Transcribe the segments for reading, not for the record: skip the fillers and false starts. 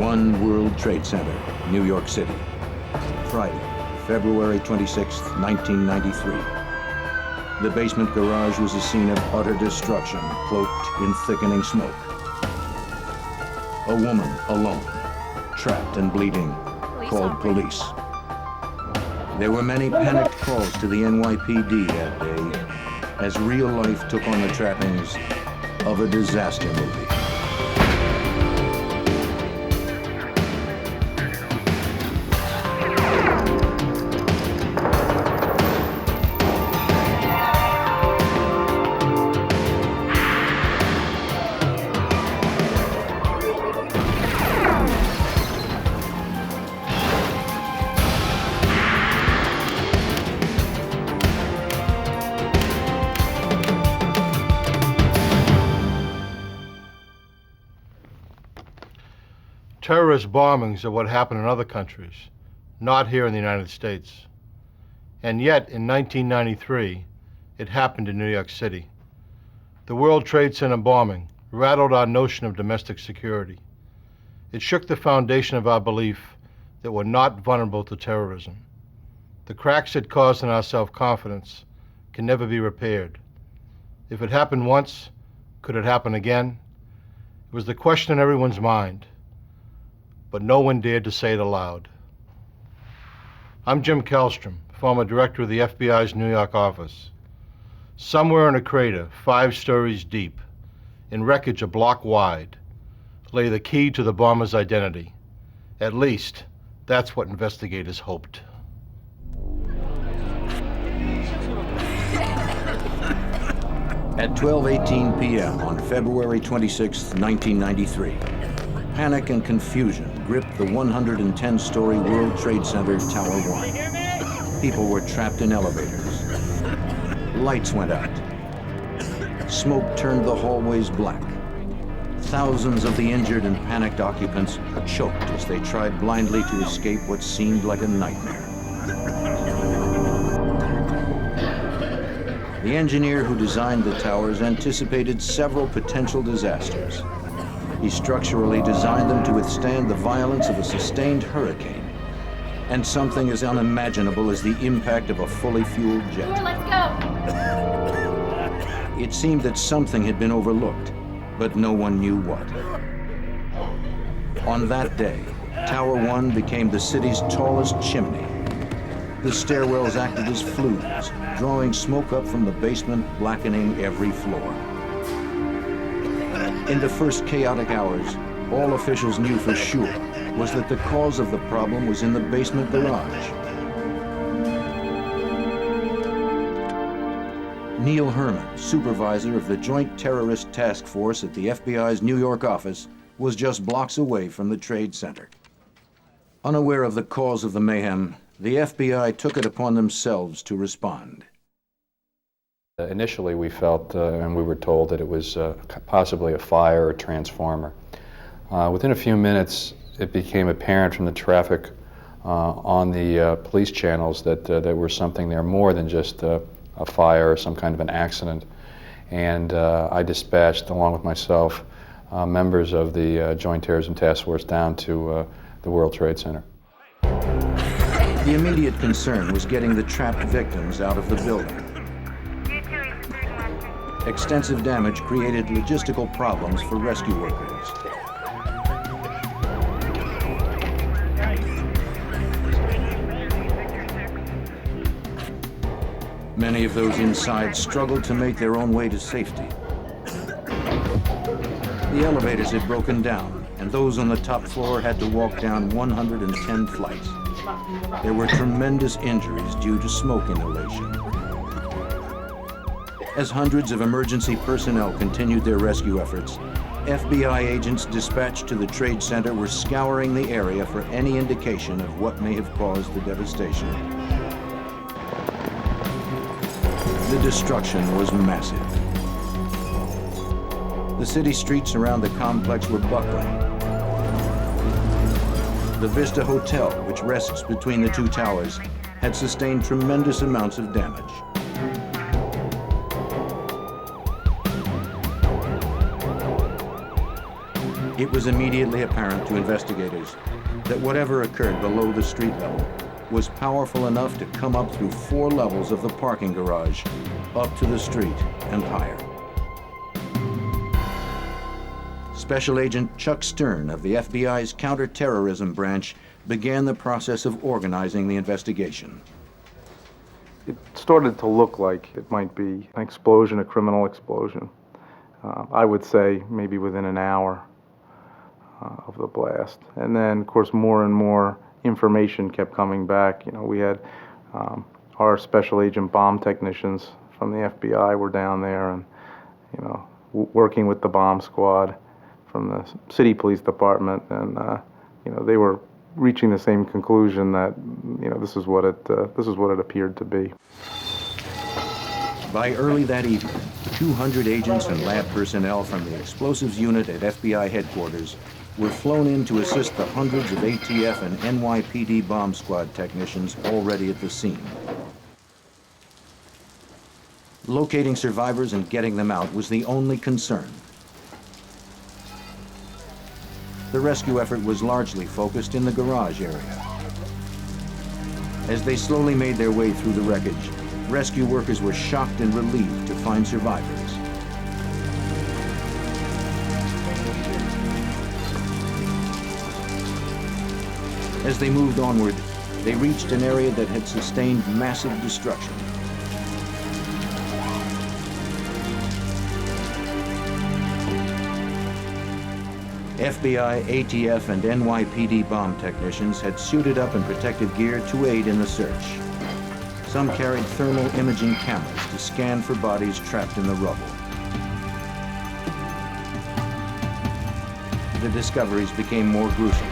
One World Trade Center, New York City. Friday, February 26, 1993. The basement garage was a scene of utter destruction, cloaked in thickening smoke. A woman, alone, trapped and bleeding, called police. There were many panicked calls to the NYPD that day, as real life took on the trappings of a disaster movie. Terrorist bombings are what happen in other countries, not here in the United States. And yet, in 1993, it happened in New York City. The World Trade Center bombing rattled our notion of domestic security. It shook the foundation of our belief that we're not vulnerable to terrorism. The cracks it caused in our self-confidence can never be repaired. If it happened once, could it happen again? It was the question in everyone's mind, but no one dared to say it aloud. I'm Jim Kellstrom, former director of the FBI's New York office. Somewhere in a crater, 5 stories deep, in wreckage a block wide, lay the key to the bomber's identity. At least, that's what investigators hoped. At 12:18 p.m. on February 26, 1993, panic and confusion gripped the 110-story World Trade Center Tower 1. People were trapped in elevators. Lights went out. Smoke turned the hallways black. Thousands of the injured and panicked occupants choked as they tried blindly to escape what seemed like a nightmare. The engineer who designed the towers anticipated several potential disasters. He structurally designed them to withstand the violence of a sustained hurricane and something as unimaginable as the impact of a fully fueled jet. Let's go! It seemed that something had been overlooked, but no one knew what. On that day, Tower 1 became the city's tallest chimney. The stairwells acted as flues, drawing smoke up from the basement, blackening every floor. In the first chaotic hours, all officials knew for sure was that the cause of the problem was in the basement garage. Neil Herman, supervisor of the Joint Terrorist Task Force at the FBI's New York office, was just blocks away from the Trade Center. Unaware of the cause of the mayhem, the FBI took it upon themselves to respond. Initially, we felt, and we were told, that it was possibly a fire or transformer. Within a few minutes, it became apparent from the traffic on the police channels that there was something there more than just a fire or some kind of an accident. And I dispatched, along with myself, members of the Joint Terrorism Task Force down to the World Trade Center. The immediate concern was getting the trapped victims out of the building. Extensive damage created logistical problems for rescue workers. Many of those inside struggled to make their own way to safety. The elevators had broken down, and those on the top floor had to walk down 110 flights. There were tremendous injuries due to smoke inhalation. As hundreds of emergency personnel continued their rescue efforts, FBI agents dispatched to the Trade Center were scouring the area for any indication of what may have caused the devastation. The destruction was massive. The city streets around the complex were buckling. The Vista Hotel, which rests between the two towers, had sustained tremendous amounts of damage. It was immediately apparent to investigators that whatever occurred below the street level was powerful enough to come up through 4 levels of the parking garage, up to the street and higher. Special Agent Chuck Stern of the FBI's counterterrorism branch began the process of organizing the investigation. It started to look like it might be an explosion, a criminal explosion. I would say maybe within an hour of the blast. And then, of course, more and more information kept coming back. You know, we had our special agent bomb technicians from the FBI were down there and, you know, working with the bomb squad from the city police department, and you know, they were reaching the same conclusion that, you know, this is what it appeared to be. By early that evening, 200 agents and lab personnel from the explosives unit at FBI headquarters were flown in to assist the hundreds of ATF and NYPD bomb squad technicians already at the scene. Locating survivors and getting them out was the only concern. The rescue effort was largely focused in the garage area. As they slowly made their way through the wreckage, rescue workers were shocked and relieved to find survivors. As they moved onward, they reached an area that had sustained massive destruction. FBI, ATF, and NYPD bomb technicians had suited up in protective gear to aid in the search. Some carried thermal imaging cameras to scan for bodies trapped in the rubble. The discoveries became more gruesome.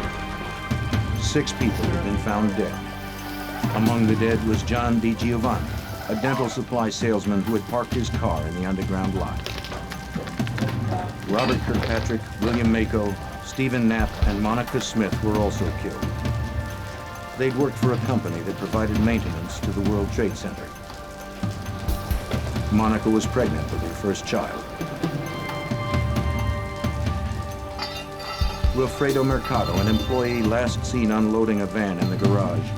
6 people had been found dead. Among the dead was John DiGiovanni, a dental supply salesman who had parked his car in the underground lot. Robert Kirkpatrick, William Mako, Stephen Knapp, and Monica Smith were also killed. They'd worked for a company that provided maintenance to the World Trade Center. Monica was pregnant with her first child. Wilfredo Mercado, an employee last seen unloading a van in the garage,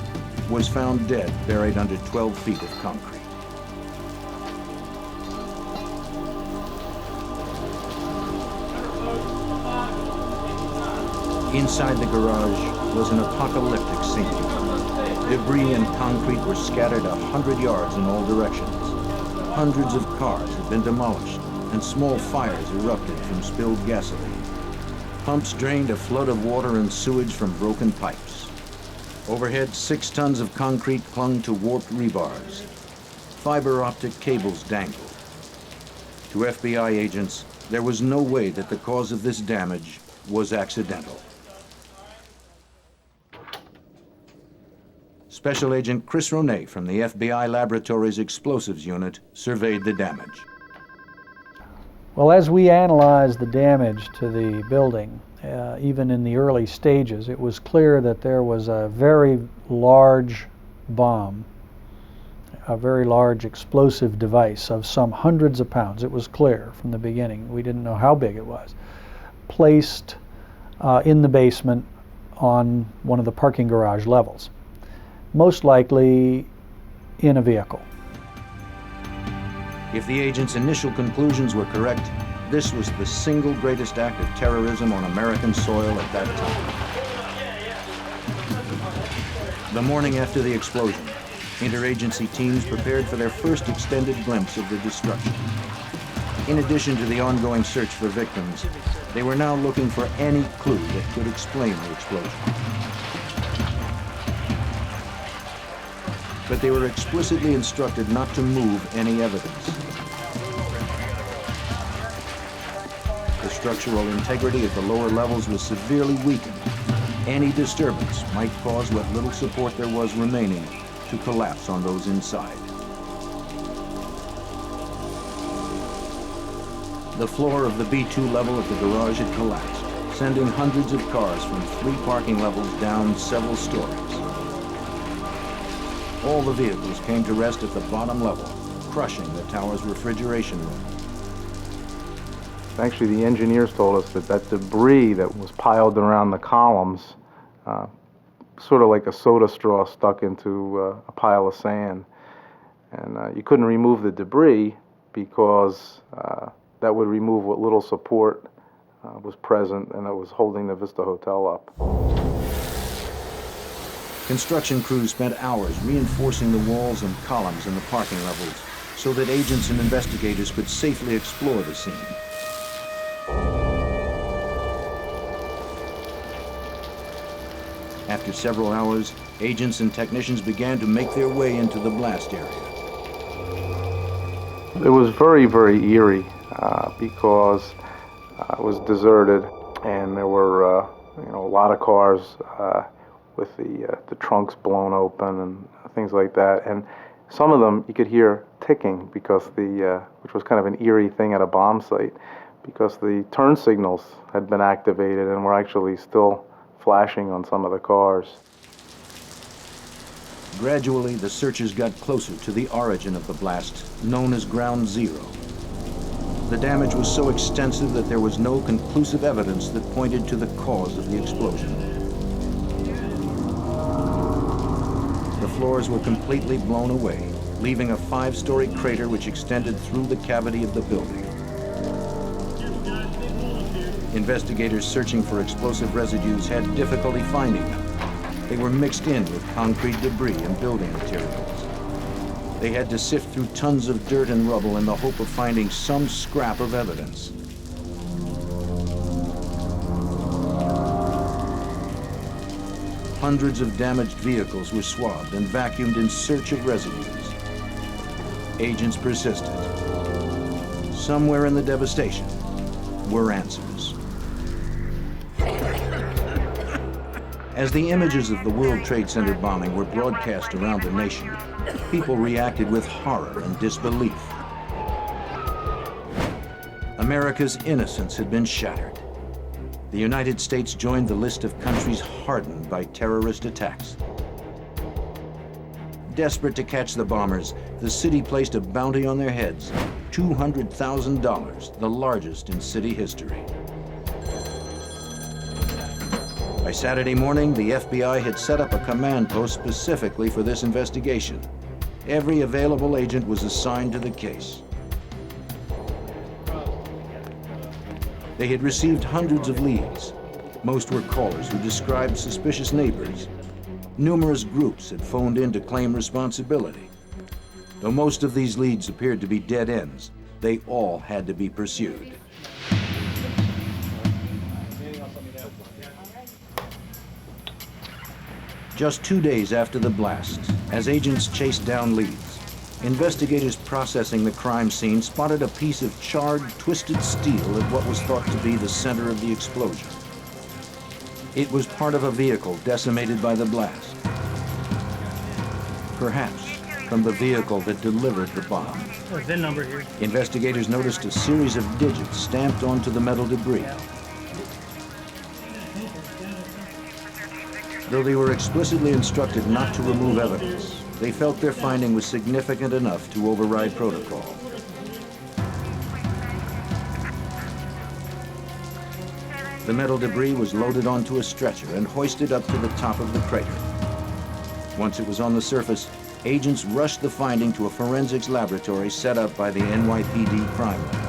was found dead, buried under 12 feet of concrete. Inside the garage was an apocalyptic scene. Debris and concrete were scattered 100 yards in all directions. Hundreds of cars had been demolished, and small fires erupted from spilled gasoline. Pumps drained a flood of water and sewage from broken pipes. Overhead, 6 tons of concrete clung to warped rebars. Fiber optic cables dangled. To FBI agents, there was no way that the cause of this damage was accidental. Special Agent Chris Ronay from the FBI Laboratories Explosives Unit surveyed the damage. Well, as we analyzed the damage to the building, even in the early stages, it was clear that there was a very large bomb, a very large explosive device of some hundreds of pounds. It was clear from the beginning. We didn't know how big it was. Placed in the basement on one of the parking garage levels, most likely in a vehicle. If the agent's initial conclusions were correct, this was the single greatest act of terrorism on American soil at that time. The morning after the explosion, interagency teams prepared for their first extended glimpse of the destruction. In addition to the ongoing search for victims, they were now looking for any clue that could explain the explosion. But they were explicitly instructed not to move any evidence. The structural integrity of the lower levels was severely weakened. Any disturbance might cause what little support there was remaining to collapse on those inside. The floor of the B2 level of the garage had collapsed, sending hundreds of cars from 3 parking levels down several stories. All the vehicles came to rest at the bottom level, crushing the tower's refrigeration room. Actually, the engineers told us that that debris that was piled around the columns, sort of like a soda straw stuck into a pile of sand. And you couldn't remove the debris because that would remove what little support was present and that was holding the Vista Hotel up. Construction crews spent hours reinforcing the walls and columns in the parking levels so that agents and investigators could safely explore the scene. After several hours, agents and technicians began to make their way into the blast area. It was very, very eerie because it was deserted and there were a lot of cars with the trunks blown open and things like that. And some of them you could hear ticking because which was kind of an eerie thing at a bomb site, because the turn signals had been activated and were actually still flashing on some of the cars. Gradually, the searchers got closer to the origin of the blast, known as Ground Zero. The damage was so extensive that there was no conclusive evidence that pointed to the cause of the explosion. The floors were completely blown away, leaving a 5-story crater which extended through the cavity of the building. Investigators searching for explosive residues had difficulty finding them. They were mixed in with concrete debris and building materials. They had to sift through tons of dirt and rubble in the hope of finding some scrap of evidence. Hundreds of damaged vehicles were swabbed and vacuumed in search of residues. Agents persisted. Somewhere in the devastation were answers. As the images of the World Trade Center bombing were broadcast around the nation, people reacted with horror and disbelief. America's innocence had been shattered. The United States joined the list of countries hardened by terrorist attacks. Desperate to catch the bombers, the city placed a bounty on their heads, $200,000, the largest in city history. By Saturday morning, the FBI had set up a command post specifically for this investigation. Every available agent was assigned to the case. They had received hundreds of leads. Most were callers who described suspicious neighbors. Numerous groups had phoned in to claim responsibility. Though most of these leads appeared to be dead ends, they all had to be pursued. Just 2 days after the blast, as agents chased down leads, investigators processing the crime scene spotted a piece of charred, twisted steel at what was thought to be the center of the explosion. It was part of a vehicle decimated by the blast. Perhaps from the vehicle that delivered the bomb. There's a VIN number here. Investigators noticed a series of digits stamped onto the metal debris. Though they were explicitly instructed not to remove evidence, they felt their finding was significant enough to override protocol. The metal debris was loaded onto a stretcher and hoisted up to the top of the crater. Once it was on the surface, agents rushed the finding to a forensics laboratory set up by the NYPD crime lab.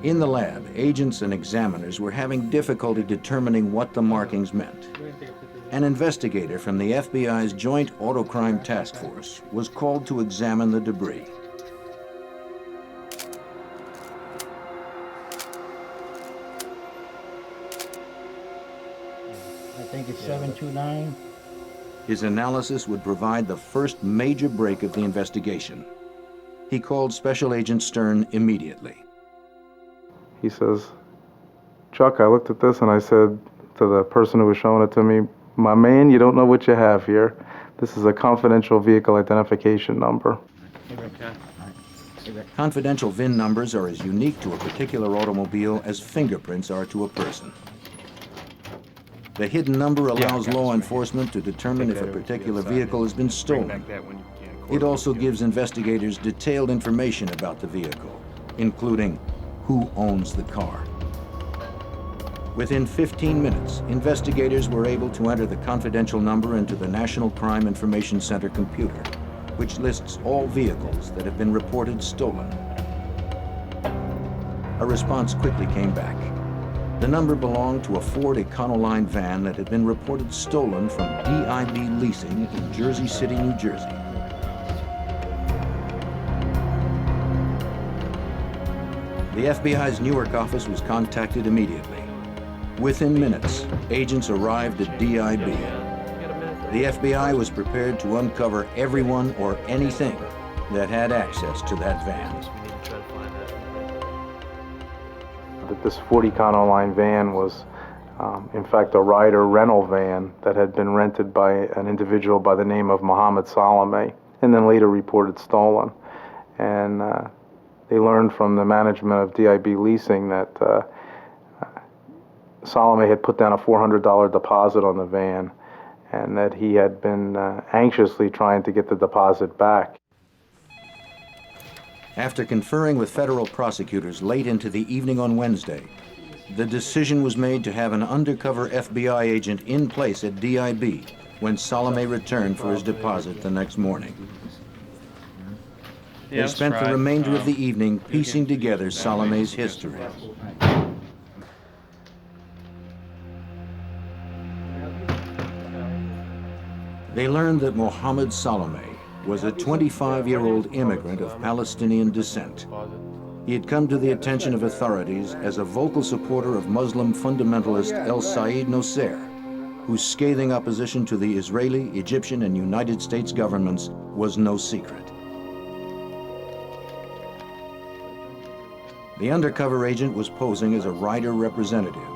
In the lab, agents and examiners were having difficulty determining what the markings meant. An investigator from the FBI's Joint Autocrime Task Force was called to examine the debris. I think it's 729. His analysis would provide the first major break of the investigation. He called Special Agent Stern immediately. He says, "Chuck, I looked at this and I said to the person who was showing it to me, 'My man, you don't know what you have here. This is a confidential vehicle identification number.'" Confidential VIN numbers are as unique to a particular automobile as fingerprints are to a person. The hidden number allows law enforcement to determine if a particular vehicle has been stolen. It also gives investigators detailed information about the vehicle, including who owns the car. Within 15 minutes, investigators were able to enter the confidential number into the National Crime Information Center computer, which lists all vehicles that have been reported stolen. A response quickly came back. The number belonged to a Ford Econoline van that had been reported stolen from DIB Leasing in Jersey City, New Jersey. The FBI's Newark office was contacted immediately. Within minutes, agents arrived at DIB. The FBI was prepared to uncover everyone or anything that had access to that van. That this Ford Econoline van was, in fact, a Ryder rental van that had been rented by an individual by the name of Mohammed Salome, and then later reported stolen. And they learned from the management of DIB Leasing that Salome had put down a $400 deposit on the van, and that he had been anxiously trying to get the deposit back. After conferring with federal prosecutors late into the evening on Wednesday, the decision was made to have an undercover FBI agent in place at DIB when Salome returned for his deposit the next morning. They spent the remainder of the evening piecing together Salome's history. They learned that Mohammed Salome was a 25-year-old immigrant of Palestinian descent. He had come to the attention of authorities as a vocal supporter of Muslim fundamentalist El Said Nosser, whose scathing opposition to the Israeli, Egyptian, and United States governments was no secret. The undercover agent was posing as a Ryder representative,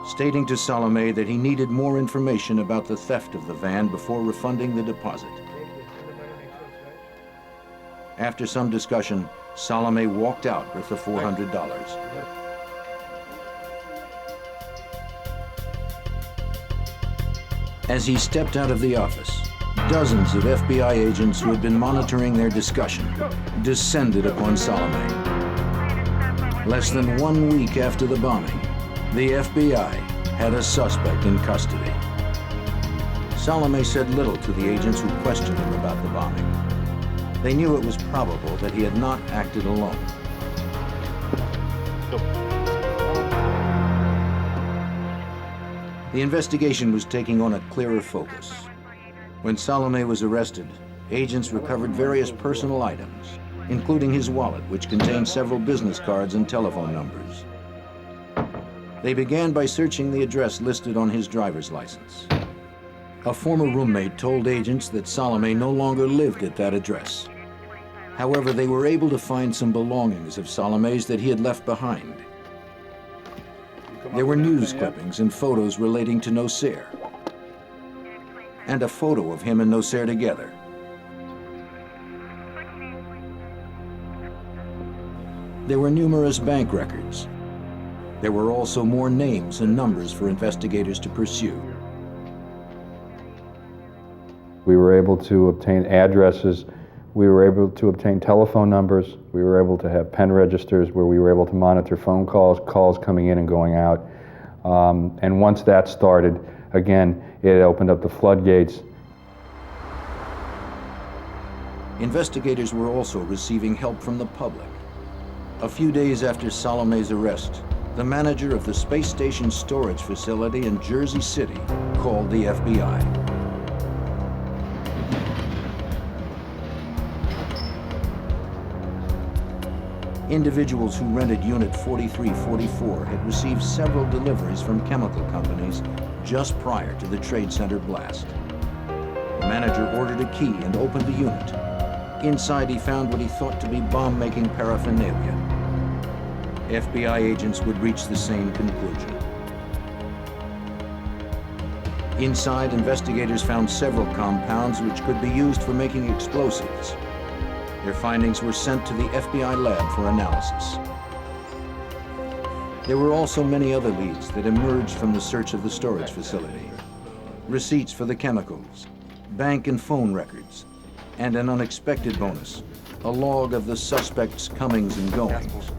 stating to Salome that he needed more information about the theft of the van before refunding the deposit. After some discussion, Salome walked out with the $400. As he stepped out of the office, dozens of FBI agents who had been monitoring their discussion descended upon Salome. Less than 1 week after the bombing, the FBI had a suspect in custody. Salome said little to the agents who questioned him about the bombing. They knew it was probable that he had not acted alone. The investigation was taking on a clearer focus. When Salome was arrested, agents recovered various personal items, including his wallet, which contained several business cards and telephone numbers. They began by searching the address listed on his driver's license. A former roommate told agents that Salome no longer lived at that address. However, they were able to find some belongings of Salome's that he had left behind. There were news clippings and photos relating to Nosser, and a photo of him and Nosser together. There were numerous bank records. There were also more names and numbers for investigators to pursue. We were able to obtain addresses. We were able to obtain telephone numbers. We were able to have pen registers where we were able to monitor phone calls coming in and going out. And once that started, again, it opened up the floodgates. Investigators were also receiving help from the public. A few days after Salome's arrest, the manager of the space station storage facility in Jersey City called the FBI. Individuals who rented Unit 4344 had received several deliveries from chemical companies just prior to the Trade Center blast. The manager ordered a key and opened the unit. Inside, he found what he thought to be bomb-making paraphernalia. FBI agents would reach the same conclusion. Inside, investigators found several compounds which could be used for making explosives. Their findings were sent to the FBI lab for analysis. There were also many other leads that emerged from the search of the storage facility. Receipts for the chemicals, bank and phone records, and an unexpected bonus, a log of the suspect's comings and goings.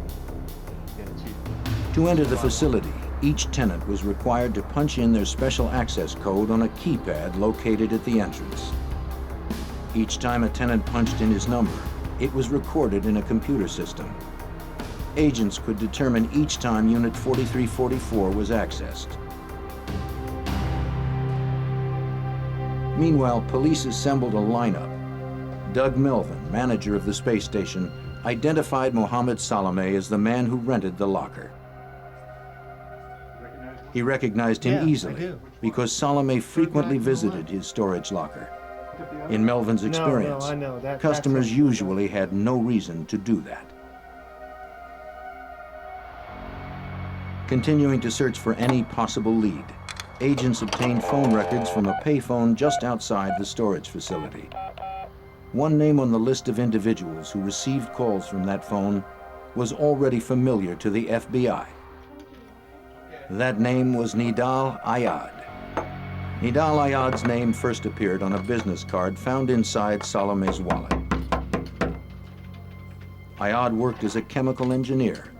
To enter the facility, each tenant was required to punch in their special access code on a keypad located at the entrance. Each time a tenant punched in his number, it was recorded in a computer system. Agents could determine each time Unit 4344 was accessed. Meanwhile, police assembled a lineup. Doug Melvin, manager of the space station, identified Mohammed Salome as the man who rented the locker. He recognized him easily because Salome frequently visited his storage locker. In Melvin's experience, customers usually had no reason to do that. Continuing to search for any possible lead, agents obtained phone records from a payphone just outside the storage facility. One name on the list of individuals who received calls from that phone was already familiar to the FBI. That name was Nidal Ayad. Nidal Ayad's name first appeared on a business card found inside Salome's wallet. Ayad worked as a chemical engineer.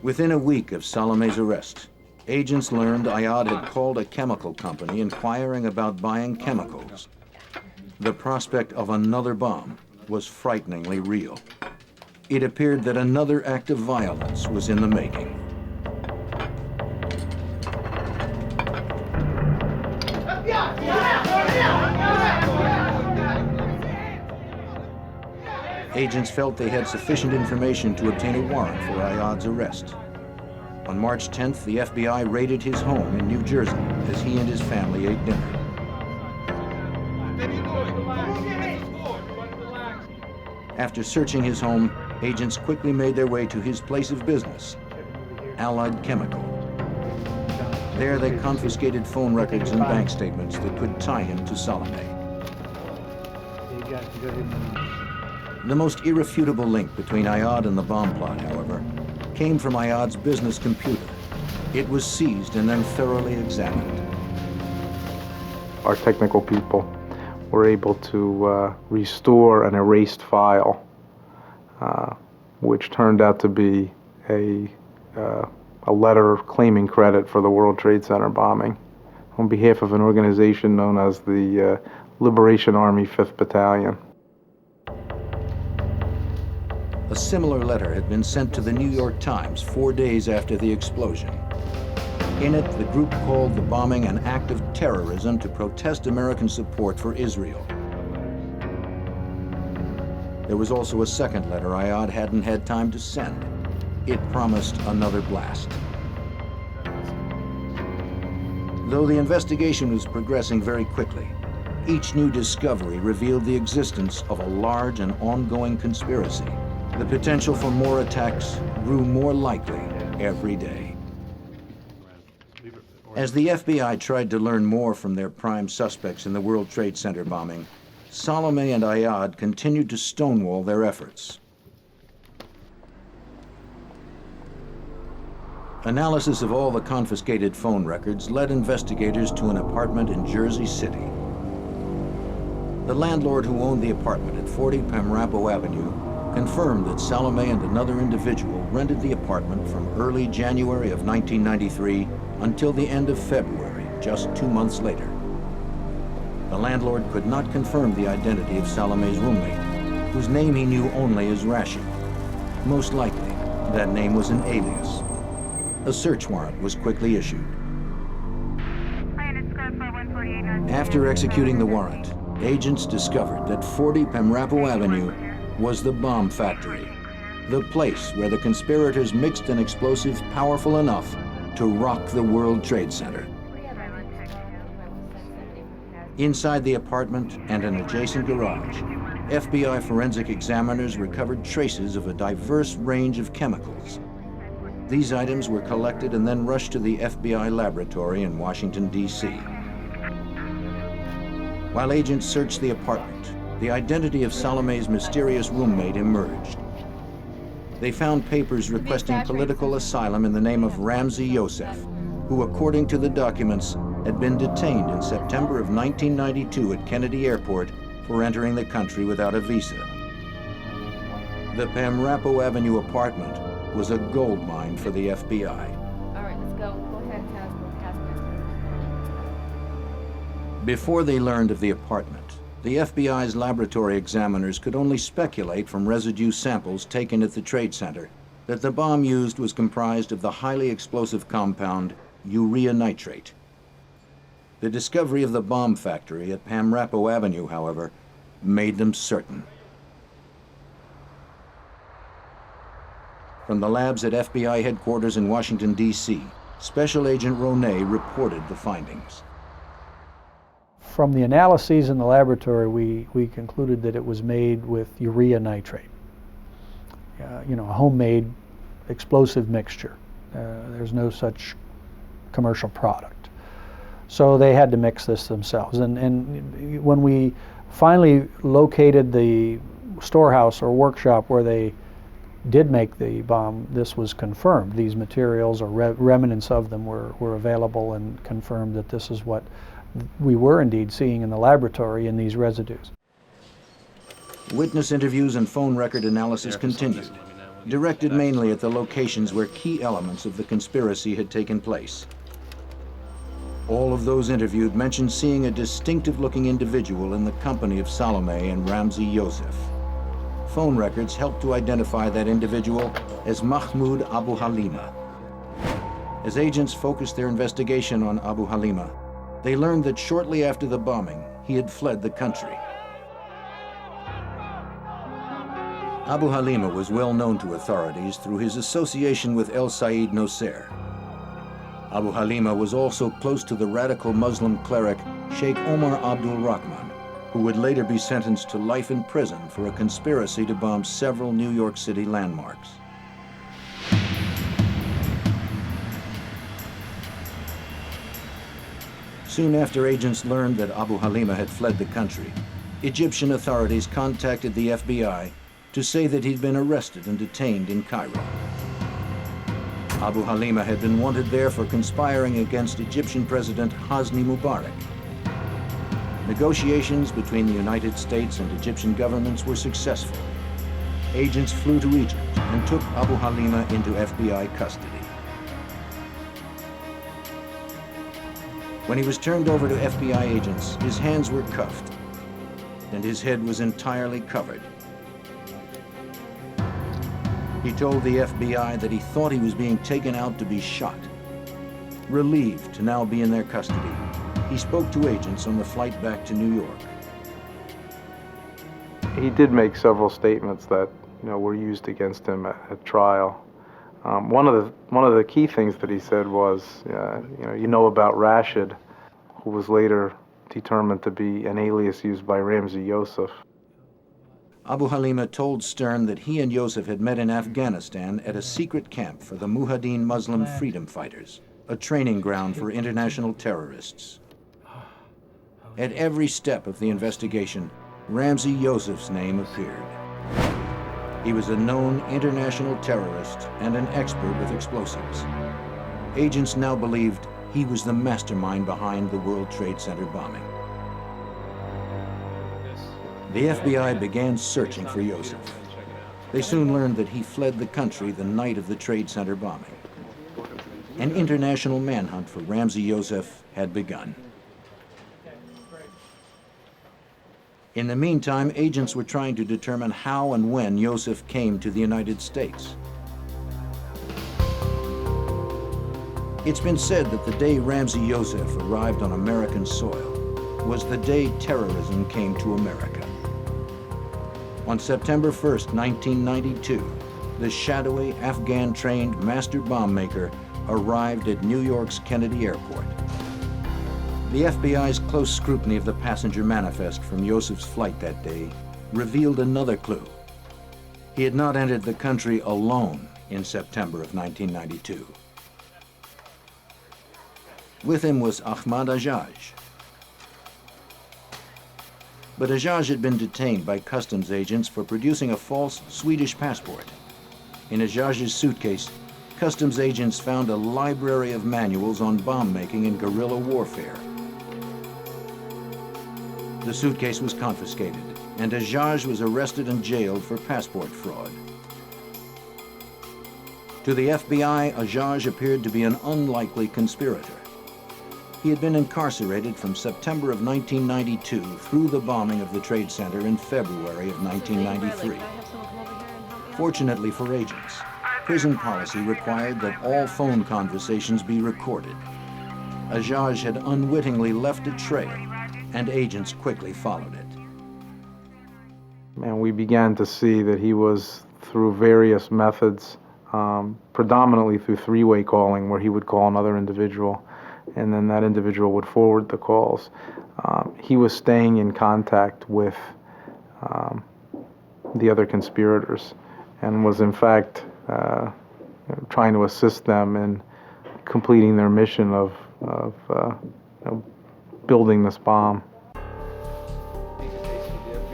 Within a week of Salome's arrest, agents learned Ayad had called a chemical company inquiring about buying chemicals. The prospect of another bomb was frighteningly real. It appeared that another act of violence was in the making. Agents felt they had sufficient information to obtain a warrant for Ayad's arrest. On March 10th, the FBI raided his home in New Jersey as he and his family ate dinner. After searching his home, agents quickly made their way to his place of business, Allied Chemical. There they confiscated phone records and bank statements that could tie him to Salome. The most irrefutable link between Ayad and the bomb plot, however, came from Ayad's business computer. It was seized and then thoroughly examined. Our technical people were able to restore an erased file, which turned out to be a letter claiming credit for the World Trade Center bombing on behalf of an organization known as the Liberation Army 5th Battalion. A similar letter had been sent to the New York Times 4 days after the explosion. In it, the group called the bombing an act of terrorism to protest American support for Israel. There was also a second letter Ayad hadn't had time to send. It promised another blast. Though the investigation was progressing very quickly, each new discovery revealed the existence of a large and ongoing conspiracy. The potential for more attacks grew more likely every day. As the FBI tried to learn more from their prime suspects in the World Trade Center bombing, Salome and Ayad continued to stonewall their efforts. Analysis of all the confiscated phone records led investigators to an apartment in Jersey City. The landlord who owned the apartment at 40 Pamrapo Avenue confirmed that Salome and another individual rented the apartment from early January of 1993 until the end of February, just 2 months later. The landlord could not confirm the identity of Salome's roommate, whose name he knew only as Rashid. Most likely, that name was an alias. A search warrant was quickly issued. After executing the warrant, agents discovered that 40 Pamrapo Avenue was the bomb factory, the place where the conspirators mixed an explosive powerful enough to rock the World Trade Center. Inside the apartment and an adjacent garage, FBI forensic examiners recovered traces of a diverse range of chemicals. These items were collected and then rushed to the FBI laboratory in Washington, D.C. While agents searched the apartment, the identity of Salome's mysterious roommate emerged. They found papers requesting political asylum in the name of Ramzi Youssef, who, according to the documents, had been detained in September of 1992 at Kennedy Airport for entering the country without a visa. The Pamrapo Avenue apartment was a gold mine for the FBI. All right, let's go. Go ahead and ask them. Before they learned of the apartment, the FBI's laboratory examiners could only speculate from residue samples taken at the Trade Center that the bomb used was comprised of the highly explosive compound urea nitrate. The discovery of the bomb factory at Pamrapo Avenue, however, made them certain. From the labs at FBI headquarters in Washington, D.C., Special Agent Ronay reported the findings. From the analyses in the laboratory, we concluded that it was made with urea nitrate, a homemade explosive mixture. There's no such commercial product. So they had to mix this themselves. And when we finally located the storehouse or workshop where they did make the bomb, this was confirmed. These materials or remnants of them were available and confirmed that this is what we were indeed seeing in the laboratory in these residues. Witness interviews and phone record analysis continued, directed mainly at the locations where key elements of the conspiracy had taken place. All of those interviewed mentioned seeing a distinctive-looking individual in the company of Salome and Ramzi Youssef. Phone records helped to identify that individual as Mahmoud Abu Halima. As agents focused their investigation on Abu Halima, they learned that shortly after the bombing, he had fled the country. Abu Halima was well known to authorities through his association with El Said Nosser. Abu Halima was also close to the radical Muslim cleric Sheikh Omar Abdul Rahman, who would later be sentenced to life in prison for a conspiracy to bomb several New York City landmarks. Soon after agents learned that Abu Halima had fled the country, Egyptian authorities contacted the FBI to say that he'd been arrested and detained in Cairo. Abu Halima had been wanted there for conspiring against Egyptian President Hosni Mubarak. Negotiations between the United States and Egyptian governments were successful. Agents flew to Egypt and took Abu Halima into FBI custody. When he was turned over to FBI agents, his hands were cuffed and his head was entirely covered. He told the FBI that he thought he was being taken out to be shot. Relieved to now be in their custody, he spoke to agents on the flight back to New York. He did make several statements that were used against him at trial. One of the key things that he said was, about Rashid, who was later determined to be an alias used by Ramzi Youssef. Abu Halima told Stern that he and Youssef had met in Afghanistan at a secret camp for the Mujahideen Muslim Freedom Fighters, a training ground for international terrorists. At every step of the investigation, Ramzi Youssef's name appeared. He was a known international terrorist and an expert with explosives. Agents now believed he was the mastermind behind the World Trade Center bombing. The FBI began searching for Youssef. They soon learned that he fled the country the night of the Trade Center bombing. An international manhunt for Ramzi Youssef had begun. In the meantime, agents were trying to determine how and when Youssef came to the United States. It's been said that the day Ramzi Youssef arrived on American soil was the day terrorism came to America. On September 1st, 1992, the shadowy Afghan-trained master bomb maker arrived at New York's Kennedy Airport. The FBI's close scrutiny of the passenger manifest from Youssef's flight that day revealed another clue. He had not entered the country alone in September of 1992. With him was Ahmad Ajaj. But Ajaj had been detained by customs agents for producing a false Swedish passport. In Ajaj's suitcase, customs agents found a library of manuals on bomb making and guerrilla warfare. The suitcase was confiscated, and Ajaj was arrested and jailed for passport fraud. To the FBI, Ajaj appeared to be an unlikely conspirator. He had been incarcerated from September of 1992 through the bombing of the Trade Center in February of 1993. Fortunately for agents, prison policy required that all phone conversations be recorded. Ajaj had unwittingly left a trail, and agents quickly followed it. And we began to see that he was, through various methods, predominantly through three-way calling, where he would call another individual, and then that individual would forward the calls. He was staying in contact with the other conspirators, and was in fact trying to assist them in completing their mission of building this bomb.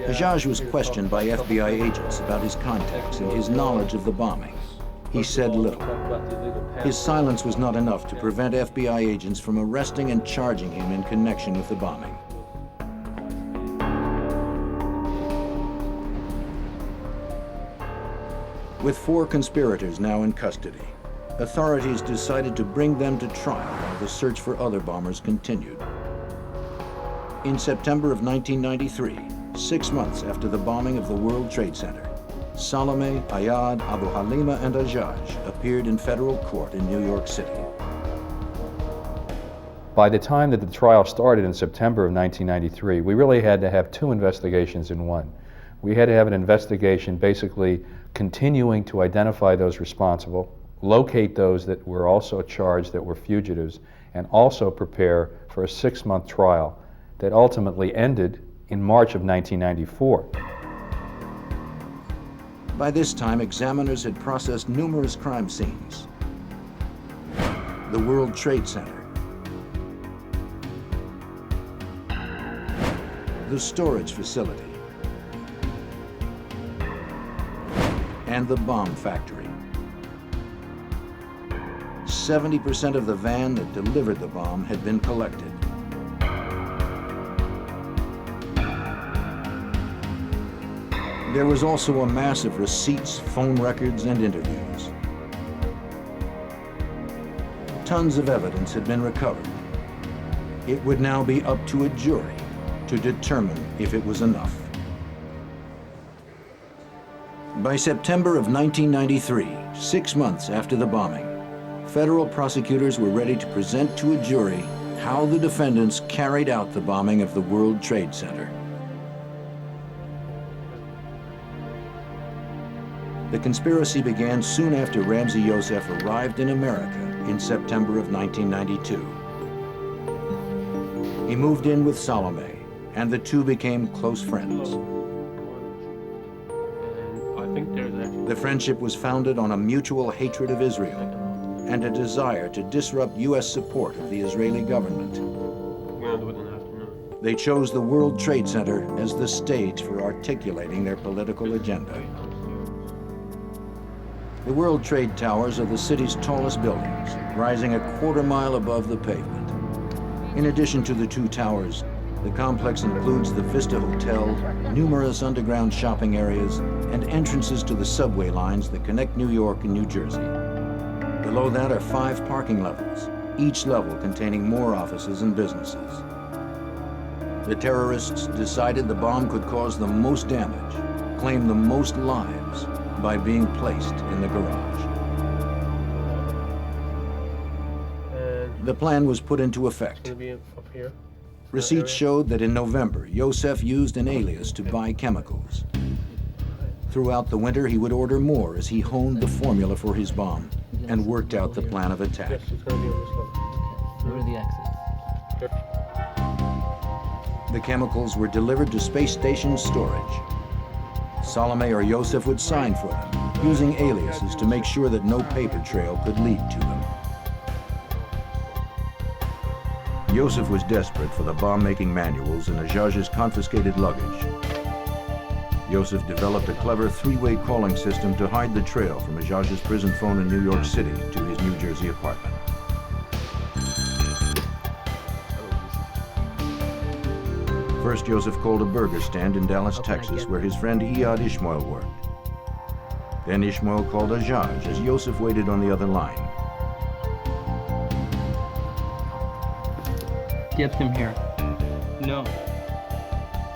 Ajaj was questioned by FBI agents about his contacts and his knowledge of the bombing. He said little. His silence was not enough to prevent FBI agents from arresting and charging him in connection with the bombing. With 4 conspirators now in custody, authorities decided to bring them to trial while the search for other bombers continued. In September of 1993, 6 months after the bombing of the World Trade Center, Salome, Ayad, Abu Halima, and Ajaj appeared in federal court in New York City. By the time that the trial started in September of 1993, we really had to have 2 investigations in one. We had to have an investigation basically continuing to identify those responsible, locate those that were also charged that were fugitives, and also prepare for a 6-month trial that ultimately ended in March of 1994. By this time, examiners had processed numerous crime scenes. The World Trade Center, the storage facility, and the bomb factory. 70% of the van that delivered the bomb had been collected. There was also a mass of receipts, phone records, and interviews. Tons of evidence had been recovered. It would now be up to a jury to determine if it was enough. By September of 1993, 6 months after the bombing, federal prosecutors were ready to present to a jury how the defendants carried out the bombing of the World Trade Center. The conspiracy began soon after Ramzi Youssef arrived in America in September of 1992. He moved in with Salome, and the two became close friends. The friendship was founded on a mutual hatred of Israel and a desire to disrupt U.S. support of the Israeli government. They chose the World Trade Center as the stage for articulating their political agenda. The World Trade Towers are the city's tallest buildings, rising a quarter-mile above the pavement. In addition to the 2 towers, the complex includes the Vista Hotel, numerous underground shopping areas, and entrances to the subway lines that connect New York and New Jersey. Below that are 5 parking levels, each level containing more offices and businesses. The terrorists decided the bomb could cause the most damage, claim the most lives, by being placed in the garage. The plan was put into effect. Receipts showed that in November, Youssef used an alias to buy chemicals. Throughout the winter, he would order more as he honed the formula for his bomb and worked out the plan of attack. Where are the exits? The chemicals were delivered to space station storage. Salome or Youssef would sign for them, using aliases to make sure that no paper trail could lead to them. Youssef was desperate for the bomb-making manuals and Ajaj's confiscated luggage. Youssef developed a clever 3-way calling system to hide the trail from Ajaj's prison phone in New York City to his New Jersey apartment. For First, Yosef called a burger stand in Dallas, How can I Texas, get where his friend Iyad Ishmael worked. Then Ishmael called Ajaj as Yosef waited on the other line. Get him here. No.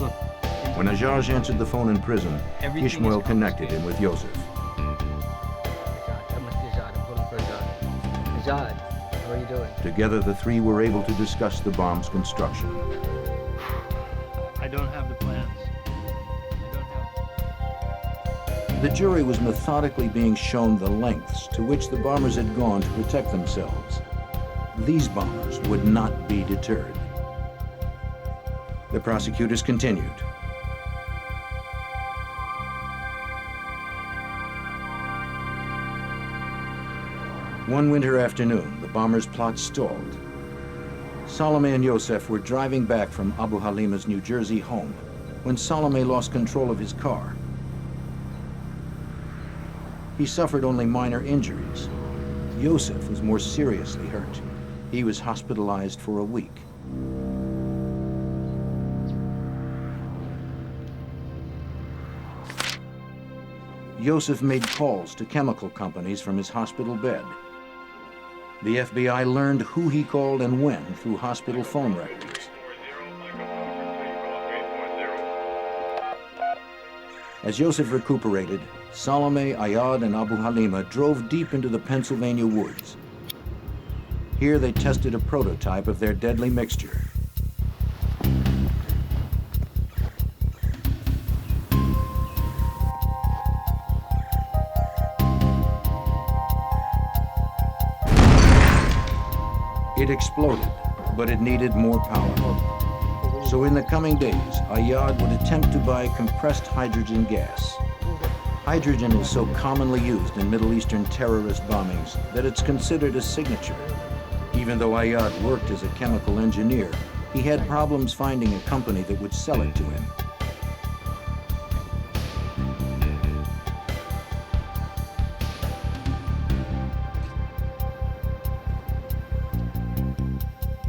Look. When Ajaj answered the phone in prison, Everything Ishmael is connected him with Yosef. I'm calling for Ajad. Ajad, how are you doing? Together, the three were able to discuss the bomb's construction. I don't have the plans. The jury was methodically being shown the lengths to which the bombers had gone to protect themselves. These bombers would not be deterred. The prosecutors continued. One winter afternoon, the bombers' plot stalled. Salome and Yosef were driving back from Abu Halima's New Jersey home when Salome lost control of his car. He suffered only minor injuries. Yosef was more seriously hurt. He was hospitalized for a week. Yosef made calls to chemical companies from his hospital bed. The FBI learned who he called and when through hospital phone records. As Yosef recuperated, Salome, Iyad, and Abu Halima drove deep into the Pennsylvania woods. Here they tested a prototype of their deadly mixture. It exploded, but it needed more power. So in the coming days, Iyad would attempt to buy compressed hydrogen gas. Hydrogen is so commonly used in Middle Eastern terrorist bombings that it's considered a signature. Even though Iyad worked as a chemical engineer, he had problems finding a company that would sell it to him.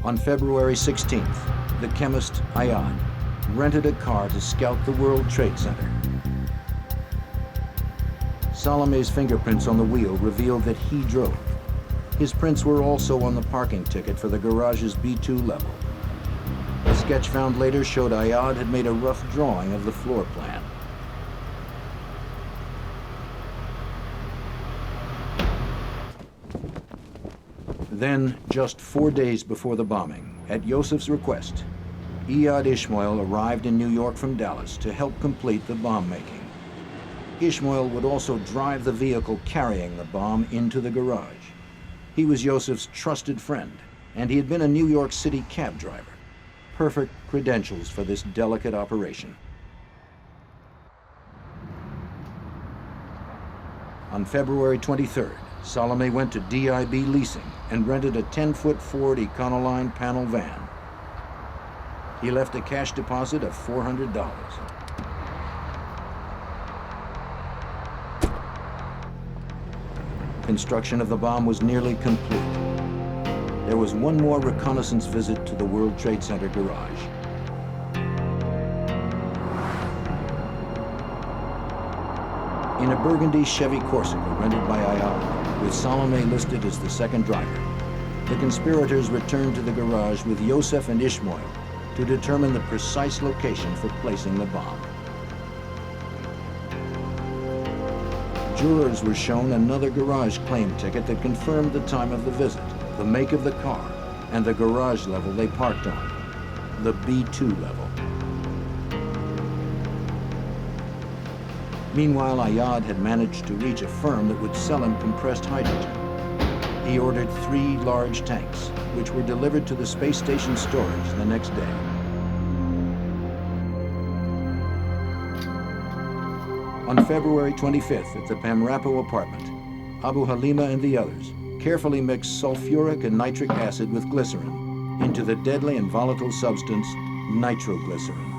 On February 16th, the chemist Iyad rented a car to scout the World Trade Center. Salome's fingerprints on the wheel revealed that he drove. His prints were also on the parking ticket for the garage's B2 level. A sketch found later showed Iyad had made a rough drawing of the floor plan. Then, just 4 days before the bombing, at Yosef's request, Iyad Ishmael arrived in New York from Dallas to help complete the bomb making. Ishmael would also drive the vehicle carrying the bomb into the garage. He was Yosef's trusted friend, and he had been a New York City cab driver. Perfect credentials for this delicate operation. On February 23rd, Salome went to DIB Leasing and rented a 10-foot Ford Econoline panel van. He left a cash deposit of $400. Construction of the bomb was nearly complete. There was one more reconnaissance visit to the World Trade Center garage. In a burgundy Chevy Corsica rented by Iyad, with Salome listed as the second driver, the conspirators returned to the garage with Yosef and Ishmael to determine the precise location for placing the bomb. Jurors were shown another garage claim ticket that confirmed the time of the visit, the make of the car, and the garage level they parked on, the B2 level. Meanwhile, Iyad had managed to reach a firm that would sell him compressed hydrogen. He ordered 3 large tanks, which were delivered to the space station storage the next day. On February 25th at the Pamrapo apartment, Abu Halima and the others carefully mixed sulfuric and nitric acid with glycerin into the deadly and volatile substance nitroglycerin.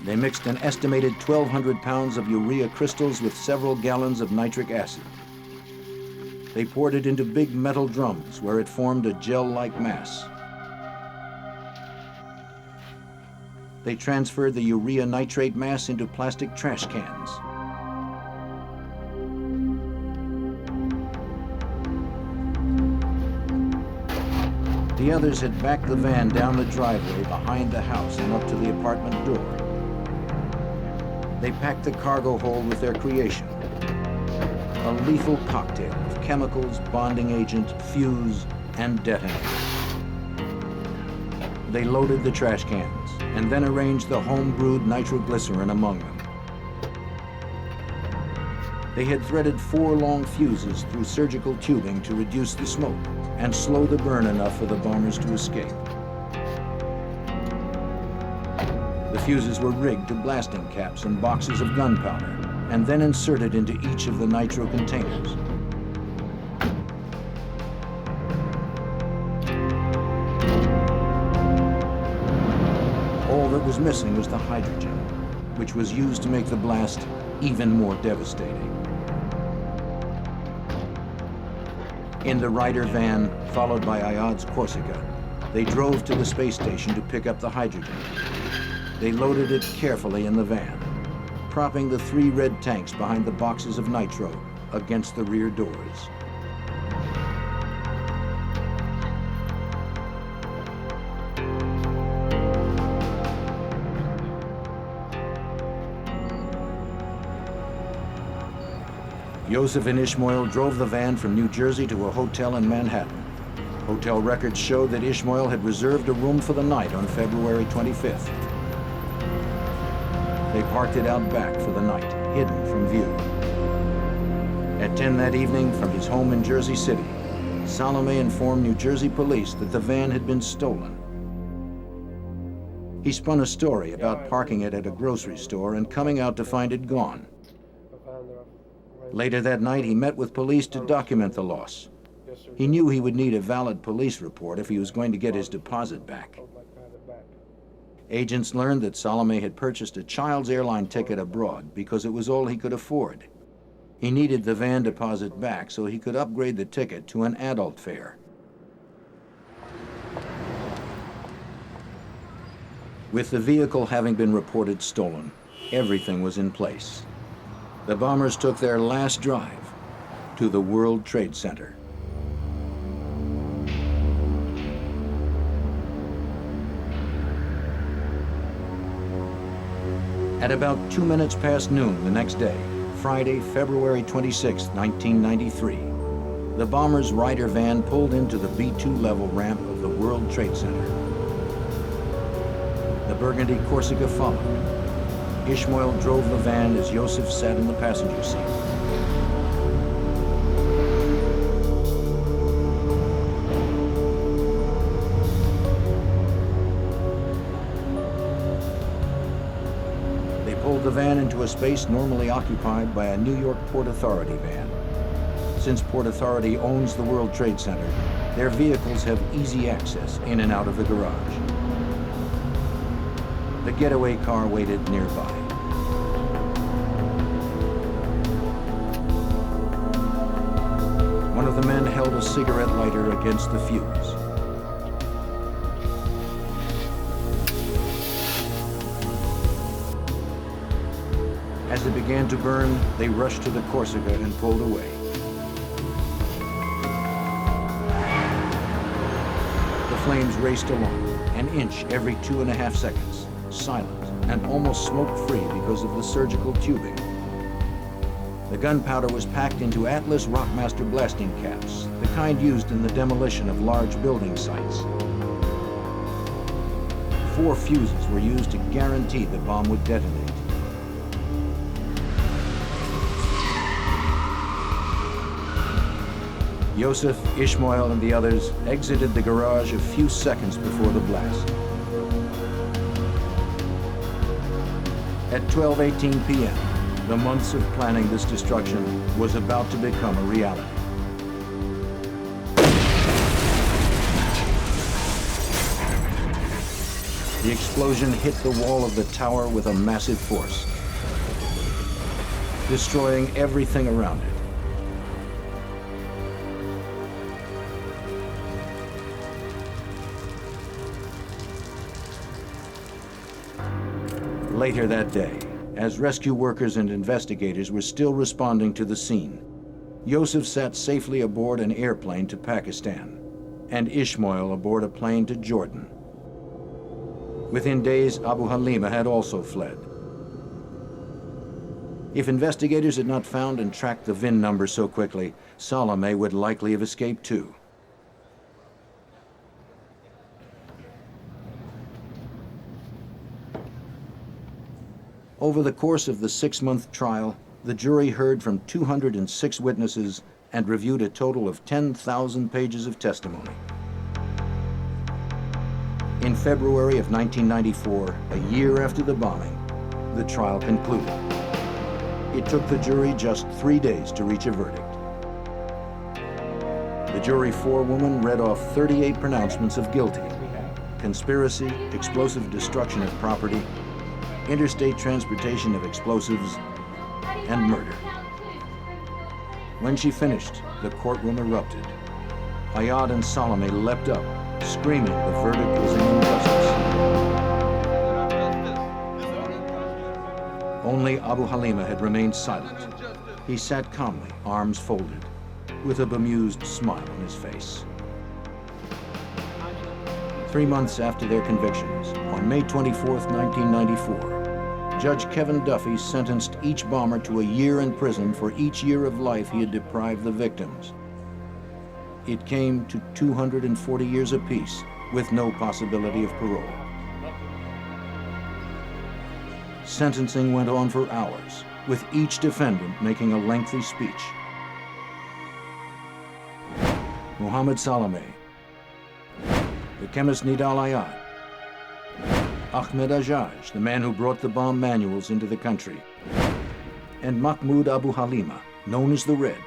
Then They mixed an estimated 1,200 pounds of urea crystals with several gallons of nitric acid. They poured it into big metal drums where it formed a gel-like mass. They transferred the urea nitrate mass into plastic trash cans. The others had backed the van down the driveway behind the house and up to the apartment door. They packed the cargo hold with their creation, a lethal cocktail of chemicals, bonding agent, fuse, and detonator. They loaded the trash cans and then arranged the home-brewed nitroglycerin among them. They had threaded 4 long fuses through surgical tubing to reduce the smoke and slow the burn enough for the bombers to escape. The fuses were rigged to blasting caps and boxes of gunpowder, and then inserted into each of the nitro containers. All that was missing was the hydrogen, which was used to make the blast even more devastating. In the Ryder van, followed by Ayad's Corsica, they drove to the space station to pick up the hydrogen. They loaded it carefully in the van, propping the 3 red tanks behind the boxes of nitro against the rear doors. Yosef and Ishmael drove the van from New Jersey to a hotel in Manhattan. Hotel records show that Ishmael had reserved a room for the night on February 25th. They parked it out back for the night, hidden from view. At 10 that evening, from his home in Jersey City, Salome informed New Jersey police that the van had been stolen. He spun a story about parking it at a grocery store and coming out to find it gone. Later that night, he met with police to document the loss. He knew he would need a valid police report if he was going to get his deposit back. Agents learned that Salome had purchased a child's airline ticket abroad because it was all he could afford. He needed the van deposit back so he could upgrade the ticket to an adult fare. With the vehicle having been reported stolen, everything was in place. The bombers took their last drive to the World Trade Center. At about 2 minutes past noon the next day, Friday, February 26, 1993, the bombers' Ryder van pulled into the B-2 level ramp of the World Trade Center. The burgundy Corsica followed. Ishmael drove the van as Yosef sat in the passenger seat. They pulled the van into a space normally occupied by a New York Port Authority van. Since Port Authority owns the World Trade Center, their vehicles have easy access in and out of the garage. The getaway car waited nearby. One of the men held a cigarette lighter against the fuse. As it began to burn, they rushed to the Corsica and pulled away. The flames raced along, an inch every 2.5 seconds, silent and almost smoke-free because of the surgical tubing. The gunpowder was packed into Atlas Rockmaster blasting caps, the kind used in the demolition of large building sites. 4 fuses were used to guarantee the bomb would detonate. Yosef, Ishmael, and the others exited the garage a few seconds before the blast. At 12:18 p.m., the months of planning this destruction was about to become a reality. The explosion hit the wall of the tower with a massive force, destroying everything around it. Later that day, as rescue workers and investigators were still responding to the scene, Yosef sat safely aboard an airplane to Pakistan, and Ishmael aboard a plane to Jordan. Within days, Abu Halima had also fled. If investigators had not found and tracked the VIN number so quickly, Salome would likely have escaped too. Over the course of the 6-month trial, the jury heard from 206 witnesses and reviewed a total of 10,000 pages of testimony. In February of 1994, a year after the bombing, the trial concluded. It took the jury just 3 days to reach a verdict. The jury forewoman read off 38 pronouncements of guilty: conspiracy, explosive destruction of property, interstate transportation of explosives, and murder. When she finished, the courtroom erupted. Ayad and Salome leapt up, screaming the verdict was an injustice. Only Abu Halima had remained silent. He sat calmly, arms folded, with a bemused smile on his face. 3 months after their convictions, on May 24, 1994, Judge Kevin Duffy sentenced each bomber to a year in prison for each year of life he had deprived the victims. It came to 240 years apiece, with no possibility of parole. Sentencing went on for hours, with each defendant making a lengthy speech. Mohammed Salome, the chemist Nidal Ayad, Ahmed Ajaj, the man who brought the bomb manuals into the country, and Mahmoud Abu Halima, known as the Red,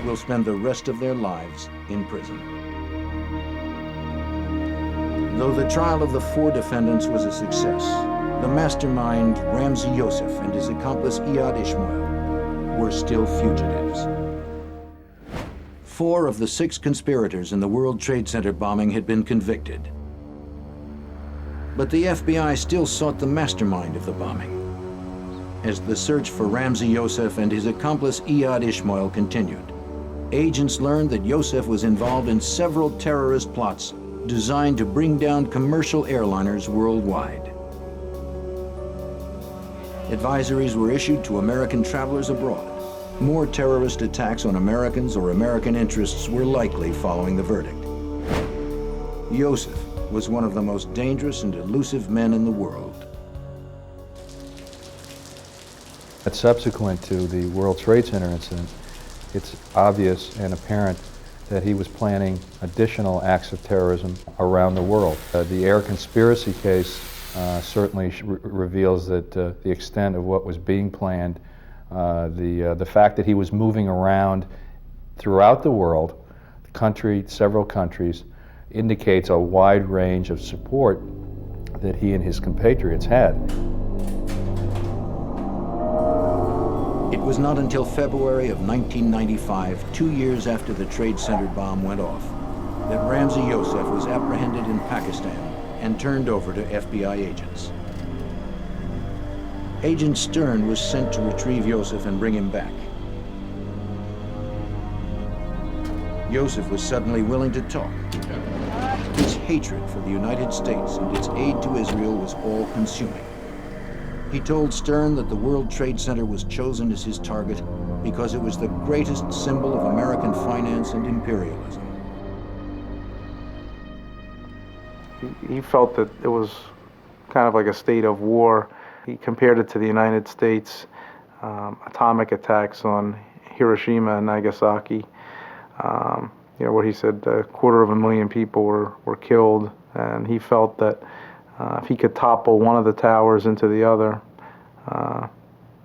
will spend the rest of their lives in prison. Though the trial of the 4 defendants was a success, the mastermind Ramzi Yosef and his accomplice Iyad Ishmael were still fugitives. 4 of the 6 conspirators in the World Trade Center bombing had been convicted. But the FBI still sought the mastermind of the bombing. As the search for Ramzi Yosef and his accomplice Iyad Ishmael continued, agents learned that Yosef was involved in several terrorist plots designed to bring down commercial airliners worldwide. Advisories were issued to American travelers abroad. More terrorist attacks on Americans or American interests were likely following the verdict. Yosef was one of the most dangerous and elusive men in the world. But subsequent to the World Trade Center incident, it's obvious and apparent that he was planning additional acts of terrorism around the world. The air conspiracy case certainly reveals that the extent of what was being planned, the fact that he was moving around throughout the world, several countries, indicates a wide range of support that he and his compatriots had. It was not until February of 1995, 2 years after the Trade Center bomb went off, that Ramzi Yosef was apprehended in Pakistan and turned over to FBI agents. Agent Stern was sent to retrieve Yosef and bring him back. Yosef was suddenly willing to talk. His hatred for the United States and its aid to Israel was all-consuming. He told Stern that the World Trade Center was chosen as his target because it was the greatest symbol of American finance and imperialism. He felt that it was kind of like a state of war. He compared it to the United States atomic attacks on Hiroshima and Nagasaki. What he said, 250,000 people were killed, and he felt that if he could topple one of the towers into the other,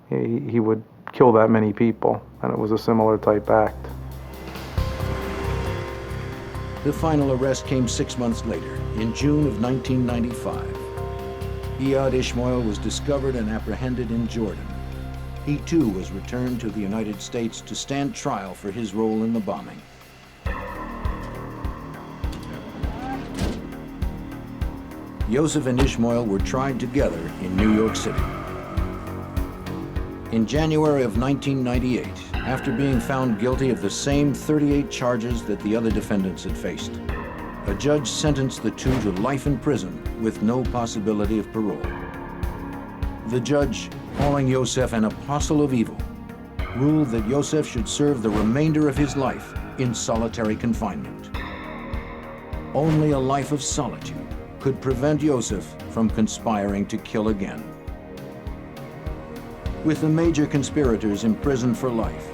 he would kill that many people, and it was a similar type act. The final arrest came 6 months later, in June of 1995. Iyad Ishmael was discovered and apprehended in Jordan. He too was returned to the United States to stand trial for his role in the bombing. Yosef and Ishmael were tried together in New York City. In January of 1998, after being found guilty of the same 38 charges that the other defendants had faced, a judge sentenced the two to life in prison with no possibility of parole. The judge, calling Yosef an apostle of evil, ruled that Yosef should serve the remainder of his life in solitary confinement. Only a life of solitude could prevent Yosef from conspiring to kill again. With the major conspirators imprisoned for life,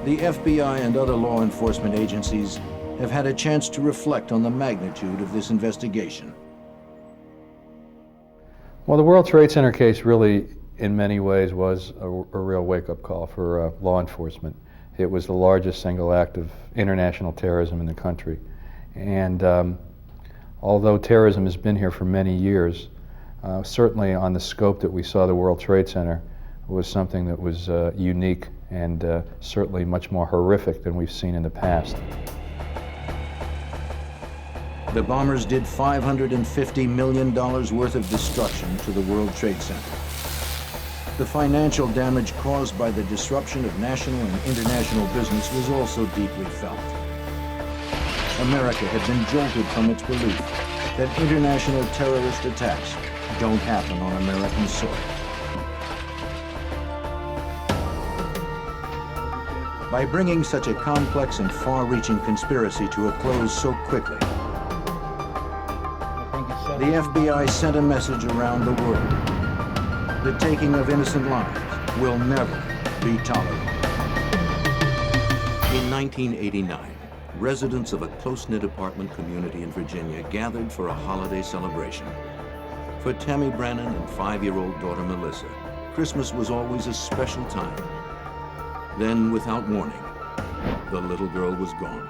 the FBI and other law enforcement agencies have had a chance to reflect on the magnitude of this investigation. Well, the World Trade Center case really, in many ways, was a real wake-up call for law enforcement. It was the largest single act of international terrorism in the country. And although terrorism has been here for many years, certainly on the scope that we saw the World Trade Center was something that was unique and certainly much more horrific than we've seen in the past. The bombers did $550 million worth of destruction to the World Trade Center. The financial damage caused by the disruption of national and international business was also deeply felt. America had been jolted from its belief that international terrorist attacks don't happen on American soil. By bringing such a complex and far-reaching conspiracy to a close so quickly, the FBI sent a message around the world. The taking of innocent lives will never be tolerated. In 1989, residents of a close-knit apartment community in Virginia gathered for a holiday celebration. For Tammy Brannon and 5-year-old daughter Melissa, Christmas was always a special time. Then, without warning, the little girl was gone.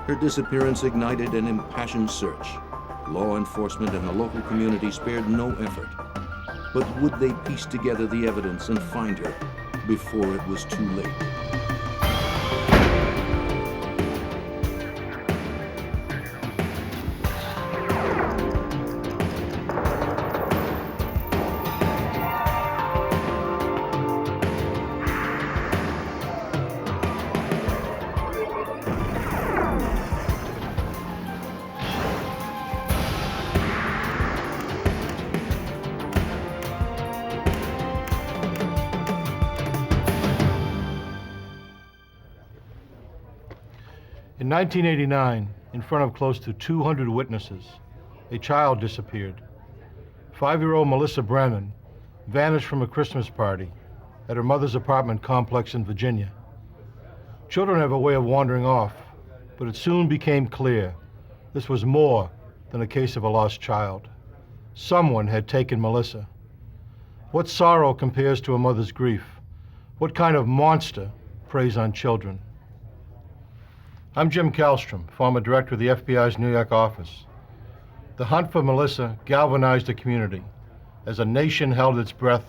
Her disappearance ignited an impassioned search. Law enforcement and the local community spared no effort. But would they piece together the evidence and find her before it was too late? In 1989, in front of close to 200 witnesses, a child disappeared. 5-year-old Melissa Brannon vanished from a Christmas party at her mother's apartment complex in Virginia. Children have a way of wandering off, but it soon became clear this was more than a case of a lost child. Someone had taken Melissa. What sorrow compares to a mother's grief? What kind of monster preys on children? I'm Jim Kallstrom, former director of the FBI's New York office. The hunt for Melissa galvanized the community as a nation held its breath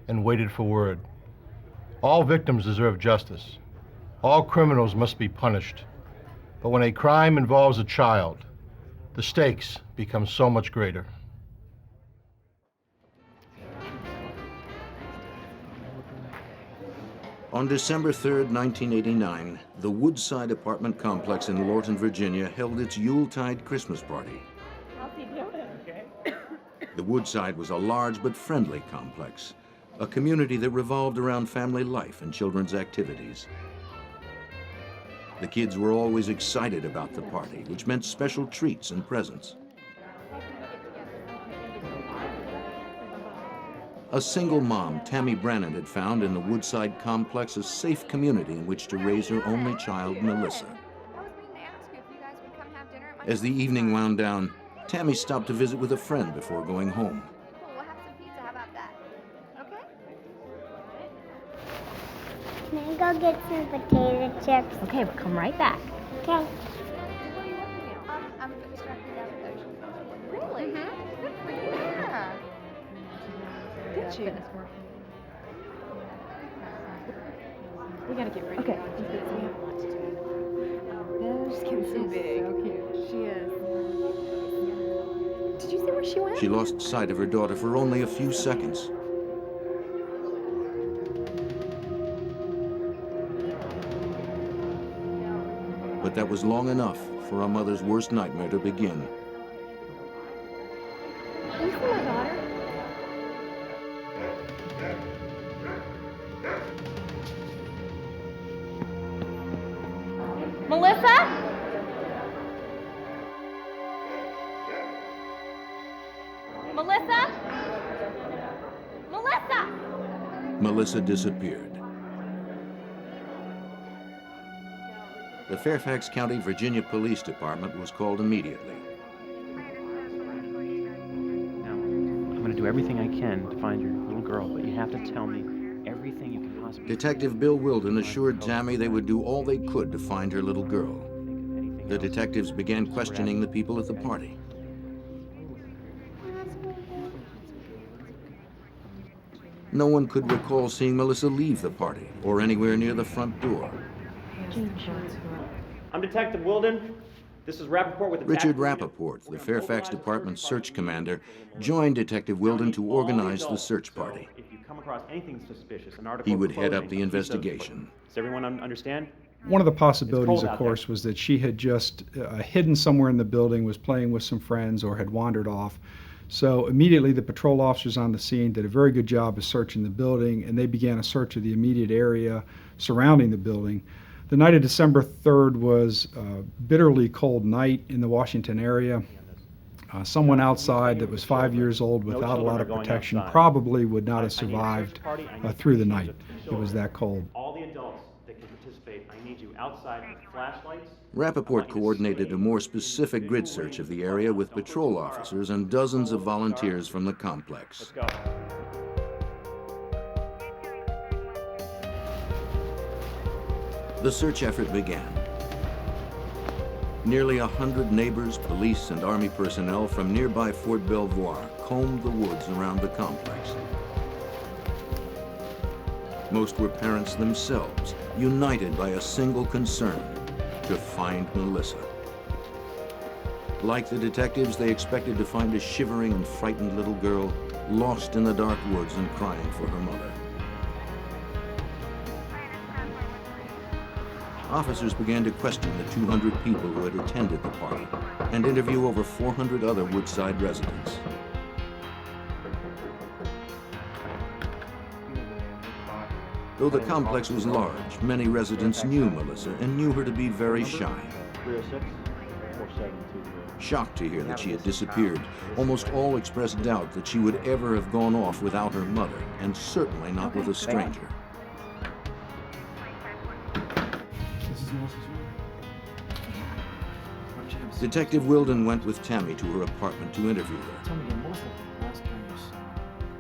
and waited for word. All victims deserve justice. All criminals must be punished. But when a crime involves a child, the stakes become so much greater. On December 3rd, 1989, the Woodside apartment complex in Lorton, Virginia held its Yuletide Christmas party. The Woodside was a large but friendly complex, a community that revolved around family life and children's activities. The kids were always excited about the party, which meant special treats and presents. A single mom, Tammy Brannon, had found in the Woodside complex a safe community in which to raise her only child, Melissa. As the evening wound down, Tammy stopped to visit with a friend before going home. We'll have some pizza. How about that? Okay? Can I go get some potato chips? Okay, we'll come right back. Okay. I'm distracted down the coach. Really? Mm-hmm. Good for you. Yeah. at you. We gotta get ready. Okay. We have a lot to do. She's getting so big. So cute. She is. Did you see where she went? She lost sight of her daughter for only a few seconds. But that was long enough for a mother's worst nightmare to begin. Do you see my daughter? Melissa? Melissa? Melissa? Melissa disappeared. The Fairfax County, Virginia Police Department was called immediately. Now, I'm going to do everything I can to find your little girl, but you have to tell me everything you can possibly. Detective Bill Wilden assured Tammy they would do all they could to find her little girl. The detectives began questioning the people at the party. No one could recall seeing Melissa leave the party or anywhere near the front door. I'm Detective Wilden. This is Rappaport with the Richard Rappaport, the Fairfax Department's search commander, joined Detective Wilden to organize the search party. If you come across anything suspicious, an article He of would head up clothing, the a piece of investigation. Does everyone understand? One of the possibilities, cold of out course, there. was that she had just hidden somewhere in the building, was playing with some friends, or had wandered off. So immediately the patrol officers on the scene did a very good job of searching the building, and they began a search of the immediate area surrounding the building. The night of December 3rd was a bitterly cold night in the Washington area. Someone outside that was 5 years old without a lot of protection probably would not have survived through the night. It was that cold. All the adults that can participate, I need you outside with flashlights. Rappaport coordinated a more specific grid search of the area with patrol officers and dozens of volunteers from the complex. Let's go. The search effort began. Nearly 100 neighbors, police, and Army personnel from nearby Fort Belvoir combed the woods around the complex. Most were parents themselves, united by a single concern: to find Melissa. Like the detectives, they expected to find a shivering and frightened little girl lost in the dark woods and crying for her mother. Officers began to question the 200 people who had attended the party and interview over 400 other Woodside residents. Though the complex was large, many residents knew Melissa and knew her to be very shy. 306 4720. Shocked to hear that she had disappeared, almost all expressed doubt that she would ever have gone off without her mother, and certainly not with a stranger. Detective Wilden went with Tammy to her apartment to interview her.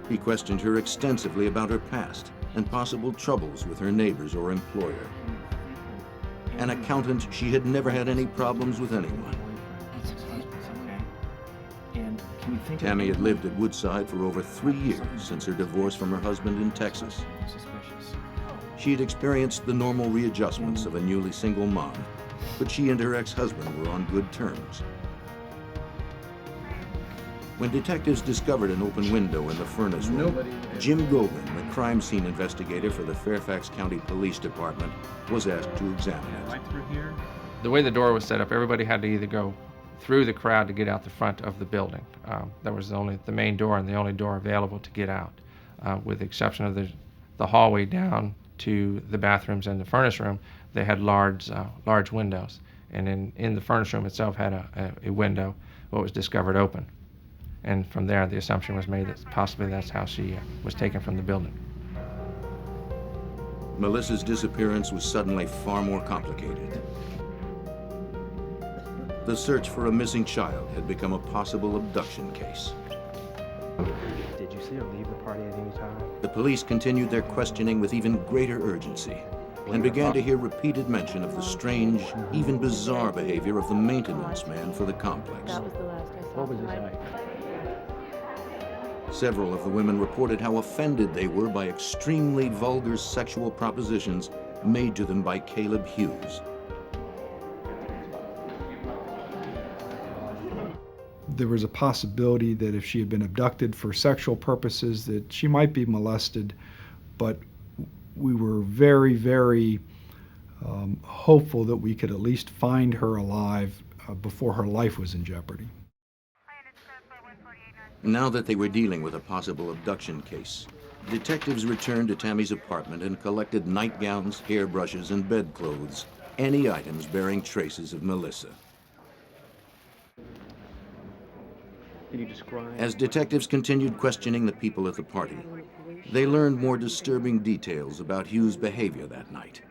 He questioned her extensively about her past and possible troubles with her neighbors or employer. An accountant, she had never had any problems with anyone. Tammy had lived at Woodside for over 3 years since her divorce from her husband in Texas. She had experienced the normal readjustments of a newly single mom, but she and her ex-husband were on good terms. When detectives discovered an open window in the furnace room, Jim Goodman, the crime scene investigator for the Fairfax County Police Department, was asked to examine it. Right through here? The way the door was set up, everybody had to either go through the crowd to get out the front of the building. That was only the main door and the only door available to get out, with the exception of the hallway down to the bathrooms and the furnace room. They had large windows, and in the furnace room itself had a window, what was discovered open. And from there, the assumption was made that possibly that's how she was taken from the building. Melissa's disappearance was suddenly far more complicated. The search for a missing child had become a possible abduction case. Did you see her leave the party at any time? The police continued their questioning with even greater urgency and began to hear repeated mention of the strange, even bizarre behavior of the maintenance man for the complex. That was the last I saw. What was his height? Several of the women reported how offended they were by extremely vulgar sexual propositions made to them by Caleb Hughes. There was a possibility that if she had been abducted for sexual purposes, that she might be molested, but we were very, very hopeful that we could at least find her alive before her life was in jeopardy. Now that they were dealing with a possible abduction case, detectives returned to Tammy's apartment and collected nightgowns, hairbrushes, and bedclothes, any items bearing traces of Melissa. Can you describe? As detectives continued questioning the people at the party, they learned more disturbing details about Hughes' behavior that night.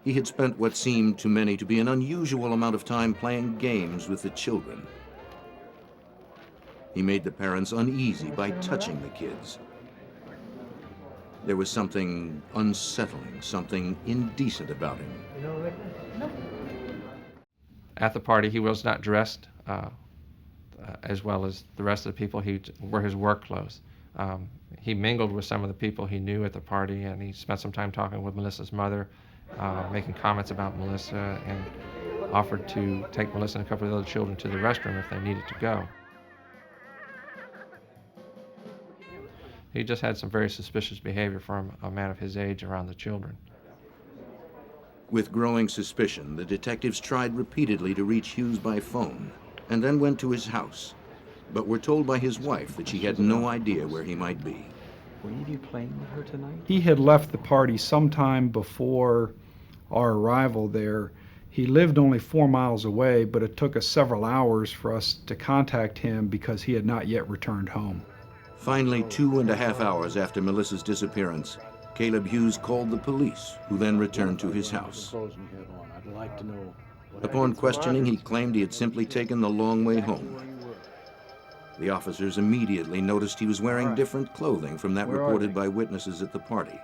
He had spent what seemed to many to be an unusual amount of time playing games with the children. He made the parents uneasy by touching the kids. There was something unsettling, something indecent about him. At the party, he was not dressed as well as the rest of the people. He wore his work clothes. He mingled with some of the people he knew at the party, and he spent some time talking with Melissa's mother, making comments about Melissa, and offered to take Melissa and a couple of the other children to the restroom if they needed to go. He just had some very suspicious behavior from a man of his age around the children. With growing suspicion, the detectives tried repeatedly to reach Hughes by phone, and then went to his house, but were told by his wife that she had no idea where he might be. Were any of you playing with her tonight? He had left the party sometime before our arrival there. He lived only 4 miles away, but it took us several hours for us to contact him because he had not yet returned home. Finally, 2.5 hours after Melissa's disappearance, Caleb Hughes called the police, who then returned to his house. Upon questioning, he claimed he had simply taken the long way home. The officers immediately noticed he was wearing different clothing from that reported by witnesses at the party.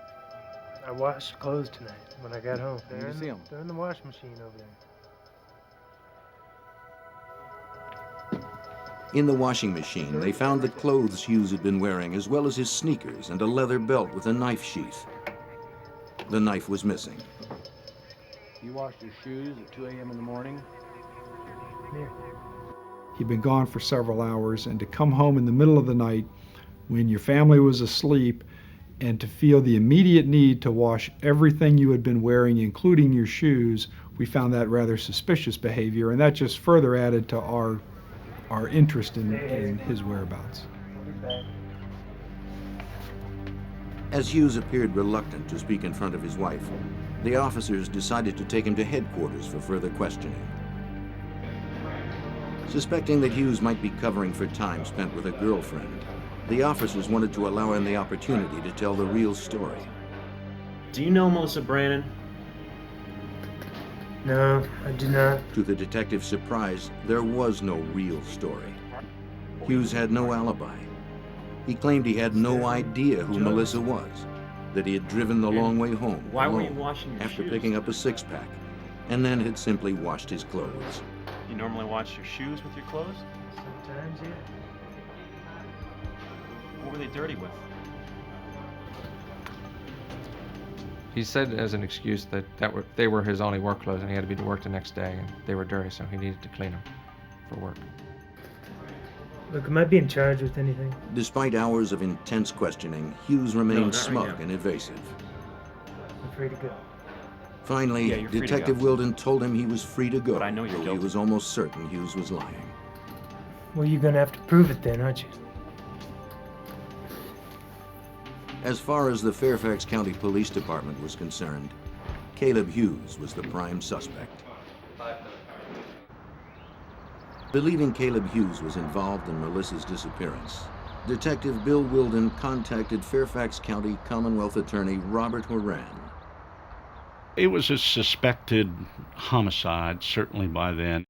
I washed clothes tonight when I got home. They're in the washing machine over there. In the washing machine, they found the clothes Hughes had been wearing, as well as his sneakers and a leather belt with a knife sheath. The knife was missing. You washed your shoes at 2 a.m. in the morning? Here. He'd been gone for several hours, and to come home in the middle of the night when your family was asleep and to feel the immediate need to wash everything you had been wearing, including your shoes, we found that rather suspicious behavior, and that just further added to our interest in his whereabouts. As Hughes appeared reluctant to speak in front of his wife, the officers decided to take him to headquarters for further questioning. Suspecting that Hughes might be covering for time spent with a girlfriend, the officers wanted to allow him the opportunity to tell the real story. Do you know Melissa Brannon? No, I do not. To the detective's surprise, there was no real story. Hughes had no alibi. He claimed he had no idea who Melissa was, that he had driven the long way home Why were you alone washing your after shoes? picking up a six-pack, and then had simply washed his clothes. You normally wash your shoes with your clothes? Sometimes, yeah. What were they dirty with? He said as an excuse that they were his only work clothes and he had to be to work the next day and they were dirty, so he needed to clean them for work. Look, am I being charged with anything? Despite hours of intense questioning, Hughes remained smug and evasive. I'm free to go. Finally, Yeah, you're free to Detective go. Wilden told him he was free to go, But I know you're though he guilty. was almost certain Hughes was lying. Well, you're gonna have to prove it then, aren't you? As far as the Fairfax County Police Department was concerned, Caleb Hughes was the prime suspect. Believing Caleb Hughes was involved in Melissa's disappearance, Detective Bill Wilden contacted Fairfax County Commonwealth Attorney Robert Horan. It was a suspected homicide, certainly by then.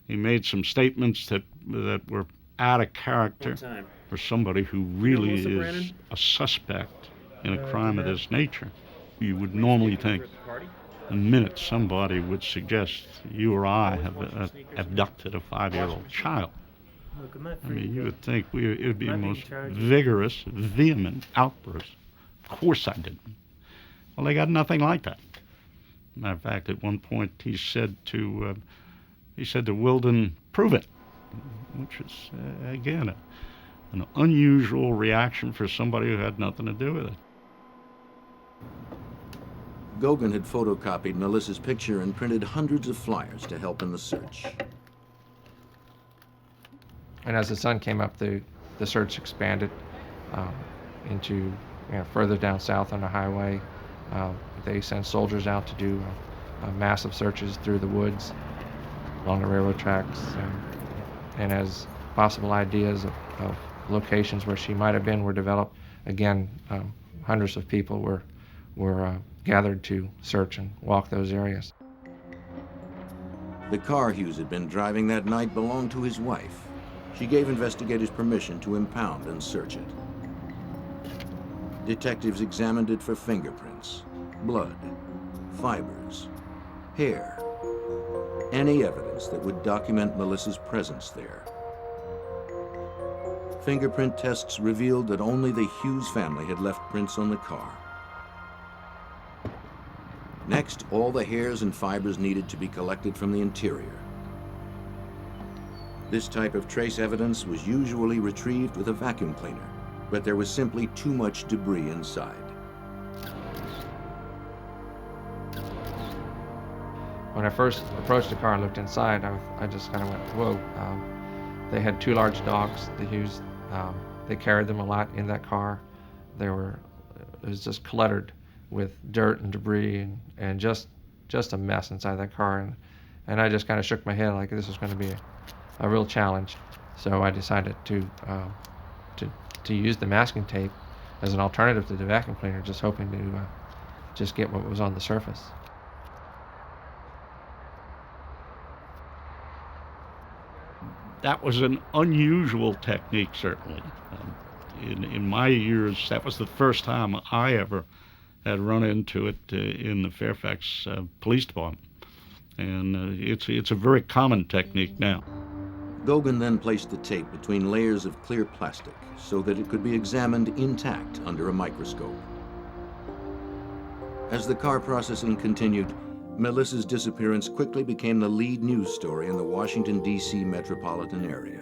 He made some statements that were out of character for somebody who really is a suspect in a crime of this nature. You would normally think the minute somebody would suggest you or I have abducted a 5-year-old child, Look, am I I free mean, to you go? would think it would be Am I the being most charged? vigorous, vehement outburst. Of course I didn't. Well, they got nothing like that. Matter of fact, at one point he said to Wilden, "Prove it," which is again an unusual reaction for somebody who had nothing to do with it. Gogan had photocopied Melissa's picture and printed hundreds of flyers to help in the search. And as the sun came up, the search expanded into further down south on the highway. They sent soldiers out to do massive searches through the woods, along the railroad tracks, and as possible ideas of locations where she might have been were developed, again, hundreds of people were gathered to search and walk those areas. The car Hughes had been driving that night belonged to his wife. She gave investigators permission to impound and search it. Detectives examined it for fingerprints, blood, fibers, hair, any evidence that would document Melissa's presence there. Fingerprint tests revealed that only the Hughes family had left prints on the car. Next, all the hairs and fibers needed to be collected from the interior. This type of trace evidence was usually retrieved with a vacuum cleaner, but there was simply too much debris inside. When I first approached the car and looked inside, I just kind of went, whoa. They had two large dogs, the Hughes. They carried them a lot in that car. It was just cluttered with dirt and debris and just a mess inside that car. And I just kind of shook my head like this was going to be a real challenge. So I decided to use the masking tape as an alternative to the vacuum cleaner, just hoping to just get what was on the surface. That was an unusual technique, certainly. In my years, that was the first time I ever had run into it in the Fairfax Police Department. And it's a very common technique now. Gogan then placed the tape between layers of clear plastic so that it could be examined intact under a microscope. As the car processing continued, Melissa's disappearance quickly became the lead news story in the Washington, D.C. metropolitan area.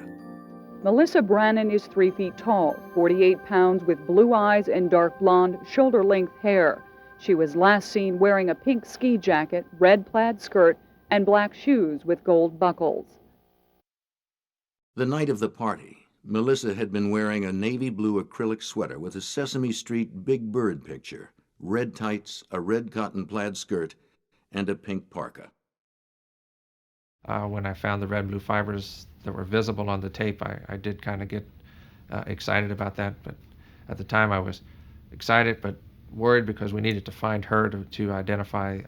Melissa Brannon is 3 feet tall, 48 pounds, with blue eyes and dark blonde, shoulder-length hair. She was last seen wearing a pink ski jacket, red plaid skirt, and black shoes with gold buckles. The night of the party, Melissa had been wearing a navy blue acrylic sweater with a Sesame Street Big Bird picture, red tights, a red cotton plaid skirt, and a pink parka. When I found the red-blue fibers that were visible on the tape, I did kind of get excited about that. But at the time, I was excited but worried because we needed to find her to identify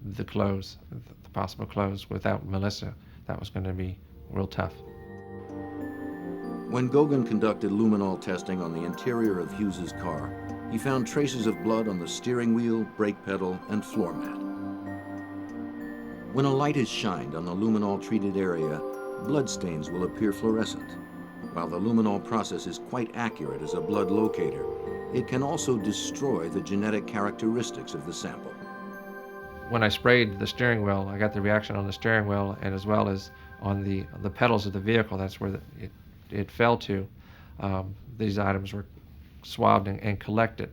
the clothes, the possible clothes. Without Melissa, that was going to be real tough. When Gogan conducted luminol testing on the interior of Hughes's car, he found traces of blood on the steering wheel, brake pedal, and floor mat. When a light is shined on the luminol-treated area, bloodstains will appear fluorescent. While the luminol process is quite accurate as a blood locator, it can also destroy the genetic characteristics of the sample. When I sprayed the steering wheel, I got the reaction on the steering wheel and as well as on the pedals of the vehicle. That's where it fell to. These items were swabbed and collected.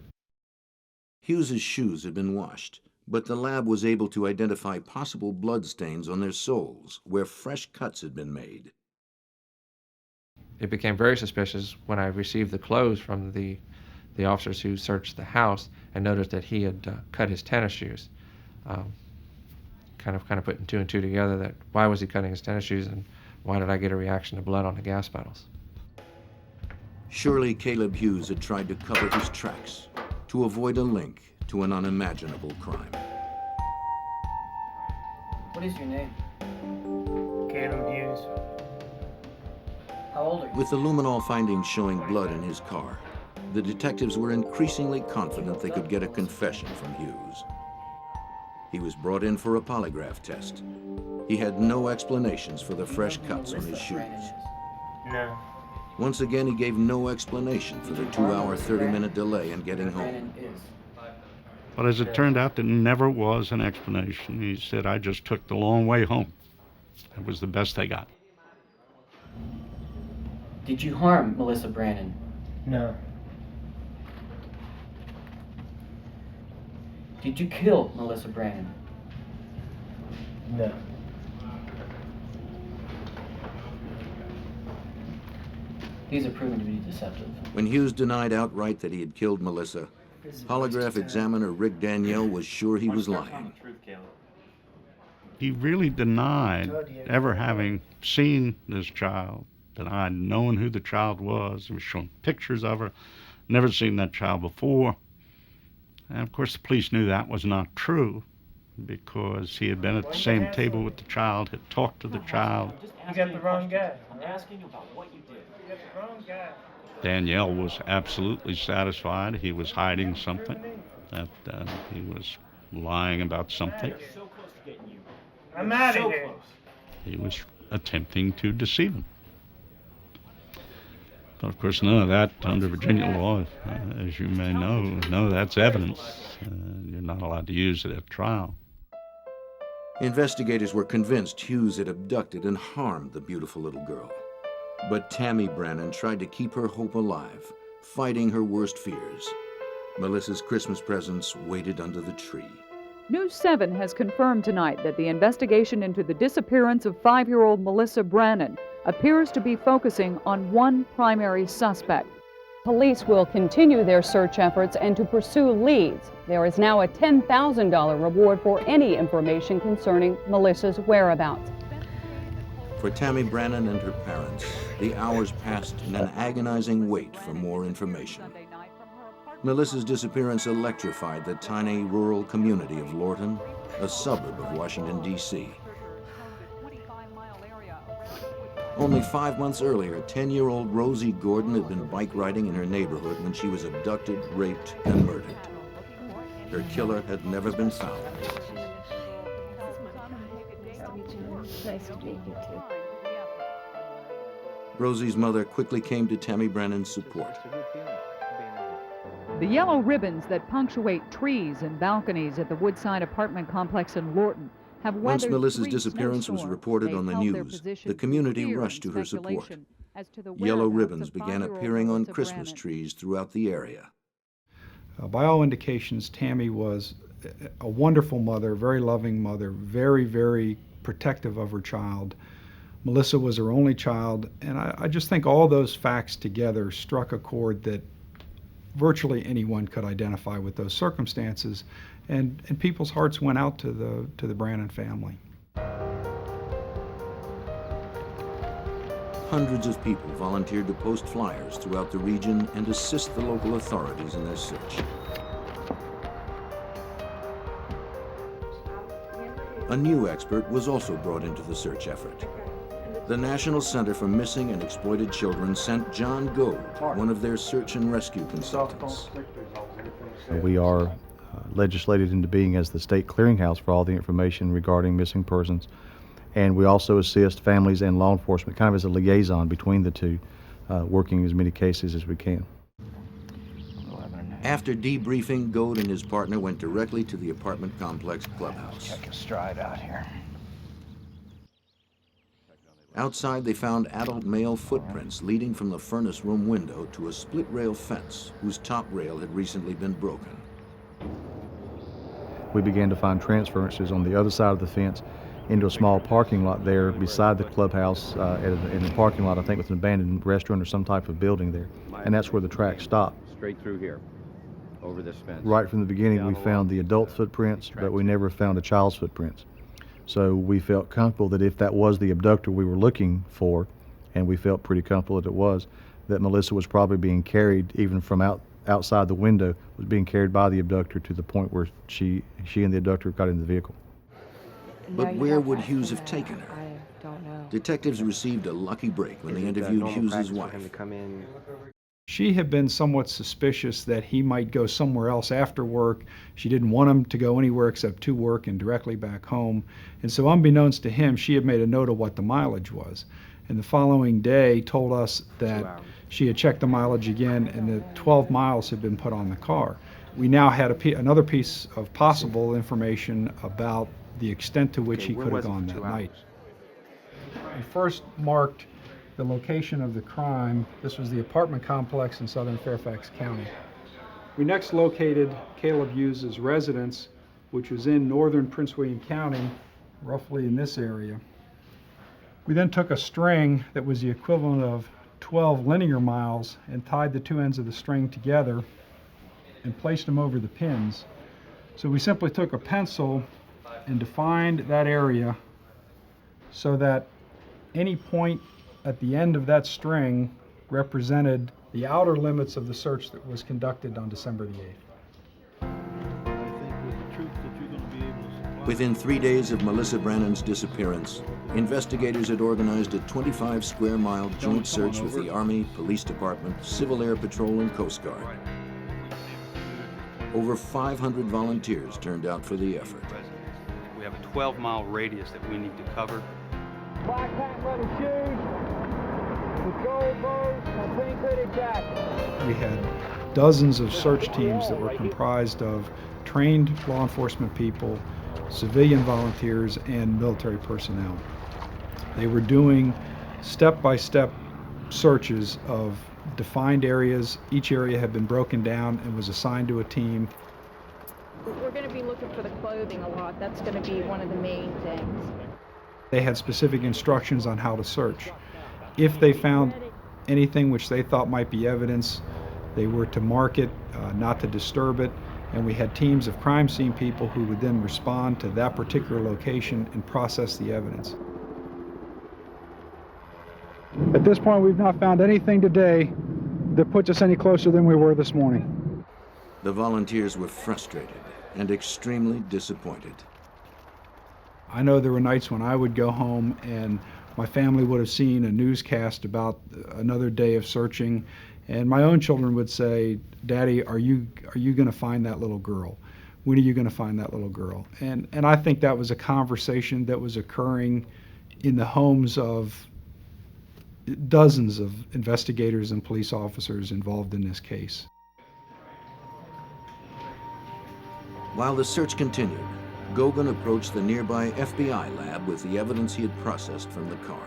Hughes's shoes had been washed, but the lab was able to identify possible blood stains on their soles where fresh cuts had been made. It became very suspicious when I received the clothes from the officers who searched the house and noticed that he had cut his tennis shoes. Kind of putting two and two together, that why was he cutting his tennis shoes and why did I get a reaction to blood on the gas pedals? Surely Caleb Hughes had tried to cover his tracks to avoid a link to an unimaginable crime. What is your name? Caleb Hughes. How old are you? With the luminol findings showing blood in his car, the detectives were increasingly confident they could get a confession from Hughes. He was brought in for a polygraph test. He had no explanations for the fresh cuts on his shoes. No. Once again, he gave no explanation for the 2-hour, 30-minute delay in getting home. But as it turned out, there never was an explanation. He said, I just took the long way home. That was the best they got. Did you harm Melissa Brannon? No. Did you kill Melissa Brannon? No. These are proven to be deceptive. When Hughes denied outright that he had killed Melissa, polygraph examiner Rick Danielle was sure he was lying. He really denied ever having seen this child, denied knowing who the child was. He was showing pictures of her, never seen that child before. And of course the police knew that was not true because he had been at the same table with the child, had talked to the child. You got the wrong guy. I'm asking you about what you did. You got the wrong guy. Danielle was absolutely satisfied he was hiding something, that he was lying about something. So close to getting you. I'm out of here. He was attempting to deceive him. But of course, none of that under Virginia law, as you may know that's evidence. You're not allowed to use it at trial. Investigators were convinced Hughes had abducted and harmed the beautiful little girl. But Tammy Brannon tried to keep her hope alive, fighting her worst fears. Melissa's Christmas presents waited under the tree. News 7 has confirmed tonight that the investigation into the disappearance of 5-year-old Melissa Brannon appears to be focusing on one primary suspect. Police will continue their search efforts and to pursue leads. There is now a $10,000 reward for any information concerning Melissa's whereabouts. For Tammy Brannon and her parents, the hours passed in an agonizing wait for more information. Melissa's disappearance electrified the tiny rural community of Lorton, a suburb of Washington, D.C. Only 5 months earlier, 10-year-old Rosie Gordon had been bike riding in her neighborhood when she was abducted, raped, and murdered. Her killer had never been found. Nice to meet you too. Rosie's mother quickly came to Tammy Brannon's support. The yellow ribbons that punctuate trees and balconies at the Woodside apartment complex in Lorton have weathered Once Melissa's 3 disappearance was snowstorms. reported They've on the held their news, position the community fear rushed to and her support. speculation as to the Yellow whereabouts ribbons of began 5-year-old appearing on Melissa Christmas Brannon. trees throughout the area. By all indications, Tammy was a wonderful mother, very loving mother, very, very protective of her child. Melissa was her only child, and I just think all those facts together struck a chord that virtually anyone could identify with those circumstances, and people's hearts went out to the Brannon family. Hundreds of people volunteered to post flyers throughout the region and assist the local authorities in their search. A new expert was also brought into the search effort. The National Center for Missing and Exploited Children sent John Gold, one of their search and rescue consultants. We are legislated into being as the state clearinghouse for all the information regarding missing persons. And we also assist families and law enforcement kind of as a liaison between the two, working as many cases as we can. After debriefing, Gold and his partner went directly to the apartment complex clubhouse. Check a stride out here. Outside, they found adult male footprints leading from the furnace room window to a split rail fence whose top rail had recently been broken. We began to find transferences on the other side of the fence into a small parking lot there beside the clubhouse, in the parking lot, I think, with an abandoned restaurant or some type of building there. And that's where the track stopped. Straight through here, over this fence. Right from the beginning, we found the adult footprints, but we never found a child's footprints. So we felt comfortable that if that was the abductor we were looking for, and we felt pretty comfortable that it was, that Melissa was probably being carried, even from outside the window, was being carried by the abductor to the point where she and the abductor got in the vehicle. But where would Hughes have taken her? I don't know. Detectives received a lucky break when they interviewed Hughes's wife. She had been somewhat suspicious that he might go somewhere else after work. She didn't want him to go anywhere except to work and directly back home. And so unbeknownst to him, she had made a note of what the mileage was. and the following day told us that she had checked the mileage again and that 12 miles had been put on the car. We now had another piece of possible information about the extent to which he could have gone that night. We first marked the location of the crime. This was the apartment complex in southern Fairfax County. We next located Caleb Hughes' residence, which was in northern Prince William County, roughly in this area. We then took a string that was the equivalent of 12 linear miles and tied the two ends of the string together and placed them over the pins. So we simply took a pencil and defined that area so that any point at the end of that string represented the outer limits of the search that was conducted on December the 8th. Within 3 days of Melissa Brannan's disappearance, investigators had organized a 25-square-mile joint search with the Army, Police Department, Civil Air Patrol, and Coast Guard. Over 500 volunteers turned out for the effort. We have a 12-mile radius that we need to cover. Black hat leather shoes, with gold bows, and a pink hooded jacket. We had dozens of search teams that were comprised of trained law enforcement people, civilian volunteers, and military personnel. They were doing step-by-step searches of defined areas. Each area had been broken down and was assigned to a team. We're going to be looking for the clothing a lot. That's going to be one of the main things. They had specific instructions on how to search. If they found anything which they thought might be evidence, they were to mark it, not to disturb it, and we had teams of crime scene people who would then respond to that particular location and process the evidence. At this point, we've not found anything today that puts us any closer than we were this morning. The volunteers were frustrated and extremely disappointed. I know there were nights when I would go home and my family would have seen a newscast about another day of searching, and my own children would say, "Daddy, are you going to find that little girl? When are you going to find that little girl?" And I think that was a conversation that was occurring in the homes of dozens of investigators and police officers involved in this case. While the search continued, Gogan approached the nearby FBI lab with the evidence he had processed from the car.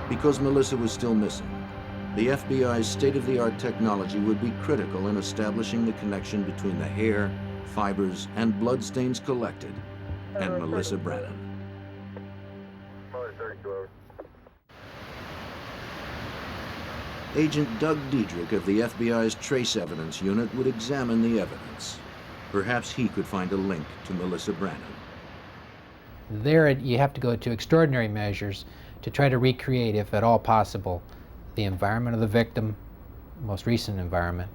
Because Melissa was still missing, the FBI's state-of-the-art technology would be critical in establishing the connection between the hair, fibers, and bloodstains collected and Melissa Brannan. Agent Doug Diedrich of the FBI's Trace Evidence Unit would examine the evidence. Perhaps he could find a link to Melissa Brannan. There you have to go to extraordinary measures to try to recreate, if at all possible, the environment of the victim, most recent environment,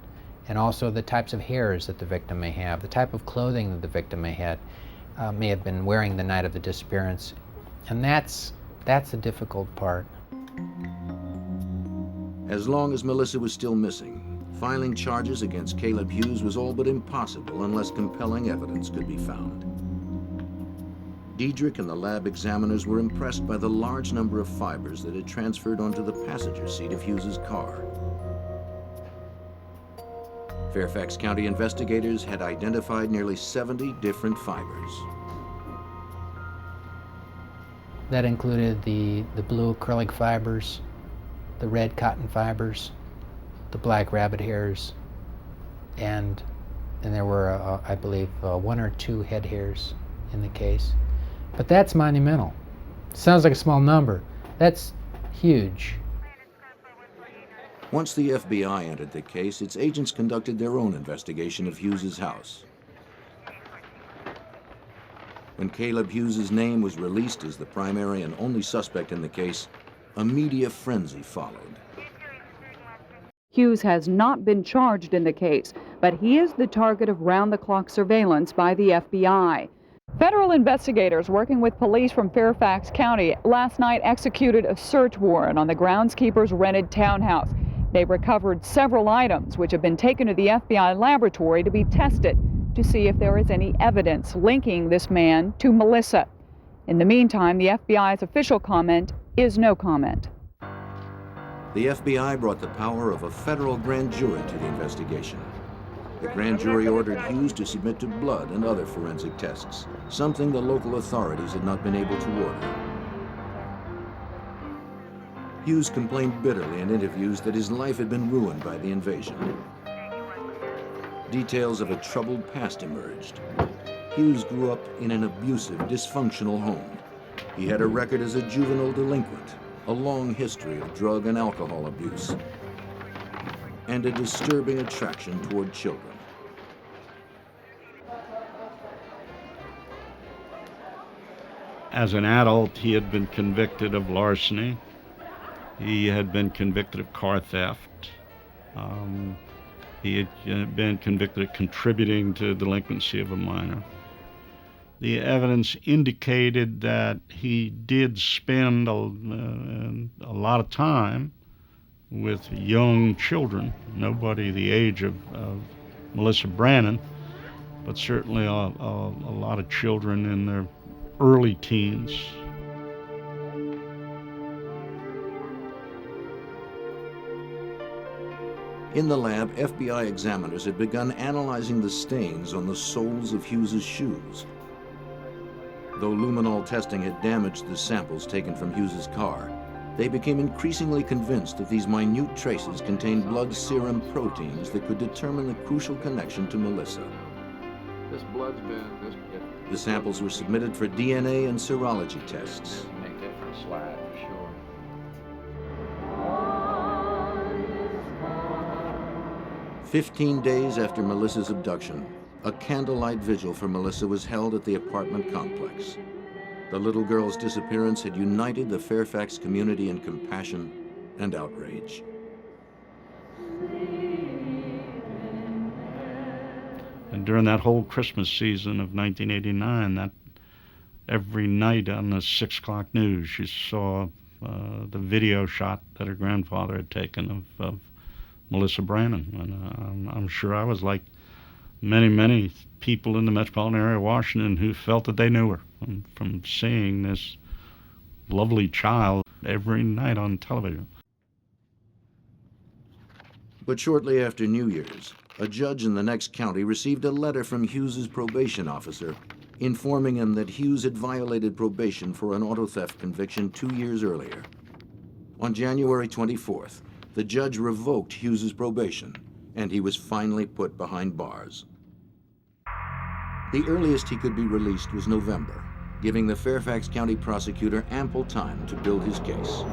and also the types of hairs that the victim may have, the type of clothing that the victim may have been wearing the night of the disappearance. And that's the difficult part. As long as Melissa was still missing, filing charges against Caleb Hughes was all but impossible unless compelling evidence could be found. Diedrich and the lab examiners were impressed by the large number of fibers that had transferred onto the passenger seat of Hughes's car. Fairfax County investigators had identified nearly 70 different fibers. That included the blue acrylic fibers, the red cotton fibers, the black rabbit hairs, and there were, I believe, 1 or 2 head hairs in the case. But that's monumental. Sounds like a small number. That's huge. Once the FBI entered the case, its agents conducted their own investigation of Hughes's house. When Caleb Hughes's name was released as the primary and only suspect in the case, a media frenzy followed. Hughes has not been charged in the case, but he is the target of round-the-clock surveillance by the FBI. Federal investigators working with police from Fairfax County last night executed a search warrant on the groundskeeper's rented townhouse. They recovered several items which have been taken to the FBI laboratory to be tested to see if there is any evidence linking this man to Melissa. In the meantime, the FBI's official comment is no comment. The FBI brought the power of a federal grand jury to the investigation. The grand jury ordered Hughes to submit to blood and other forensic tests, something the local authorities had not been able to order. Hughes complained bitterly in interviews that his life had been ruined by the invasion. Details of a troubled past emerged. Hughes grew up in an abusive, dysfunctional home. He had a record as a juvenile delinquent, a long history of drug and alcohol abuse, and a disturbing attraction toward children. As an adult, he had been convicted of larceny. He had been convicted of car theft. He had been convicted of contributing to delinquency of a minor. The evidence indicated that he did spend a lot of time with young children, nobody the age of Melissa Brannon, but certainly a lot of children in their early teens. In the lab, FBI examiners had begun analyzing the stains on the soles of Hughes's shoes. Though luminol testing had damaged the samples taken from Hughes's car, they became increasingly convinced that these minute traces contained blood serum proteins that could determine the crucial connection to Melissa. This blood's been... The samples were submitted for DNA and serology tests. Make it from slide, for sure. 15 days after Melissa's abduction, a candlelight vigil for Melissa was held at the apartment complex. The little girl's disappearance had united the Fairfax community in compassion and outrage. And during that whole Christmas season of 1989, that every night on the 6 o'clock news, you saw the video shot that her grandfather had taken of Melissa Brannon. And I'm sure I was like many people in the metropolitan area of Washington who felt that they knew her from seeing this lovely child every night on television. But shortly after New Year's, a judge in the next county received a letter from Hughes's probation officer informing him that Hughes had violated probation for an auto theft conviction 2 years earlier. On January 24th, the judge revoked Hughes's probation, and he was finally put behind bars. The earliest he could be released was November, giving the Fairfax County prosecutor ample time to build his case.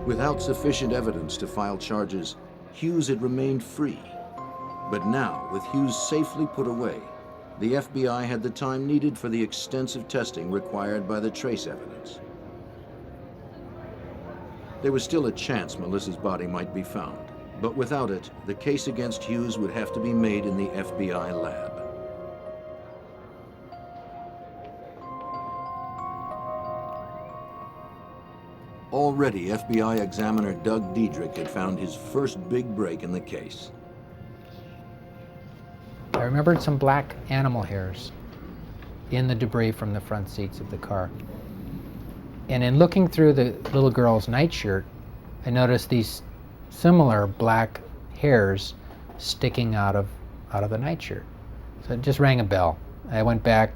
Without sufficient evidence to file charges, Hughes had remained free. But now, with Hughes safely put away, the FBI had the time needed for the extensive testing required by the trace evidence. There was still a chance Melissa's body might be found, but without it, the case against Hughes would have to be made in the FBI lab. Already, FBI examiner Doug Diedrich had found his first big break in the case. I remembered some black animal hairs in the debris from the front seats of the car. And in looking through the little girl's nightshirt, I noticed these similar black hairs sticking out of the nightshirt. So it just rang a bell. I went back,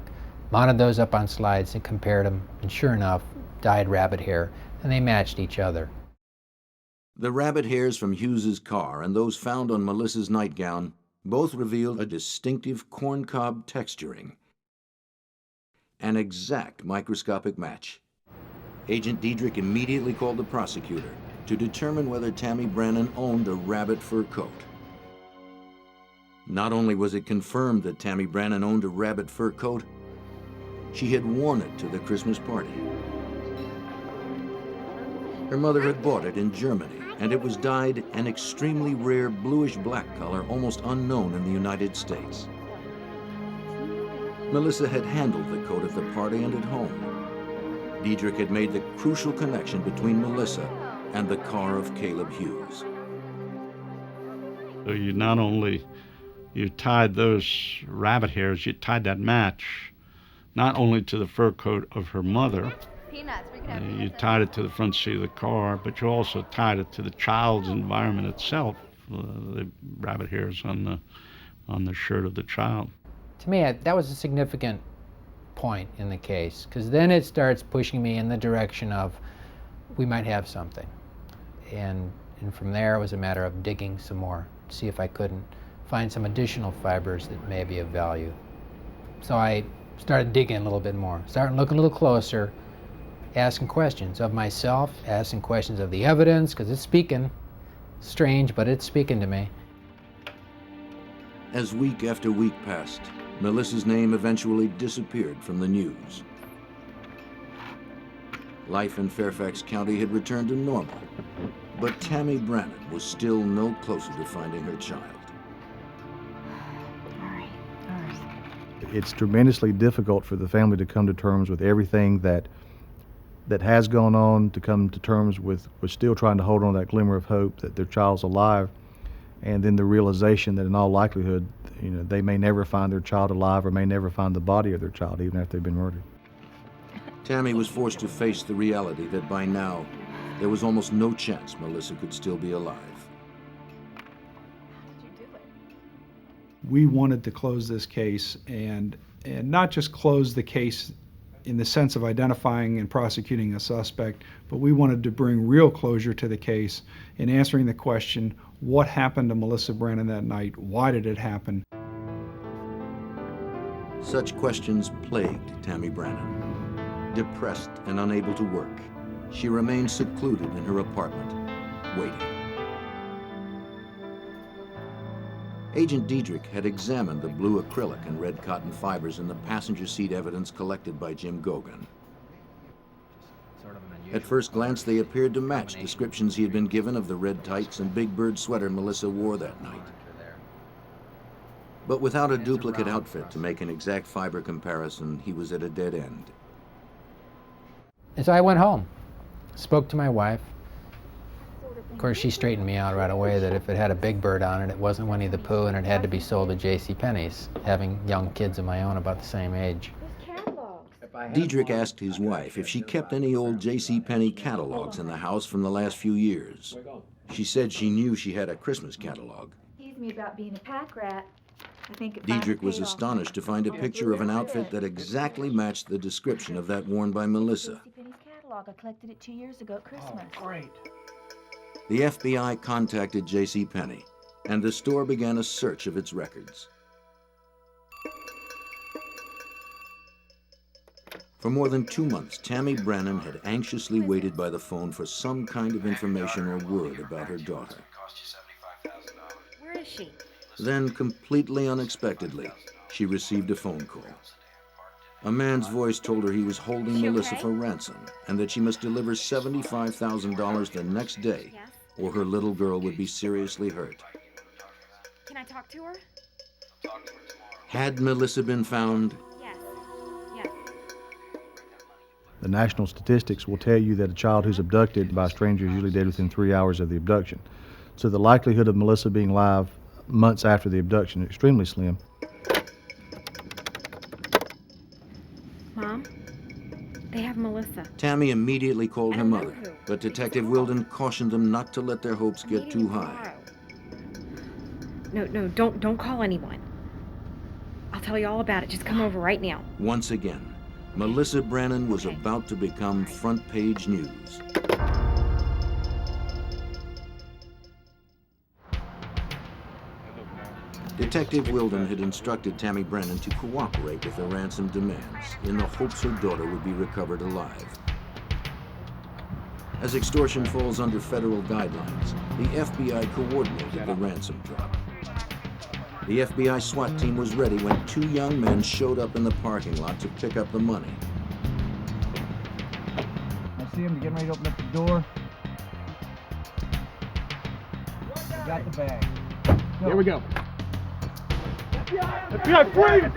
mounted those up on slides and compared them, and sure enough, dyed rabbit hair, and they matched each other. The rabbit hairs from Hughes's car and those found on Melissa's nightgown both revealed a distinctive corncob texturing, an exact microscopic match. Agent Diedrich immediately called the prosecutor to determine whether Tammy Brannon owned a rabbit fur coat. Not only was it confirmed that Tammy Brannon owned a rabbit fur coat, she had worn it to the Christmas party. Her mother had bought it in Germany, and it was dyed an extremely rare bluish-black color almost unknown in the United States. Melissa had handled the coat at the party and at home. Diedrich had made the crucial connection between Melissa and the car of Caleb Hughes. So you tied those rabbit hairs, you tied that match not only to the fur coat of her mother, Peanuts. We can have you peanuts. tied it to the front seat of the car, but you also tied it to the child's environment itself, the rabbit hairs on the shirt of the child. To me, that was a significant point in the case, because then it starts pushing me in the direction of we might have something. And from there, it was a matter of digging some more, see if I couldn't find some additional fibers that may be of value. So I started digging a little bit more, starting to look a little closer, asking questions of myself, asking questions of the evidence, because it's speaking. Strange, but it's speaking to me. As week after week passed, Melissa's name eventually disappeared from the news. Life in Fairfax County had returned to normal, but Tammy Brannon was still no closer to finding her child. It's tremendously difficult for the family to come to terms with everything that has gone on, to come to terms with still trying to hold on to that glimmer of hope that their child's alive, and then the realization that in all likelihood, they may never find their child alive or may never find the body of their child even after they've been murdered. Tammy was forced to face the reality that by now, there was almost no chance Melissa could still be alive. We wanted to close this case and not just close the case in the sense of identifying and prosecuting a suspect, but we wanted to bring real closure to the case in answering the question, what happened to Melissa Brannon that night? Why did it happen? Such questions plagued Tammy Brannon. Depressed and unable to work, she remained secluded in her apartment, waiting. Agent Diedrich had examined the blue acrylic and red cotton fibers in the passenger seat evidence collected by Jim Gogan. At first glance, they appeared to match descriptions he had been given of the red tights and big bird sweater Melissa wore that night. But without a duplicate outfit to make an exact fiber comparison, he was at a dead end. And so I went home, spoke to my wife. Of course, she straightened me out right away that if it had a big bird on it, it wasn't Winnie the Pooh, and it had to be sold at JCPenney's, having young kids of my own about the same age. Diedrich asked his wife if she kept any old JCPenney catalogs in the house from the last few years. She said she knew she had a Christmas catalog. Teased me about being a pack rat. I think it Diedrich was astonished to find a picture of an outfit that exactly matched the description of that worn by Melissa. JCPenney's catalog. I collected it 2 years ago at Christmas. Oh, great. The FBI contacted JCPenney, and the store began a search of its records. For more than 2 months, Tammy Brannon had anxiously waited by the phone for some kind of information or word about her daughter. Where is she? Then, completely unexpectedly, she received a phone call. A man's voice told her he was holding Melissa for ransom and that she must deliver $75,000 the next day, or her little girl would be seriously hurt. Can I talk to her? Had Melissa been found? Yes. Yes. The national statistics will tell you that a child who's abducted by a stranger is usually dead within 3 hours of the abduction. So the likelihood of Melissa being alive months after the abduction is extremely slim. Mom, they have Melissa. Tammy immediately called her mother, but Detective Wilden cautioned them not to let their hopes get too high. No, don't call anyone. I'll tell you all about it. Just come over right now. Once again, Melissa Brannon was about to become front-page news. Detective Wilden had instructed Tammy Brannon to cooperate with the ransom demands in the hopes her daughter would be recovered alive. As extortion falls under federal guidelines, the FBI coordinated the ransom drop. The FBI SWAT team was ready when 2 young men showed up in the parking lot to pick up the money. I see him getting ready to open up the door. I got the bag. Go. Here we go. FBI, freeze!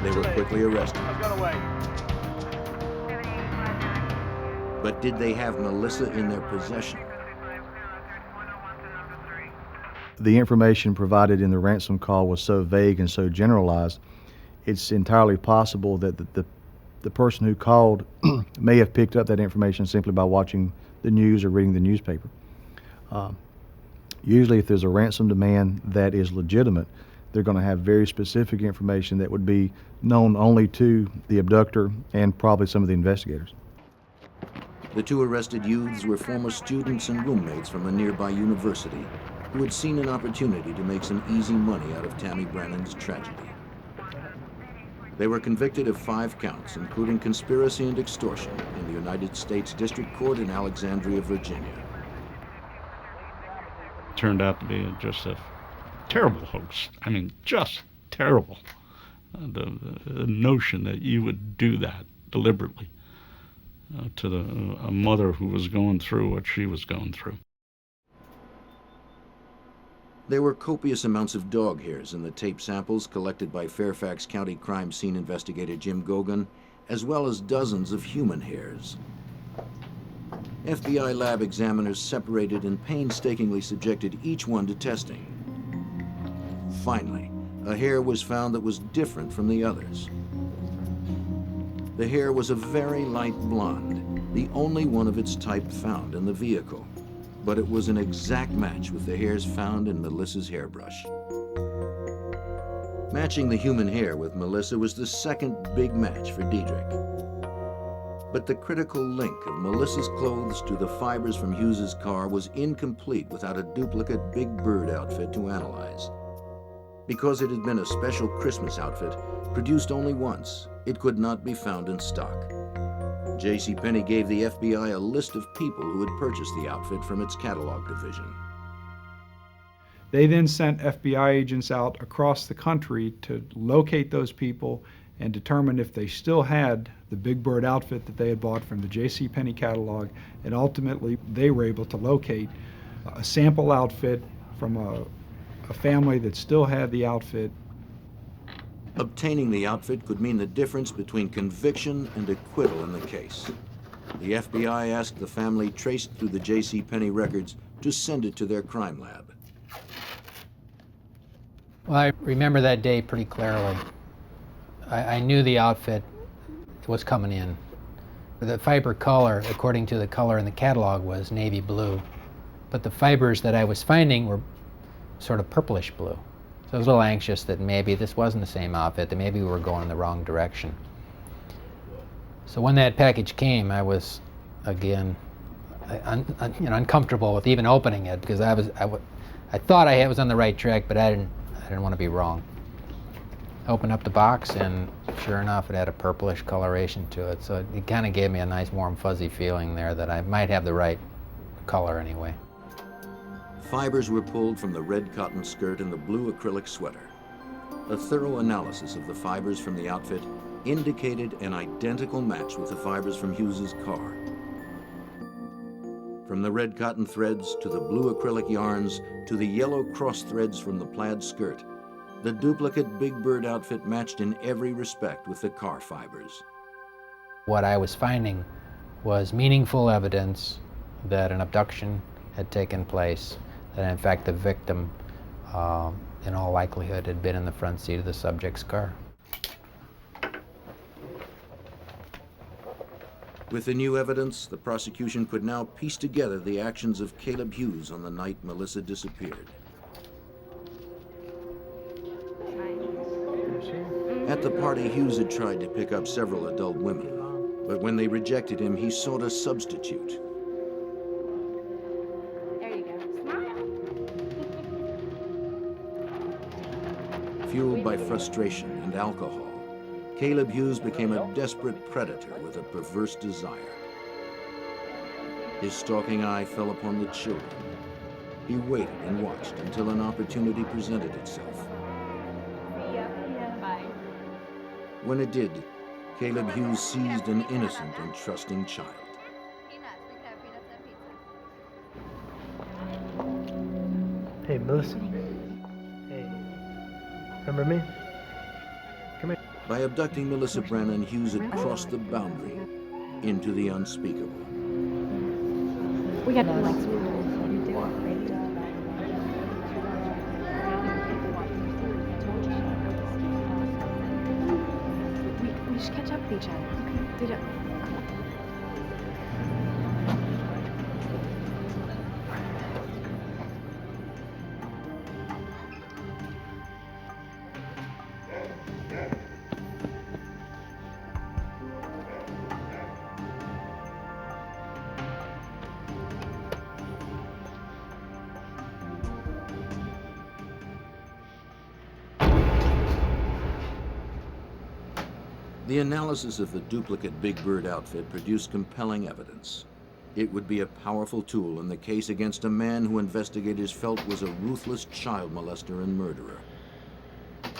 They were quickly arrested. But did they have Melissa in their possession? the information provided in the ransom call was so vague and so generalized, it's entirely possible that the person who called may have picked up that information simply by watching the news or reading the newspaper. Usually if there's a ransom demand that is legitimate, they're going to have very specific information that would be known only to the abductor and probably some of the investigators. The two arrested youths were former students and roommates from a nearby university who had seen an opportunity to make some easy money out of Tammy Brannan's tragedy. They were convicted of 5 counts, including conspiracy and extortion, in the United States District Court in Alexandria, Virginia. Turned out to be just a terrible hoax. I mean, just terrible. The notion that you would do that deliberately to a mother who was going through what she was going through. There were copious amounts of dog hairs in the tape samples collected by Fairfax County crime scene investigator Jim Gogan, as well as dozens of human hairs. FBI lab examiners separated and painstakingly subjected each one to testing. Finally, a hair was found that was different from the others. The hair was a very light blonde, the only one of its type found in the vehicle. But it was an exact match with the hairs found in Melissa's hairbrush. Matching the human hair with Melissa was the second big match for Diedrich. But the critical link of Melissa's clothes to the fibers from Hughes's car was incomplete without a duplicate Big Bird outfit to analyze. Because it had been a special Christmas outfit, produced only once, it could not be found in stock. JCPenney gave the FBI a list of people who had purchased the outfit from its catalog division. They then sent FBI agents out across the country to locate those people and determine if they still had the Big Bird outfit that they had bought from the JCPenney catalog, and ultimately they were able to locate a sample outfit from a family that still had the outfit. Obtaining the outfit could mean the difference between conviction and acquittal in the case. The FBI asked the family traced through the JCPenney records to send it to their crime lab. Well, I remember that day pretty clearly. I knew the outfit was coming in. The fiber color, according to the color in the catalog, was navy blue. But the fibers that I was finding were sort of purplish blue. So I was a little anxious that maybe this wasn't the same outfit, that maybe we were going in the wrong direction. So when that package came, I was, again, uncomfortable with even opening it, because I thought I was on the right track, but I didn't want to be wrong. I opened up the box, and sure enough, it had a purplish coloration to it. So it kind of gave me a nice, warm, fuzzy feeling there that I might have the right color anyway. Fibers were pulled from the red cotton skirt and the blue acrylic sweater. A thorough analysis of the fibers from the outfit indicated an identical match with the fibers from Hughes's car. From the red cotton threads to the blue acrylic yarns to the yellow cross threads from the plaid skirt, the duplicate Big Bird outfit matched in every respect with the car fibers. What I was finding was meaningful evidence that an abduction had taken place, that in fact the victim, in all likelihood, had been in the front seat of the subject's car. With the new evidence, the prosecution could now piece together the actions of Caleb Hughes on the night Melissa disappeared. At the party, Hughes had tried to pick up several adult women, but when they rejected him, he sought a substitute. There you go. Smile. Fueled by frustration and alcohol, Caleb Hughes became a desperate predator with a perverse desire. His stalking eye fell upon the children. He waited and watched until an opportunity presented itself. When it did, Caleb Hughes seized an innocent and trusting child. Hey, Melissa. Hey. Remember me? Come here. By abducting Melissa Brannan, Hughes had crossed the boundary into the unspeakable. We got to like each other. Okay. Ditto. The analysis of the duplicate Big Bird outfit produced compelling evidence. It would be a powerful tool in the case against a man who investigators felt was a ruthless child molester and murderer.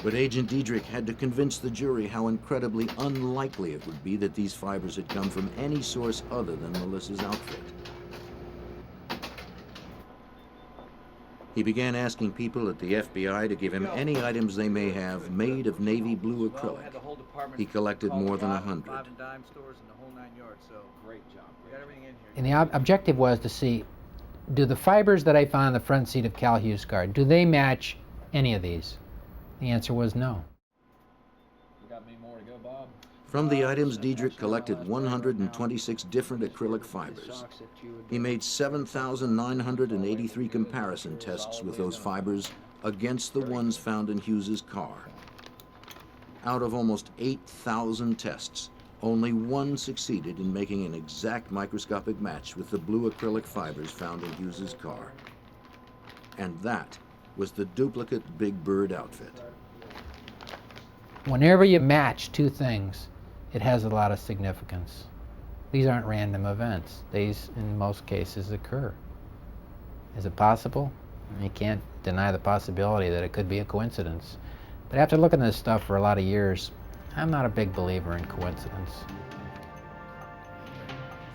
But Agent Diedrich had to convince the jury how incredibly unlikely it would be that these fibers had come from any source other than Melissa's outfit. He began asking people at the FBI to give him any items they may have made of navy blue acrylic. He collected more than 100. And the objective was to see, do the fibers that I found on the front seat of Cal Hughes' car, do they match any of these? The answer was no. From the items, Diedrich collected 126 different acrylic fibers. He made 7,983 comparison tests with those fibers against the ones found in Hughes's car. Out of almost 8,000 tests, only one succeeded in making an exact microscopic match with the blue acrylic fibers found in Hughes's car. And that was the duplicate Big Bird outfit. Whenever you match two things, it has a lot of significance. These aren't random events. These, in most cases, occur. Is it possible? You can't deny the possibility that it could be a coincidence. But after looking at this stuff for a lot of years, I'm not a big believer in coincidence.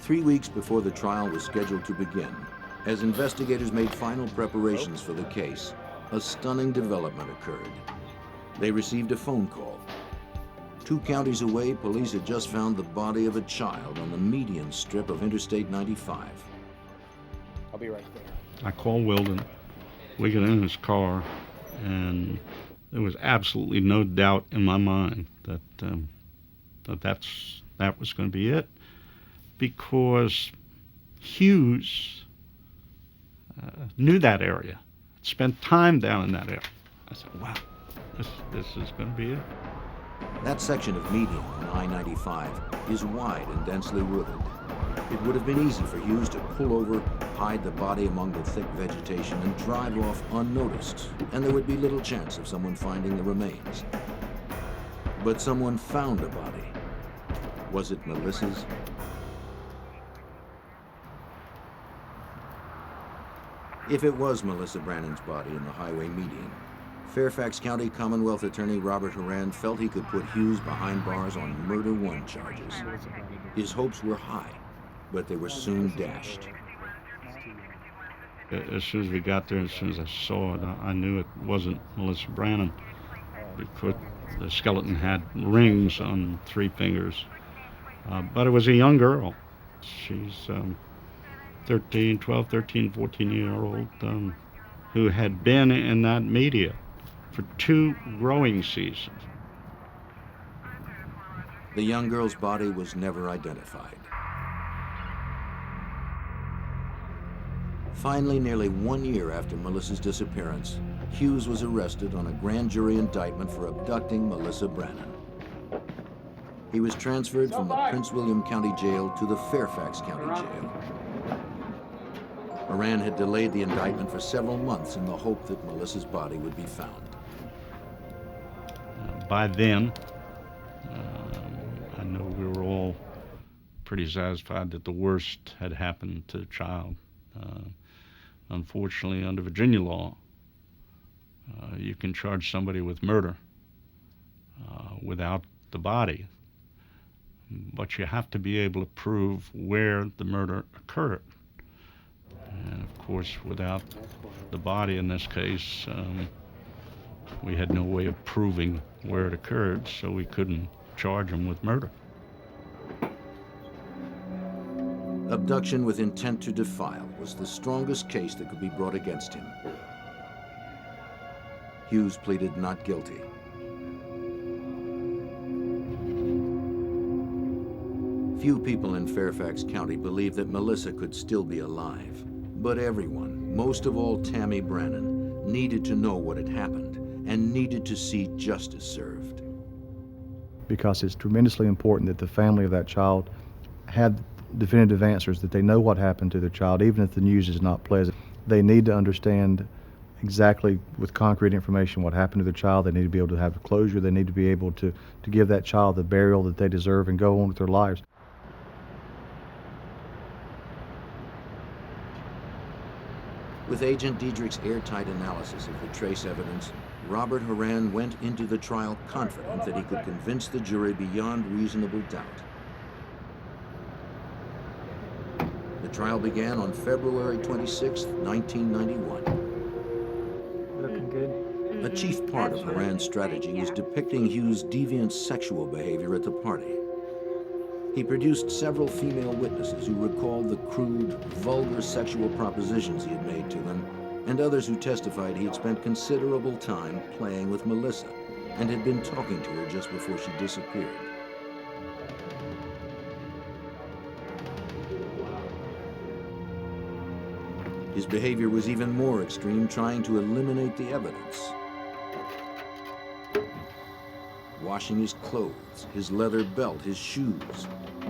3 weeks before the trial was scheduled to begin, as investigators made final preparations for the case, a stunning development occurred. They received a phone call. 2 counties away, police had just found the body of a child on the median strip of Interstate 95. I'll be right there. I called Weldon. We got in his car, and there was absolutely no doubt in my mind that that was going to be it, because Hughes knew that area, spent time down in that area. I said, wow, this is going to be it. That section of median on I-95 is wide and densely wooded. It would have been easy for Hughes to pull over, hide the body among the thick vegetation, and drive off unnoticed, and there would be little chance of someone finding the remains. But someone found a body. Was it Melissa's? If it was Melissa Brannan's body in the highway median, Fairfax County Commonwealth Attorney Robert Horan felt he could put Hughes behind bars on murder one charges. His hopes were high, but they were soon dashed. As soon as we got there, as soon as I saw it, I knew it wasn't Melissa Brannan, because the skeleton had rings on 3 fingers. But it was a young girl. She's 13, 14-year-old who had been in that media for 2 growing seasons. The young girl's body was never identified. Finally, nearly 1 year after Melissa's disappearance, Hughes was arrested on a grand jury indictment for abducting Melissa Brannan. He was transferred from the Prince William County Jail to the Fairfax County Jail. Horan had delayed the indictment for several months in the hope that Melissa's body would be found. By then, I know we were all pretty satisfied that the worst had happened to the child. Unfortunately, under Virginia law, you can charge somebody with murder without the body, but you have to be able to prove where the murder occurred. And of course, without the body in this case, we had no way of proving where it occurred, so we couldn't charge him with murder. Abduction with intent to defile was the strongest case that could be brought against him. Hughes pleaded not guilty. Few people in Fairfax County believed that Melissa could still be alive. But everyone, most of all Tammy Brannan, needed to know what had happened and needed to see justice served. Because it's tremendously important that the family of that child had definitive answers, that they know what happened to their child, even if the news is not pleasant. They need to understand exactly with concrete information what happened to their child. They need to be able to have closure. They need to be able to give that child the burial that they deserve and go on with their lives. With Agent Diedrich's airtight analysis of the trace evidence, Robert Horan went into the trial confident that he could convince the jury beyond reasonable doubt. The trial began on February 26, 1991. Looking good. A chief part of Horan's strategy was depicting Hughes' deviant sexual behavior at the party. He produced several female witnesses who recalled the crude, vulgar sexual propositions he had made to them, and others who testified he had spent considerable time playing with Melissa and had been talking to her just before she disappeared. His behavior was even more extreme, trying to eliminate the evidence. Washing his clothes, his leather belt, his shoes.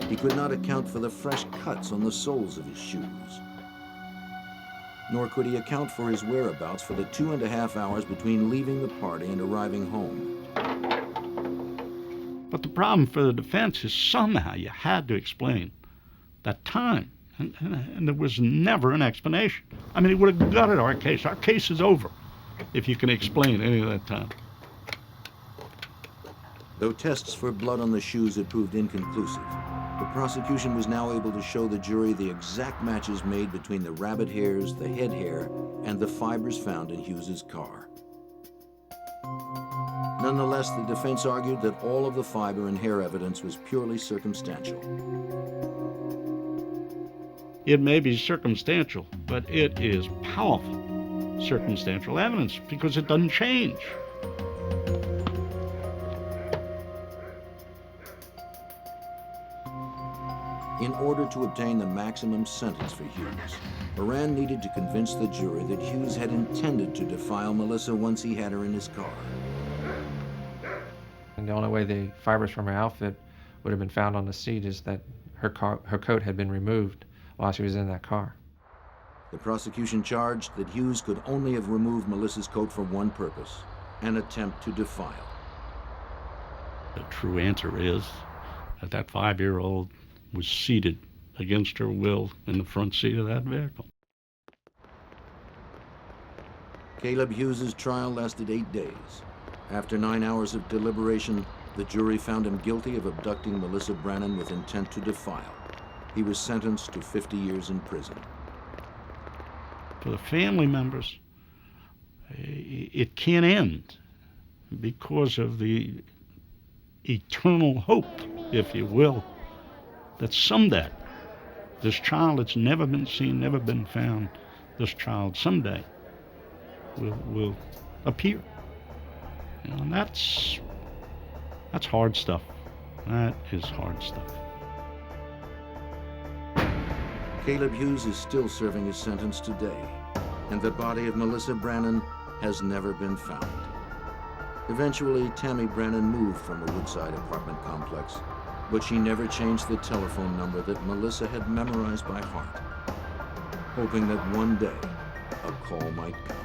He could not account for the fresh cuts on the soles of his shoes. Nor could he account for his whereabouts for the 2.5 hours between leaving the party and arriving home. But the problem for the defense is somehow you had to explain that time. And there was never an explanation. I mean, it would have gutted our case. Our case is over if you can explain any of that time. Though tests for blood on the shoes had proved inconclusive, the prosecution was now able to show the jury the exact matches made between the rabbit hairs, the head hair, and the fibers found in Hughes's car. Nonetheless, the defense argued that all of the fiber and hair evidence was purely circumstantial. It may be circumstantial, but it is powerful circumstantial evidence because it doesn't change. In order to obtain the maximum sentence for Hughes, Horan needed to convince the jury that Hughes had intended to defile Melissa once he had her in his car. And the only way the fibers from her outfit would have been found on the seat is that her coat had been removed while she was in that car. The prosecution charged that Hughes could only have removed Melissa's coat for one purpose, an attempt to defile. The true answer is that that 5-year-old was seated against her will in the front seat of that vehicle. Caleb Hughes's trial lasted 8 days. After 9 hours of deliberation, the jury found him guilty of abducting Melissa Brannan with intent to defile. He was sentenced to 50 years in prison. For the family members, it can't end because of the eternal hope, if you will, that someday this child that's never been seen, never been found, this child someday will appear. You know, and that's hard stuff. That is hard stuff. Caleb Hughes is still serving his sentence today, and the body of Melissa Brannan has never been found. Eventually, Tammy Brannan moved from the Woodside apartment complex, but she never changed the telephone number that Melissa had memorized by heart, hoping that one day a call might come.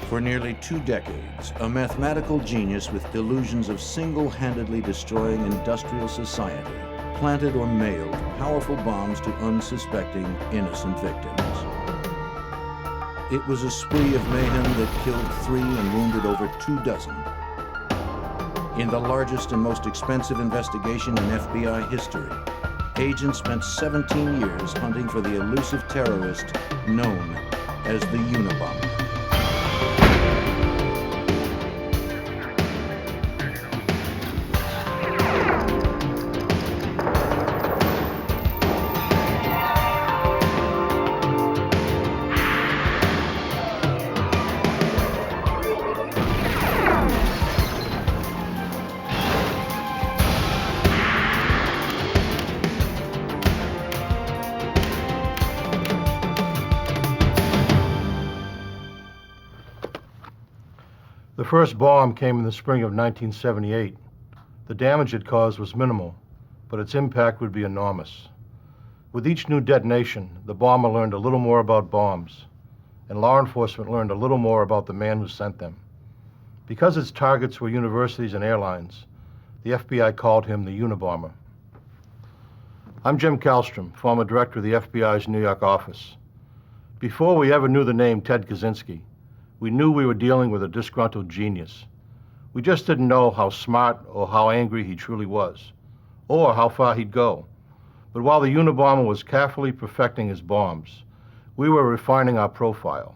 For nearly 2 decades, a mathematical genius with delusions of single-handedly destroying industrial society planted or mailed powerful bombs to unsuspecting, innocent victims. It was a spree of mayhem that killed 3 and wounded over 24. In the largest and most expensive investigation in FBI history, agents spent 17 years hunting for the elusive terrorist known as the Unabomber. The first bomb came in the spring of 1978. The damage it caused was minimal, but its impact would be enormous. With each new detonation, the bomber learned a little more about bombs, and law enforcement learned a little more about the man who sent them. Because its targets were universities and airlines, the FBI called him the Unabomber. I'm Jim Kallstrom, former director of the FBI's New York office. Before we ever knew the name Ted Kaczynski, we knew we were dealing with a disgruntled genius. We just didn't know how smart or how angry he truly was, or how far he'd go. But while the Unabomber was carefully perfecting his bombs, we were refining our profile.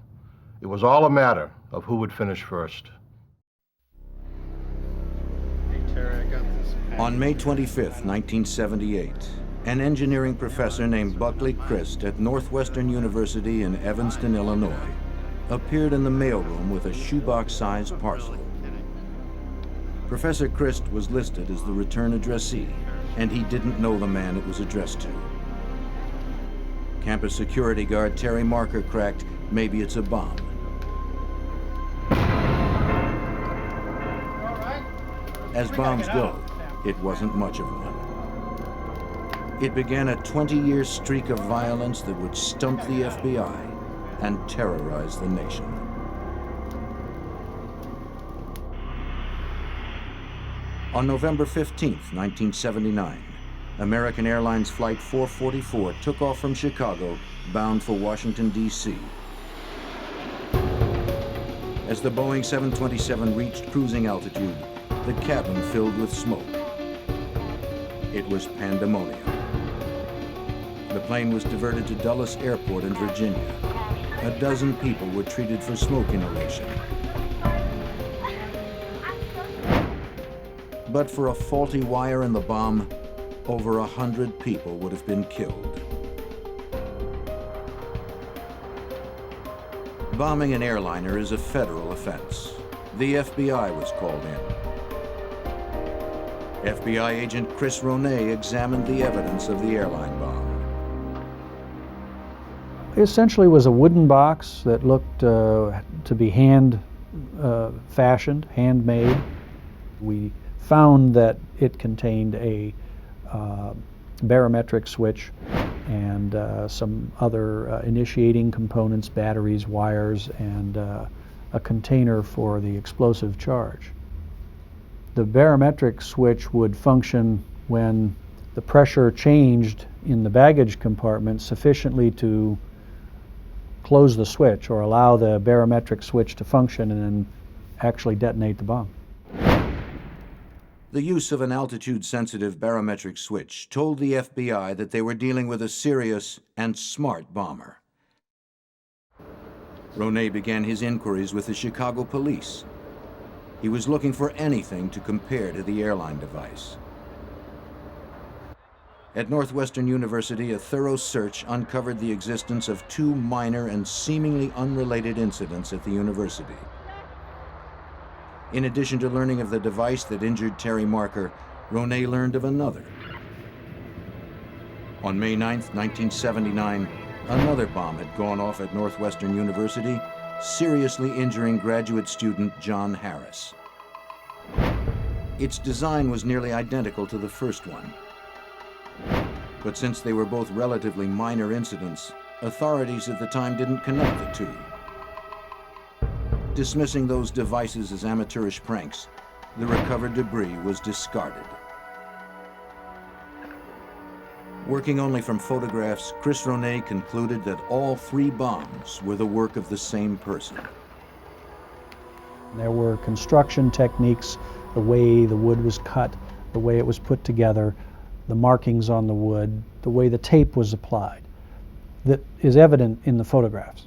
It was all a matter of who would finish first. On May 25, 1978, an engineering professor named Buckley Christ at Northwestern University in Evanston, Illinois, appeared in the mailroom with a shoebox-sized parcel. Professor Christ was listed as the return addressee, and he didn't know the man it was addressed to. Campus security guard Terry Marker cracked, "Maybe it's a bomb." As bombs go, it wasn't much of one. It began a 20-year streak of violence that would stump the FBI and terrorize the nation. On November 15, 1979, American Airlines Flight 444 took off from Chicago, bound for Washington, D.C. As the Boeing 727 reached cruising altitude, the cabin filled with smoke. It was pandemonium. The plane was diverted to Dulles Airport in Virginia. A dozen people were treated for smoke inhalation. But for a faulty wire in the bomb, over 100 people would have been killed. Bombing an airliner is a federal offense. The FBI was called in. FBI agent Chris Ronay examined the evidence of the airline bomb. It essentially was a wooden box that looked to be hand-fashioned, handmade. We found that it contained a barometric switch and some other initiating components, batteries, wires, and a container for the explosive charge. The barometric switch would function when the pressure changed in the baggage compartment sufficiently to close the switch or allow the barometric switch to function and then actually detonate the bomb. The use of an altitude-sensitive barometric switch told the FBI that they were dealing with a serious and smart bomber. Ronay began his inquiries with the Chicago police. He was looking for anything to compare to the airline device. At Northwestern University, a thorough search uncovered the existence of two minor and seemingly unrelated incidents at the university. In addition to learning of the device that injured Terry Marker, Ronay learned of another. On May 9, 1979, another bomb had gone off at Northwestern University, seriously injuring graduate student John Harris. Its design was nearly identical to the first one. But since they were both relatively minor incidents, authorities at the time didn't connect the two. Dismissing those devices as amateurish pranks, the recovered debris was discarded. Working only from photographs, Chris Ronay concluded that all three bombs were the work of the same person. There were construction techniques, the way the wood was cut, the way it was put together, the markings on the wood, the way the tape was applied, that is evident in the photographs,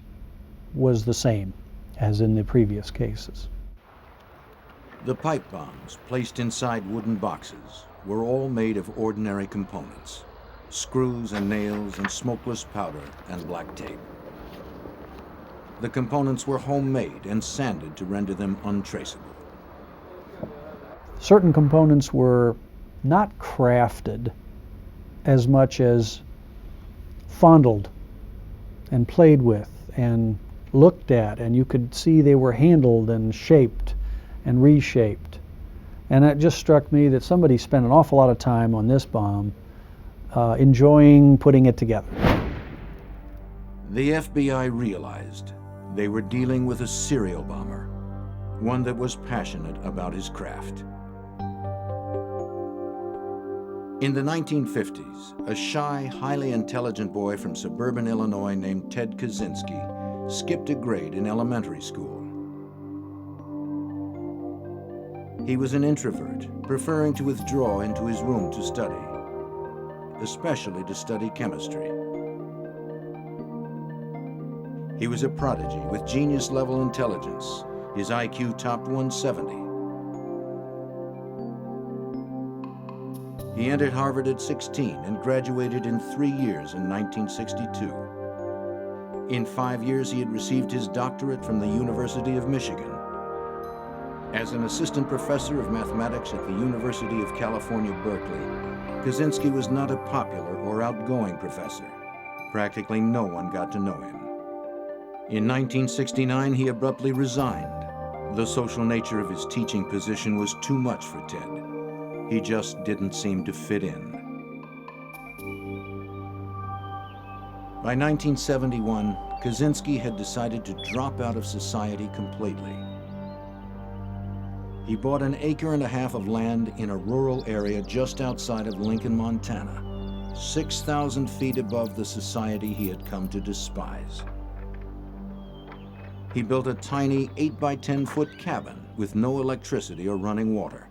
was the same as in the previous cases. The pipe bombs, placed inside wooden boxes, were all made of ordinary components: screws and nails and smokeless powder and black tape. The components were homemade and sanded to render them untraceable. Certain components were not crafted as much as fondled and played with and looked at, and you could see they were handled and shaped and reshaped. And it just struck me that somebody spent an awful lot of time on this bomb, enjoying putting it together. The FBI realized they were dealing with a serial bomber, one that was passionate about his craft. In the 1950s, a shy, highly intelligent boy from suburban Illinois named Ted Kaczynski skipped a grade in elementary school. He was an introvert, preferring to withdraw into his room to study, especially to study chemistry. He was a prodigy with genius-level intelligence. His IQ topped 170. He entered Harvard at 16 and graduated in 3 years in 1962. In 5 years, he had received his doctorate from the University of Michigan. As an assistant professor of mathematics at the University of California, Berkeley, Kaczynski was not a popular or outgoing professor. Practically no one got to know him. In 1969, he abruptly resigned. The social nature of his teaching position was too much for Ted. He just didn't seem to fit in. By 1971, Kaczynski had decided to drop out of society completely. He bought an acre and a half of land in a rural area just outside of Lincoln, Montana, 6,000 feet above the society he had come to despise. He built a tiny 8 by 10 foot cabin with no electricity or running water.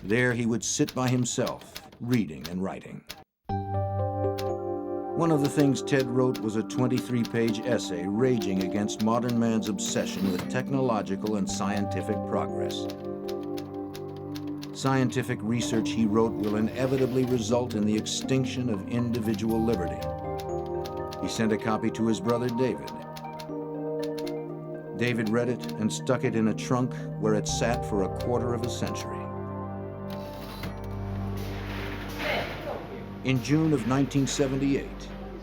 There he would sit by himself, reading and writing. One of the things Ted wrote was a 23-page essay raging against modern man's obsession with technological and scientific progress. Scientific research, he wrote, will inevitably result in the extinction of individual liberty. He sent a copy to his brother David. David read it and stuck it in a trunk where it sat for a quarter of a century. In June of 1978,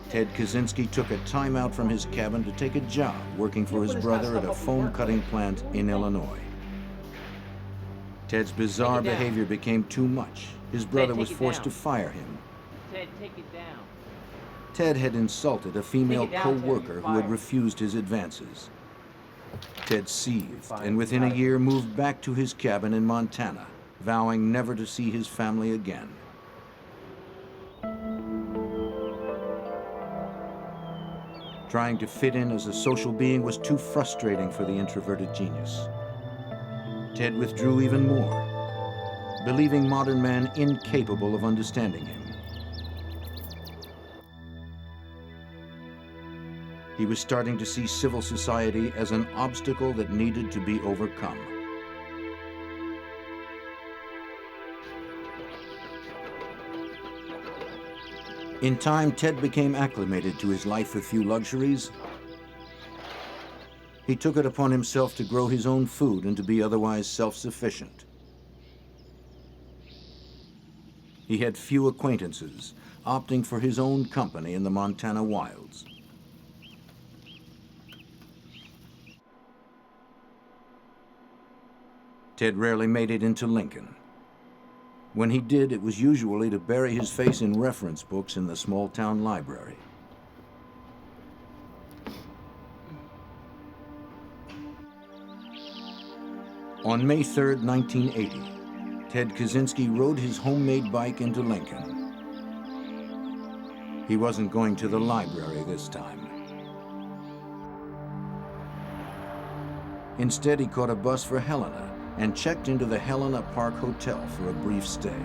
Ted Kaczynski took a time out from his cabin to take a job working for his brother at a foam cutting plant in Illinois. Ted's bizarre behavior became too much. His brother was forced to fire him. Ted, take it down. Ted had insulted a female co-worker who had refused his advances. Ted seethed and within a year moved back to his cabin in Montana, vowing never to see his family again. Trying to fit in as a social being was too frustrating for the introverted genius. Ted withdrew even more, believing modern man incapable of understanding him. He was starting to see civil society as an obstacle that needed to be overcome. In time, Ted became acclimated to his life with few luxuries. He took it upon himself to grow his own food and to be otherwise self-sufficient. He had few acquaintances, opting for his own company in the Montana wilds. Ted rarely made it into Lincoln. When he did, it was usually to bury his face in reference books in the small-town library. On May 3rd, 1980, Ted Kaczynski rode his homemade bike into Lincoln. He wasn't going to the library this time. Instead, he caught a bus for Helena and checked into the Helena Park Hotel for a brief stay.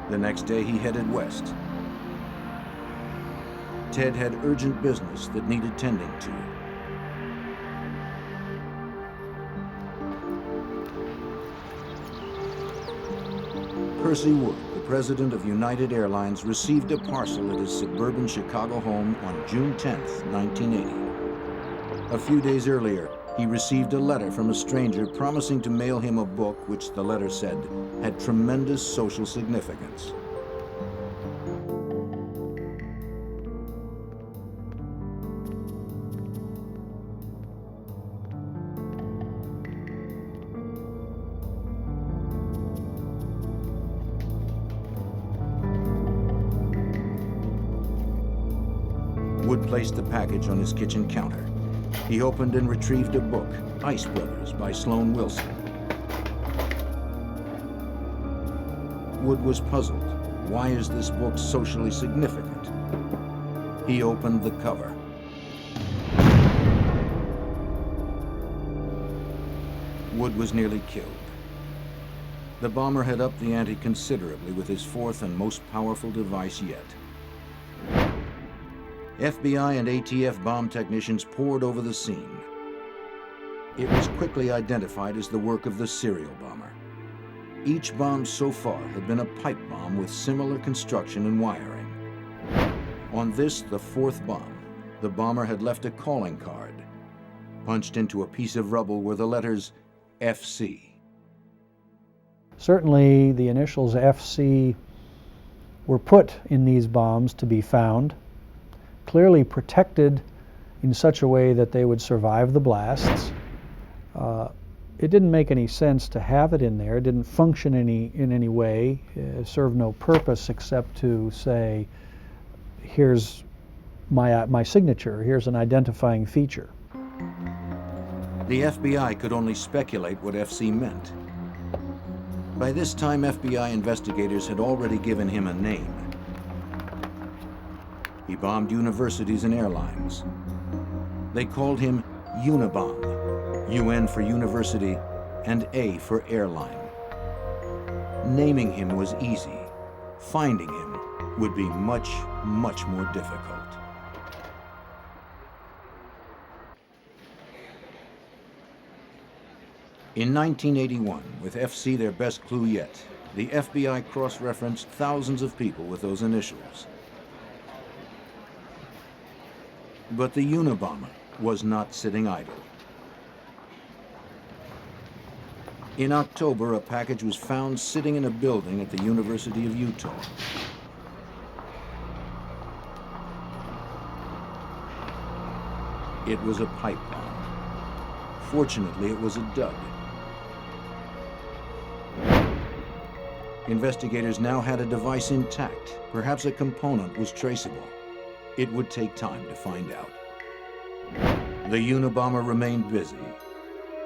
The next day, he headed west. Ted had urgent business that needed tending to. Percy Wood, the president of United Airlines, received a parcel at his suburban Chicago home on June 10th, 1980. A few days earlier, he received a letter from a stranger promising to mail him a book which, the letter said, had tremendous social significance. Wood placed the package on his kitchen counter. He opened and retrieved a book, Ice Brothers by Sloan Wilson. Wood was puzzled. Why is this book socially significant? He opened the cover. Wood was nearly killed. The bomber had upped the ante considerably with his fourth and most powerful device yet. FBI and ATF bomb technicians poured over the scene. It was quickly identified as the work of the serial bomber. Each bomb so far had been a pipe bomb with similar construction and wiring. On this, the fourth bomb, the bomber had left a calling card. Punched into a piece of rubble were the letters FC. Certainly the initials FC were put in these bombs to be found, clearly protected in such a way that they would survive the blasts. It didn't make any sense to have it in there. It didn't function in any way. It served no purpose except to say, here's my signature, here's an identifying feature. The FBI could only speculate what FC meant. By this time, FBI investigators had already given him a name. He bombed universities and airlines. They called him Unabomber, UN for university and A for airline. Naming him was easy. Finding him would be much, much more difficult. In 1981, with FC their best clue yet, the FBI cross-referenced thousands of people with those initials. But the Unabomber was not sitting idle. In October, a package was found sitting in a building at the University of Utah. It was a pipe bomb. Fortunately, it was a dud. Investigators now had a device intact. Perhaps a component was traceable. It would take time to find out. The Unabomber remained busy.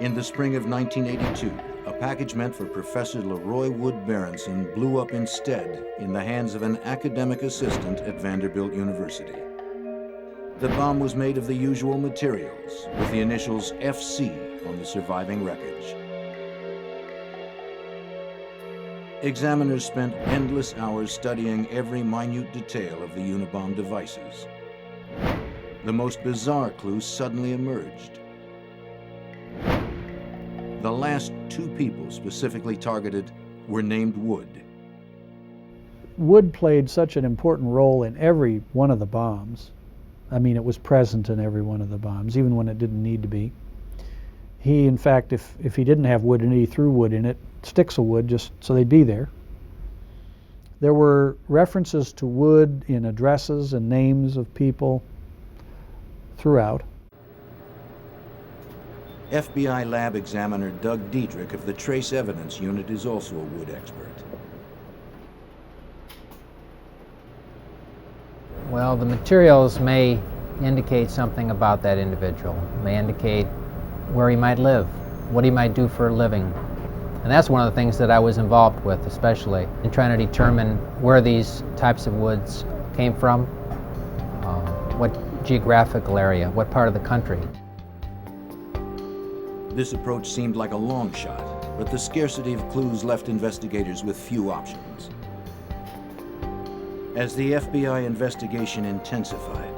In the spring of 1982, a package meant for Professor Leroy Wood Berenson blew up instead in the hands of an academic assistant at Vanderbilt University. The bomb was made of the usual materials, with the initials FC on the surviving wreckage. Examiners spent endless hours studying every minute detail of the Unabomber devices. The most bizarre clue suddenly emerged. The last two people specifically targeted were named Wood. Wood played such an important role in every one of the bombs. I mean, it was present in every one of the bombs, even when it didn't need to be. He, in fact, if he didn't have wood in it, he threw wood in it, sticks of wood, just so they'd be there. There were references to wood in addresses and names of people throughout. FBI lab examiner Doug Diedrich of the Trace Evidence Unit is also a wood expert. Well, the materials may indicate something about that individual, may indicate where he might live, what he might do for a living. And that's one of the things that I was involved with, especially in trying to determine where these types of woods came from, what geographical area, what part of the country. This approach seemed like a long shot, but the scarcity of clues left investigators with few options. As the FBI investigation intensified,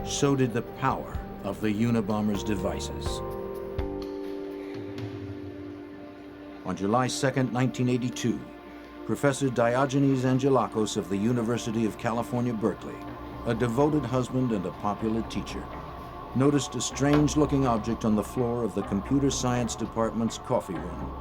so did the power of the Unabomber's devices. On July 2nd, 1982, Professor Diogenes Angelakos of the University of California, Berkeley, a devoted husband and a popular teacher, noticed a strange-looking object on the floor of the Computer Science Department's coffee room.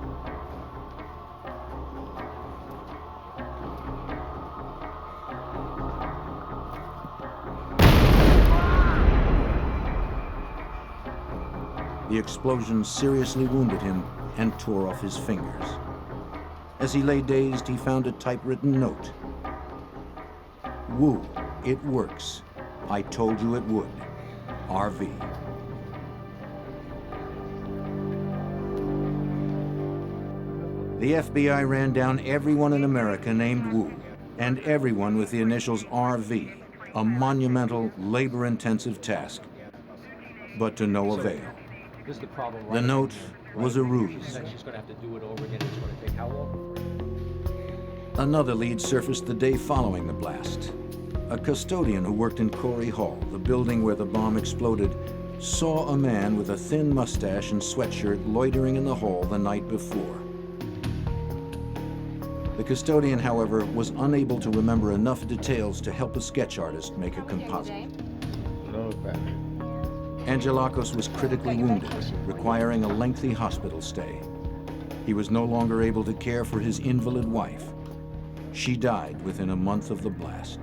The explosion seriously wounded him and tore off his fingers. As he lay dazed, he found a typewritten note. Woo, it works. I told you it would. RV. The FBI ran down everyone in America named Wu, and everyone with the initials RV, a monumental, labor-intensive task, but to no avail. This is the problem, right? The note was a ruse. She's going to have to do it over again. It's going to take how long? Another lead surfaced the day following the blast. A custodian who worked in Corey Hall, the building where the bomb exploded, saw a man with a thin mustache and sweatshirt loitering in the hall the night before. The custodian, however, was unable to remember enough details to help a sketch artist make a composite. Angelakos was critically wounded, requiring a lengthy hospital stay. He was no longer able to care for his invalid wife. She died within a month of the blast.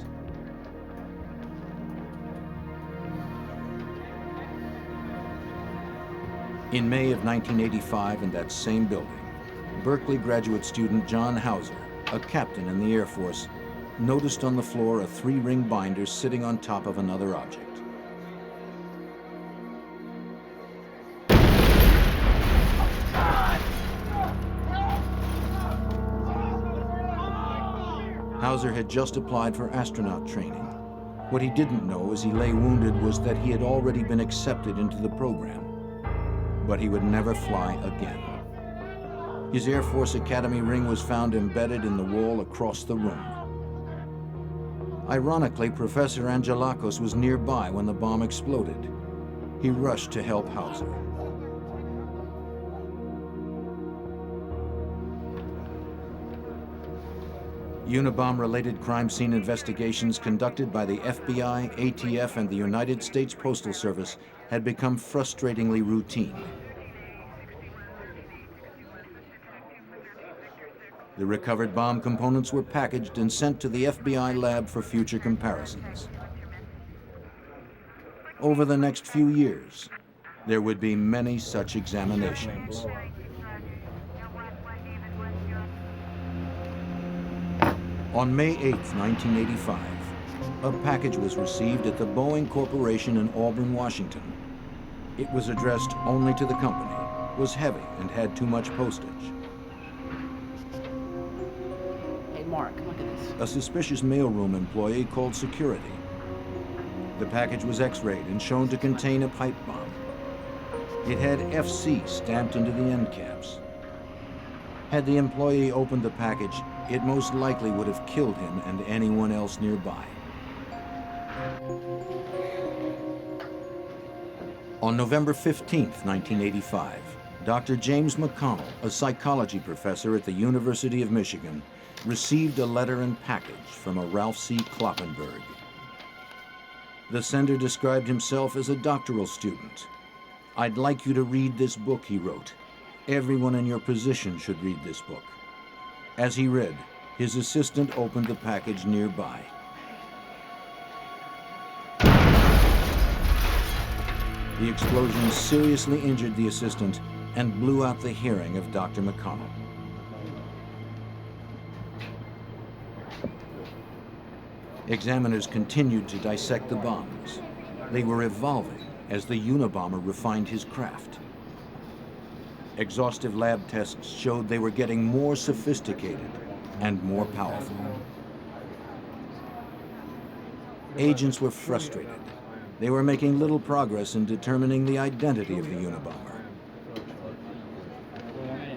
In May of 1985, in that same building, Berkeley graduate student John Hauser, a captain in the Air Force, noticed on the floor a 3-ring binder sitting on top of another object. Hauser had just applied for astronaut training. What he didn't know as he lay wounded was that he had already been accepted into the program. But he would never fly again. His Air Force Academy ring was found embedded in the wall across the room. Ironically, Professor Angelakos was nearby when the bomb exploded. He rushed to help Hauser. Unabomber-related crime scene investigations conducted by the FBI, ATF, and the United States Postal Service had become frustratingly routine. The recovered bomb components were packaged and sent to the FBI lab for future comparisons. Over the next few years, there would be many such examinations. On May 8, 1985, a package was received at the Boeing Corporation in Auburn, Washington. It was addressed only to the company, was heavy, and had too much postage. Hey, Mark, look at this. A suspicious mailroom employee called security. The package was x-rayed and shown to contain a pipe bomb. It had FC stamped into the end caps. Had the employee opened the package, it most likely would have killed him and anyone else nearby. On November 15, 1985, Dr. James McConnell, a psychology professor at the University of Michigan, received a letter and package from a Ralph C. Kloppenberg. The sender described himself as a doctoral student. "I'd like you to read this book," he wrote. "Everyone in your position should read this book." As he read, his assistant opened the package nearby. The explosion seriously injured the assistant and blew out the hearing of Dr. McConnell. Examiners continued to dissect the bombs. They were evolving as the Unabomber refined his craft. Exhaustive lab tests showed they were getting more sophisticated and more powerful. Agents were frustrated. They were making little progress in determining the identity of the Unabomber.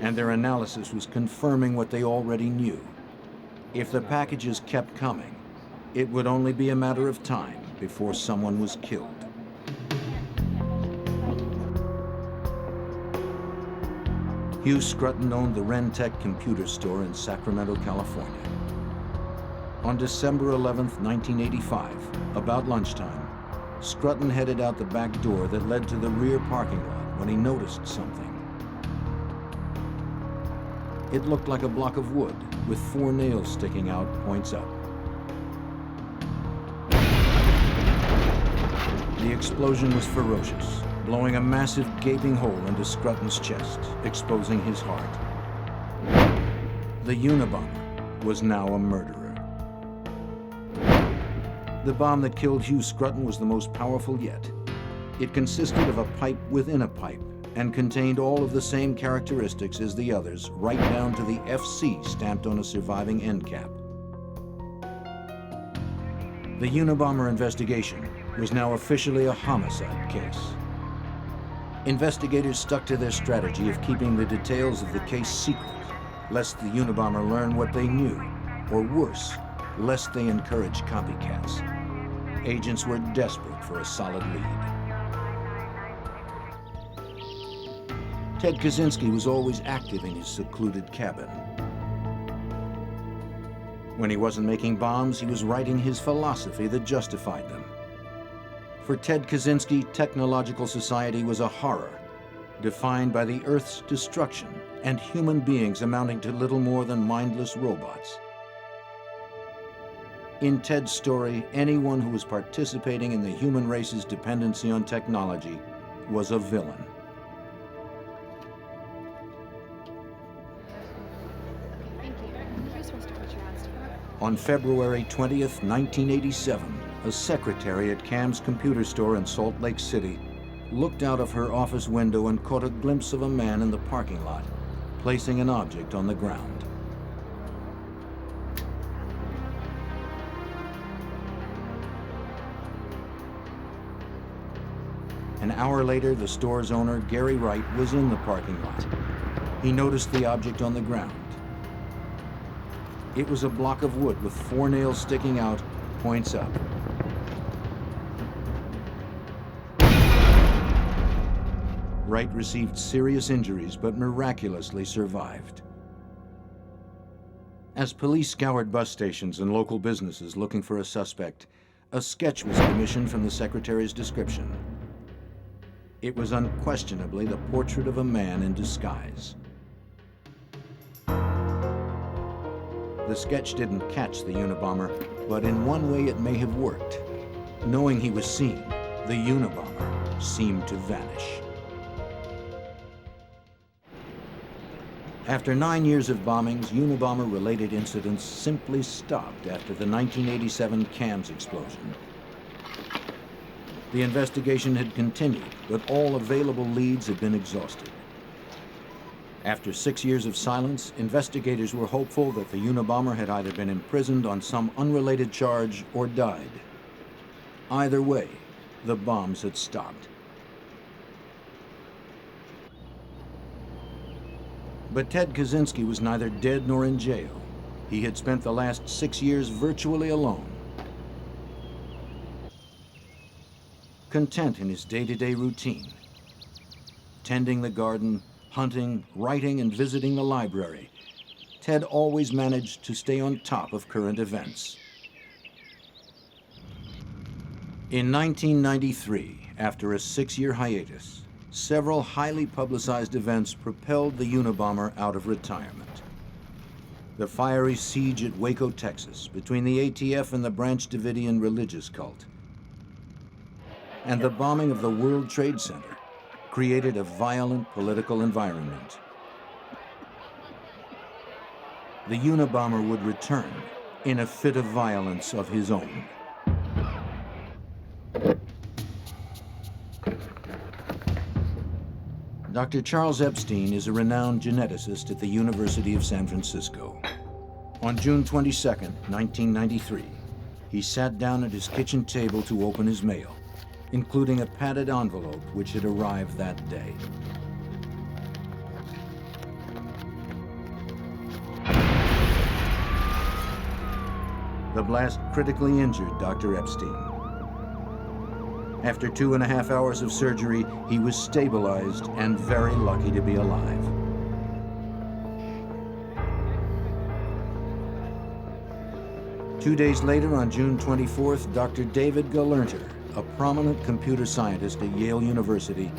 And their analysis was confirming what they already knew. If the packages kept coming, it would only be a matter of time before someone was killed. Hughes Scruton owned the Rentec computer store in Sacramento, California. On December 11, 1985, about lunchtime, Scruton headed out the back door that led to the rear parking lot when he noticed something. It looked like a block of wood with 4 nails sticking out, points up. The explosion was ferocious, blowing a massive gaping hole into Scruton's chest, exposing his heart. The Unabomber was now a murderer. The bomb that killed Hughes Scruton was the most powerful yet. It consisted of a pipe within a pipe and contained all of the same characteristics as the others, right down to the FC stamped on a surviving end cap. The Unabomber investigation was now officially a homicide case. Investigators stuck to their strategy of keeping the details of the case secret, lest the Unabomber learn what they knew, or worse, lest they encourage copycats. Agents were desperate for a solid lead. Ted Kaczynski was always active in his secluded cabin. When he wasn't making bombs, he was writing his philosophy that justified them. For Ted Kaczynski, technological society was a horror, defined by the Earth's destruction and human beings amounting to little more than mindless robots. In Ted's story, anyone who was participating in the human race's dependency on technology was a villain. On February 20th, 1987, a secretary at Cam's computer store in Salt Lake City looked out of her office window and caught a glimpse of a man in the parking lot, placing an object on the ground. An hour later, the store's owner, Gary Wright, was in the parking lot. He noticed the object on the ground. It was a block of wood with 4 nails sticking out, points up. Wright received serious injuries, but miraculously survived. As police scoured bus stations and local businesses looking for a suspect, a sketch was commissioned from the secretary's description. It was unquestionably the portrait of a man in disguise. The sketch didn't catch the Unabomber, but in one way it may have worked. Knowing he was seen, the Unabomber seemed to vanish. After 9 years of bombings, Unabomber-related incidents simply stopped after the 1987 Cams explosion. The investigation had continued, but all available leads had been exhausted. After 6 years of silence, investigators were hopeful that the Unabomber had either been imprisoned on some unrelated charge or died. Either way, the bombs had stopped. But Ted Kaczynski was neither dead nor in jail. He had spent the last 6 years virtually alone, content in his day-to-day routine, tending the garden, hunting, writing, and visiting the library. Ted always managed to stay on top of current events. In 1993, after a 6-year hiatus, several highly publicized events propelled the Unabomber out of retirement. The fiery siege at Waco, Texas, between the ATF and the Branch Davidian religious cult, and the bombing of the World Trade Center created a violent political environment. The Unabomber would return in a fit of violence of his own. Dr. Charles Epstein is a renowned geneticist at the University of San Francisco. On June 22, 1993, he sat down at his kitchen table to open his mail, including a padded envelope which had arrived that day. The blast critically injured Dr. Epstein. After 2.5 hours of surgery, he was stabilized and very lucky to be alive. Two days later, on June 24th, Dr. David Gwaltney, a prominent computer scientist at Yale University,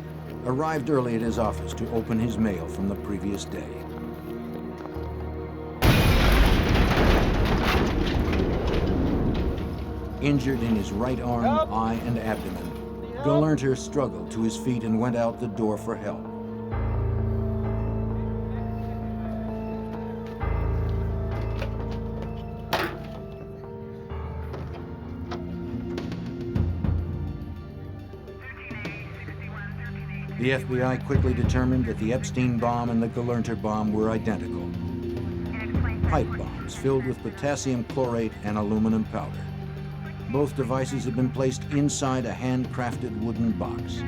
arrived early at his office to open his mail from the previous day. Injured in his right arm, eye, and abdomen, Gwaltney struggled to his feet and went out the door for help. The FBI quickly determined that the Epstein bomb and the Galernter bomb were identical. Pipe bombs filled with potassium chlorate and aluminum powder. Both devices had been placed inside a handcrafted wooden box.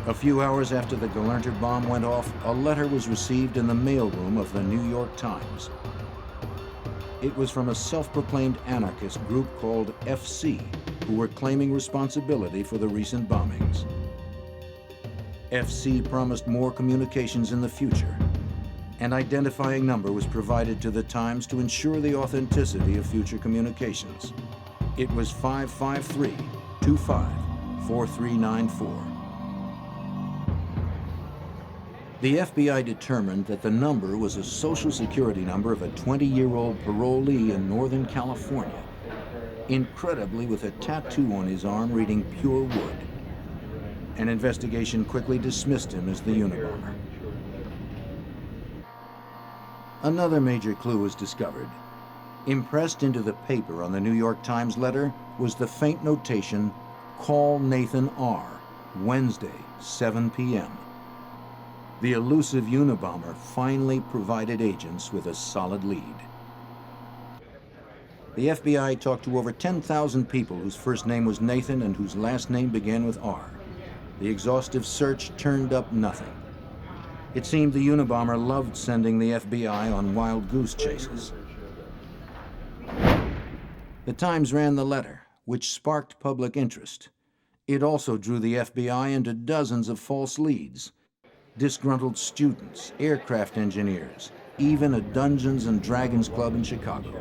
A few hours after the Galernter bomb went off, a letter was received in the mailroom of the New York Times. It was from a self-proclaimed anarchist group called FC, who were claiming responsibility for the recent bombings. FC promised more communications in the future. An identifying number was provided to the Times to ensure the authenticity of future communications. It was 553-25-4394. The FBI determined that the number was a Social Security number of a 20-year-old parolee in Northern California, incredibly with a tattoo on his arm reading "Pure Wood." An investigation quickly dismissed him as the Unabomber. Another major clue was discovered. Impressed into the paper on the New York Times letter was the faint notation, "Call Nathan R., Wednesday, 7 p.m." The elusive Unabomber finally provided agents with a solid lead. The FBI talked to over 10,000 people whose first name was Nathan and whose last name began with R. The exhaustive search turned up nothing. It seemed the Unabomber loved sending the FBI on wild goose chases. The Times ran the letter, which sparked public interest. It also drew the FBI into dozens of false leads. Disgruntled students, aircraft engineers, even a Dungeons and Dragons club in Chicago.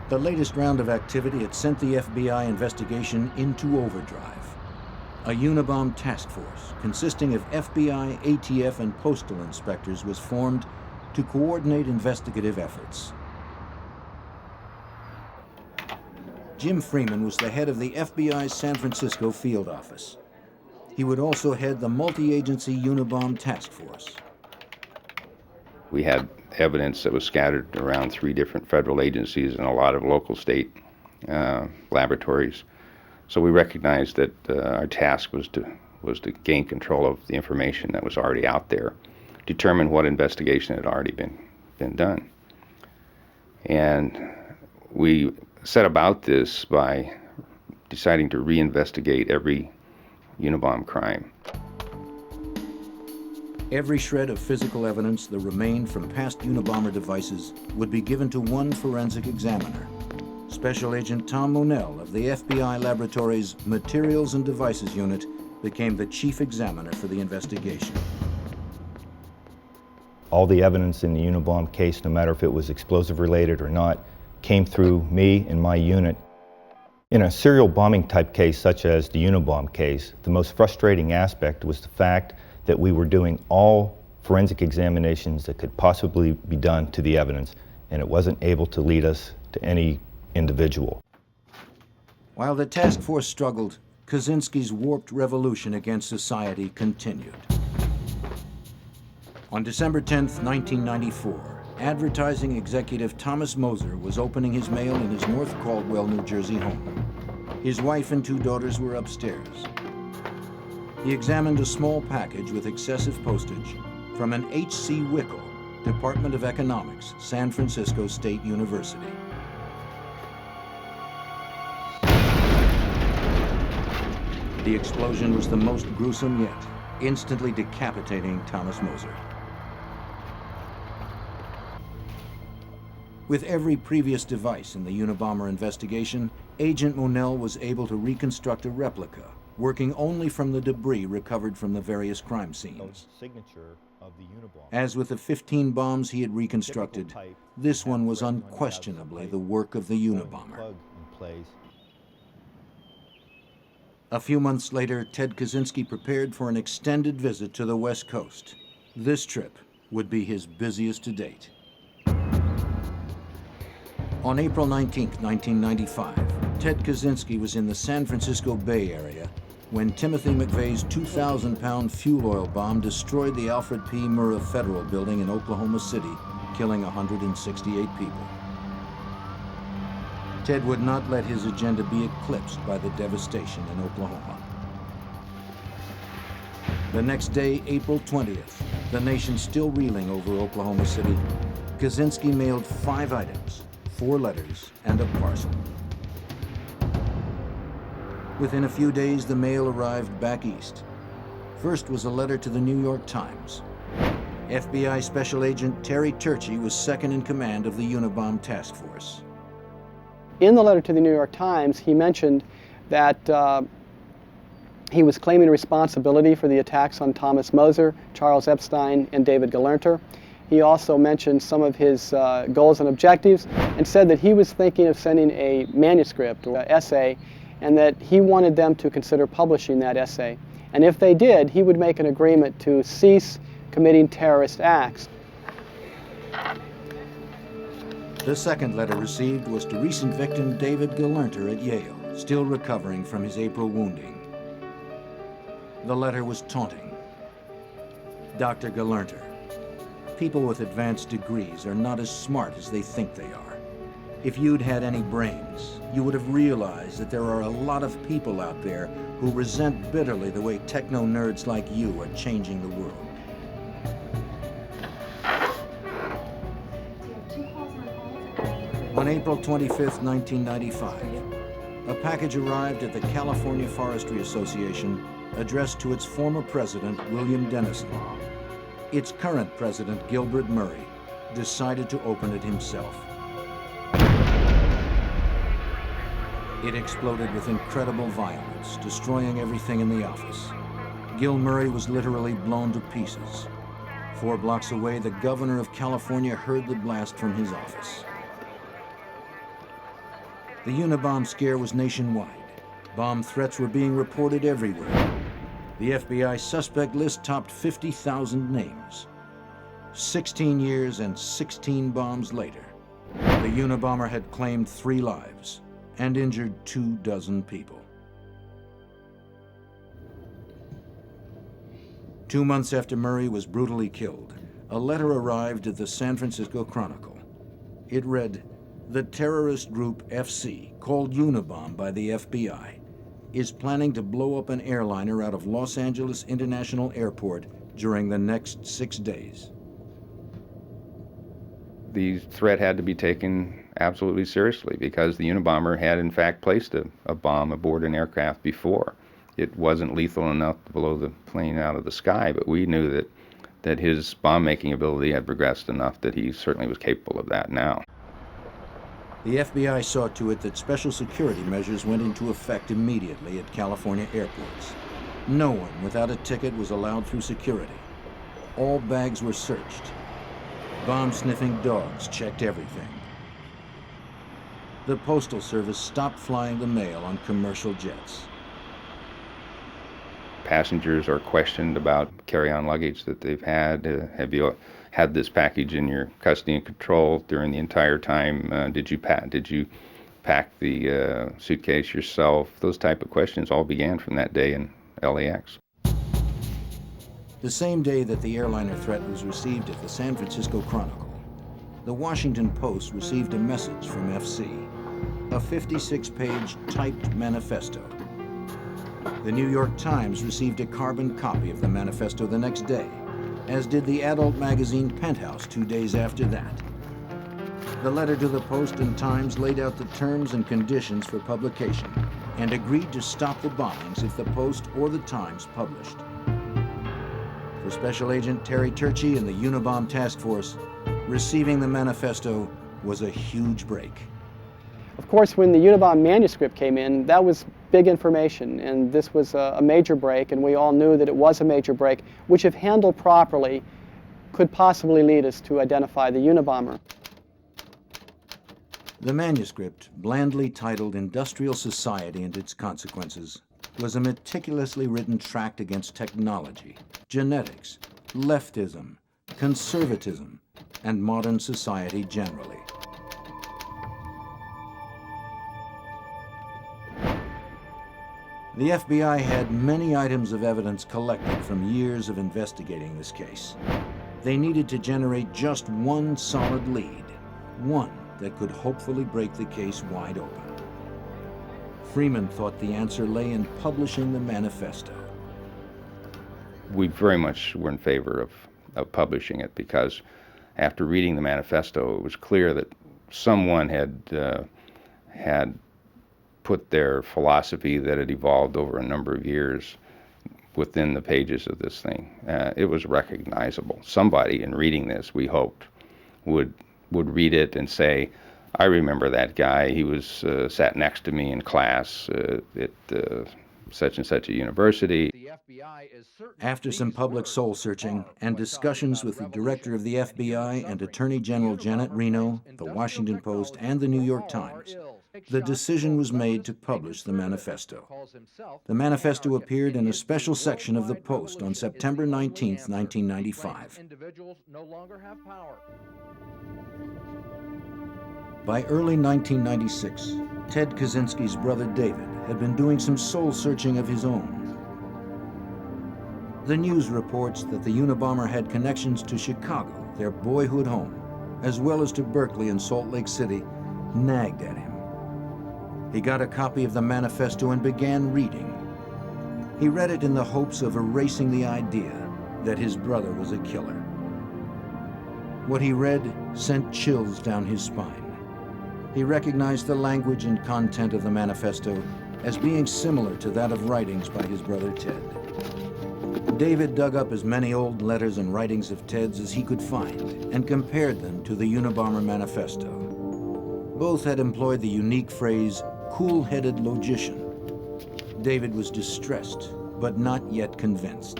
The latest round of activity had sent the FBI investigation into overdrive. A Unabomb task force consisting of FBI, ATF, and postal inspectors was formed to coordinate investigative efforts. Jim Freeman was the head of the FBI's San Francisco field office. He would also head the multi-agency Unabomb task force. We had evidence that was scattered around 3 different federal agencies and a lot of local state laboratories. So we recognized that our task was to gain control of the information that was already out there, determine what investigation had already been done. And we set about this by deciding to reinvestigate every Unabomb crime. Every shred of physical evidence that remained from past Unabomber devices would be given to one forensic examiner. Special Agent Tom Monell of the FBI Laboratory's Materials and Devices Unit became the chief examiner for the investigation. All the evidence in the Unabomb case, no matter if it was explosive related or not, came through me and my unit. In a serial bombing type case such as the Unabomb case, the most frustrating aspect was the fact that we were doing all forensic examinations that could possibly be done to the evidence, and it wasn't able to lead us to any individual. While the task force struggled, Kaczynski's warped revolution against society continued. On December 10, 1994, advertising executive Thomas Moser was opening his mail in his North Caldwell, New Jersey home. His wife and 2 daughters were upstairs. He examined a small package with excessive postage from an H.C. Wickel, Department of Economics, San Francisco State University. The explosion was the most gruesome yet, instantly decapitating Thomas Moser. With every previous device in the Unabomber investigation, Agent Monell was able to reconstruct a replica, working only from the debris recovered from the various crime scenes. As with the 15 bombs he had reconstructed, this one was unquestionably the work of the Unabomber. A few months later, Ted Kaczynski prepared for an extended visit to the West Coast. This trip would be his busiest to date. On April 19, 1995, Ted Kaczynski was in the San Francisco Bay Area when Timothy McVeigh's 2,000-pound fuel oil bomb destroyed the Alfred P. Murrah Federal Building in Oklahoma City, killing 168 people. Ted would not let his agenda be eclipsed by the devastation in Oklahoma. The next day, April 20th, the nation still reeling over Oklahoma City, Kaczynski mailed 5 items, 4 letters, and a parcel. Within a few days, the mail arrived back east. First was a letter to the New York Times. FBI Special Agent Terry Turchie was second in command of the Unabomber task force. In the letter to the New York Times, he mentioned that he was claiming responsibility for the attacks on Thomas Moser, Charles Epstein, and David Galerter. He also mentioned some of his goals and objectives and said that he was thinking of sending a manuscript or essay and that he wanted them to consider publishing that essay. And if they did, he would make an agreement to cease committing terrorist acts. The second letter received was to recent victim David Galerter at Yale, still recovering from his April wounding. The letter was taunting. Dr. Galerter, people with advanced degrees are not as smart as they think they are. If you'd had any brains, you would have realized that there are a lot of people out there who resent bitterly the way techno-nerds like you are changing the world. On April 25, 1995, a package arrived at the California Forestry Association addressed to its former president, William Dennison. Its current president, Gilbert Murray, decided to open it himself. It exploded with incredible violence, destroying everything in the office. Gil Murray was literally blown to pieces. 4 blocks away, the governor of California heard the blast from his office. The Unabomber scare was nationwide. Bomb threats were being reported everywhere. The FBI suspect list topped 50,000 names. 16 years and 16 bombs later, the Unabomber had claimed 3 lives and injured 24 people. 2 months after Murray was brutally killed, a letter arrived at the San Francisco Chronicle. It read, "The terrorist group FC, called Unabomber by the FBI, is planning to blow up an airliner out of Los Angeles International Airport during the next 6 days." The threat had to be taken absolutely seriously because the Unabomber had in fact placed a bomb aboard an aircraft before. It wasn't lethal enough to blow the plane out of the sky, but we knew that his bomb-making ability had progressed enough that he certainly was capable of that now. The FBI saw to it that special security measures went into effect immediately at California airports. No one without a ticket was allowed through security. All bags were searched. Bomb-sniffing dogs checked everything. The Postal Service stopped flying the mail on commercial jets. Passengers are questioned about carry-on luggage that they've had. Have you had this package in your custody and control during the entire time? Did you pack the suitcase yourself? Those type of questions all began from that day in LAX. The same day that the airliner threat was received at the San Francisco Chronicle, the Washington Post received a message from FC, a 56-page typed manifesto. The New York Times received a carbon copy of the manifesto the next day, as did the adult magazine Penthouse 2 days after that. The letter to the Post and Times laid out the terms and conditions for publication and agreed to stop the bombings if the Post or the Times published. For Special Agent Terry Turchie and the Unabomber Task Force, receiving the manifesto was a huge break. Of course, when the Unabomber manuscript came in, that was big information, and this was a major break, and we all knew that it was a major break, which if handled properly, could possibly lead us to identify the Unabomber. The manuscript, blandly titled Industrial Society and Its Consequences, was a meticulously written tract against technology, genetics, leftism, conservatism, and modern society generally. The FBI had many items of evidence collected from years of investigating this case. They needed to generate just one solid lead, one that could hopefully break the case wide open. Freeman thought the answer lay in publishing the manifesto. We very much were in favor of publishing it because after reading the manifesto, it was clear that someone had put their philosophy that had evolved over a number of years within the pages of this thing. It was recognizable. Somebody in reading this, we hoped, would read it and say, I remember that guy. He was sat next to me in class at such and such a university. After some public soul-searching and discussions with the director of the FBI and Attorney General Janet Reno, the Washington Post, and the New York Times, the decision was made to publish the manifesto. The manifesto appeared in a special section of the Post on September 19, 1995. By early 1996, Ted Kaczynski's brother David had been doing some soul-searching of his own. The news reports that the Unabomber had connections to Chicago, their boyhood home, as well as to Berkeley and Salt Lake City, nagged at him. He got a copy of the manifesto and began reading. He read it in the hopes of erasing the idea that his brother was a killer. What he read sent chills down his spine. He recognized the language and content of the manifesto as being similar to that of writings by his brother Ted. David dug up as many old letters and writings of Ted's as he could find and compared them to the Unabomber manifesto. Both had employed the unique phrase, cool-headed logician. David was distressed, but not yet convinced.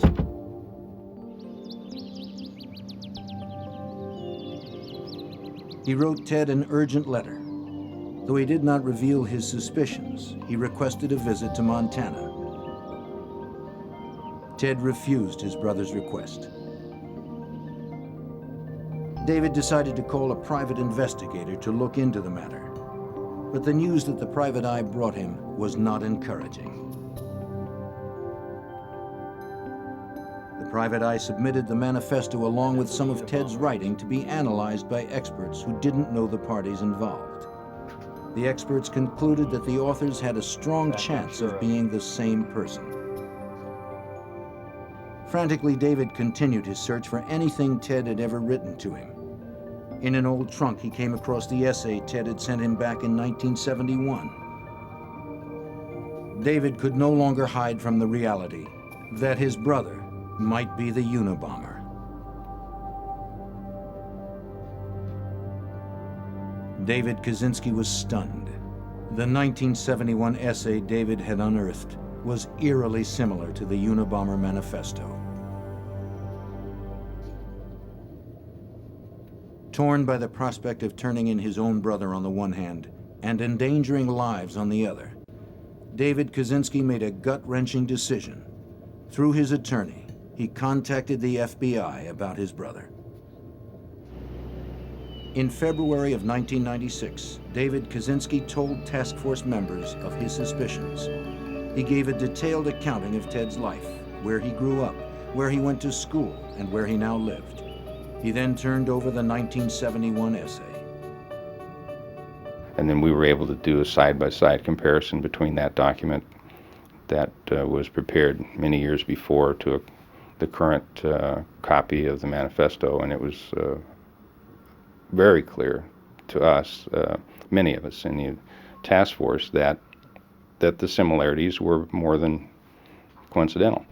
He wrote Ted an urgent letter. Though he did not reveal his suspicions, he requested a visit to Montana. Ted refused his brother's request. David decided to call a private investigator to look into the matter, but the news that the private eye brought him was not encouraging. The private eye submitted the manifesto along with some of Ted's writing to be analyzed by experts who didn't know the parties involved. The experts concluded that the authors had a strong chance of being the same person. Frantically, David continued his search for anything Ted had ever written to him. In an old trunk, he came across the essay Ted had sent him back in 1971. David could no longer hide from the reality that his brother might be the Unabomber. David Kaczynski was stunned. The 1971 essay David had unearthed was eerily similar to the Unabomber manifesto. Torn by the prospect of turning in his own brother on the one hand and endangering lives on the other, David Kaczynski made a gut-wrenching decision. Through his attorney, he contacted the FBI about his brother. In February of 1996, David Kaczynski told task force members of his suspicions. He gave a detailed accounting of Ted's life, where he grew up, where he went to school, and where he now lived. He then turned over the 1971 essay. And then we were able to do a side-by-side comparison between that document that was prepared many years before to the current copy of the manifesto, and it was very clear to us, many of us in the task force, that the similarities were more than coincidental.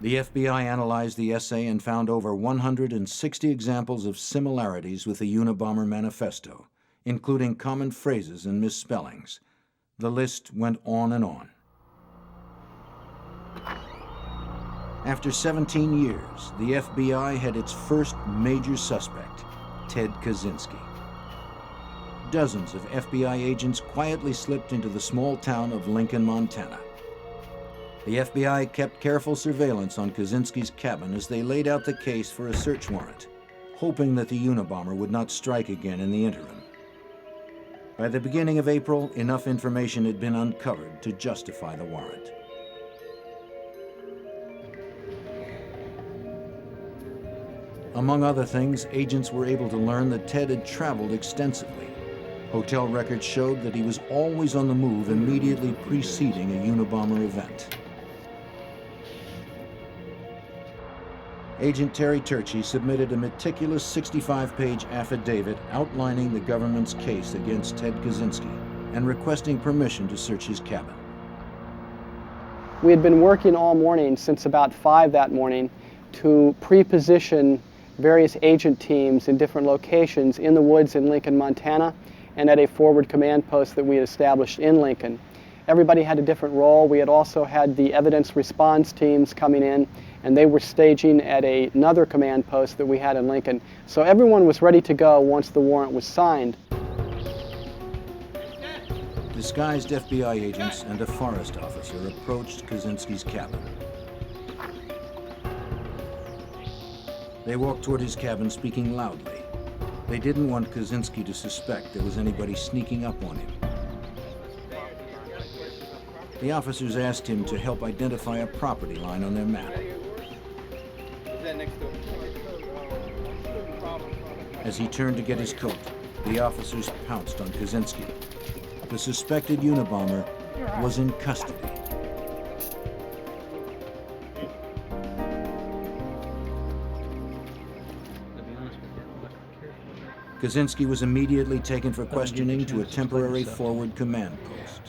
The FBI analyzed the essay and found over 160 examples of similarities with the Unabomber manifesto, including common phrases and misspellings. The list went on and on. After 17 years, the FBI had its first major suspect, Ted Kaczynski. Dozens of FBI agents quietly slipped into the small town of Lincoln, Montana. The FBI kept careful surveillance on Kaczynski's cabin as they laid out the case for a search warrant, hoping that the Unabomber would not strike again in the interim. By the beginning of April, enough information had been uncovered to justify the warrant. Among other things, agents were able to learn that Ted had traveled extensively. Hotel records showed that he was always on the move immediately preceding a Unabomber event. Agent Terry Turchi submitted a meticulous 65-page affidavit outlining the government's case against Ted Kaczynski and requesting permission to search his cabin. We had been working all morning, since about 5 that morning, to pre-position various agent teams in different locations in the woods in Lincoln, Montana, and at a forward command post that we had established in Lincoln. Everybody had a different role. We had also had the evidence response teams coming in, and they were staging at another command post that we had in Lincoln. So everyone was ready to go once the warrant was signed. Disguised FBI agents and a forest officer approached Kaczynski's cabin. They walked toward his cabin speaking loudly. They didn't want Kaczynski to suspect there was anybody sneaking up on him. The officers asked him to help identify a property line on their map. As he turned to get his coat, the officers pounced on Kaczynski. The suspected Unabomber was in custody. Kaczynski was immediately taken for questioning to a temporary forward command post.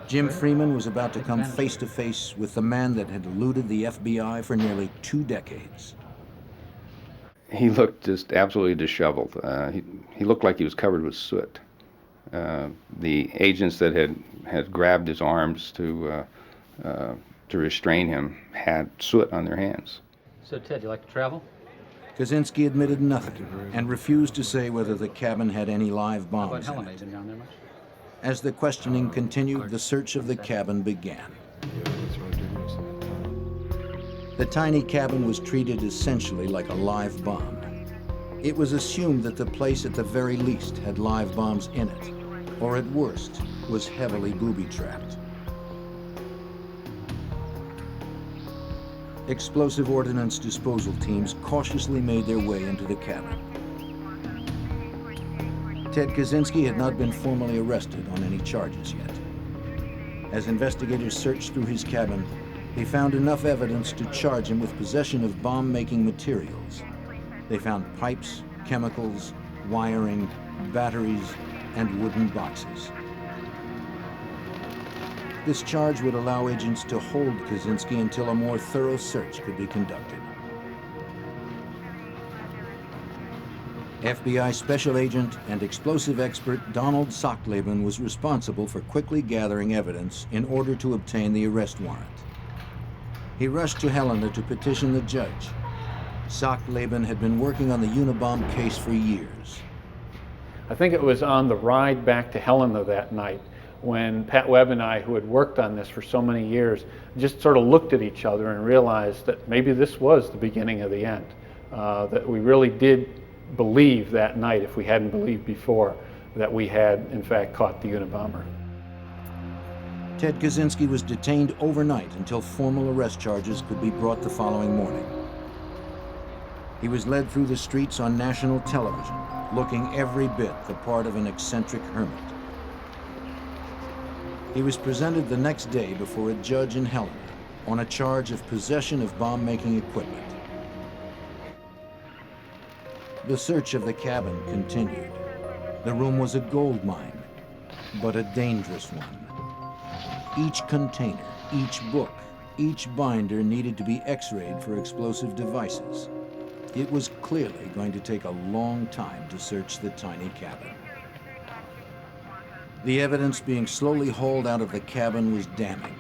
Jim Freeman was about to come face to face with the man that had eluded the FBI for nearly 2 decades. He looked just absolutely disheveled. He looked like he was covered with soot. The agents that had grabbed his arms to restrain him had soot on their hands. So, Ted, you like to travel? Kaczynski admitted nothing and refused to say whether the cabin had any live bombs in it. Been down there much? As the questioning continued, the search of the cabin began. The tiny cabin was treated essentially like a live bomb. It was assumed that the place at the very least had live bombs in it, or at worst, was heavily booby-trapped. Explosive ordnance disposal teams cautiously made their way into the cabin. Ted Kaczynski had not been formally arrested on any charges yet. As investigators searched through his cabin, they found enough evidence to charge him with possession of bomb-making materials. They found pipes, chemicals, wiring, batteries, and wooden boxes. This charge would allow agents to hold Kaczynski until a more thorough search could be conducted. FBI Special Agent and explosive expert Donald Sockleben was responsible for quickly gathering evidence in order to obtain the arrest warrant. He rushed to Helena to petition the judge. Sockleben had been working on the Unabomber case for years. I think it was on the ride back to Helena that night when Pat Webb and I, who had worked on this for so many years, just sort of looked at each other and realized that maybe this was the beginning of the end. That we really did believe that night, if we hadn't believed before, that we had in fact caught the Unabomber. Ted Kaczynski was detained overnight until formal arrest charges could be brought the following morning. He was led through the streets on national television, looking every bit the part of an eccentric hermit. He was presented the next day before a judge in Helena on a charge of possession of bomb-making equipment. The search of the cabin continued. The room was a gold mine, but a dangerous one. Each container, each book, each binder needed to be x-rayed for explosive devices. It was clearly going to take a long time to search the tiny cabin. The evidence being slowly hauled out of the cabin was damning.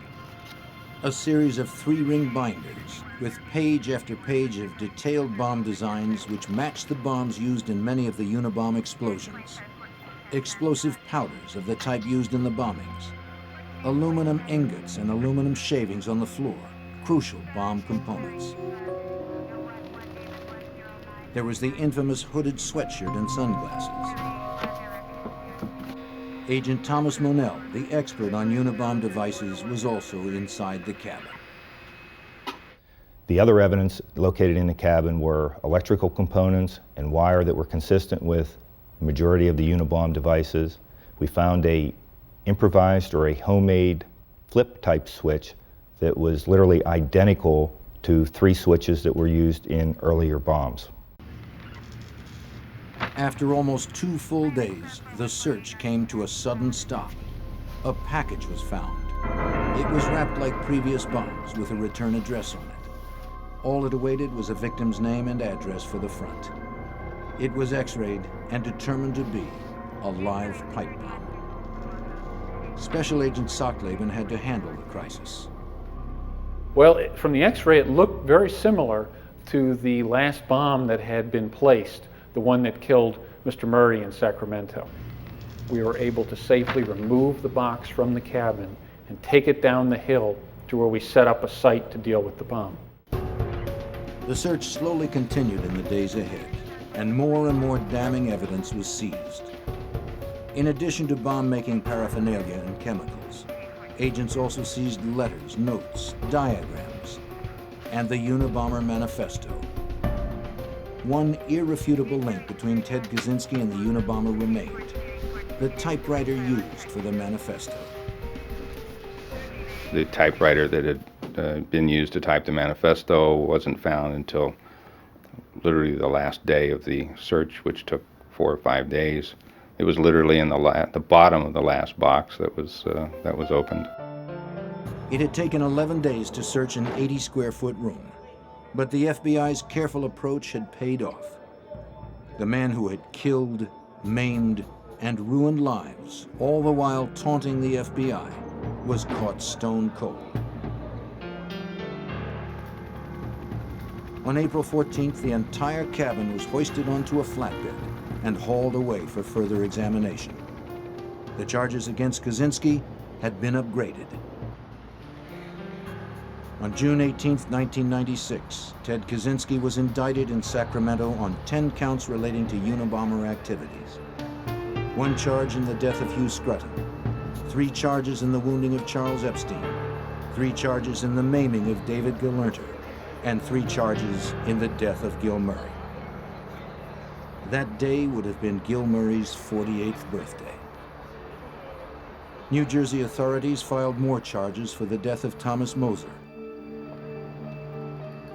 A series of 3-ring binders with page after page of detailed bomb designs which matched the bombs used in many of the Unabomber explosions. Explosive powders of the type used in the bombings. Aluminum ingots and aluminum shavings on the floor, crucial bomb components. There was the infamous hooded sweatshirt and sunglasses. Agent Thomas Monell, the expert on Unabomber devices, was also inside the cabin. The other evidence located in the cabin were electrical components and wire that were consistent with the majority of the Unabomber devices. We found a improvised or a homemade flip type switch that was literally identical to 3 switches that were used in earlier bombs. After almost 2 full days, the search came to a sudden stop. A package was found. It was wrapped like previous bombs with a return address on it. All it awaited was a victim's name and address for the front. It was x-rayed and determined to be a live pipe bomb. Special Agent Sockleben had to handle the crisis. Well, from the x-ray, it looked very similar to the last bomb that had been placed, the one that killed Mr. Murray in Sacramento. We were able to safely remove the box from the cabin and take it down the hill to where we set up a site to deal with the bomb. The search slowly continued in the days ahead, and more damning evidence was seized. In addition to bomb-making paraphernalia and chemicals, agents also seized letters, notes, diagrams, and the Unabomber manifesto. One irrefutable link between Ted Kaczynski and the Unabomber remained: the typewriter used for the manifesto. The typewriter that had been used to type the manifesto wasn't found until literally the last day of the search, which took 4 or 5 days. It was literally in the bottom of the last box that was opened. It had taken 11 days to search an 80-square-foot room, but the FBI's careful approach had paid off. The man who had killed, maimed, and ruined lives, all the while taunting the FBI, was caught stone cold. On April 14th, the entire cabin was hoisted onto a flatbed and hauled away for further examination. The charges against Kaczynski had been upgraded. On June 18, 1996, Ted Kaczynski was indicted in Sacramento on 10 counts relating to Unabomber activities. 1 charge in the death of Hughes, 3 charges in the wounding of Charles Epstein, 3 charges in the maiming of David Galernter, and 3 charges in the death of Gil Murray. That day would have been Gil Murray's 48th birthday. New Jersey authorities filed more charges for the death of Thomas Moser.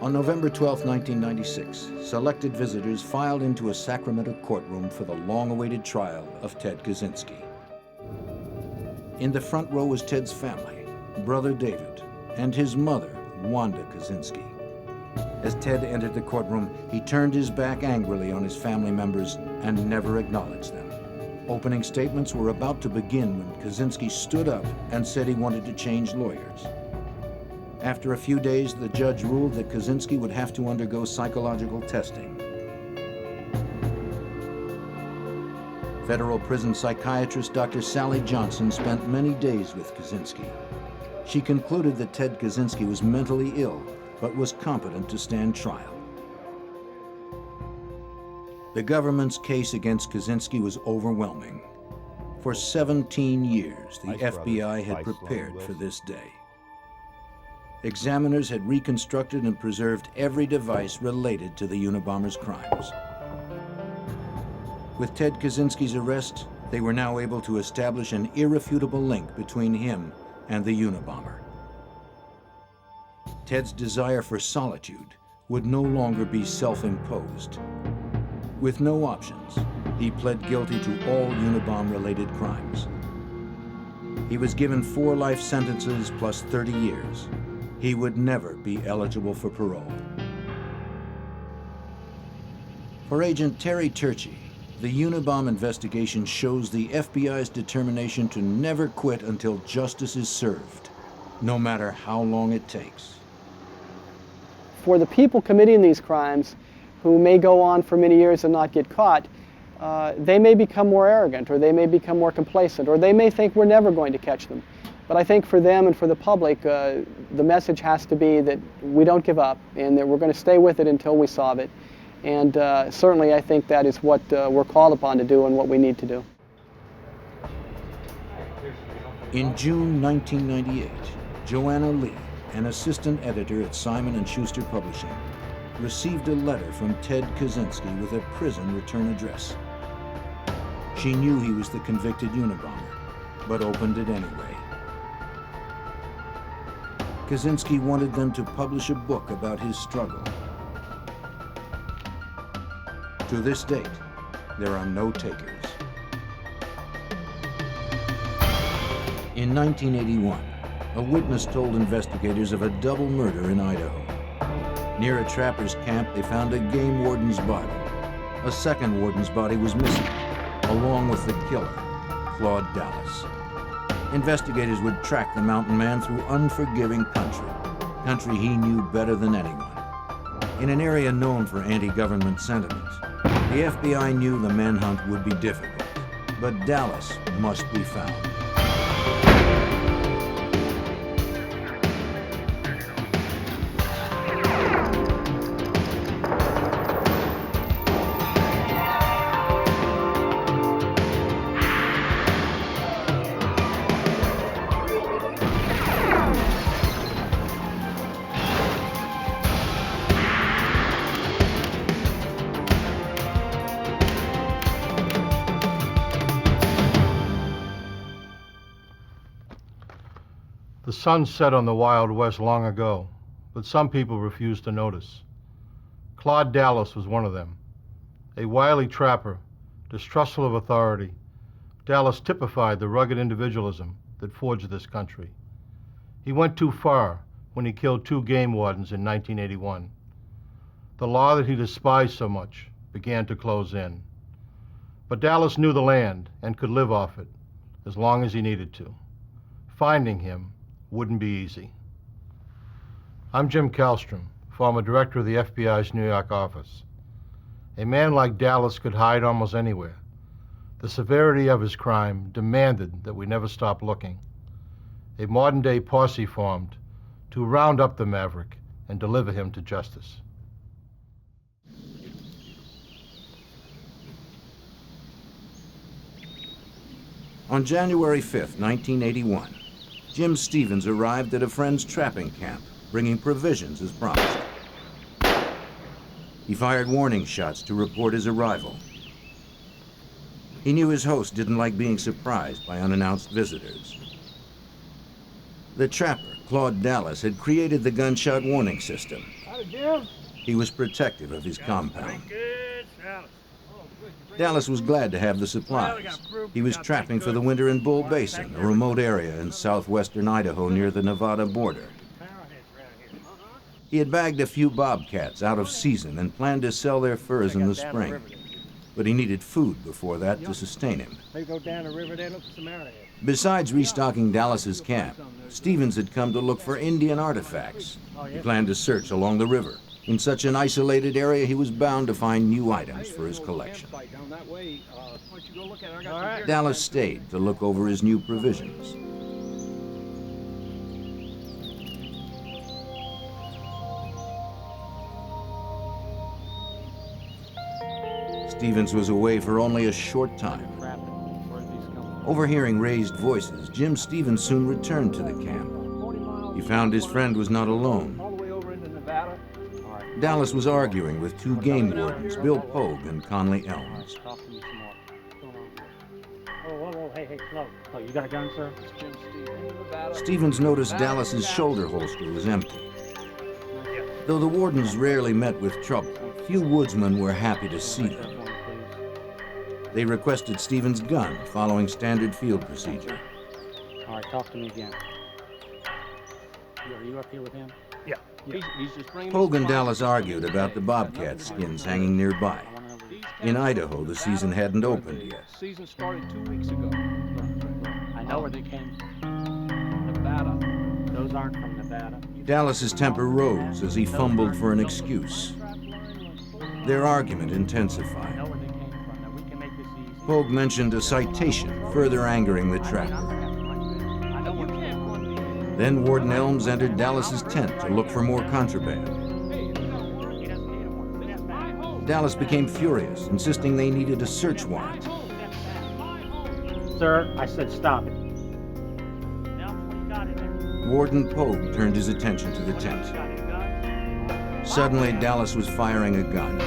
On November 12, 1996, selected visitors filed into a Sacramento courtroom for the long-awaited trial of Ted Kaczynski. In the front row was Ted's family, brother David, and his mother, Wanda Kaczynski. As Ted entered the courtroom, he turned his back angrily on his family members and never acknowledged them. Opening statements were about to begin when Kaczynski stood up and said he wanted to change lawyers. After a few days, the judge ruled that Kaczynski would have to undergo psychological testing. Federal prison psychiatrist Dr. Sally Johnson spent many days with Kaczynski. She concluded that Ted Kaczynski was mentally ill, but was competent to stand trial. The government's case against Kaczynski was overwhelming. For 17 years, the FBI had prepared for this day. Examiners had reconstructed and preserved every device related to the Unabomber's crimes. With Ted Kaczynski's arrest, they were now able to establish an irrefutable link between him and the Unabomber. Ted's desire for solitude would no longer be self-imposed. With no options, he pled guilty to all Unabomber-related crimes. He was given 4 life sentences plus 30 years. He would never be eligible for parole. For Agent Terry Turchi, the Unabomber investigation shows the FBI's determination to never quit until justice is served, no matter how long it takes. For the people committing these crimes, who may go on for many years and not get caught, they may become more arrogant, or they may become more complacent, or they may think we're never going to catch them. But I think for them and for the public, the message has to be that we don't give up and that we're going to stay with it until we solve it. And certainly I think that is what we're called upon to do and what we need to do. In June 1998, Joanna Lee, an assistant editor at Simon & Schuster Publishing, received a letter from Ted Kaczynski with a prison return address. She knew he was the convicted Unabomber, but opened it anyway. Kaczynski wanted them to publish a book about his struggle. To this date, there are no takers. In 1981, a witness told investigators of a double murder in Idaho. Near a trapper's camp, they found a game warden's body. A second warden's body was missing, along with the killer, Claude Dallas. Investigators would track the mountain man through unforgiving country he knew better than anyone. In an area known for anti-government sentiments, the FBI knew the manhunt would be difficult, but Dallas must be found. The sun set on the Wild West long ago, but some people refused to notice. Claude Dallas was one of them. A wily trapper, distrustful of authority, Dallas typified the rugged individualism that forged this country. He went too far when he killed 2 game wardens in 1981. The law that he despised so much began to close in. But Dallas knew the land and could live off it as long as he needed to. Finding him wouldn't be easy. I'm Jim Kallstrom, former director of the FBI's New York office. A man like Dallas could hide almost anywhere. The severity of his crime demanded that we never stop looking. A modern-day posse formed to round up the maverick and deliver him to justice. On January 5th, 1981, Jim Stevens arrived at a friend's trapping camp, bringing provisions as promised. He fired warning shots to report his arrival. He knew his host didn't like being surprised by unannounced visitors. The trapper, Claude Dallas, had created the gunshot warning system. Howdy, Jim. He was protective of his compound. Dallas was glad to have the supplies. He was trapping for the winter in Bull Basin, a remote area in southwestern Idaho near the Nevada border. He had bagged a few bobcats out of season and planned to sell their furs in the spring. But he needed food before that to sustain him. Besides restocking Dallas's camp, Stevens had come to look for Indian artifacts. He planned to search along the river. In such an isolated area, he was bound to find new items for his collection. Dallas stayed to look over his new provisions. Stevens was away for only a short time. Overhearing raised voices, Jim Stevens soon returned to the camp. He found his friend was not alone. Dallas was arguing with 2 game wardens, Bill Pogue and Conley Elms. Hey, Claude. Oh, you got a gun, sir? Stevens noticed Dallas's shoulder holster was empty. Though the wardens rarely met with trouble, few woodsmen were happy to see them. They requested Stevens' gun, following standard field procedure. All right, talk to me again. Are you up here with him? Yeah. He's just bringing Pogue and Dallas argued about the bobcat skins hanging nearby. In Idaho, the season hadn't opened yet. Season started 2 weeks ago. I know where they came from. Nevada. Those aren't from Nevada. Dallas's temper rose as he fumbled for an excuse. Their argument intensified. Pogue mentioned a citation, further angering the trapper. Then Warden Elms entered Dallas's tent to look for more contraband. Dallas became furious, insisting they needed a search warrant. Sir, I said stop it. Warden Pogue turned his attention to the tent. Suddenly, Dallas was firing a gun.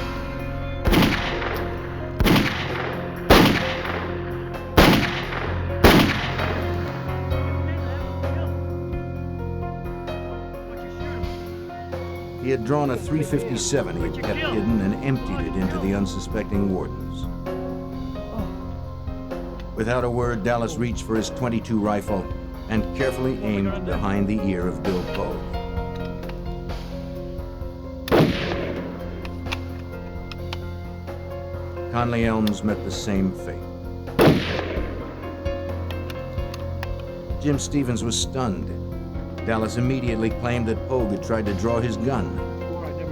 He had drawn a .357 he had kept hidden and emptied it into the unsuspecting wardens. Without a word, Dallas reached for his .22 rifle and carefully aimed behind the ear of Bill Pogue. Conley Elms met the same fate. Jim Stevens was stunned. Dallas immediately claimed that Pogue had tried to draw his gun.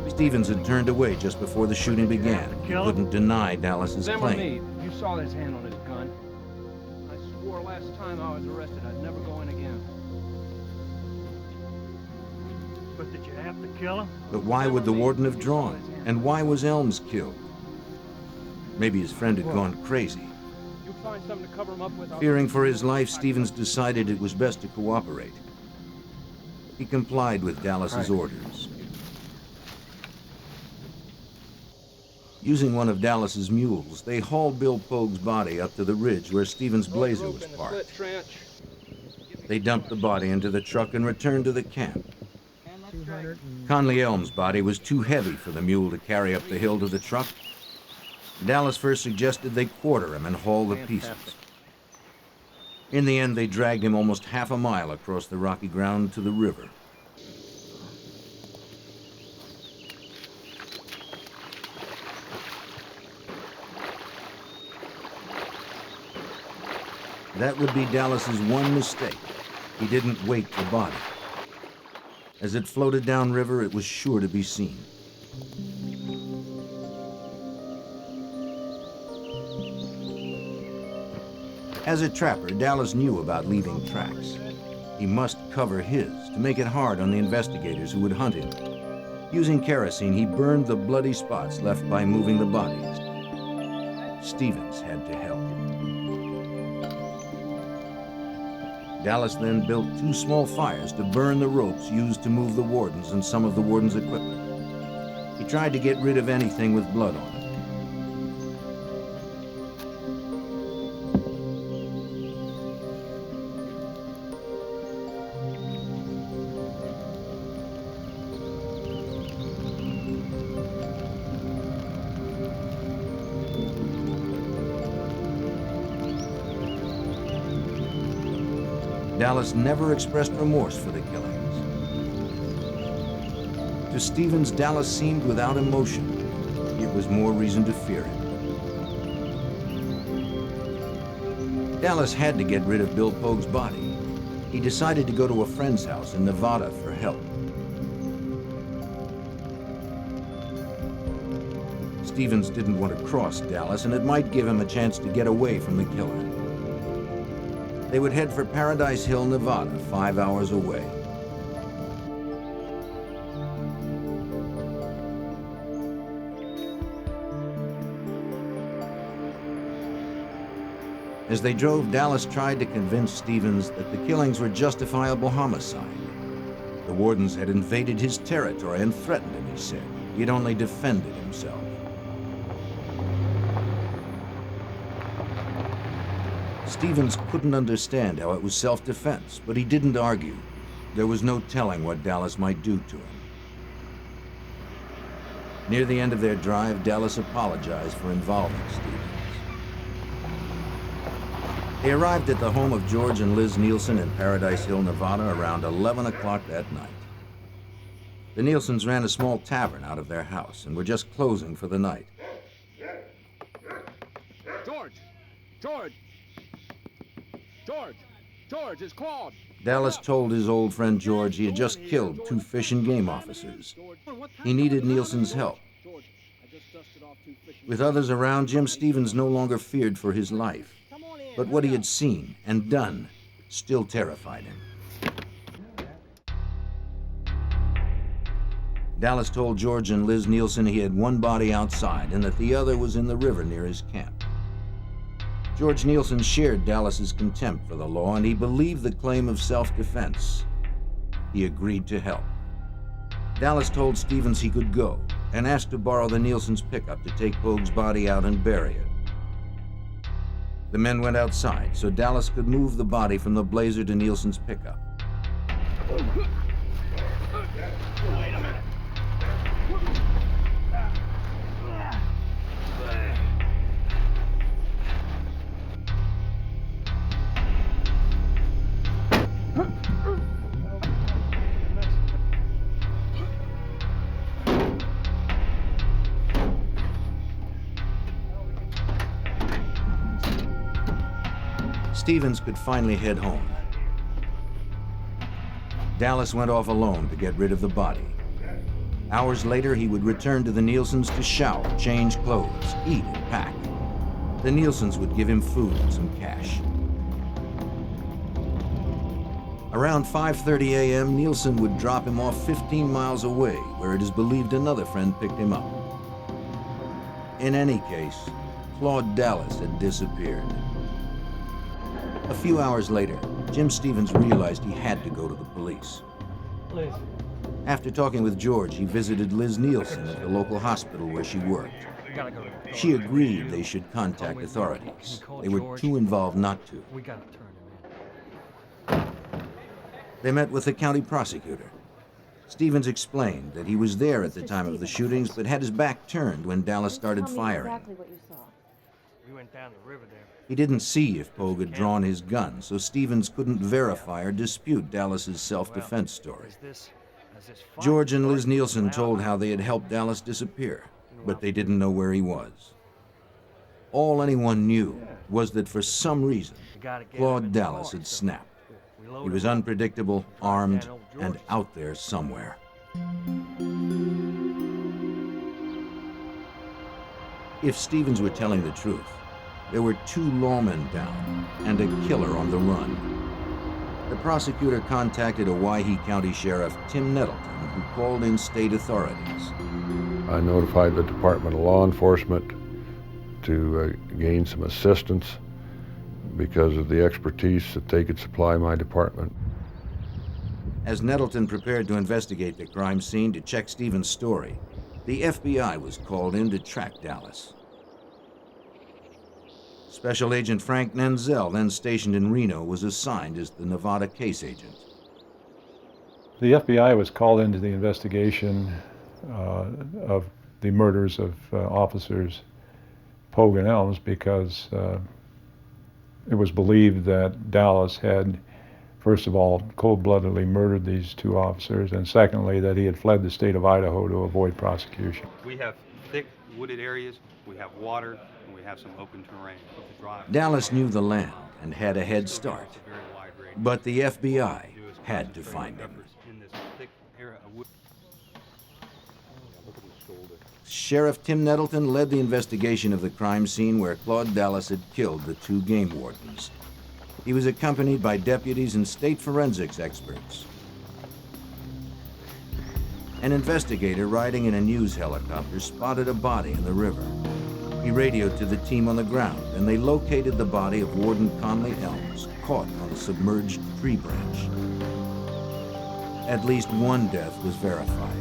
Stevens had turned away just before the shooting began. He couldn't deny Dallas's claim. You saw his hand on his gun. I swore last time I was arrested I'd never go in again. But did you have to kill him? But why would the warden have drawn? And why was Elms killed? Maybe his friend had gone crazy. You find something to cover him up with. Fearing for his life, Stevens decided it was best to cooperate. He complied with Dallas's orders. Using one of Dallas's mules, they hauled Bill Pogue's body up to the ridge where Stevens' Blazer was parked. They dumped the body into the truck and returned to the camp. Conley Elms' body was too heavy for the mule to carry up the hill to the truck. Dallas first suggested they quarter him and haul the pieces. In the end, they dragged him almost half a mile across the rocky ground to the river. That would be Dallas's one mistake. He didn't weight the body. As it floated downriver, it was sure to be seen. As a trapper, Dallas knew about leaving tracks. He must cover his to make it hard on the investigators who would hunt him. Using kerosene, he burned the bloody spots left by moving the bodies. Stevens had to help. Dallas then built 2 small fires to burn the ropes used to move the wardens and some of the wardens' equipment. He tried to get rid of anything with blood on it. Dallas never expressed remorse for the killings. To Stevens, Dallas seemed without emotion. It was more reason to fear him. Dallas had to get rid of Bill Pogue's body. He decided to go to a friend's house in Nevada for help. Stevens didn't want to cross Dallas, and it might give him a chance to get away from the killer. They would head for Paradise Hill, Nevada, 5 hours away. As they drove, Dallas tried to convince Stevens that the killings were justifiable homicide. The wardens had invaded his territory and threatened him, he said. He had only defended himself. Stevens couldn't understand how it was self-defense, but he didn't argue. There was no telling what Dallas might do to him. Near the end of their drive, Dallas apologized for involving Stevens. They arrived at the home of George and Liz Nielsen in Paradise Hill, Nevada, around 11 o'clock that night. The Nielsens ran a small tavern out of their house and were just closing for the night. George! George! George! George, it's Claude! Dallas told his old friend George he had just killed 2 Fish and Game officers. He needed Nielsen's help. With others around, Jim Stevens no longer feared for his life. But what he had seen and done still terrified him. Dallas told George and Liz Nielsen he had one body outside and that the other was in the river near his camp. George Nielsen shared Dallas's contempt for the law, and he believed the claim of self-defense. he agreed to help. Dallas told Stevens he could go and asked to borrow the Nielsen's pickup to take Pogue's body out and bury it. The men went outside so Dallas could move the body from the Blazer to Nielsen's pickup. Wait a minute. Stevens could finally head home. Dallas went off alone to get rid of the body. Hours later, he would return to the Nielsens to shower, change clothes, eat, and pack. The Nielsens would give him food and some cash. Around 5:30 a.m., Nielsen would drop him off 15 miles away, where it is believed another friend picked him up. In any case, Claude Dallas had disappeared. A few hours later, Jim Stevens realized he had to go to the police. Liz. After talking with George, he visited Liz Nielsen at the local hospital where she worked. She agreed they should contact authorities. They were too involved not to. We gotta turn him in. They met with the county prosecutor. Stevens explained that he was there at the time of the shootings, but had his back turned when Dallas started firing. Exactly what you saw. We went down the river there. He didn't see if Pogue had drawn his gun, so Stevens couldn't verify or dispute Dallas's self-defense story. George and Liz Nielsen told how they had helped Dallas disappear, but they didn't know where he was. All anyone knew was that for some reason, Claude Dallas had snapped. He was unpredictable, armed, and out there somewhere. If Stevens were telling the truth, there were 2 lawmen down and a killer on the run. The prosecutor contacted Owyhee County Sheriff Tim Nettleton, who called in state authorities. I notified the Department of Law Enforcement to gain some assistance because of the expertise that they could supply my department. As Nettleton prepared to investigate the crime scene to check Stevens' story, the FBI was called in to track Dallas. Special Agent Frank Nenzel, then stationed in Reno, was assigned as the Nevada case agent. The FBI was called into the investigation of the murders of officers Pogue and Elms because it was believed that Dallas had, first of all, cold-bloodedly murdered these 2 officers, and secondly, that he had fled the state of Idaho to avoid prosecution. We have thick wooded areas, we have water, and we have some open terrain. Dallas knew the land and had a head start, but the FBI had to find him. Sheriff Tim Nettleton led the investigation of the crime scene where Claude Dallas had killed the 2 game wardens. He was accompanied by deputies and state forensics experts. An investigator riding in a news helicopter spotted a body in the river. He radioed to the team on the ground, and they located the body of Warden Conley Elms, caught on a submerged tree branch. At least 1 death was verified.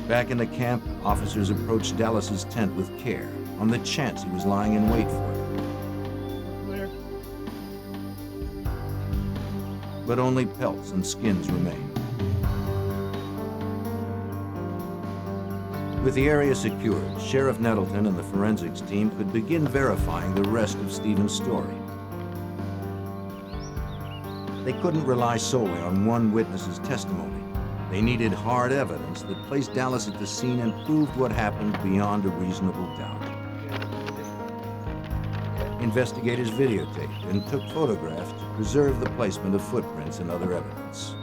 Back in the camp, officers approached Dallas's tent with care, on the chance he was lying in wait for them. But only pelts and skins remained. With the area secured, Sheriff Nettleton and the forensics team could begin verifying the rest of Stevens' story. They couldn't rely solely on one witness's testimony. They needed hard evidence that placed Dallas at the scene and proved what happened beyond a reasonable doubt. Investigators videotaped and took photographs to preserve the placement of footprints and other evidence.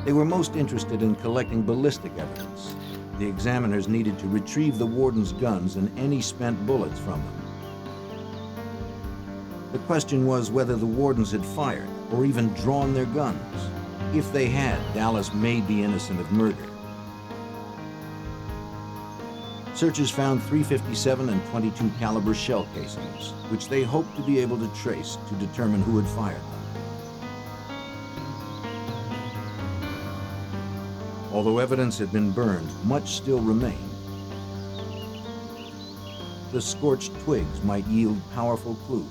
They were most interested in collecting ballistic evidence. The examiners needed to retrieve the warden's guns and any spent bullets from them. The question was whether the wardens had fired or even drawn their guns. If they had, Dallas may be innocent of murder. Searchers found .357 and .22 caliber shell casings, which they hoped to be able to trace to determine who had fired them. Although evidence had been burned, much still remained. The scorched twigs might yield powerful clues.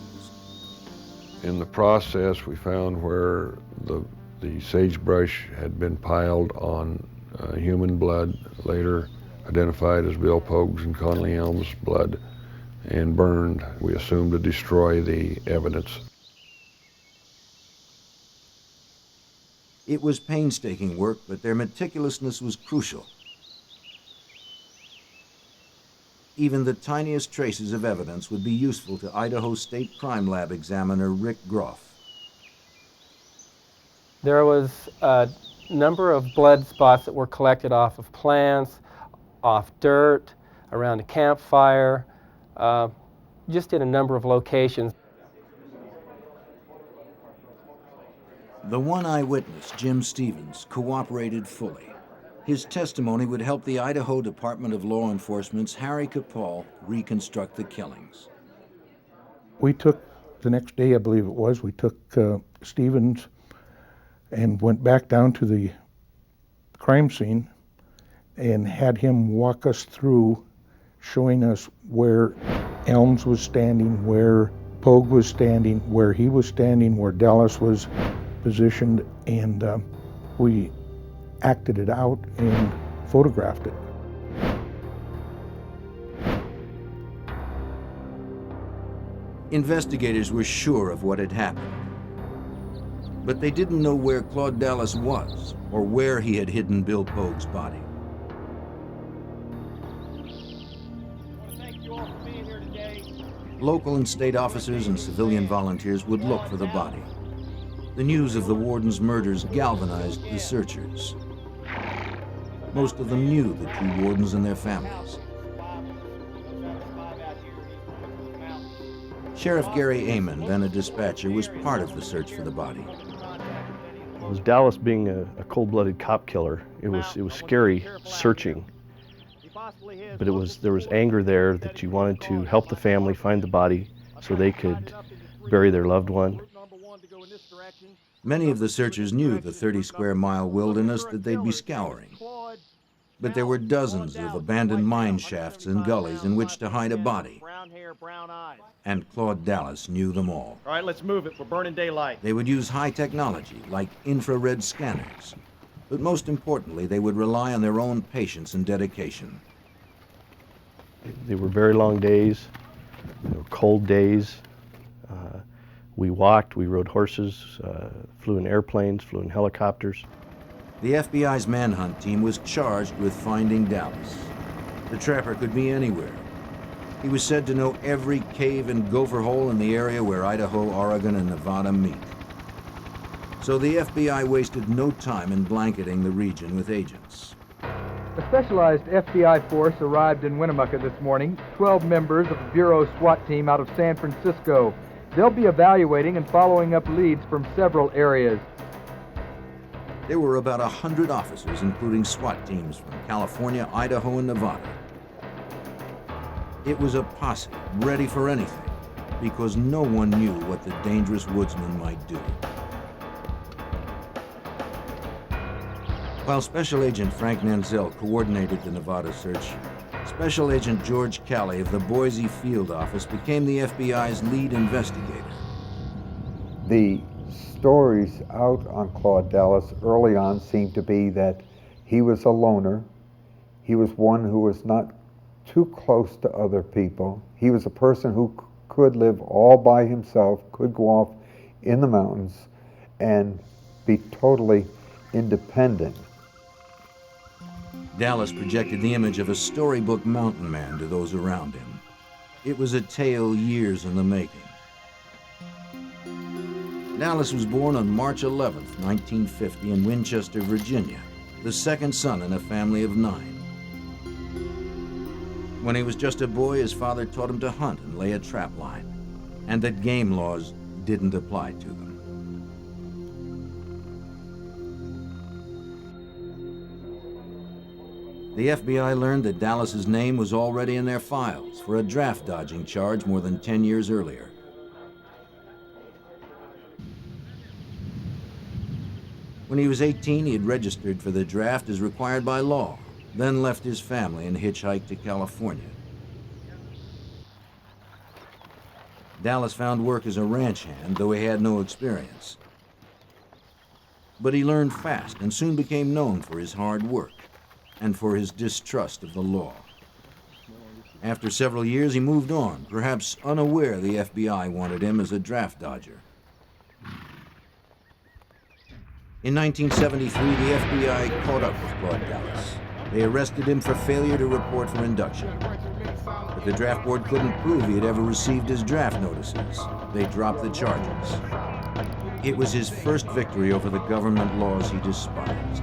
In the process, we found where the sagebrush had been piled on human blood, later identified as Bill Pogue's and Conley Elm's blood, and burned, we assumed, to destroy the evidence. It was painstaking work, but their meticulousness was crucial. Even the tiniest traces of evidence would be useful to Idaho State Crime Lab examiner Rick Groff. There was a number of blood spots that were collected off of plants, off dirt, around a campfire, just in a number of locations. The one eyewitness, Jim Stevens, cooperated fully. His testimony would help the Idaho Department of Law Enforcement's Harry Capall reconstruct the killings. We took, the next day I believe it was, we took Stevens and went back down to the crime scene and had him walk us through, showing us where Elms was standing, where Pogue was standing, where he was standing, where Dallas was positioned, and we acted it out and photographed it. Investigators were sure of what had happened, but they didn't know where Claude Dallas was or where he had hidden Bill Pogue's body. Local and state officers and civilian volunteers would look for the body. The news of the warden's murders galvanized the searchers. Most of them knew the two wardens and their families. Sheriff Gary Amon, then a dispatcher, was part of the search for the body. It was Dallas being a cold-blooded cop killer. It was scary searching, but there was anger there that you wanted to help the family find the body so they could bury their loved one. Many of the searchers knew the 30-square-mile wilderness that they'd be scouring, but there were dozens of abandoned mine shafts and gullies in which to hide a body, and Claude Dallas knew them all. All right, let's move it. We're burning daylight. They would use high technology, like infrared scanners, but most importantly, they would rely on their own patience and dedication. They were very long days, they were cold days. We walked, we rode horses, flew in airplanes, flew in helicopters. The FBI's manhunt team was charged with finding Dallas. The trapper could be anywhere. He was said to know every cave and gopher hole in the area where Idaho, Oregon, and Nevada meet. So the FBI wasted no time in blanketing the region with agents. A specialized FBI force arrived in Winnemucca this morning, 12 members of the Bureau SWAT team out of San Francisco. They'll be evaluating and following up leads from several areas. There were about 100 officers, including SWAT teams from California, Idaho, and Nevada. It was a posse ready for anything, because no one knew what the dangerous woodsman might do. While Special Agent Frank Nanzel coordinated the Nevada search, Special Agent George Calley of the Boise Field Office became the FBI's lead investigator. The stories out on Claude Dallas early on seemed to be that he was a loner. He was one who was not too close to other people. He was a person who could live all by himself, could go off in the mountains and be totally independent. Dallas projected the image of a storybook mountain man to those around him. It was a tale years in the making. Dallas was born on March 11, 1950 in Winchester, Virginia, the second son in a family of 9. When he was just a boy, his father taught him to hunt and lay a trap line, and that game laws didn't apply to them. The FBI learned that Dallas's name was already in their files for a draft-dodging charge more than 10 years earlier. When he was 18, he had registered for the draft as required by law, then left his family and hitchhiked to California. Dallas found work as a ranch hand, though he had no experience. But he learned fast and soon became known for his hard work and for his distrust of the law. After several years, he moved on, perhaps unaware the FBI wanted him as a draft dodger. In 1973, the FBI caught up with Claude Dallas. They arrested him for failure to report for induction. But the draft board couldn't prove he had ever received his draft notices. They dropped the charges. It was his first victory over the government laws he despised.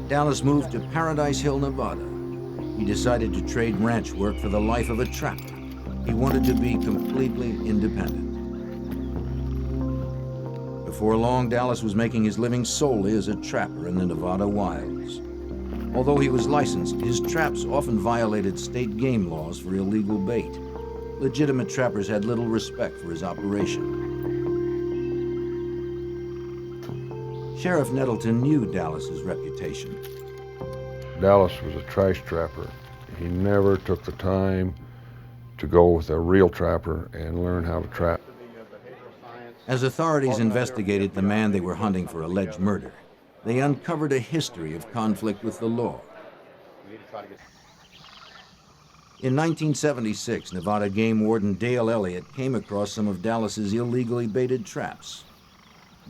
Dallas moved to Paradise Hill, Nevada. He decided to trade ranch work for the life of a trapper. He wanted to be completely independent. Before long, Dallas was making his living solely as a trapper in the Nevada wilds. Although he was licensed, his traps often violated state game laws for illegal bait. Legitimate trappers had little respect for his operation. Sheriff Nettleton knew Dallas's reputation. Dallas was a trash trapper. He never took the time to go with a real trapper and learn how to trap. As authorities investigated the man they were hunting for alleged murder, they uncovered a history of conflict with the law. In 1976, Nevada game warden Dale Elliott came across some of Dallas's illegally baited traps.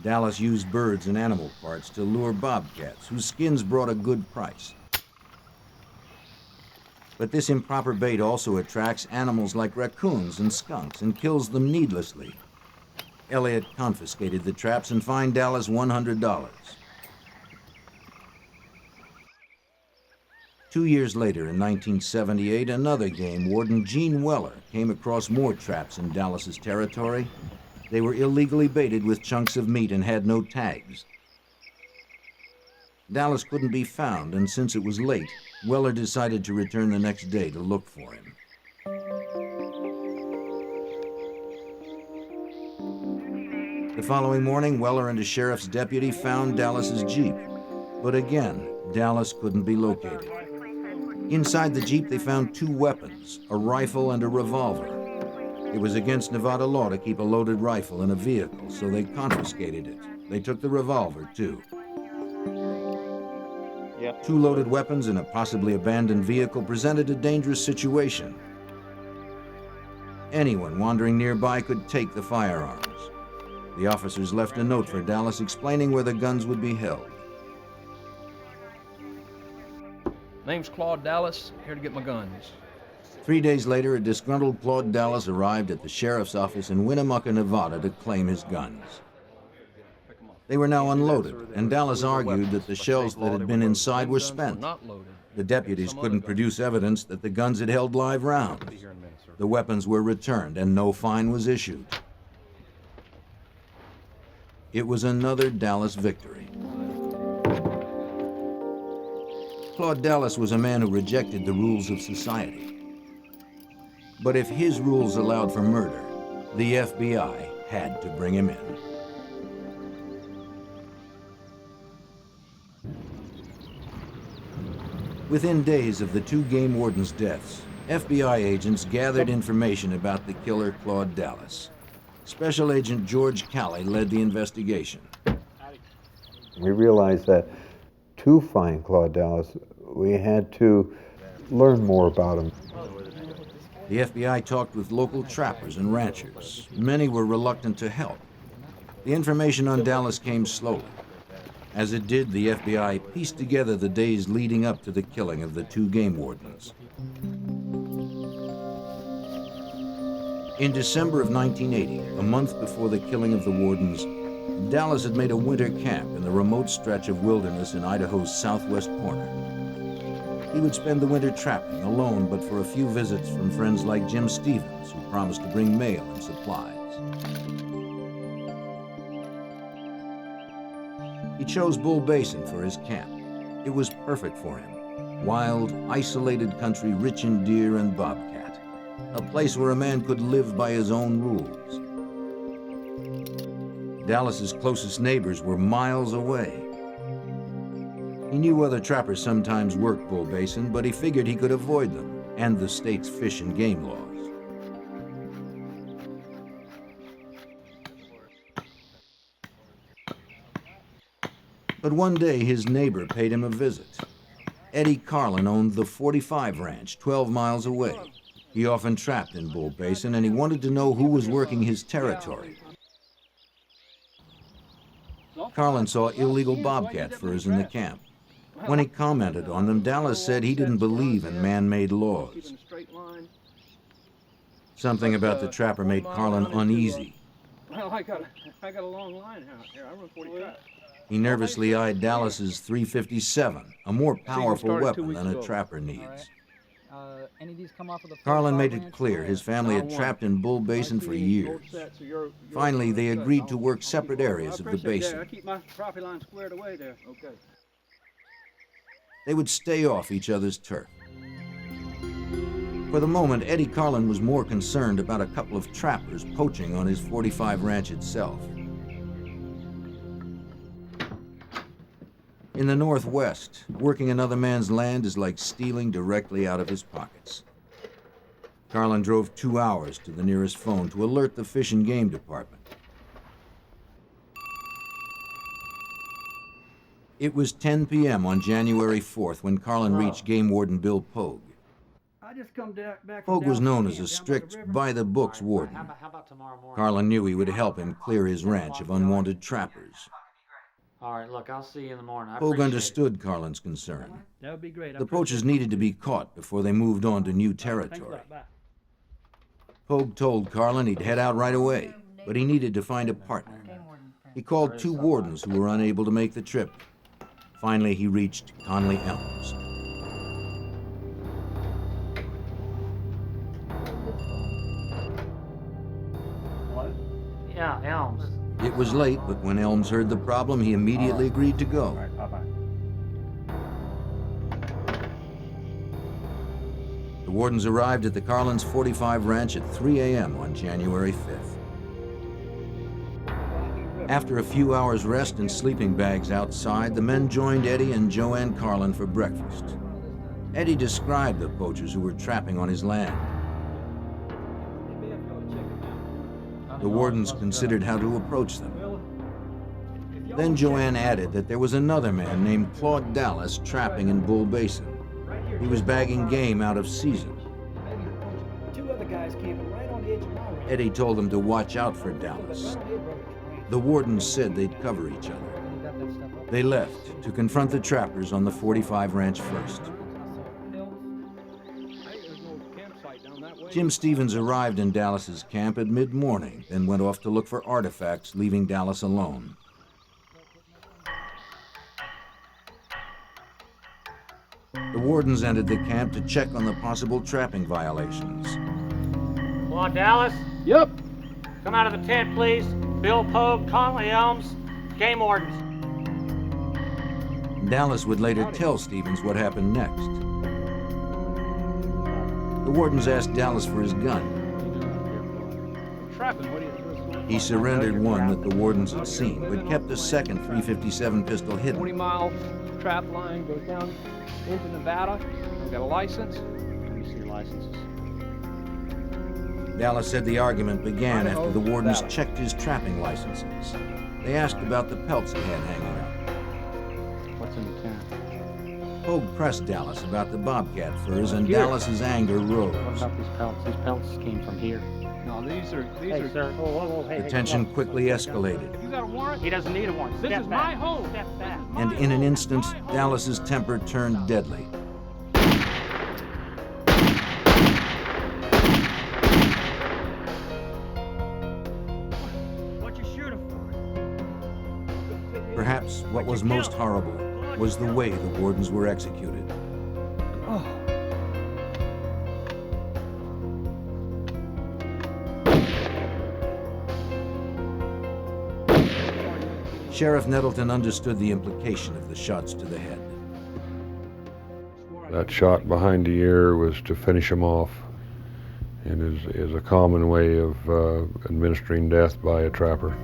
Dallas used birds and animal parts to lure bobcats, whose skins brought a good price. But this improper bait also attracts animals like raccoons and skunks and kills them needlessly. Elliott confiscated the traps and fined Dallas $100. 2 years later, in 1978, another game warden, Gene Weller, came across more traps in Dallas's territory. They were illegally baited with chunks of meat and had no tags. Dallas couldn't be found, and since it was late, Weller decided to return the next day to look for him. The following morning, Weller and a sheriff's deputy found Dallas's Jeep. But again, Dallas couldn't be located. Inside the Jeep, they found two weapons, a rifle and a revolver. It was against Nevada law to keep a loaded rifle in a vehicle, so they confiscated it. They took the revolver, too. Two loaded weapons in a possibly abandoned vehicle presented a dangerous situation. Anyone wandering nearby could take the firearms. The officers left a note for Dallas explaining where the guns would be held. Name's Claude Dallas, here to get my guns. 3 days later, a disgruntled Claude Dallas arrived at the sheriff's office in Winnemucca, Nevada to claim his guns. They were now unloaded, and Dallas argued that the shells that had been inside were spent. The deputies couldn't produce evidence that the guns had held live rounds. The weapons were returned, and no fine was issued. It was another Dallas victory. Claude Dallas was a man who rejected the rules of society. But if his rules allowed for murder, the FBI had to bring him in. Within days of the two game wardens' deaths, FBI agents gathered information about the killer Claude Dallas. Special Agent George Calley led the investigation. We realized that to find Claude Dallas, we had to learn more about him. The FBI talked with local trappers and ranchers. Many were reluctant to help. The information on Dallas came slowly. As it did, the FBI pieced together the days leading up to the killing of the two game wardens. In December of 1980, a month before the killing of the wardens, Dallas had made a winter camp in the remote stretch of wilderness in Idaho's southwest corner. He would spend the winter trapping alone, but for a few visits from friends like Jim Stevens, who promised to bring mail and supplies. He chose Bull Basin for his camp. It was perfect for him. Wild, isolated country rich in deer and bobcat. A place where a man could live by his own rules. Dallas's closest neighbors were miles away. He knew other trappers sometimes worked Bull Basin, but he figured he could avoid them and the state's fish and game laws. But one day his neighbor paid him a visit. Eddie Carlin owned the 45 Ranch 12 miles away. He often trapped in Bull Basin, and he wanted to know who was working his territory. Carlin saw illegal bobcat furs in the camp. When he commented on them, Dallas said he didn't believe in man-made laws. Something about the trapper made Carlin uneasy. Well, I got a long line out here. I run 40 traps. He nervously eyed Dallas's .357, a more powerful weapon than a trapper needs. Any of these come off of the Carlin made it clear his family had trapped in Bull Basin for years. Finally, they agreed to work separate areas of the basin. I keep my property line squared away there. Okay. They would stay off each other's turf. For the moment, Eddie Carlin was more concerned about a couple of trappers poaching on his 45 Ranch itself. In the Northwest, working another man's land is like stealing directly out of his pockets. Carlin drove 2 hours to the nearest phone to alert the Fish and Game Department. It was 10 p.m. on January 4th when Carlin reached Game Warden Bill Pogue. I just come back. Pogue was known as a strict, by-the-books warden. Carlin knew he would help him clear his ranch of unwanted trappers. All right, look, I'll see you in the morning. Pogue understood Carlin's concern. That would be great. The poachers needed to be caught before they moved on to new territory. Pogue told Carlin he'd head out right away, but he needed to find a partner. He called 2 wardens who were unable to make the trip. Finally, he reached Conley Elms. Yeah, Elms. It was late, but when Elms heard the problem, he immediately agreed to go. The wardens arrived at the Carlins' 45 Ranch at 3 a.m. on January 5th. After a few hours' rest in sleeping bags outside, the men joined Eddie and Joanne Carlin for breakfast. Eddie described the poachers who were trapping on his land. The wardens considered how to approach them. Then Joanne added that there was another man named Claude Dallas trapping in Bull Basin. He was bagging game out of season. 2 other guys camping right on the edge of my ranch. Eddie told them to watch out for Dallas. The wardens said they'd cover each other. They left to confront the trappers on the 45 Ranch first. Jim Stevens arrived in Dallas's camp at mid-morning, then went off to look for artifacts, leaving Dallas alone. The wardens entered the camp to check on the possible trapping violations. Claude Dallas? Yep. Come out of the tent, please. Bill Pogue, Conley Elms, Game Wardens. Dallas would later tell Stevens what happened next. The wardens asked Dallas for his gun. He surrendered one that the wardens had seen, but kept a second .357 pistol hidden. 20-mile trap line goes down into Nevada. I've got a license. Let me see your licenses. Dallas said the argument began after the wardens checked his trapping licenses. They asked about the pelts he had hanging up. What's in the tent? Pogue pressed Dallas about the bobcat furs, and Dallas's anger rose. What about these pelts? These pelts came from here. No, these are. Sir. Whoa, hey, The tension quickly escalated, You got a warrant? He doesn't need a warrant. This is my home. Step back. and in an instant, Dallas's temper turned deadly. What you shoot him for? Perhaps what was most horrible was the way the wardens were executed. Oh. Sheriff Nettleton understood the implication of the shots to the head. That shot behind the ear was to finish him off, and is a common way of administering death by a trapper.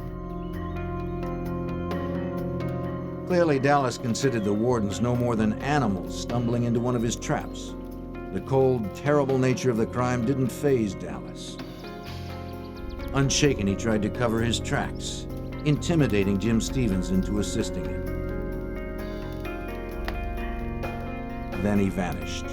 Clearly, Dallas considered the wardens no more than animals stumbling into one of his traps. The cold, terrible nature of the crime didn't faze Dallas. Unshaken, he tried to cover his tracks, intimidating Jim Stevens into assisting him. Then he vanished.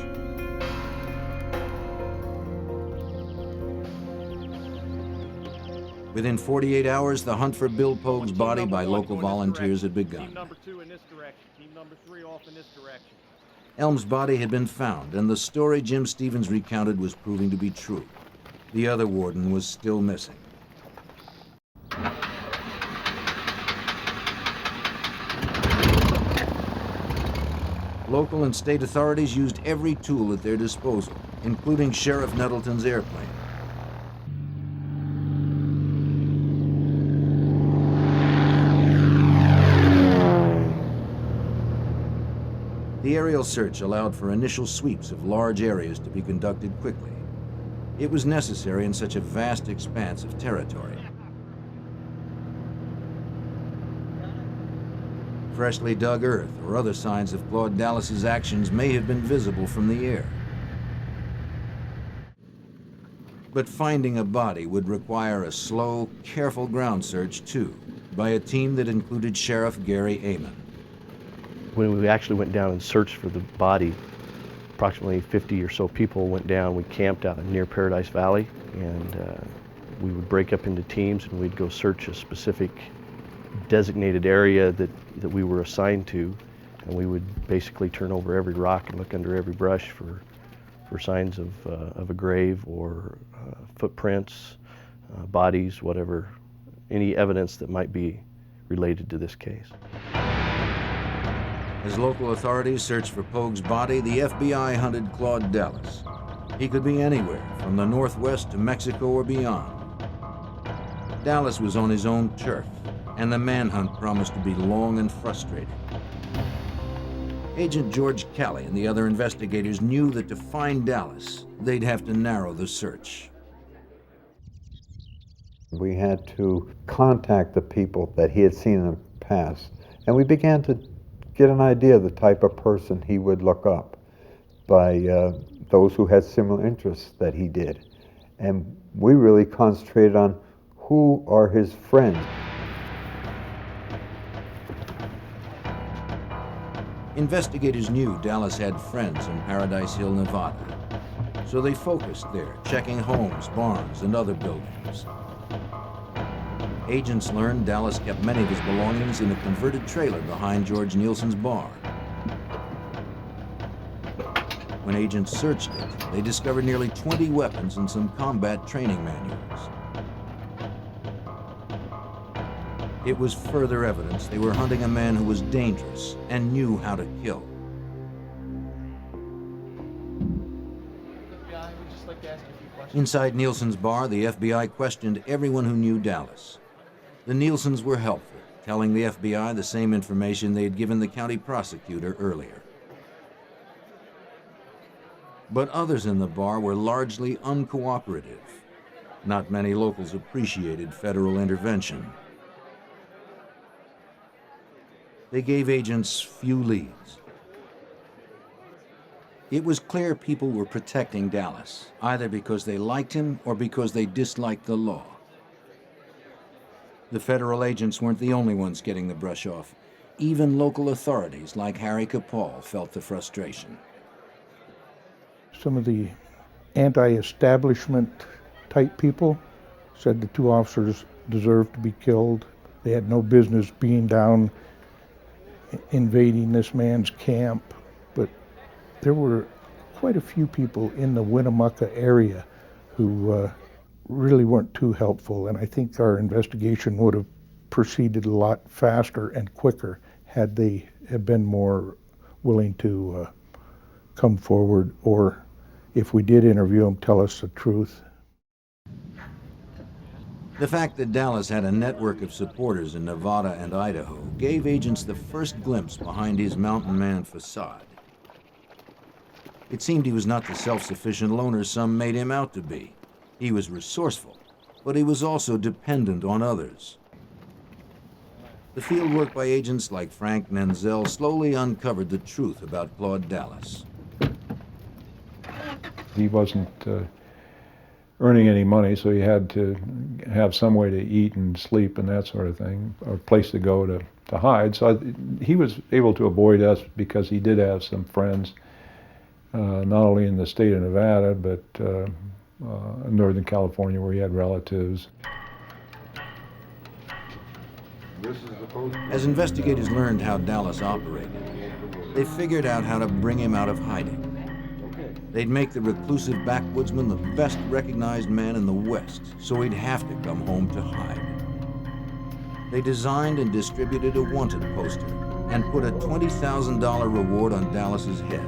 Within 48 hours, the hunt for Bill Pogue's body by local volunteers had begun. Team number 2 in this direction. Team number 3 off in this direction. Elm's body had been found, and the story Jim Stevens recounted was proving to be true. The other warden was still missing. Local and state authorities used every tool at their disposal, including Sheriff Nettleton's airplane. The aerial search allowed for initial sweeps of large areas to be conducted quickly. It was necessary in such a vast expanse of territory. Freshly dug earth or other signs of Claude Dallas's actions may have been visible from the air. But finding a body would require a slow, careful ground search too, by a team that included Sheriff Gary Amon. When we actually went down and searched for the body, approximately 50 or so people went down. We camped out near Paradise Valley, and we would break up into teams and we'd go search a specific designated area that we were assigned to, and we would basically turn over every rock and look under every brush for signs of a grave or footprints, bodies, whatever, any evidence that might be related to this case. As local authorities searched for Pogue's body, the FBI hunted Claude Dallas. He could be anywhere, from the Northwest to Mexico or beyond. Dallas was on his own turf, and the manhunt promised to be long and frustrating. Agent George Kelly and the other investigators knew that to find Dallas, they'd have to narrow the search. We had to contact the people that he had seen in the past, and we began to get an idea of the type of person he would look up by those who had similar interests that he did. And we really concentrated on who are his friends. Investigators knew Dallas had friends in Paradise Hill, Nevada, so they focused there, checking homes, barns, and other buildings. Agents learned Dallas kept many of his belongings in a converted trailer behind George Nielsen's bar. When agents searched it, they discovered nearly 20 weapons and some combat training manuals. It was further evidence they were hunting a man who was dangerous and knew how to kill. Inside Nielsen's bar, the FBI questioned everyone who knew Dallas. The Nielsens were helpful, telling the FBI the same information they had given the county prosecutor earlier. But others in the bar were largely uncooperative. Not many locals appreciated federal intervention. They gave agents few leads. It was clear people were protecting Dallas, either because they liked him or because they disliked the law. The federal agents weren't the only ones getting the brush off. Even local authorities like Harry Capall felt the frustration. Some of the anti-establishment type people said the two officers deserved to be killed. They had no business being down invading this man's camp, but there were quite a few people in the Winnemucca area who really weren't too helpful, and I think our investigation would have proceeded a lot faster and quicker had they have been more willing to come forward, or if we did interview them, tell us the truth. The fact that Dallas had a network of supporters in Nevada and Idaho gave agents the first glimpse behind his mountain man facade. It seemed he was not the self-sufficient loner some made him out to be. He was resourceful, but he was also dependent on others. The field work by agents like Frank Menzel slowly uncovered the truth about Claude Dallas. He wasn't earning any money, so he had to have some way to eat and sleep and that sort of thing, or a place to go to hide. So he was able to avoid us because he did have some friends, not only in the state of Nevada, but in Northern California where he had relatives. As investigators learned how Dallas operated, they figured out how to bring him out of hiding. They'd make the reclusive backwoodsman the best recognized man in the West, so he'd have to come home to hide. They designed and distributed a wanted poster and put a $20,000 reward on Dallas's head.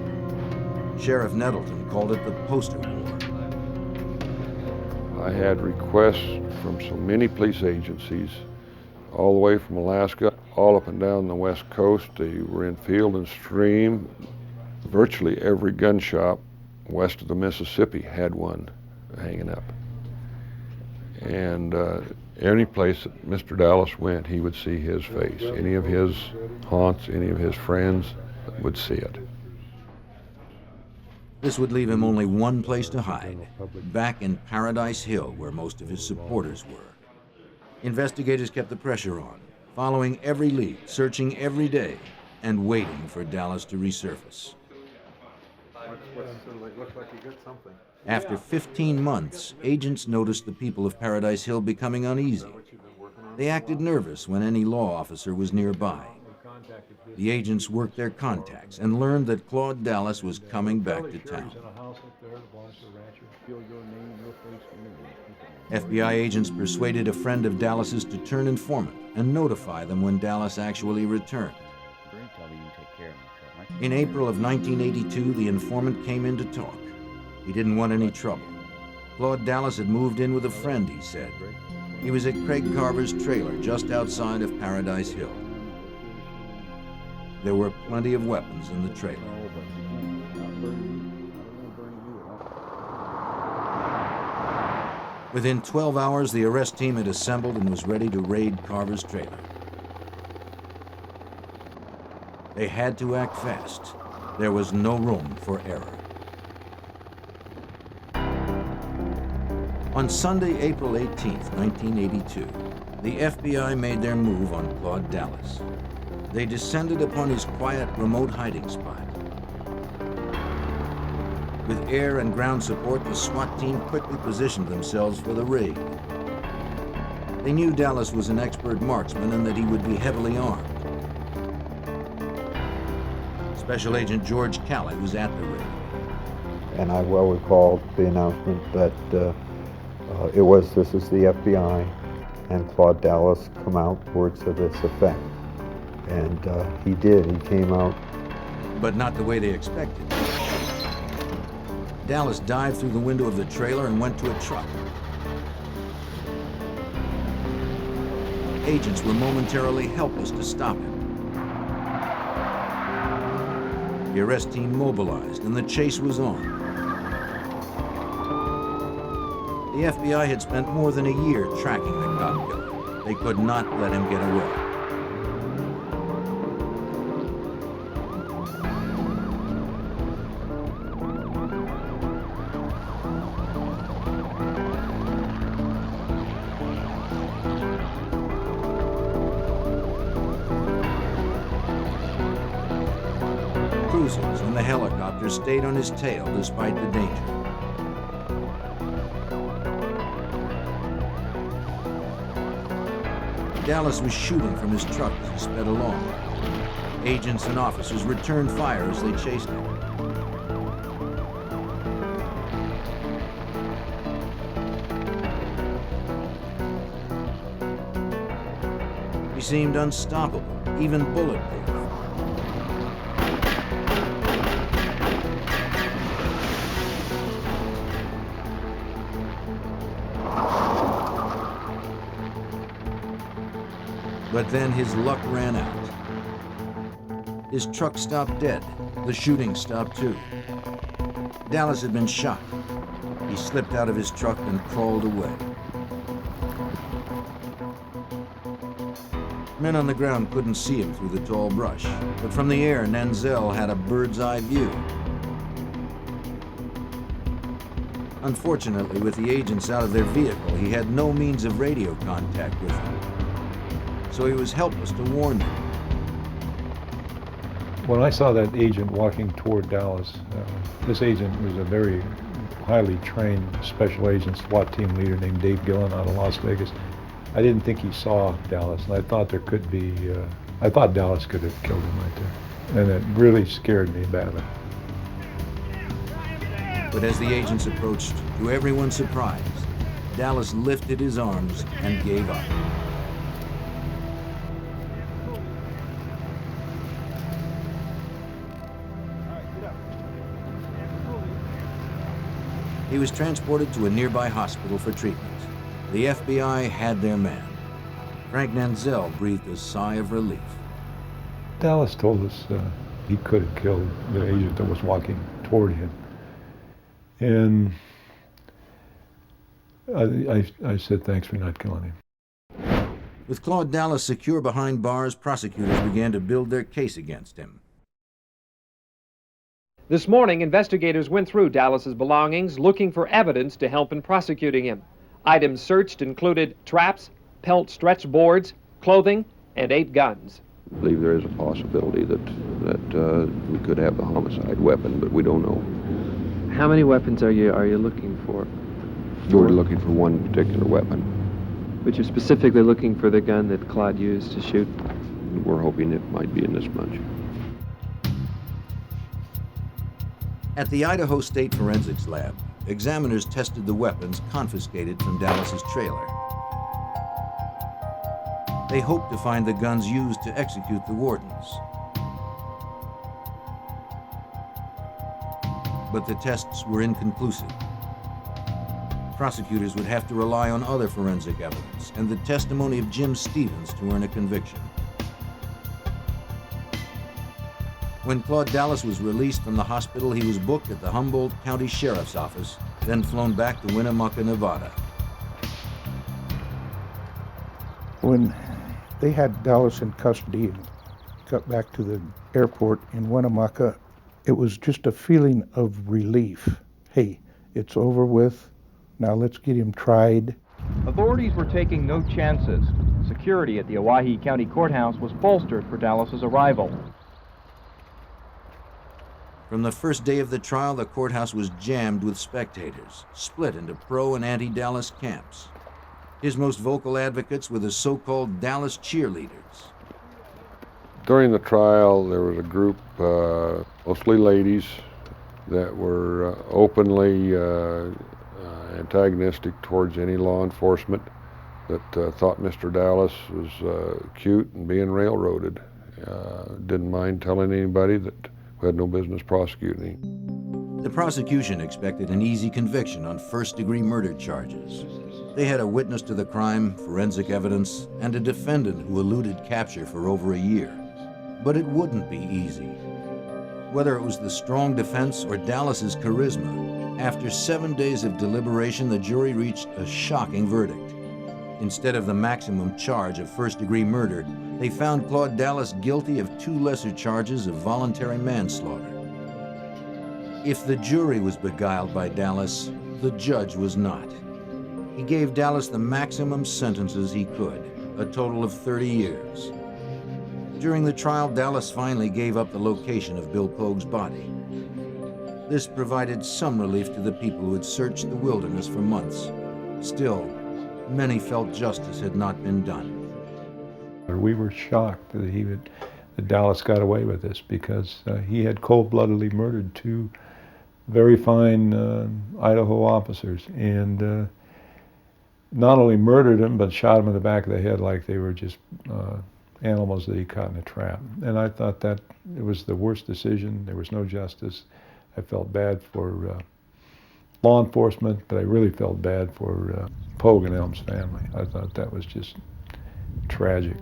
Sheriff Nettleton called it the poster war. I had requests from so many police agencies, all the way from Alaska, all up and down the West Coast. They were in Field and Stream. Virtually every gun shop west of the Mississippi had one hanging up. And any place that Mr. Dallas went, he would see his face. Any of his haunts, any of his friends would see it. This would leave him only one place to hide, back in Paradise Hill, where most of his supporters were. Investigators kept the pressure on, following every lead, searching every day, and waiting for Dallas to resurface. After 15 months, agents noticed the people of Paradise Hill becoming uneasy. They acted nervous when any law officer was nearby. The agents worked their contacts and learned that Claude Dallas was coming back to town. FBI agents persuaded a friend of Dallas's to turn informant and notify them when Dallas actually returned. In April of 1982, the informant came in to talk. He didn't want any trouble. Claude Dallas had moved in with a friend, he said. He was at Craig Carver's trailer just outside of Paradise Hill. There were plenty of weapons in the trailer. Within 12 hours, the arrest team had assembled and was ready to raid Carver's trailer. They had to act fast. There was no room for error. On Sunday, April 18, 1982, the FBI made their move on Claude Dallas. They descended upon his quiet, remote hiding spot. With air and ground support, the SWAT team quickly positioned themselves for the raid. They knew Dallas was an expert marksman and that he would be heavily armed. Special Agent George Calley was at the raid. And I well recall the announcement that this is the FBI, and Claude Dallas come out, words to this effect. And he did, he came out. But not the way they expected. Dallas dived through the window of the trailer and went to a truck. Agents were momentarily helpless to stop him. The arrest team mobilized and the chase was on. The FBI had spent more than a year tracking the cop killer. They could not let him get away. Cruisers and the helicopter stayed on his tail despite the danger. Dallas was shooting from his truck as he sped along. Agents and officers returned fire as they chased him. He seemed unstoppable, even bulletproof. But then his luck ran out. His truck stopped dead. The shooting stopped too. Dallas had been shot. He slipped out of his truck and crawled away. Men on the ground couldn't see him through the tall brush, but from the air, Nanzel had a bird's-eye view. Unfortunately, with the agents out of their vehicle, he had no means of radio contact with them, so he was helpless to warn them. When I saw that agent walking toward Dallas, this agent was a very highly trained special agent SWAT team leader named Dave Gillen out of Las Vegas. I didn't think he saw Dallas, and I thought there could be, I thought Dallas could have killed him right there. And it really scared me badly. But as the agents approached, to everyone's surprise, Dallas lifted his arms and gave up. He was transported to a nearby hospital for treatment. The FBI had their man. Frank Nanzel breathed a sigh of relief. Dallas told us he could have killed the agent that was walking toward him. And I said, thanks for not killing him. With Claude Dallas secure behind bars, prosecutors began to build their case against him. This morning, investigators went through Dallas's belongings looking for evidence to help in prosecuting him. Items searched included traps, pelt stretch boards, clothing, and 8 guns. I believe there is a possibility that we could have the homicide weapon, but we don't know. How many weapons are you looking for? We're looking for one particular weapon. But you're specifically looking for the gun that Claude used to shoot? We're hoping it might be in this bunch. At the Idaho State Forensics Lab, examiners tested the weapons confiscated from Dallas's trailer. They hoped to find the guns used to execute the wardens. But the tests were inconclusive. Prosecutors would have to rely on other forensic evidence and the testimony of Jim Stevens to earn a conviction. When Claude Dallas was released from the hospital, he was booked at the Humboldt County Sheriff's Office, then flown back to Winnemucca, Nevada. When they had Dallas in custody and got back to the airport in Winnemucca, it was just a feeling of relief. Hey, it's over with. Now let's get him tried. Authorities were taking no chances. Security at the Owyhee County Courthouse was bolstered for Dallas's arrival. From the first day of the trial, the courthouse was jammed with spectators, split into pro and anti-Dallas camps. His most vocal advocates were the so-called Dallas cheerleaders. During the trial, there was a group, mostly ladies, that were openly antagonistic towards any law enforcement, that thought Mr. Dallas was cute and being railroaded. Didn't mind telling anybody that we had no business prosecuting him. The prosecution expected an easy conviction on first-degree murder charges. They had a witness to the crime, forensic evidence, and a defendant who eluded capture for over a year. But it wouldn't be easy. Whether it was the strong defense or Dallas's charisma, after 7 days of deliberation, the jury reached a shocking verdict. Instead of the maximum charge of first-degree murder, they found Claude Dallas guilty of 2 lesser charges of voluntary manslaughter. If the jury was beguiled by Dallas, the judge was not. He gave Dallas the maximum sentences he could, a total of 30 years. During the trial, Dallas finally gave up the location of Bill Pogue's body. This provided some relief to the people who had searched the wilderness for months. Still, many felt justice had not been done. We were shocked that Dallas got away with this, because he had cold-bloodedly murdered 2 very fine Idaho officers, and not only murdered them, but shot them in the back of the head like they were just animals that he caught in a trap. And I thought that it was the worst decision. There was no justice. I felt bad for law enforcement, but I really felt bad for Pogue and Elm's family. I thought that was just tragic.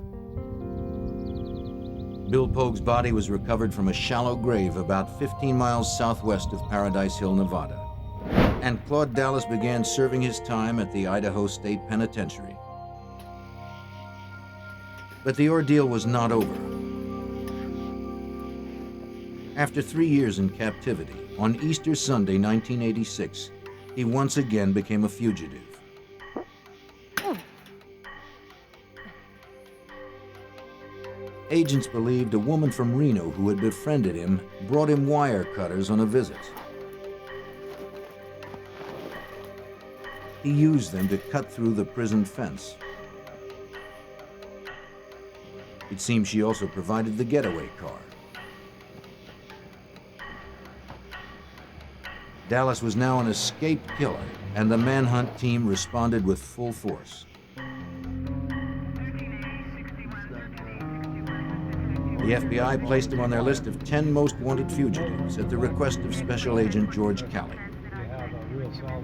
Bill Pogue's body was recovered from a shallow grave about 15 miles southwest of Paradise Hill, Nevada. And Claude Dallas began serving his time at the Idaho State Penitentiary. But the ordeal was not over. After 3 years in captivity, on Easter Sunday, 1986, he once again became a fugitive. Agents believed a woman from Reno who had befriended him brought him wire cutters on a visit. He used them to cut through the prison fence. It seems she also provided the getaway car. Dallas was now an escaped killer, and the manhunt team responded with full force. The FBI placed him on their list of 10 most wanted fugitives at the request of Special Agent George Calley.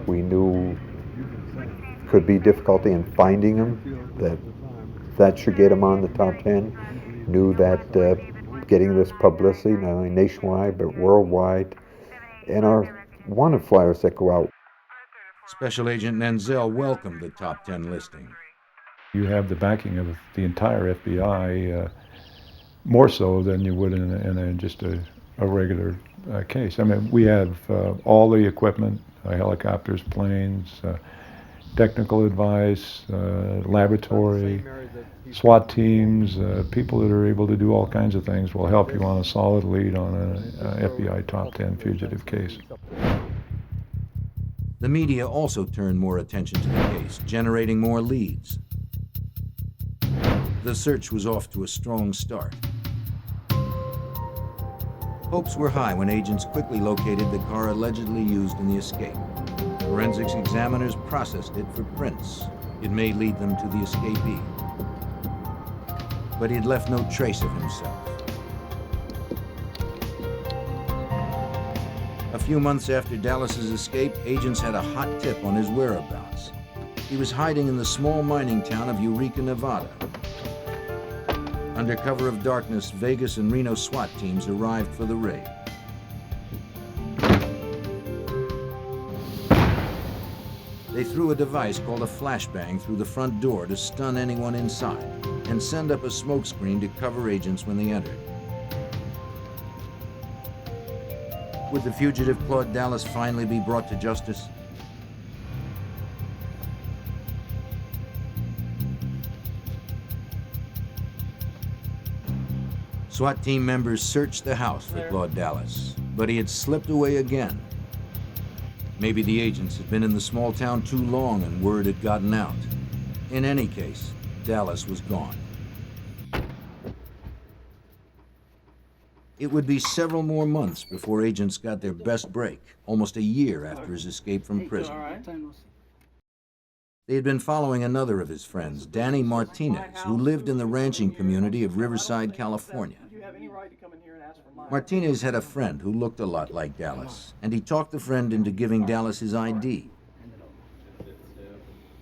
We knew could be difficulty in finding him, that should get him on the top 10. Knew that getting this publicity, not only nationwide, but worldwide, and our wanted flyers that go out. Special Agent Nenzel welcomed the top 10 listing. You have the backing of the entire FBI, more so than you would in just a regular case. I mean, we have all the equipment, helicopters, planes, technical advice, laboratory, SWAT teams, people that are able to do all kinds of things will help you on a solid lead on an FBI top 10 fugitive case. The media also turned more attention to the case, generating more leads. The search was off to a strong start. Hopes were high when agents quickly located the car allegedly used in the escape. Forensics examiners processed it for prints. It may lead them to the escapee. But he had left no trace of himself. A few months after Dallas's escape, agents had a hot tip on his whereabouts. He was hiding in the small mining town of Eureka, Nevada. Under cover of darkness, Vegas and Reno SWAT teams arrived for the raid. They threw a device called a flashbang through the front door to stun anyone inside and send up a smoke screen to cover agents when they entered. Would the fugitive Claude Dallas finally be brought to justice? SWAT team members searched the house for Claude Dallas, but he had slipped away again. Maybe the agents had been in the small town too long and word had gotten out. In any case, Dallas was gone. It would be several more months before agents got their best break, almost a year after his escape from prison. They had been following another of his friends, Danny Martinez, who lived in the ranching community of Riverside, California. Martinez had a friend who looked a lot like Dallas, and he talked the friend into giving Dallas his ID.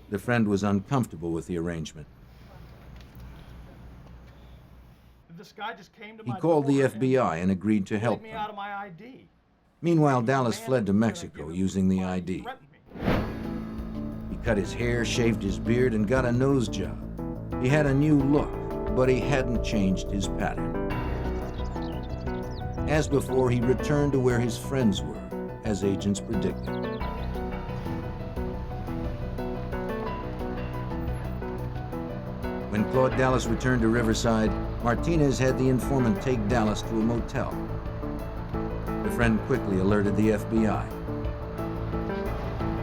The friend was uncomfortable with the arrangement. He called the FBI and agreed to help them. Meanwhile, Dallas fled to Mexico using the ID. He cut his hair, shaved his beard, and got a nose job. He had a new look, but he hadn't changed his pattern. As before, he returned to where his friends were, as agents predicted. When Claude Dallas returned to Riverside, Martinez had the informant take Dallas to a motel. The friend quickly alerted the FBI.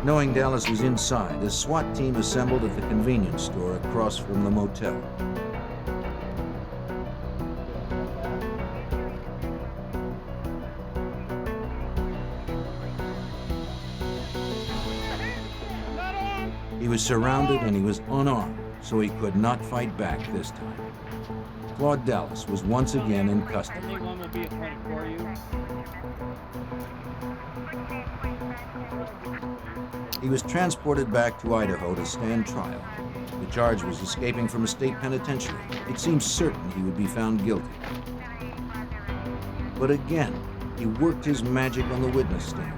Knowing Dallas was inside, a SWAT team assembled at the convenience store across from the motel. He was surrounded and he was unarmed, so he could not fight back this time. Claude Dallas was once again in custody. Anyone will be in front for you. He was transported back to Idaho to stand trial. The charge was escaping from a state penitentiary. It seemed certain he would be found guilty. But again, he worked his magic on the witness stand.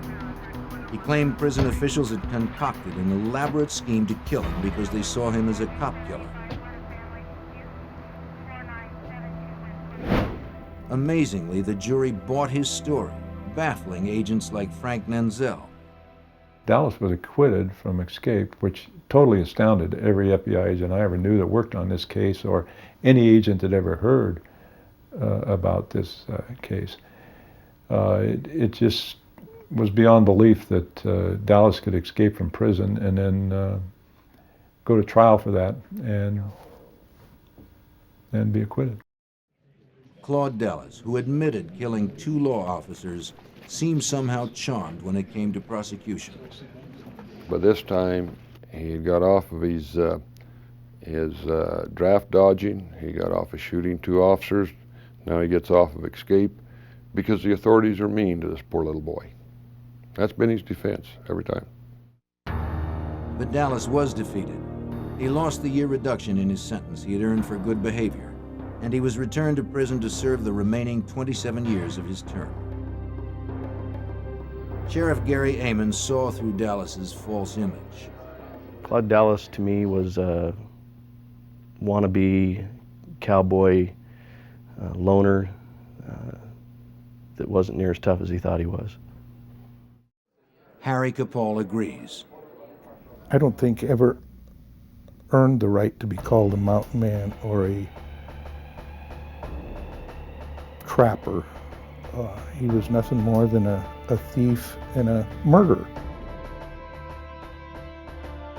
He claimed prison officials had concocted an elaborate scheme to kill him because they saw him as a cop killer. Amazingly, the jury bought his story, baffling agents like Frank Nenzel. Dallas was acquitted from escape, which totally astounded every FBI agent I ever knew that worked on this case, or any agent that ever heard about this case. It just was beyond belief that Dallas could escape from prison and then go to trial for that and be acquitted. Claude Dallas, who admitted killing 2 law officers, seemed somehow charmed when it came to prosecution. By this time, he got off of his draft dodging. He got off of shooting 2 officers. Now he gets off of escape because the authorities are mean to this poor little boy. That's been his defense every time. But Dallas was defeated. He lost the year reduction in his sentence he had earned for good behavior, and he was returned to prison to serve the remaining 27 years of his term. Sheriff Gary Amon saw through Dallas's false image. Claude Dallas to me was a wannabe cowboy loner that wasn't near as tough as he thought he was. Harry Capall agrees. I don't think ever earned the right to be called a mountain man or a trapper. He was nothing more than a thief and a murderer.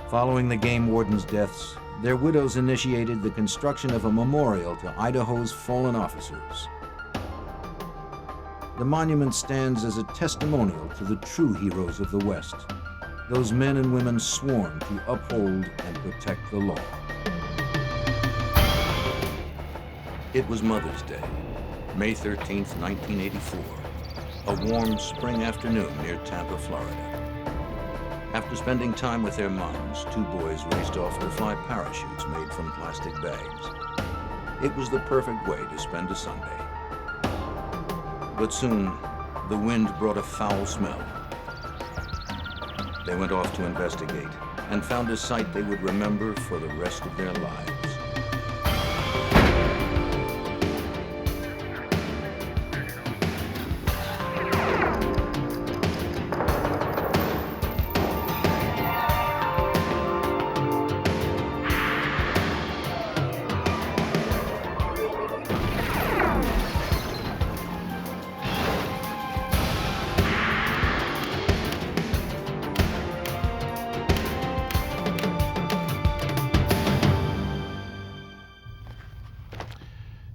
Following the game wardens' deaths, their widows initiated the construction of a memorial to Idaho's fallen officers. The monument stands as a testimonial to the true heroes of the West, those men and women sworn to uphold and protect the law. It was Mother's Day, May 13th, 1984, a warm spring afternoon near Tampa, Florida. After spending time with their moms, 2 boys raced off to fly parachutes made from plastic bags. It was the perfect way to spend a Sunday. But soon, the wind brought a foul smell. They went off to investigate and found a sight they would remember for the rest of their lives.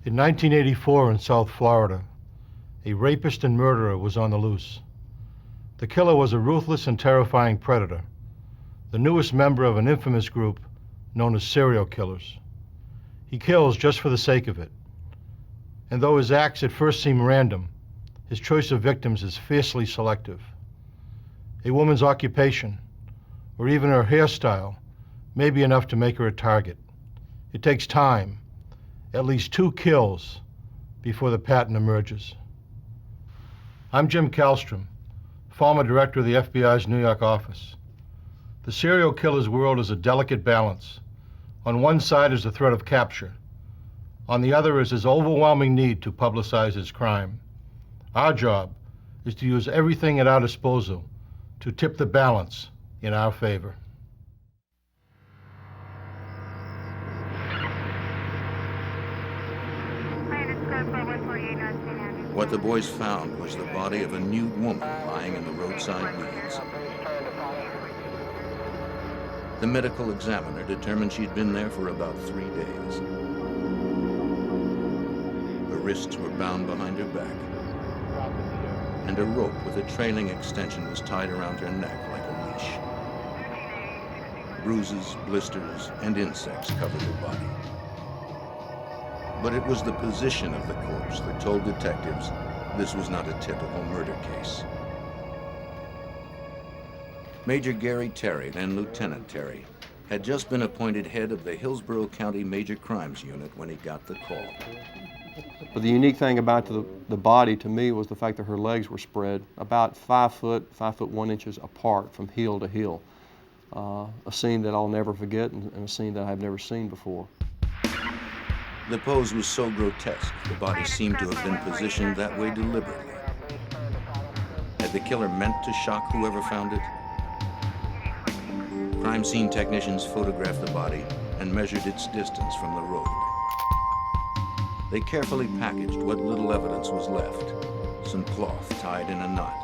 In 1984 in South Florida, a rapist and murderer was on the loose. The killer was a ruthless and terrifying predator, the newest member of an infamous group known as serial killers. He kills just for the sake of it. And though his acts at first seem random, his choice of victims is fiercely selective. A woman's occupation, or even her hairstyle, may be enough to make her a target. It takes time, at least 2 kills, before the pattern emerges. I'm Jim Kallstrom, former director of the FBI's New York office. The serial killer's world is a delicate balance. On one side is the threat of capture. On the other is his overwhelming need to publicize his crime. Our job is to use everything at our disposal to tip the balance in our favor. What the boys found was the body of a nude woman lying in the roadside weeds. The medical examiner determined she'd been there for about 3 days. Her wrists were bound behind her back, and a rope with a trailing extension was tied around her neck like a leash. Bruises, blisters, and insects covered her body. But it was the position of the corpse that told detectives this was not a typical murder case. Major Gary Terry and Lieutenant Terry had just been appointed head of the Hillsborough County Major Crimes Unit when he got the call. But the unique thing about the body to me was the fact that her legs were spread about 5 foot, 5 foot 1 inches apart from heel to heel. A scene that I'll never forget and a scene that I've never seen before. The pose was so grotesque, the body seemed to have been positioned that way deliberately. Had the killer meant to shock whoever found it? Crime scene technicians photographed the body and measured its distance from the road. They carefully packaged what little evidence was left, some cloth tied in a knot.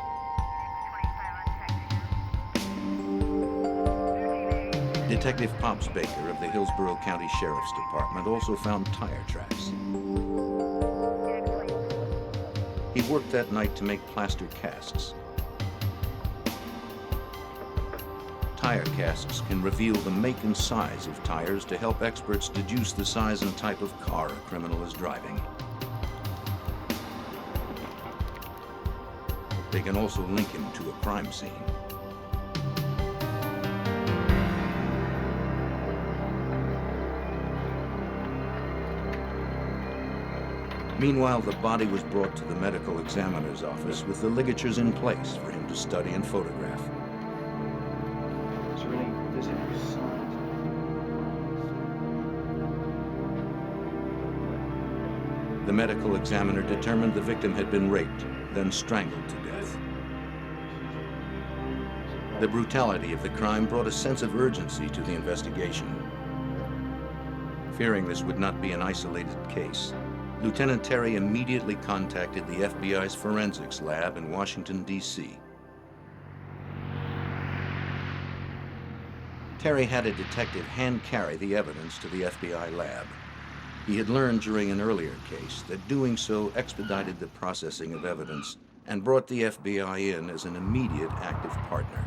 Detective Pops Baker of the Hillsborough County Sheriff's Department also found tire tracks. He worked that night to make plaster casts. Tire casts can reveal the make and size of tires to help experts deduce the size and type of car a criminal is driving. They can also link him to a crime scene. Meanwhile, the body was brought to the medical examiner's office with the ligatures in place for him to study and photograph. The medical examiner determined the victim had been raped, then strangled to death. The brutality of the crime brought a sense of urgency to the investigation. Fearing this would not be an isolated case, Lieutenant Terry immediately contacted the FBI's forensics lab in Washington, D.C. Terry had a detective hand-carry the evidence to the FBI lab. He had learned during an earlier case that doing so expedited the processing of evidence and brought the FBI in as an immediate active partner.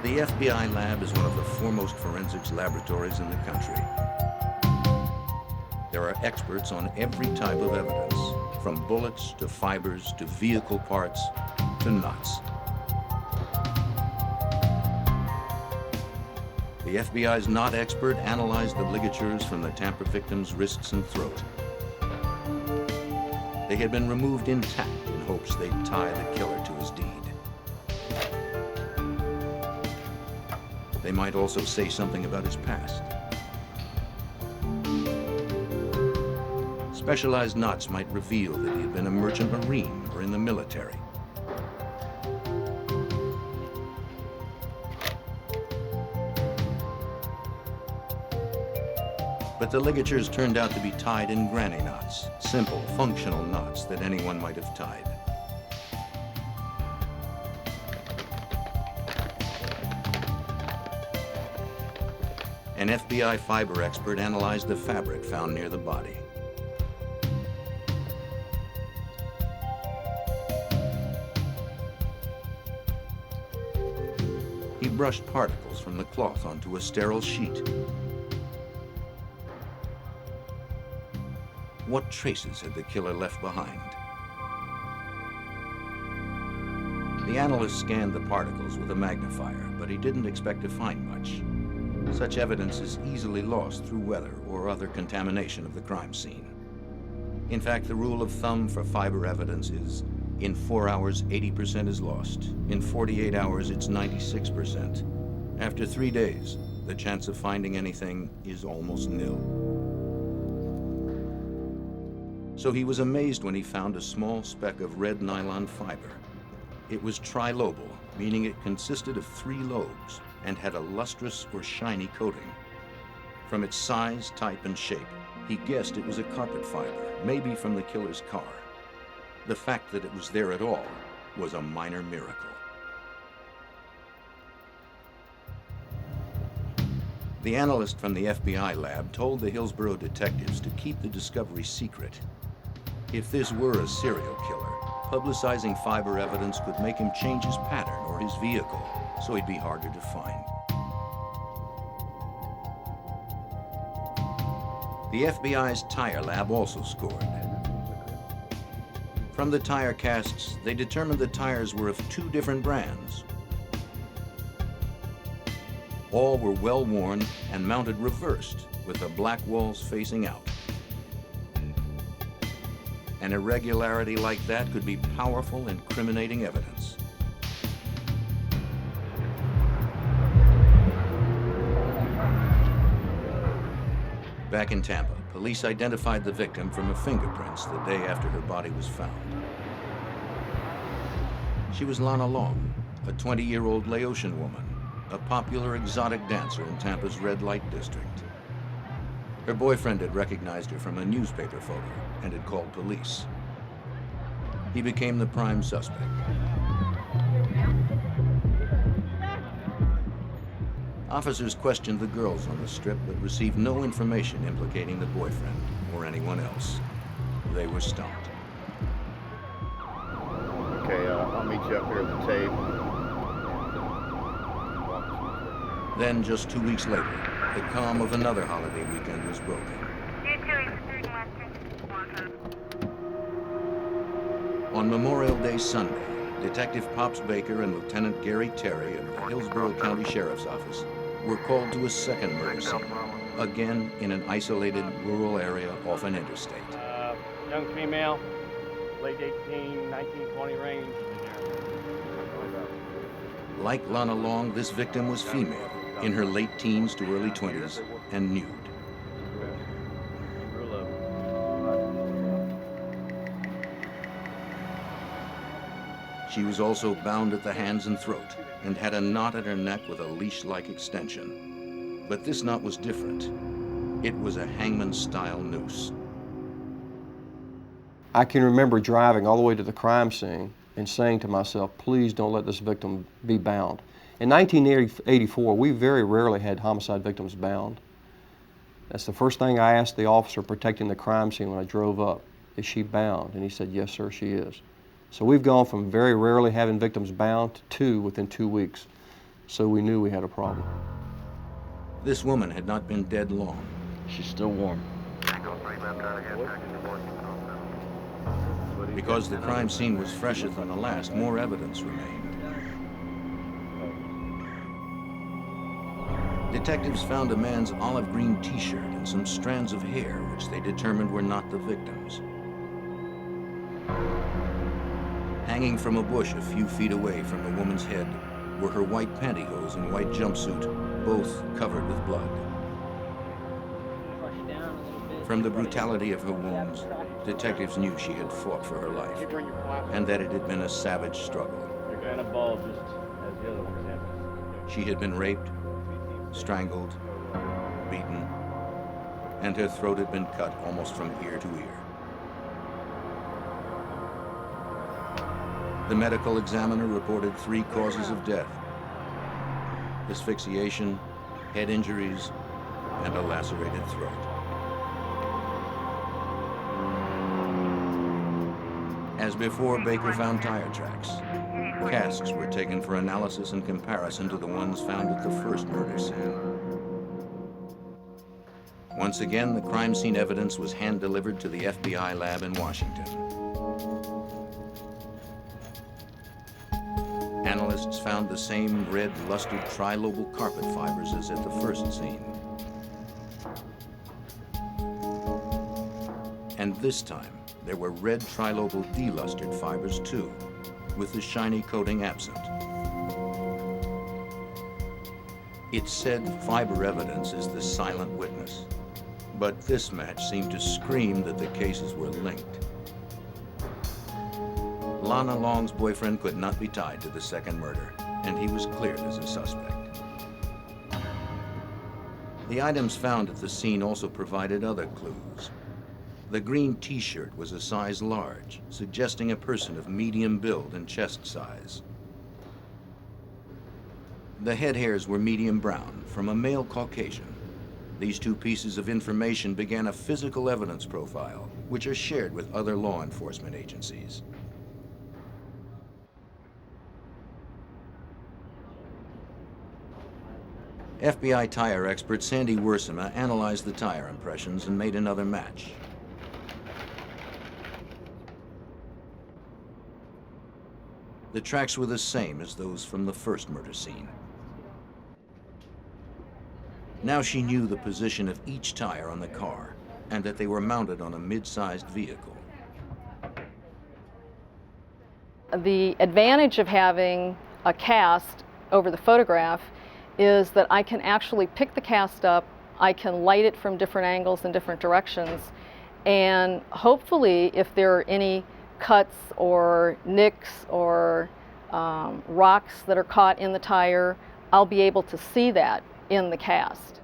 The FBI lab is one of the foremost forensics laboratories in the country. There are experts on every type of evidence, from bullets to fibers to vehicle parts to knots. The FBI's knot expert analyzed the ligatures from the tamper victim's wrists and throat. They had been removed intact in hopes they'd tie the killer to his deed. They might also say something about his past. Specialized knots might reveal that he had been a merchant marine or in the military. But the ligatures turned out to be tied in granny knots, simple, functional knots that anyone might have tied. An FBI fiber expert analyzed the fabric found near the body. He brushed particles from the cloth onto a sterile sheet. What traces had the killer left behind? The analyst scanned the particles with a magnifier, but he didn't expect to find much. Such evidence is easily lost through weather or other contamination of the crime scene. In fact, the rule of thumb for fiber evidence is, in 4 hours, 80% is lost. In 48 hours, it's 96%. After 3 days, the chance of finding anything is almost nil. So he was amazed when he found a small speck of red nylon fiber. It was trilobal, meaning it consisted of 3 lobes and had a lustrous or shiny coating. From its size, type, and shape, he guessed it was a carpet fiber, maybe from the killer's car. The fact that it was there at all was a minor miracle. The analyst from the FBI lab told the Hillsborough detectives to keep the discovery secret. If this were a serial killer, publicizing fiber evidence could make him change his pattern or his vehicle, so he'd be harder to find. The FBI's tire lab also scored. From the tire casts, they determined the tires were of 2 different brands. All were well worn and mounted reversed, with the black walls facing out. An irregularity like that could be powerful, incriminating evidence. Back in Tampa, police identified the victim from her fingerprints the day after her body was found. She was Lana Long, a 20-year-old Laotian woman, a popular exotic dancer in Tampa's red light district. Her boyfriend had recognized her from a newspaper photo and had called police. He became the prime suspect. Officers questioned the girls on the strip, but received no information implicating the boyfriend or anyone else. They were stumped. Okay, I'll meet you up here at the tape. Then, just 2 weeks later, the calm of another holiday weekend was broken. On Memorial Day Sunday, Detective Pops Baker and Lieutenant Gary Terry of the Hillsborough County Sheriff's Office were called to a second murder scene, again in an isolated rural area off an interstate. Young female, late 18, 19, 20 range. Like Lana Long, this victim was female, in her late teens to early 20s, and nude. She was also bound at the hands and throat, and had a knot at her neck with a leash-like extension. But this knot was different. It was a hangman-style noose. I can remember driving all the way to the crime scene and saying to myself, please don't let this victim be bound. In 1984, we very rarely had homicide victims bound. That's the first thing I asked the officer protecting the crime scene when I drove up. Is she bound? And he said, yes, sir, she is. So we've gone from very rarely having victims bound to 2 within 2 weeks. So we knew we had a problem. This woman had not been dead long. She's still warm. Because the crime scene was fresher than the last, more evidence remained. Detectives found a man's olive green t-shirt and some strands of hair, which they determined were not the victim's. Hanging from a bush a few feet away from the woman's head were her white pantyhose and white jumpsuit, both covered with blood. From the brutality of her wounds, detectives knew she had fought for her life, and that it had been a savage struggle. She had been raped, strangled, beaten, and her throat had been cut almost from ear to ear. The medical examiner reported 3 causes of death: asphyxiation, head injuries, and a lacerated throat. As before, Baker found tire tracks. Casks were taken for analysis in comparison to the ones found at the first murder scene. Once again, the crime scene evidence was hand-delivered to the FBI lab in Washington. Analysts found the same red, lustered trilobal carpet fibers as at the first scene. And this time, there were red trilobal delustered fibers too, with the shiny coating absent. It said fiber evidence is the silent witness, but this match seemed to scream that the cases were linked. Lana Long's boyfriend could not be tied to the second murder, and he was cleared as a suspect. The items found at the scene also provided other clues. The green t-shirt was a size large, suggesting a person of medium build and chest size. The head hairs were medium brown, from a male Caucasian. These 2 pieces of information began a physical evidence profile, which are shared with other law enforcement agencies. FBI tire expert Sandy Worsema analyzed the tire impressions and made another match. The tracks were the same as those from the first murder scene. Now she knew the position of each tire on the car, and that they were mounted on a mid-sized vehicle. The advantage of having a cast over the photograph is that I can actually pick the cast up I can light it from different angles and different directions, and hopefully if there are any cuts or nicks or rocks that are caught in the tire, I'll be able to see that in the cast.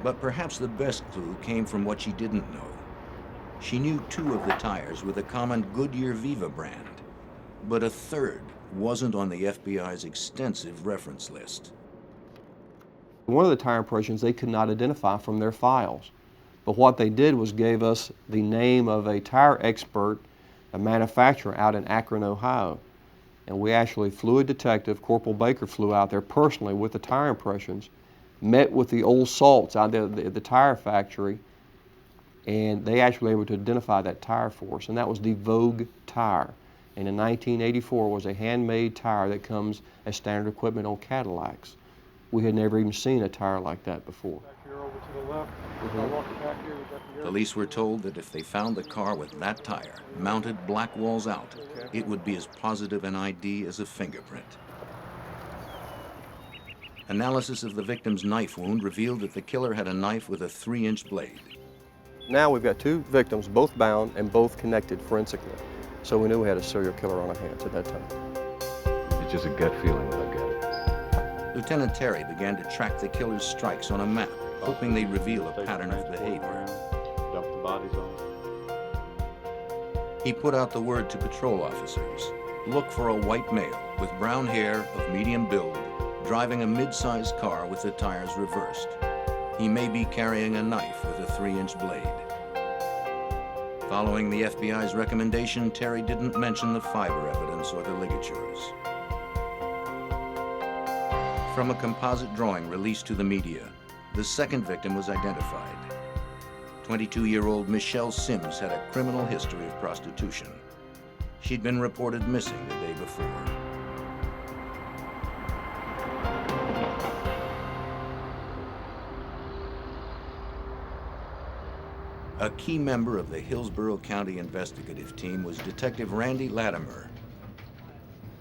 But perhaps the best clue came from what she didn't know. She knew 2 of the tires with a common Goodyear Viva brand, but a third wasn't on the FBI's extensive reference list. One of the tire impressions they could not identify from their files. But what they did was gave us the name of a tire expert, a manufacturer out in Akron, Ohio. And we actually flew a detective, Corporal Baker flew out there personally with the tire impressions, met with the old salts out there at the tire factory, and they actually were able to identify that tire for us, and that was the Vogue tire. And in 1984 was a handmade tire that comes as standard equipment on Cadillacs. We had never even seen a tire like that before. Police were told that if they found the car with that tire, mounted black walls out, it would be as positive an ID as a fingerprint. Analysis of the victim's knife wound revealed that the killer had a knife with a 3-inch blade. Now we've got 2 victims, both bound and both connected forensically. So we knew we had a serial killer on our hands at that time. It's just a gut feeling that I got. Lieutenant Terry began to track the killer's strikes on a map, hoping they'd reveal a pattern of behavior. Dump the bodies on. He put out the word to patrol officers. Look for a white male with brown hair of medium build, driving a mid-sized car with the tires reversed. He may be carrying a knife with a 3-inch blade. Following the FBI's recommendation, Terry didn't mention the fiber evidence or the ligatures. From a composite drawing released to the media, the second victim was identified. 22-year-old Michelle Sims had a criminal history of prostitution. She'd been reported missing the day before. A key member of the Hillsborough County investigative team was Detective Randy Latimer.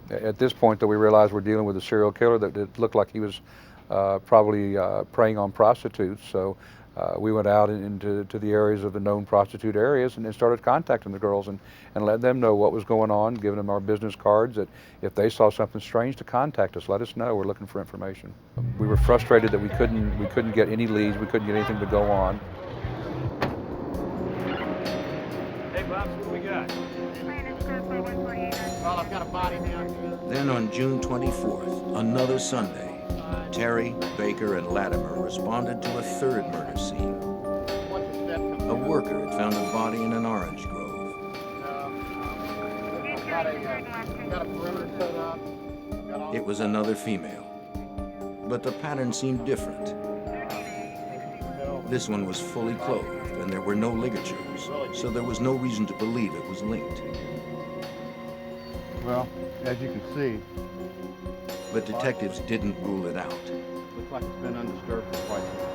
At this point, though, we realized we're dealing with a serial killer that looked like he was probably preying on prostitutes. So we went out into the areas of the known prostitute areas and started contacting the girls and letting them know what was going on, giving them our business cards that if they saw something strange to contact us, let us know. We're looking for information. We were frustrated that we couldn't get any leads, we couldn't get anything to go on. Hey, Bob, what we got? Well, I've got a body down here. Then on June 24th, another Sunday, Terry, Baker, and Latimer responded to a third murder scene. A worker had found a body in an orange grove. Got a perimeter set up. It was another female, but the pattern seemed different. This one was fully clothed, and there were no ligatures, so there was no reason to believe it was linked. Well, as you can see, But detectives didn't rule it out. Looks like it's been undisturbed for quite some time.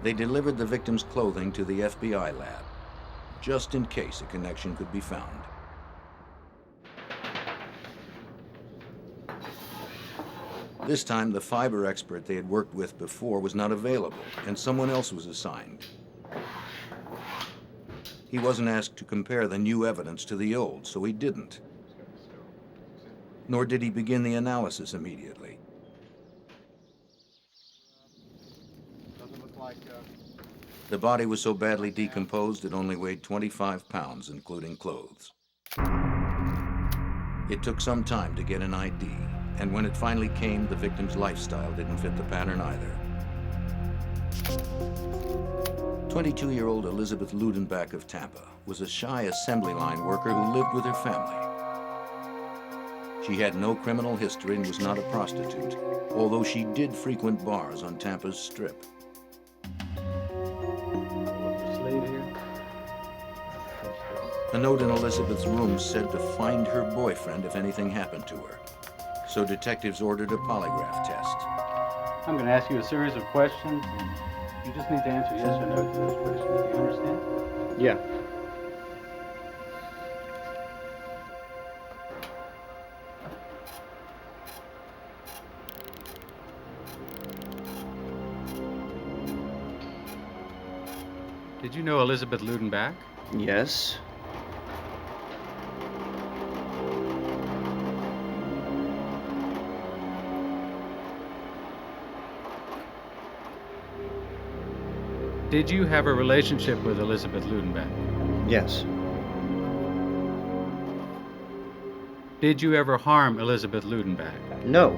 They delivered the victim's clothing to the FBI lab, just in case a connection could be found. This time, the fiber expert they had worked with before was not available, and someone else was assigned. He wasn't asked to compare the new evidence to the old, so he didn't. Nor did he begin the analysis immediately. The body was so badly decomposed it only weighed 25 pounds, including clothes. It took some time to get an ID, and when it finally came, the victim's lifestyle didn't fit the pattern either. 22-year-old Elizabeth Ludenbach of Tampa was a shy assembly line worker who lived with her family. She had no criminal history and was not a prostitute, although she did frequent bars on Tampa's Strip. A note in Elizabeth's room said to find her boyfriend if anything happened to her. So detectives ordered a polygraph test. I'm going to ask you a series of questions, and you just need to answer yes or no to those questions. Do you understand? Yeah. Did you know Elizabeth Ludenbach? Yes. Did you have a relationship with Elizabeth Ludenbach? Yes. Did you ever harm Elizabeth Ludenbach? No.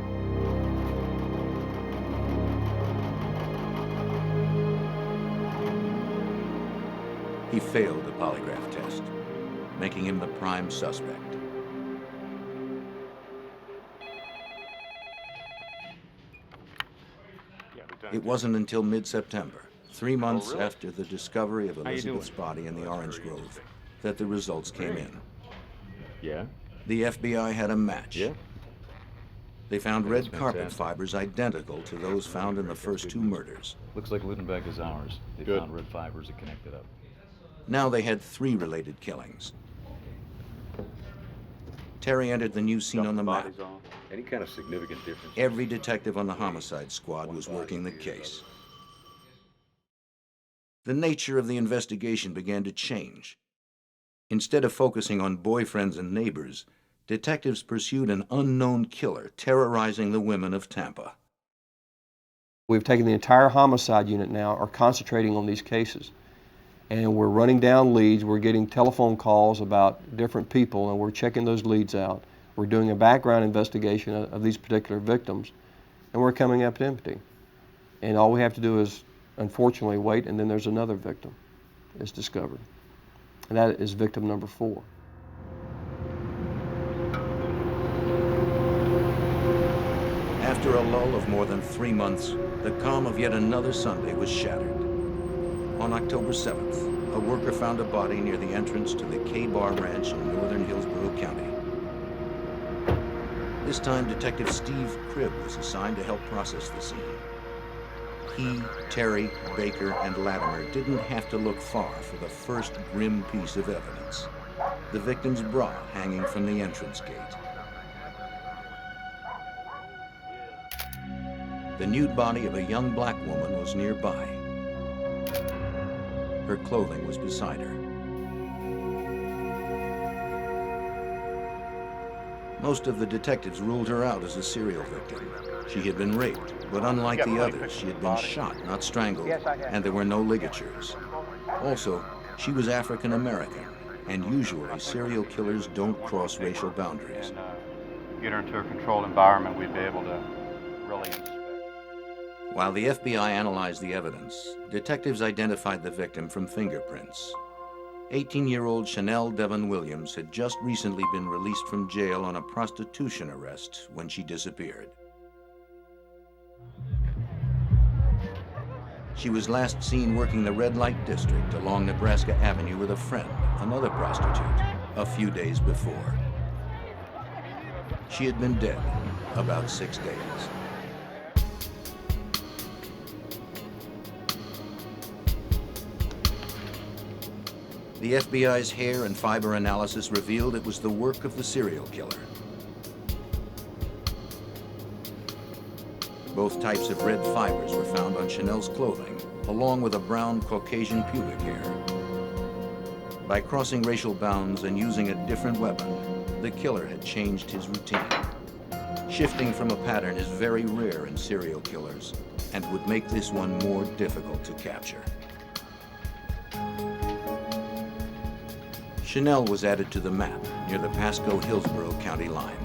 He failed the polygraph test, making him the prime suspect. It wasn't until mid-September, 3 months after the discovery of Elizabeth's body in the orange grove, that the results came in. Yeah? The FBI had a match. Yeah. They found red carpet fibers identical to those found in the first two murders. Looks like Ludenbach is ours. They found red fibers that connected up. Now they had 3 related killings. Terry entered the new scene on the map. Any kind of significant difference? Every detective on the homicide squad was working the case. The nature of the investigation began to change. Instead of focusing on boyfriends and neighbors, detectives pursued an unknown killer terrorizing the women of Tampa. We've taken the entire homicide unit now, are concentrating on these cases. And we're running down leads, we're getting telephone calls about different people, and we're checking those leads out. We're doing a background investigation of these particular victims, and we're coming up empty. And all we have to do is, unfortunately, wait, and then there's another victim that's discovered. And that is victim number 4. After a lull of more than 3 months, the calm of yet another Sunday was shattered. On October 7th, a worker found a body near the entrance to the K-Bar Ranch in northern Hillsborough County. This time, Detective Steve Cribb was assigned to help process the scene. He, Terry, Baker, and Latimer didn't have to look far for the first grim piece of evidence: the victim's bra hanging from the entrance gate. The nude body of a young black woman was nearby. Her clothing was beside her. Most of the detectives ruled her out as a serial victim. She had been raped, but unlike the others, she had been shot, not strangled, and there were no ligatures. Also, she was African American, and usually serial killers don't cross racial boundaries. Get her into a controlled environment, we'd be able to really inspect. While the FBI analyzed the evidence, detectives identified the victim from fingerprints. 18-year-old Chanel Devon Williams had just recently been released from jail on a prostitution arrest when she disappeared. She was last seen working the red light district along Nebraska Avenue with a friend, another prostitute, a few days before. She had been dead about 6 days. The FBI's hair and fiber analysis revealed it was the work of the serial killer. Both types of red fibers were found on Chanel's clothing, along with a brown Caucasian pubic hair. By crossing racial bounds and using a different weapon, the killer had changed his routine. Shifting from a pattern is very rare in serial killers and would make this one more difficult to capture. Chanel was added to the map near the Pasco-Hillsborough County line.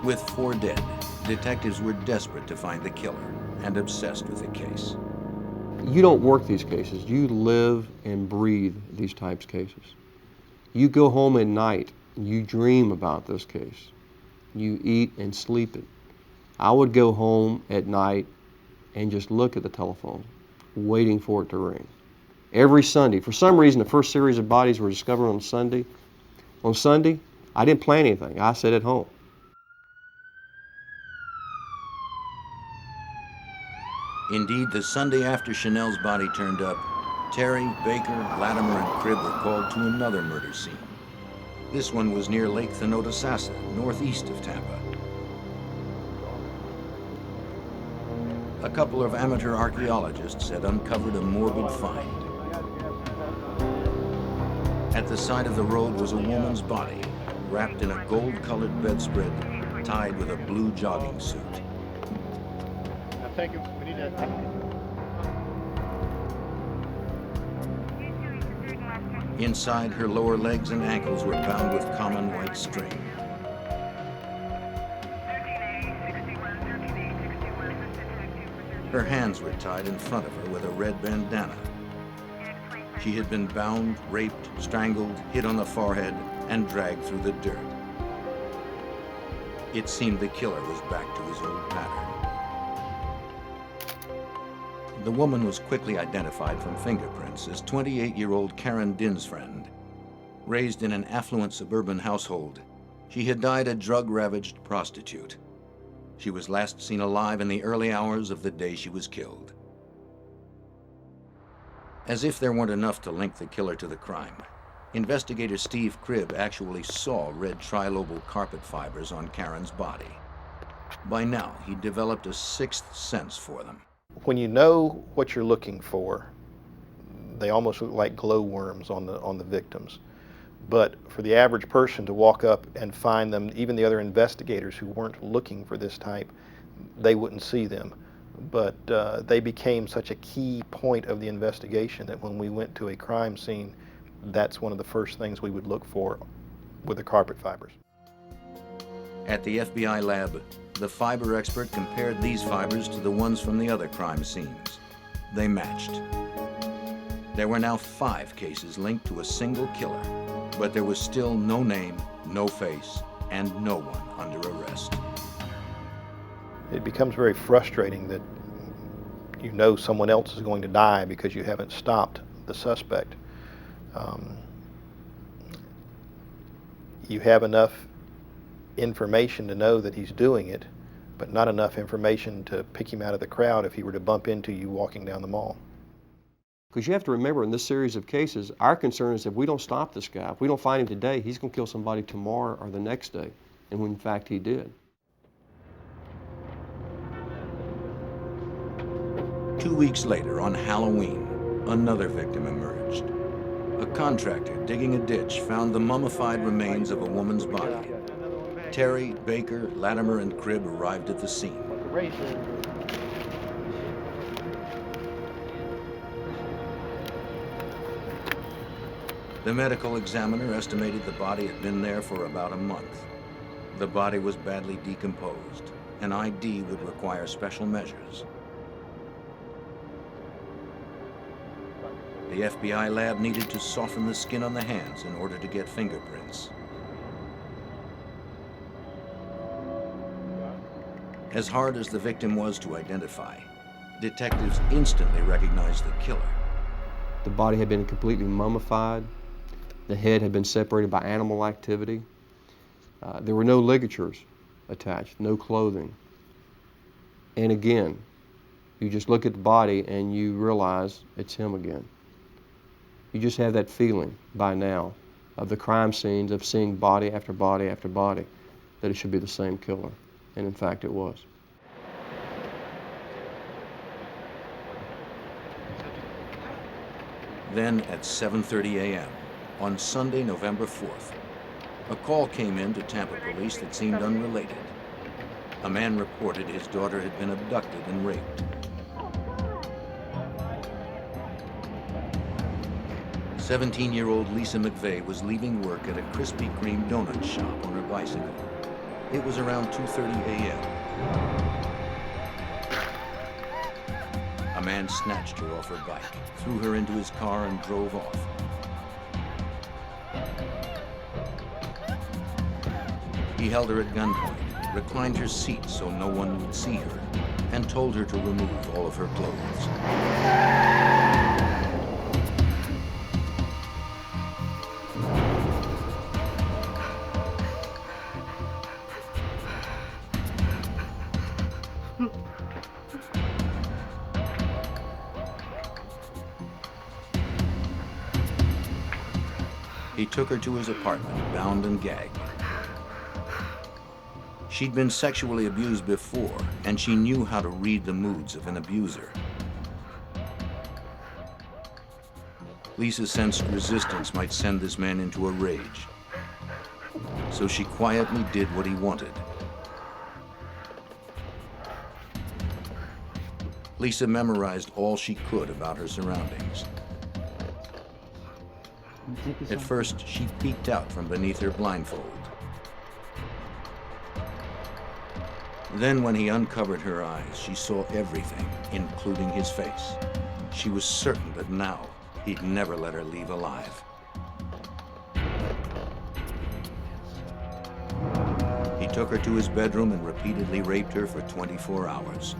With 4 dead, detectives were desperate to find the killer and obsessed with the case. You don't work these cases. You live and breathe these types of cases. You go home at night, you dream about this case. You eat and sleep it. I would go home at night and just look at the telephone, waiting for it to ring. Every Sunday. For some reason, the first series of bodies were discovered on Sunday. On Sunday, I didn't plan anything. I sat at home. Indeed, the Sunday after Chanel's body turned up, Terry, Baker, Latimer, and Cribb were called to another murder scene. This one was near Lake Thanodasassa, northeast of Tampa. a couple of amateur archaeologists had uncovered a morbid find. At the side of the road was a woman's body, wrapped in a gold-colored bedspread, tied with a blue jogging suit. Thank you. We need that. Inside, her lower legs and ankles were bound with common white string. Her hands were tied in front of her with a red bandana. She had been bound, raped, strangled, hit on the forehead, and dragged through the dirt. It seemed the killer was back to his old pattern. The woman was quickly identified from fingerprints as 28-year-old Karen Dinsfriend. Raised in an affluent suburban household, she had died a drug-ravaged prostitute. She was last seen alive in the early hours of the day she was killed. As if there weren't enough to link the killer to the crime, investigator Steve Cribb actually saw red trilobal carpet fibers on Karen's body. By now, he'd developed a sixth sense for them. When you know what you're looking for, they almost look like glowworms on the victims. But for the average person to walk up and find them, even the other investigators who weren't looking for this type, they wouldn't see them. But they became such a key point of the investigation that when we went to a crime scene, that's one of the first things we would look for with the carpet fibers. At the FBI lab, the fiber expert compared these fibers to the ones from the other crime scenes. They matched. There were now 5 cases linked to a single killer, but there was still no name, no face, and no one under arrest. It becomes very frustrating that you know someone else is going to die because you haven't stopped the suspect. You have enough information to know that he's doing it, but not enough information to pick him out of the crowd if he were to bump into you walking down the mall. Because you have to remember, in this series of cases, our concern is if we don't stop this guy, if we don't find him today, he's going to kill somebody tomorrow or the next day. And when in fact he did. 2 weeks later, on Halloween, another victim emerged. A contractor digging a ditch found the mummified remains of a woman's body. Terry, Baker, Latimer, and Cribb arrived at the scene. The medical examiner estimated the body had been there for about a month. The body was badly decomposed. An ID would require special measures. The FBI lab needed to soften the skin on the hands in order to get fingerprints. As hard as the victim was to identify, detectives instantly recognized the killer. The body had been completely mummified. The head had been separated by animal activity. There were no ligatures attached, no clothing. And again, you just look at the body and you realize it's him again. You just have that feeling by now of the crime scenes, of seeing body after body after body, that it should be the same killer. And in fact, it was. Then at 7:30 a.m., on Sunday, November 4th, a call came in to Tampa police that seemed unrelated. A man reported his daughter had been abducted and raped. 17-year-old Lisa McVeigh was leaving work at a Krispy Kreme donut shop on her bicycle. It was around 2:30 a.m. A man snatched her off her bike, threw her into his car, and drove off. He held her at gunpoint, reclined her seat so no one would see her, and told her to remove all of her clothes. He took her to his apartment, bound and gagged. She'd been sexually abused before, and she knew how to read the moods of an abuser. Lisa sensed resistance might send this man into a rage, so she quietly did what he wanted. Lisa memorized all she could about her surroundings. At first, she peeked out from beneath her blindfold. Then, when he uncovered her eyes, she saw everything, including his face. She was certain that now he'd never let her leave alive. He took her to his bedroom and repeatedly raped her for 24 hours.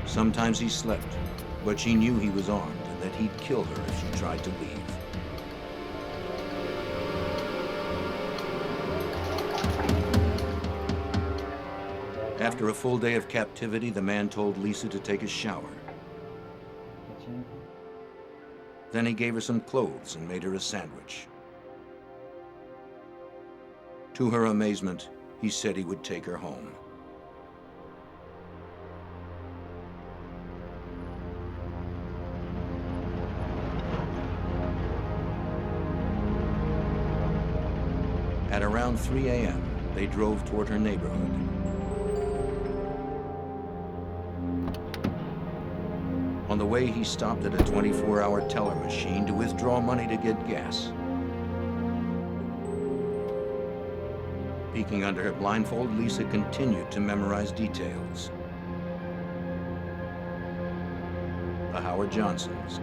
Sometimes he slept, but she knew he was armed and that he'd kill her if she tried to leave. After a full day of captivity, the man told Lisa to take a shower. Then he gave her some clothes and made her a sandwich. To her amazement, he said he would take her home. At around 3 a.m., they drove toward her neighborhood. On the way, he stopped at a 24-hour teller machine to withdraw money to get gas. Peeking under her blindfold, Lisa continued to memorize details. The Howard Johnsons,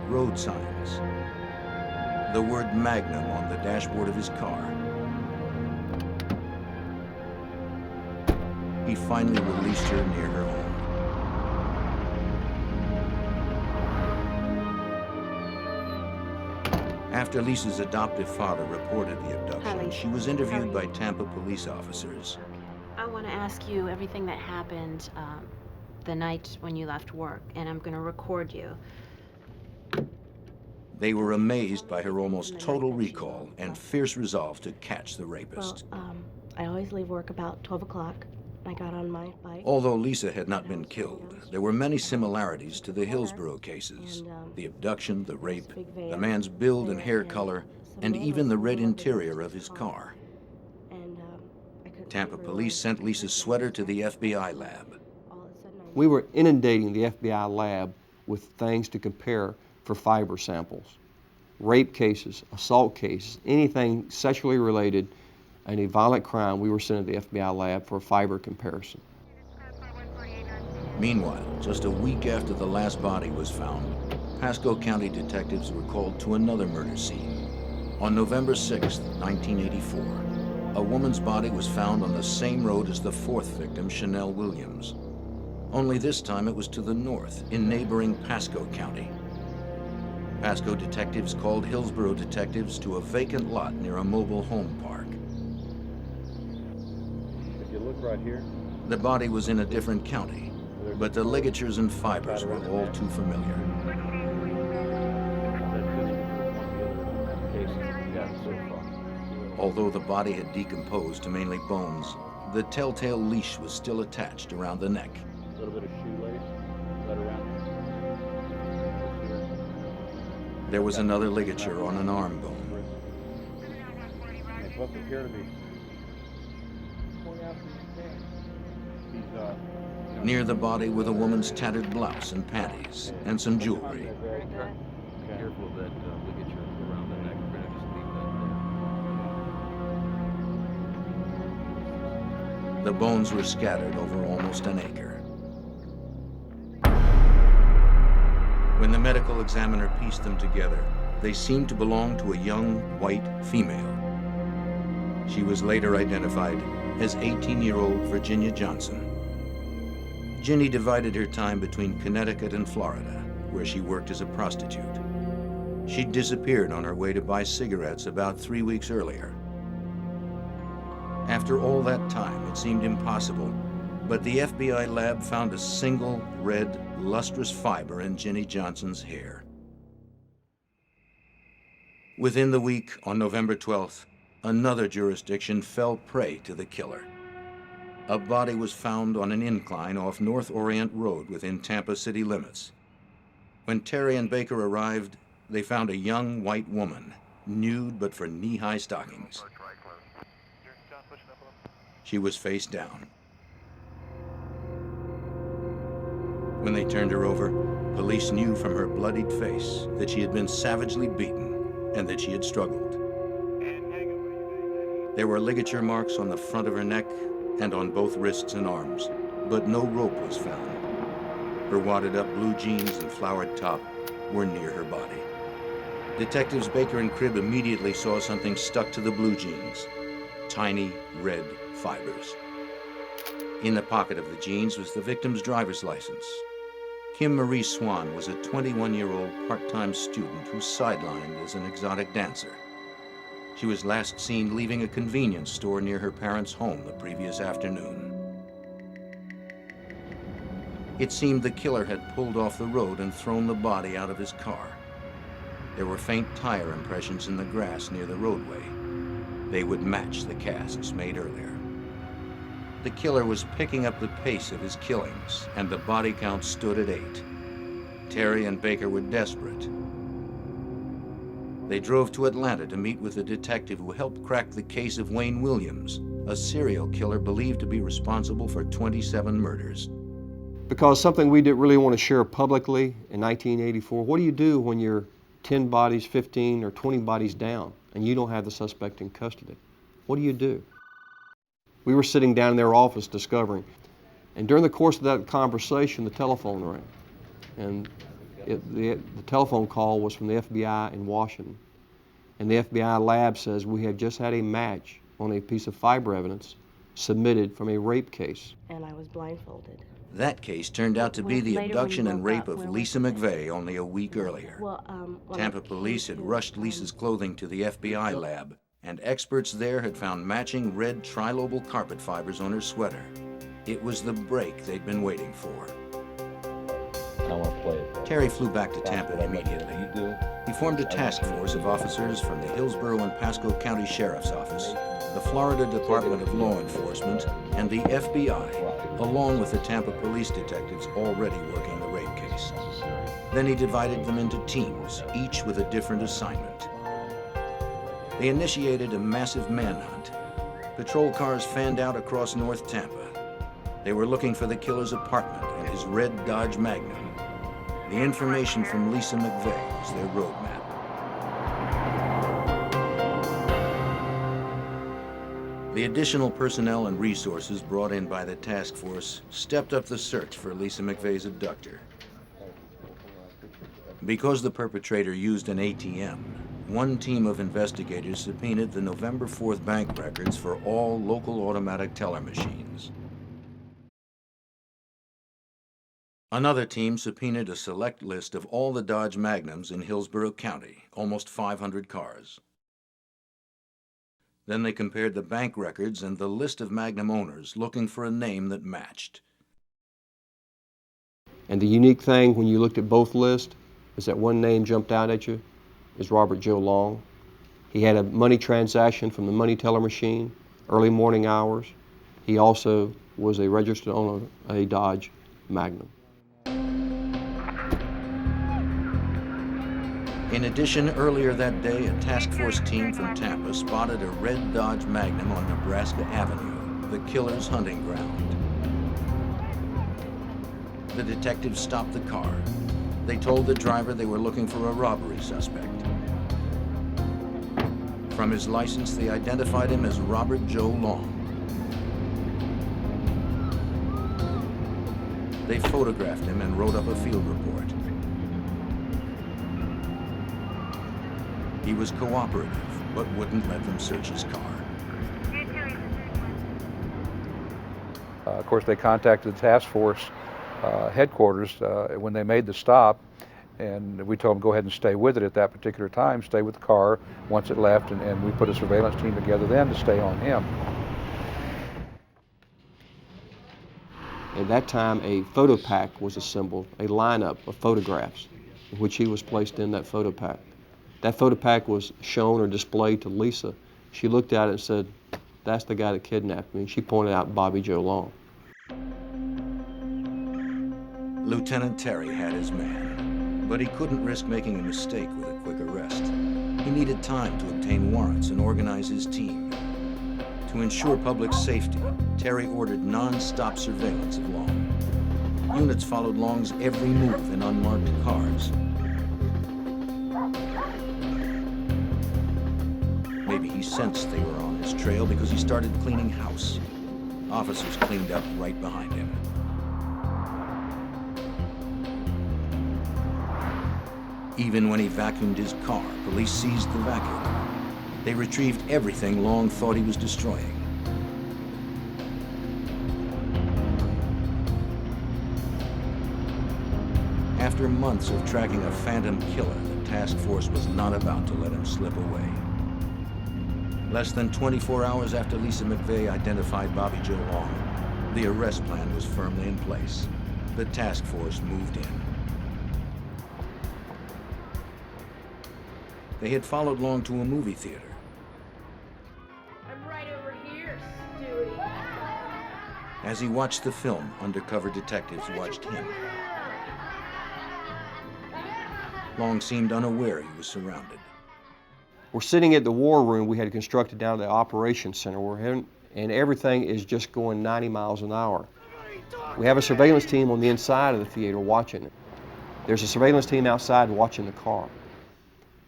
road signs, the word Magnum on the dashboard of his car. He finally released her near her home. After Lisa's adoptive father reported the abduction, she was interviewed by Tampa police officers. I want to ask you everything that happened the night when you left work, and I'm going to record you. They were amazed by her almost total recall and fierce resolve to catch the rapist. Well, I always leave work about 12 o'clock. I got on my bike. Although Lisa had not been killed, there were many similarities to the Hillsborough cases. The abduction, the rape, the man's build and hair color, and even the red interior of his car. Tampa police sent Lisa's sweater to the FBI lab. We were inundating the FBI lab with things to compare for fiber samples. Rape cases, assault cases, anything sexually related, any violent crime, we were sent to the FBI lab for a fiber comparison. Meanwhile, just a week after the last body was found, Pasco County detectives were called to another murder scene. On November 6, 1984, a woman's body was found on the same road as the fourth victim, Chanel Williams. Only this time it was to the north, in neighboring Pasco County. Pasco detectives called Hillsborough detectives to a vacant lot near a mobile home park. If you look right here, The body was in a different county, but the ligatures and fibers were all too familiar. Although the body had decomposed to mainly bones, the telltale leash was still attached around the neck. a little bit of shoelace right around. There was another ligature on an arm bone. It's supposed to appear to be. Near the body were the woman's tattered blouse and panties, and some jewelry. Very good. Careful of that ligature around the neck. We're going to just leave that there. The bones were scattered over almost an acre. When the medical examiner pieced them together, they seemed to belong to a young, white female. She was later identified as 18-year-old Virginia Johnson. Ginny divided her time between Connecticut and Florida, where she worked as a prostitute. She'd disappeared on her way to buy cigarettes about 3 weeks earlier. After all that time, it seemed impossible, but the FBI lab found a single red, lustrous fiber in Ginny Johnson's hair. Within the week, on November 12th, another jurisdiction fell prey to the killer. a body was found on an incline off North Orient Road within Tampa city limits. When Terry and Baker arrived, they found a young white woman, nude but for knee-high stockings. She was face down. When they turned her over, police knew from her bloodied face that she had been savagely beaten and that she had struggled. There were ligature marks on the front of her neck and on both wrists and arms, but no rope was found. Her wadded-up blue jeans and flowered top were near her body. Detectives Baker and Cribb immediately saw something stuck to the blue jeans, tiny red fibers. In the pocket of the jeans was the victim's driver's license. Kim Marie Swan was a 21-year-old part-time student who sidelined as an exotic dancer. She was last seen leaving a convenience store near her parents' home the previous afternoon. It seemed the killer had pulled off the road and thrown the body out of his car. There were faint tire impressions in the grass near the roadway. They would match the casts made earlier. The killer was picking up the pace of his killings, and the body count stood at 8. Terry and Baker were desperate. They drove to Atlanta to meet with a detective who helped crack the case of Wayne Williams, a serial killer believed to be responsible for 27 murders. Because something we didn't really want to share publicly in 1984, what do you do when you're 10 bodies, 15, or 20 bodies down, and you don't have the suspect in custody? What do you do? We were sitting down in their office discovering, and during the course of that conversation, the telephone rang. And the telephone call was from the FBI in Washington. And the FBI lab says we have just had a match on a piece of fiber evidence submitted from a rape case. And I was blindfolded. That case turned out to be the abduction and rape of Lisa McVeigh only a week earlier. Tampa police had rushed Lisa's clothing to the FBI lab, and experts there had found matching red trilobal carpet fibers on her sweater. It was the break they'd been waiting for. I want to play it. Terry flew back to Tampa immediately. He formed a task force of officers from the Hillsborough and Pasco County Sheriff's Office, the Florida Department of Law Enforcement, and the FBI, along with the Tampa police detectives already working the rape case. Then he divided them into teams, each with a different assignment. They initiated a massive manhunt. Patrol cars fanned out across North Tampa. They were looking for the killer's apartment and his red Dodge Magnum. The information from Lisa McVeigh was their roadmap. The additional personnel and resources brought in by the task force stepped up the search for Lisa McVeigh's abductor. Because the perpetrator used an ATM, one team of investigators subpoenaed the November 4th bank records for all local automatic teller machines. Another team subpoenaed a select list of all the Dodge Magnums in Hillsborough County, almost 500 cars. Then they compared the bank records and the list of Magnum owners, looking for a name that matched. And the unique thing when you looked at both lists is that one name jumped out at you is Robert Joe Long. He had a money transaction from the money teller machine, early morning hours. He also was a registered owner of a Dodge Magnum. In addition, earlier that day, a task force team from Tampa spotted a red Dodge Magnum on Nebraska Avenue, the killer's hunting ground. The detectives stopped the car. They told the driver they were looking for a robbery suspect. From his license, they identified him as Robert Joe Long. They photographed him and wrote up a field report. He was cooperative, but wouldn't let them search his car. Of course, they contacted the task force headquarters when they made the stop, and we told them go ahead and stay with it at that particular time, stay with the car once it left, and we put a surveillance team together then to stay on him. At that time, a photo pack was assembled, a lineup of photographs, in which he was placed in that photo pack. That photo pack was shown or displayed to Lisa. She looked at it and said, that's the guy that kidnapped me. She pointed out Bobby Joe Long. Lieutenant Terry had his man, but he couldn't risk making a mistake with a quick arrest. He needed time to obtain warrants and organize his team. To ensure public safety, Terry ordered non-stop surveillance of Long. Units followed Long's every move in unmarked cars. Maybe he sensed they were on his trail because he started cleaning house. Officers cleaned up right behind him. Even when he vacuumed his car, police seized the vacuum. They retrieved everything Long thought he was destroying. After months of tracking a phantom killer, the task force was not about to let him slip away. Less than 24 hours after Lisa McVeigh identified Bobby Joe Long, the arrest plan was firmly in place. The task force moved in. They had followed Long to a movie theater. I'm right over here, Stewie. As he watched the film, undercover detectives watched him. Long seemed unaware he was surrounded. We're sitting at the war room we had constructed down at the operations center. And everything is just going 90 miles an hour. We have a surveillance team on the inside of the theater watching it. There's a surveillance team outside watching the car.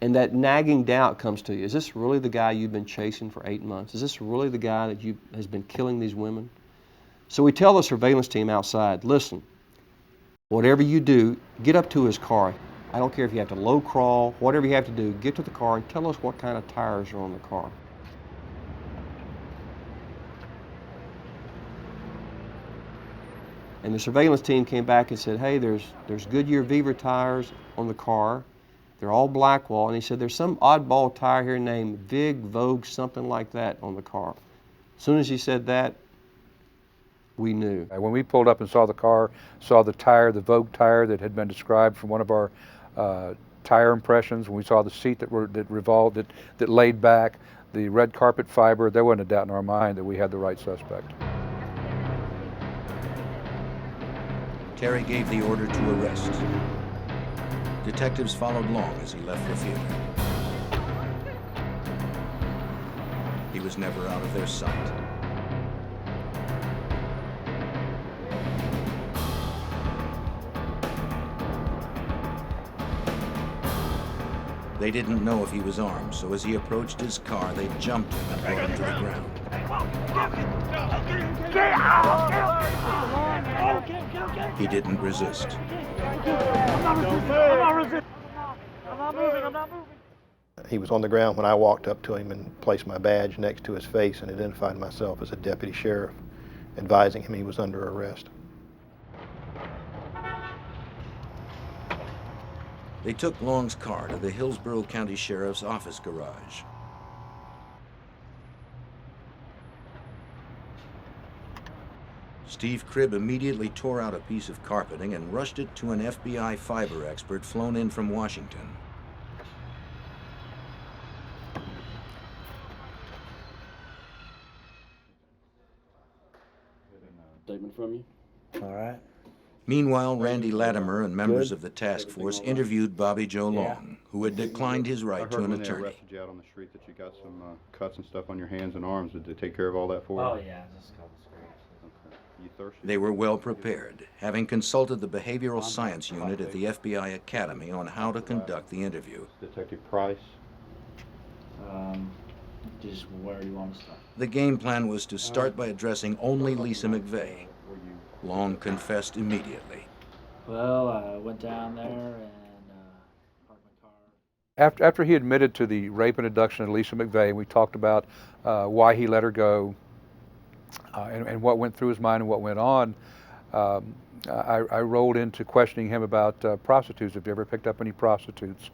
And that nagging doubt comes to you. Is this really the guy you've been chasing for 8 months? Is this really the guy that has been killing these women? So we tell the surveillance team outside, listen, whatever you do, get up to his car. I don't care if you have to low crawl, whatever you have to do, get to the car and tell us what kind of tires are on the car. And the surveillance team came back and said, hey, there's Goodyear Viva tires on the car. They're all Blackwall. And he said, there's some oddball tire here named Vig, Vogue, something like that on the car. As soon as he said that, we knew. When we pulled up and saw the car, saw the tire, the Vogue tire that had been described from one of our tire impressions, when we saw the seat that revolved, that laid back, the red carpet fiber, there wasn't a doubt in our mind that we had the right suspect. Terry gave the order to arrest. Detectives followed Long as he left the theater. He was never out of their sight. They didn't know if he was armed, so as he approached his car, they jumped him and brought him to the ground. He didn't resist. He was on the ground when I walked up to him and placed my badge next to his face and identified myself as a deputy sheriff, advising him he was under arrest. They took Long's car to the Hillsborough County Sheriff's office garage. Steve Cribb immediately tore out a piece of carpeting and rushed it to an FBI fiber expert flown in from Washington. Statement from you. All right. Meanwhile, Randy Latimer and members of the task force interviewed Bobby Joe Long, who had declined his right to an attorney. I heard when they arrested you out on the street that you got some cuts and stuff on your hands and arms. Did they take care of all that for you? Oh yeah, just a couple scrapes. Okay. You thirsty? They were well prepared, having consulted the Behavioral Science Unit at the FBI Academy on how to conduct the interview. Detective Price? Just where do you want to start? The game plan was to start by addressing only Lisa McVeigh. Long confessed immediately. Well, I went down there and parked my car. After he admitted to the rape and abduction of Lisa McVeigh, we talked about why he let her go and what went through his mind and what went on. I rolled into questioning him about prostitutes. Have you ever picked up any prostitutes?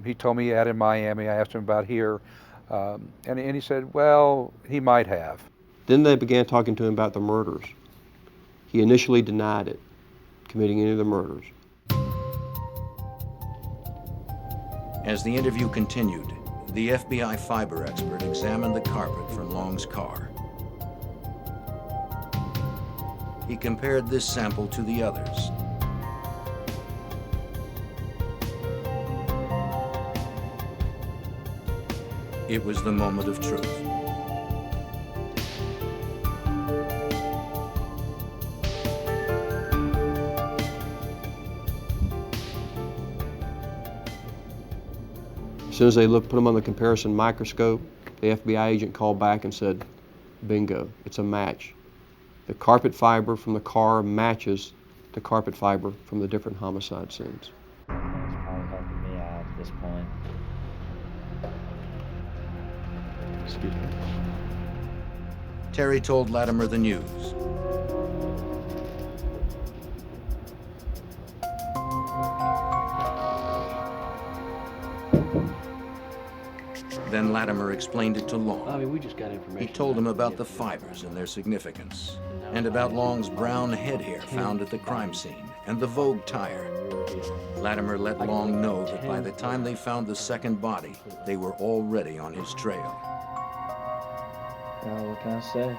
He told me he had in Miami. I asked him about here. And he said, well, he might have. Then they began talking to him about the murders. He initially denied it, committing any of the murders. As the interview continued, The FBI fiber expert examined the carpet from Long's car. He compared this sample to the others. It was the moment of truth. As soon as they put them on the comparison microscope, the FBI agent called back and said, bingo, it's a match. The carpet fiber from the car matches the carpet fiber from the different homicide scenes. It's probably helping me out at this point. Excuse me. Terry told Latimer the news. Then Latimer explained it to Long. I mean, we just got information. He told him about the fibers and their significance, and about Long's brown head hair found at the crime scene, and the Vogue tire. Latimer let Long know that by the time they found the second body, they were already on his trail. What can I say?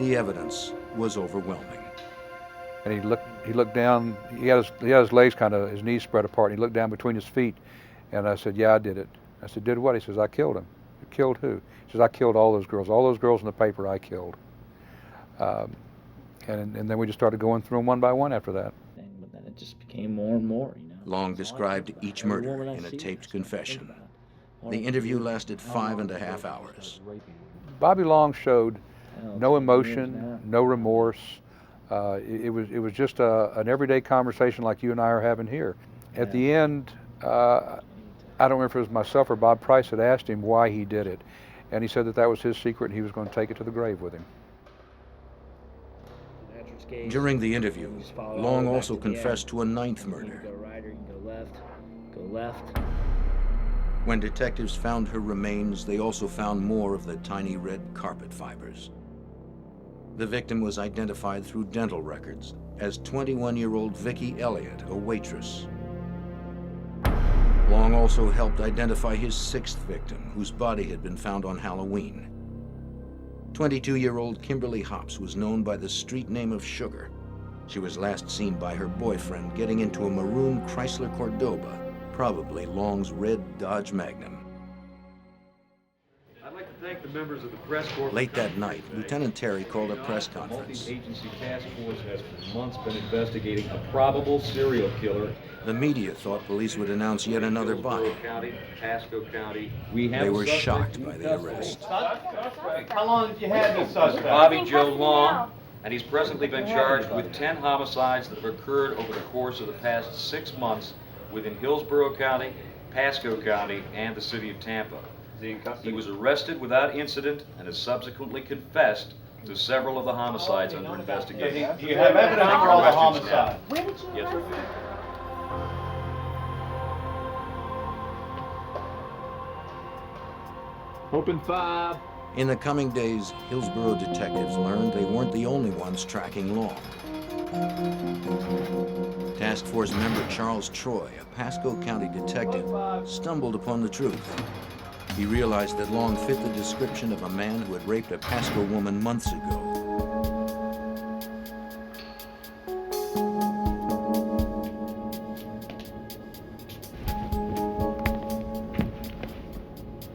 The evidence was overwhelming. And he looked down, he had his legs kind of, his knees spread apart, and he looked down between his feet, and I said, yeah, I did it. I said, did what? He says, I killed him. Killed who? He says, I killed all those girls in the paper I killed. And then we just started going through them one by one after that. But then it just became more and more, you know. Long described each murder in a taped confession. The interview lasted 5.5 hours. Bobby Long showed no emotion, no remorse. It was just an everyday conversation like you and I are having here. At the end, I don't remember if it was myself or Bob Price that asked him why he did it. And he said that was his secret and he was going to take it to the grave with him. During the interview, Long also confessed to a 9th murder. Go right or you can go left. Go left. When detectives found her remains, they also found more of the tiny red carpet fibers. The victim was identified through dental records as 21-year-old Vicki Elliott, a waitress. Long also helped identify his 6th victim, whose body had been found on Halloween. 22-year-old Kimberly Hops was known by the street name of Sugar. She was last seen by her boyfriend getting into a maroon Chrysler Cordoba, probably Long's red Dodge Magnum. I'd like to thank the members of the press corps. Late that night, Lieutenant Terry called a press conference. The multi-agency task force has for months been investigating a probable serial killer. The media thought police would announce yet another body. County, Pasco County. They were shocked by the arrest. How long have you had this suspect? Bobby Joe Long, and he's presently been charged with 10 homicides that have occurred over the course of the past 6 months within Hillsborough County, Pasco County, and the city of Tampa. He was arrested without incident and has subsequently confessed to several of the homicides under investigation. Do you have evidence for all the homicides? Where did you Yes, we do. Open 5. In the coming days, Hillsborough detectives learned they weren't the only ones tracking Long. Task Force member Charles Troy, a Pasco County detective, stumbled upon the truth. He realized that Long fit the description of a man who had raped a Pasco woman months ago.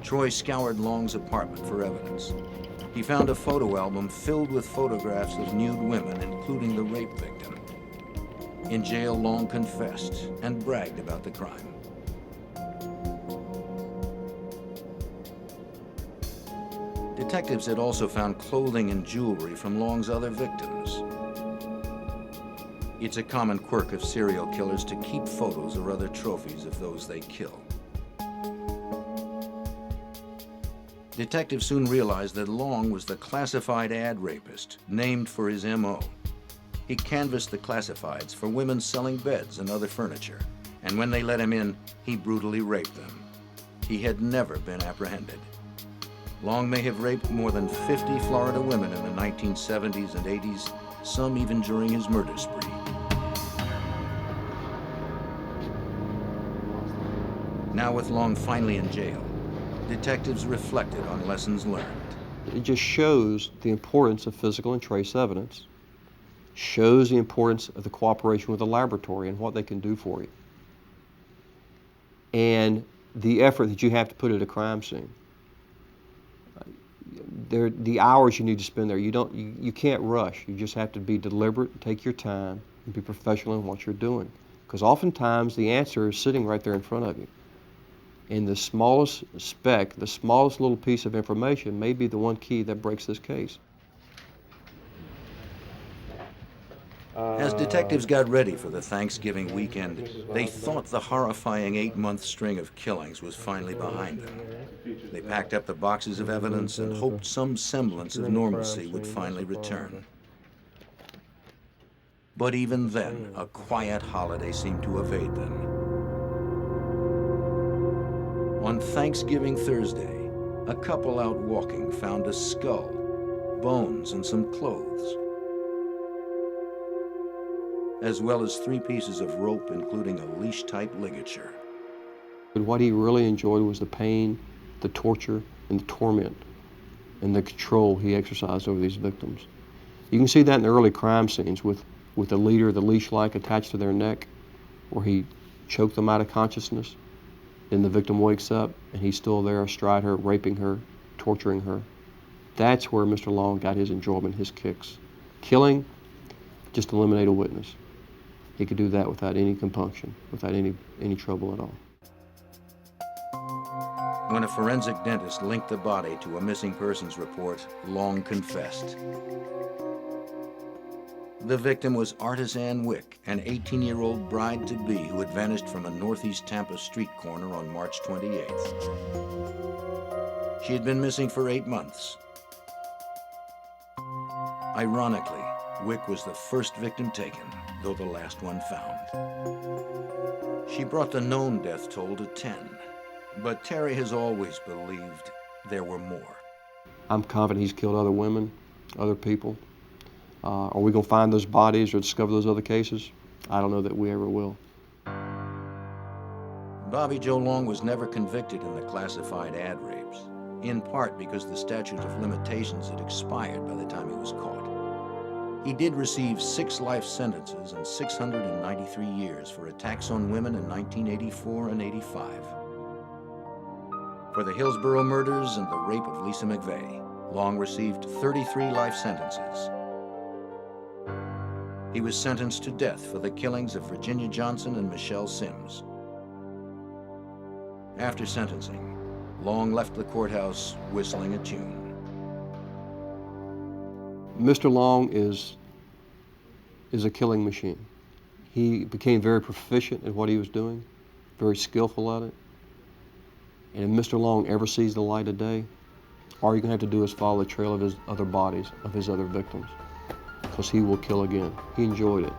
Troy scoured Long's apartment for evidence. He found a photo album filled with photographs of nude women, including the rape victim. In jail, Long confessed and bragged about the crime. Detectives had also found clothing and jewelry from Long's other victims. It's a common quirk of serial killers to keep photos or other trophies of those they kill. Detectives soon realized that Long was the classified ad rapist, named for his M.O. He canvassed the classifieds for women selling beds and other furniture, and when they let him in, he brutally raped them. He had never been apprehended. Long may have raped more than 50 Florida women in the 1970s and 80s, some even during his murder spree. Now with Long finally in jail, detectives reflected on lessons learned. It just shows the importance of physical and trace evidence, shows the importance of the cooperation with the laboratory and what they can do for you, and the effort that you have to put at a crime scene. The hours you need to spend there, you can't rush. You just have to be deliberate, take your time, and be professional in what you're doing. Because oftentimes the answer is sitting right there in front of you. And the smallest speck, the smallest little piece of information may be the one key that breaks this case. As detectives got ready for the Thanksgiving weekend, they thought the horrifying 8-month string of killings was finally behind them. They packed up the boxes of evidence and hoped some semblance of normalcy would finally return. But even then, a quiet holiday seemed to evade them. On Thanksgiving Thursday, a couple out walking found a skull, bones, and some clothes, as well as 3 pieces of rope, including a leash-type ligature. But what he really enjoyed was the pain, the torture, and the torment, and the control he exercised over these victims. You can see that in the early crime scenes with the leader, the leash-like attached to their neck, where he choked them out of consciousness. Then the victim wakes up, and he's still there astride her, raping her, torturing her. That's where Mr. Long got his enjoyment, his kicks. Killing, just eliminate a witness. He could do that without any compunction, without any trouble at all. When a forensic dentist linked the body to a missing persons report, Long confessed. The victim was Artisan Wick, an 18-year-old bride-to-be who had vanished from a northeast Tampa street corner on March 28th. She had been missing for 8 months. Ironically, Wick was the first victim taken, though the last one found. She brought the known death toll to 10, but Terry has always believed there were more. I'm confident he's killed other women, other people. Are we going to find those bodies or discover those other cases? I don't know that we ever will. Bobby Joe Long was never convicted in the classified ad rapes, in part because the statute of limitations had expired by the time he was caught. He did receive 6 life sentences and 693 years for attacks on women in 1984 and 85. For the Hillsborough murders and the rape of Lisa McVeigh, Long received 33 life sentences. He was sentenced to death for the killings of Virginia Johnson and Michelle Sims. After sentencing, Long left the courthouse whistling a tune. Mr. Long is a killing machine. He became very proficient at what he was doing, very skillful at it. And if Mr. Long ever sees the light of day, all you're going to have to do is follow the trail of his other bodies, of his other victims, because he will kill again. He enjoyed it.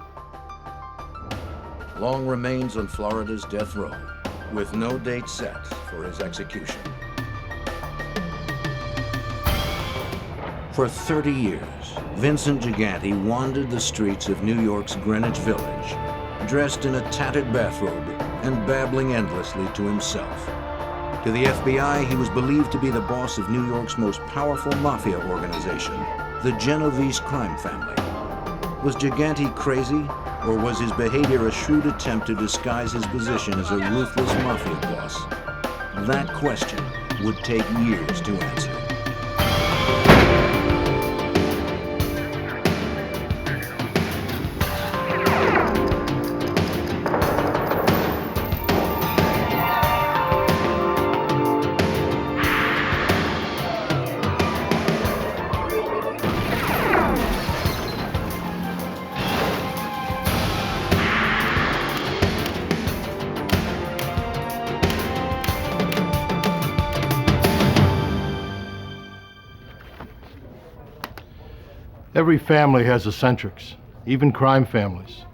Long remains on Florida's death row, with no date set for his execution. For 30 years, Vincent Gigante wandered the streets of New York's Greenwich Village, dressed in a tattered bathrobe and babbling endlessly to himself. To the FBI, he was believed to be the boss of New York's most powerful mafia organization, the Genovese crime family. Was Gigante crazy, or was his behavior a shrewd attempt to disguise his position as a ruthless mafia boss? That question would take years to answer. Every family has eccentrics, even crime families.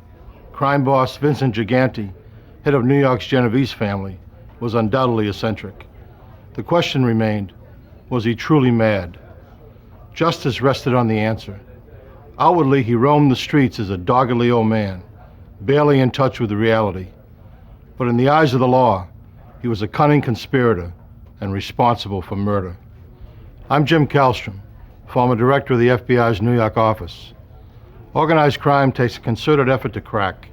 Crime boss Vincent Gigante, head of New York's Genovese family, was undoubtedly eccentric. The question remained, was he truly mad? Justice rested on the answer. Outwardly, he roamed the streets as a doggedly old man, barely in touch with reality. But in the eyes of the law, He was a cunning conspirator and responsible for murder. I'm Jim Kallstrom, former director of the FBI's New York office. Organized crime takes a concerted effort to crack.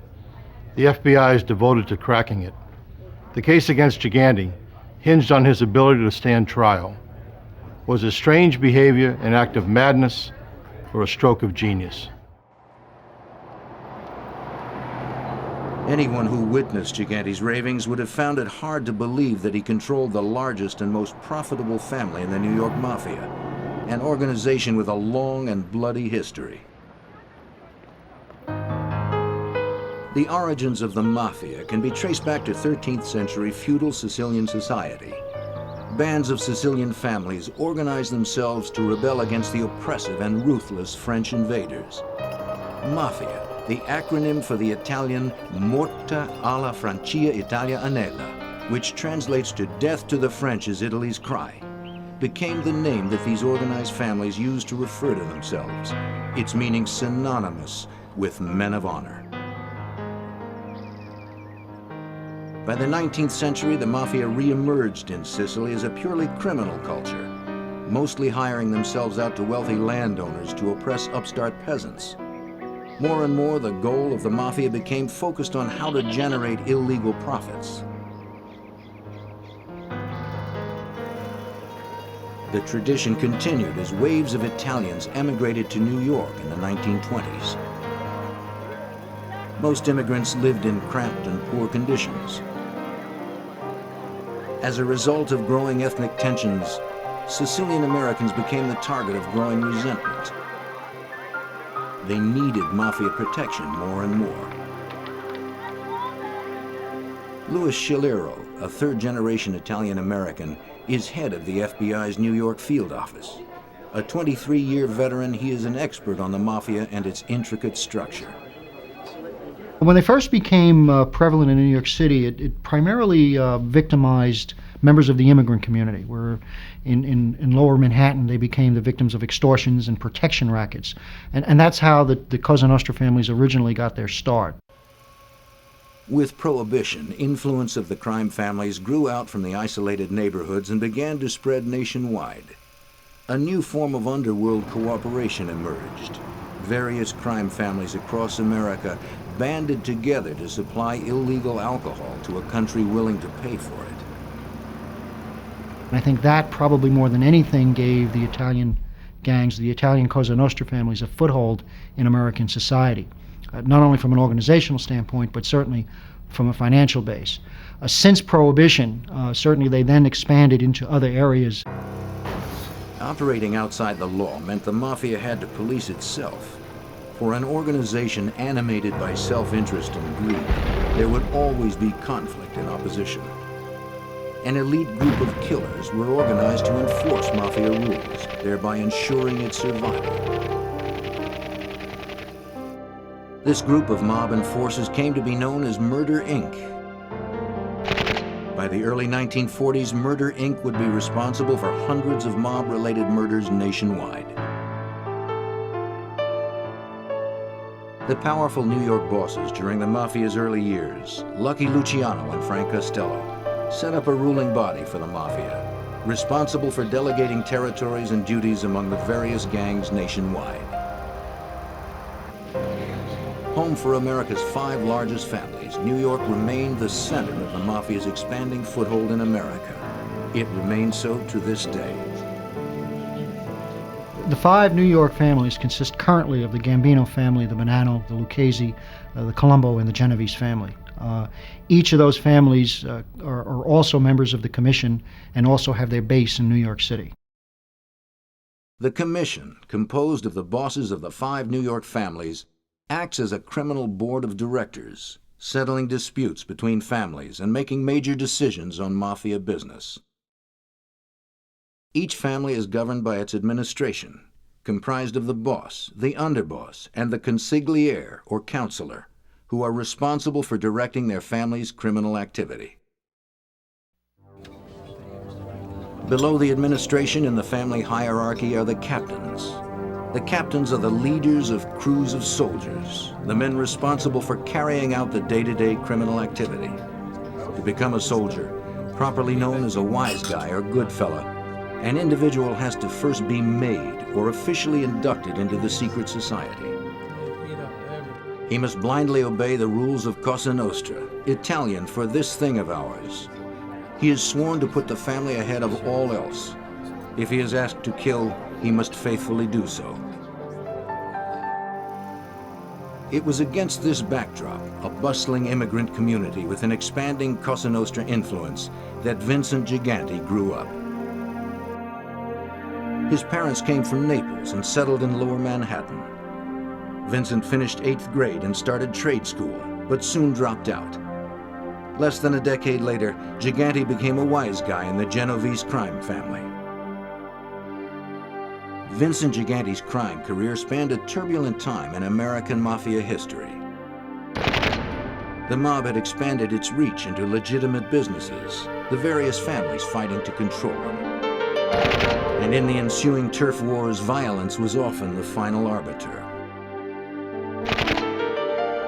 The FBI is devoted to cracking it. The case against Gigante hinged on his ability to stand trial. Was his strange behavior an act of madness or a stroke of genius? Anyone who witnessed Gigante's ravings would have found it hard to believe that he controlled the largest and most profitable family in the New York Mafia, an organization with a long and bloody history. The origins of the Mafia can be traced back to 13th century feudal Sicilian society. Bands of Sicilian families organized themselves to rebel against the oppressive and ruthless French invaders. Mafia, the acronym for the Italian Morta alla Francia Italia Anela, which translates to death to the French is Italy's cry, became the name that these organized families used to refer to themselves, its meaning synonymous with men of honor. By the 19th century, the Mafia re-emerged in Sicily as a purely criminal culture, mostly hiring themselves out to wealthy landowners to oppress upstart peasants. More and more, the goal of the Mafia became focused on how to generate illegal profits. The tradition continued as waves of Italians emigrated to New York in the 1920s. Most immigrants lived in cramped and poor conditions. As a result of growing ethnic tensions, Sicilian Americans became the target of growing resentment. They needed Mafia protection more and more. Louis Scilero, a third-generation Italian-American, is head of the FBI's New York field office. A 23-year veteran, he is an expert on the Mafia and its intricate structure. When they first became prevalent in New York City, it primarily victimized members of the immigrant community, where in lower Manhattan they became the victims of extortions and protection rackets. And that's how the Cosa Nostra families originally got their start. With Prohibition, influence of the crime families grew out from the isolated neighborhoods and began to spread nationwide. A new form of underworld cooperation emerged. Various crime families across America banded together to supply illegal alcohol to a country willing to pay for it. I think that probably more than anything gave the Italian gangs, the Italian Cosa Nostra families, a foothold in American society, not only from an organizational standpoint, but certainly from a financial base. Since Prohibition, certainly they then expanded into other areas. Operating outside the law meant the Mafia had to police itself. For an organization animated by self-interest and greed, there would always be conflict and opposition. An elite group of killers were organized to enforce Mafia rules, thereby ensuring its survival. This group of mob enforcers came to be known as Murder, Inc. By the early 1940s, Murder, Inc. would be responsible for hundreds of mob-related murders nationwide. The powerful New York bosses during the Mafia's early years, Lucky Luciano and Frank Costello, set up a ruling body for the Mafia, responsible for delegating territories and duties among the various gangs nationwide. Home for America's 5 largest families, New York remained the center of the Mafia's expanding foothold in America. It remains so to this day. The 5 New York families consist currently of the Gambino family, the Bonanno, the Lucchese, the Colombo, and the Genovese family. Each of those families are also members of the Commission and also have their base in New York City. The Commission, composed of the bosses of the 5 New York families, acts as a criminal board of directors, settling disputes between families and making major decisions on Mafia business. Each family is governed by its administration, comprised of the boss, the underboss, and the consigliere, or counselor, who are responsible for directing their family's criminal activity. Below the administration in the family hierarchy are the captains. The captains are the leaders of crews of soldiers, the men responsible for carrying out the day-to-day criminal activity. To become a soldier, Properly known as a wise guy or good fella, an individual has to first be made or officially inducted into the secret society. He must blindly obey the rules of Cosa Nostra, Italian for this thing of ours. He is sworn to put the family ahead of all else. If he is asked to kill, he must faithfully do so. It was against this backdrop, a bustling immigrant community with an expanding Cosa Nostra influence, that Vincent Gigante grew up. His parents came from Naples and settled in Lower Manhattan. Vincent finished 8th grade and started trade school, but soon dropped out. Less than a decade later, Gigante became a wise guy in the Genovese crime family. Vincent Gigante's crime career spanned a turbulent time in American mafia history. The mob had expanded its reach into legitimate businesses, the various families fighting to control them. And in the ensuing turf wars, violence was often the final arbiter.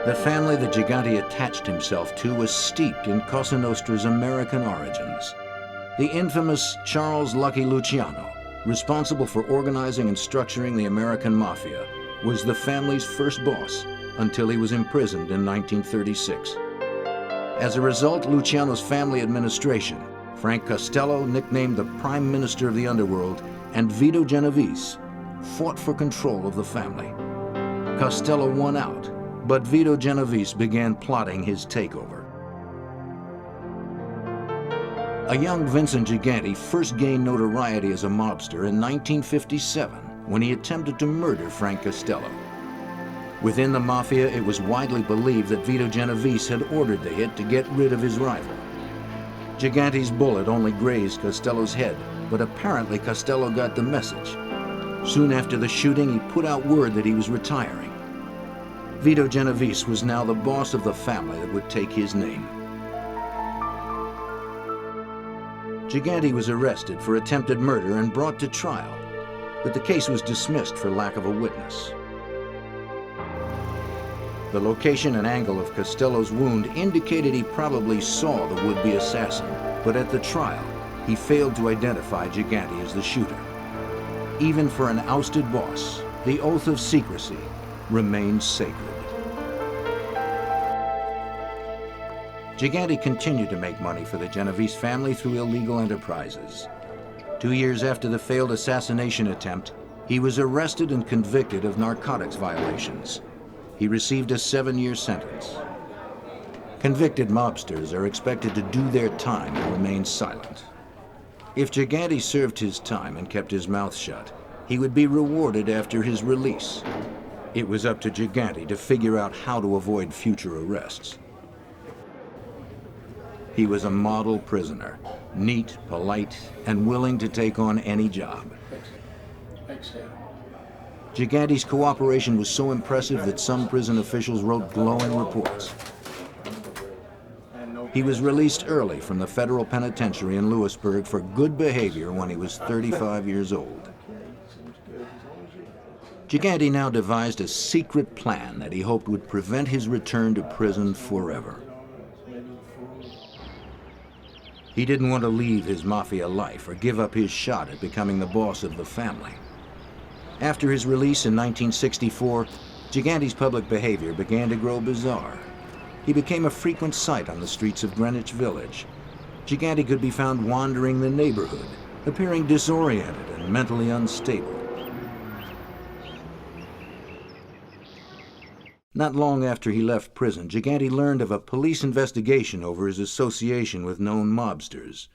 The family that Gigante attached himself to was steeped in Cosa Nostra's American origins. The infamous Charles Lucky Luciano, responsible for organizing and structuring the American mafia, was the family's first boss until he was imprisoned in 1936. As a result, Luciano's family administration, Frank Costello, nicknamed the Prime Minister of the Underworld, and Vito Genovese, fought for control of the family. Costello won out, but Vito Genovese began plotting his takeover. A young Vincent Gigante first gained notoriety as a mobster in 1957 when he attempted to murder Frank Costello. Within the mafia, it was widely believed that Vito Genovese had ordered the hit to get rid of his rival. Gigante's bullet only grazed Costello's head, but apparently Costello got the message. Soon after the shooting, he put out word that he was retiring. Vito Genovese was now the boss of the family that would take his name. Gigante was arrested for attempted murder and brought to trial, but the case was dismissed for lack of a witness. The location and angle of Costello's wound indicated he probably saw the would-be assassin, but at the trial, he failed to identify Gigante as the shooter. Even for an ousted boss, the oath of secrecy remained sacred. Gigante continued to make money for the Genovese family through illegal enterprises. 2 years after the failed assassination attempt, he was arrested and convicted of narcotics violations. He received a 7-year sentence. Convicted mobsters are expected to do their time and remain silent. If Gigante served his time and kept his mouth shut, he would be rewarded after his release. It was up to Gigante to figure out how to avoid future arrests. He was a model prisoner, neat, polite, and willing to take on any job. Gigante's cooperation was so impressive that some prison officials wrote glowing reports. He was released early from the federal penitentiary in Lewisburg for good behavior when he was 35 years old. Gigante now devised a secret plan that he hoped would prevent his return to prison forever. He didn't want to leave his mafia life or give up his shot at becoming the boss of the family. After his release in 1964, Gigante's public behavior began to grow bizarre. He became a frequent sight on the streets of Greenwich Village. Gigante could be found wandering the neighborhood, appearing disoriented and mentally unstable. Not long after he left prison, Gigante learned of a police investigation over his association with known mobsters.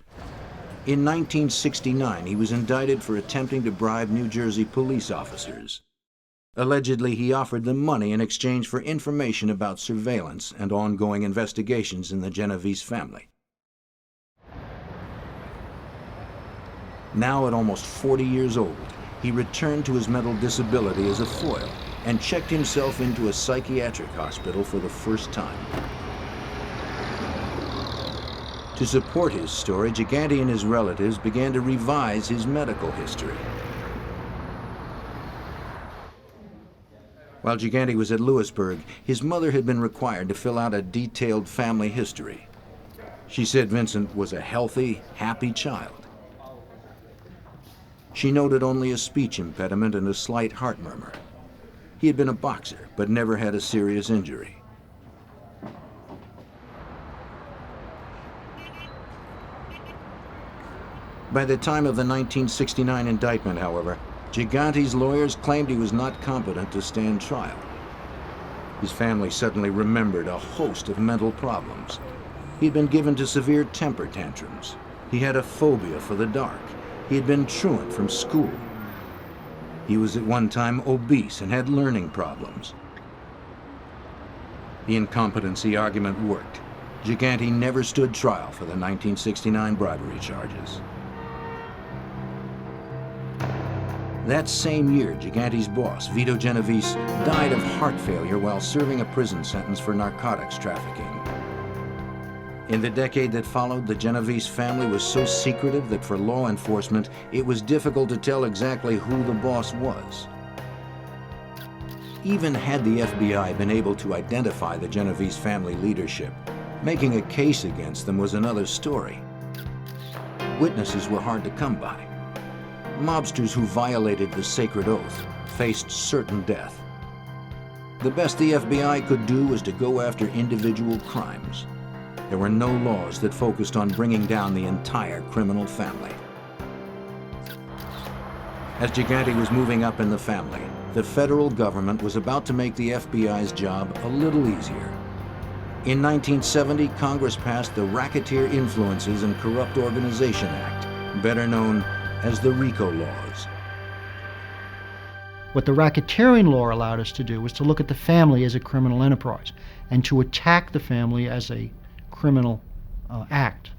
In 1969, he was indicted for attempting to bribe New Jersey police officers. Allegedly, he offered them money in exchange for information about surveillance and ongoing investigations in the Genovese family. Now, at almost 40 years old, he returned to his mental disability as a foil and checked himself into a psychiatric hospital for the first time. To support his story, Gigante and his relatives began to revise his medical history. While Gigante was at Lewisburg, his mother had been required to fill out a detailed family history. She said Vincent was a healthy, happy child. She noted only a speech impediment and a slight heart murmur. He had been a boxer, but never had a serious injury. By the time of the 1969 indictment, however, Gigante's lawyers claimed he was not competent to stand trial. His family suddenly remembered a host of mental problems. He'd been given to severe temper tantrums. He had a phobia for the dark. He had been truant from school. He was at one time obese and had learning problems. The incompetency argument worked. Gigante never stood trial for the 1969 bribery charges. That same year, Gigante's boss, Vito Genovese, died of heart failure while serving a prison sentence for narcotics trafficking. In the decade that followed, the Genovese family was so secretive that for law enforcement, it was difficult to tell exactly who the boss was. Even had the FBI been able to identify the Genovese family leadership, making a case against them was another story. Witnesses were hard to come by. Mobsters who violated the sacred oath faced certain death. The best the FBI could do was to go after individual crimes. There were no laws that focused on bringing down the entire criminal family. As Gigante was moving up in the family, the federal government was about to make the FBI's job a little easier. In 1970, Congress passed the Racketeer Influences and Corrupt Organization Act, better known as the RICO laws. What the racketeering law allowed us to do was to look at the family as a criminal enterprise and to attack the family as a criminal act.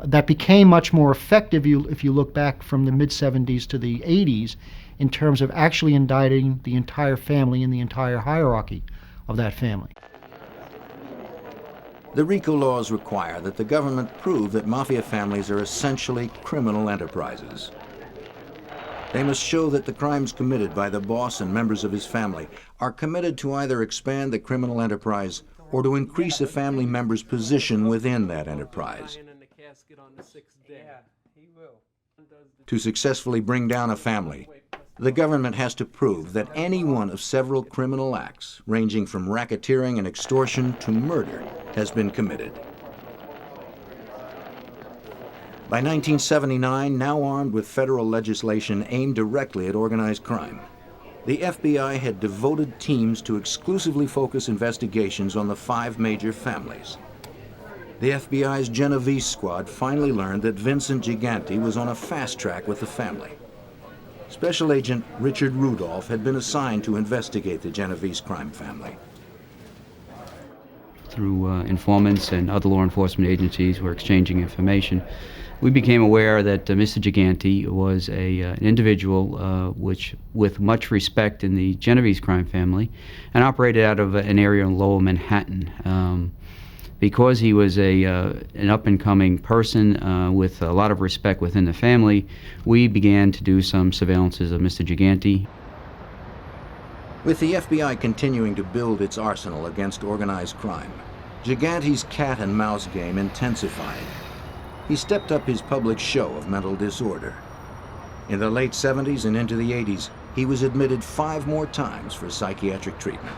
That became much more effective if you look back from the mid-70s to the 80s in terms of actually indicting the entire family and the entire hierarchy of that family. The RICO laws require that the government prove that mafia families are essentially criminal enterprises. They must show that the crimes committed by the boss and members of his family are committed to either expand the criminal enterprise or to increase a family member's position within that enterprise. To successfully bring down a family, the government has to prove that any one of several criminal acts, ranging from racketeering and extortion to murder, has been committed. By 1979, now armed with federal legislation aimed directly at organized crime, the FBI had devoted teams to exclusively focus investigations on the 5 major families. The FBI's Genovese squad finally learned that Vincent Gigante was on a fast track with the family. Special Agent Richard Rudolph had been assigned to investigate the Genovese crime family. Through informants and other law enforcement agencies who were exchanging information, we became aware that Mr. Gigante was an individual with much respect in the Genovese crime family and operated out of an area in Lower Manhattan. Because he was an up-and-coming person with a lot of respect within the family, we began to do some surveillances of Mr. Gigante. With the FBI continuing to build its arsenal against organized crime, Gigante's cat and mouse game intensified. He stepped up his public show of mental disorder. In the late 70s and into the 80s, he was admitted 5 more times for psychiatric treatment.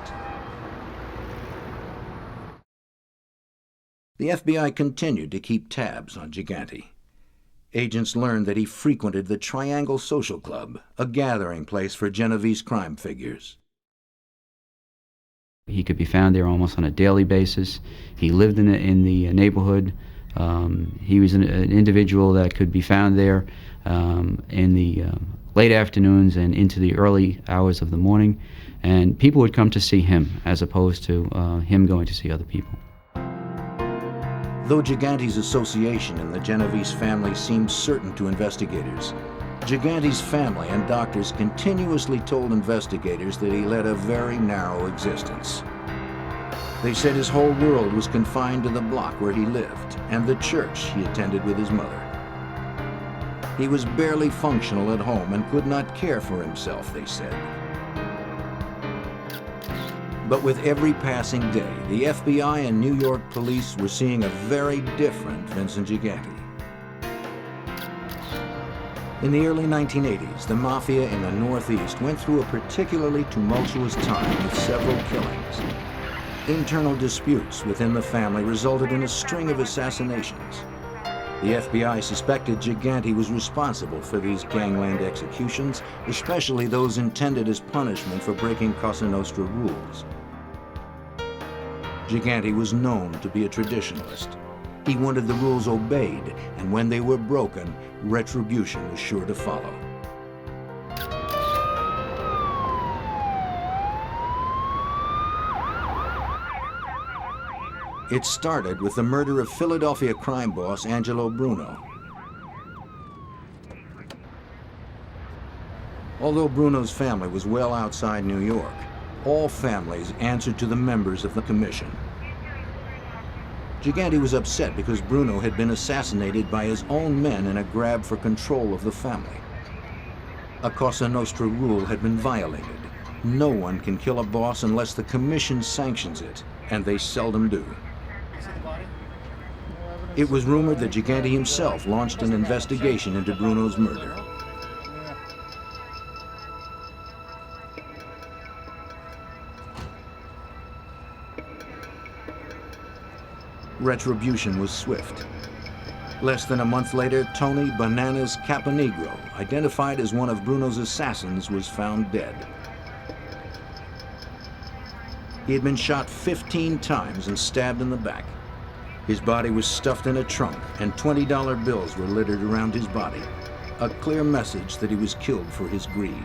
The FBI continued to keep tabs on Gigante. Agents learned that he frequented the Triangle Social Club, a gathering place for Genovese crime figures. He could be found there almost on a daily basis. He lived in the neighborhood. He was an individual that could be found there in the late afternoons and into the early hours of the morning, and people would come to see him as opposed to him going to see other people. Though Gigante's association in the Genovese family seemed certain to investigators, Gigante's family and doctors continuously told investigators that he led a very narrow existence. They said his whole world was confined to the block where he lived and the church he attended with his mother. He was barely functional at home and could not care for himself, they said. But with every passing day, the FBI and New York police were seeing a very different Vincent Gigante. In the early 1980s, the Mafia in the Northeast went through a particularly tumultuous time with several killings. Internal disputes within the family resulted in a string of assassinations. The FBI suspected Gigante was responsible for these gangland executions, especially those intended as punishment for breaking Cosa Nostra rules. Gigante was known to be a traditionalist. He wanted the rules obeyed, and when they were broken, retribution was sure to follow. It started with the murder of Philadelphia crime boss Angelo Bruno. Although Bruno's family was well outside New York, all families answered to the members of the commission. Gigante was upset because Bruno had been assassinated by his own men in a grab for control of the family. A Cosa Nostra rule had been violated. No one can kill a boss unless the commission sanctions it, and they seldom do. It was rumored that Gigante himself launched an investigation into Bruno's murder. Retribution was swift. Less than a month later, Tony Bananas Caponegro, identified as one of Bruno's assassins, was found dead. He had been shot 15 times and stabbed in the back. His body was stuffed in a trunk, and $20 bills were littered around his body, a clear message that he was killed for his greed.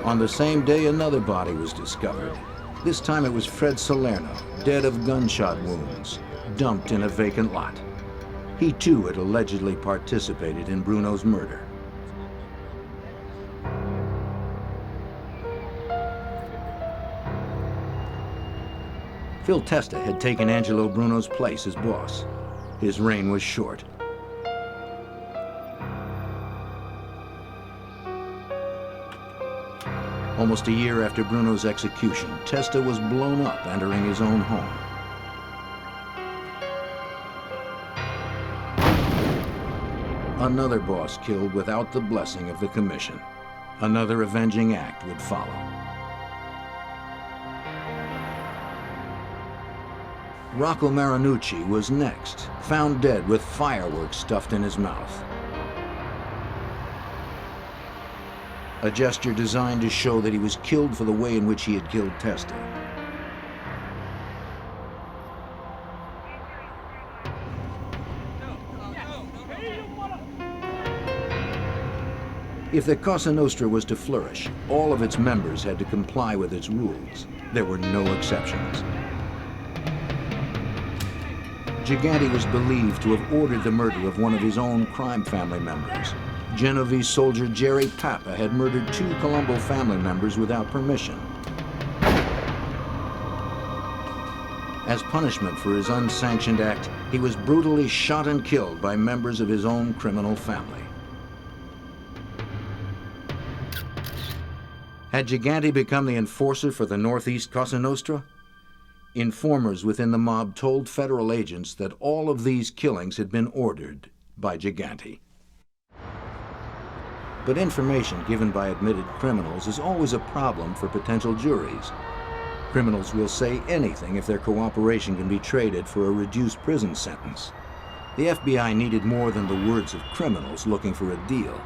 On the same day, another body was discovered. This time it was Fred Salerno, dead of gunshot wounds, dumped in a vacant lot. He too had allegedly participated in Bruno's murder. Phil Testa had taken Angelo Bruno's place as boss. His reign was short. Almost a year after Bruno's execution, Testa was blown up entering his own home. Another boss killed without the blessing of the commission. Another avenging act would follow. Rocco Marinucci was next, found dead with fireworks stuffed in his mouth. A gesture designed to show that he was killed for the way in which he had killed Testa. If the Cosa Nostra was to flourish, all of its members had to comply with its rules. There were no exceptions. Gigante was believed to have ordered the murder of one of his own crime family members. Genovese soldier Jerry Papa had murdered 2 Colombo family members without permission. As punishment for his unsanctioned act, he was brutally shot and killed by members of his own criminal family. Had Gigante become the enforcer for the Northeast Cosa Nostra? Informers within the mob told federal agents that all of these killings had been ordered by Gigante. But information given by admitted criminals is always a problem for potential juries. Criminals will say anything if their cooperation can be traded for a reduced prison sentence. The FBI needed more than the words of criminals looking for a deal.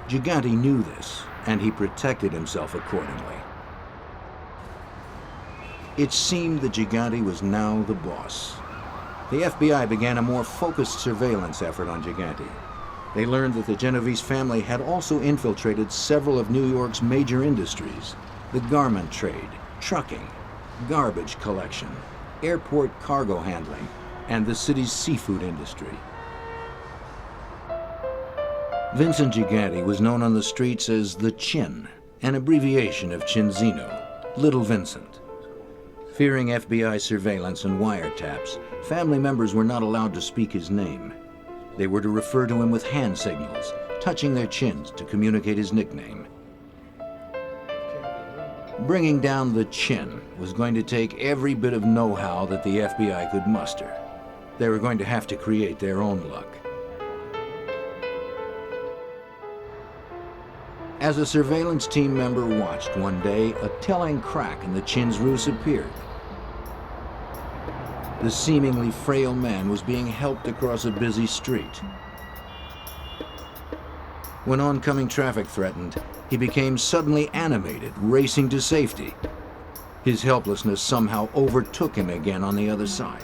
Gigante knew this, and he protected himself accordingly. It seemed that Gigante was now the boss. The FBI began a more focused surveillance effort on Gigante. They learned that the Genovese family had also infiltrated several of New York's major industries: the garment trade, trucking, garbage collection, airport cargo handling, and the city's seafood industry. Vincent Gigante was known on the streets as the Chin, an abbreviation of Cinzino, Little Vincent. Fearing FBI surveillance and wiretaps, family members were not allowed to speak his name. They were to refer to him with hand signals, touching their chins to communicate his nickname. Bringing down the chin was going to take every bit of know-how that the FBI could muster. They were going to have to create their own luck. As a surveillance team member watched one day, a telling crack in the chin's roof appeared. The seemingly frail man was being helped across a busy street. When oncoming traffic threatened, he became suddenly animated, racing to safety. His helplessness somehow overtook him again on the other side.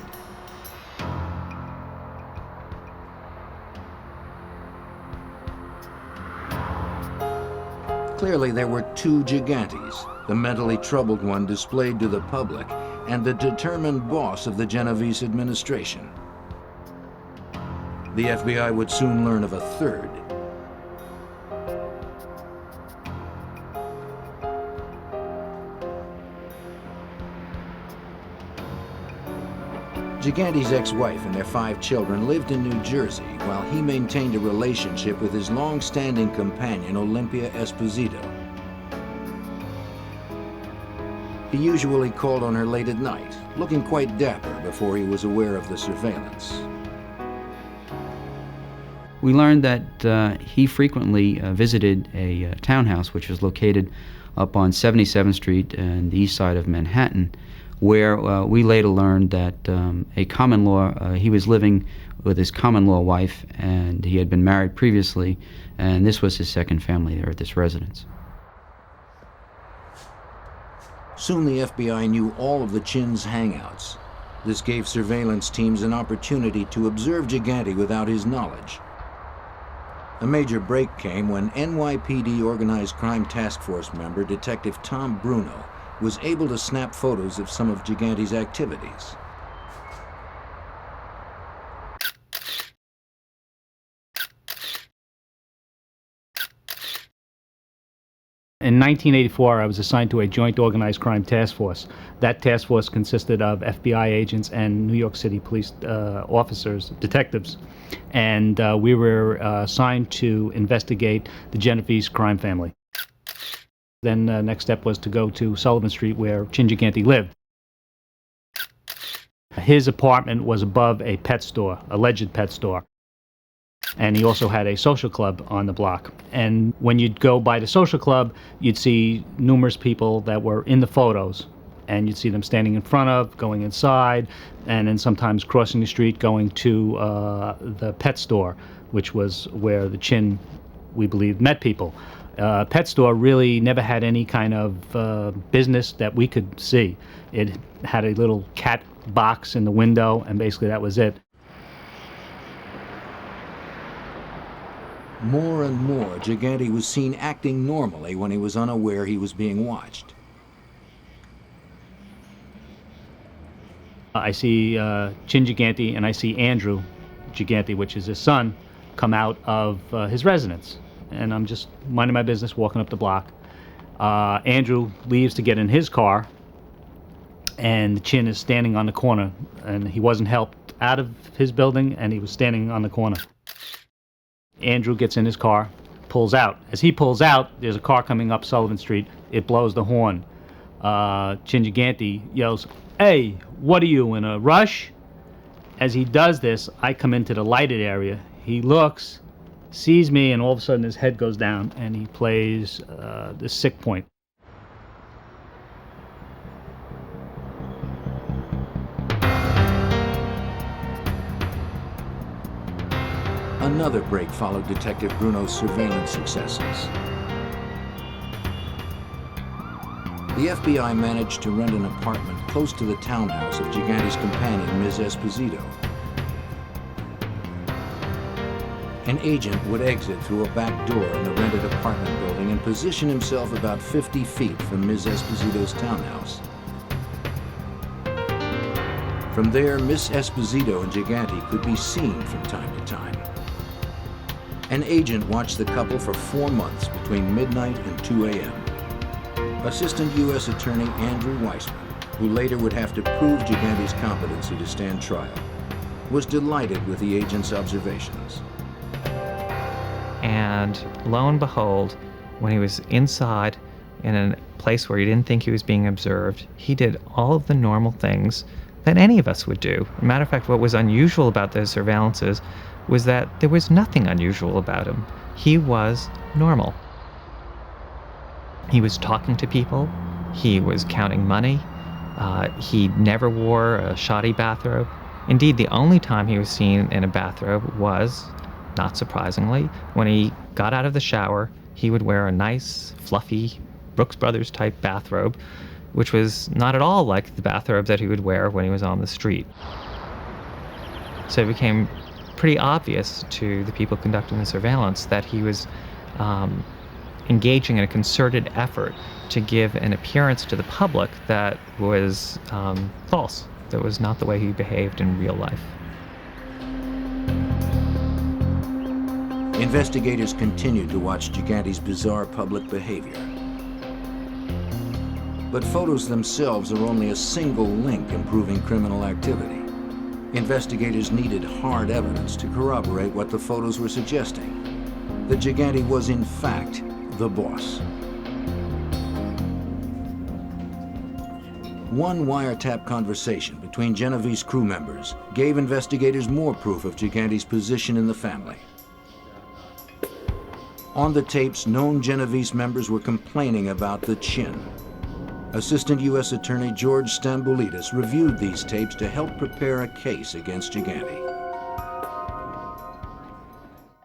Clearly, there were two Gigantes, the mentally troubled one displayed to the public, and the determined boss of the Genovese administration. The FBI would soon learn of a third. Gigante's ex-wife and their 5 children lived in New Jersey while he maintained a relationship with his long-standing companion, Olympia Esposito. He usually called on her late at night, looking quite dapper before he was aware of the surveillance. We learned that he frequently visited a townhouse which was located up on 77th Street and the east side of Manhattan, where we later learned that a common law, he was living with his common law wife, and he had been married previously, and this was his second family there at this residence. Soon the FBI knew all of the Chin's hangouts. This gave surveillance teams an opportunity to observe Gigante without his knowledge. A major break came when NYPD Organized Crime Task Force member Detective Tom Bruno was able to snap photos of some of Gigante's activities. In 1984, I was assigned to a joint organized crime task force. That task force consisted of FBI agents and New York City police officers, detectives. And we were assigned to investigate the Genovese crime family. Then the next step was to go to Sullivan Street, where Chin Gigante lived. His apartment was above a pet store, alleged pet store. And he also had a social club on the block. And when you'd go by the social club, you'd see numerous people that were in the photos. And you'd see them standing in front of, going inside, and then sometimes crossing the street, going to the pet store, which was where the Chin, we believe, met people. Pet store really never had any kind of business that we could see. It had a little cat box in the window, and basically that was it. More and more, Gigante was seen acting normally when he was unaware he was being watched. I see Chin Gigante and I see Andrew Gigante, which is his son, come out of his residence. And I'm just minding my business, walking up the block. Andrew leaves to get in his car, and Chin is standing on the corner, and he wasn't helped out of his building, and he was standing on the corner. Andrew gets in his car, pulls out. As he pulls out, there's a car coming up Sullivan Street. It blows the horn. Chin Gigante yells, "Hey, what are you, in a rush?" As he does this, I come into the lighted area. He looks, sees me, and all of a sudden his head goes down, and he plays the sick point. Another break followed Detective Bruno's surveillance successes. The FBI managed to rent an apartment close to the townhouse of Gigante's companion, Ms. Esposito. An agent would exit through a back door in the rented apartment building and position himself about 50 feet from Ms. Esposito's townhouse. From there, Ms. Esposito and Gigante could be seen from time to time. An agent watched the couple for 4 months between midnight and 2 a.m. Assistant U.S. Attorney Andrew Weissman, who later would have to prove Gigante's competency to stand trial, was delighted with the agent's observations. And lo and behold, when he was inside in a place where he didn't think he was being observed, he did all of the normal things that any of us would do. As a matter of fact, what was unusual about those surveillances was that there was nothing unusual about him. He was normal. He was talking to people. He was counting money. He never wore a shoddy bathrobe. Indeed, the only time he was seen in a bathrobe was, not surprisingly, when he got out of the shower. He would wear a nice, fluffy, Brooks Brothers type bathrobe, which was not at all like the bathrobe that he would wear when he was on the street. So it became pretty obvious to the people conducting the surveillance that he was engaging in a concerted effort to give an appearance to the public that was false, that was not the way he behaved in real life. Investigators continued to watch Gigante's bizarre public behavior. But photos themselves are only a single link in proving criminal activity. Investigators needed hard evidence to corroborate what the photos were suggesting, that Gigante was in fact the boss. One wiretap conversation between Genovese crew members gave investigators more proof of Gigante's position in the family. On the tapes, known Genovese members were complaining about the chin. Assistant U.S. Attorney George Stamboulidis reviewed these tapes to help prepare a case against Gigante.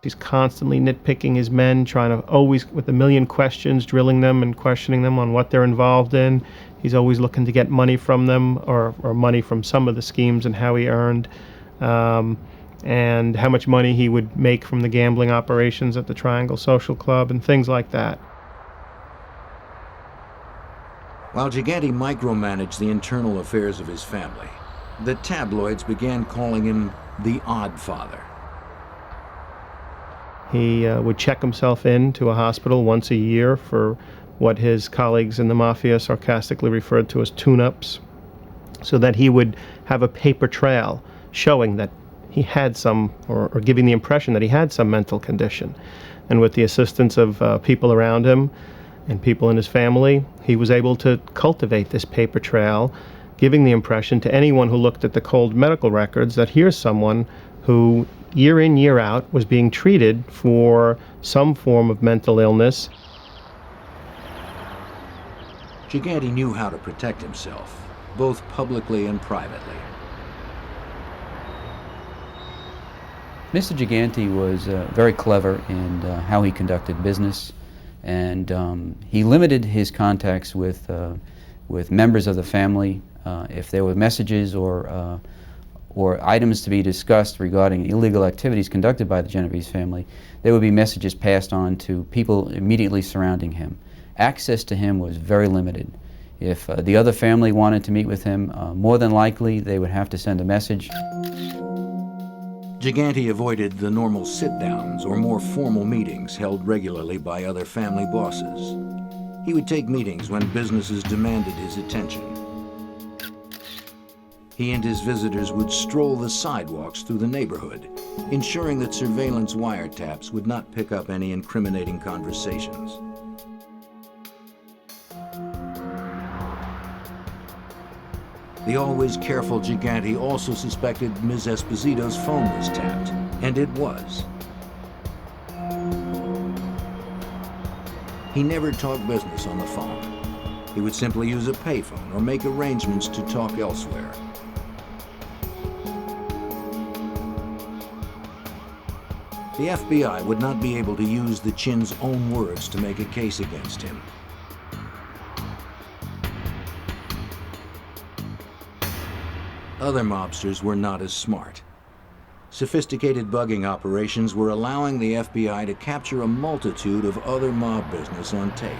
He's constantly nitpicking his men, trying to always, with a million questions, drilling them and questioning them on what they're involved in. He's always looking to get money from them, or money from some of the schemes and how he earned, and how much money he would make from the gambling operations at the Triangle Social Club and things like that. While Gigante micromanaged the internal affairs of his family, the tabloids began calling him the Odd Father. He would check himself into a hospital once a year for what his colleagues in the mafia sarcastically referred to as tune-ups, so that he would have a paper trail showing that he had some, or giving the impression that he had some mental condition. And with the assistance of people around him and people in his family, he was able to cultivate this paper trail, giving the impression to anyone who looked at the cold medical records that here's someone who, year in, year out, was being treated for some form of mental illness. Gigante knew how to protect himself, both publicly and privately. Mr. Gigante was very clever in how he conducted business, and he limited his contacts with members of the family. If there were messages or items to be discussed regarding illegal activities conducted by the Genovese family, there would be messages passed on to people immediately surrounding him. Access to him was very limited. If the other family wanted to meet with him, more than likely they would have to send a message. Gigante avoided the normal sit-downs or more formal meetings held regularly by other family bosses. He would take meetings when businesses demanded his attention. He and his visitors would stroll the sidewalks through the neighborhood, ensuring that surveillance wiretaps would not pick up any incriminating conversations. The always careful Gigante also suspected Ms. Esposito's phone was tapped, and it was. He never talked business on the phone. He would simply use a payphone or make arrangements to talk elsewhere. The FBI would not be able to use the Chin's own words to make a case against him. Other mobsters were not as smart. Sophisticated bugging operations were allowing the FBI to capture a multitude of other mob business on tape.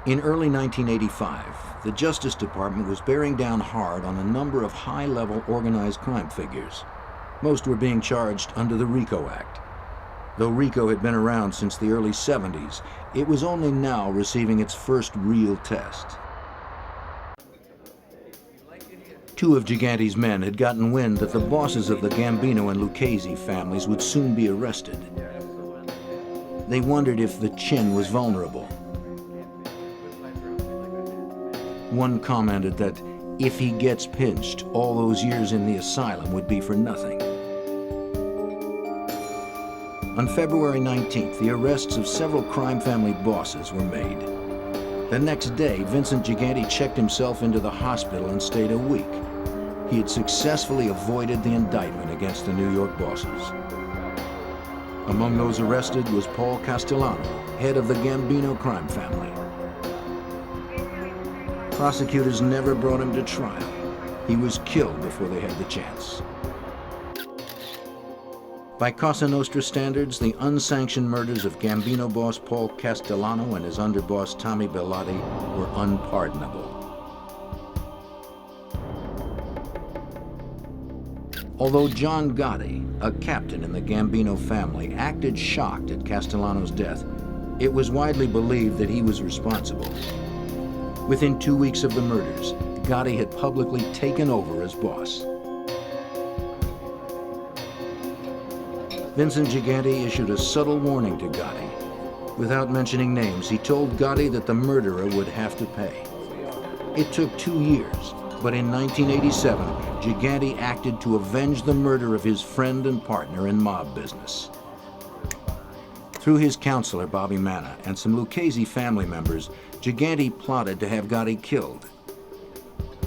In early 1985, the Justice Department was bearing down hard on a number of high-level organized crime figures. Most were being charged under the RICO Act. Though RICO had been around since the early 70s, it was only now receiving its first real test. Two of Gigante's men had gotten wind that the bosses of the Gambino and Lucchese families would soon be arrested. They wondered if the chin was vulnerable. One commented that if he gets pinched, all those years in the asylum would be for nothing. On February 19th, the arrests of several crime family bosses were made. The next day, Vincent Gigante checked himself into the hospital and stayed a week. He had successfully avoided the indictment against the New York bosses. Among those arrested was Paul Castellano, head of the Gambino crime family. Prosecutors never brought him to trial. He was killed before they had the chance. By Cosa Nostra standards, the unsanctioned murders of Gambino boss Paul Castellano and his underboss Tommy Bellotti were unpardonable. Although John Gotti, a captain in the Gambino family, acted shocked at Castellano's death, it was widely believed that he was responsible. Within 2 weeks of the murders, Gotti had publicly taken over as boss. Vincent Gigante issued a subtle warning to Gotti. Without mentioning names, he told Gotti that the murderer would have to pay. It took 2 years, but in 1987, Gigante acted to avenge the murder of his friend and partner in mob business. Through his counselor, Bobby Manna, and some Lucchese family members, Gigante plotted to have Gotti killed.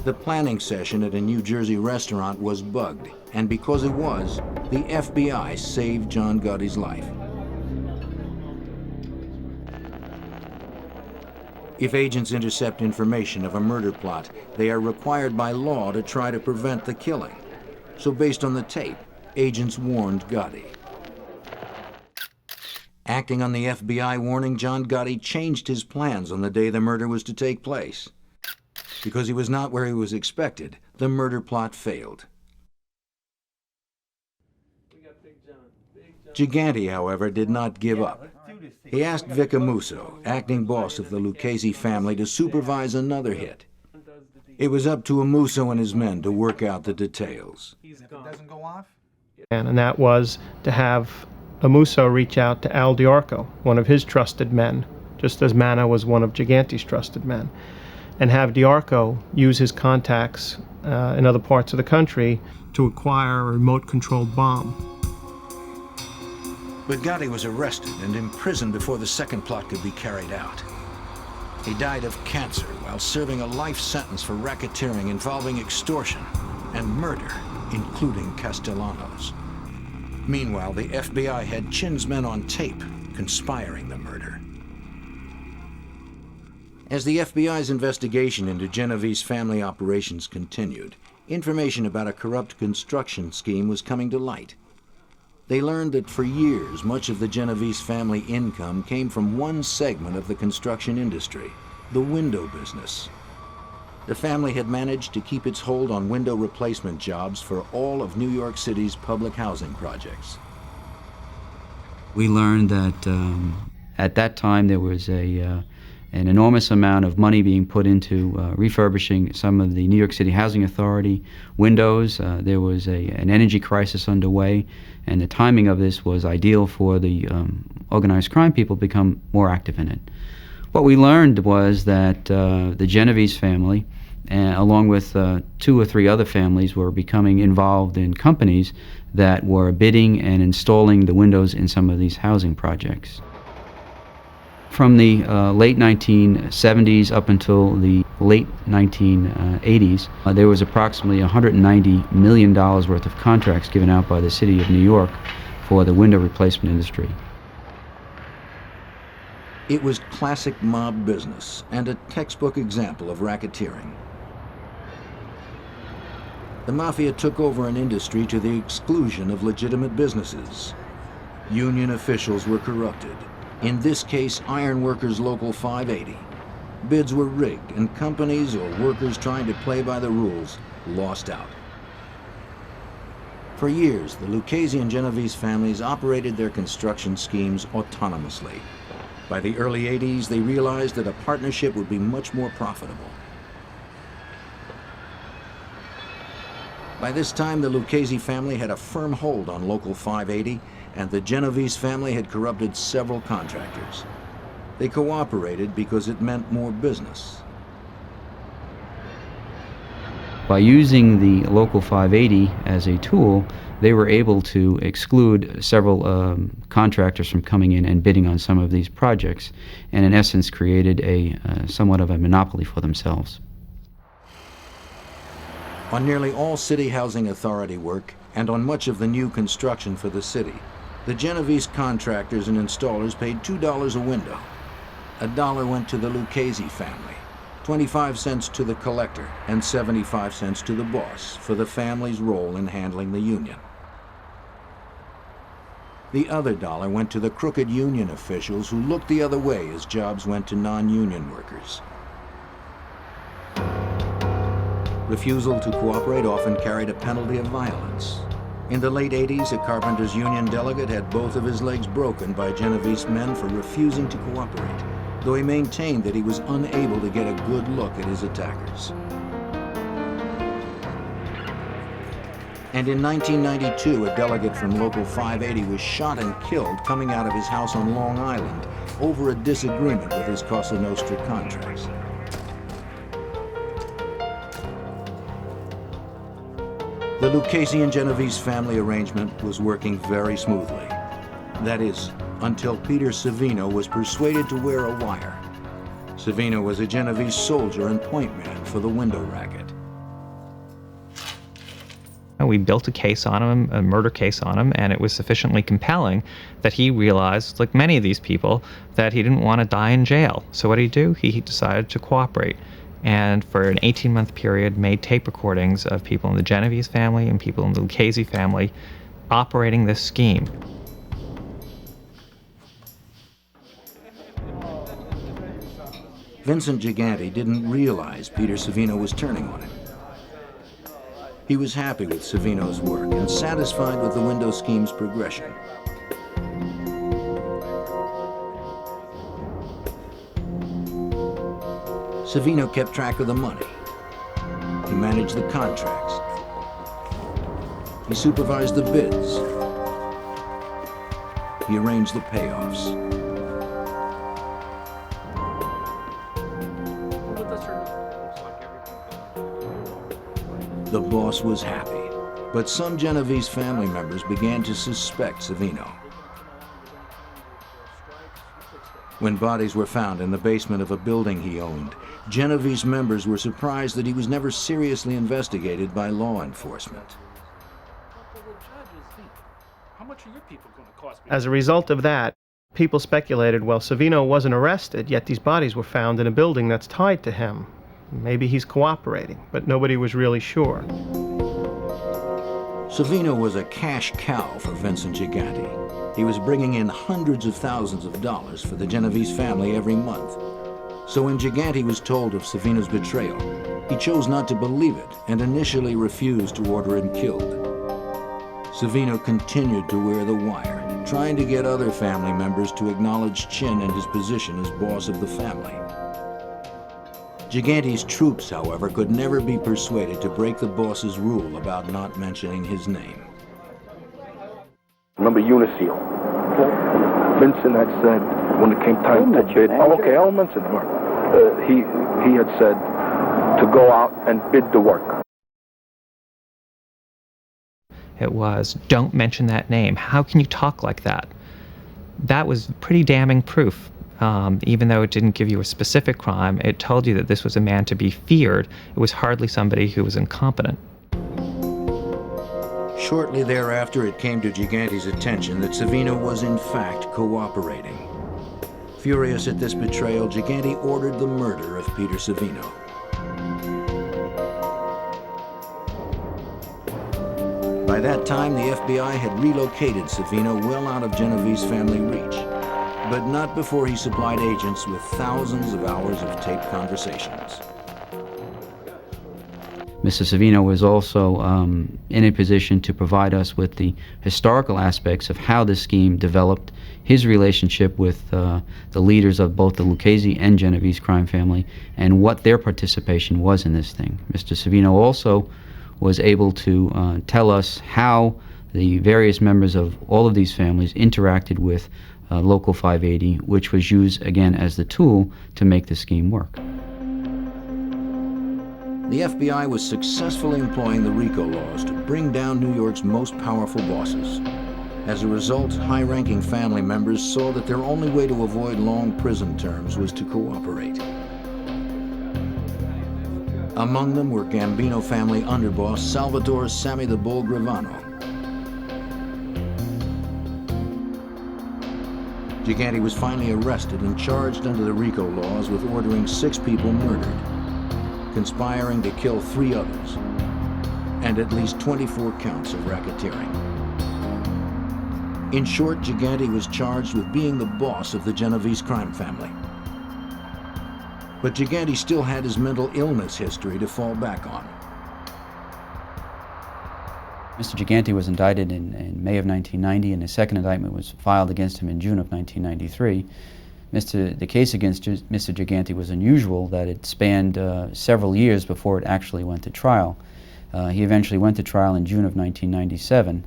The planning session at a New Jersey restaurant was bugged, and because it was, the FBI saved John Gotti's life. If agents intercept information of a murder plot, they are required by law to try to prevent the killing. So based on the tape, agents warned Gotti. Acting on the FBI warning, John Gotti changed his plans on the day the murder was to take place. Because he was not where he was expected, the murder plot failed. Gigante, however, did not give up. He asked Vic Amuso, acting boss of the Lucchese family, to supervise another hit. It was up to Amuso and his men to work out the details. And that was to have Amuso reach out to Al Diarco, one of his trusted men, just as Manna was one of Gigante's trusted men, and have Diarco use his contacts in other parts of the country to acquire a remote-controlled bomb. But Gotti was arrested and imprisoned before the second plot could be carried out. He died of cancer while serving a life sentence for racketeering involving extortion and murder, including Castellano's. Meanwhile, the FBI had Chin's men on tape conspiring the murder. As the FBI's investigation into Genovese family operations continued, information about a corrupt construction scheme was coming to light. They learned that for years, much of the Genovese family income came from one segment of the construction industry, the window business. The family had managed to keep its hold on window replacement jobs for all of New York City's public housing projects. We learned that at that time there was an enormous amount of money being put into refurbishing some of the New York City Housing Authority windows. There was an energy crisis underway, and the timing of this was ideal for the organized crime people to become more active in it. What we learned was that the Genovese family, along with 2 or 3 other families, were becoming involved in companies that were bidding and installing the windows in some of these housing projects. From the late 1970s up until the late 1980s, there was approximately $190 million worth of contracts given out by the city of New York for the window replacement industry. It was classic mob business and a textbook example of racketeering. The mafia took over an industry to the exclusion of legitimate businesses. Union officials were corrupted. In this case, Iron Workers Local 580. Bids were rigged, and companies or workers trying to play by the rules lost out. For years, the Lucchese and Genovese families operated their construction schemes autonomously. By the early 80s, they realized that a partnership would be much more profitable. By this time, the Lucchese family had a firm hold on Local 580, and the Genovese family had corrupted several contractors. They cooperated because it meant more business. By using the Local 580 as a tool, they were able to exclude several contractors from coming in and bidding on some of these projects, and in essence created a somewhat of a monopoly for themselves. On nearly all city housing authority work and on much of the new construction for the city, the Genovese contractors and installers paid $2 a window. $1 went to the Lucchese family, 25 cents to the collector, and 75 cents to the boss for the family's role in handling the union. The other $1 went to the crooked union officials who looked the other way as jobs went to non-union workers. Refusal to cooperate often carried a penalty of violence. In the late 80s, a carpenters union delegate had both of his legs broken by Genovese men for refusing to cooperate, though he maintained that he was unable to get a good look at his attackers. And in 1992, a delegate from Local 580 was shot and killed coming out of his house on Long Island over a disagreement with his Cosa Nostra contracts. The Lucchese and Genovese family arrangement was working very smoothly. That is, until Peter Savino was persuaded to wear a wire. Savino was a Genovese soldier and point man for the window racket. We built a case on him, a murder case on him, and it was sufficiently compelling that he realized, like many of these people, that he didn't want to die in jail. So what did he do? He decided to cooperate. And for an 18-month period made tape recordings of people in the Genovese family and people in the Lucchese family operating this scheme. Vincent Gigante didn't realize Peter Savino was turning on him. He was happy with Savino's work and satisfied with the window scheme's progression. Savino kept track of the money. He managed the contracts. He supervised the bids. He arranged the payoffs. The boss was happy, but some Genovese family members began to suspect Savino. When bodies were found in the basement of a building he owned, Genovese members were surprised that he was never seriously investigated by law enforcement. As a result of that, people speculated, well, Savino wasn't arrested, yet these bodies were found in a building that's tied to him. Maybe he's cooperating, but nobody was really sure. Savino was a cash cow for Vincent Gigante. He was bringing in hundreds of thousands of dollars for the Genovese family every month. So when Gigante was told of Savino's betrayal, he chose not to believe it and initially refused to order him killed. Savino continued to wear the wire, trying to get other family members to acknowledge Chin and his position as boss of the family. Gigante's troops, however, could never be persuaded to break the boss's rule about not mentioning his name. Remember Uniseal? Vincent had said when it came time to bid. Oh, okay, I'll mention him. He had said to go out and bid the work. It was, don't mention that name. How can you talk like that? That was pretty damning proof. Even though it didn't give you a specific crime, it told you that this was a man to be feared. It was hardly somebody who was incompetent. Shortly thereafter, it came to Gigante's attention that Savino was in fact cooperating. Furious at this betrayal, Gigante ordered the murder of Peter Savino. By that time, the FBI had relocated Savino well out of Genovese family reach, but not before he supplied agents with thousands of hours of taped conversations. Mr. Savino was also in a position to provide us with the historical aspects of how this scheme developed, his relationship with the leaders of both the Lucchese and Genovese crime family, and what their participation was in this thing. Mr. Savino also was able to tell us how the various members of all of these families interacted with Local 580, which was used again as the tool to make the scheme work. The FBI was successfully employing the RICO laws to bring down New York's most powerful bosses. As a result, high-ranking family members saw that their only way to avoid long prison terms was to cooperate. Among them were Gambino family underboss Salvatore Sammy the Bull Gravano. Gigante was finally arrested and charged under the RICO laws with ordering 6 people murdered, conspiring to kill 3 others, and at least 24 counts of racketeering. In short, Gigante was charged with being the boss of the Genovese crime family. But Gigante still had his mental illness history to fall back on. Mr. Gigante was indicted in May of 1990, and a second indictment was filed against him in June of 1993. The case against Mr. Gigante was unusual, that it spanned several years before it actually went to trial. He eventually went to trial in June of 1997.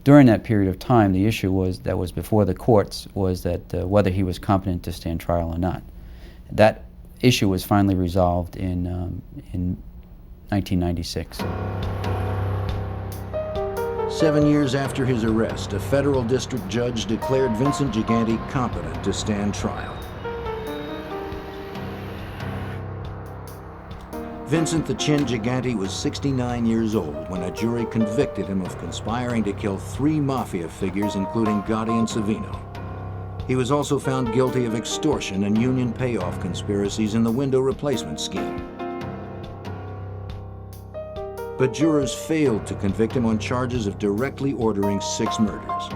During that period of time, the issue that was before the courts was that whether he was competent to stand trial or not. That issue was finally resolved in 1996. 7 years after his arrest, a federal district judge declared Vincent Gigante competent to stand trial. Vincent the Chin Gigante was 69 years old when a jury convicted him of conspiring to kill 3 mafia figures, including Gotti and Savino. He was also found guilty of extortion and union payoff conspiracies in the window replacement scheme. But jurors failed to convict him on charges of directly ordering 6 murders.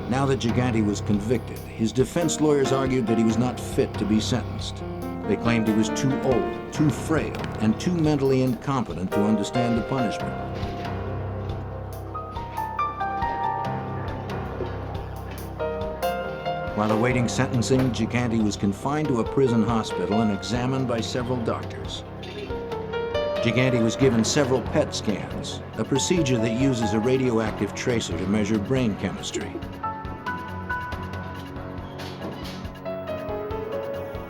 Now that Gigante was convicted, his defense lawyers argued that he was not fit to be sentenced. They claimed he was too old, too frail, and too mentally incompetent to understand the punishment. While awaiting sentencing, Gigante was confined to a prison hospital and examined by several doctors. Gigante was given several PET scans, a procedure that uses a radioactive tracer to measure brain chemistry.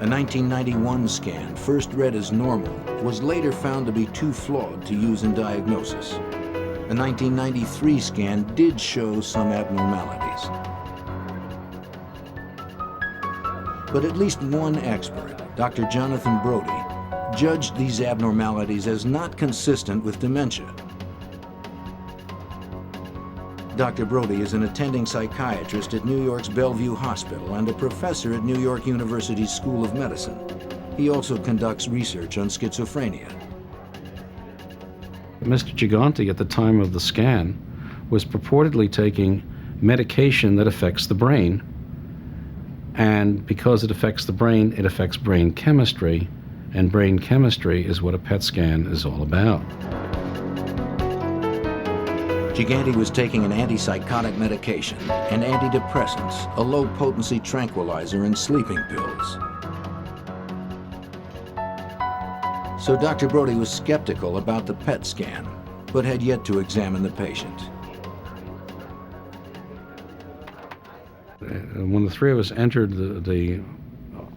A 1991 scan, first read as normal, was later found to be too flawed to use in diagnosis. A 1993 scan did show some abnormalities. But at least one expert, Dr. Jonathan Brody, judged these abnormalities as not consistent with dementia. Dr. Brody is an attending psychiatrist at New York's Bellevue Hospital and a professor at New York University's School of Medicine. He also conducts research on schizophrenia. Mr. Gigante, at the time of the scan, was purportedly taking medication that affects the brain. And because it affects the brain, it affects brain chemistry, and brain chemistry is what a PET scan is all about. Gigante was taking an antipsychotic medication, an antidepressants, a low-potency tranquilizer, and sleeping pills. So Dr. Brody was skeptical about the PET scan, but had yet to examine the patient. When the 3 of us entered the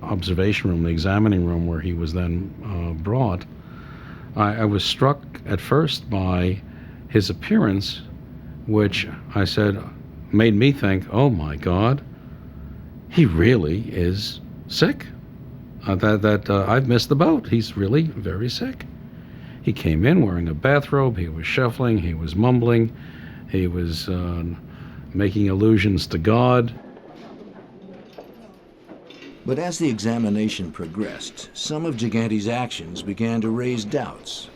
observation room, the examining room where he was then brought, I was struck at first by his appearance, which I said made me think, oh my God, he really is sick. I've missed the boat. He's really very sick. He came in wearing a bathrobe, he was shuffling, he was mumbling, he was making allusions to God. But as the examination progressed, some of Gigante's actions began to raise doubts.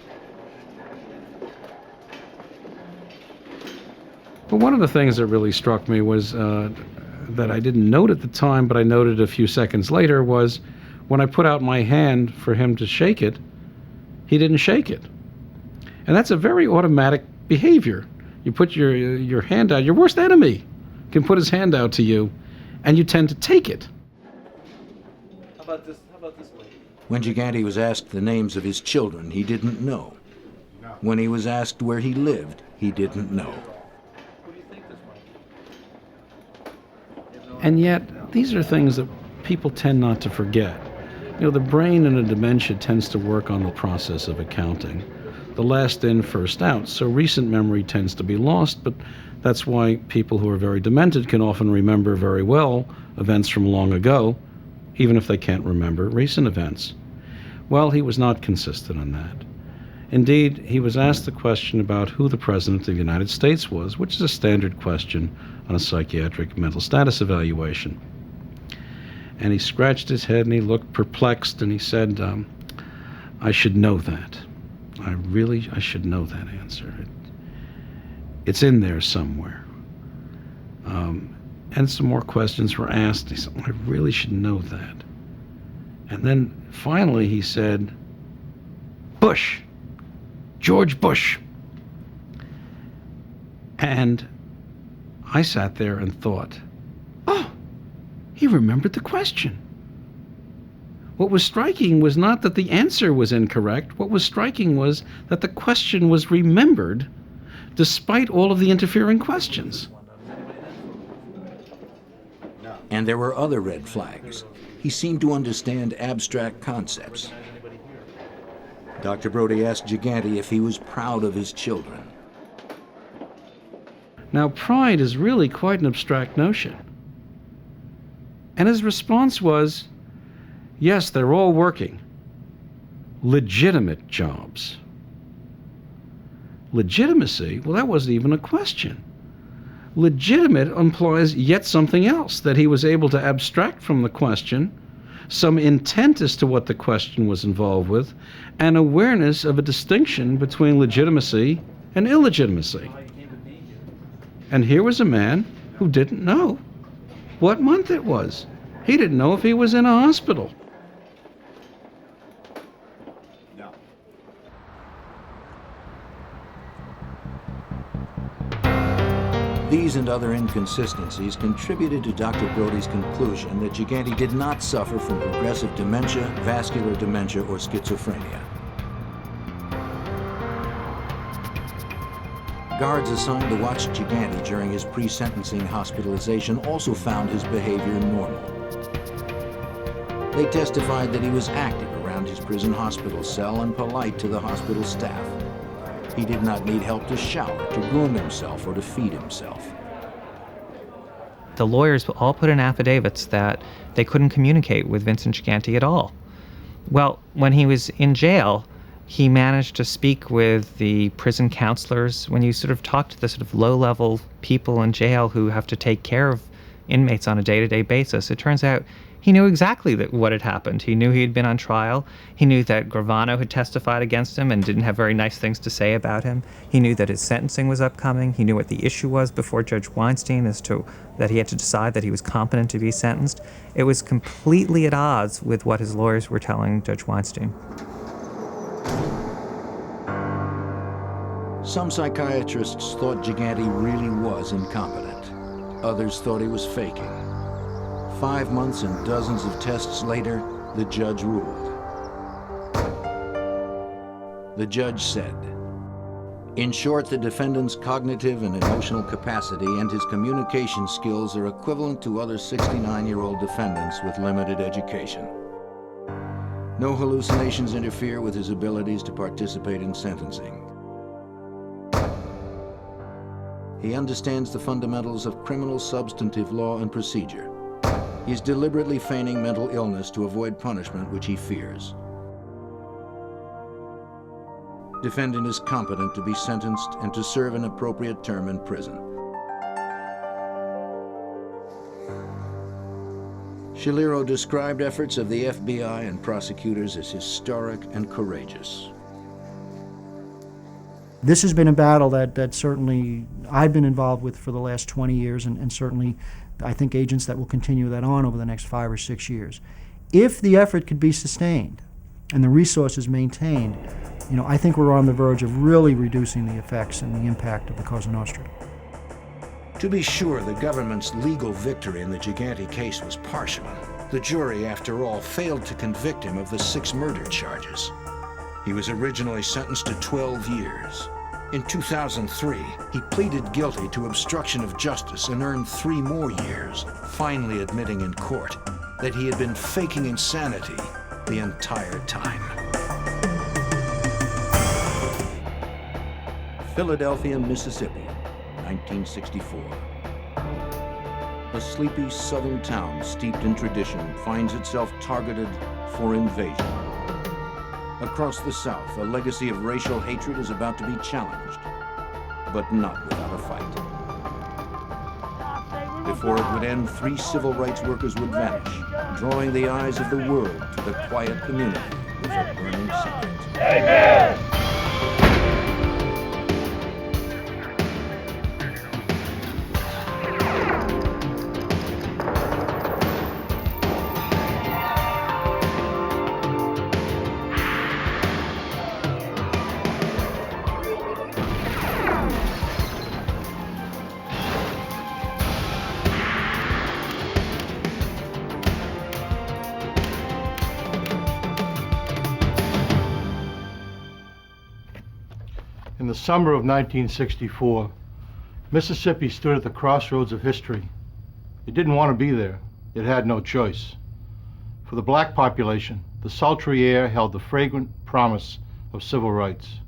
But one of the things that really struck me was that I didn't note at the time, but I noted a few seconds later, was when I put out my hand for him to shake it, he didn't shake it. And that's a very automatic behavior. You put your hand out, your worst enemy can put his hand out to you, and you tend to take it. How about this lady? When Gigante was asked the names of his children, he didn't know. No. When he was asked where he lived, he didn't know. And yet, these are things that people tend not to forget. You know, the brain in a dementia tends to work on the process of accounting. The last in, first out, so recent memory tends to be lost, but that's why people who are very demented can often remember very well events from long ago, even if they can't remember recent events. Well, he was not consistent on that. Indeed, he was asked the question about who the President of the United States was, which is a standard question on a psychiatric mental status evaluation. And he scratched his head and he looked perplexed and he said, I should know that. I should know that answer. It's in there somewhere. And some more questions were asked. He said, I really should know that. And then finally he said, Bush. George Bush. And I sat there and thought, oh, he remembered the question. What was striking was not that the answer was incorrect. What was striking was that the question was remembered despite all of the interfering questions. And there were other red flags. He seemed to understand abstract concepts. Dr. Brody asked Gigante if he was proud of his children. Now, pride is really quite an abstract notion. And his response was, yes, they're all working. Legitimate jobs. Legitimacy? Well, that wasn't even a question. Legitimate implies yet something else, that he was able to abstract from the question some intent as to what the question was involved with, and awareness of a distinction between legitimacy and illegitimacy. And here was a man who didn't know what month it was. He didn't know if he was in a hospital. These and other inconsistencies contributed to Dr. Brody's conclusion that Gigante did not suffer from progressive dementia, vascular dementia, or schizophrenia. Guards assigned to watch Gigante during his pre-sentencing hospitalization also found his behavior normal. They testified that he was active around his prison hospital cell and polite to the hospital staff. He did not need help to shower, to groom himself, or to feed himself. The lawyers all put in affidavits that they couldn't communicate with Vincent Gigante at all. Well, when he was in jail, he managed to speak with the prison counselors. When you sort of talk to the sort of low-level people in jail who have to take care of inmates on a day-to-day basis, it turns out he knew exactly what had happened. He knew he had been on trial. He knew that Gravano had testified against him and didn't have very nice things to say about him. He knew that his sentencing was upcoming. He knew what the issue was before Judge Weinstein as to that he had to decide that he was competent to be sentenced. It was completely at odds with what his lawyers were telling Judge Weinstein. Some psychiatrists thought Gigante really was incompetent. Others thought he was faking. 5 months and dozens of tests later, the judge ruled. The judge said, in short, the defendant's cognitive and emotional capacity and his communication skills are equivalent to other 69-year-old defendants with limited education. No hallucinations interfere with his abilities to participate in sentencing. He understands the fundamentals of criminal substantive law and procedure. He is deliberately feigning mental illness to avoid punishment which he fears. Defendant is competent to be sentenced and to serve an appropriate term in prison. Shaliro described efforts of the FBI and prosecutors as historic and courageous. This has been a battle that certainly I've been involved with for the last 20 years, and certainly I think agents that will continue that on over the next 5 or 6 years. If the effort could be sustained and the resources maintained, I think we're on the verge of really reducing the effects and the impact of the Cosa Nostra. To be sure, the government's legal victory in the Gigante case was partial. The jury, after all, failed to convict him of the 6 murder charges. He was originally sentenced to 12 years. In 2003, he pleaded guilty to obstruction of justice and earned 3 more years, finally admitting in court that he had been faking insanity the entire time. Philadelphia, Mississippi, 1964. A sleepy southern town steeped in tradition finds itself targeted for invasion. Across the South, a legacy of racial hatred is about to be challenged, but not without a fight. Before it would end, 3 civil rights workers would vanish, drawing the eyes of the world to the quiet community with a burning secret. Amen! In the summer of 1964, Mississippi stood at the crossroads of history. It didn't want to be there. It had no choice. For the black population, the sultry air held the fragrant promise of civil rights.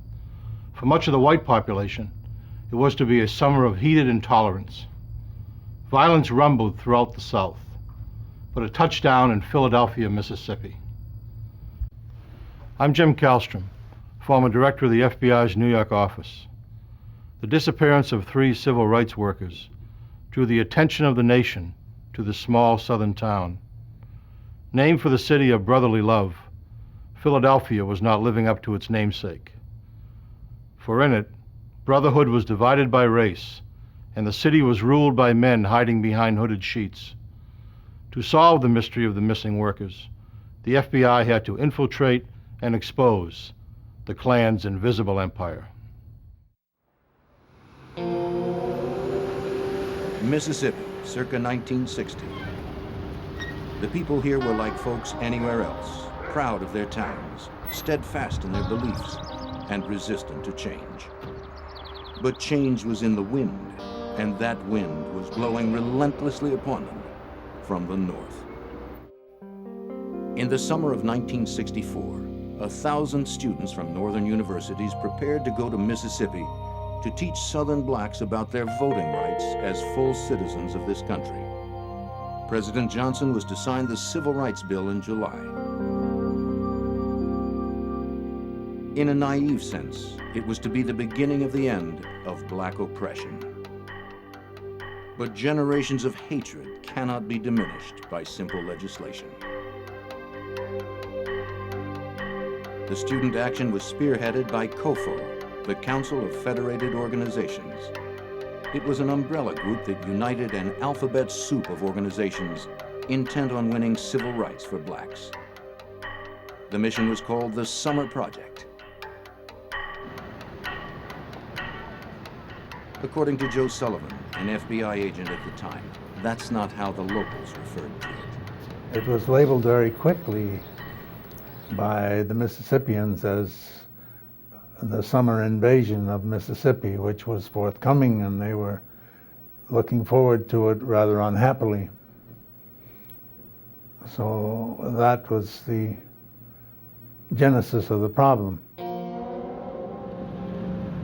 For much of the white population, it was to be a summer of heated intolerance. Violence rumbled throughout the South, but it touched down in Philadelphia, Mississippi. I'm Jim Kallstrom, former director of the FBI's New York office. The disappearance of 3 civil rights workers drew the attention of the nation to the small southern town. Named for the city of brotherly love, Philadelphia was not living up to its namesake. For in it, brotherhood was divided by race, and the city was ruled by men hiding behind hooded sheets. To solve the mystery of the missing workers, the FBI had to infiltrate and expose the Klan's invisible empire. Mississippi, circa 1960. The people here were like folks anywhere else, proud of their towns, steadfast in their beliefs, and resistant to change. But change was in the wind, and that wind was blowing relentlessly upon them from the north. In the summer of 1964, 1,000 students from northern universities prepared to go to Mississippi to teach Southern blacks about their voting rights as full citizens of this country. President Johnson was to sign the Civil Rights Bill in July. In a naive sense, it was to be the beginning of the end of black oppression. But generations of hatred cannot be diminished by simple legislation. The student action was spearheaded by COFO, the Council of Federated Organizations. It was an umbrella group that united an alphabet soup of organizations intent on winning civil rights for blacks. The mission was called the Summer Project. According to Joe Sullivan, an FBI agent at the time, that's not how the locals referred to it. It was labeled very quickly by the Mississippians as the summer invasion of Mississippi, which was forthcoming, and they were looking forward to it rather unhappily. So that was the genesis of the problem.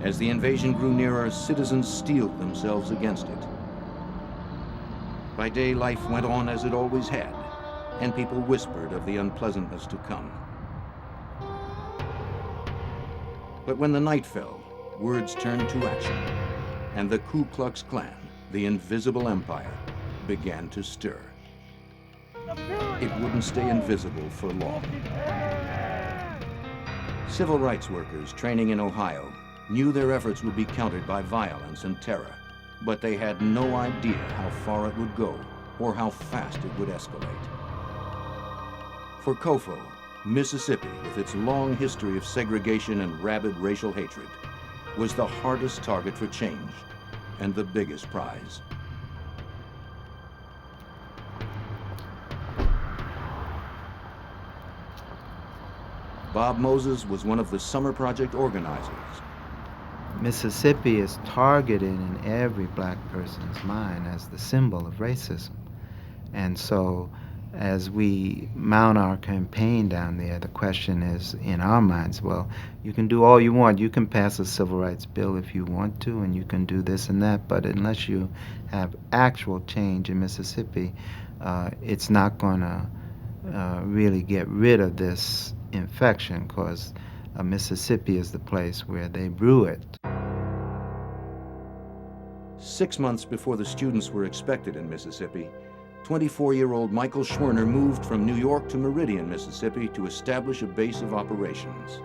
As the invasion grew nearer, citizens steeled themselves against it. By day, life went on as it always had, and people whispered of the unpleasantness to come. But when the night fell, words turned to action, and the Ku Klux Klan, the invisible empire, began to stir. It wouldn't stay invisible for long. Civil rights workers training in Ohio knew their efforts would be countered by violence and terror, but they had no idea how far it would go or how fast it would escalate. For COFO, Mississippi, with its long history of segregation and rabid racial hatred, was the hardest target for change and the biggest prize. Bob Moses was one of the summer project organizers. Mississippi is targeted in every black person's mind as the symbol of racism. And so as we mount our campaign down there, the question is in our minds, well, you can do all you want. You can pass a civil rights bill if you want to, and you can do this and that, but unless you have actual change in Mississippi, it's not going to really get rid of this infection, because Mississippi is the place where they brew it. 6 months before the students were expected in Mississippi, 24-year-old Michael Schwerner moved from New York to Meridian, Mississippi to establish a base of operations.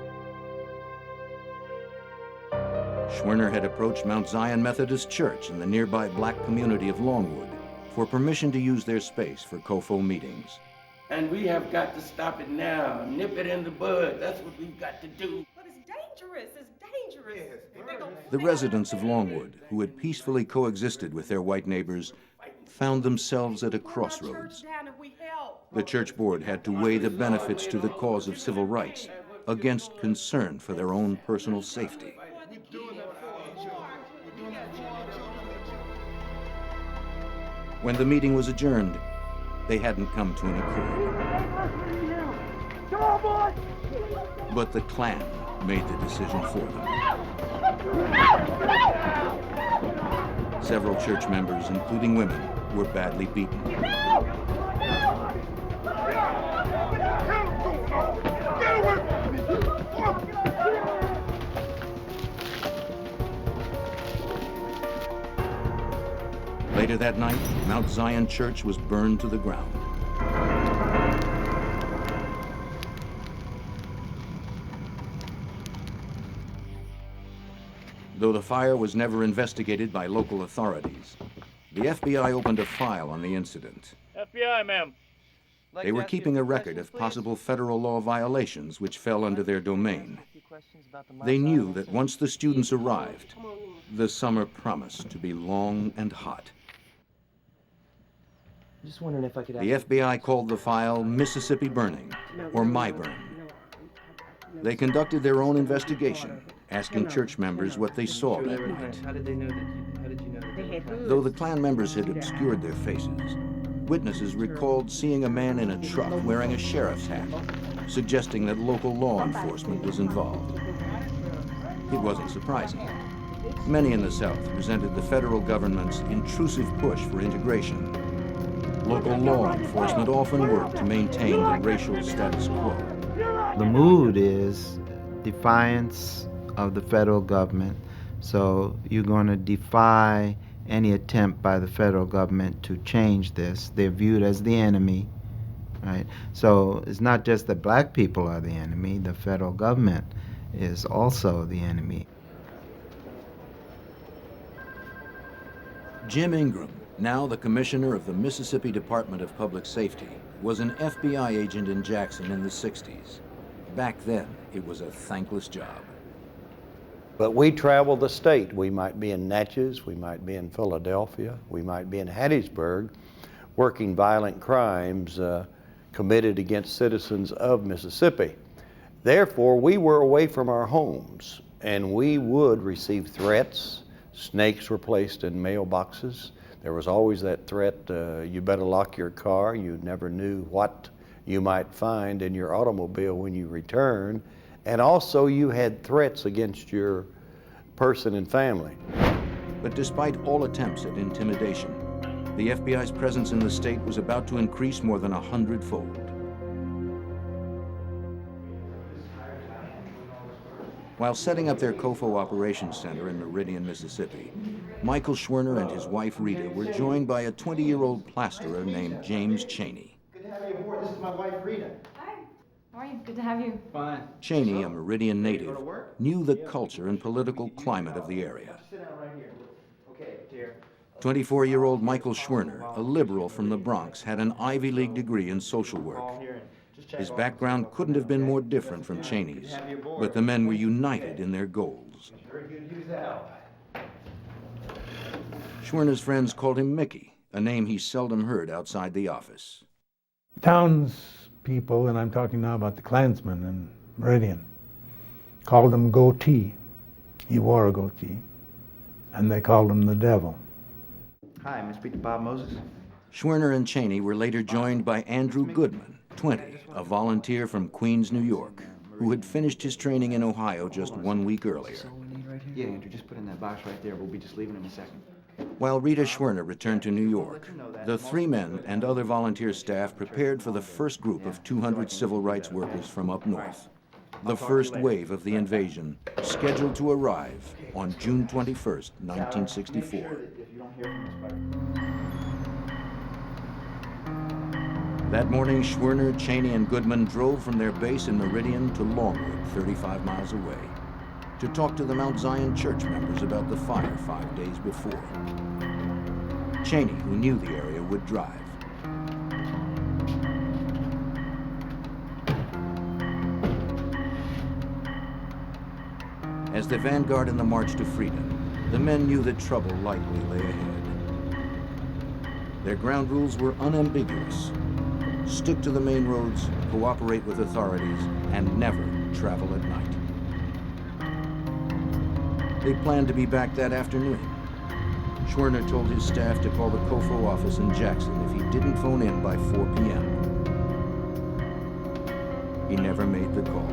Schwerner had approached Mount Zion Methodist Church in the nearby black community of Longwood for permission to use their space for COFO meetings. And we have got to stop it now, nip it in the bud. That's what we've got to do. But it's dangerous. It's dangerous. The residents of Longwood, who had peacefully coexisted with their white neighbors, found themselves at a crossroads. The church board had to weigh the benefits to the cause of civil rights against concern for their own personal safety. When the meeting was adjourned, they hadn't come to an accord. But the Klan made the decision for them. Several church members, including women, were badly beaten. Later that night, Mount Zion Church was burned to the ground. Though the fire was never investigated by local authorities, the FBI opened a file on the incident. FBI, ma'am. They were keeping a record of possible federal law violations which fell under their domain. They knew that once the students arrived, the summer promised to be long and hot. Just wondering if I could ask. The FBI called the file Mississippi Burning, or My Burn. They conducted their own investigation, asking church members what they saw that night. How did they know that? How did you know that? Though the Klan members had obscured their faces, witnesses recalled seeing a man in a truck wearing a sheriff's hat, suggesting that local law enforcement was involved. It wasn't surprising. Many in the South resented the federal government's intrusive push for integration. Local law enforcement often worked to maintain the racial status quo. The mood is defiance of the federal government, so you're going to defy any attempt by the federal government to change this. They're viewed as the enemy, right? So it's not just that black people are the enemy, the federal government is also the enemy. Jim Ingram, now the commissioner of the Mississippi Department of Public Safety, was an FBI agent in Jackson in the 60s. Back then, it was a thankless job. But we travel the state. We might be in Natchez, we might be in Philadelphia, we might be in Hattiesburg, working violent crimes committed against citizens of Mississippi. Therefore, we were away from our homes, and we would receive threats. Snakes were placed in mailboxes. There was always that threat, you better lock your car. You never knew what you might find in your automobile when you return. And also you had threats against your person and family. But despite all attempts at intimidation, the FBI's presence in the state was about to increase more than 100-fold. While setting up their COFO Operations Center in Meridian, Mississippi, Michael Schwerner and his wife Rita were joined by a 20-year-old plasterer named James Chaney. Good to have you aboard. This is my wife, Rita. Hi. How are you? Good to have you. Fine. Chaney, a Meridian native, knew the culture and political climate of the area. Sit down right here. Okay, dear. 24-year-old Michael Schwerner, a liberal from the Bronx, had an Ivy League degree in social work. His background couldn't have been more different from Chaney's, but the men were united in their goals. Schwerner's friends called him Mickey, a name he seldom heard outside the office. Townspeople, and I'm talking now about the Klansmen and Meridian. Called him Goatee. He wore a goatee. And they called him the Devil. Hi, May I speak to Bob Moses? Schwerner and Chaney were later joined by Andrew Goodman, 20, a volunteer from Queens, New York, who had finished his training in Ohio just 1 week earlier. Yeah, Andrew, just put in that box right there. We'll be just leaving in a second. While Rita Schwerner returned to New York, the three men and other volunteer staff prepared for the first group of 200 civil rights workers from up north. The first wave of the invasion, scheduled to arrive on June 21st, 1964. That morning, Schwerner, Chaney, and Goodman drove from their base in Meridian to Longwood, 35 miles away, to talk to the Mount Zion church members about the fire 5 days before. Chaney, who knew the area, would drive. As the vanguard in the march to freedom, the men knew that trouble likely lay ahead. Their ground rules were unambiguous. Stick to the main roads, cooperate with authorities, and never travel at night. They planned to be back that afternoon. Schwerner told his staff to call the COFO office in Jackson if he didn't phone in by 4 p.m. He never made the call.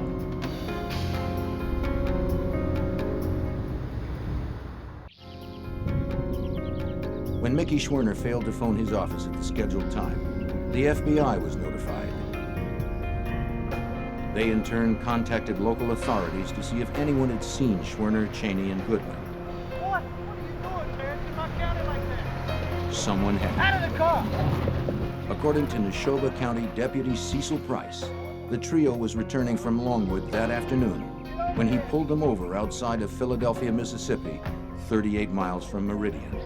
When Mickey Schwerner failed to phone his office at the scheduled time, the FBI was notified. They in turn contacted local authorities to see if anyone had seen Schwerner, Chaney, and Goodman. What? What are you doing, man? You're not counting like that. Someone had. Out of the car! According to Neshoba County Deputy Cecil Price, the trio was returning from Longwood that afternoon when he pulled them over outside of Philadelphia, Mississippi, 38 miles from Meridian.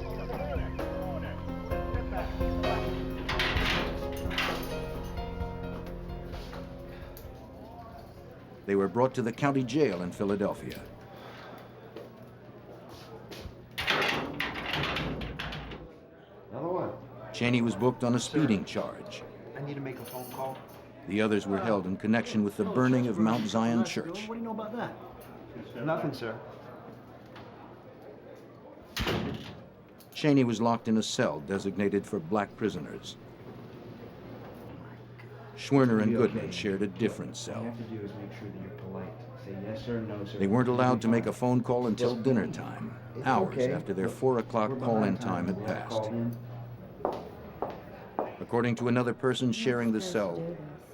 They were brought to the county jail in Philadelphia. Another one. Chaney was booked on a speeding charge. I need to make a phone call. The others were held in connection with the burning of Mount Zion Church. What do you know about that? Nothing, sir. Chaney was locked in a cell designated for black prisoners. Schwerner and Goodman shared a different cell. All you have to do is make sure that you're polite. Say yes sir, no sir. They weren't allowed to make a phone call until dinner time, hours after their 4 o'clock call-in time had passed. According to another person sharing the cell,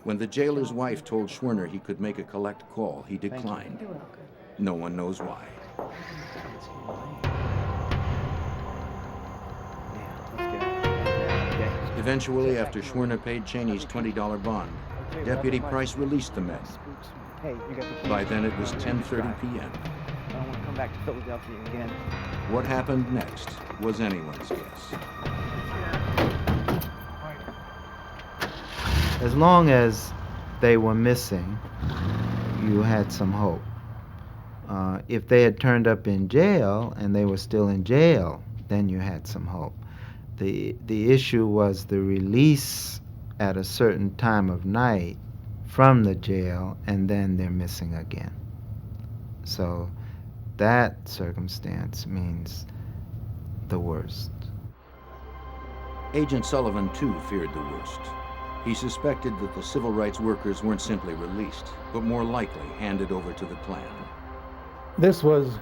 when the jailer's wife told Schwerner he could make a collect call, he declined. No one knows why. Eventually, after Schwerner paid Chaney's $20 bond, Deputy Price released the men. Hey, you got the keys. By then, it was 10:30 p.m. I don't want to come back to Philadelphia again. What happened next was anyone's guess. As long as they were missing, you had some hope. If they had turned up in jail and they were still in jail, then you had some hope. The issue was the release at a certain time of night from the jail, and then they're missing again. So that circumstance means the worst. Agent Sullivan, too, feared the worst. He suspected that the civil rights workers weren't simply released, but more likely handed over to the Klan. This was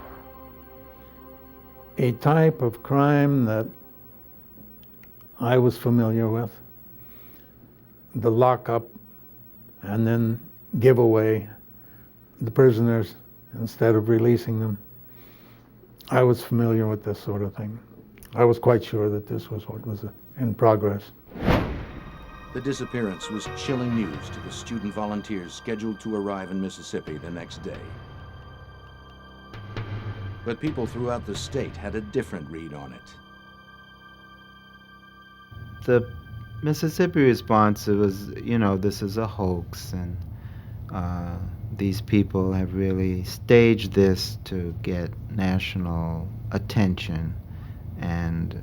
a type of crime that I was familiar with. The lockup and then give away the prisoners instead of releasing them. I was familiar with this sort of thing. I was quite sure that this was what was in progress. The disappearance was chilling news to the student volunteers scheduled to arrive in Mississippi the next day. But people throughout the state had a different read on it. The Mississippi response, it was, this is a hoax, and these people have really staged this to get national attention, and,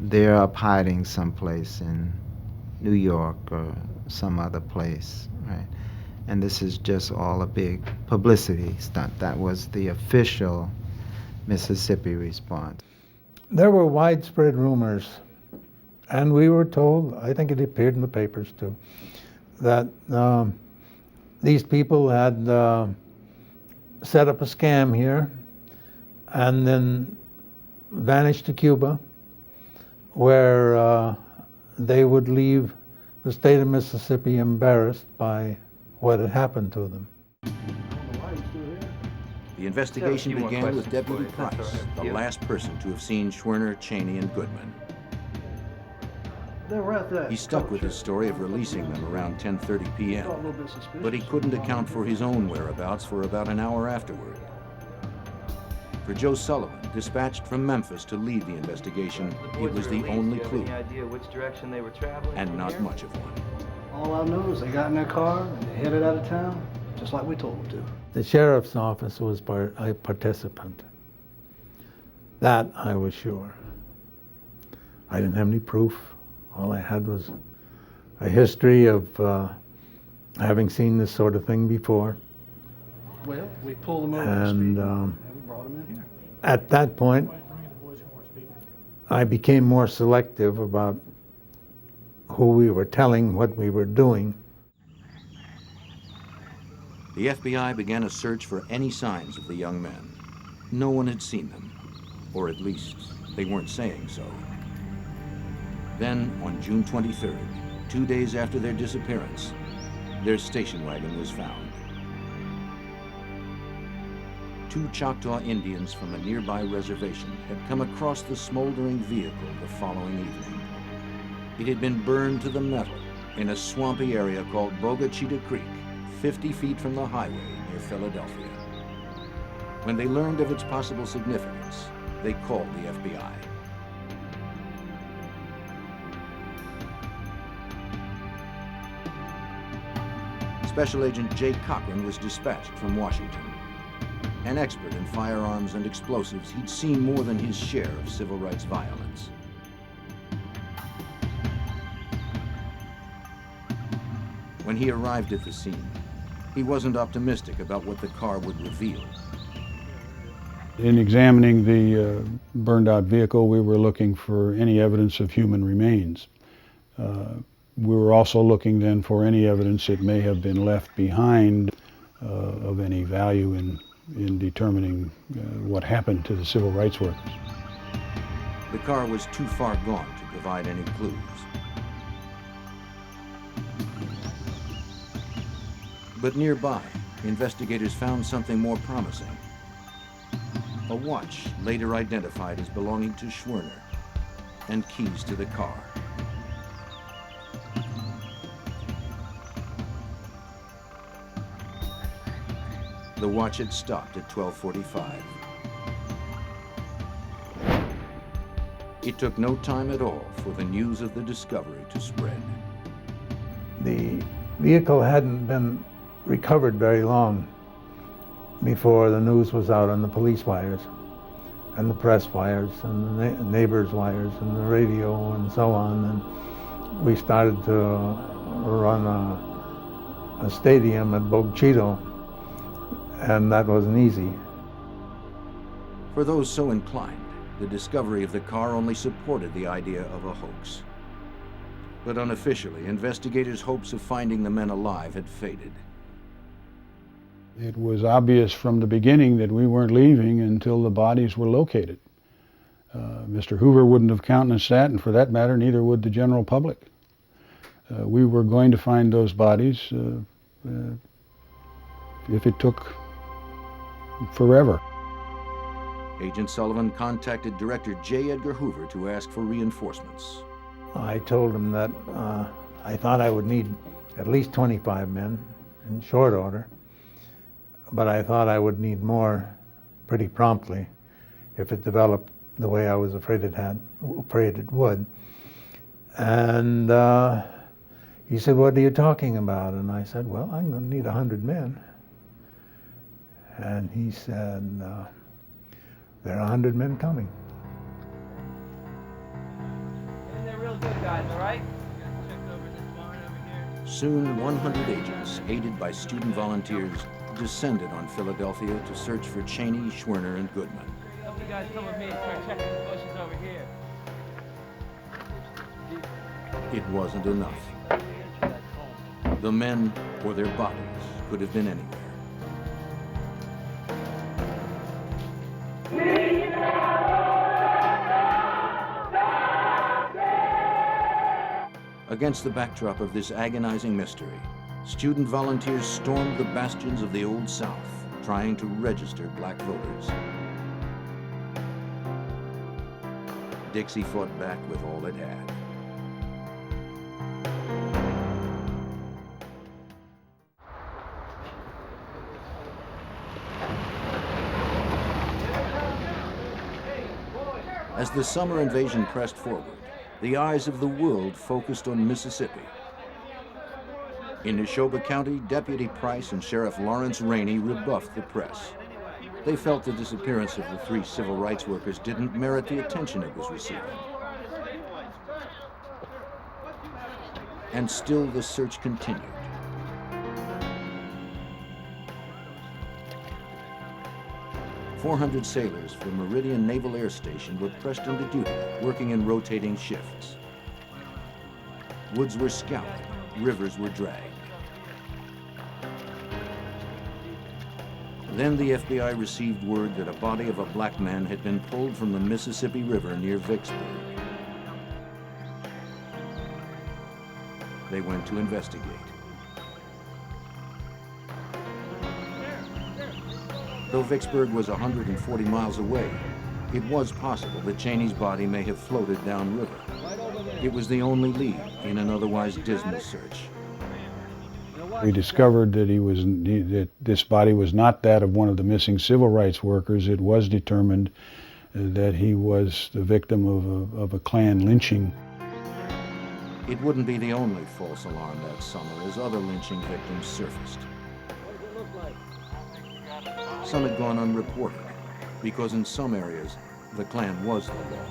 they're up hiding someplace in New York or some other place, right? and this is just all a big publicity stunt. That was the official Mississippi response. There were widespread rumors, and we were told, I think it appeared in the papers too, that these people had set up a scam here and then vanished to Cuba, where they would leave the state of Mississippi embarrassed by what had happened to them. The investigation began with Deputy Price, the last person to have seen Schwerner, Chaney, and Goodman. He stuck with his story of releasing them around 10:30 p.m., but he couldn't account for his own whereabouts for about an hour afterward. For Joe Sullivan, dispatched from Memphis to lead the investigation, it was the only clue, and not much of one. All I know is they got in their car and they headed out of town, just like we told them to. The sheriff's office was a participant. That I was sure. I didn't have any proof. All I had was a history of having seen this sort of thing before. Well, we pulled them over and we brought them in here. At that point, I became more selective about who we were telling, what we were doing. The FBI began a search for any signs of the young men. No one had seen them, or at least they weren't saying so. Then, on June 23rd, 2 days after their disappearance, their station wagon was found. 2 Choctaw Indians from a nearby reservation had come across the smoldering vehicle the following evening. It had been burned to the metal in a swampy area called Bogachita Creek, 50 feet from the highway near Philadelphia. When they learned of its possible significance, they called the FBI. Special Agent Jay Cochran was dispatched from Washington. An expert in firearms and explosives, he'd seen more than his share of civil rights violence. When he arrived at the scene, he wasn't optimistic about what the car would reveal. In examining the burned out vehicle, we were looking for any evidence of human remains. We were also looking then for any evidence that may have been left behind of any value in determining what happened to the civil rights workers. The car was too far gone to provide any clues. But nearby, investigators found something more promising. A watch later identified as belonging to Schwerner, and keys to the car. The watch had stopped at 12:45. It took no time at all for the news of the discovery to spread. The vehicle hadn't been recovered very long before the news was out on the police wires and the press wires and the neighbors' wires and the radio and so on. And we started to run a stadium at Bogachita, and that wasn't easy. For those so inclined, the discovery of the car only supported the idea of a hoax. But unofficially, investigators' hopes of finding the men alive had faded. It was obvious from the beginning that we weren't leaving until the bodies were located. Mr. Hoover wouldn't have countenanced that, and for that matter, neither would the general public. We were going to find those bodies if it took forever. Agent Sullivan contacted Director J. Edgar Hoover to ask for reinforcements. I told him that I thought I would need at least 25 men in short order, but I thought I would need more pretty promptly if it developed the way I was afraid it would. And he said, "What are you talking about?" And I said, "Well, I'm going to need 100 men." And he said, "There are 100 men coming." And they're real good guys, all right? Soon, 100 agents, aided by student volunteers, descended on Philadelphia to search for Chaney, Schwerner, and Goodman. You guys come with me and start checking the bushes over here. It wasn't enough. The men or their bodies could have been anywhere. Against the backdrop of this agonizing mystery, student volunteers stormed the bastions of the Old South, trying to register black voters. Dixie fought back with all it had. As the summer invasion pressed forward, the eyes of the world focused on Mississippi. In Neshoba County, Deputy Price and Sheriff Lawrence Rainey rebuffed the press. They felt the disappearance of the 3 civil rights workers didn't merit the attention it was receiving. And still the search continued. "400 sailors from Meridian Naval Air Station were pressed into duty, working in rotating shifts. Woods were scoured, rivers were dragged. Then the FBI received word that a body of a black man had been pulled from the Mississippi River near Vicksburg. They went to investigate. Though Vicksburg was 140 miles away, it was possible that Chaney's body may have floated downriver. It was the only lead in an otherwise dismal search. We discovered that that this body was not that of one of the missing civil rights workers. It was determined that he was the victim of a Klan lynching. It wouldn't be the only false alarm that summer as other lynching victims surfaced. Some had gone unreported, because in some areas, the Klan was the law.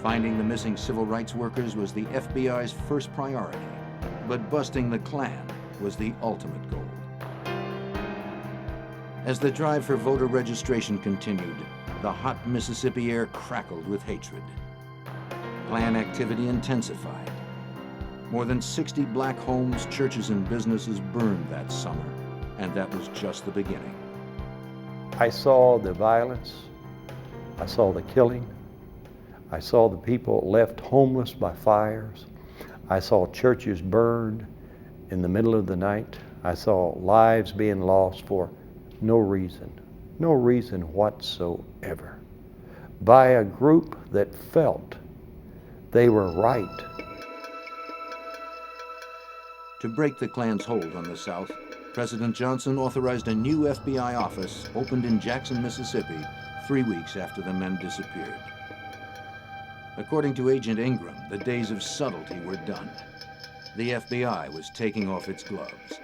Finding the missing civil rights workers was the FBI's first priority, but busting the Klan was the ultimate goal. As the drive for voter registration continued, the hot Mississippi air crackled with hatred. Klan activity intensified. More than 60 black homes, churches, and businesses burned that summer, and that was just the beginning. I saw the violence, I saw the killing, I saw the people left homeless by fires, I saw churches burned in the middle of the night, I saw lives being lost for no reason whatsoever, by a group that felt they were right. To break the Klan's hold on the South, President Johnson authorized a new FBI office opened in Jackson, Mississippi, 3 weeks after the men disappeared. According to Agent Ingram, the days of subtlety were done. The FBI was taking off its gloves.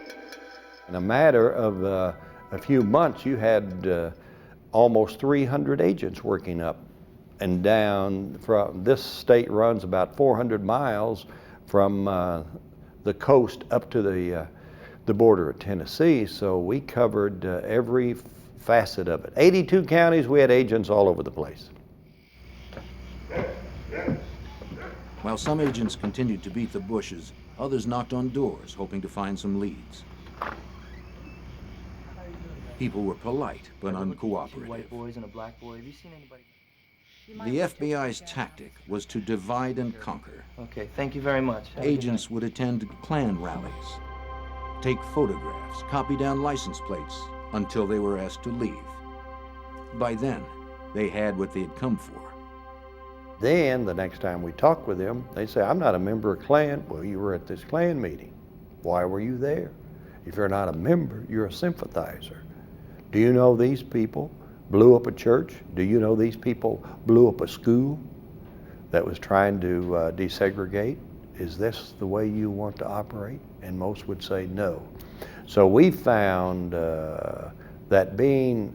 In a matter of a few months, you had almost 300 agents working up and down. From this state runs about 400 miles from the coast up to the border of Tennessee, so we covered every facet of it. 82 counties, we had agents all over the place. While some agents continued to beat the bushes, others knocked on doors, hoping to find some leads. People were polite, but uncooperative. White boys and a black boy. Have you seen anybody? The FBI's tactic was to divide and conquer. Okay, thank you very much. Agents would attend Klan rallies, take photographs, copy down license plates until they were asked to leave. By then, they had what they had come for. Then, the next time we talked with them, they say, I'm not a member of Klan. Well, you were at this Klan meeting. Why were you there? If you're not a member, you're a sympathizer. Do you know these people blew up a church? Do you know these people blew up a school that was trying to desegregate? Is this the way you want to operate? And most would say no. So we found that being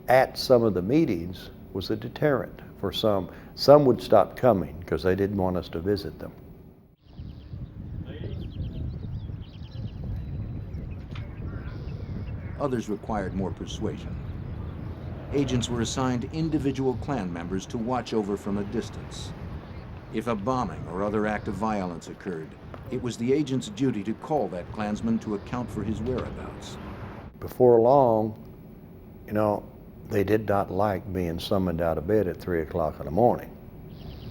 at some of the meetings was a deterrent for some. Some would stop coming because they didn't want us to visit them. Others required more persuasion. Agents were assigned individual Klan members to watch over from a distance. If a bombing or other act of violence occurred, it was the agent's duty to call that Klansman to account for his whereabouts. Before long, you know, they did not like being summoned out of bed at 3 o'clock in the morning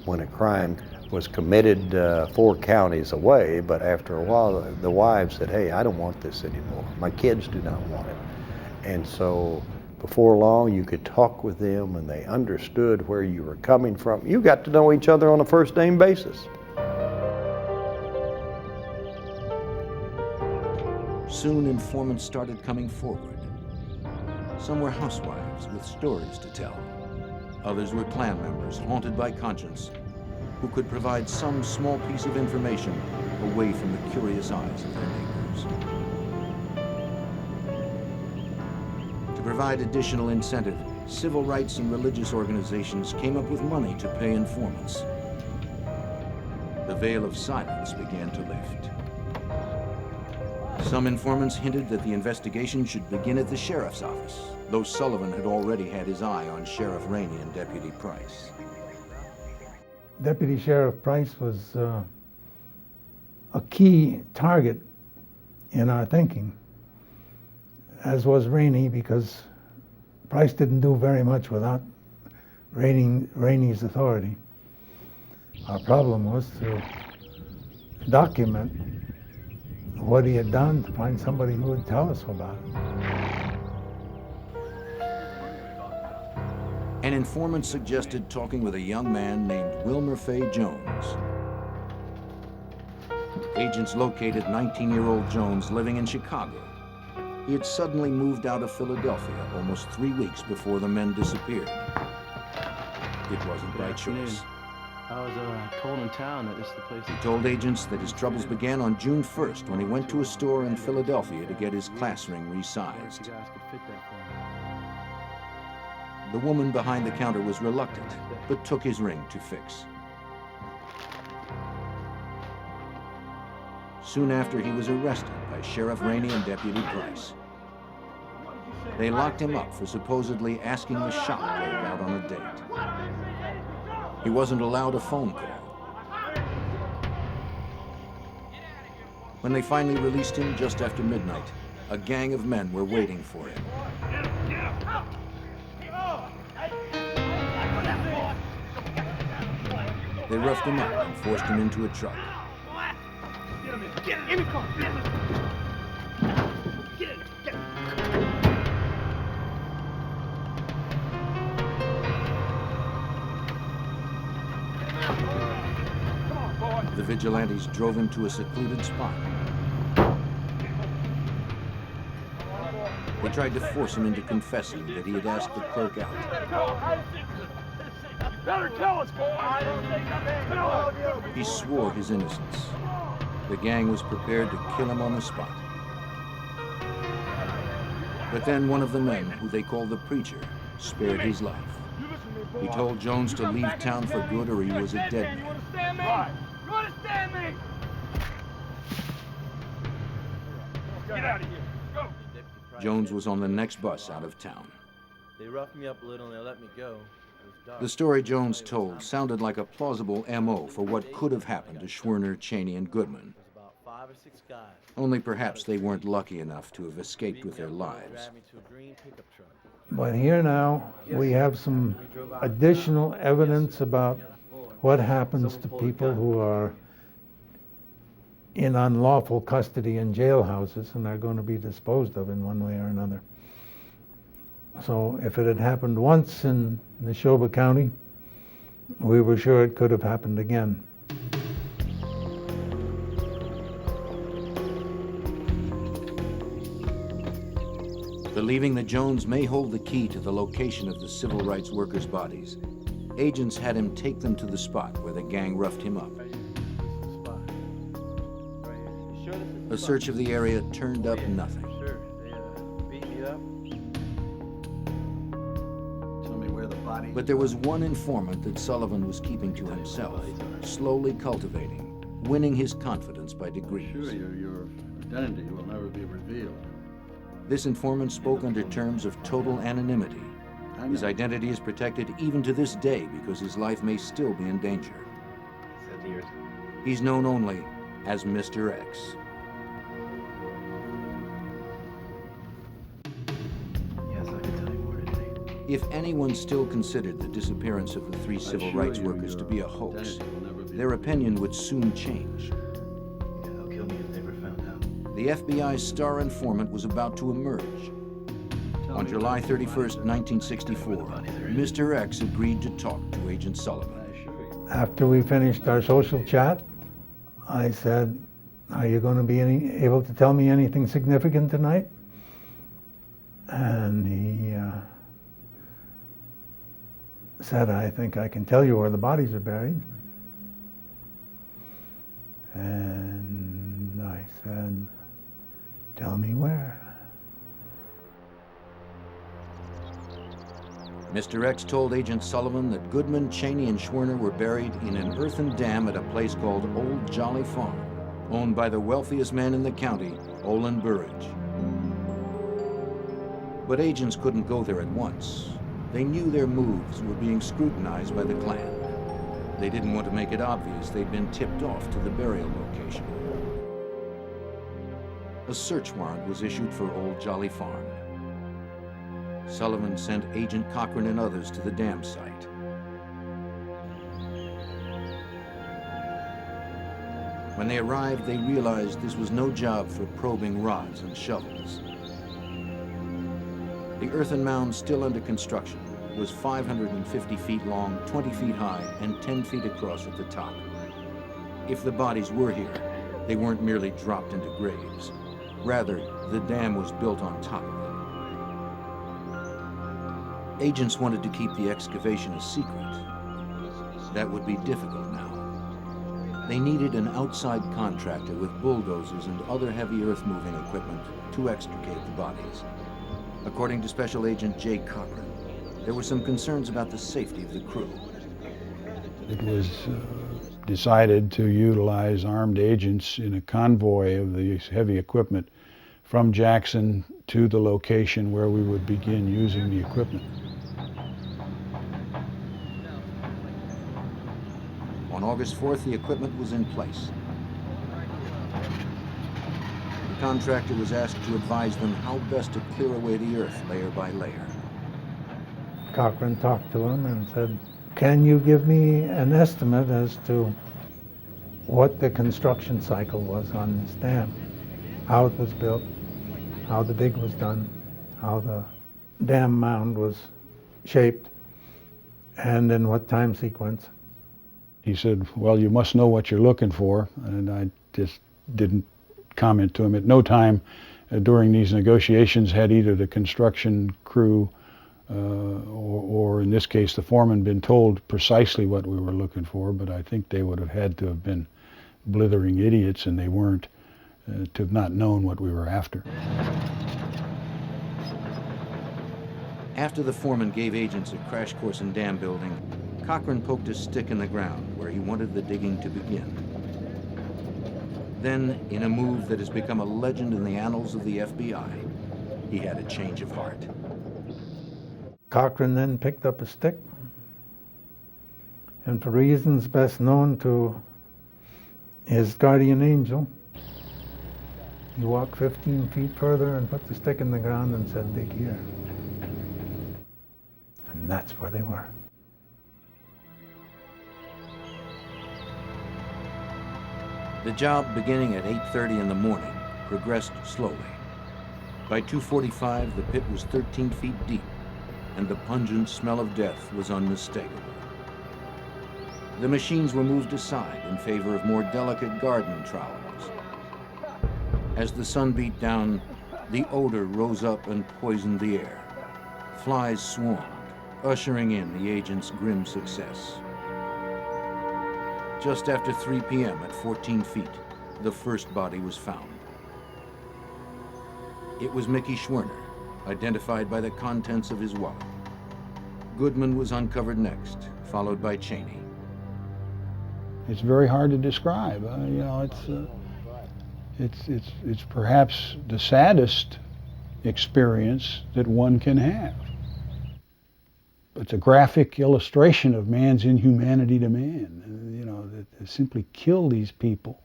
when a crime was committed 4 counties away, but after a while the wives said, hey, I don't want this anymore. My kids do not want it. And so before long you could talk with them and they understood where you were coming from. You got to know each other on a first name basis. Soon informants started coming forward. Some were housewives with stories to tell. Others were Klan members haunted by conscience who could provide some small piece of information away from the curious eyes of their neighbors. To provide additional incentive, civil rights and religious organizations came up with money to pay informants. The veil of silence began to lift. Some informants hinted that the investigation should begin at the sheriff's office, though Sullivan had already had his eye on Sheriff Rainey and Deputy Price. Deputy Sheriff Price was a key target in our thinking, as was Rainey, because Price didn't do very much without Rainey's authority. Our problem was to document what he had done, to find somebody who would tell us about it. An informant suggested talking with a young man named Wilmer Fay Jones. Agents located 19-year-old Jones living in Chicago. He had suddenly moved out of Philadelphia almost 3 weeks before the men disappeared. It wasn't by choice. I was told in town that this is the place. He told agents that his troubles began on June 1st when he went to a store in Philadelphia to get his class ring resized. The woman behind the counter was reluctant, but took his ring to fix. Soon after, he was arrested by Sheriff Rainey and Deputy Price. They locked him up for supposedly asking the shop clerk out on a date. He wasn't allowed a phone call. When they finally released him just after midnight, a gang of men were waiting for him. They roughed him up and forced him into a truck. Get in the car! Get in! The vigilantes drove him to a secluded spot. They tried to force him into confessing that he had asked the clerk out. Better tell us, boy! He swore his innocence. The gang was prepared to kill him on the spot. But then one of the men, who they called the preacher, spared his life. He told Jones to leave town for good or he was a dead man. You understand me? You understand me? Get out of here. Go. Jones was on the next bus out of town. They roughed me up a little and they let me go. The story Jones told sounded like a plausible M.O. for what could have happened to Schwerner, Chaney, and Goodman. Only perhaps they weren't lucky enough to have escaped with their lives. But here now, we have some additional evidence about what happens to people who are in unlawful custody in jailhouses and are going to be disposed of in one way or another. So if it had happened once in Neshoba County, we were sure it could have happened again. Believing that Jones may hold the key to the location of the civil rights workers' bodies, agents had him take them to the spot where the gang roughed him up. A search of the area turned up nothing. But there was one informant that Sullivan was keeping to himself, slowly cultivating, winning his confidence by degrees. Sure, your identity will never be revealed. This informant spoke under terms of total anonymity. His identity is protected even to this day because his life may still be in danger. He's known only as Mr. X. If anyone still considered the disappearance of the 3 civil rights workers to be a hoax, their opinion would soon change. They'll kill me if they were found out. The FBI's star informant was about to emerge. On July 31st, 1964, Mr. X agreed to talk to Agent Sullivan. After we finished our social chat, I said, "Are you going to be able to tell me anything significant tonight?" And he said, "I think I can tell you where the bodies are buried." And I said, "Tell me where." Mr. X told Agent Sullivan that Goodman, Chaney, and Schwerner were buried in an earthen dam at a place called Old Jolly Farm, owned by the wealthiest man in the county, Olin Burridge. But agents couldn't go there at once. They knew their moves were being scrutinized by the Klan. They didn't want to make it obvious they'd been tipped off to the burial location. A search warrant was issued for Old Jolly Farm. Sullivan sent Agent Cochran and others to the dam site. When they arrived, they realized this was no job for probing rods and shovels. The earthen mound still under construction was 550 feet long, 20 feet high, and 10 feet across at the top. If the bodies were here, they weren't merely dropped into graves. Rather, the dam was built on top of them. Agents wanted to keep the excavation a secret. That would be difficult now. They needed an outside contractor with bulldozers and other heavy earth-moving equipment to extricate the bodies. According to Special Agent J. Cochran, there were some concerns about the safety of the crew. It was decided to utilize armed agents in a convoy of these heavy equipment from Jackson to the location where we would begin using the equipment. On August 4th, the equipment was in place. The contractor was asked to advise them how best to clear away the earth layer by layer. Cochran talked to him and said, "Can you give me an estimate as to what the construction cycle was on this dam? How it was built, how the dig was done, how the dam mound was shaped, and in what time sequence?" He said, "Well, you must know what you're looking for," and I just didn't comment to him. At no time during these negotiations had either the construction crew or in this case the foreman been told precisely what we were looking for, but I think they would have had to have been blithering idiots, and they weren't, to have not known what we were after. After the foreman gave agents a crash course in dam building, Cochran poked his stick in the ground where he wanted the digging to begin. Then, in a move that has become a legend in the annals of the FBI, he had a change of heart. Cochran then picked up a stick, and for reasons best known to his guardian angel, he walked 15 feet further and put the stick in the ground and said, "Dig here." And that's where they were. The job, beginning at 8:30 in the morning, progressed slowly. By 2:45, the pit was 13 feet deep, and the pungent smell of death was unmistakable. The machines were moved aside in favor of more delicate garden trowels. As the sun beat down, the odor rose up and poisoned the air. Flies swarmed, ushering in the agent's grim success. Just after 3 p.m. at 14 feet, the first body was found. It was Mickey Schwerner, identified by the contents of his wallet. Goodman was uncovered next, followed by Chaney. It's very hard to describe. You know, it's perhaps the saddest experience that one can have. It's a graphic illustration of man's inhumanity to man. You know, that simply kill these people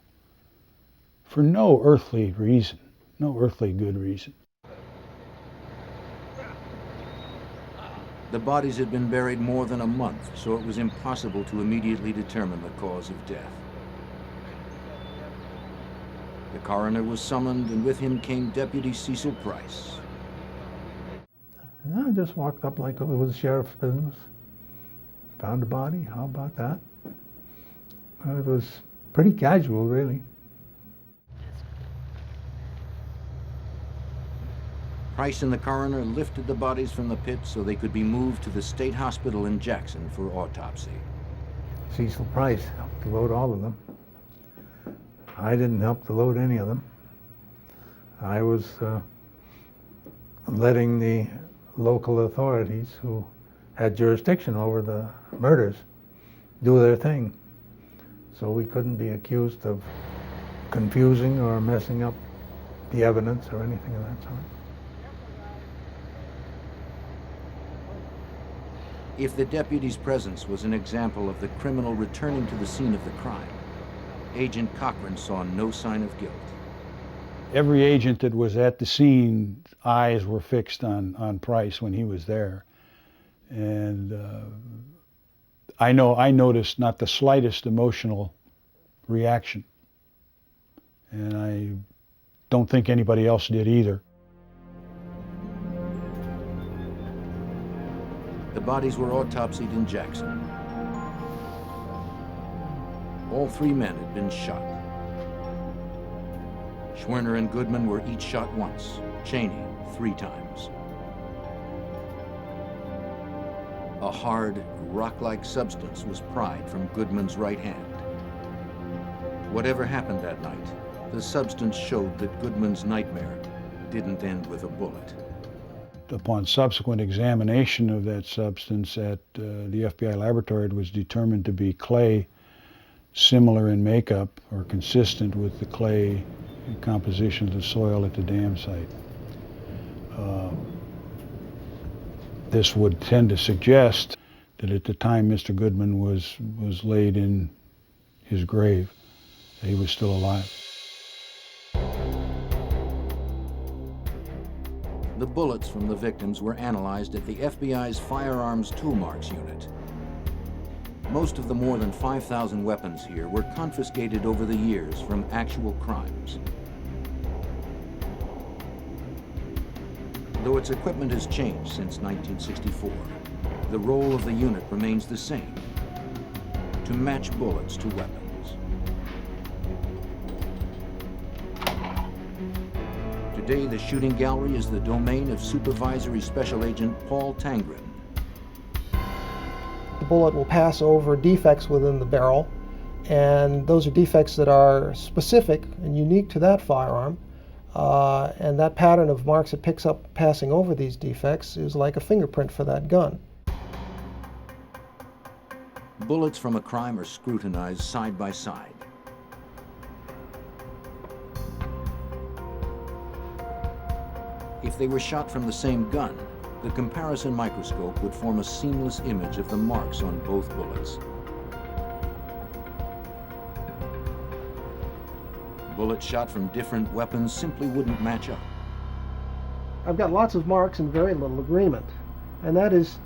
for no earthly reason, no earthly good reason. The bodies had been buried more than a month, so it was impossible to immediately determine the cause of death. The coroner was summoned, and with him came Deputy Cecil Price. I just walked up like it was the sheriff's business. Found a body, how about that? It was pretty casual, really. Price and the coroner lifted the bodies from the pit so they could be moved to the state hospital in Jackson for autopsy. Cecil Price helped to load all of them. I didn't help to load any of them. I was letting the local authorities who had jurisdiction over the murders do their thing. So we couldn't be accused of confusing or messing up the evidence or anything of that sort. If the deputy's presence was an example of the criminal returning to the scene of the crime, Agent Cochran saw no sign of guilt. Every agent that was at the scene, eyes were fixed on Price when he was there. And I noticed not the slightest emotional reaction. And I don't think anybody else did either. The bodies were autopsied in Jackson. All three men had been shot. Schwerner and Goodman were each shot once, Chaney 3 times. A hard, rock-like substance was pried from Goodman's right hand. Whatever happened that night, the substance showed that Goodman's nightmare didn't end with a bullet. Upon subsequent examination of that substance at the FBI laboratory, it was determined to be clay similar in makeup or consistent with the clay composition of the soil at the dam site. This would tend to suggest that at the time Mr. Goodman was laid in his grave, that he was still alive. The bullets from the victims were analyzed at the FBI's Firearms Toolmarks Unit. Most of the more than 5,000 weapons here were confiscated over the years from actual crimes. Though its equipment has changed since 1964, the role of the unit remains the same: to match bullets to weapons. Today, the shooting gallery is the domain of Supervisory Special Agent Paul Tangren. The bullet will pass over defects within the barrel, and those are defects that are specific and unique to that firearm. And that pattern of marks it picks up passing over these defects is like a fingerprint for that gun. Bullets from a crime are scrutinized side by side. If they were shot from the same gun, the comparison microscope would form a seamless image of the marks on both bullets. Bullets shot from different weapons simply wouldn't match up. I've got lots of marks and very little agreement, and that is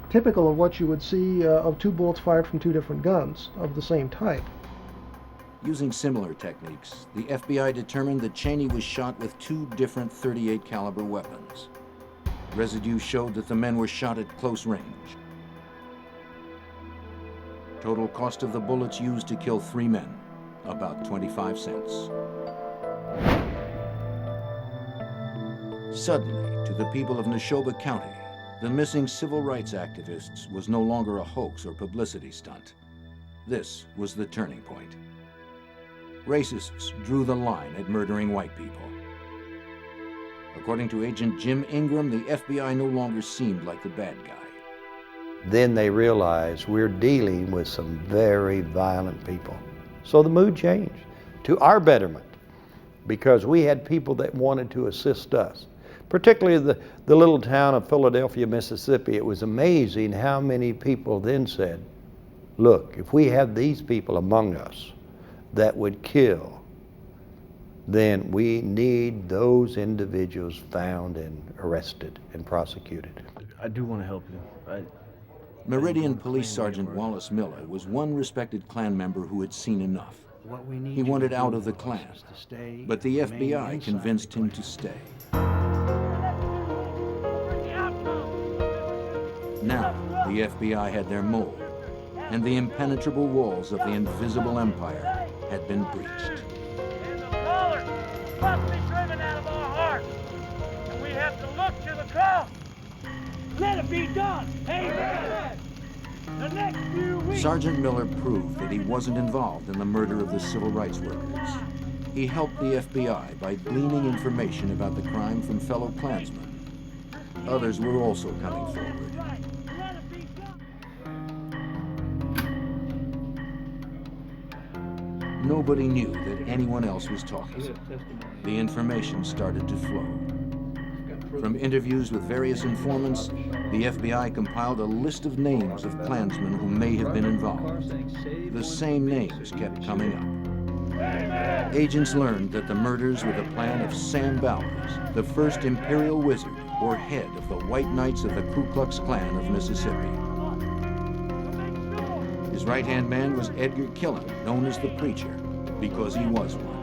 typical of what you would see of 2 bullets fired from 2 different guns of the same type. Using similar techniques, the FBI determined that Chaney was shot with 2 different .38 caliber weapons. Residue showed that the men were shot at close range. Total cost of the bullets used to kill 3 men, about 25 cents. Suddenly, to the people of Neshoba County, the missing civil rights activists was no longer a hoax or publicity stunt. This was the turning point. Racists drew the line at murdering white people. According to Agent Jim Ingram, the FBI no longer seemed like the bad guy. Then they realized we're dealing with some very violent people. So the mood changed to our betterment, because we had people that wanted to assist us, particularly the little town of Philadelphia, Mississippi. It was amazing how many people then said, look, if we have these people among us that would kill, then we need those individuals found and arrested and prosecuted. I do want to help you. Meridian Police Sergeant Wallace Miller was one respected Klan member who had seen enough. He wanted out of the Klan, but the FBI convinced him to stay. Now, the FBI had their mold, and the impenetrable walls of the invisible empire had been breached. And the colors must be driven out of our hearts, and we have to look to the cross. Let it be done. Amen. The next few weeks. Sergeant Miller proved that he wasn't involved in the murder of the civil rights workers. He helped the FBI by gleaning information about the crime from fellow Klansmen. Others were also coming forward. Nobody knew that anyone else was talking. The information started to flow. From interviews with various informants, the FBI compiled a list of names of Klansmen who may have been involved. The same names kept coming up. Agents learned that the murders were the plan of Sam Bowers, the first Imperial Wizard, or head of the White Knights of the Ku Klux Klan of Mississippi. His right-hand man was Edgar Killen, known as the Preacher, because he was one.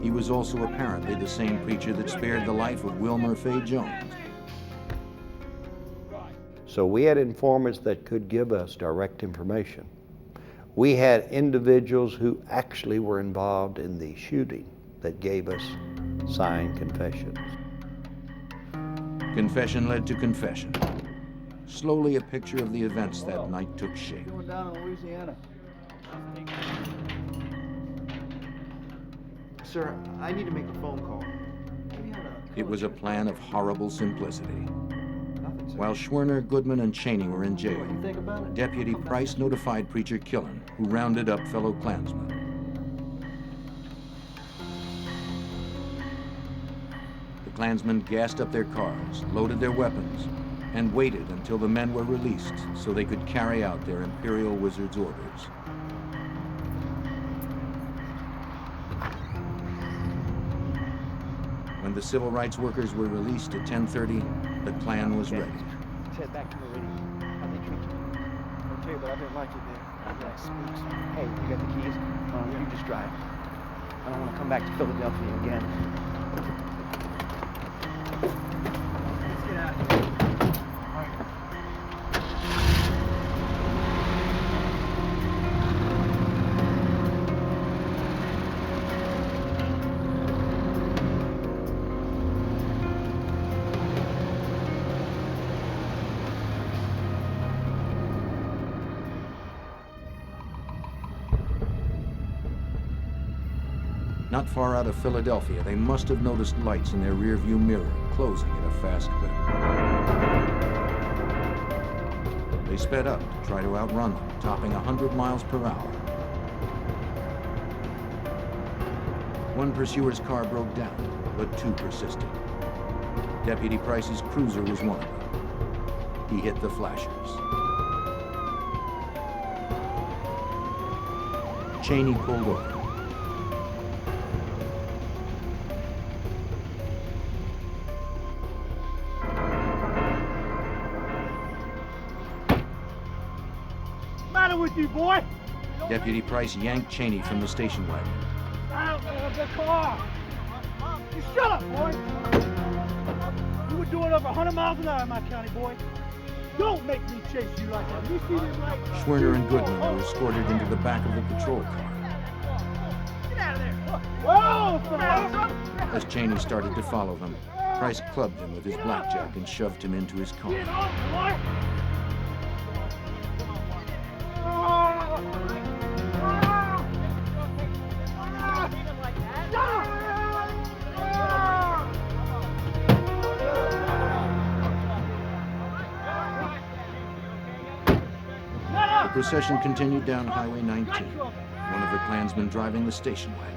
He was also apparently the same preacher that spared the life of Wilmer Fay Jones. So we had informants that could give us direct information. We had individuals who actually were involved in the shooting that gave us signed confessions. Confession led to confession. Slowly, a picture of the events that night took shape. Going down in Louisiana. Sir, I need to make a phone call. It was a plan of horrible simplicity. While Schwerner, Goodman, and Chaney were in jail, Deputy Price notified Preacher Killen, who rounded up fellow Klansmen. The Klansmen gassed up their cars, loaded their weapons, and waited until the men were released so they could carry out their Imperial Wizard's orders. When the civil rights workers were released at 10:30, the Klan was ready. Head back to Meridian. How'd they treat you? Okay, but I didn't like it there. Yeah, spooks. Hey, you got the keys? You just drive. I don't want to come back to Philadelphia again. Let's get out of here. Not far out of Philadelphia, they must have noticed lights in their rearview mirror, closing at a fast clip. They sped up to try to outrun them, topping 100 miles per hour. One pursuer's car broke down, but two persisted. Deputy Price's cruiser was one of them. He hit the flashers. Chaney pulled over. With you, boy. Deputy Price yanked Chaney from the station wagon. Out of the car. You shut up, boy. You were doing over 100 miles an hour in my county, boy. Don't make me chase you like that. You see them like Schwerner and Goodman were escorted into the back of the patrol car. Get out of there. Whoa! As Chaney started to follow them, Price clubbed him with his blackjack and shoved him into his car. Get off, boy. The procession continued down Highway 19, one of the Klansmen driving the station wagon.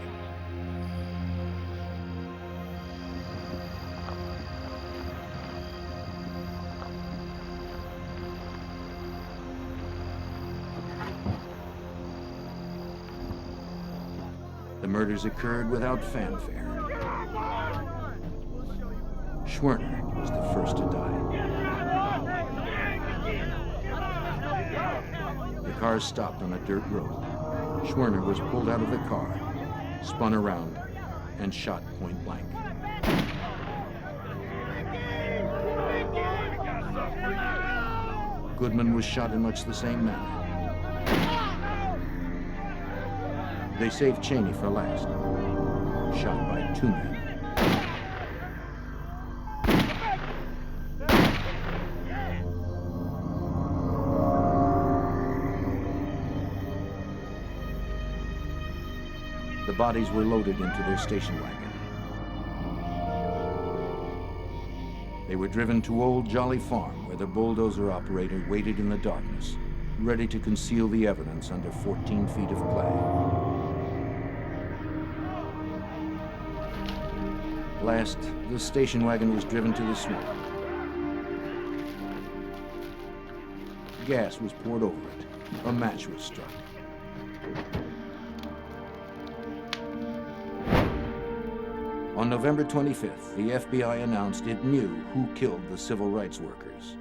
The murders occurred without fanfare. Schwerner was the first to die. The cars stopped on a dirt road. Schwerner was pulled out of the car, spun around, and shot point blank. Goodman was shot in much the same manner. They saved Chaney for last, shot by 2 men. The bodies were loaded into their station wagon. They were driven to Old Jolly Farm, where the bulldozer operator waited in the darkness, ready to conceal the evidence under 14 feet of clay. Last, the station wagon was driven to the swamp. Gas was poured over it. A match was struck. On November 25th, the FBI announced it knew who killed the civil rights workers.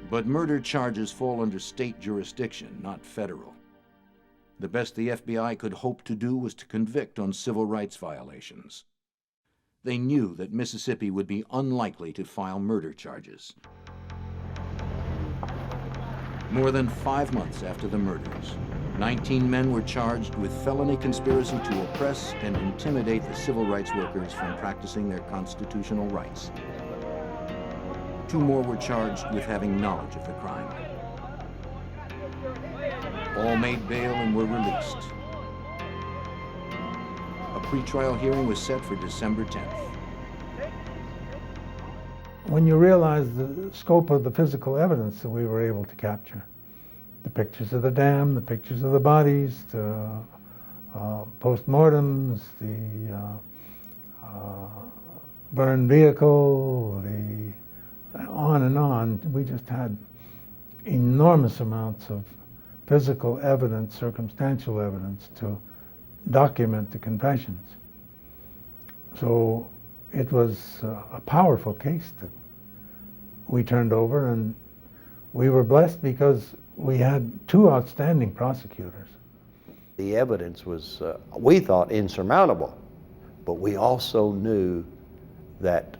But murder charges fall under state jurisdiction, not federal. The best the FBI could hope to do was to convict on civil rights violations. They knew that Mississippi would be unlikely to file murder charges. More than 5 months after the murders, 19 men were charged with felony conspiracy to oppress and intimidate the civil rights workers from practicing their constitutional rights. 2 more were charged with having knowledge of the crime. All made bail and were released. A pretrial hearing was set for December 10th. When you realize the scope of the physical evidence that we were able to capture, the pictures of the dam, the pictures of the bodies, the postmortems, the burned vehicle, on and on, we just had enormous amounts of physical evidence, circumstantial evidence to document the confessions. So it was a powerful case that we turned over, and we were blessed because we had 2 outstanding prosecutors. The evidence was, we thought, insurmountable, but we also knew that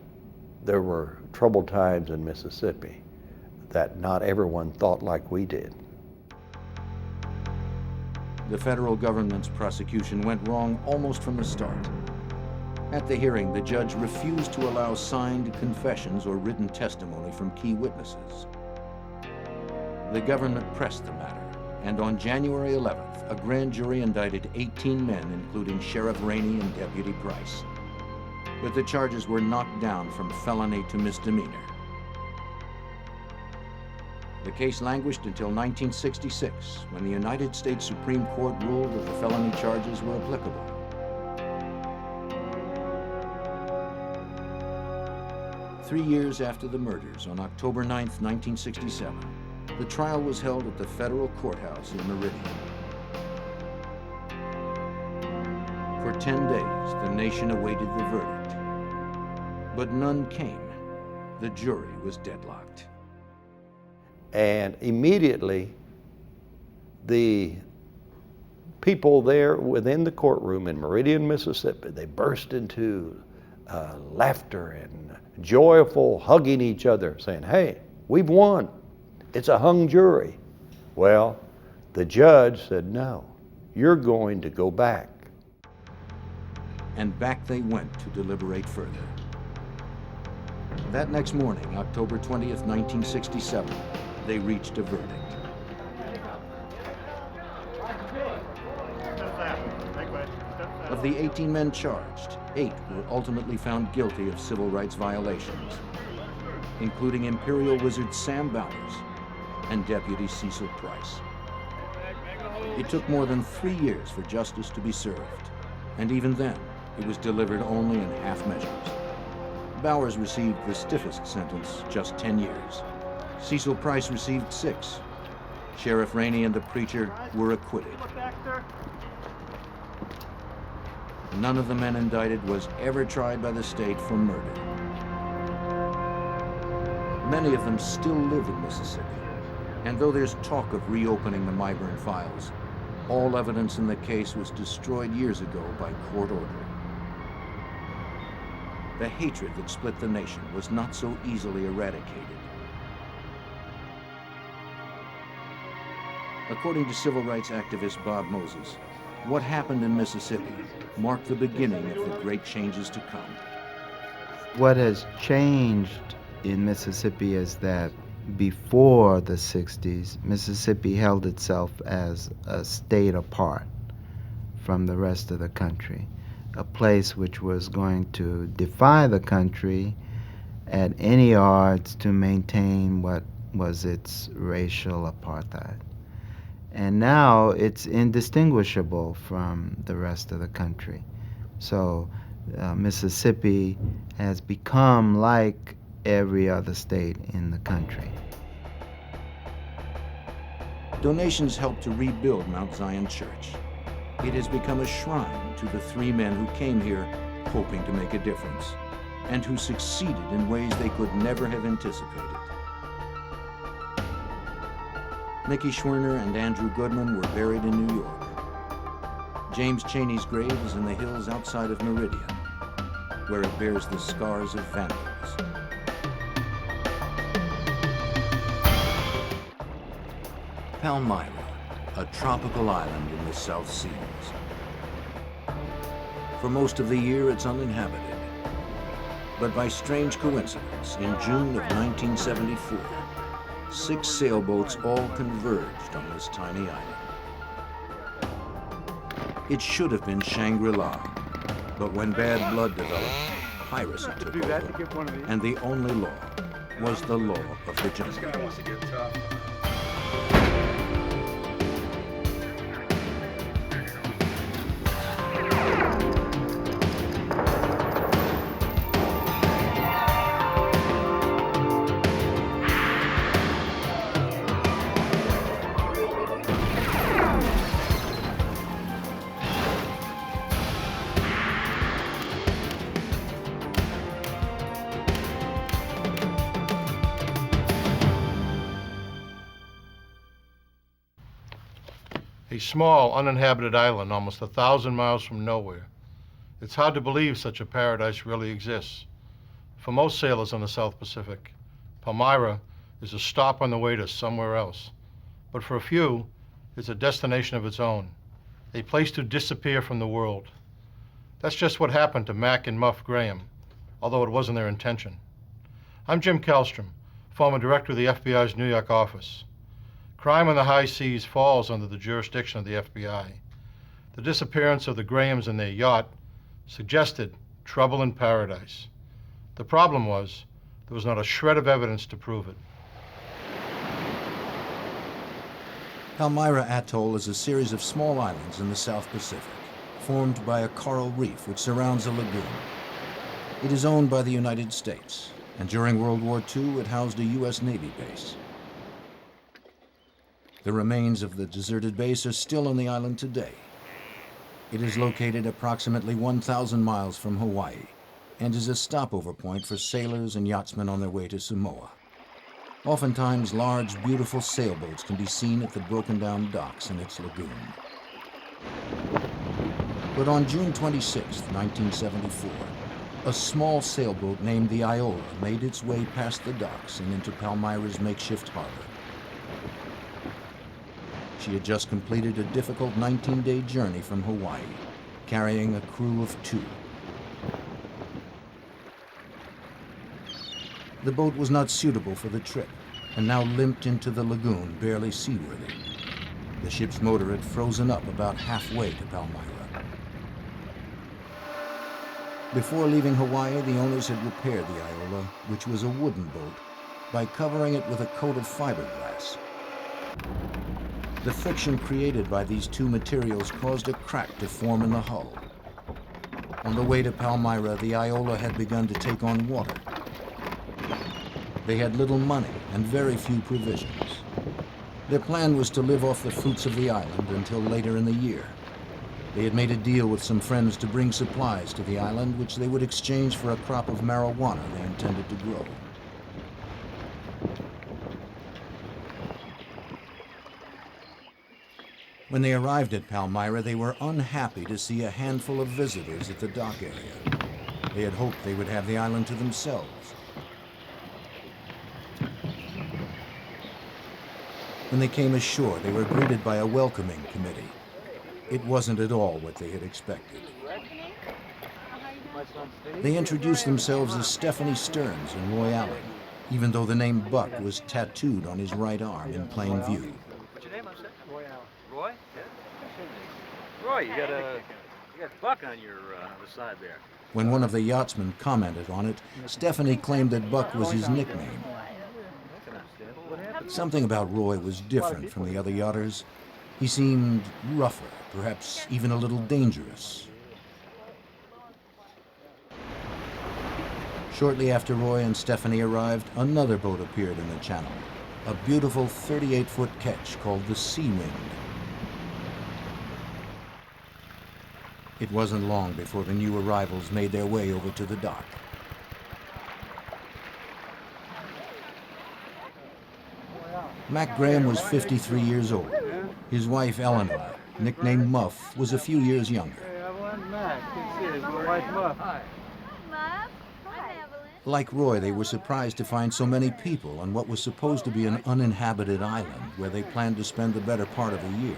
there were troubled times in Mississippi, that not everyone thought like we did. The federal government's prosecution went wrong almost from the start. At the hearing, the judge refused to allow signed confessions or written testimony from key witnesses. The government pressed the matter, and on January 11th, a grand jury indicted 18 men, including Sheriff Rainey and Deputy Price. But the charges were knocked down from felony to misdemeanor. The case languished until 1966, when the United States Supreme Court ruled that the felony charges were applicable. Three years after the murders, on October 9th, 1967, the trial was held at the federal courthouse in Meridian. For 10 days, the nation awaited the verdict. But none came. The jury was deadlocked. And immediately, the people there within the courtroom in Meridian, Mississippi, they burst into laughter and joyful hugging each other, saying, "Hey, we've won. It's a hung jury." Well, the judge said, "No, you're going to go back." And back they went to deliberate further. That next morning, October 20th, 1967, they reached a verdict. Of the 18 men charged, 8 were ultimately found guilty of civil rights violations, including Imperial Wizard Sam Bowers and Deputy Cecil Price. It took more than 3 years for justice to be served, and even then, it was delivered only in half measures. Bowers received the stiffest sentence, just 10 years. Cecil Price received 6. Sheriff Rainey and the preacher were acquitted. none of the men indicted was ever tried by the state for murder. Many of them still live in Mississippi, and though there's talk of reopening the Myburn files, all evidence in the case was destroyed years ago by court order. The hatred that split the nation was not so easily eradicated. According to civil rights activist Bob Moses, what happened in Mississippi marked the beginning of the great changes to come. What has changed in Mississippi is that before the 60s, Mississippi held itself as a state apart from the rest of the country, a place which was going to defy the country at any odds to maintain what was its racial apartheid. And now it's indistinguishable from the rest of the country. So Mississippi has become like every other state in the country. Donations helped to rebuild Mount Zion Church. It has become a shrine to the three men who came here hoping to make a difference, and who succeeded in ways they could never have anticipated. Mickey Schwerner and Andrew Goodman were buried in New York. James Chaney's grave is in the hills outside of Meridian, where it bears the scars of vandals. Palmyra, a tropical island in the South Seas. For most of the year, it's uninhabited. But by strange coincidence, in June of 1974, 6 sailboats all converged on this tiny island. It should have been Shangri-La, but when bad blood developed, piracy took over, and the only law was the law of the jungle. A small, uninhabited island almost 1,000 miles from nowhere. It's hard to believe such a paradise really exists. For most sailors on the South Pacific, Palmyra is a stop on the way to somewhere else. But for a few, it's a destination of its own, a place to disappear from the world. That's just what happened to Mac and Muff Graham, although it wasn't their intention. I'm Jim Kallstrom, former director of the FBI's New York office. Crime on the high seas falls under the jurisdiction of the FBI. The disappearance of the Grahams and their yacht suggested trouble in paradise. The problem was, there was not a shred of evidence to prove it. Palmyra Atoll is a series of small islands in the South Pacific, formed by a coral reef which surrounds a lagoon. It is owned by the United States, and during World War II, it housed a U.S. Navy base. The remains of the deserted base are still on the island today. It is located approximately 1,000 miles from Hawaii and is a stopover point for sailors and yachtsmen on their way to Samoa. Oftentimes, large, beautiful sailboats can be seen at the broken-down docks in its lagoon. But on June 26, 1974, a small sailboat named the Iola made its way past the docks and into Palmyra's makeshift harbor. She had just completed a difficult 19-day journey from Hawaii, carrying a crew of 2. The boat was not suitable for the trip, and now limped into the lagoon, barely seaworthy. The ship's motor had frozen up about halfway to Palmyra. Before leaving Hawaii, the owners had repaired the Iola, which was a wooden boat, by covering it with a coat of fiberglass. The friction created by these two materials caused a crack to form in the hull. On the way to Palmyra, the Iola had begun to take on water. They had little money and very few provisions. Their plan was to live off the fruits of the island until later in the year. They had made a deal with some friends to bring supplies to the island, which they would exchange for a crop of marijuana they intended to grow. When they arrived at Palmyra, they were unhappy to see a handful of visitors at the dock area. They had hoped they would have the island to themselves. When they came ashore, they were greeted by a welcoming committee. It wasn't at all what they had expected. They introduced themselves as Stephanie Stearns and Roy Allen, even though the name Buck was tattooed on his right arm in plain view. What's your name, I'm saying? Roy Allen. Roy? Yeah. Roy, you got Buck on your the side there. When one of the yachtsmen commented on it, Stephanie claimed that Buck was his nickname. Something about Roy was different from the other yachters. He seemed rougher, perhaps even a little dangerous. Shortly after Roy and Stephanie arrived, another boat appeared in the channel, a beautiful 38-foot ketch called the Sea Wind. It wasn't long before the new arrivals made their way over to the dock. Mac Graham was 53 years old. His wife, Eleanor, nicknamed Muff, was a few years younger. Hey, Evelyn, Mac. Good to see you. My wife, Muff. Hi. Muff. Hi, Evelyn. Like Roy, they were surprised to find so many people on what was supposed to be an uninhabited island where they planned to spend the better part of a year.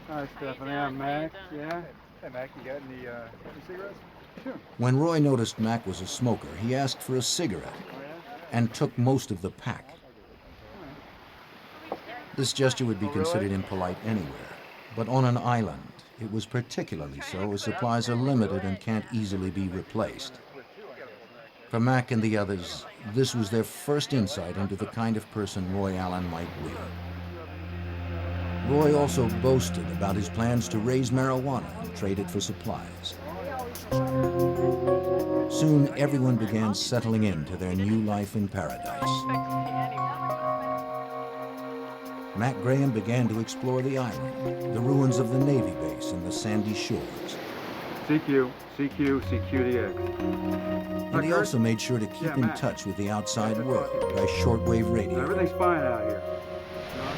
Hi, Stephanie. I'm Mac. Yeah? Hey, Mac, you got any cigarettes? Sure. When Roy noticed Mac was a smoker, he asked for a cigarette and took most of the pack. This gesture would be considered impolite anywhere, but on an island, it was particularly so, as supplies are limited and can't easily be replaced. For Mac and the others, this was their first insight into the kind of person Roy Allen might be. Roy also boasted about his plans to raise marijuana and trade it for supplies. Soon, everyone began settling into their new life in paradise. Mac Graham began to explore the island, the ruins of the Navy base and the sandy shores. CQ, CQDX. And he also made sure to keep in touch with the outside world by shortwave radio. Everything's fine out here.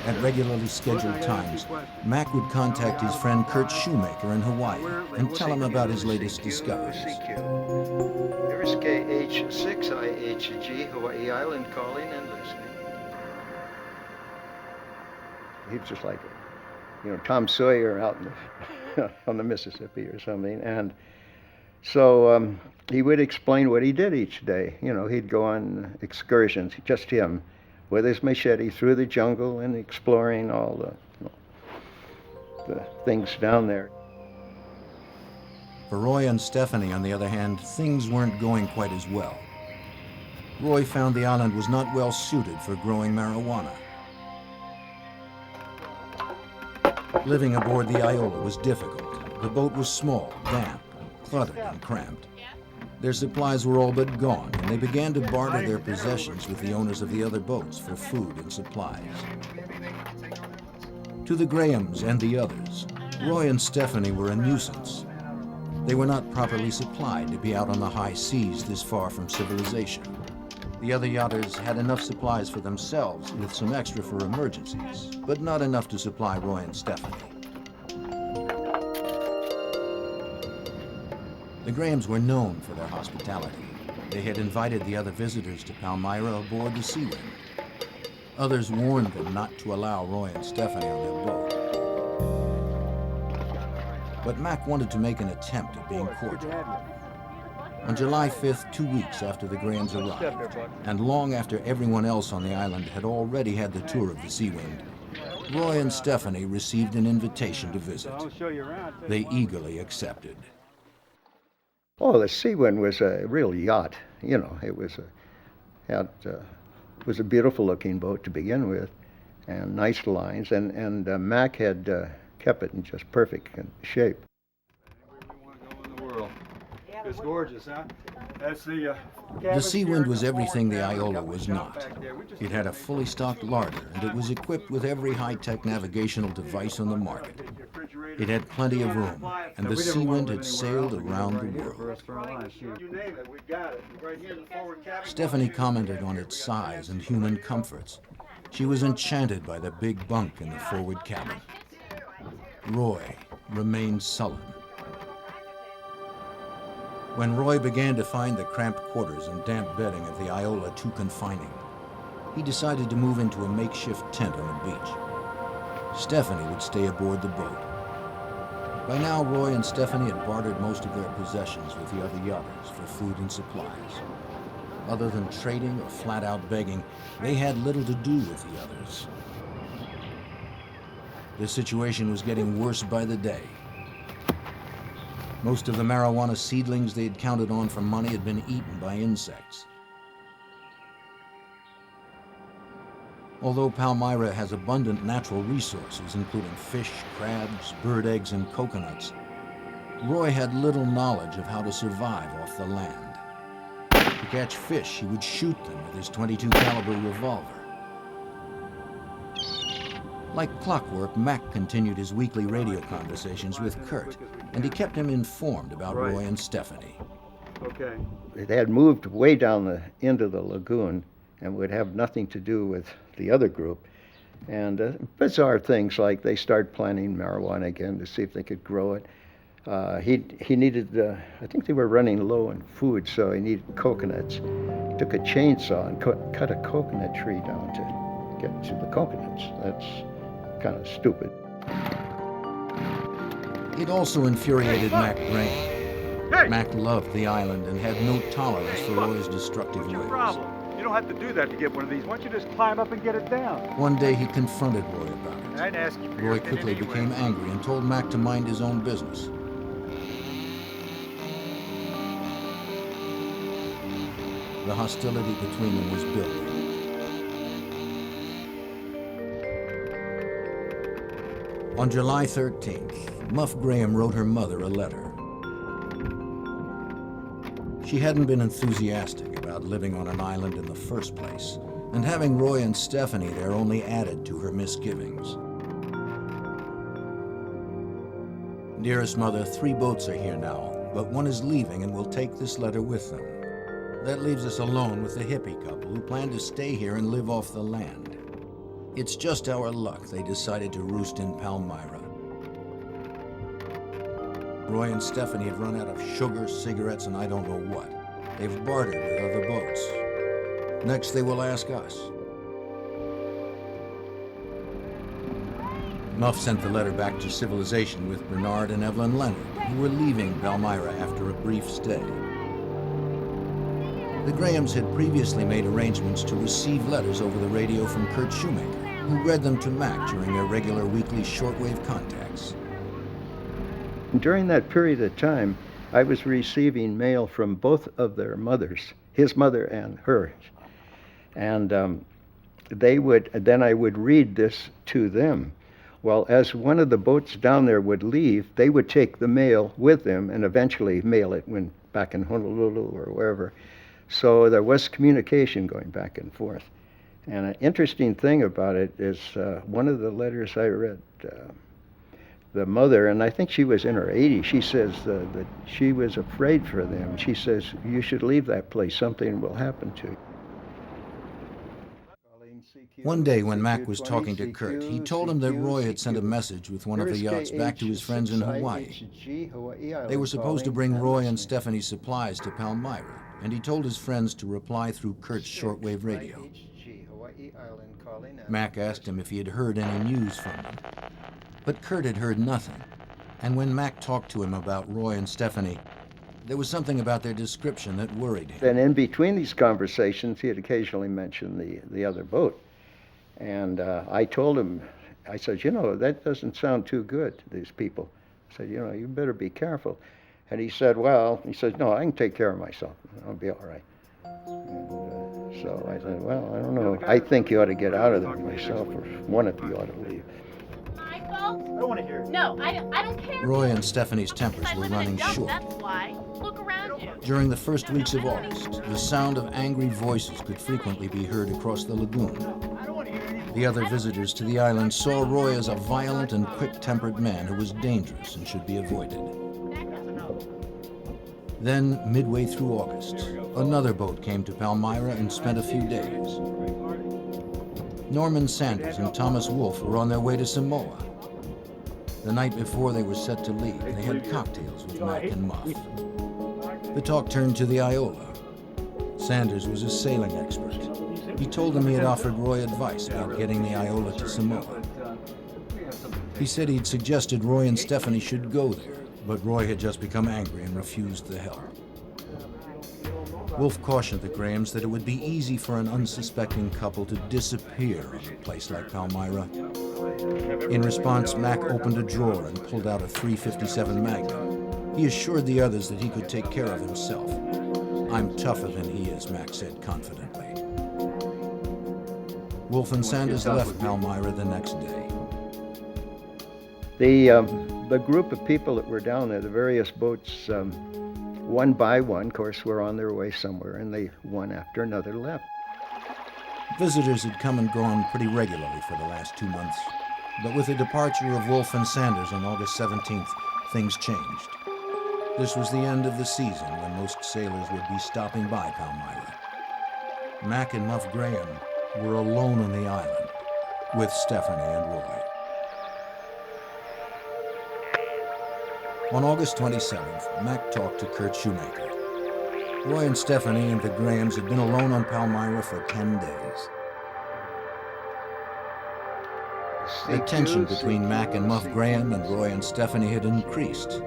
At regularly scheduled times, Mac would contact his friend Kurt Shoemaker in Hawaii and tell him about his latest discoveries. Here's KH6IHG, Hawaii Island, calling and listening. He was just like, Tom Sawyer out in the, on the Mississippi or something. And so he would explain what he did each day. He'd go on excursions, just him, with his machete through the jungle and exploring all the things down there. For Roy and Stephanie, on the other hand, things weren't going quite as well. Roy found the island was not well suited for growing marijuana. Living aboard the Iola was difficult. The boat was small, damp, cluttered, and cramped. Their supplies were all but gone, and they began to barter their possessions with the owners of the other boats for food and supplies. To the Grahams and the others, Roy and Stephanie were a nuisance. They were not properly supplied to be out on the high seas this far from civilization. The other yachters had enough supplies for themselves, with some extra for emergencies, but not enough to supply Roy and Stephanie. The Grahams were known for their hospitality. They had invited the other visitors to Palmyra aboard the Sea Wind. Others warned them not to allow Roy and Stephanie on their boat. But Mac wanted to make an attempt at being cordial. On July 5th, 2 weeks after the Grahams arrived, and long after everyone else on the island had already had the tour of the Sea Wind, Roy and Stephanie received an invitation to visit. They eagerly accepted. Oh, the Sea Wind was a real yacht. It was a beautiful looking boat to begin with, and nice lines, and Mac had kept it in just perfect shape. It's gorgeous, huh? That's the Sea Wind was everything the Iola was not. It had a fully stocked larder, and it was equipped with every high-tech navigational device on the market. It had plenty of room, and the sea wind had sailed around the world. You name it, we've got it. Right here in the forward cabin. Stephanie commented on its size and human comforts. She was enchanted by the big bunk in the forward cabin. Roy remained sullen. When Roy began to find the cramped quarters and damp bedding of the Iola too confining, he decided to move into a makeshift tent on the beach. Stephanie would stay aboard the boat. By now, Roy and Stephanie had bartered most of their possessions with the other yachters for food and supplies. Other than trading or flat-out begging, they had little to do with the others. The situation was getting worse by the day. Most of the marijuana seedlings they had counted on for money had been eaten by insects. Although Palmyra has abundant natural resources, including fish, crabs, bird eggs, and coconuts, Roy had little knowledge of how to survive off the land. To catch fish, he would shoot them with his .22 caliber revolver. Like clockwork, Mac continued his weekly radio conversations with Kurt, and he kept him informed about Roy and Stephanie. Okay. It had moved way down the end of the lagoon and would have nothing to do with the other group. And bizarre things like they started planting marijuana again to see if they could grow it. He needed, I think they were running low on food, so he needed coconuts. He took a chainsaw and cut a coconut tree down to get to the coconuts. That's kind of stupid. It also infuriated Mac Graham. Mac loved the island and had no tolerance for Roy's destructive ways. Problem. You don't have to do that to get one of these. Why don't you just climb up and get it down? One day he confronted Roy about it. I'd ask you for Roy quickly became angry and told Mac to mind his own business. The hostility between them was building. On July 13th, Muff Graham wrote her mother a letter. She hadn't been enthusiastic about living on an island in the first place, and having Roy and Stephanie there only added to her misgivings. Dearest Mother, 3 boats are here now, but one is leaving and will take this letter with them. That leaves us alone with the hippie couple who plan to stay here and live off the land. It's just our luck they decided to roost in Palmyra. Roy and Stephanie have run out of sugar, cigarettes, and I don't know what. They've bartered with other boats. Next, they will ask us. Muff sent the letter back to civilization with Bernard and Evelyn Leonard, who were leaving Palmyra after a brief stay. The Grahams had previously made arrangements to receive letters over the radio from Kurt Shoemaker, who read them to Mac during their regular weekly shortwave contacts. During that period of time, I was receiving mail from both of their mothers, his mother and hers. And then I would read this to them. Well, as one of the boats down there would leave, they would take the mail with them and eventually mail it when back in Honolulu or wherever. So there was communication going back and forth. And an interesting thing about it is one of the letters I read, the mother, and I think she was in her 80s, she says that she was afraid for them. She says, you should leave that place, something will happen to you. One day when Mac was talking to Kurt, he told him that Roy had sent a message with one of the yachts back to his friends in Hawaii. They were supposed to bring Roy and Stephanie's supplies to Palmyra, and he told his friends to reply through Kurt's shortwave radio. Mac asked him if he had heard any news from them. But Kurt had heard nothing, and when Mac talked to him about Roy and Stephanie, there was something about their description that worried him. And in between these conversations, he had occasionally mentioned the other boat. And I told him, I said, you know, that doesn't sound too good to these people. I said, you know, you better be careful. And he said, well, no, I can take care of myself. I'll be all right. And, so I said, well, I don't know. I think you ought to get out of there myself, or one of you ought to leave. I don't want to hear it. No, I don't care. Roy and Stephanie's tempers were running short. That's why. Look around you. During the first weeks of August, the sound of angry voices could frequently be heard across the lagoon. I don't want to hear anything The other visitors to the island saw Roy as a violent and quick-tempered man who was dangerous and should be avoided. Then, midway through August, another boat came to Palmyra and spent a few days. Norman Sanders and Thomas Wolfe were on their way to Samoa. The night before they were set to leave, they had cocktails with Mac and Muff. The talk turned to the Iola. Sanders was a sailing expert. He told them he had offered Roy advice about getting the Iola to Samoa. He said he'd suggested Roy and Stephanie should go there, but Roy had just become angry and refused the help. Wolfe cautioned the Grahams that it would be easy for an unsuspecting couple to disappear on a place like Palmyra. In response, Mac opened a drawer and pulled out a .357 Magnum. He assured the others that he could take care of himself. "I'm tougher than he is," Mac said confidently. Wolfe and Sanders left Palmyra the next day. The group of people that were down there, the various boats, one by one, of course, were on their way somewhere, and they, one after another, left. Visitors had come and gone pretty regularly for the last 2 months, but with the departure of Wolfe and Sanders on August 17th, things changed. This was the end of the season when most sailors would be stopping by Palmyra. Mac and Muff Graham were alone on the island with Stephanie and Roy. On August 27th, Mac talked to Kurt Shoemaker. Roy and Stephanie and the Grahams had been alone on Palmyra for 10 days. The tension between Mac and Muff Graham and Roy and Stephanie had increased.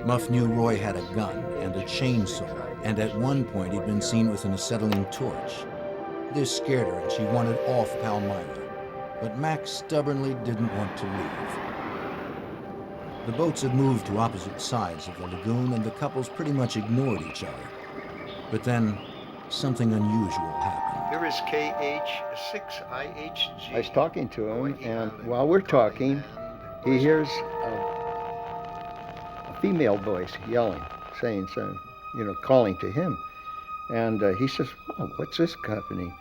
Muff knew Roy had a gun and a chainsaw, and at one point he'd been seen with an acetylene torch. This scared her and she wanted off Palmyra, but Mac stubbornly didn't want to leave. The boats had moved to opposite sides of the lagoon and the couples pretty much ignored each other. But then, something unusual happened. Here is KH6IHG. I was talking to him, and while we're talking, he hears a female voice yelling, saying, calling to him. And he says, "Oh, what's this happening?"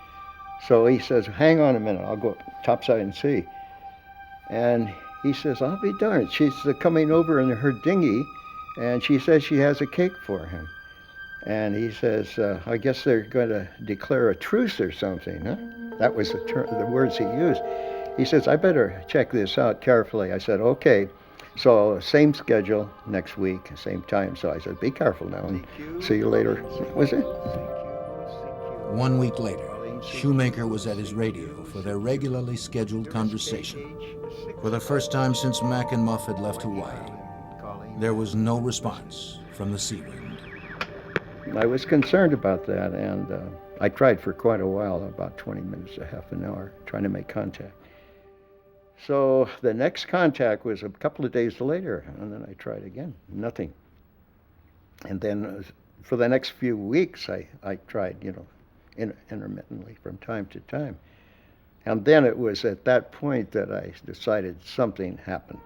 So he says, "Hang on a minute, I'll go topside and see." And he says, "I'll be darned. She's coming over in her dinghy, and she says she has a cake for him." And he says, "I guess they're going to declare a truce or something, huh?" That was the words he used. He says, "I better check this out carefully." I said, "Okay." So same schedule next week, same time. So I said, "Be careful now, and see you later." Was it? 1 week later, Shoemaker was at his radio for their regularly scheduled conversation. For the first time since Mac and Muff had left Hawaii, there was no response from the sea wind. I was concerned about that, and I tried for quite a while, about 20 minutes to half an hour, trying to make contact. So the next contact was a couple of days later, and then I tried again, nothing. And then for the next few weeks, I tried, intermittently from time to time. And then it was at that point that I decided something happened.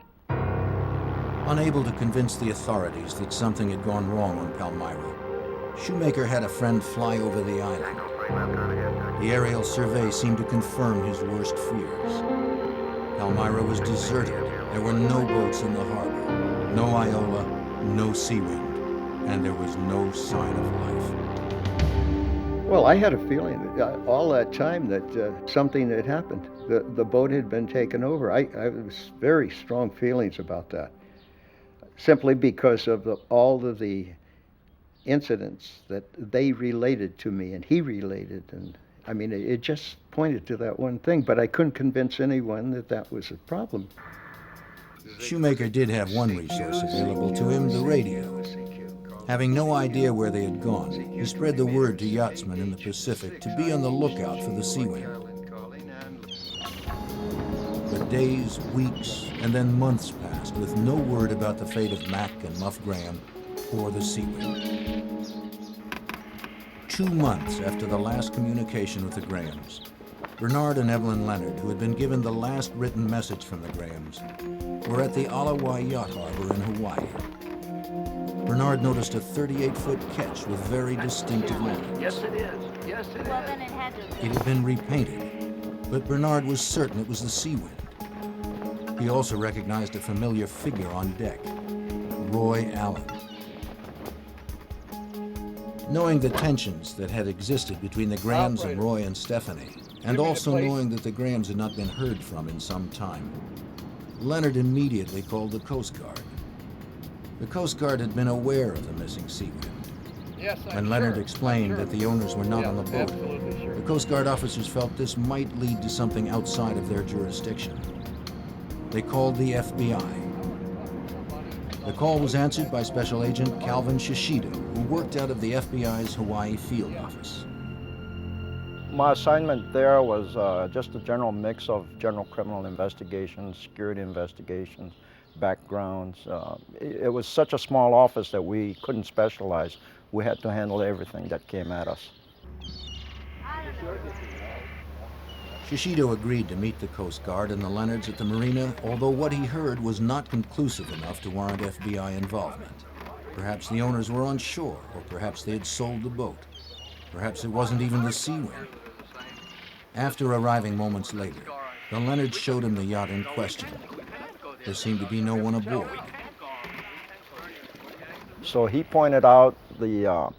Unable to convince the authorities that something had gone wrong on Palmyra, Shoemaker had a friend fly over the island. The aerial survey seemed to confirm his worst fears. Palmyra was deserted. There were no boats in the harbor, no Iola, no sea wind, and there was no sign of life. Well, I had a feeling that all that time that something had happened. The boat had been taken over. I was very strong feelings about that, simply because of all of the incidents that they related to me and he related. And I mean, it just pointed to that one thing, but I couldn't convince anyone that that was a problem. Shoemaker did have one resource available to him, the radio. Having no idea where they had gone, he spread the word to yachtsmen in the Pacific to be on the lookout for the sea wind. But days, weeks, and then months passed with no word about the fate of Mac and Muff Graham or the sea wind. 2 months after the last communication with the Grahams, Bernard and Evelyn Leonard, who had been given the last written message from the Grahams, were at the Alawai Yacht Harbor in Hawaii. Bernard noticed a 38-foot ketch with very distinctive lines. Yes, it is. Yes, it is. Well, then it had to. It had been repainted, but Bernard was certain it was the sea wind. He also recognized a familiar figure on deck, Roy Allen. Knowing the tensions that had existed between the Grahams and Roy and Stephanie, and also knowing that the Grahams had not been heard from in some time, Leonard immediately called the Coast Guard. The Coast Guard had been aware of the missing sea wind. When Leonard explained that the owners were not on the boat, the Coast Guard officers felt this might lead to something outside of their jurisdiction. They called the FBI. The call was answered by Special Agent Calvin Shishido, who worked out of the FBI's Hawaii field office. My assignment there was just a general mix of general criminal investigations, security investigations, backgrounds. It was such a small office that we couldn't specialize. We had to handle everything that came at us. Shishido agreed to meet the Coast Guard and the Leonards at the marina, although what he heard was not conclusive enough to warrant FBI involvement. Perhaps the owners were on shore, or perhaps they had sold the boat. Perhaps it wasn't even the sea wind. After arriving moments later, the Leonards showed him the yacht in question. There seemed to be no one aboard. So he pointed out the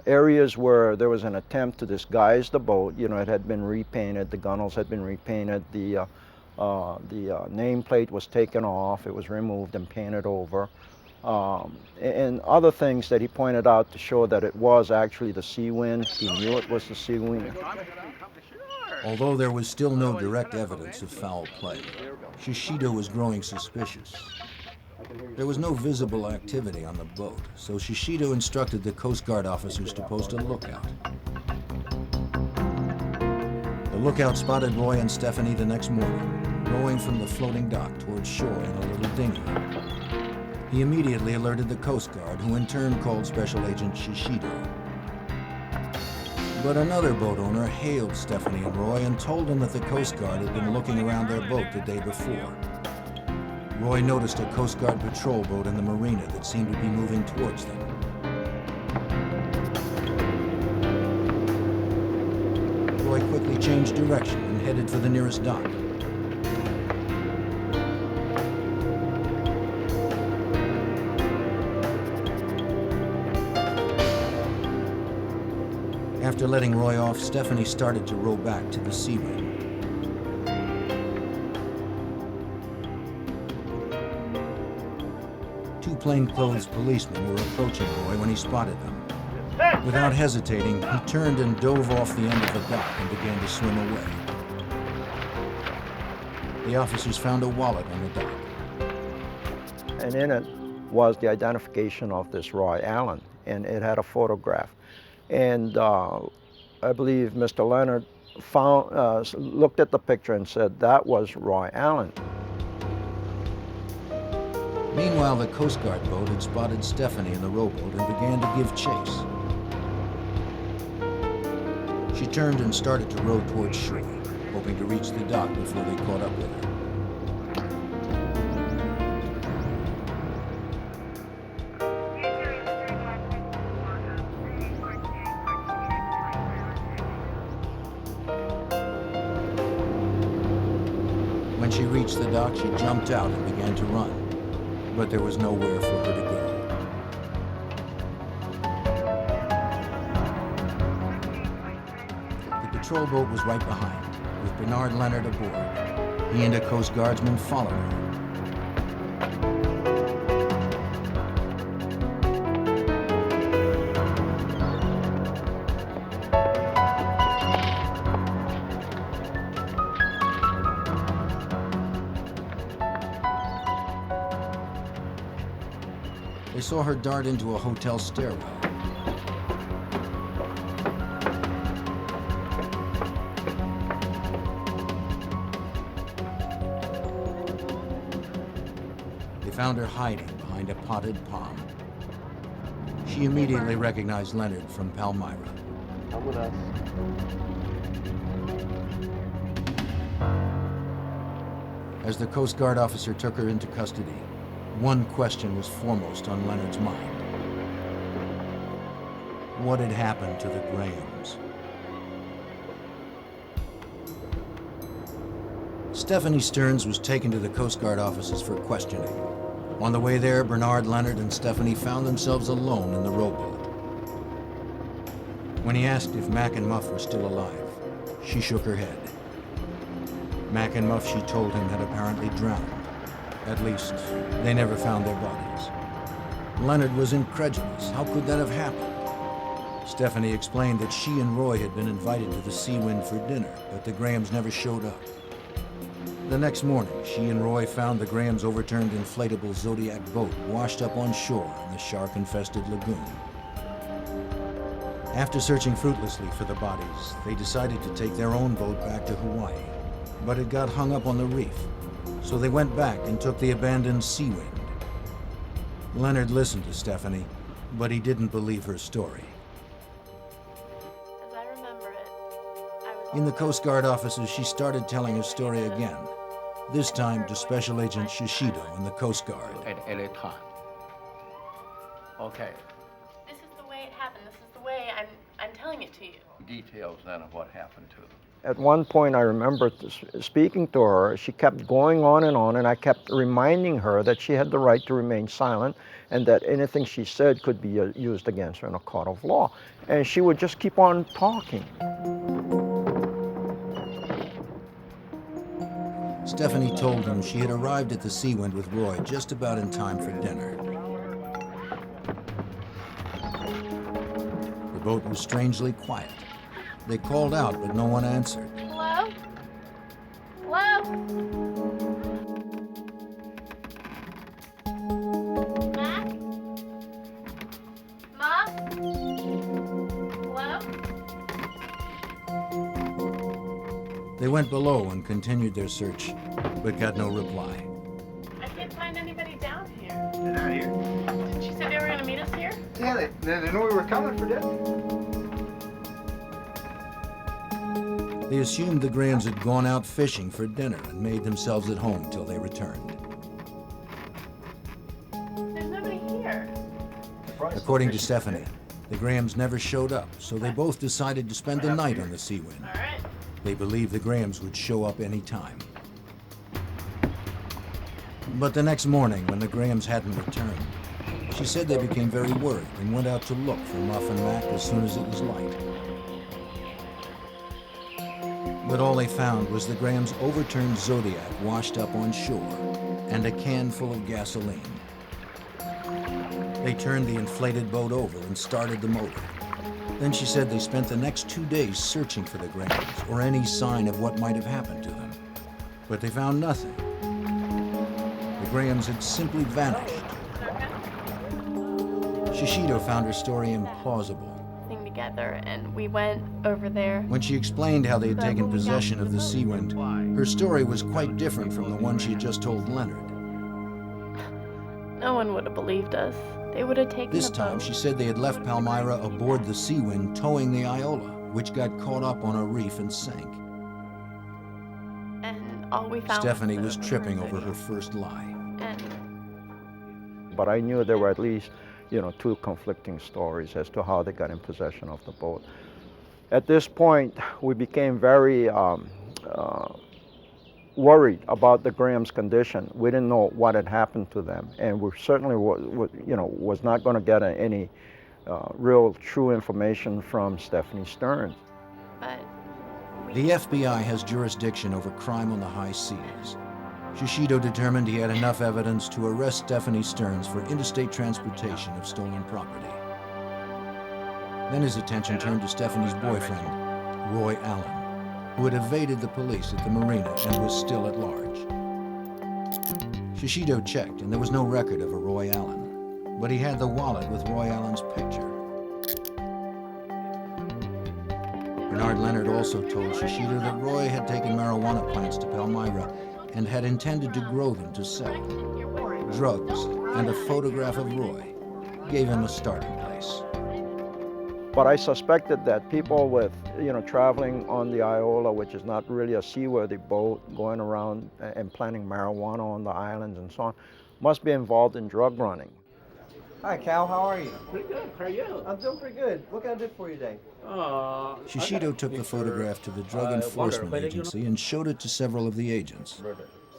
areas where there was an attempt to disguise the boat. You know, it had been repainted, the gunnels had been repainted, the nameplate was taken off, it was removed and painted over. And other things that he pointed out to show that it was actually the sea wind. He knew it was the sea wind. Although there was still no direct evidence of foul play, Shishido was growing suspicious. There was no visible activity on the boat, so Shishido instructed the Coast Guard officers to post a lookout. The lookout spotted Roy and Stephanie the next morning, rowing from the floating dock towards shore in a little dinghy. He immediately alerted the Coast Guard, who in turn called Special Agent Shishido. But another boat owner hailed Stephanie and Roy and told them that the Coast Guard had been looking around their boat the day before. Roy noticed a Coast Guard patrol boat in the marina that seemed to be moving towards them. Roy quickly changed direction and headed for the nearest dock. After letting Roy off, Stephanie started to row back to the sea ring. Two plainclothes policemen were approaching Roy when he spotted them. Without hesitating, he turned and dove off the end of the dock and began to swim away. The officers found a wallet on the dock. And in it was the identification of this Roy Allen, and it had a photograph. And I believe Mr. Leonard looked at the picture and said that was Roy Allen. Meanwhile, the Coast Guard boat had spotted Stephanie in the rowboat and began to give chase. She turned and started to row towards shore, hoping to reach the dock before they caught up with her. When she reached the dock, she jumped out and began to run, but there was nowhere for her to go. The patrol boat was right behind, with Bernard Leonard aboard. He and a Coast Guardsman followed her. They saw her dart into a hotel stairwell. They found her hiding behind a potted palm. She immediately recognized Leonard from Palmyra. Come with us. As the Coast Guard officer took her into custody, one question was foremost on Leonard's mind. What had happened to the Grahams? Stephanie Stearns was taken to the Coast Guard offices for questioning. On the way there, Bernard, Leonard, and Stephanie found themselves alone in the rowboat. When he asked if Mac and Muff were still alive, she shook her head. Mac and Muff, she told him, had apparently drowned. At least, they never found their bodies. Leonard was incredulous. How could that have happened? Stephanie explained that she and Roy had been invited to the Sea Wind for dinner, but the Grahams never showed up. The next morning, she and Roy found the Grahams' overturned inflatable Zodiac boat washed up on shore in the shark-infested lagoon. After searching fruitlessly for the bodies, they decided to take their own boat back to Hawaii, but it got hung up on the reef, so they went back and took the abandoned Sea Wind. Leonard listened to Stephanie, but he didn't believe her story. As I remember it, In the Coast Guard offices, she started telling her story again, this time to Special Agent Shishido in the Coast Guard. At any time. Okay. this is the way it happened. This is the way I'm telling it to you. Details then of what happened to them. At one point, I remember speaking to her. She kept going on, and I kept reminding her that she had the right to remain silent and that anything she said could be used against her in a court of law. And she would just keep on talking. Stephanie told him she had arrived at the Sea Wind with Roy just about in time for dinner. The boat was strangely quiet. They called out, but no one answered. Hello? Hello? Mac? Mom? Hello? They went below and continued their search, but got no reply. I can't find anybody down here. They're not here. Didn't you say they were going to meet us here? Yeah, they knew we were coming for dinner. They assumed the Grahams had gone out fishing for dinner and made themselves at home till they returned. There's nobody here. According to Stephanie, the Grahams never showed up, so they both decided to spend the night on the Sea Wind. All right. They believed the Grahams would show up any time. But the next morning, when the Grahams hadn't returned, she said they became very worried and went out to look for Muff and Mac as soon as it was light. But all they found was the Grahams' overturned Zodiac washed up on shore and a can full of gasoline. They turned the inflated boat over and started the motor. Then she said they spent the next 2 days searching for the Grahams or any sign of what might have happened to them. But they found nothing. The Grahams had simply vanished. Shishido found her story implausible. Thing together, and we went over there. When she explained how they had taken possession of the Sea Wind, her story was quite different from the one she had just told Leonard. No one would have believed us. They would have taken This the time, boat. she said they had left Palmyra aboard the Sea Wind, towing the Iola, which got caught up on a reef and sank. And all we found Stephanie was the tripping rumors over her first lie. And But I knew there were at least, two conflicting stories as to how they got in possession of the boat. At this point, we became very worried about the Grahams' condition. We didn't know what had happened to them, and we certainly was not going to get any real true information from Stephanie Stearns. but The FBI has jurisdiction over crime on the high seas. Shishido determined he had enough evidence to arrest Stephanie Stearns for interstate transportation of stolen property. Then his attention turned to Stephanie's boyfriend, Roy Allen, who had evaded the police at the marina and was still at large. Shishido checked, and there was no record of a Roy Allen, but he had the wallet with Roy Allen's picture. Bernard Leonard also told Shishido that Roy had taken marijuana plants to Palmyra and had intended to grow them to sell. Drugs and a photograph of Roy gave him a starting place. But I suspected that people with, traveling on the Iola, which is not really a seaworthy boat, going around and planting marijuana on the islands and so on, must be involved in drug running. Hi, Cal. How are you? Pretty good. How are you? I'm doing pretty good. What can I do for you today? Shishido took the photograph to the Drug Enforcement Agency and showed it to several of the agents.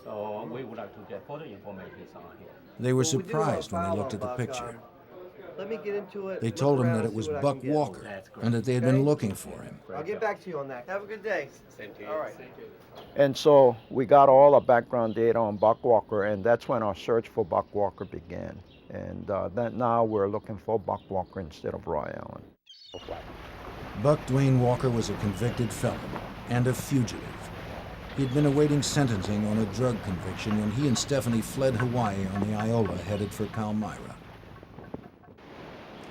So we would like to get photo information on here. They were surprised when they looked at the picture. Let me get into it. They told him that it was Buck Walker and that they had been looking for him. I'll get back to you on that. Have a good day. Same to you. All right. And so we got all the background data on Buck Walker, and that's when our search for Buck Walker began. And that now we're looking for Buck Walker instead of Roy Allen. Buck Duane Walker was a convicted felon and a fugitive. He'd been awaiting sentencing on a drug conviction when he and Stephanie fled Hawaii on the Iola headed for Palmyra.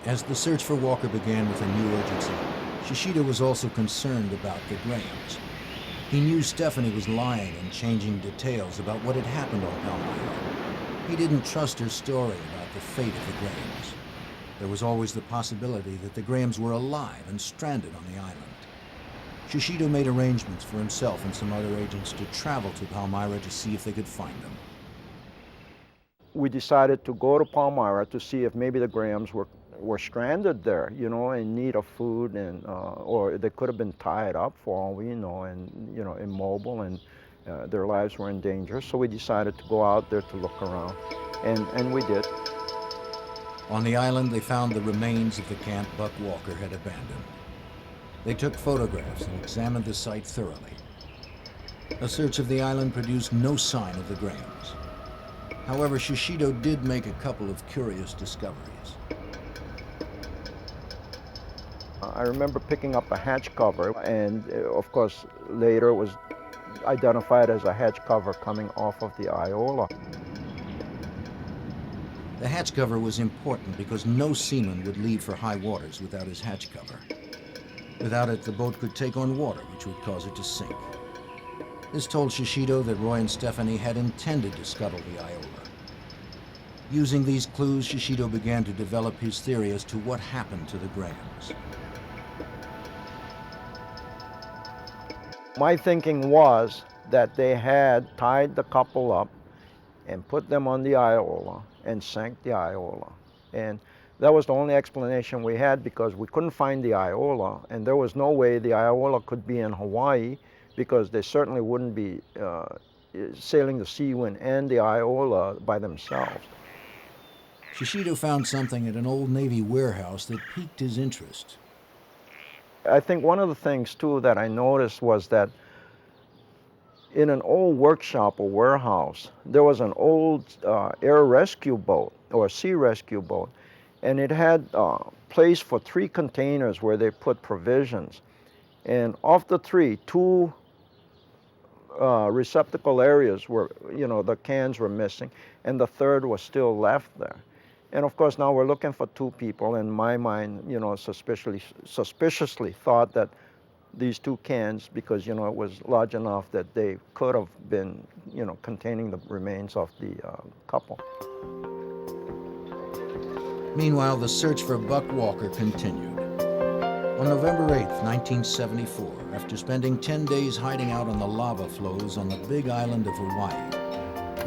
As the search for Walker began with a new urgency, Shishido was also concerned about the Grahams. He knew Stephanie was lying and changing details about what had happened on Palmyra. He didn't trust her story about the fate of the Grahams. There was always the possibility that the Grahams were alive and stranded on the island. Shishido made arrangements for himself and some other agents to travel to Palmyra to see if they could find them. We decided to go to Palmyra to see if maybe the Grahams were stranded there, you know, in need of food, and or they could have been tied up for all we know, and you know, immobile, and their lives were in danger. So we decided to go out there to look around, and we did. On the island, they found the remains of the camp Buck Walker had abandoned. They took photographs and examined the site thoroughly. A search of the island produced no sign of the Grahams. However, Shishido did make a couple of curious discoveries. I remember picking up a hatch cover, and of course later it was identified as a hatch cover coming off of the Iola. The hatch cover was important because no seaman would leave for high waters without his hatch cover. Without it, the boat could take on water, which would cause it to sink. This told Shishido that Roy and Stephanie had intended to scuttle the Iola. Using these clues, Shishido began to develop his theory as to what happened to the Grahams. My thinking was that they had tied the couple up and put them on the Iola and sank the Iola. And that was the only explanation we had, because we couldn't find the Iola, and there was no way the Iola could be in Hawaii, because they certainly wouldn't be sailing the Seawind and the Iola by themselves. Shishido found something at an old Navy warehouse that piqued his interest. I think one of the things, too, that I noticed was that in an old workshop or warehouse, there was an old air rescue boat or sea rescue boat, and it had place for 3 containers where they put provisions. And of the 3, 2 receptacle areas were, you know, the cans were missing, and the third was still left there. And of course, now we're looking for 2 people. In my mind, you know, suspiciously thought that these 2 cans, because, you know, it was large enough that they could have been, you know, containing the remains of the couple. Meanwhile, the search for Buck Walker continued. On November 8th, 1974, after spending 10 days hiding out on the lava flows on the big island of Hawaii,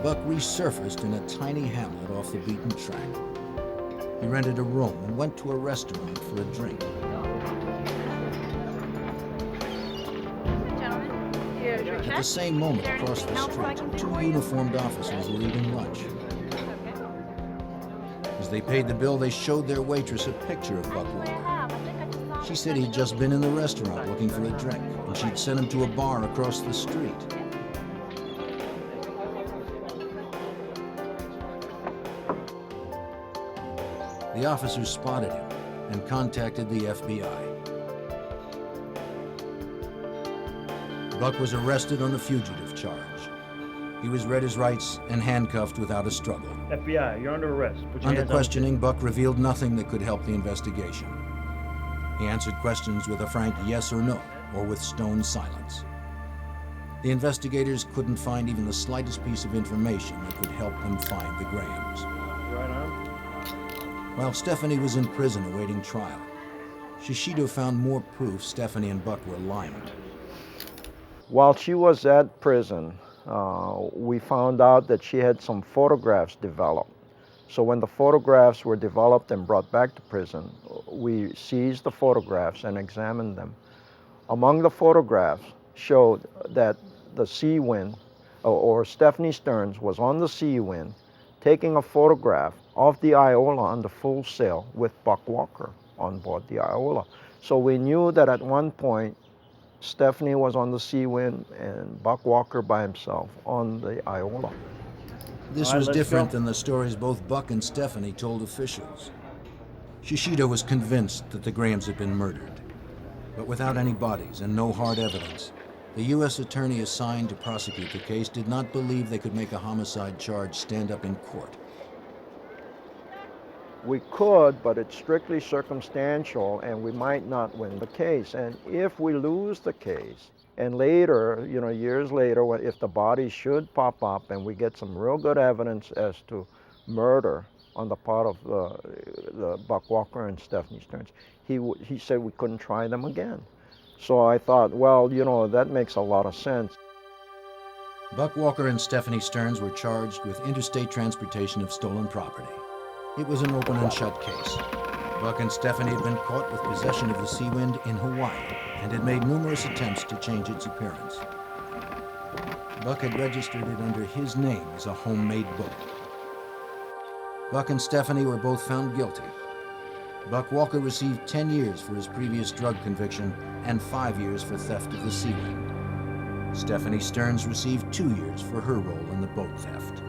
Buck resurfaced in a tiny hamlet off the beaten track. He rented a room and went to a restaurant for a drink. At the same moment, across the street, 2 uniformed officers were eating lunch. As they paid the bill, they showed their waitress a picture of Buck Walker. She said he'd just been in the restaurant looking for a drink, and she'd sent him to a bar across the street. The officers spotted him and contacted the FBI. Buck was arrested on a fugitive charge. He was read his rights and handcuffed without a struggle. FBI, you're under arrest. Put your Under hands on questioning, Buck revealed nothing that could help the investigation. He answered questions with a frank yes or no, or with stone silence. The investigators couldn't find even the slightest piece of information that could help them find the Grahams. Right on. While Stephanie was in prison awaiting trial, Shishido found more proof Stephanie and Buck were lying. While she was at prison, we found out that she had some photographs developed. So when the photographs were developed and brought back to prison, we seized the photographs and examined them. Among the photographs showed that the Sea Wind, or Stephanie Stearns, was on the Sea Wind taking a photograph of the Iola under full sail with Buck Walker on board the Iola. So we knew that at one point Stephanie was on the Sea Wind and Buck Walker by himself on the Iola. This was different than the stories both Buck and Stephanie told officials. Shishido was convinced that the Grahams had been murdered, but without any bodies and no hard evidence, the U.S. attorney assigned to prosecute the case did not believe they could make a homicide charge stand up in court. We could, but it's strictly circumstantial and we might not win the case. And if we lose the case, and later, years later, if the bodies should pop up and we get some real good evidence as to murder on the part of the Buck Walker and Stephanie Stearns, he said we couldn't try them again. So I thought, well, that makes a lot of sense. Buck Walker and Stephanie Stearns were charged with interstate transportation of stolen property. It was an open and shut case. Buck and Stephanie had been caught with possession of the Sea Wind in Hawaii and had made numerous attempts to change its appearance. Buck had registered it under his name as a homemade boat. Buck and Stephanie were both found guilty. Buck Walker received 10 years for his previous drug conviction and 5 years for theft of the Sea Wind. Stephanie Stearns received 2 years for her role in the boat theft.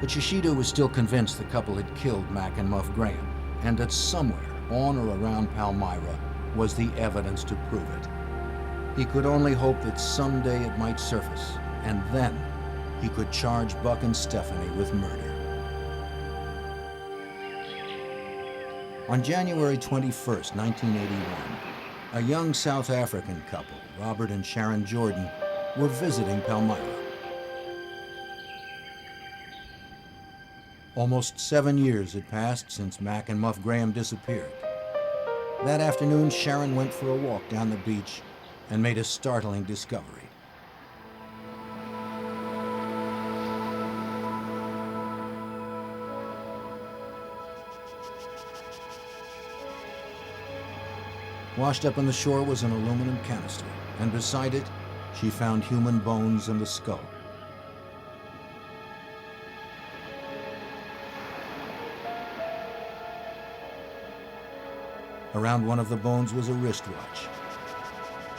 But Shishido was still convinced the couple had killed Mac and Muff Graham, and that somewhere on or around Palmyra was the evidence to prove it. He could only hope that someday it might surface, and then he could charge Buck and Stephanie with murder. On January 21st, 1981, a young South African couple, Robert and Sharon Jordan, were visiting Palmyra. Almost 7 years had passed since Mac and Muff Graham disappeared. That afternoon, Sharon went for a walk down the beach and made a startling discovery. Washed up on the shore was an aluminum canister, and beside it, she found human bones and a skull. Around one of the bones was a wristwatch.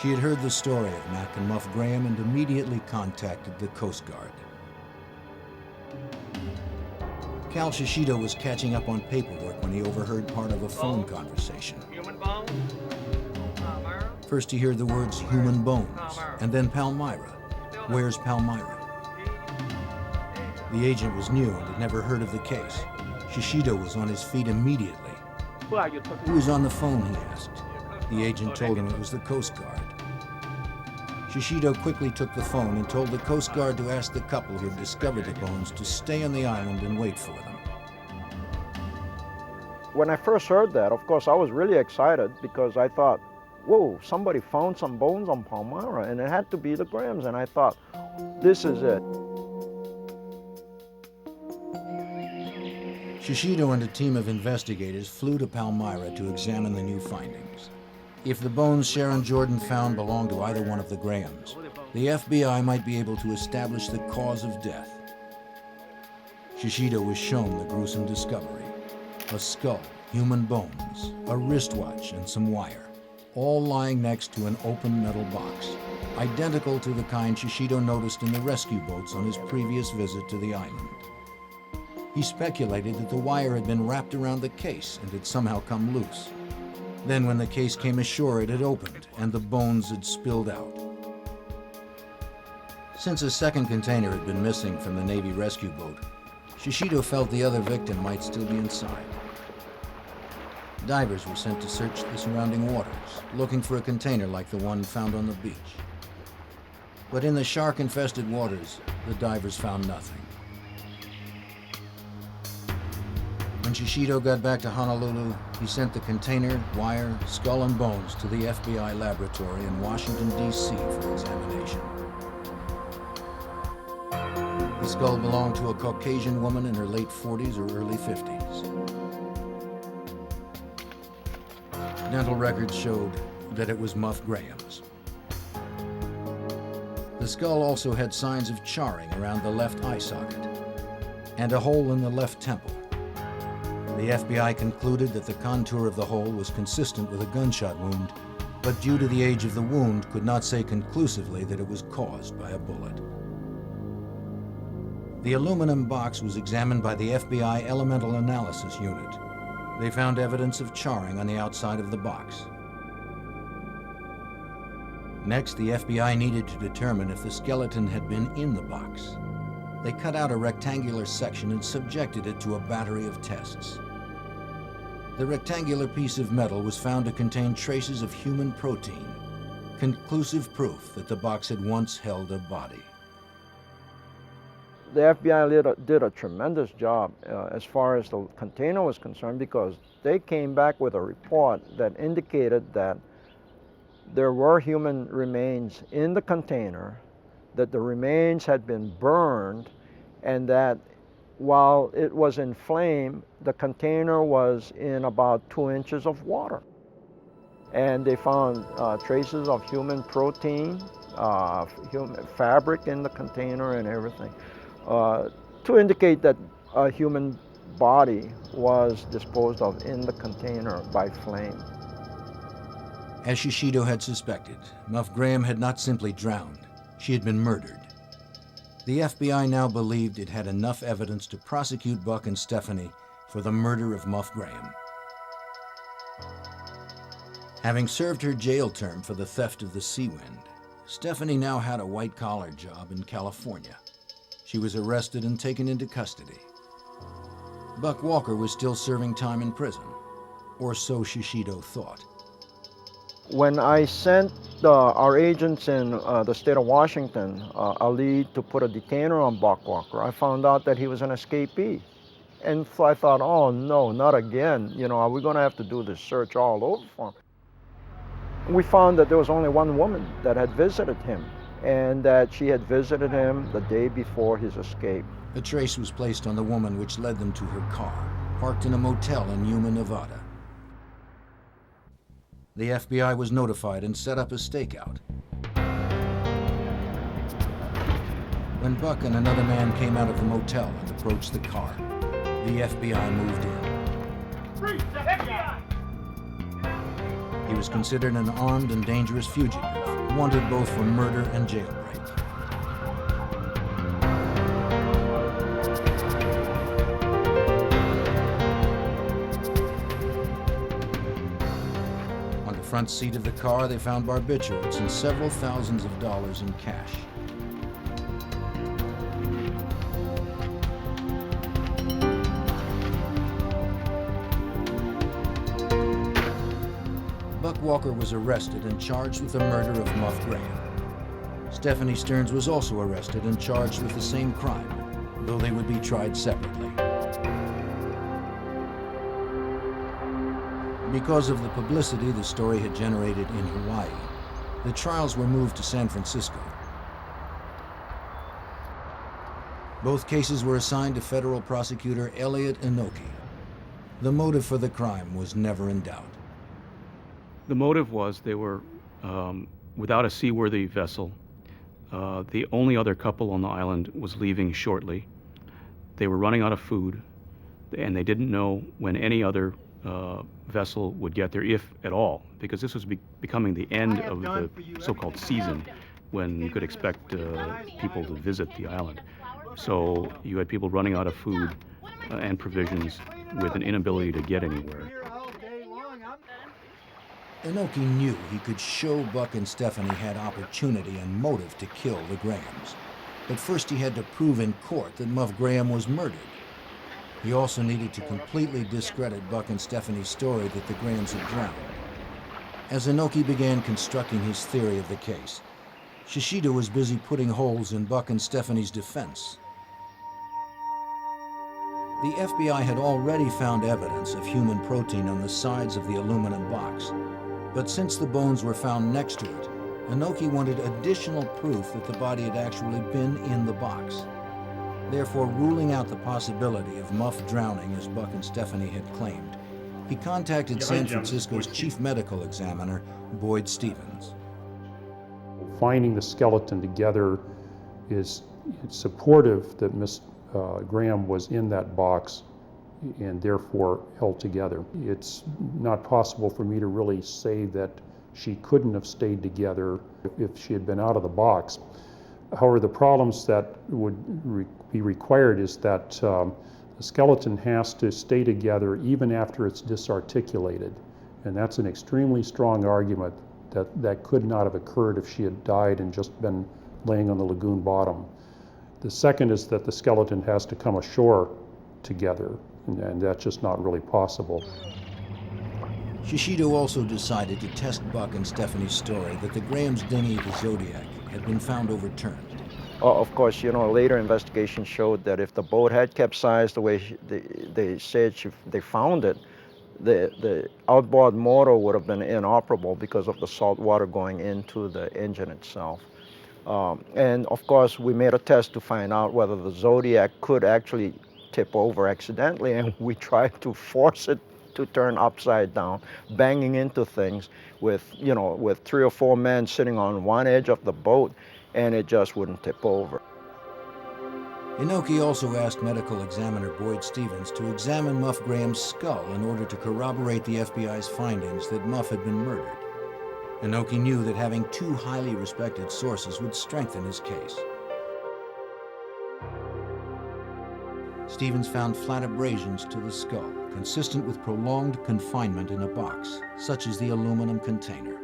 She had heard the story of Mac and Muff Graham and immediately contacted the Coast Guard. Cal Shishido was catching up on paperwork when he overheard part of a phone conversation. First he heard the words human bones, and then Palmyra. Where's Palmyra? The agent was new and had never heard of the case. Shishido was on his feet immediately. Who was on the phone, he asked. The agent told him it was the Coast Guard. Shishido quickly took the phone and told the Coast Guard to ask the couple who had discovered the bones to stay on the island and wait for them. When I first heard that, of course, I was really excited because I thought, whoa, somebody found some bones on Palmyra, and it had to be the Grahams, and I thought, this is it. Shishido and a team of investigators flew to Palmyra to examine the new findings. If the bones Sharon Jordan found belonged to either one of the Grahams, the FBI might be able to establish the cause of death. Shishido was shown the gruesome discovery: a skull, human bones, a wristwatch, and some wire, all lying next to an open metal box, identical to the kind Shishido noticed in the rescue boats on his previous visit to the island. He speculated that the wire had been wrapped around the case and had somehow come loose. Then when the case came ashore, it had opened and the bones had spilled out. Since a second container had been missing from the Navy rescue boat, Shishido felt the other victim might still be inside. Divers were sent to search the surrounding waters, looking for a container like the one found on the beach. But in the shark-infested waters, the divers found nothing. When Shishido got back to Honolulu, he sent the container, wire, skull, and bones to the FBI laboratory in Washington, D.C. for examination. The skull belonged to a Caucasian woman in her late 40s or early 50s. Dental records showed that it was Muff Graham's. The skull also had signs of charring around the left eye socket and a hole in the left temple. The FBI concluded that the contour of the hole was consistent with a gunshot wound, but due to the age of the wound, could not say conclusively that it was caused by a bullet. The aluminum box was examined by the FBI Elemental Analysis Unit. They found evidence of charring on the outside of the box. Next, the FBI needed to determine if the skeleton had been in the box. They cut out a rectangular section and subjected it to a battery of tests. The rectangular piece of metal was found to contain traces of human protein, conclusive proof that the box had once held a body. The FBI did a tremendous job as far as the container was concerned, because they came back with a report that indicated that there were human remains in the container, that the remains had been burned, and that while it was in flame, the container was in about 2 inches of water. And they found traces of human protein, human fabric in the container and everything, to indicate that a human body was disposed of in the container by flame. As Shishido had suspected, Muff Graham had not simply drowned, she had been murdered. The FBI now believed it had enough evidence to prosecute Buck and Stephanie for the murder of Muff Graham. Having served her jail term for the theft of the Seawind, Stephanie now had a white-collar job in California. She was arrested and taken into custody. Buck Walker was still serving time in prison, or so Shishido thought. When I sent our agents in the state of Washington a lead to put a detainer on Buck Walker, I found out that he was an escapee. And so I thought, oh no, not again. You know, are we going to have to do this search all over for him? We found that there was only one woman that had visited him, and that she had visited him the day before his escape. A trace was placed on the woman, which led them to her car, parked in a motel in Yuma, Nevada. The FBI was notified and set up a stakeout. When Buck and another man came out of the motel and approached the car, the FBI moved in. He was considered an armed and dangerous fugitive, wanted both for murder and jailbreak. On the front seat of the car, they found barbiturates and several thousands of dollars in cash. Buck Walker was arrested and charged with the murder of Muff Graham. Stephanie Stearns was also arrested and charged with the same crime, though they would be tried separately. Because of the publicity the story had generated in Hawaii, the trials were moved to San Francisco. Both cases were assigned to federal prosecutor Elliot Inoki. The motive for the crime was never in doubt. The motive was they were without a seaworthy vessel. The only other couple on the island was leaving shortly. They were running out of food, and they didn't know when any other vessel would get there, if at all, because this was becoming the end of the so-called season when you could expect people to visit the island. So you had people running out of food and provisions with an inability to get anywhere. Inoki knew he could show Buck and Stephanie had opportunity and motive to kill the Grahams. But first he had to prove in court that Muff Graham was murdered. He also needed to completely discredit Buck and Stephanie's story that the Grahams had drowned. As Inoki began constructing his theory of the case, Shishido was busy putting holes in Buck and Stephanie's defense. The FBI had already found evidence of human protein on the sides of the aluminum box. But since the bones were found next to it, Inoki wanted additional proof that the body had actually been in the box. Therefore, ruling out the possibility of Muff drowning as Buck and Stephanie had claimed, he contacted San Francisco's chief medical examiner, Boyd Stevens. Finding the skeleton together is supportive that Miss Graham was in that box and therefore held together. It's not possible for me to really say that she couldn't have stayed together if she had been out of the box. However, the problems that would be required is that the skeleton has to stay together even after it's disarticulated. And that's an extremely strong argument that could not have occurred if she had died and just been laying on the lagoon bottom. The second is that the skeleton has to come ashore together, and that's just not really possible. Shishido also decided to test Buck and Stephanie's story that the Graham's dinghy, the Zodiac, had been found overturned. Of course, you know, later investigation showed that if the boat had capsized the way they said they found it, the outboard motor would have been inoperable because of the salt water going into the engine itself. And of course, we made a test to find out whether the Zodiac could actually tip over accidentally, and we tried to force it to turn upside down, banging into things with 3 or 4 men sitting on one edge of the boat, and it just wouldn't tip over. Inoki also asked medical examiner Boyd Stevens to examine Muff Graham's skull in order to corroborate the FBI's findings that Muff had been murdered. Inoki knew that having 2 highly respected sources would strengthen his case. Stevens found flat abrasions to the skull, consistent with prolonged confinement in a box, such as the aluminum container.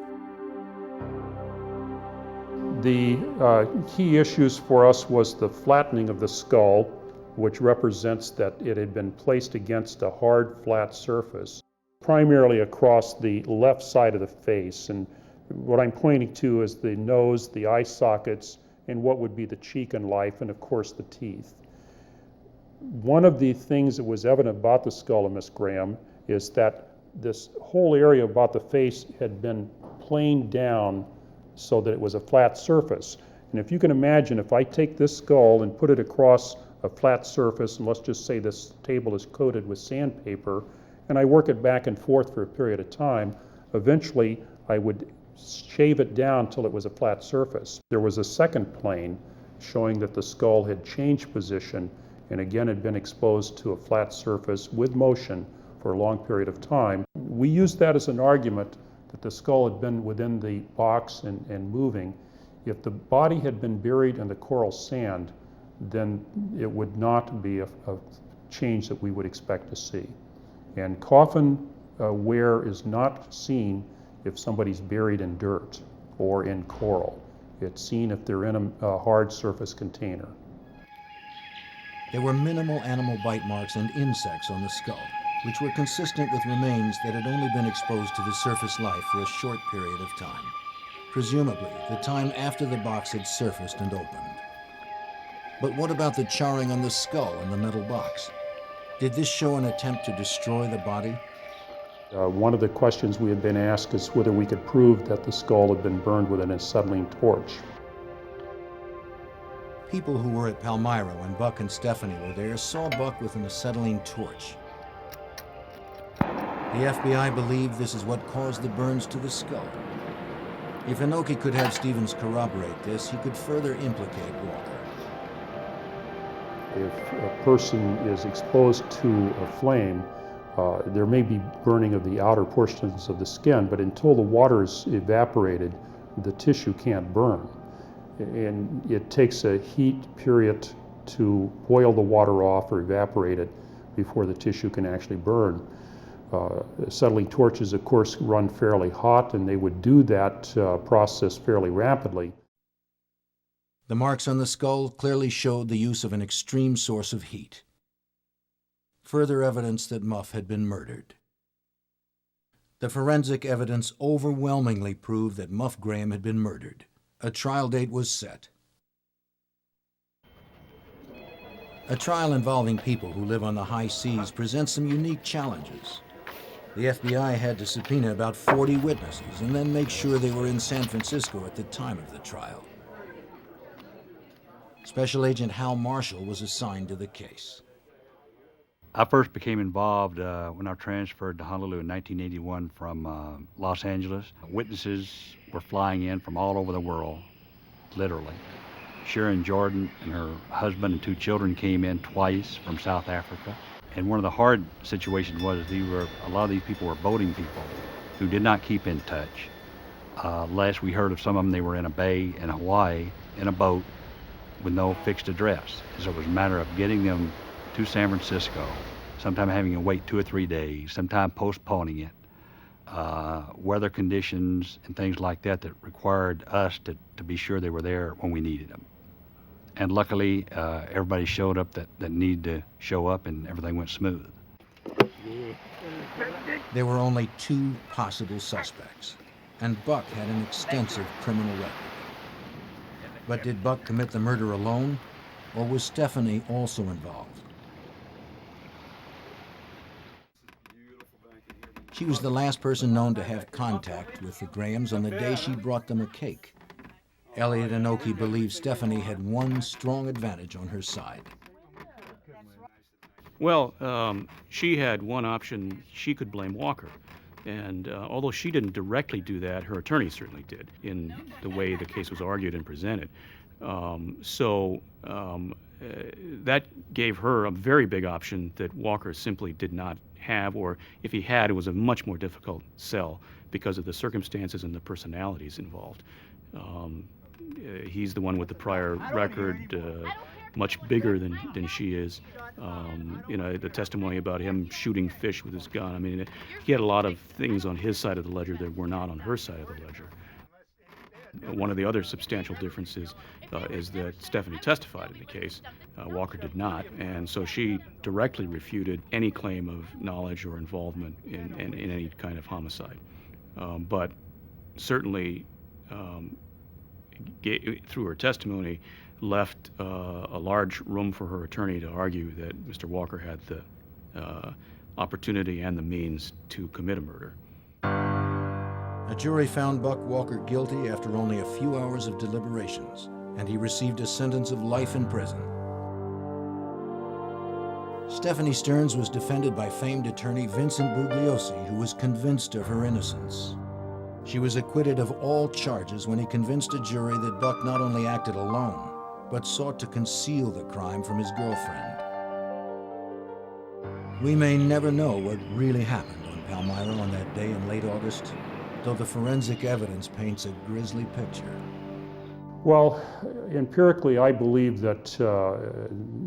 The key issues for us was the flattening of the skull, which represents that it had been placed against a hard, flat surface, primarily across the left side of the face. And what I'm pointing to is the nose, the eye sockets, and what would be the cheek and life, and of course the teeth. One of the things that was evident about the skull of Miss Graham is that this whole area about the face had been planed down so that it was a flat surface. And if you can imagine, if I take this skull and put it across a flat surface, and let's just say this table is coated with sandpaper, and I work it back and forth for a period of time, eventually I would shave it down till it was a flat surface. There was a second plane showing that the skull had changed position and again had been exposed to a flat surface with motion for a long period of time. We used that as an argument that the skull had been within the box and moving. If the body had been buried in the coral sand, then it would not be a change that we would expect to see. And coffin wear is not seen if somebody's buried in dirt or in coral. It's seen if they're in a hard surface container. There were minimal animal bite marks and insects on the skull, which were consistent with remains that had only been exposed to the surface life for a short period of time, presumably the time after the box had surfaced and opened. But what about the charring on the skull and the metal box? Did this show an attempt to destroy the body? One of the questions we had been asked is whether we could prove that the skull had been burned with an acetylene torch. People who were at Palmyra when Buck and Stephanie were there saw Buck with an acetylene torch. The FBI believed this is what caused the burns to the skull. If Inoki could have Stevens corroborate this, he could further implicate Walker. If a person is exposed to a flame, there may be burning of the outer portions of the skin, but until the water is evaporated, the tissue can't burn. And it takes a heat period to boil the water off or evaporate it before the tissue can actually burn. Acetylene torches, of course, run fairly hot, and they would do that process fairly rapidly. The marks on the skull clearly showed the use of an extreme source of heat. Further evidence that Muff had been murdered. The forensic evidence overwhelmingly proved that Muff Graham had been murdered. A trial date was set. A trial involving people who live on the high seas presents some unique challenges. The FBI had to subpoena about 40 witnesses and then make sure they were in San Francisco at the time of the trial. Special Agent Hal Marshall was assigned to the case. I first became involved when I transferred to Honolulu in 1981 from Los Angeles. Witnesses were flying in from all over the world, literally. Sharon Jordan and her husband and 2 children came in twice from South Africa. And one of the hard situations was a lot of these people were boating people who did not keep in touch. Last we heard of some of them, they were in a bay in Hawaii in a boat with no fixed address. So it was a matter of getting them to San Francisco, sometime having to wait 2 or 3 days, sometime postponing it. Weather conditions and things like that that required us to be sure they were there when we needed them. And luckily, everybody showed up that needed to show up, and everything went smooth. There were only 2 possible suspects, and Buck had an extensive criminal record. But did Buck commit the murder alone, or was Stephanie also involved? She was the last person known to have contact with the Grahams on the day she brought them a cake. Elliot Inoki believes Stephanie had one strong advantage on her side. Well, she had one option. She could blame Walker. And although she didn't directly do that, her attorney certainly did in the way the case was argued and presented. That gave her a very big option that Walker simply did not have, or if he had, it was a much more difficult sell because of the circumstances and the personalities involved. He's the one with the prior record, much bigger than she is. The testimony about him shooting fish with his gun. I mean, he had a lot of things on his side of the ledger that were not on her side of the ledger. One of the other substantial differences is that Stephanie testified in the case. Walker did not, and so she directly refuted any claim of knowledge or involvement in any kind of homicide. But certainly, through her testimony, left a large room for her attorney to argue that Mr. Walker had the opportunity and the means to commit a murder. A jury found Buck Walker guilty after only a few hours of deliberations, and he received a sentence of life in prison. Stephanie Stearns was defended by famed attorney Vincent Bugliosi, who was convinced of her innocence. She was acquitted of all charges when he convinced a jury that Buck not only acted alone, but sought to conceal the crime from his girlfriend. We may never know what really happened on Palmyra on that day in late August, though the forensic evidence paints a grisly picture. Well, empirically, I believe that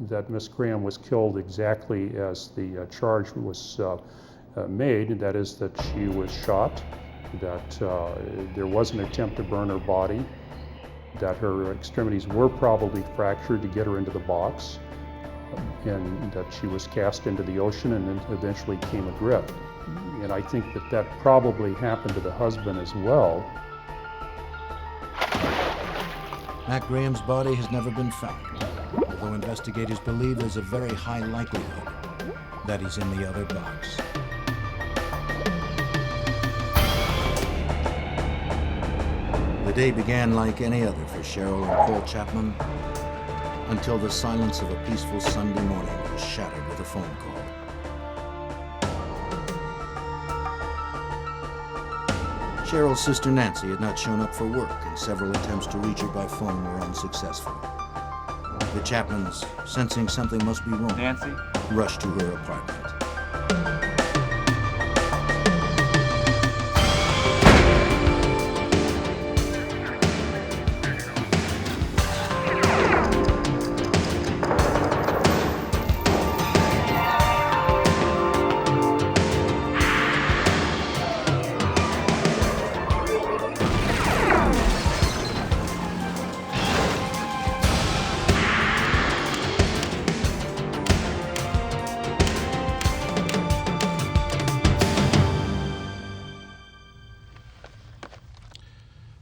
that Miss Graham was killed exactly as the charge was made. That is, that she was shot, that there was an attempt to burn her body, that her extremities were probably fractured to get her into the box, and that she was cast into the ocean and then eventually came adrift. And I think that probably happened to the husband as well. Matt Graham's body has never been found, although investigators believe there's a very high likelihood that he's in the other box. The day began like any other for Cheryl and Paul Chapman until the silence of a peaceful Sunday morning was shattered with a phone call. Cheryl's sister Nancy had not shown up for work, and several attempts to reach her by phone were unsuccessful. The Chapmans, sensing something must be wrong, Nancy? rushed to her apartment.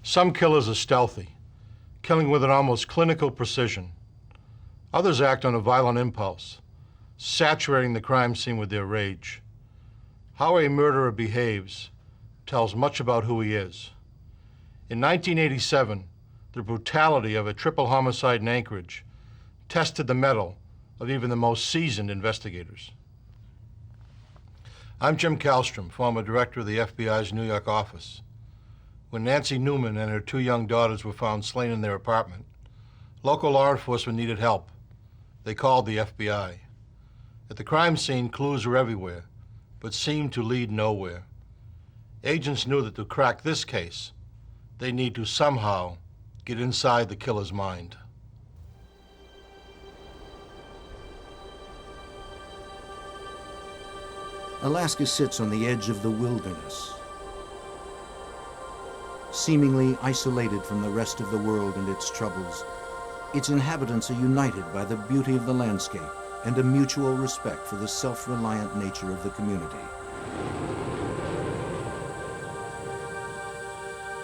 Some killers are stealthy, killing with an almost clinical precision. Others act on a violent impulse, saturating the crime scene with their rage. How a murderer behaves tells much about who he is. In 1987, the brutality of a triple homicide in Anchorage tested the mettle of even the most seasoned investigators. I'm Jim Kallstrom, former director of the FBI's New York office. When Nancy Newman and her 2 young daughters were found slain in their apartment, local law enforcement needed help. They called the FBI. At the crime scene, clues were everywhere, but seemed to lead nowhere. Agents knew that to crack this case, they need to somehow get inside the killer's mind. Alaska sits on the edge of the wilderness, seemingly isolated from the rest of the world and its troubles. Its inhabitants are united by the beauty of the landscape and a mutual respect for the self-reliant nature of the community.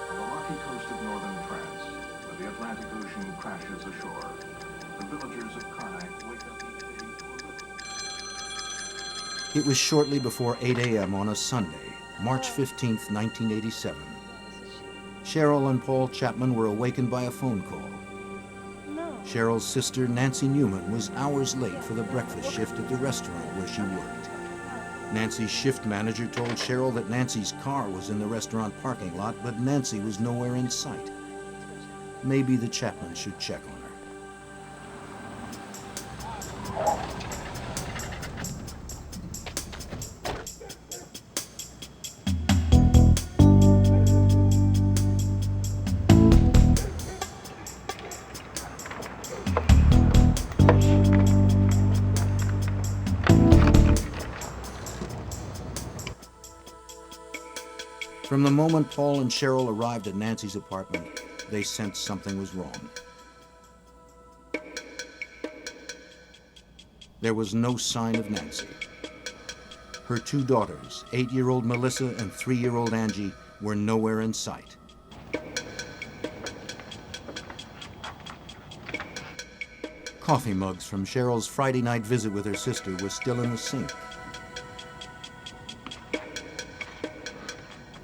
On the rocky coast of northern France, where the Atlantic Ocean crashes ashore, the villagers of Karnak wake up each day to a little. It was shortly before 8 a.m. on a Sunday, March 15, 1987. Cheryl and Paul Chapman were awakened by a phone call. Cheryl's sister, Nancy Newman, was hours late for the breakfast shift at the restaurant where she worked. Nancy's shift manager told Cheryl that Nancy's car was in the restaurant parking lot, but Nancy was nowhere in sight. Maybe the Chapmans should check on her. From the moment Paul and Cheryl arrived at Nancy's apartment, they sensed something was wrong. There was no sign of Nancy. Her 2 daughters, 8-year-old Melissa and 3-year-old Angie, were nowhere in sight. Coffee mugs from Cheryl's Friday night visit with her sister were still in the sink.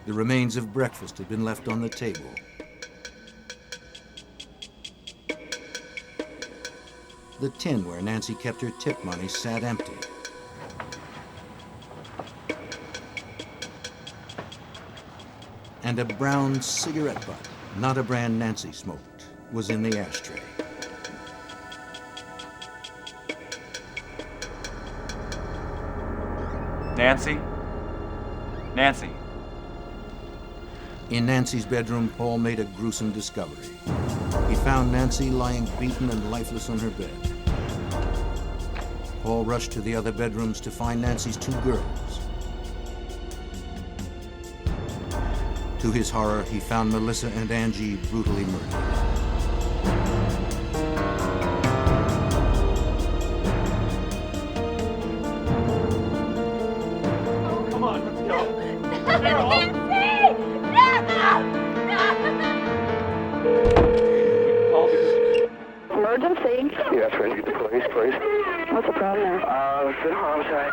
The remains of breakfast had been left on the table. The tin where Nancy kept her tip money sat empty. And a brown cigarette butt, not a brand Nancy smoked, was in the ashtray. Nancy? Nancy? In Nancy's bedroom, Paul made a gruesome discovery. He found Nancy lying beaten and lifeless on her bed. Paul rushed to the other bedrooms to find Nancy's 2 girls. To his horror, he found Melissa and Angie brutally murdered. Emergency? Yes, rescue the police, please. What's the problem there? It's been a homicide.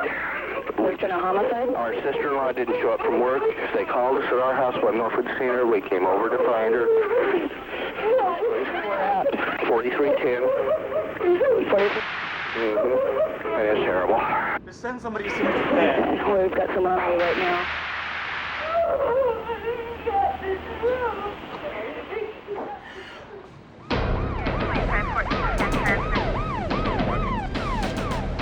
There's been a homicide? Our sister-in-law didn't show up from work. They called us at our house when Milford seen her. We came over to find her. Where at? 4310. 43? It is terrible. Just send somebody to see me. We've got someone on right now.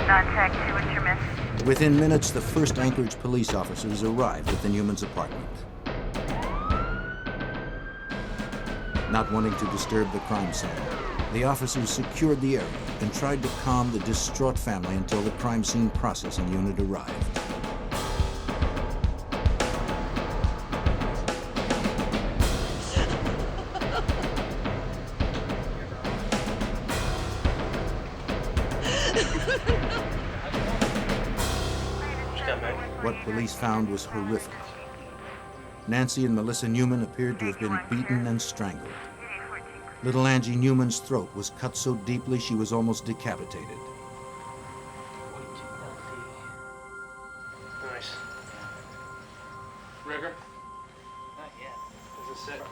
Contact 2, what's your message? Within minutes, the first Anchorage police officers arrived at the Newman's apartment. Not wanting to disturb the crime scene, the officers secured the area and tried to calm the distraught family until the crime scene processing unit arrived. What police found was horrific. Nancy and Melissa Newman appeared to have been beaten and strangled. Little Angie Newman's throat was cut so deeply she was almost decapitated. Nice. Rigger? Not yet. Is it set?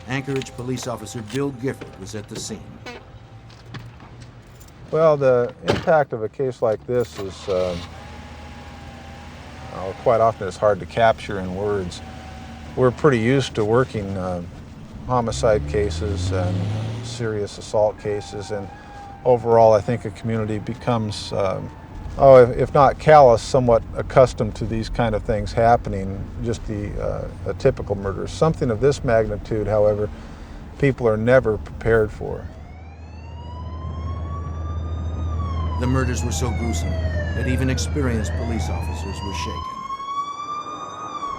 Anchorage police officer Bill Gifford was at the scene. Well, the impact of a case like this is quite often it's hard to capture in words. We're pretty used to working homicide cases and serious assault cases, and overall I think a community becomes, if not callous, somewhat accustomed to these kind of things happening, just a typical murder. Something of this magnitude, however, people are never prepared for. The murders were so gruesome that even experienced police officers were shaken.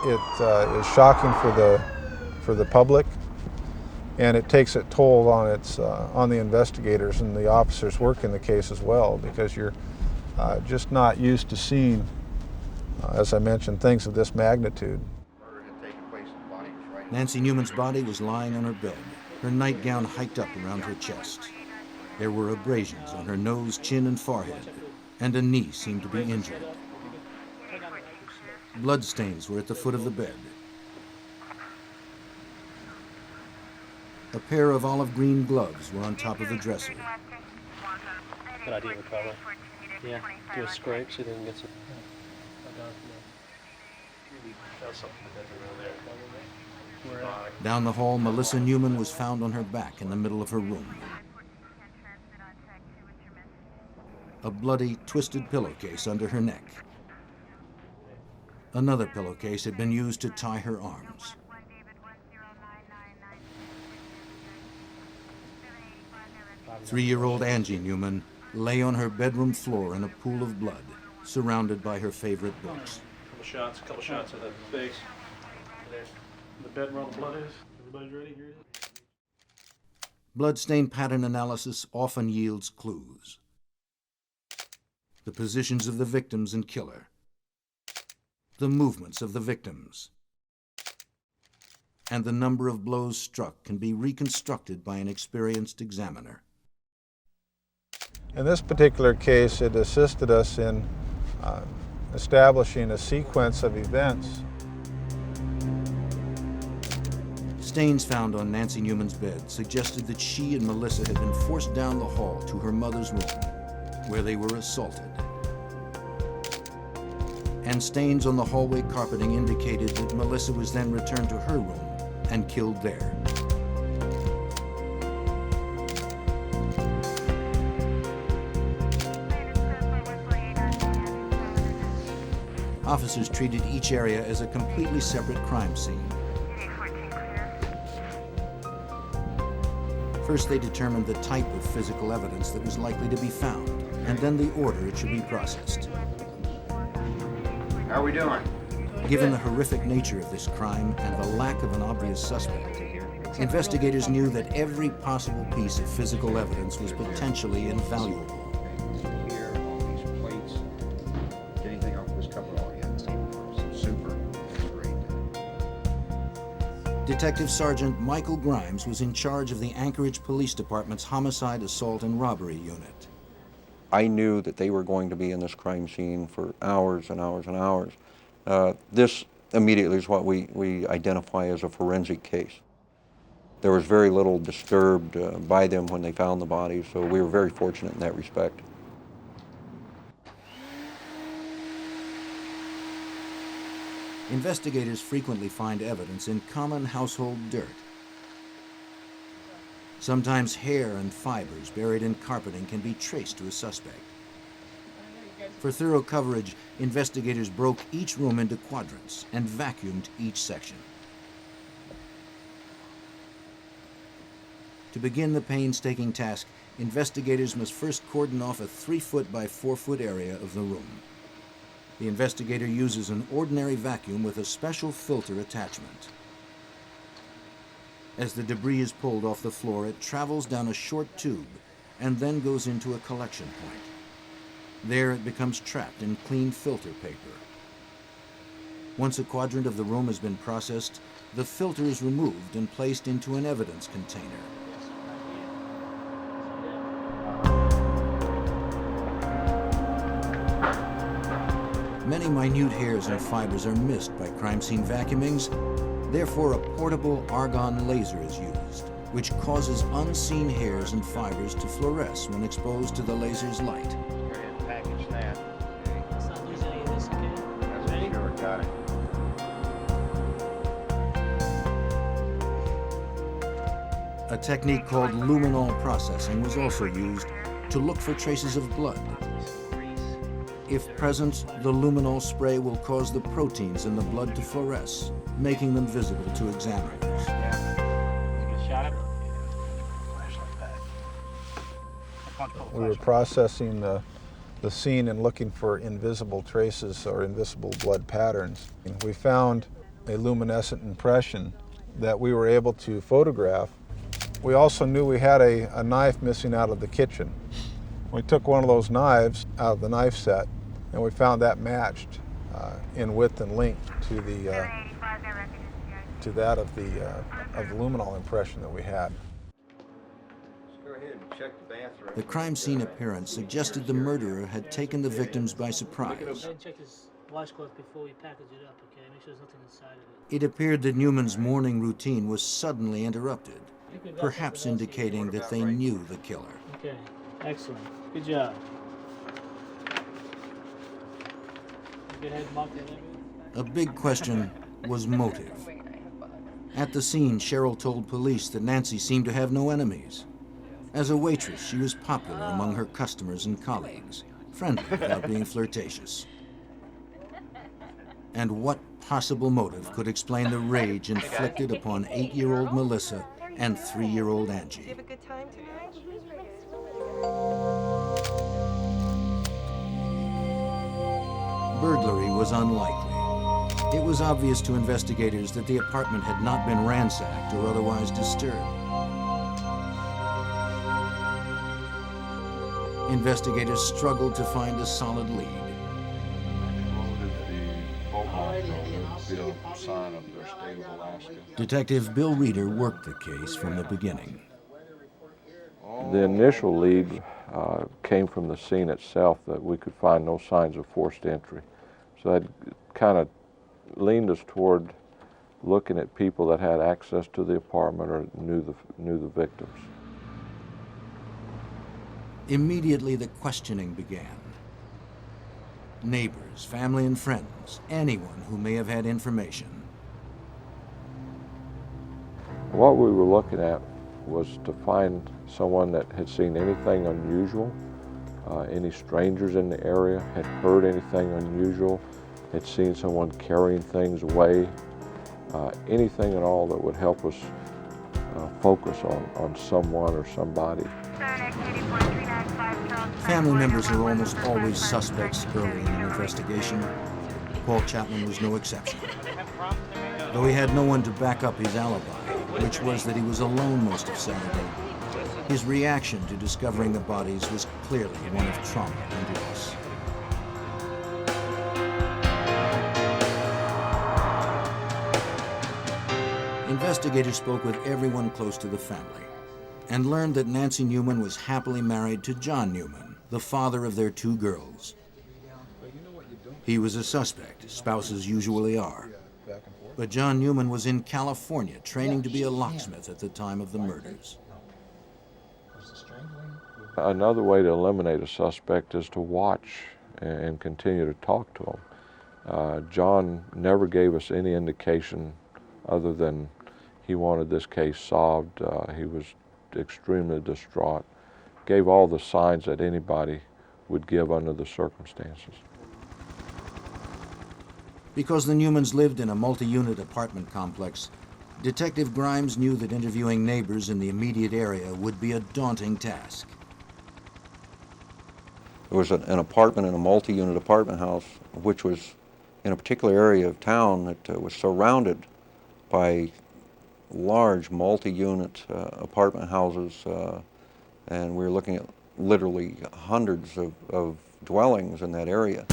It is shocking for the public, and it takes a toll on the investigators and the officers working the case as well, because you're just not used to seeing, as I mentioned, things of this magnitude. Nancy Newman's body was lying on her bed, her nightgown hiked up around her chest. There were abrasions on her nose, chin, and forehead, and a knee seemed to be injured. Bloodstains were at the foot of the bed. A pair of olive green gloves were on top of the dresser. Good idea, recover. Yeah, do a scrape so they can get some. Down the hall, Melissa Newman was found on her back in the middle of her room. A bloody, twisted pillowcase under her neck. Another pillowcase had been used to tie her arms. Three-year-old Angie Newman lay on her bedroom floor in a pool of blood, surrounded by her favorite books. Couple shots of the face. The bed where all the blood is. Everybody's ready? Here it is. Bloodstain pattern analysis often yields clues. The positions of the victims and killer, the movements of the victims, and the number of blows struck can be reconstructed by an experienced examiner. In this particular case, it assisted us in establishing a sequence of events. Stains found on Nancy Newman's bed suggested that she and Melissa had been forced down the hall to her mother's room, where they were assaulted. And stains on the hallway carpeting indicated that Melissa was then returned to her room and killed there. Officers treated each area as a completely separate crime scene. First, they determined the type of physical evidence that was likely to be found, and then the order it should be processed. How are we doing? Given the horrific nature of this crime and the lack of an obvious suspect, investigators knew that every possible piece of physical evidence was potentially invaluable. Here, all these plates, anything off this cover, all you have super great. Detective Sergeant Michael Grimes was in charge of the Anchorage Police Department's Homicide, Assault, and Robbery Unit. I knew that they were going to be in this crime scene for hours and hours and hours. This immediately is what we identify as a forensic case. There was very little disturbed by them when they found the bodies, so we were very fortunate in that respect. Investigators frequently find evidence in common household dirt. Sometimes hair and fibers buried in carpeting can be traced to a suspect. For thorough coverage, investigators broke each room into quadrants and vacuumed each section. To begin the painstaking task, investigators must first cordon off a 3-foot by 4-foot area of the room. The investigator uses an ordinary vacuum with a special filter attachment. As the debris is pulled off the floor, it travels down a short tube and then goes into a collection point. There it becomes trapped in clean filter paper. Once a quadrant of the room has been processed, the filter is removed and placed into an evidence container. Many minute hairs and fibers are missed by crime scene vacuumings. Therefore, a portable argon laser is used, which causes unseen hairs and fibers to fluoresce when exposed to the laser's light. Package that. Let's not lose any of this, okay? That's for sure. Got it. A technique called luminol processing was also used to look for traces of blood. If present, the luminol spray will cause the proteins in the blood to fluoresce, making them visible to examiners. We were processing the scene and looking for invisible traces or invisible blood patterns. We found a luminescent impression that we were able to photograph. We also knew we had a knife missing out of the kitchen. We took one of those knives out of the knife set, and we found that matched in width and length to that of the luminol impression that we had. Go ahead and check the bathroom. The crime scene appearance suggested the murderer had taken the victims by surprise. Check this washcloth before we package it up, okay? Make sure there's nothing inside of it. It appeared that Newman's morning routine was suddenly interrupted, perhaps indicating that they knew the killer. Okay, excellent. Good job. Good head mark and everything. A big question was motive. At the scene, Cheryl told police that Nancy seemed to have no enemies. As a waitress, she was popular among her customers and colleagues, friendly without being flirtatious. And what possible motive could explain the rage inflicted upon 8-year-old Melissa and 3-year-old Angie? Did you have a good time tonight? Burglary was unlikely. It was obvious to investigators that the apartment had not been ransacked or otherwise disturbed. Investigators struggled to find a solid lead. Detective Bill Reeder worked the case from the beginning. The initial lead came from the scene itself, that we could find no signs of forced entry. So that kind of leaned us toward looking at people that had access to the apartment or knew the victims. Immediately the questioning began. Neighbors, family and friends, anyone who may have had information. What we were looking at was to find someone that had seen anything unusual, any strangers in the area, had heard anything unusual, had seen someone carrying things away, anything at all that would help us focus on someone or somebody. Family members are almost always suspects early in an investigation. Paul Chapman was no exception. Though he had no one to back up his alibi, which was that he was alone most of Saturday, his reaction to discovering the bodies was clearly one of trauma and loss. Investigators spoke with everyone close to the family and learned that Nancy Newman was happily married to John Newman, the father of their 2 girls. He was a suspect, spouses usually are. But John Newman was in California training to be a locksmith at the time of the murders. Another way to eliminate a suspect is to watch and continue to talk to him. John never gave us any indication other than he wanted this case solved. He was extremely distraught, gave all the signs that anybody would give under the circumstances. Because the Newmans lived in a multi-unit apartment complex, Detective Grimes knew that interviewing neighbors in the immediate area would be a daunting task. There was an apartment in a multi-unit apartment house, which was in a particular area of town that was surrounded by large multi-unit apartment houses, and we were looking at literally hundreds of dwellings in that area.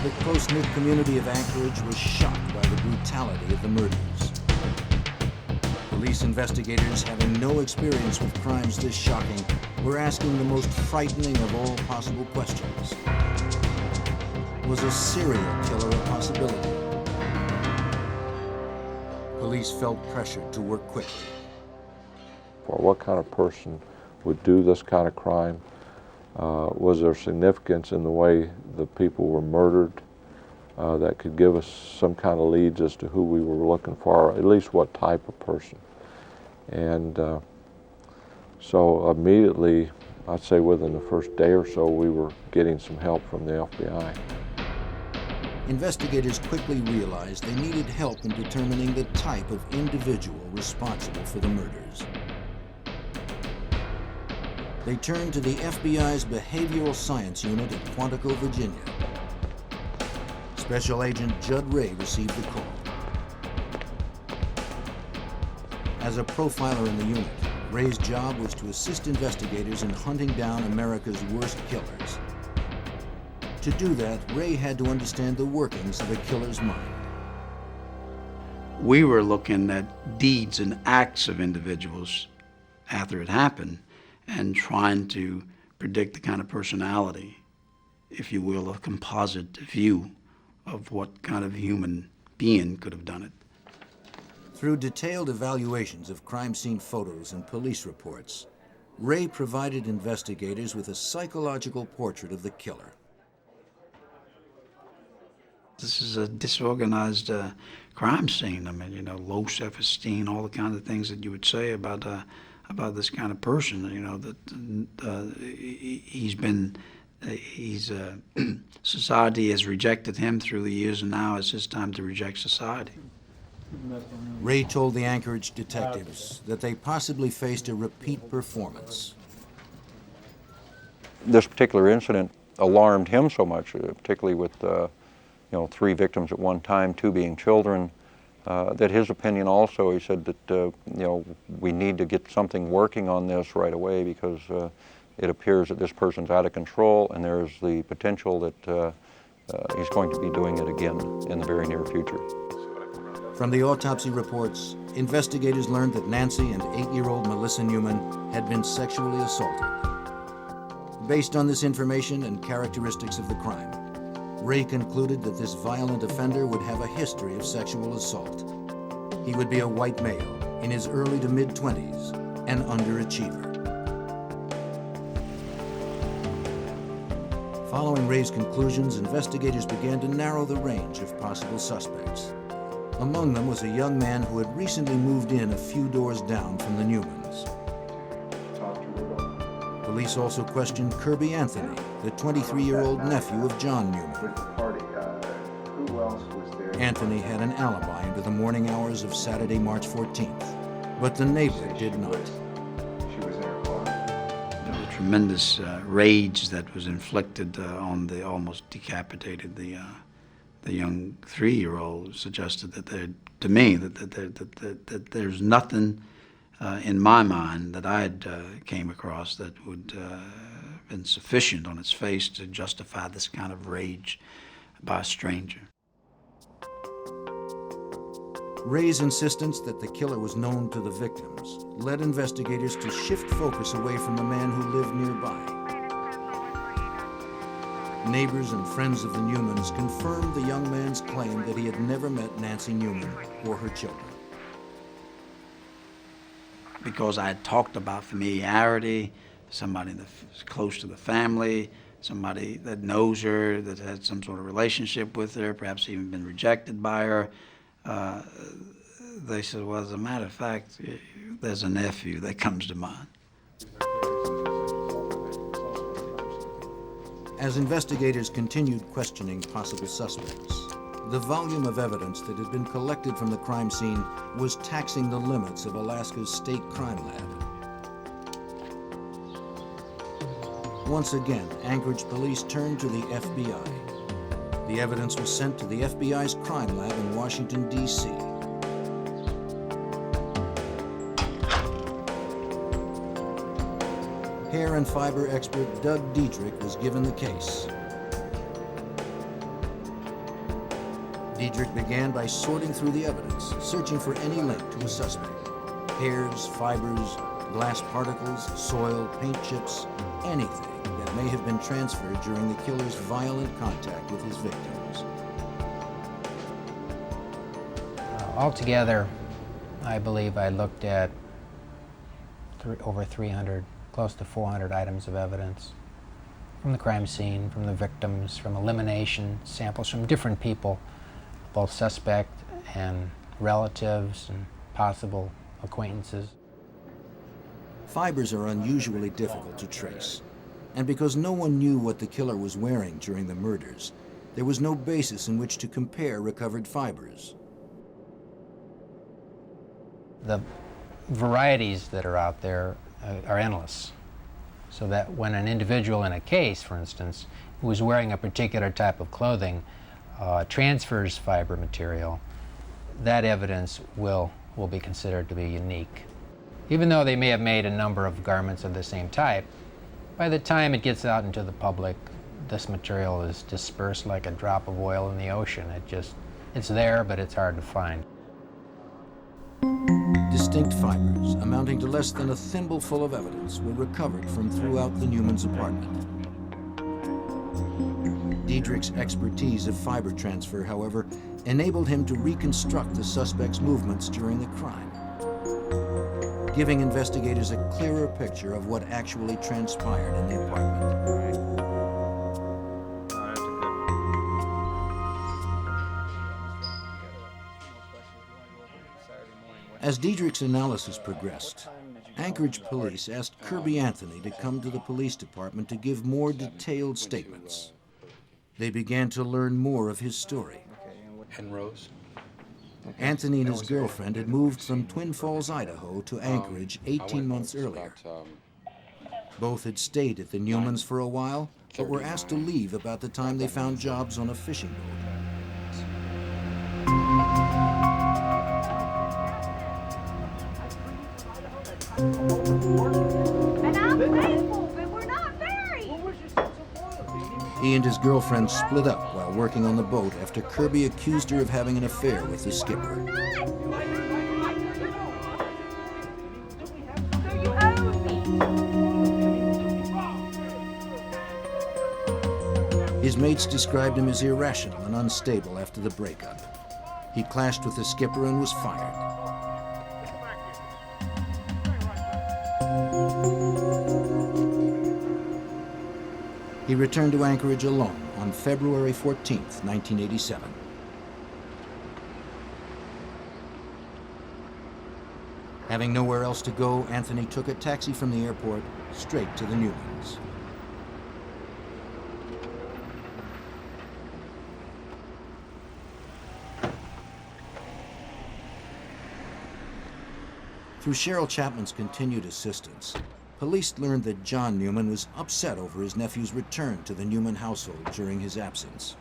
The close-knit community of Anchorage was shocked by the brutality of the murders. The Police investigators, having no experience with crimes this shocking, were asking the most frightening of all possible questions. Was a serial killer a possibility? Police felt pressured to work quickly. For what kind of person would do this kind of crime? Was there significance in the way the people were murdered that could give us some kind of leads as to who we were looking for, or at least what type of person? And so immediately, I'd say within the first day or so, we were getting some help from the FBI. Investigators quickly realized they needed help in determining the type of individual responsible for the murders. They turned to the FBI's Behavioral Science Unit at Quantico, Virginia. Special Agent Judd Ray received the call. As a profiler in the unit, Ray's job was to assist investigators in hunting down America's worst killers. To do that, Ray had to understand the workings of a killer's mind. We were looking at deeds and acts of individuals after it happened and trying to predict the kind of personality, if you will, a composite view of what kind of human being could have done it. Through detailed evaluations of crime scene photos and police reports, Ray provided investigators with a psychological portrait of the killer. This is a disorganized crime scene. I mean, you know, low self-esteem, all the kinds of things that you would say about this kind of person. You know, that society has rejected him through the years, and now it's his time to reject society. Ray told the Anchorage detectives that they possibly faced a repeat performance. This particular incident alarmed him so much, particularly with 3 victims at one time, 2 being children, that his opinion also, he said that we need to get something working on this right away, because it appears that this person's out of control, and there's the potential that he's going to be doing it again in the very near future. From the autopsy reports, investigators learned that Nancy and 8-year-old Melissa Newman had been sexually assaulted. Based on this information and characteristics of the crime, Ray concluded that this violent offender would have a history of sexual assault. He would be a white male in his early to mid-20s, an underachiever. Following Ray's conclusions, investigators began to narrow the range of possible suspects. Among them was a young man who had recently moved in a few doors down from the Newmans. Police also questioned Kirby Anthony, the 23-year-old nephew of John Newman. Anthony had an alibi into the morning hours of Saturday, March 14th, but the neighbor did not. There was a tremendous rage that was inflicted on the almost decapitated the young 3-year-old. Suggested that to me that there's nothing in my mind that I had came across that would have been sufficient on its face to justify this kind of rage by a stranger. Ray's insistence that the killer was known to the victims led investigators to shift focus away from the man who lived nearby. Neighbors and friends of the Newmans confirmed the young man's claim that he had never met Nancy Newman or her children. Because I had talked about familiarity, somebody that's close to the family, somebody that knows her, that had some sort of relationship with her, perhaps even been rejected by her. They said, well, as a matter of fact, there's a nephew that comes to mind. As investigators continued questioning possible suspects, the volume of evidence that had been collected from the crime scene was taxing the limits of Alaska's state crime lab. Once again, Anchorage police turned to the FBI. The evidence was sent to the FBI's crime lab in Washington, D.C. Hair and fiber expert Doug Diedrich was given the case. Diedrich began by sorting through the evidence, searching for any link to a suspect. hairs, fibers, glass particles, soil, paint chips, anything that may have been transferred during the killer's violent contact with his victims. Altogether, I believe I looked at over 300, close to 400 items of evidence from the crime scene, from the victims, from elimination samples from different people, both suspect and relatives and possible acquaintances. Fibers are unusually difficult to trace, and because no one knew what the killer was wearing during the murders, there was no basis in which to compare recovered fibers. The varieties that are out there are endless, so that when an individual in a case, for instance, who is wearing a particular type of clothing transfers fiber material, that evidence will be considered to be unique. Even though they may have made a number of garments of the same type, by the time it gets out into the public, this material is dispersed like a drop of oil in the ocean. It's there, but it's hard to find. Distinct fibers, amounting to less than a thimbleful of evidence, were recovered from throughout the Newmans' apartment. Diedrich's expertise of fiber transfer, however, enabled him to reconstruct the suspect's movements during the crime, giving investigators a clearer picture of what actually transpired in the apartment. As Diedrich's analysis progressed, Anchorage police asked Kirby Anthony to come to the police department to give more detailed statements. They began to learn more of his story. And Rose? Anthony and his girlfriend had moved from Twin Falls, Idaho to Anchorage 18 months earlier. Both had stayed at the Newmans for a while, but were asked to leave about the time they found jobs on a fishing boat. And I'm faithful, but we're not married. He and his girlfriend split up while working on the boat after Kirby accused her of having an affair with the skipper. His mates described him as irrational and unstable after the breakup. He clashed with the skipper and was fired. He returned to Anchorage alone on February 14, 1987. Having nowhere else to go, Anthony took a taxi from the airport straight to the Newmans. Through Cheryl Chapman's continued assistance, police learned that John Newman was upset over his nephew's return to the Newman household during his absence.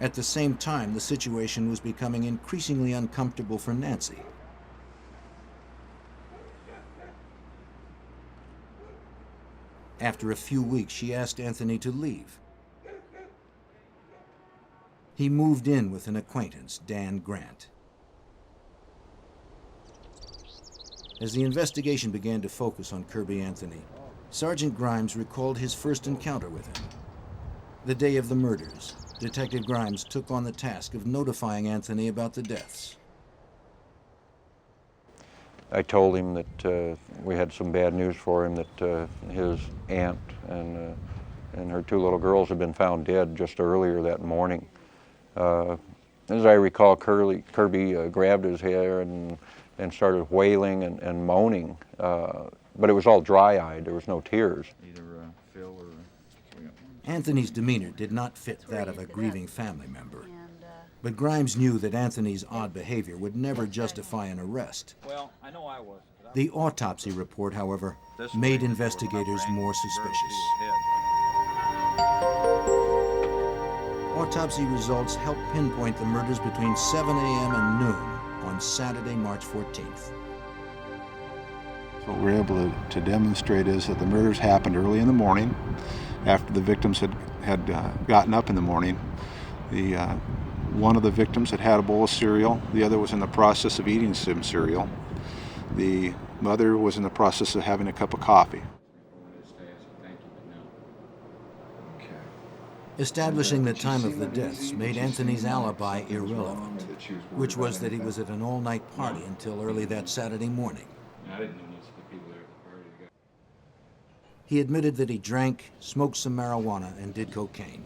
At the same time, the situation was becoming increasingly uncomfortable for Nancy. After a few weeks, she asked Anthony to leave. He moved in with an acquaintance, Dan Grant. As the investigation began to focus on Kirby Anthony, Sergeant Grimes recalled his first encounter with him. The day of the murders, Detective Grimes took on the task of notifying Anthony about the deaths. I told him that we had some bad news for him, that his aunt and her two little girls had been found dead just earlier that morning. As I recall, Kirby grabbed his hair and started wailing and moaning, but it was all dry-eyed. There was no tears. Either Phil or... Anthony's demeanor did not fit that of a grieving family member. But Grimes knew that Anthony's odd behavior would never justify an arrest. Well, I know I was. The autopsy report, however, made investigators more suspicious. Autopsy results helped pinpoint the murders between 7 a.m. and noon on Saturday, March 14th. What we're able to demonstrate is that the murders happened early in the morning, after the victims had gotten up in the morning. The One of the victims had had a bowl of cereal. The other was in the process of eating some cereal. The mother was in the process of having a cup of coffee. Establishing the time of the deaths made Anthony's alibi irrelevant, which was that he was at an all-night party until early that Saturday morning. He admitted that he drank, smoked some marijuana, and did cocaine.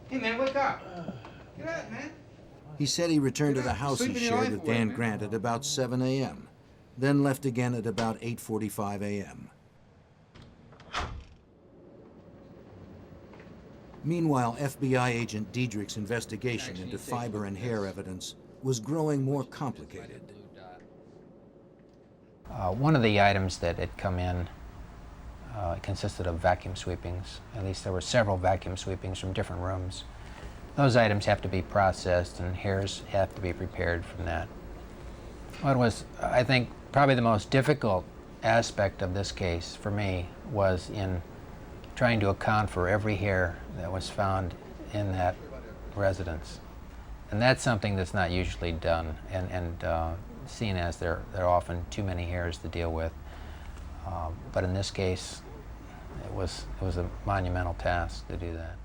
Hey man, wake up! Get up, man! He said he returned to the house he shared with Dan Grant at about 7 a.m., then left again at about 8:45 a.m. Meanwhile, FBI agent Diedrich's investigation into fiber and hair evidence was growing more complicated. One of the items that had come in consisted of vacuum sweepings. At least there were several vacuum sweepings from different rooms. Those items have to be processed and hairs have to be prepared from that. What was, I think, probably the most difficult aspect of this case for me was in trying to account for every hair that was found in that residence. And that's something that's not usually done and seen as there are often too many hairs to deal with. But in this case, it was a monumental task to do that.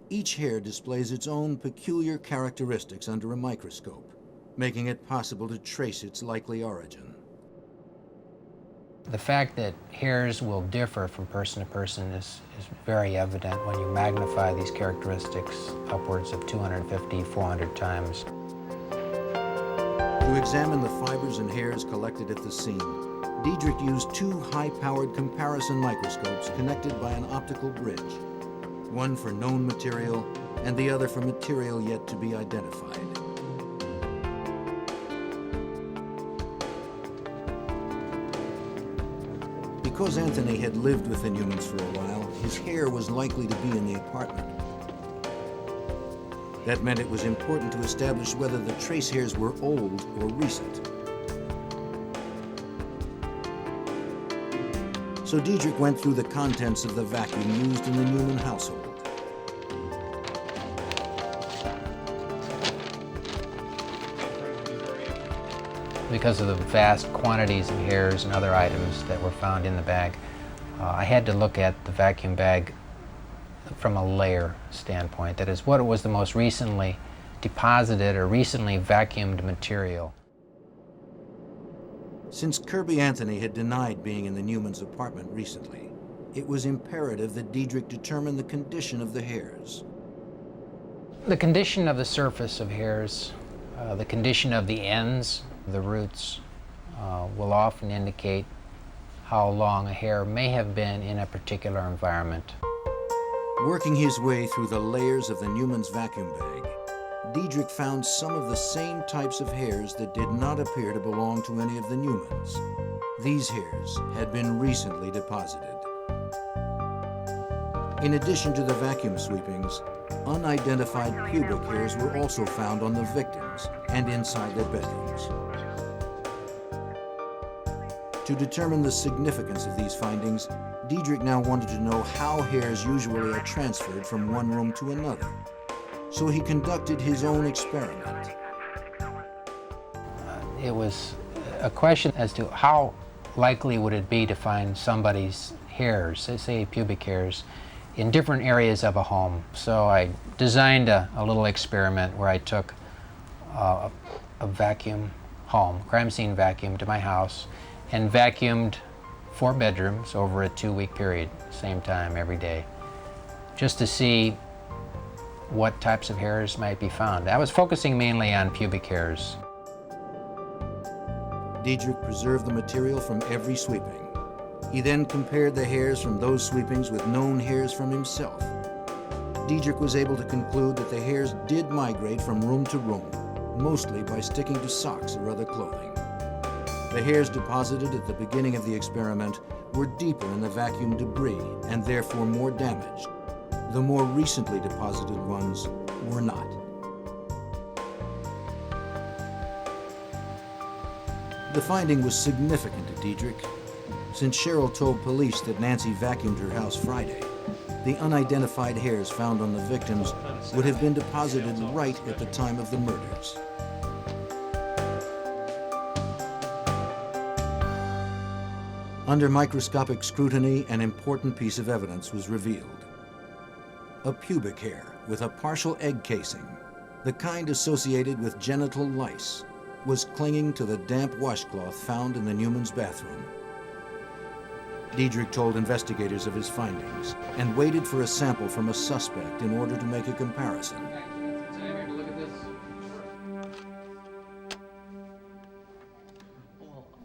Each hair displays its own peculiar characteristics under a microscope, making it possible to trace its likely origin. The fact that hairs will differ from person to person is very evident when you magnify these characteristics upwards of 250, 400 times. To examine the fibers and hairs collected at the scene, Diedrich used two high-powered comparison microscopes connected by an optical bridge, one for known material and the other for material yet to be identified. Because Anthony had lived with the Newmans for a while, his hair was likely to be in the apartment. That meant it was important to establish whether the trace hairs were old or recent. So Diedrich went through the contents of the vacuum used in the Newman household. Because of the vast quantities of hairs and other items that were found in the bag, I had to look at the vacuum bag from a layer standpoint. That is, what was the most recently deposited or recently vacuumed material. Since Kirby Anthony had denied being in the Newmans' apartment recently, it was imperative that Diedrich determine the condition of the hairs. The condition of the surface of hairs, the condition of the ends, the roots, will often indicate how long a hair may have been in a particular environment. Working his way through the layers of the Newmans' vacuum bag, Diedrich found some of the same types of hairs that did not appear to belong to any of the Newmans. These hairs had been recently deposited. In addition to the vacuum sweepings, unidentified pubic hairs were also found on the victims and inside their bedrooms. To determine the significance of these findings, Diedrich now wanted to know how hairs usually are transferred from one room to another. So he conducted his own experiment. It was a question as to how likely would it be to find somebody's hairs, say pubic hairs, in different areas of a home. So I designed a little experiment where I took a vacuum home, crime scene vacuum, to my house and vacuumed 4 bedrooms over a 2-week period, same time every day, just to see what types of hairs might be found. I was focusing mainly on pubic hairs. Diedrich preserved the material from every sweeping. He then compared the hairs from those sweepings with known hairs from himself. Diedrich was able to conclude that the hairs did migrate from room to room, mostly by sticking to socks or other clothing. The hairs deposited at the beginning of the experiment were deeper in the vacuum debris and therefore more damaged. The more recently deposited ones were not. The finding was significant to Diedrich. Since Cheryl told police that Nancy vacuumed her house Friday, the unidentified hairs found on the victims would have been deposited right at the time of the murders. Under microscopic scrutiny, an important piece of evidence was revealed. A pubic hair with a partial egg casing, the kind associated with genital lice, was clinging to the damp washcloth found in the Newman's bathroom. Diedrich told investigators of his findings and waited for a sample from a suspect in order to make a comparison.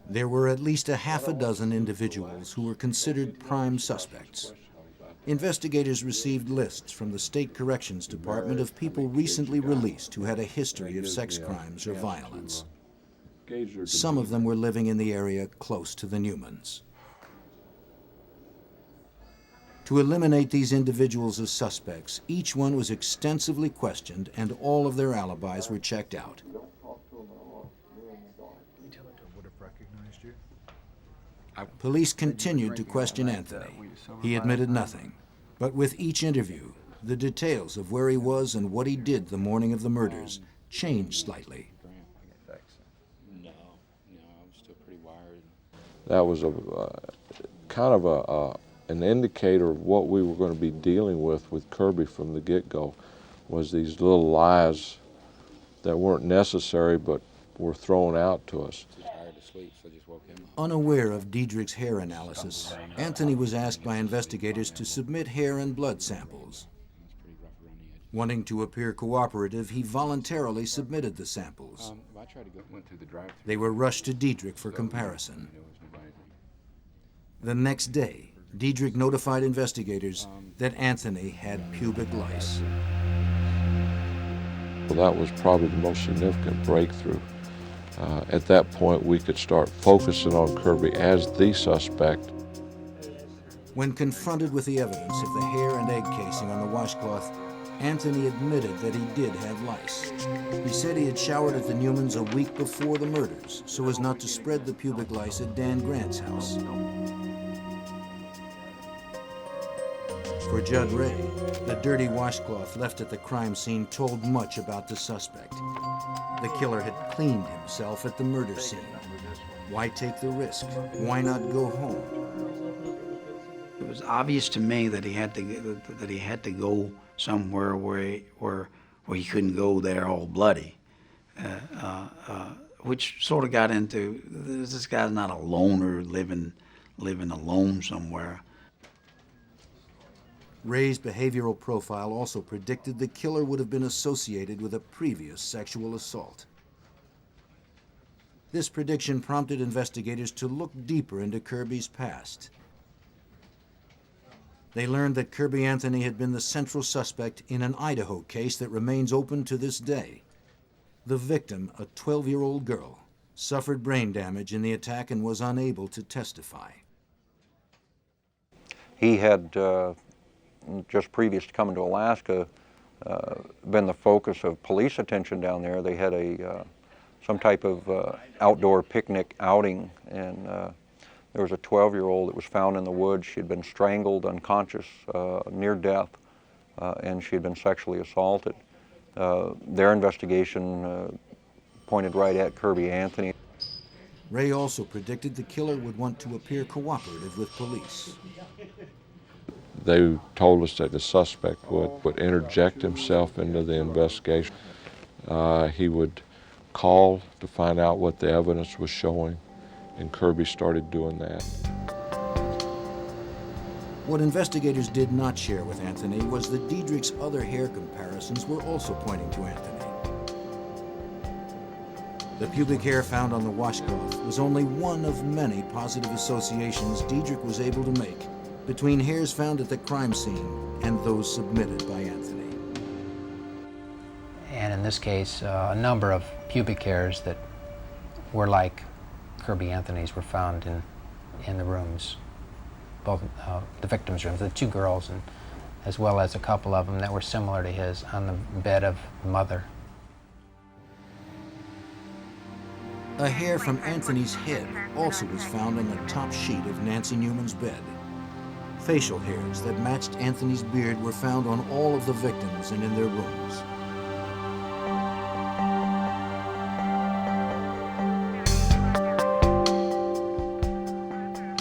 There were at least a half a dozen individuals who were considered prime suspects. Investigators received lists from the State Corrections Department of people recently released who had a history of sex crimes or violence. Some of them were living in the area close to the Newmans. To eliminate these individuals as suspects, each one was extensively questioned and all of their alibis were checked out. Police continued to question Anthony. He admitted nothing. But with each interview, the details of where he was and what he did the morning of the murders changed slightly. That was kind of an indicator of what we were going to be dealing with Kirby from the get-go, was these little lies that weren't necessary but were thrown out to us. Unaware of Diedrich's hair analysis, Anthony was asked by investigators to submit hair and blood samples. Wanting to appear cooperative, he voluntarily submitted the samples. They were rushed to Diedrich for comparison. The next day, Diedrich notified investigators that Anthony had pubic lice. Well, that was probably the most significant breakthrough. At that point, we could start focusing on Kirby as the suspect. When confronted with the evidence of the hair and egg casing on the washcloth, Anthony admitted that he did have lice. He said he had showered at the Newmans a week before the murders so as not to spread the pubic lice at Dan Grant's house. For Judd Ray, the dirty washcloth left at the crime scene told much about the suspect. The killer had cleaned himself at the murder scene. Why take the risk? Why not go home? It was obvious to me that he had to go somewhere where he couldn't go there all bloody, which sort of got into this guy's not a loner living alone somewhere. Ray's behavioral profile also predicted the killer would have been associated with a previous sexual assault. This prediction prompted investigators to look deeper into Kirby's past. They learned that Kirby Anthony had been the central suspect in an Idaho case that remains open to this day. The victim, a 12-year-old girl, suffered brain damage in the attack and was unable to testify. He had just previous to coming to Alaska, been the focus of police attention down there. They had some type of outdoor picnic outing, and there was a 12-year-old that was found in the woods. She had been strangled, unconscious, near death, and she had been sexually assaulted. Their investigation pointed right at Kirby Anthony. Ray also predicted the killer would want to appear cooperative with police. They told us that the suspect would interject himself into the investigation. He would call to find out what the evidence was showing, and Kirby started doing that. What investigators did not share with Anthony was that Diedrich's other hair comparisons were also pointing to Anthony. The pubic hair found on the washcloth was only one of many positive associations Diedrich was able to make between hairs found at the crime scene and those submitted by Anthony. And in this case, a number of pubic hairs that were like Kirby Anthony's were found in the rooms, both the victims' rooms, the two girls, and as well as a couple of them that were similar to his on the bed of the mother. A hair from Anthony's head also was found on the top sheet of Nancy Newman's bed. Facial hairs that matched Anthony's beard were found on all of the victims and in their rooms.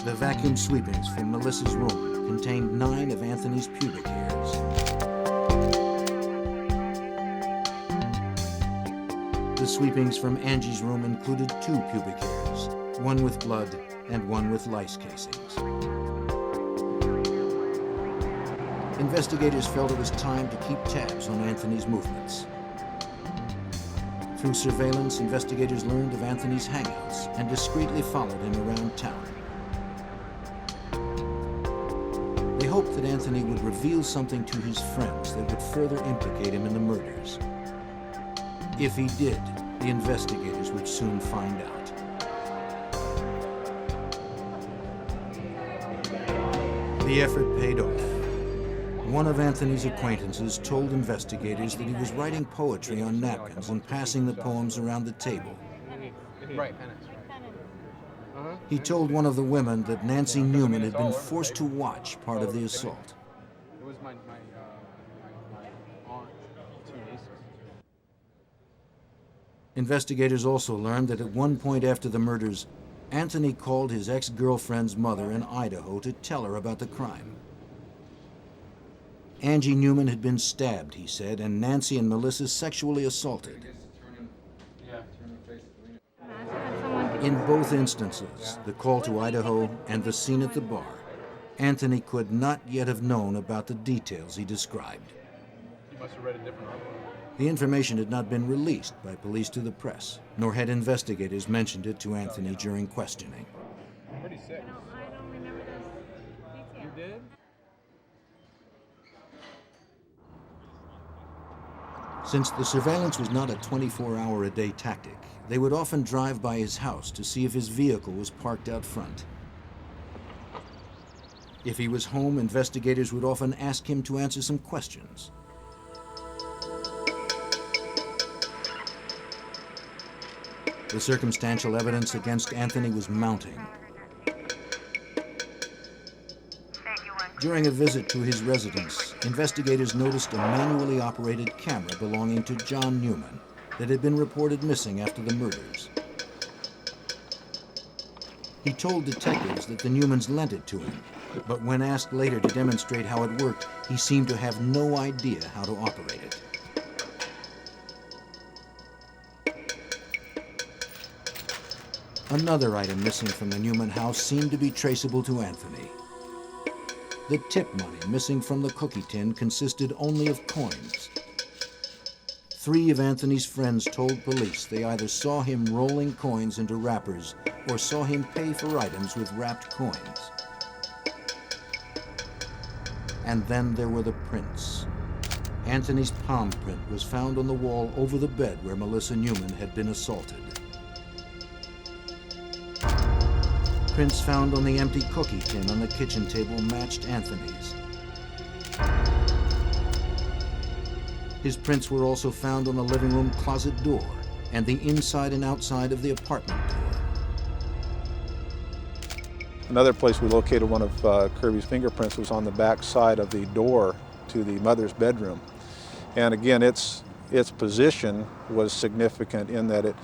The vacuum sweepings from Melissa's room contained 9 of Anthony's pubic hairs. The sweepings from Angie's room included 2 pubic hairs, one with blood and one with lice casings. Investigators felt it was time to keep tabs on Anthony's movements. Through surveillance, investigators learned of Anthony's hangouts and discreetly followed him around town. They hoped that Anthony would reveal something to his friends that would further implicate him in the murders. If he did, the investigators would soon find out. The effort paid off. One of Anthony's acquaintances told investigators that he was writing poetry on napkins and passing the poems around the table. Right. He told one of the women that Nancy Newman had been forced to watch part of the assault. It was my aunt, 2 nieces. Investigators also learned that at one point after the murders, Anthony called his ex-girlfriend's mother in Idaho to tell her about the crime. Angie Newman had been stabbed, he said, and Nancy and Melissa sexually assaulted. In both instances, the call to Idaho and the scene at the bar, Anthony could not yet have known about the details he described. You must have read a different article. The information had not been released by police to the press, nor had investigators mentioned it to Anthony during questioning. Pretty sick. I don't remember those details. You did? Since the surveillance was not a 24-hour-a-day tactic, they would often drive by his house to see if his vehicle was parked out front. If he was home, investigators would often ask him to answer some questions. The circumstantial evidence against Anthony was mounting. During a visit to his residence, investigators noticed a manually operated camera belonging to John Newman that had been reported missing after the murders. He told detectives that the Newmans lent it to him, but when asked later to demonstrate how it worked, he seemed to have no idea how to operate it. Another item missing from the Newman house seemed to be traceable to Anthony. The tip money missing from the cookie tin consisted only of coins. 3 of Anthony's friends told police they either saw him rolling coins into wrappers or saw him pay for items with wrapped coins. And then there were the prints. Anthony's palm print was found on the wall over the bed where Melissa Newman had been assaulted. Prints found on the empty cookie tin on the kitchen table matched Anthony's. His prints were also found on the living room closet door and the inside and outside of the apartment door. Another place we located one of Kirby's fingerprints was on the back side of the door to the mother's bedroom. And again, its position was significant in that it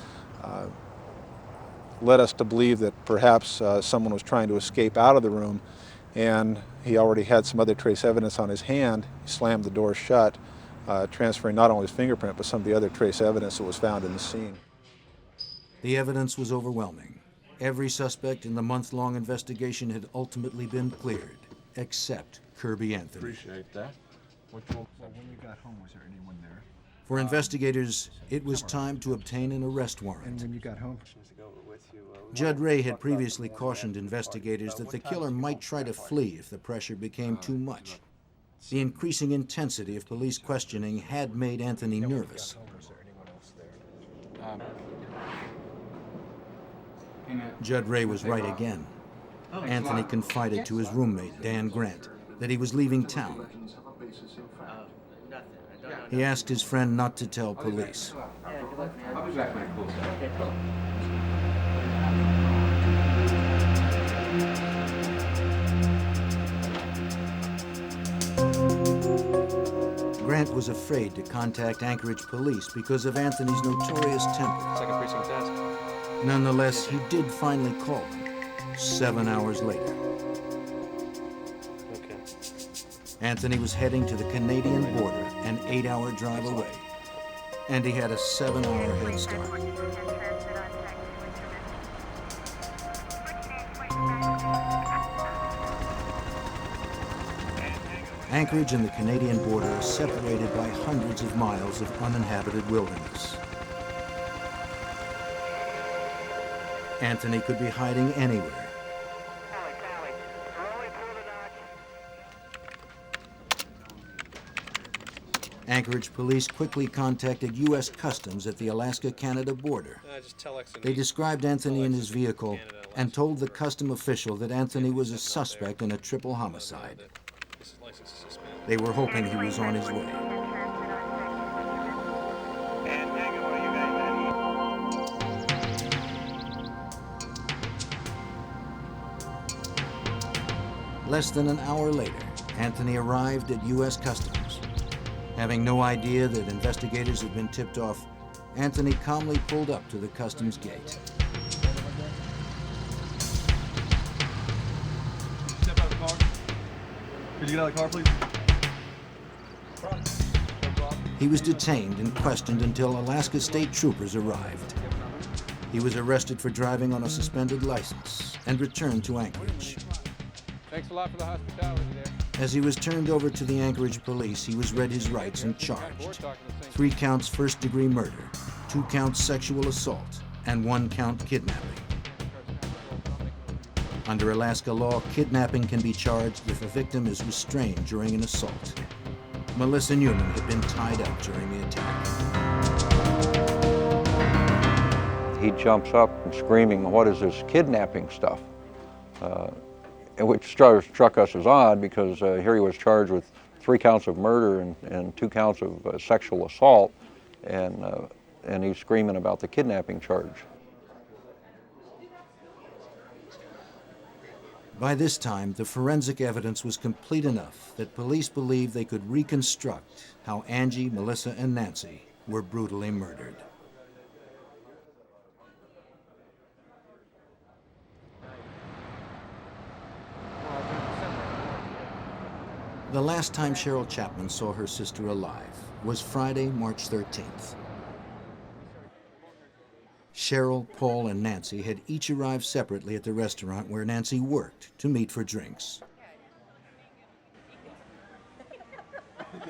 led us to believe that perhaps someone was trying to escape out of the room, and he already had some other trace evidence on his hand. He slammed the door shut, transferring not only his fingerprint, but some of the other trace evidence that was found in the scene. The evidence was overwhelming. Every suspect in the month-long investigation had ultimately been cleared, except Kirby Anthony. Appreciate that. Well, when you got home, was there anyone there? For investigators, it was time to obtain an arrest warrant. And when you got home? Judd Ray had previously cautioned investigators that the killer might try to flee if the pressure became too much. The increasing intensity of police questioning had made Anthony nervous. Judd Ray was right again. Anthony confided to his roommate, Dan Grant, that he was leaving town. He asked his friend not to tell police. I'll be back when it cools down. Grant was afraid to contact Anchorage police because of Anthony's notorious temper. Second precinct task. Nonetheless, he did finally call them 7 hours later. Okay. Anthony was heading to the Canadian border, an 8-hour drive away, and he had a 7-hour head start. Anchorage and the Canadian border are separated by hundreds of miles of uninhabited wilderness. Anthony could be hiding anywhere. Anchorage police quickly contacted U.S. Customs at the Alaska-Canada border. They described Anthony in his vehicle and told the custom official that Anthony was a suspect in a triple homicide. They were hoping he was on his way. Less than an hour later, Anthony arrived at U.S. Customs. Having no idea that investigators had been tipped off, Anthony calmly pulled up to the customs gate. Step out of the car. Could you get out of the car, please? He was detained and questioned until Alaska State Troopers arrived. He was arrested for driving on a suspended license and returned to Anchorage. Thanks a lot for the hospitality there. As he was turned over to the Anchorage police, he was read his rights and charged. 3 counts first-degree murder, 2 counts sexual assault, and 1 count kidnapping. Under Alaska law, kidnapping can be charged if a victim is restrained during an assault. Melissa Newman had been tied up during the attack. He jumps up and screaming, "What is this kidnapping stuff?" Which struck us as odd because here he was charged with 3 counts of murder and 2 counts of sexual assault, and he's screaming about the kidnapping charge. By this time, the forensic evidence was complete enough that police believed they could reconstruct how Angie, Melissa, and Nancy were brutally murdered. The last time Cheryl Chapman saw her sister alive was Friday, March 13th. Cheryl, Paul, and Nancy had each arrived separately at the restaurant where Nancy worked to meet for drinks.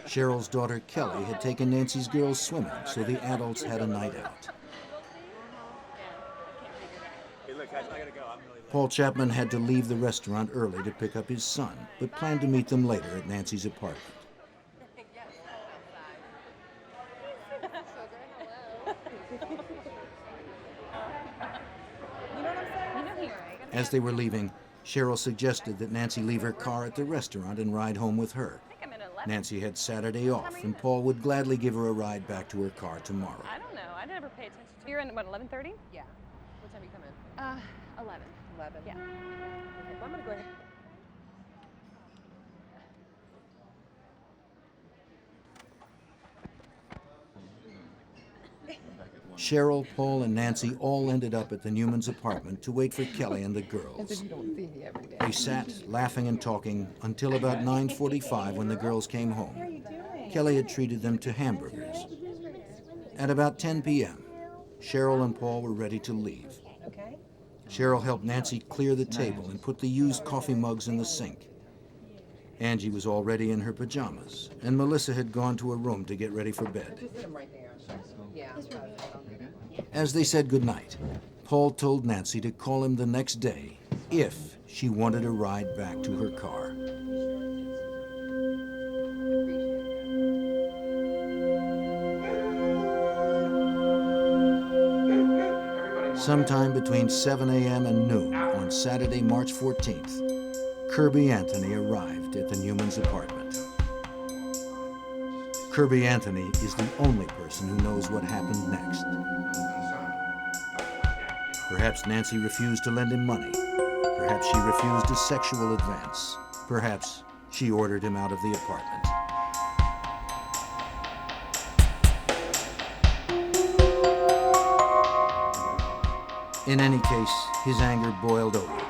Cheryl's daughter Kelly had taken Nancy's girls swimming, so the adults had a night out. Paul Chapman had to leave the restaurant early to pick up his son, but planned to meet them later at Nancy's apartment. As they were leaving, Cheryl suggested that Nancy leave her car at the restaurant and ride home with her. Nancy had Saturday off, and Paul would gladly give her a ride back to her car tomorrow. I don't know. I never pay attention to. You're in, what, 11:30? Yeah. What time you come in? 11. 11. Yeah. Okay, well, I'm gonna go ahead. Cheryl, Paul, and Nancy all ended up at the Newmans' apartment to wait for Kelly and the girls. You don't see me every day. They sat, laughing and talking, until about 9:45 when the girls came home. Kelly had treated them to hamburgers. At about 10 p.m., Cheryl and Paul were ready to leave. Cheryl helped Nancy clear the table and put the used coffee mugs in the sink. Angie was already in her pajamas, and Melissa had gone to her room to get ready for bed. Just sit them right there. Yeah. As they said goodnight, Paul told Nancy to call him the next day if she wanted a ride back to her car. Sometime between 7 a.m. and noon on Saturday, March 14th, Kirby Anthony arrived at the Newmans' apartment. Kirby Anthony is the only person who knows what happened next. Perhaps Nancy refused to lend him money. Perhaps she refused a sexual advance. Perhaps she ordered him out of the apartment. In any case, his anger boiled over.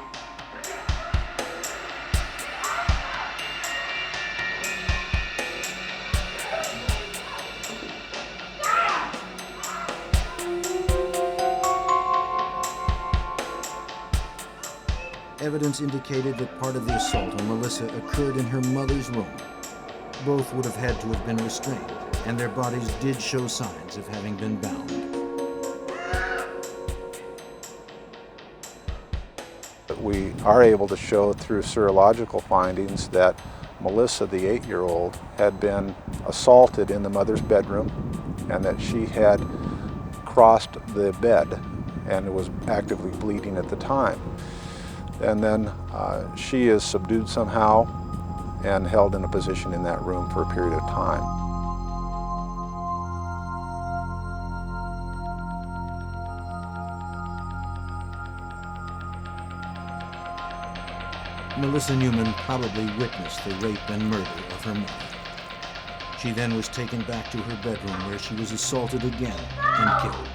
Evidence indicated that part of the assault on Melissa occurred in her mother's room. Both would have had to have been restrained, and their bodies did show signs of having been bound. We are able to show through serological findings that Melissa, the 8-year-old, had been assaulted in the mother's bedroom and that she had crossed the bed and was actively bleeding at the time. And then she is subdued somehow and held in a position in that room for a period of time. Melissa Newman probably witnessed the rape and murder of her mother. She then was taken back to her bedroom where she was assaulted again and killed.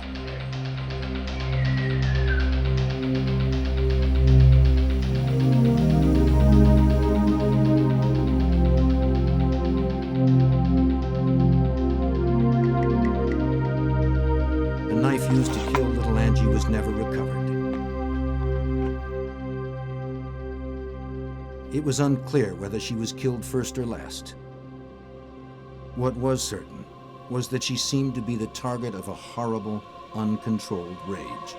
The knife used to kill little Angie was never recovered. It was unclear whether she was killed first or last. What was certain was that she seemed to be the target of a horrible, uncontrolled rage.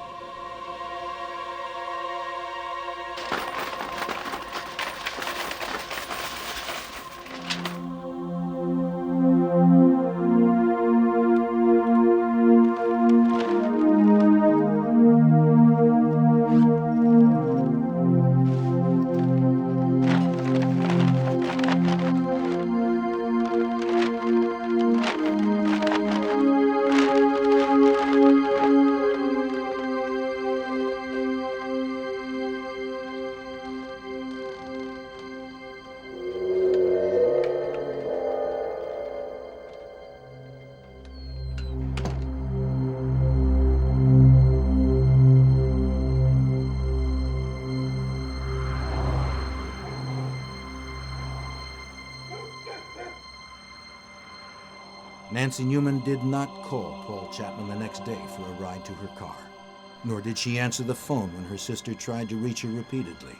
Nancy Newman did not call Paul Chapman the next day for a ride to her car, nor did she answer the phone when her sister tried to reach her repeatedly.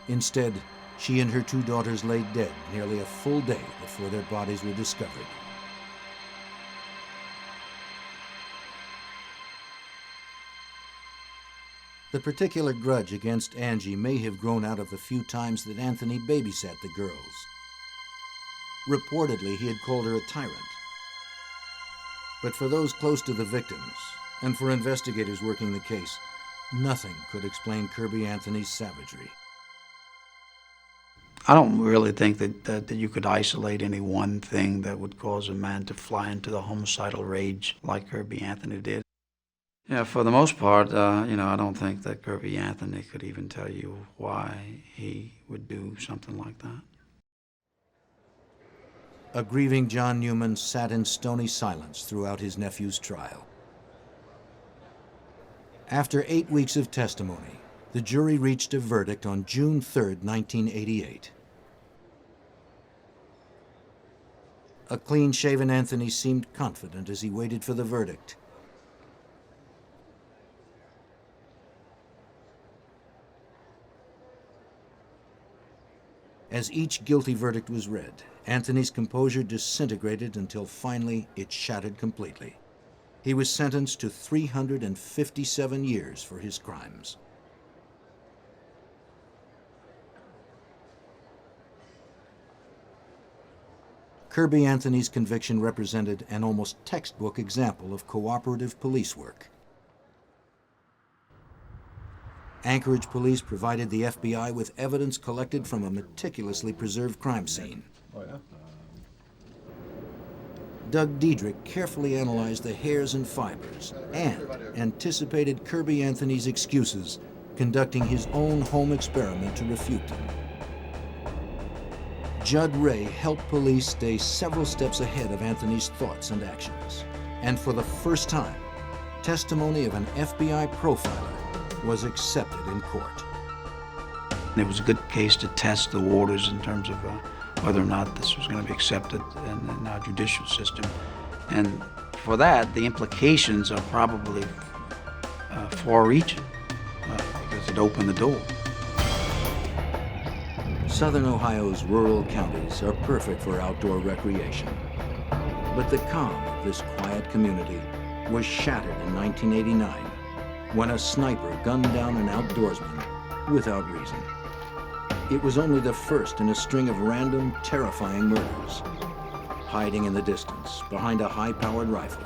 Instead, she and her 2 daughters lay dead nearly a full day before their bodies were discovered. The particular grudge against Angie may have grown out of the few times that Anthony babysat the girls. Reportedly, he had called her a tyrant. But for those close to the victims, and for investigators working the case, nothing could explain Kirby Anthony's savagery. I don't really think that you could isolate any one thing that would cause a man to fly into the homicidal rage like Kirby Anthony did. Yeah, for the most part, I don't think that Kirby Anthony could even tell you why he would do something like that. A grieving John Newman sat in stony silence throughout his nephew's trial. After 8 weeks of testimony, the jury reached a verdict on June 3, 1988. A clean-shaven Anthony seemed confident as he waited for the verdict. As each guilty verdict was read, Anthony's composure disintegrated until finally it shattered completely. He was sentenced to 357 years for his crimes. Kirby Anthony's conviction represented an almost textbook example of cooperative police work. Anchorage police provided the FBI with evidence collected from a meticulously preserved crime scene. Doug Diedrich carefully analyzed the hairs and fibers and anticipated Kirby Anthony's excuses, conducting his own home experiment to refute them. Judd Ray helped police stay several steps ahead of Anthony's thoughts and actions. And for the first time, testimony of an FBI profiler was accepted in court. It was a good case to test the waters in terms of whether or not this was going to be accepted in our judicial system. And for that, the implications are probably far-reaching because it opened the door. Southern Ohio's rural counties are perfect for outdoor recreation. But the calm of this quiet community was shattered in 1989 when a sniper gunned down an outdoorsman without reason. It was only the first in a string of random, terrifying murders. Hiding in the distance, behind a high-powered rifle,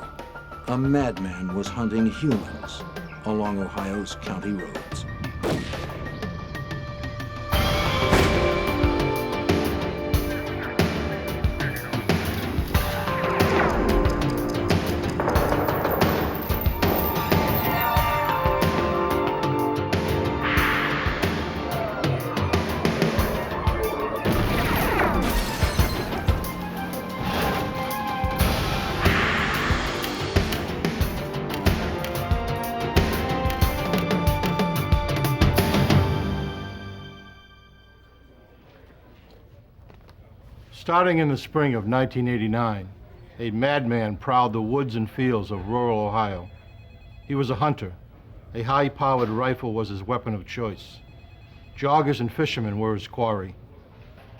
a madman was hunting humans along Ohio's county roads. Starting in the spring of 1989, a madman prowled the woods and fields of rural Ohio. He was a hunter. A high-powered rifle was his weapon of choice. Joggers and fishermen were his quarry.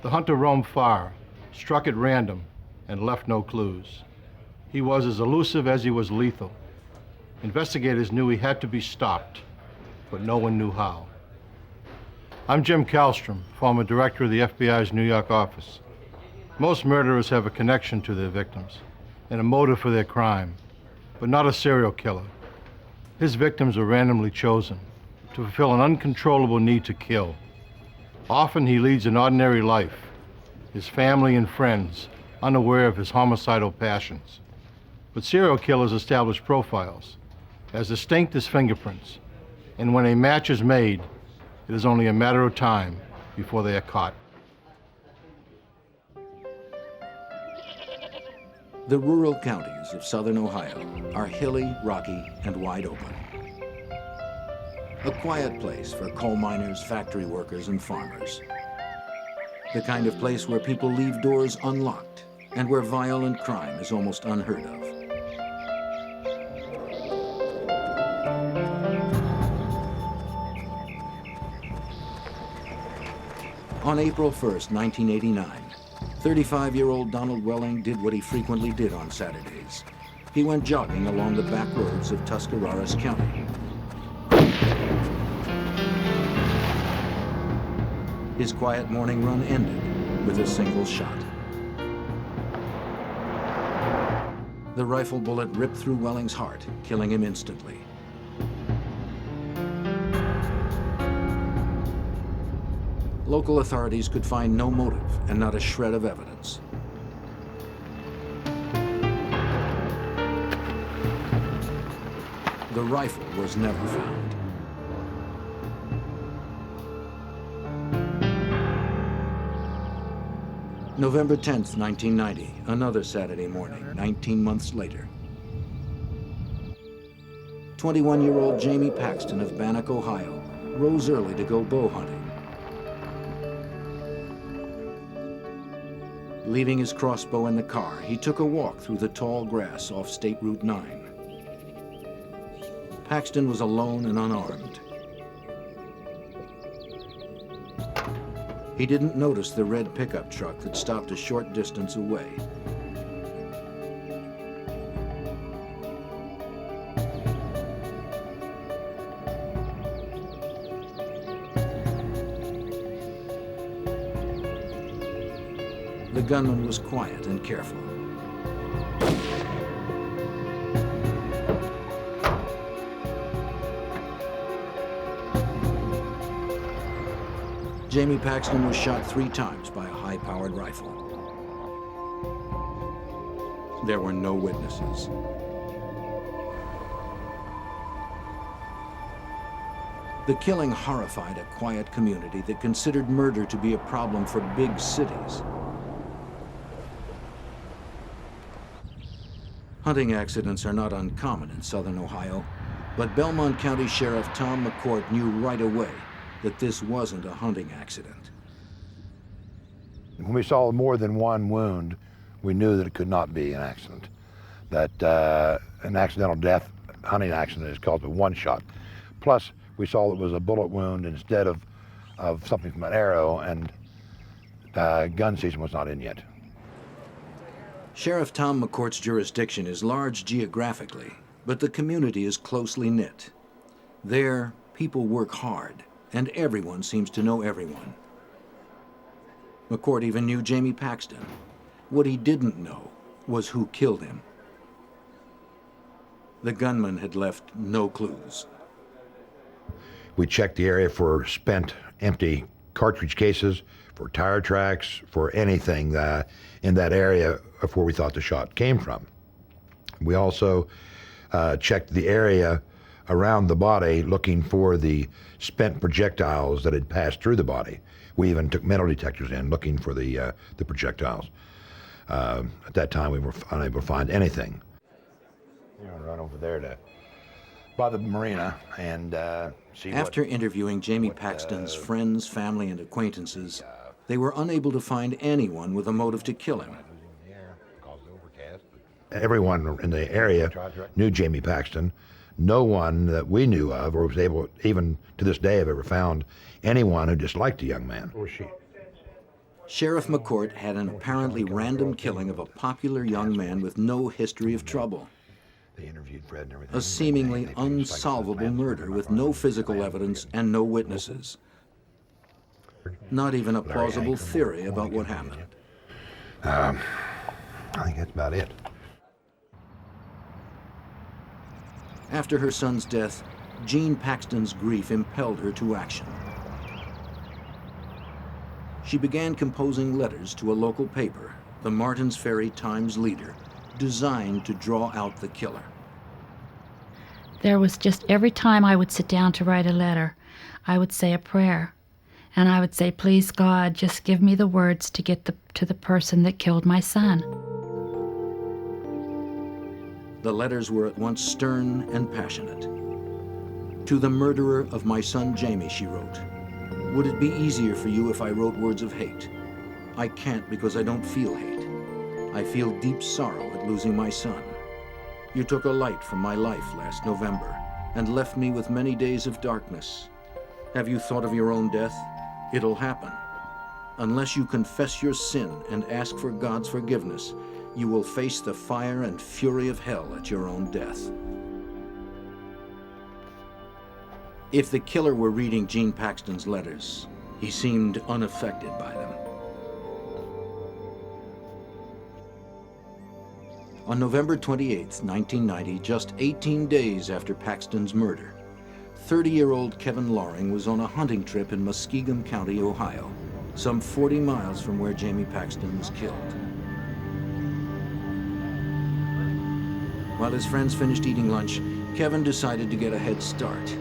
The hunter roamed far, struck at random, and left no clues. He was as elusive as he was lethal. Investigators knew he had to be stopped, but no one knew how. I'm Jim Kallstrom, former director of the FBI's New York office. Most murderers have a connection to their victims and a motive for their crime, but not a serial killer. His victims are randomly chosen to fulfill an uncontrollable need to kill. Often he leads an ordinary life, his family and friends unaware of his homicidal passions. But serial killers establish profiles, as distinct as fingerprints, and when a match is made, it is only a matter of time before they are caught. The rural counties of southern Ohio are hilly, rocky, and wide open. A quiet place for coal miners, factory workers, and farmers. The kind of place where people leave doors unlocked and where violent crime is almost unheard of. On April 1st, 1989, 35-year-old Donald Welling did what he frequently did on Saturdays. He went jogging along the back roads of Tuscarawas County. His quiet morning run ended with a single shot. The rifle bullet ripped through Welling's heart, killing him instantly. Local authorities could find no motive and not a shred of evidence. The rifle was never found. November 10th, 1990, another Saturday morning, 19 months later. 21-year-old Jamie Paxton of Bannock, Ohio, rose early to go bow hunting. Leaving his crossbow in the car, he took a walk through the tall grass off State Route 9. Paxton was alone and unarmed. He didn't notice the red pickup truck that stopped a short distance away. The gunman was quiet and careful. Jamie Paxton was shot 3 times by a high-powered rifle. There were no witnesses. The killing horrified a quiet community that considered murder to be a problem for big cities. Hunting accidents are not uncommon in southern Ohio, but Belmont County Sheriff Tom McCourt knew right away that this wasn't a hunting accident. When we saw more than one wound, we knew that it could not be an accident. That an accidental death, hunting accident, is called a one-shot. Plus, we saw it was a bullet wound instead of something from an arrow, and gun season was not in yet. Sheriff Tom McCourt's jurisdiction is large geographically, but the community is closely knit. There, people work hard, and everyone seems to know everyone. McCourt even knew Jamie Paxton. What he didn't know was who killed him. The gunman had left no clues. We checked the area for spent, empty cartridge cases, for tire tracks, for anything in that area of where we thought the shot came from. We also checked the area around the body looking for the spent projectiles that had passed through the body. We even took metal detectors in looking for the projectiles. At that time, we were unable to find anything. We're gonna run over there by the marina and see. After interviewing Jamie Paxton's friends, family, and acquaintances, they were unable to find anyone with a motive to kill him. Everyone in the area knew Jamie Paxton. No one that we knew of or was able, even to this day, have ever found anyone who disliked the young man. Sheriff McCourt had an apparently random killing of a popular young man with no history of trouble. A seemingly unsolvable murder with no physical evidence and no witnesses. Not even a plausible theory about what happened. I think that's about it. After her son's death, Jean Paxton's grief impelled her to action. She began composing letters to a local paper, the Martins Ferry Times Leader, designed to draw out the killer. There was just every time I would sit down to write a letter, I would say a prayer. And I would say, please God, just give me the words to get to the person that killed my son. The letters were at once stern and passionate. To the murderer of my son Jamie, she wrote, would it be easier for you if I wrote words of hate? I can't because I don't feel hate. I feel deep sorrow at losing my son. You took a light from my life last November and left me with many days of darkness. Have you thought of your own death? It'll happen. Unless you confess your sin and ask for God's forgiveness, you will face the fire and fury of hell at your own death. If the killer were reading Jean Paxton's letters, he seemed unaffected by them. On November 28, 1990, just 18 days after Paxton's murder, 30-year-old Kevin Loring was on a hunting trip in Muskingum County, Ohio, some 40 miles from where Jamie Paxton was killed. While his friends finished eating lunch, Kevin decided to get a head start.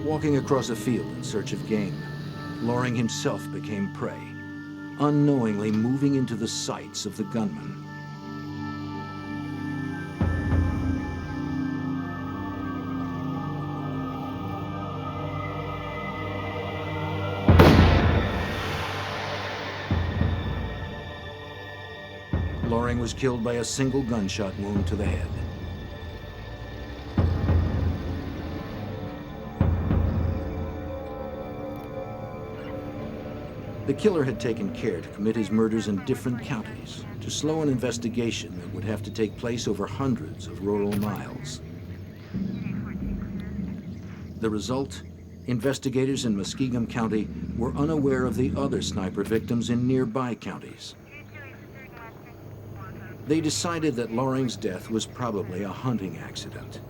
Walking across a field in search of game, Loring himself became prey, unknowingly moving into the sights of the gunman. Loring was killed by a single gunshot wound to the head. The killer had taken care to commit his murders in different counties to slow an investigation that would have to take place over hundreds of rural miles. The result? Investigators in Muskingum County were unaware of the other sniper victims in nearby counties. They decided that Loring's death was probably a hunting accident.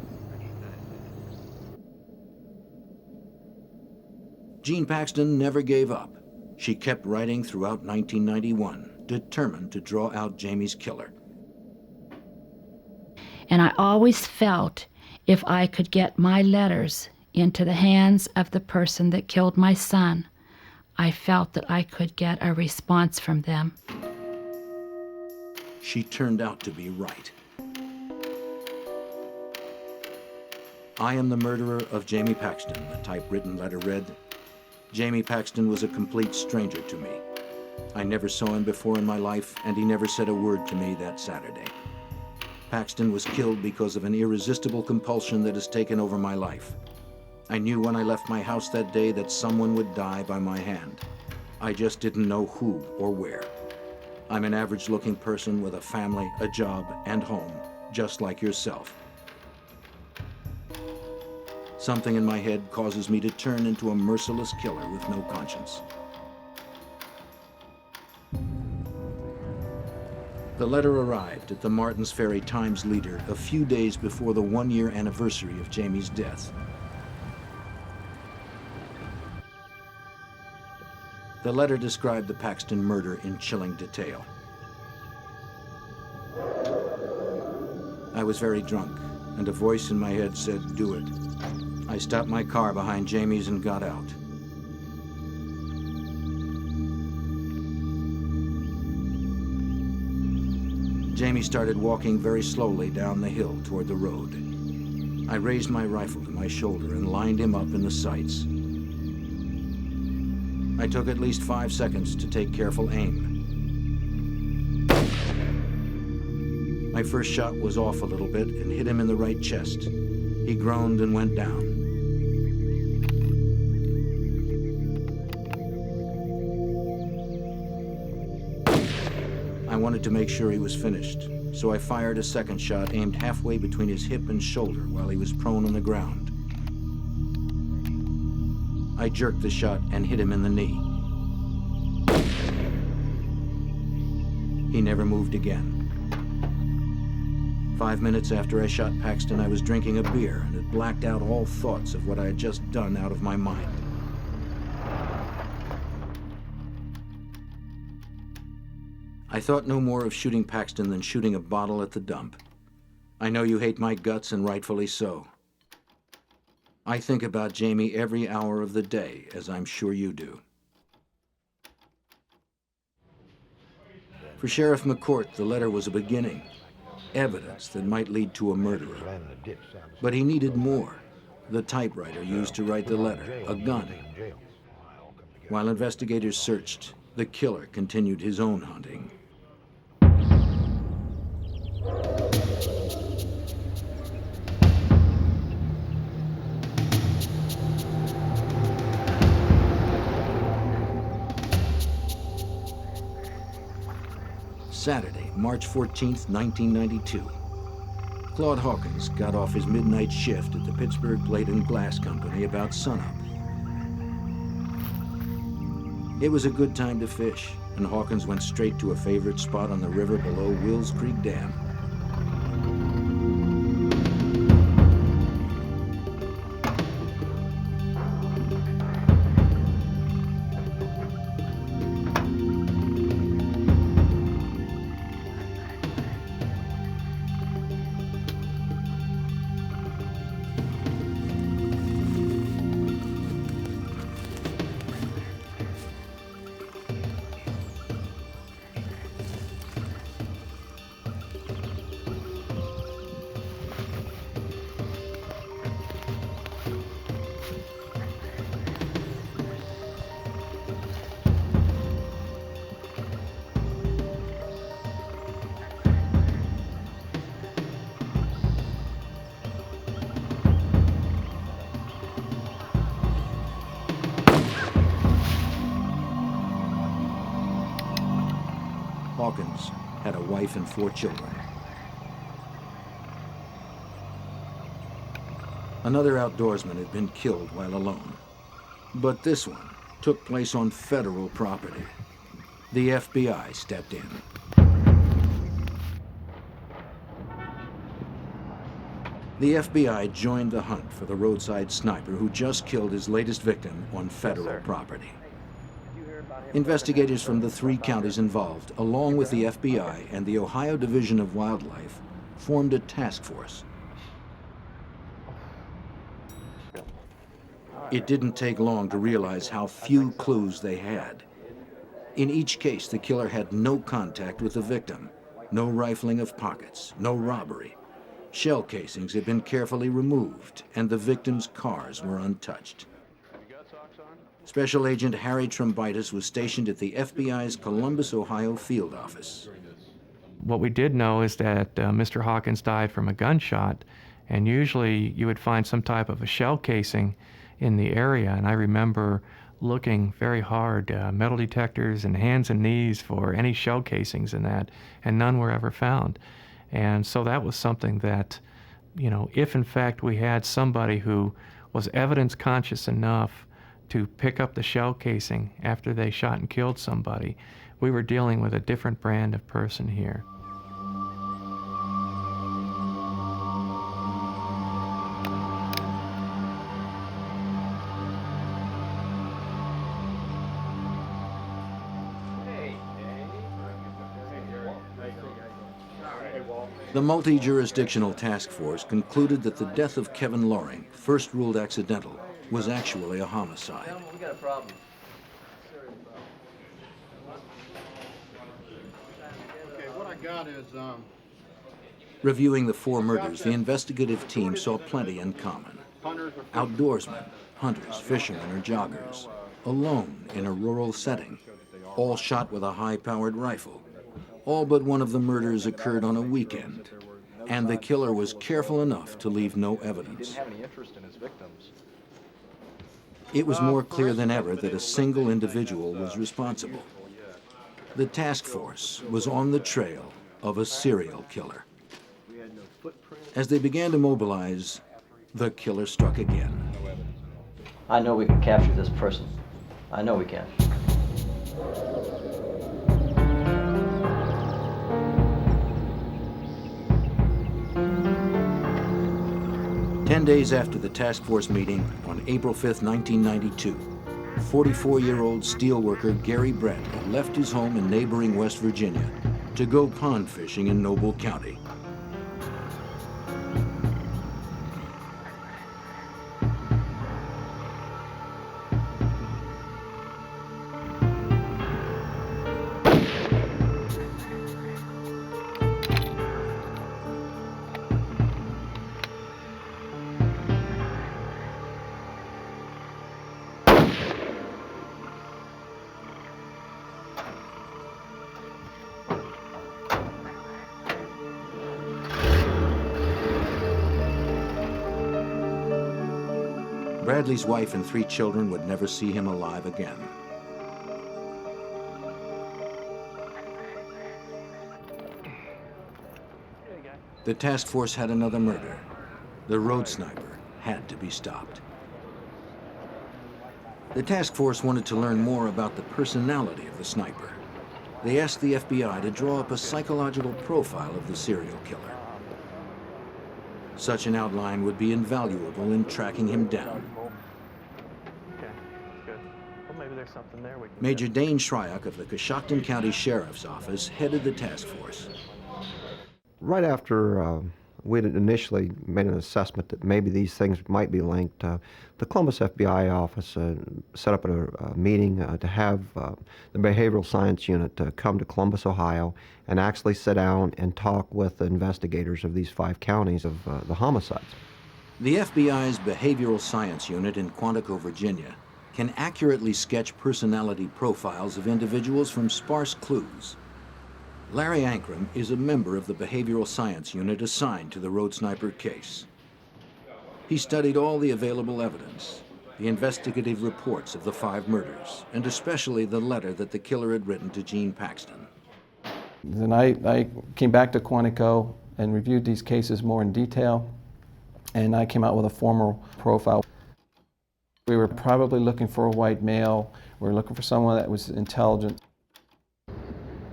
Jean Paxton never gave up. She kept writing throughout 1991, determined to draw out Jamie's killer. And I always felt if I could get my letters into the hands of the person that killed my son, I felt that I could get a response from them. She turned out to be right. I am the murderer of Jamie Paxton, the typewritten letter read. Jamie Paxton was a complete stranger to me. I never saw him before in my life, and he never said a word to me that Saturday. Paxton was killed because of an irresistible compulsion that has taken over my life. I knew when I left my house that day that someone would die by my hand. I just didn't know who or where. I'm an average-looking person with a family, a job, and home, just like yourself. Something in my head causes me to turn into a merciless killer with no conscience. The letter arrived at the Martins Ferry Times-Leader a few days before the one-year anniversary of Jamie's death. The letter described the Paxton murder in chilling detail. I was very drunk, and a voice in my head said, "Do it." I stopped my car behind Jamie's and got out. Jamie started walking very slowly down the hill toward the road. I raised my rifle to my shoulder and lined him up in the sights. I took at least 5 seconds to take careful aim. My first shot was off a little bit and hit him in the right chest. He groaned and went down. I wanted to make sure he was finished, so I fired a second shot aimed halfway between his hip and shoulder while he was prone on the ground. I jerked the shot and hit him in the knee. He never moved again. 5 minutes after I shot Paxton, I was drinking a beer and had blacked out all thoughts of what I had just done out of my mind. I thought no more of shooting Paxton than shooting a bottle at the dump. I know you hate my guts, and rightfully so. I think about Jamie every hour of the day, as I'm sure you do. For Sheriff McCourt, the letter was a beginning, evidence that might lead to a murderer. But he needed more. The typewriter used to write the letter, a gun. While investigators searched, the killer continued his own hunting. Saturday, March 14th, 1992. Claude Hawkins got off his midnight shift at the Pittsburgh Plate and Glass Company about sunup. It was a good time to fish, and Hawkins went straight to a favorite spot on the river below Wills Creek Dam. Hawkins had a wife and 4 children. Another outdoorsman had been killed while alone, but this one took place on federal property. The FBI stepped in. The FBI joined the hunt for the roadside sniper who just killed his latest victim on federal property. Investigators from the 3 counties involved, along with the FBI and the Ohio Division of Wildlife, formed a task force. It didn't take long to realize how few clues they had. In each case, the killer had no contact with the victim, no rifling of pockets, no robbery. Shell casings had been carefully removed, and the victim's cars were untouched. Special Agent Harry Trombitis was stationed at the FBI's Columbus, Ohio field office. What we did know is that Mr. Hawkins died from a gunshot, and usually you would find some type of a shell casing in the area, and I remember looking very hard, metal detectors and hands and knees for any shell casings in that, and none were ever found. And so that was something that, you know, if in fact we had somebody who was evidence conscious enough to pick up the shell casing after they shot and killed somebody, we were dealing with a different brand of person here. The multi-jurisdictional task force concluded that the death of Kevin Loring, first ruled accidental, was actually a homicide. We got a problem. Okay, what I got is, Reviewing the 4 murders, the investigative team saw plenty in common. Outdoorsmen, hunters, fishermen, or joggers, alone in a rural setting, all shot with a high-powered rifle. All but one of the murders occurred on a weekend, and the killer was careful enough to leave no evidence. He didn't have any interest in his victims. It was more clear than ever that a single individual was responsible. The task force was on the trail of a serial killer. As they began to mobilize, the killer struck again. I know we can capture this person. I know we can. 10 days after the task force meeting, on April 5, 1992, 44-year-old steelworker Gary Brett had left his home in neighboring West Virginia to go pond fishing in Noble County. Bradley's wife and 3 children would never see him alive again. The task force had another murder. The road sniper had to be stopped. The task force wanted to learn more about the personality of the sniper. They asked the FBI to draw up a psychological profile of the serial killer. Such an outline would be invaluable in tracking him down. There's something there we can Major Dane Shryock of the Coshocton County Sheriff's Office headed the task force. Right after we had initially made an assessment that maybe these things might be linked, the Columbus FBI office set up a meeting to have the behavioral science unit come to Columbus, Ohio, and actually sit down and talk with the investigators of these 5 counties of the homicides. The FBI's behavioral science unit in Quantico, Virginia, can accurately sketch personality profiles of individuals from sparse clues. Larry Ankrum is a member of the behavioral science unit assigned to the road sniper case. He studied all the available evidence, the investigative reports of the 5 murders, and especially the letter that the killer had written to Gene Paxton. Then I came back to Quantico and reviewed these cases more in detail, and I came out with a formal profile. We were probably looking for a white male. We were looking for someone that was intelligent,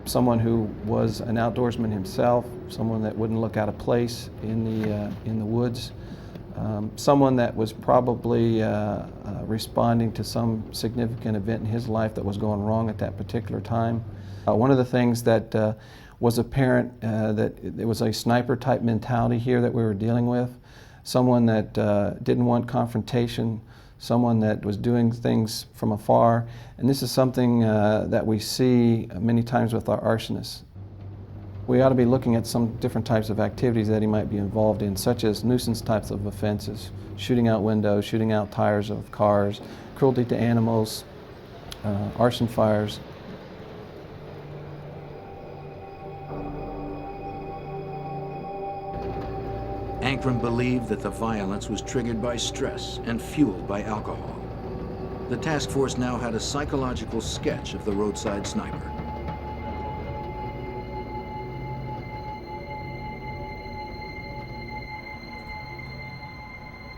someone who was an outdoorsman himself, someone that wouldn't look out of place in the woods, someone that was probably responding to some significant event in his life that was going wrong at that particular time. One of the things that was apparent that it was a sniper-type mentality here that we were dealing with, someone that didn't want confrontation, someone that was doing things from afar. And this is something that we see many times with our arsonists. We ought to be looking at some different types of activities that he might be involved in, such as nuisance types of offenses, shooting out windows, shooting out tires of cars, cruelty to animals, arson fires. Ankrum believed that the violence was triggered by stress and fueled by alcohol. The task force now had a psychological sketch of the roadside sniper.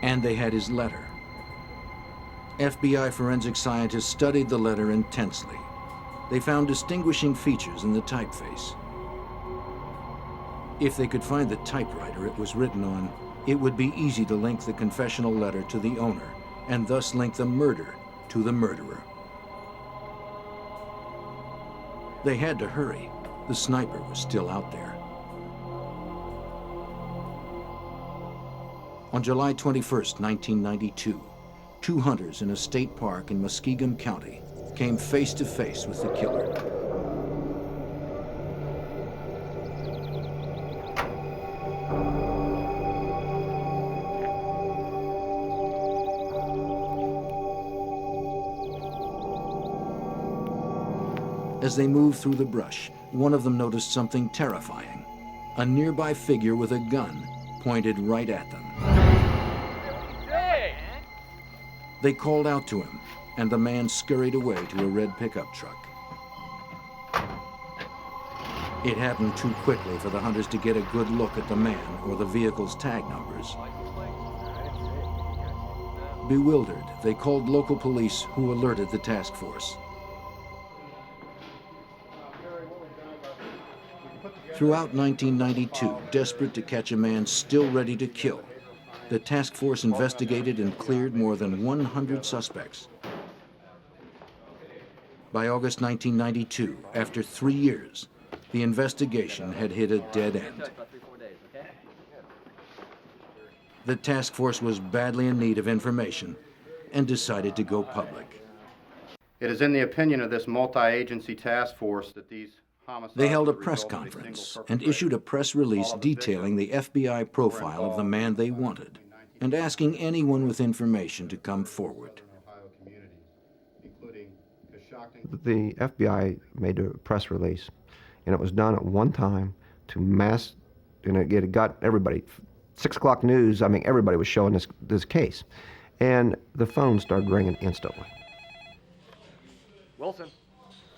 And they had his letter. FBI forensic scientists studied the letter intensely. They found distinguishing features in the typeface. If they could find the typewriter it was written on, it would be easy to link the confessional letter to the owner, and thus link the murder to the murderer. They had to hurry. The sniper was still out there. On July 21st, 1992, two hunters in a state park in Muskegon County came face to face with the killer. As they moved through the brush, one of them noticed something terrifying. A nearby figure with a gun pointed right at them. They called out to him, and the man scurried away to a red pickup truck. It happened too quickly for the hunters to get a good look at the man or the vehicle's tag numbers. Bewildered, they called local police, who alerted the task force. Throughout 1992, desperate to catch a man still ready to kill, the task force investigated and cleared more than 100 suspects. By August 1992, after 3 years, the investigation had hit a dead end. The task force was badly in need of information and decided to go public. It is in the opinion of this multi-agency task force that these They held a press conference and issued a press release detailing the FBI profile of the man they wanted and asking anyone with information to come forward. The FBI made a press release, and it was done at one time to mass, and it got everybody, 6 o'clock news, I mean, everybody was showing this case. And the phone started ringing instantly. Wilson.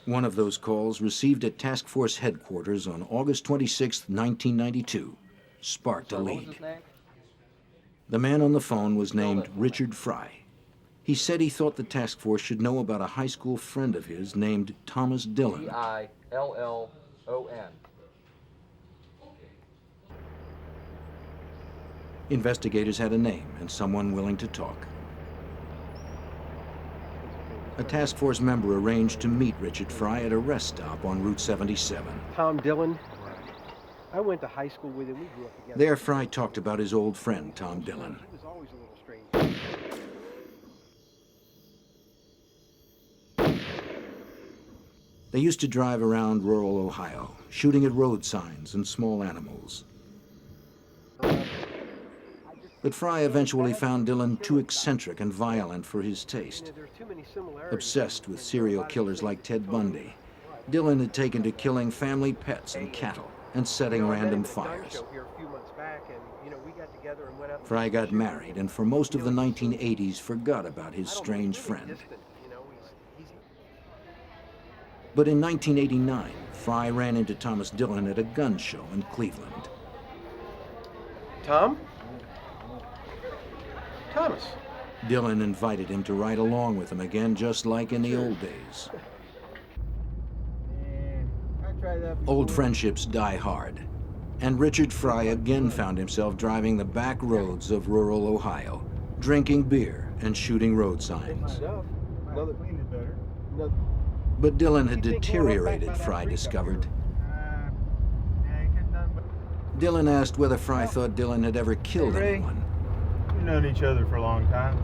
One of those calls, received at task force headquarters on August 26, 1992, sparked a lead. The man on the phone was named Richard Fry. He said he thought the task force should know about a high school friend of his named Thomas Dillon. D-I-L-L-O-N. Investigators had a name and someone willing to talk. A task force member arranged to meet Richard Fry at a rest stop on Route 77. Tom Dillon. I went to high school with him. We grew up together. There, Fry talked about his old friend, Tom Dillon. He was always a little strange. They used to drive around rural Ohio, shooting at road signs and small animals. But Fry eventually found Dillon too eccentric and violent for his taste. Obsessed with serial killers like Ted Bundy, Dillon had taken to killing family pets and cattle and setting random fires. Fry got married and for most of the 1980s forgot about his strange friend. But in 1989, Fry ran into Thomas Dillon at a gun show in Cleveland. Tom? Thomas. Dillon invited him to ride along with him again, just like in the old days. Old friendships die hard, and Richard Fry again found himself driving the back roads of rural Ohio, drinking beer and shooting road signs. But Dillon had deteriorated, Fry discovered. Dillon asked whether Fry thought Dillon had ever killed anyone. We've known each other for a long time.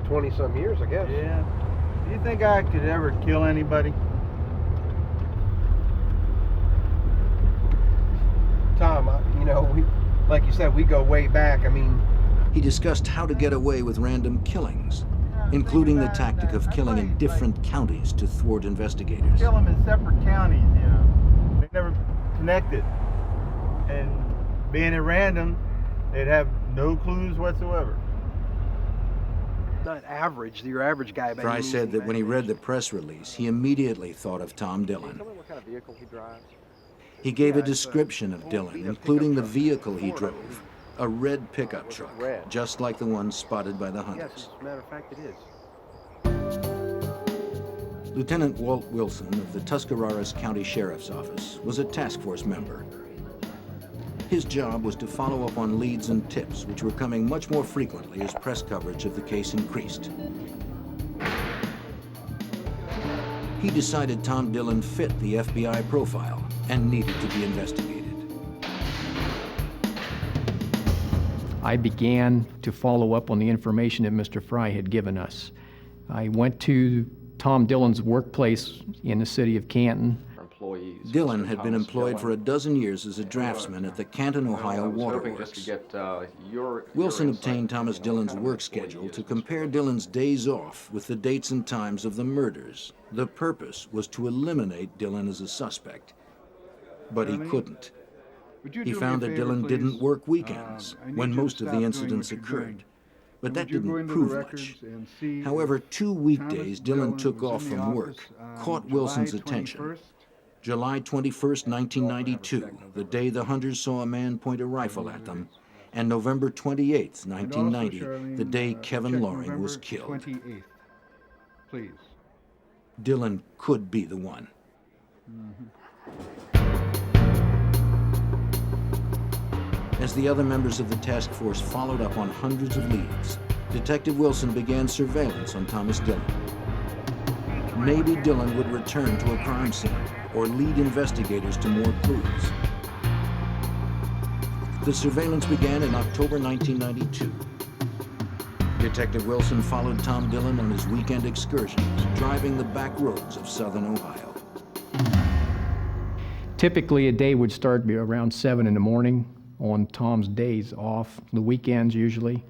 20-some years, I guess. Yeah. Do you think I could ever kill anybody? Tom, like you said, we go way back. I mean, He discussed how to get away with random killings, including the tactic of killing in different counties to thwart investigators. Kill them in separate counties, you know. They never connected. And being at random, they'd have no clues whatsoever. Not average, your average guy. Fry said that when he read the press release, he immediately thought of Tom Dillon. What kind of vehicle he drives? He gave a description of Dillon, including the vehicle he drove, a red pickup truck, just like the one spotted by the hunters. Yes, as a matter of fact, it is. Lieutenant Walt Wilson of the Tuscarawas County Sheriff's Office was a task force member. His job was to follow up on leads and tips, which were coming much more frequently as press coverage of the case increased. He decided Tom Dillon fit the FBI profile and needed to be investigated. I began to follow up on the information that Mr. Fry had given us. I went to Tom Dillon's workplace in the city of Canton. Dillon had been employed for a dozen years as a draftsman at the Canton, Ohio Water Works. Wilson obtained Thomas Dillon's work schedule to compare Dillon's days off with the dates and times of the murders. The purpose was to eliminate Dillon as a suspect, but he couldn't. He found that Dillon didn't work weekends when most of the incidents occurred, but that didn't prove much. However, 2 weekdays Dillon took off from work caught Wilson's attention. July 21st, 1992, the day the hunters saw a man point a rifle at them, and November 28th, 1990, the day Kevin Loring was killed. Please. Dillon could be the one. As the other members of the task force followed up on hundreds of leads, Detective Wilson began surveillance on Thomas Dillon. Maybe Dillon would return to a crime scene or lead investigators to more clues. The surveillance began in October 1992. Detective Wilson followed Tom Dillon on his weekend excursions, driving the back roads of southern Ohio. Typically, a day would start around 7 in the morning on Tom's days off, the weekends usually,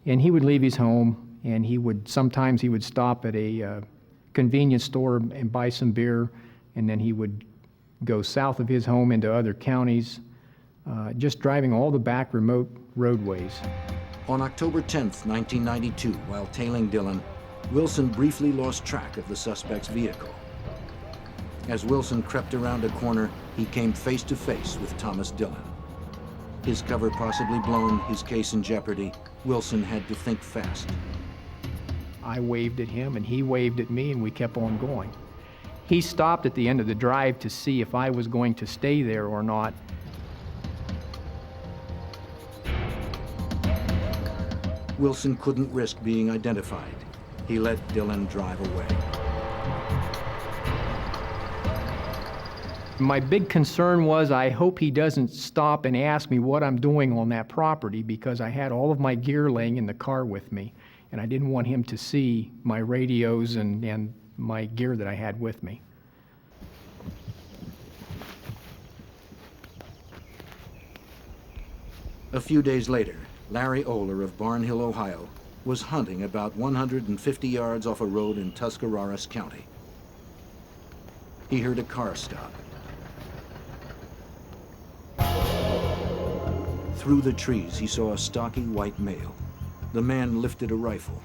and he would leave his home, and sometimes he would stop at a convenience store and buy some beer, and then he would go south of his home into other counties, just driving all the back remote roadways. On October 10th, 1992, while tailing Dillon, Wilson briefly lost track of the suspect's vehicle. As Wilson crept around a corner, he came face to face with Thomas Dillon. His cover possibly blown, his case in jeopardy, Wilson had to think fast. I waved at him and he waved at me, and we kept on going. He stopped at the end of the drive to see if I was going to stay there or not. Wilson couldn't risk being identified. He let Dillon drive away. My big concern was, I hope he doesn't stop and ask me what I'm doing on that property, because I had all of my gear laying in the car with me, and I didn't want him to see my radios and my gear that I had with me. A few days later, Larry Oler of Barnhill, Ohio, was hunting about 150 yards off a road in Tuscarawas County. He heard a car stop. Through the trees, he saw a stocky white male. The man lifted a rifle.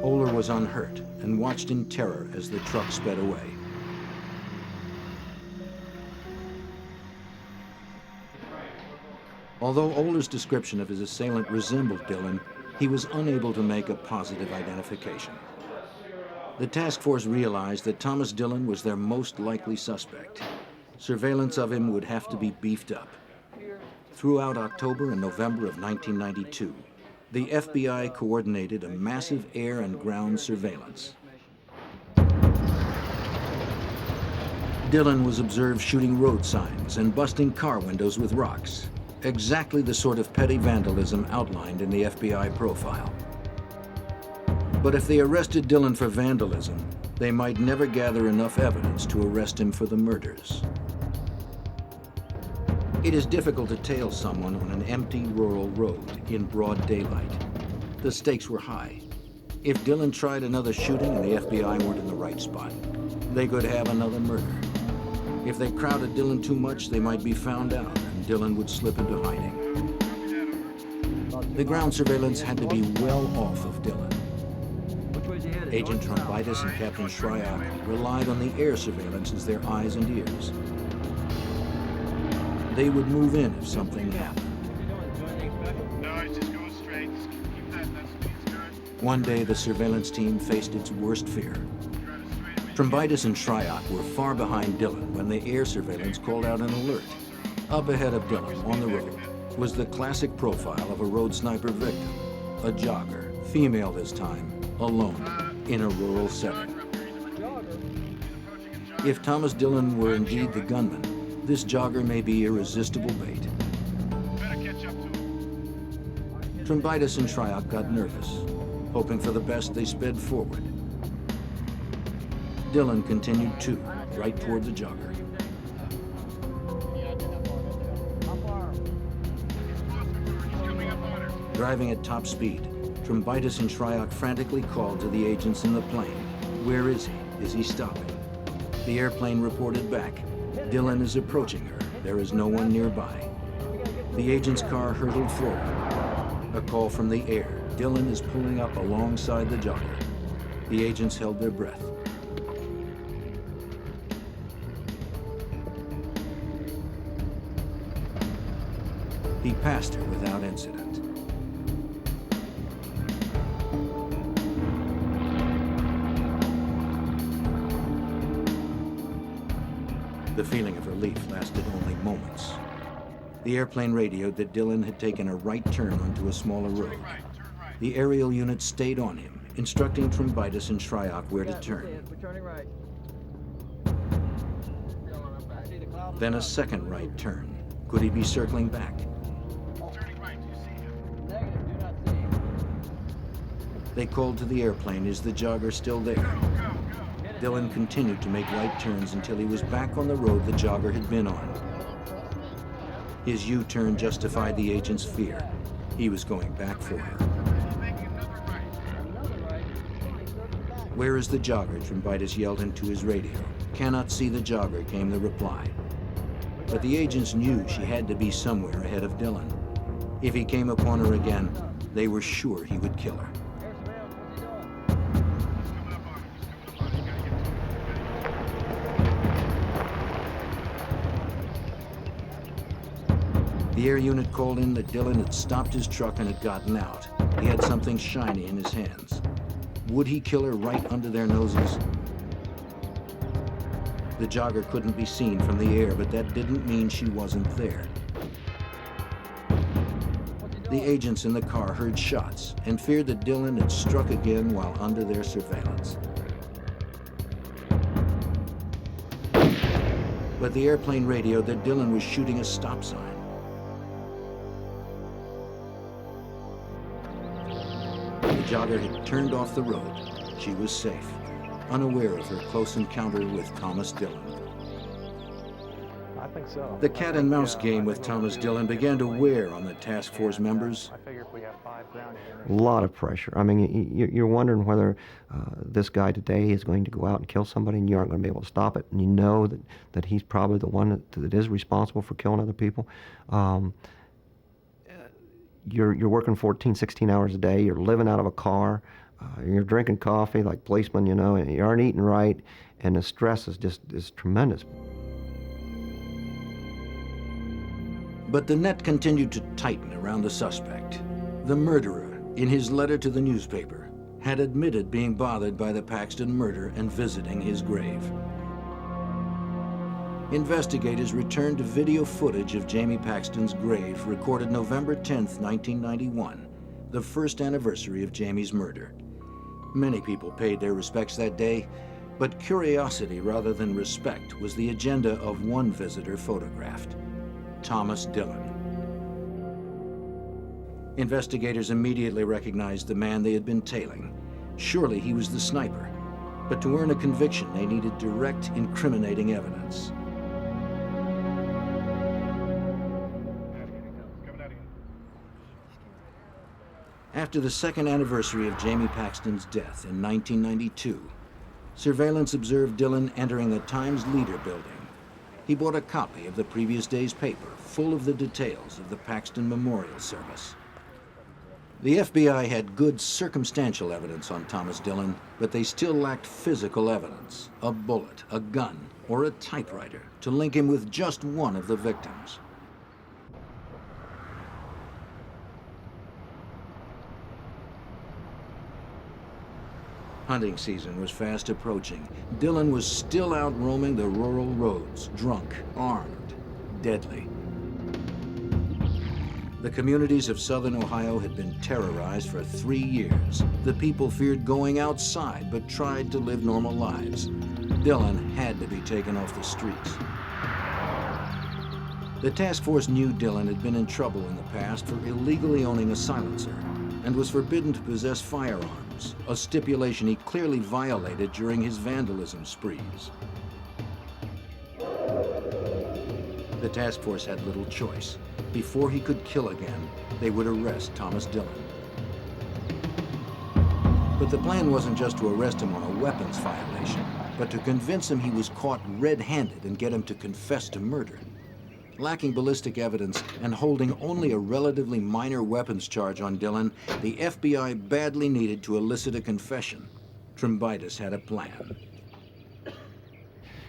Oler was unhurt and watched in terror as the truck sped away. Although Oler's description of his assailant resembled Dillon, he was unable to make a positive identification. The task force realized that Thomas Dillon was their most likely suspect. Surveillance of him would have to be beefed up. Throughout October and November of 1992, the FBI coordinated a massive air and ground surveillance. Dillion was observed shooting road signs and busting car windows with rocks. Exactly the sort of petty vandalism outlined in the FBI profile. But if they arrested Dillion for vandalism, they might never gather enough evidence to arrest him for the murders. It is difficult to tail someone on an empty rural road in broad daylight. The stakes were high. If Dillion tried another shooting and the FBI weren't in the right spot, they could have another murder. If they crowded Dillion too much, they might be found out, and Dillion would slip into hiding. The ground surveillance had to be well off of Dillion. Agent Trombitis and Captain Shryock relied on the air surveillance as their eyes and ears. They would move in if something happened. One day, the surveillance team faced its worst fear. Trombitis and Shryock were far behind Dillion when the air surveillance called out an alert. Up ahead of Dillion, on the road, was the classic profile of a road sniper victim. A jogger, female this time, alone, in a rural setting. If Thomas Dillion were indeed the gunman, this jogger may be irresistible bait. Trombitis and Shryock got nervous. Hoping for the best, they sped forward. Dillion continued too, right toward the jogger. Driving at top speed, Trombitis and Shryock frantically called to the agents in the plane. Where is he? Is he stopping? The airplane reported back. Dillion is approaching her. There is no one nearby. The agent's car hurtled forward. A call from the air. Dillion is pulling up alongside the jogger. The agents held their breath. He passed her without incident. The feeling of relief lasted only moments. The airplane radioed that Dillion had taken a right turn onto a smaller road. The aerial unit stayed on him, instructing Trombitis and Shryock where to turn. Then a second right turn. Could he be circling back? They called to the airplane, is the jogger still there? Dillion continued to make right turns until he was back on the road the jogger had been on. His U-turn justified the agent's fear. He was going back for her. Where is the jogger? Trombitis yelled into his radio. Cannot see the jogger, came the reply. But the agents knew she had to be somewhere ahead of Dillion. If he came upon her again, they were sure he would kill her. The air unit called in that Dillion had stopped his truck and had gotten out. He had something shiny in his hands. Would he kill her right under their noses? The jogger couldn't be seen from the air, but that didn't mean she wasn't there. The agents in the car heard shots and feared that Dillion had struck again while under their surveillance. But the airplane radioed that Dillion was shooting a stop sign. The jogger had turned off the road. She was safe, unaware of her close encounter with Thomas Dillion. I think so. The cat and mouse game with Thomas Dillion began to wear on the task force members. I figure if we have 5 ground A lot of pressure. I mean, you're wondering whether this guy today is going to go out and kill somebody and you aren't going to be able to stop it. And you know that he's probably the one that is responsible for killing other people. You're working 14, 16 hours a day. You're living out of a car. You're drinking coffee like policemen, you know, and you aren't eating right. And the stress is tremendous. But the net continued to tighten around the suspect. The murderer, in his letter to the newspaper, had admitted being bothered by the Paxton murder and visiting his grave. Investigators returned to video footage of Jamie Paxton's grave, recorded November 10th, 1991, the first anniversary of Jamie's murder. Many people paid their respects that day, But curiosity rather than respect was the agenda of one visitor photographed, Thomas Dillion. Investigators immediately recognized the man they had been tailing. Surely he was the sniper. But to earn a conviction, they needed direct, incriminating evidence. After the second anniversary of Jamie Paxton's death in 1992, surveillance observed Dillion entering a Times Leader building. He bought a copy of the previous day's paper, full of the details of the Paxton Memorial Service. The FBI had good circumstantial evidence on Thomas Dillion, but they still lacked physical evidence, a bullet, a gun, or a typewriter to link him with just one of the victims. Hunting season was fast approaching. Dillion was still out roaming the rural roads, drunk, armed, deadly. The communities of southern Ohio had been terrorized for 3 years. The people feared going outside, but tried to live normal lives. Dillion had to be taken off the streets. The task force knew Dillion had been in trouble in the past for illegally owning a silencer and was forbidden to possess firearms, a stipulation he clearly violated during his vandalism sprees. The task force had little choice. Before he could kill again, they would arrest Thomas Dillion. But the plan wasn't just to arrest him on a weapons violation, but to convince him he was caught red-handed and get him to confess to murder. Lacking ballistic evidence and holding only a relatively minor weapons charge on Dillion, the FBI badly needed to elicit a confession. Trumbitis had a plan.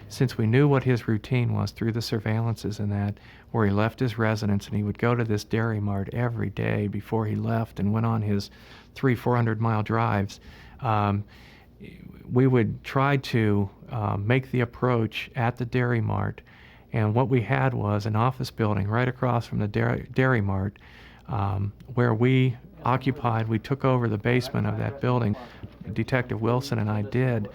Since we knew what his routine was through the surveillances and that, where he left his residence and he would go to this dairy mart every day before he left and went on his 300-400 mile drives, we would try to make the approach at the dairy mart. And what we had was an office building right across from the dairy mart where we occupied. We took over the basement of that building. Detective Wilson and I did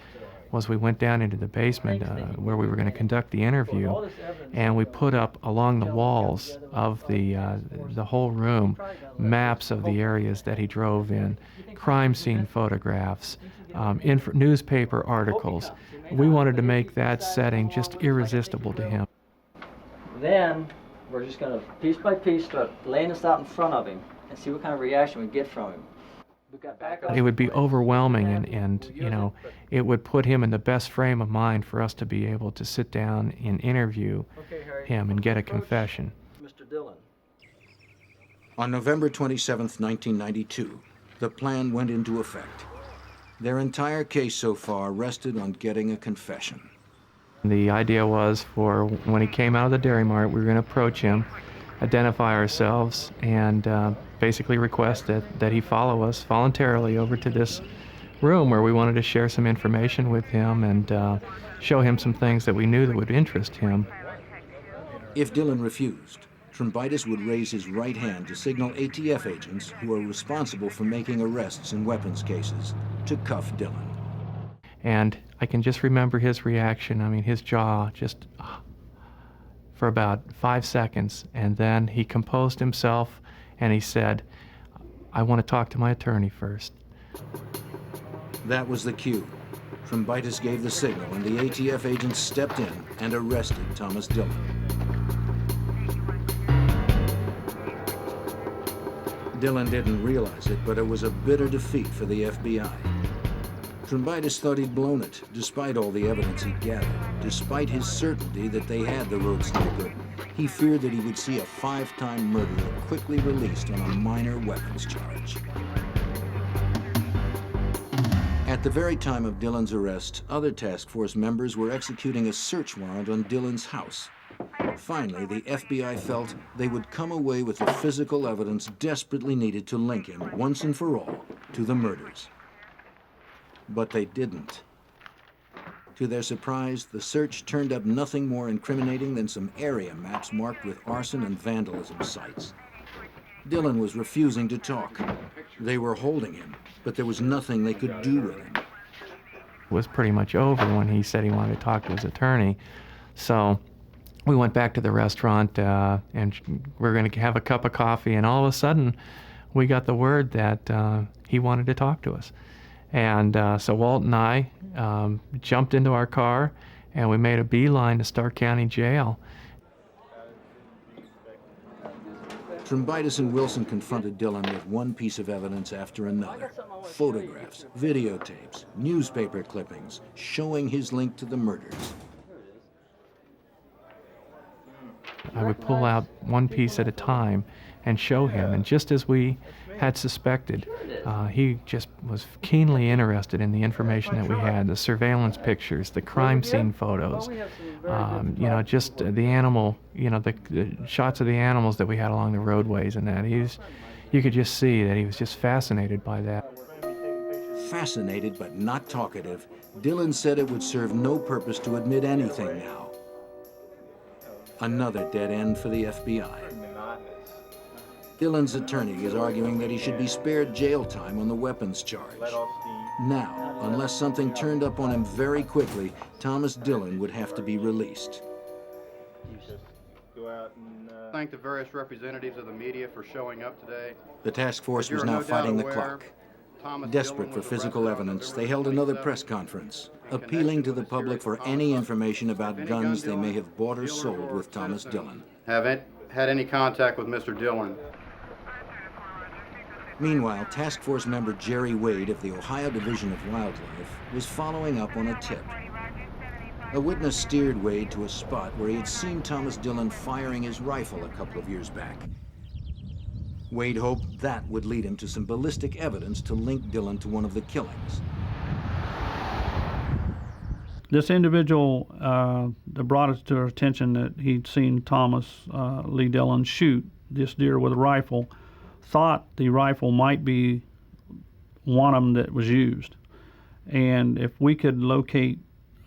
was we went down into the basement where we were going to conduct the interview, and we put up along the walls of the whole room maps of the areas that he drove in, crime scene photographs, newspaper articles. We wanted to make that setting just irresistible to him. Then we're just going to, piece by piece, start laying this out in front of him and see what kind of reaction we get from him. It would be overwhelming, and you know, it would put him in the best frame of mind for us to be able to sit down and interview him and get a confession. Mr. Dillion. On November 27, 1992, the plan went into effect. Their entire case so far rested on getting a confession. The idea was for when he came out of the dairy mart, we were going to approach him, identify ourselves, and basically request that he follow us voluntarily over to this room where we wanted to share some information with him and show him some things that we knew that would interest him. If Dillion refused, Trumbitis would raise his right hand to signal ATF agents who are responsible for making arrests in weapons cases to cuff Dillion. And I can just remember his reaction. I mean, his jaw just for about 5 seconds, and then he composed himself and he said, "I want to talk to my attorney first." That was the cue. Trumbitis gave the signal and the ATF agents stepped in and arrested Thomas Dillion. Dillion didn't realize it, but it was a bitter defeat for the FBI. Trumbitis thought he'd blown it, despite all the evidence he'd gathered, despite his certainty that they had the roads near Goodman. He feared that he would see a 5-time murderer quickly released on a minor weapons charge. At the very time of Dillion's arrest, other task force members were executing a search warrant on Dillion's house. Finally, the FBI felt they would come away with the physical evidence desperately needed to link him, once and for all, to the murders. But they didn't. To their surprise, the search turned up nothing more incriminating than some area maps marked with arson and vandalism sites. Dillion was refusing to talk. They were holding him, but there was nothing they could do with him. was pretty much over when he said he wanted to talk to his attorney. So we went back to the restaurant and we were going to have a cup of coffee, and all of a sudden we got the word that he wanted to talk to us. And so Walt and I jumped into our car and we made a beeline to Stark County Jail. Trombitis and Wilson confronted Dillion with one piece of evidence after another. Photographs, videotapes, newspaper clippings showing his link to the murders. I would pull out one piece at a time and show him, and just as we had suspected, he just was keenly interested in the information that we had, the surveillance pictures, the crime scene photos, you know, just the animal, you know, the shots of the animals that we had along the roadways and that. You could just see that he was just fascinated by that. Fascinated but not talkative, Dillion said it would serve no purpose to admit anything now. Another dead end for the FBI. Dillion's attorney is arguing that he should be spared jail time on the weapons charge. Now, unless something turned up on him very quickly, Thomas Dillion would have to be released. Thank the various representatives of the media for showing up today. The task force was now fighting the clock. Desperate for physical evidence, they held another press conference, appealing to the public for any information about guns they may have bought or sold with Thomas Dillion. Have had any contact with Mr. Dillion? Meanwhile, task force member Jerry Wade of the Ohio Division of Wildlife was following up on a tip. A witness steered Wade to a spot where he had seen Thomas Dillion firing his rifle a couple of years back. Wade hoped that would lead him to some ballistic evidence to link Dillion to one of the killings. This individual that brought it to our attention that he'd seen Thomas Lee Dillion shoot this deer with a rifle thought the rifle might be one of them that was used. And if we could locate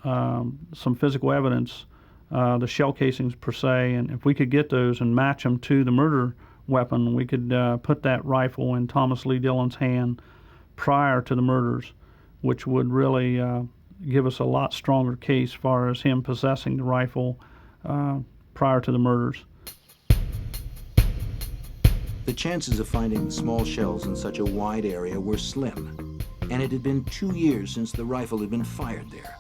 some physical evidence, the shell casings per se, and if we could get those and match them to the murder weapon, we could put that rifle in Thomas Lee Dillon's hand prior to the murders, which would really give us a lot stronger case as far as him possessing the rifle prior to the murders. The chances of finding small shells in such a wide area were slim, and it had been 2 years since the rifle had been fired there.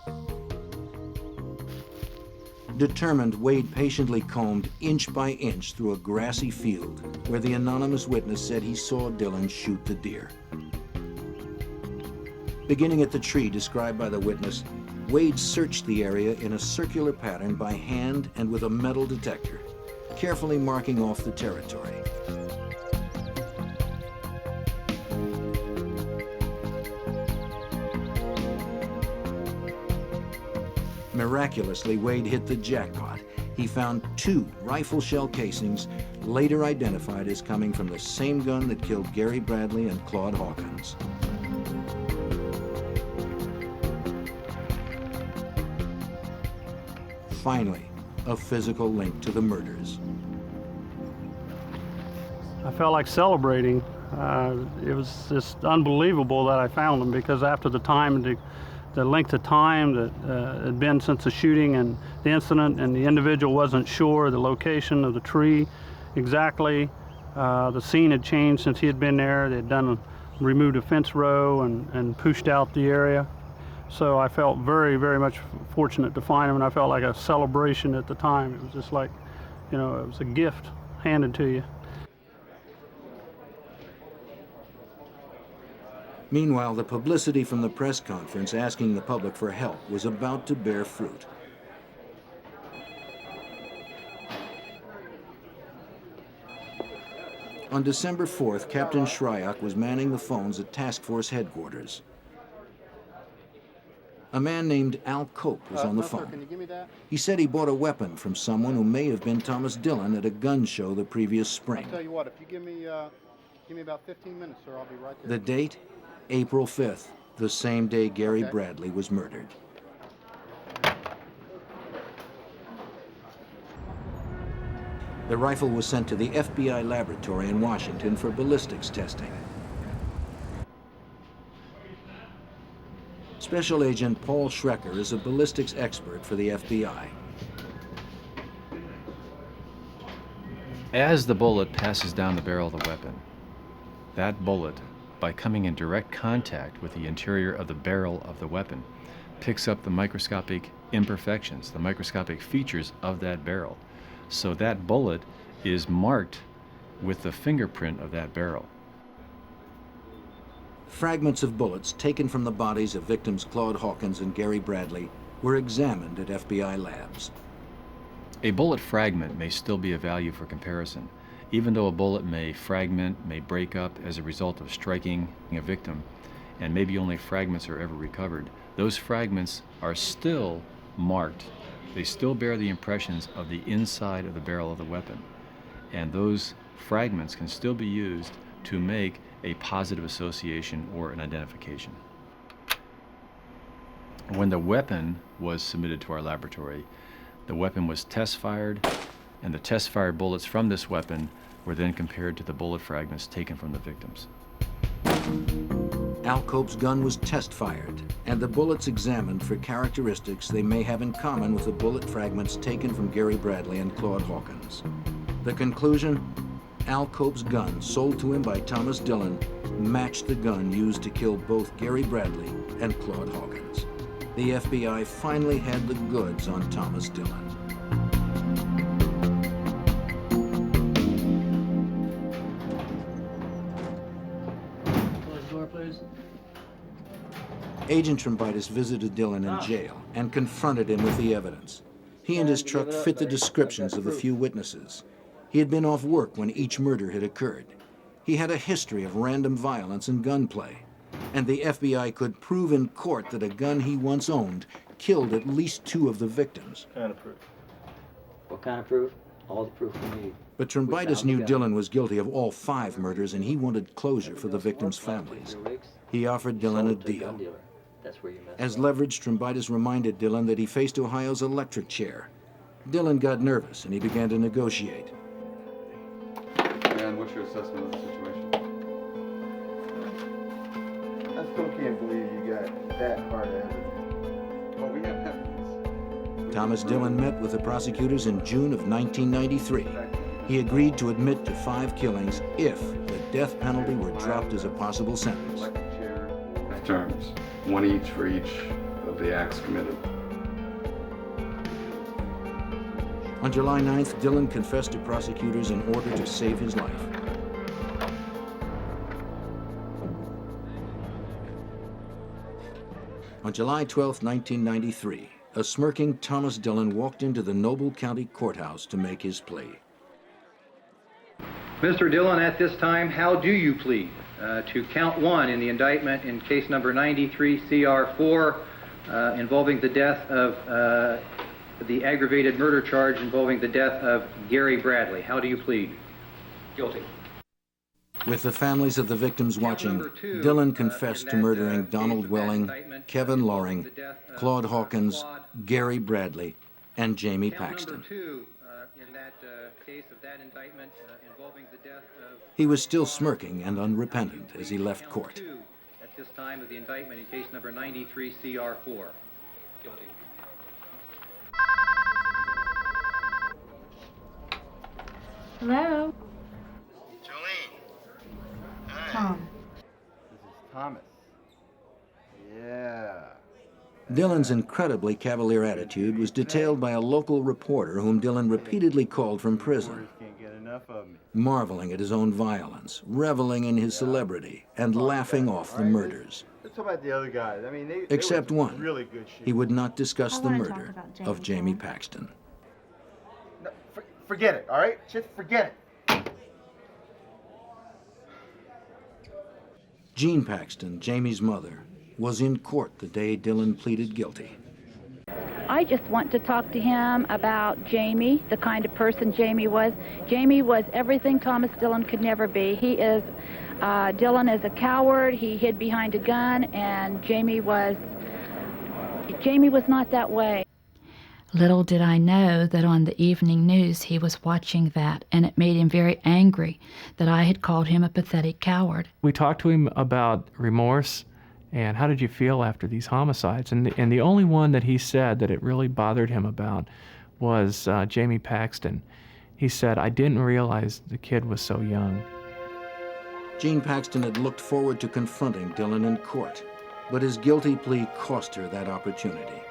Determined, Wade patiently combed inch by inch through a grassy field where the anonymous witness said he saw Dillion shoot the deer. Beginning at the tree described by the witness, Wade searched the area in a circular pattern by hand and with a metal detector, carefully marking off the territory. Miraculously, Wade hit the jackpot. He found 2 rifle shell casings, later identified as coming from the same gun that killed Gary Bradley and Claude Hawkins. Finally, a physical link to the murders. I felt like celebrating. It was just unbelievable that I found them, because after the time, the length of time that had been since the shooting and the incident, and the individual wasn't sure the location of the tree exactly. The scene had changed since he had been there. They had removed a fence row and pushed out the area. So I felt very, very much fortunate to find him, and I felt like a celebration at the time. It was just like, you know, it was a gift handed to you. Meanwhile, the publicity from the press conference asking the public for help was about to bear fruit. On December 4th, Captain Shryock was manning the phones at Task Force headquarters. A man named Al Cope was on the phone. Can you give me that? He said he bought a weapon from someone who may have been Thomas Dillion at a gun show the previous spring. I'll tell you what, if you give me about 15 minutes, sir, I'll be right there. The date? April 5th, the same day Gary Bradley was murdered. The rifle was sent to the FBI laboratory in Washington for ballistics testing. Special Agent Paul Schrecker is a ballistics expert for the FBI. As the bullet passes down the barrel of the weapon, that bullet, by coming in direct contact with the interior of the barrel of the weapon, picks up the microscopic imperfections, the microscopic features of that barrel. So that bullet is marked with the fingerprint of that barrel. Fragments of bullets taken from the bodies of victims Claude Hawkins and Gary Bradley were examined at FBI labs. A bullet fragment may still be of value for comparison. Even though a bullet may fragment, may break up as a result of striking a victim, and maybe only fragments are ever recovered, those fragments are still marked. They still bear the impressions of the inside of the barrel of the weapon. And those fragments can still be used to make a positive association or an identification. When the weapon was submitted to our laboratory, the weapon was test-fired, and the test-fired bullets from this weapon were then compared to the bullet fragments taken from the victims. Al Cope's gun was test-fired, and the bullets examined for characteristics they may have in common with the bullet fragments taken from Gary Bradley and Claude Hawkins. The conclusion? Al Cope's gun, sold to him by Thomas Dillion, matched the gun used to kill both Gary Bradley and Claude Hawkins. The FBI finally had the goods on Thomas Dillion. Close the door, please. Agent Trombitis visited Dillion in jail and confronted him with the evidence. He and his truck fit the descriptions of the few witnesses. He had been off work when each murder had occurred. He had a history of random violence and gunplay. And the FBI could prove in court that a gun he once owned killed at least 2 of the victims. What kind of proof? What kind of proof? All the proof we need. But Trombitis knew Dillion was guilty of all 5 murders, and he wanted closure for the victims' families. He offered Dillion a deal. As leverage, Trombitis reminded Dillion that he faced Ohio's electric chair. Dillion got nervous, and he began to negotiate. And what's your assessment of the situation? I still can't believe you got that hard evidence. Well, we have evidence. Thomas Dillion met with the prosecutors in June of 1993. He agreed to admit to 5 killings if the death penalty were dropped as a possible sentence. Terms, 1 each for each of the acts committed. On July 9th, Dillion confessed to prosecutors in order to save his life. On July 12, 1993, a smirking Thomas Dillion walked into the Noble County Courthouse to make his plea. Mr. Dillion, at this time, how do you plead to count 1 in the indictment in case number 93 CR4 involving the death of the aggravated murder charge involving the death of Gary Bradley? How do you plead? Guilty. With the families of the victims watching, Dillion confessed to murdering Donald Welling, Kevin Loring, Claude Hawkins, Gary Bradley, and Jamie Paxton. He was still smirking and unrepentant as he left court. At this time of the indictment in case number 93 CR4. Guilty. Hello? This Tom. is Thomas. Yeah. Dillon's incredibly cavalier attitude was detailed by a local reporter whom Dillion repeatedly called from prison, Can't get enough of me. marveling at his own violence, reveling in his celebrity, and laughing off the murders. Let's talk about the other guys. I mean, they Except were one. really good shit. He would not discuss I the wanna talk murder about Jamie of Jamie Paxton. No, forget it, all right? Just forget it. Jean Paxton, Jamie's mother, was in court the day Dillion pleaded guilty. I just want to talk to him about Jamie, the kind of person Jamie was. Jamie was everything Thomas Dillion could never be. He is, Dillion is a coward, he hid behind a gun, and Jamie was not that way. Little did I know that on the evening news he was watching that, and it made him very angry that I had called him a pathetic coward. We talked to him about remorse And how did you feel after these homicides? And the only one that he said that it really bothered him about was Jamie Paxton. He said, "I didn't realize the kid was so young." Jean Paxton had looked forward to confronting Dillion in court, but his guilty plea cost her that opportunity.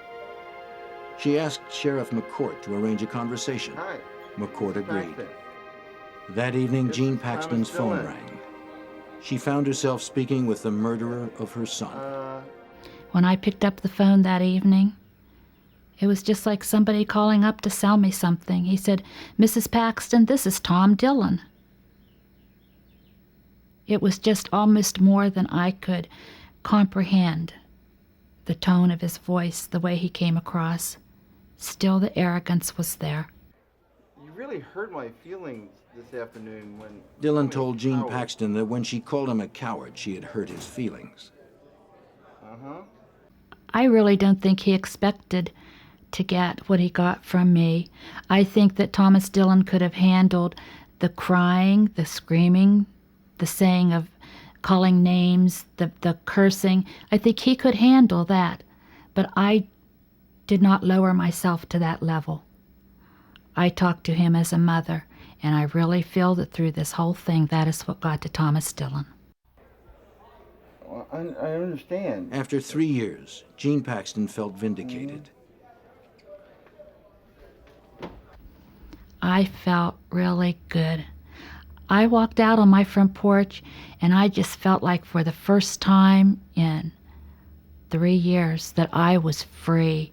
She asked Sheriff McCourt to arrange a conversation. McCourt agreed. That evening, Jean Paxton's phone rang. She found herself speaking with the murderer of her son. When I picked up the phone that evening, it was just like somebody calling up to sell me something. He said, "Mrs. Paxton, this is Tom Dillion." It was just almost more than I could comprehend. The tone of his voice, the way he came across. Still, the arrogance was there. You really hurt my feelings this afternoon when... Dillion told Jean Paxton that when she called him a coward, she had hurt his feelings. I really don't think he expected to get what he got from me. I think that Thomas Dillion could have handled the crying, the screaming, the saying of calling names, the cursing. I think he could handle that, but I did not lower myself to that level. I talked to him as a mother, and I really feel that through this whole thing, that is what got to Thomas Dillion. Well, I understand. After 3 years, Jean Paxton felt vindicated. I felt really good. I walked out on my front porch, and I just felt like for the first time in 3 years that I was free.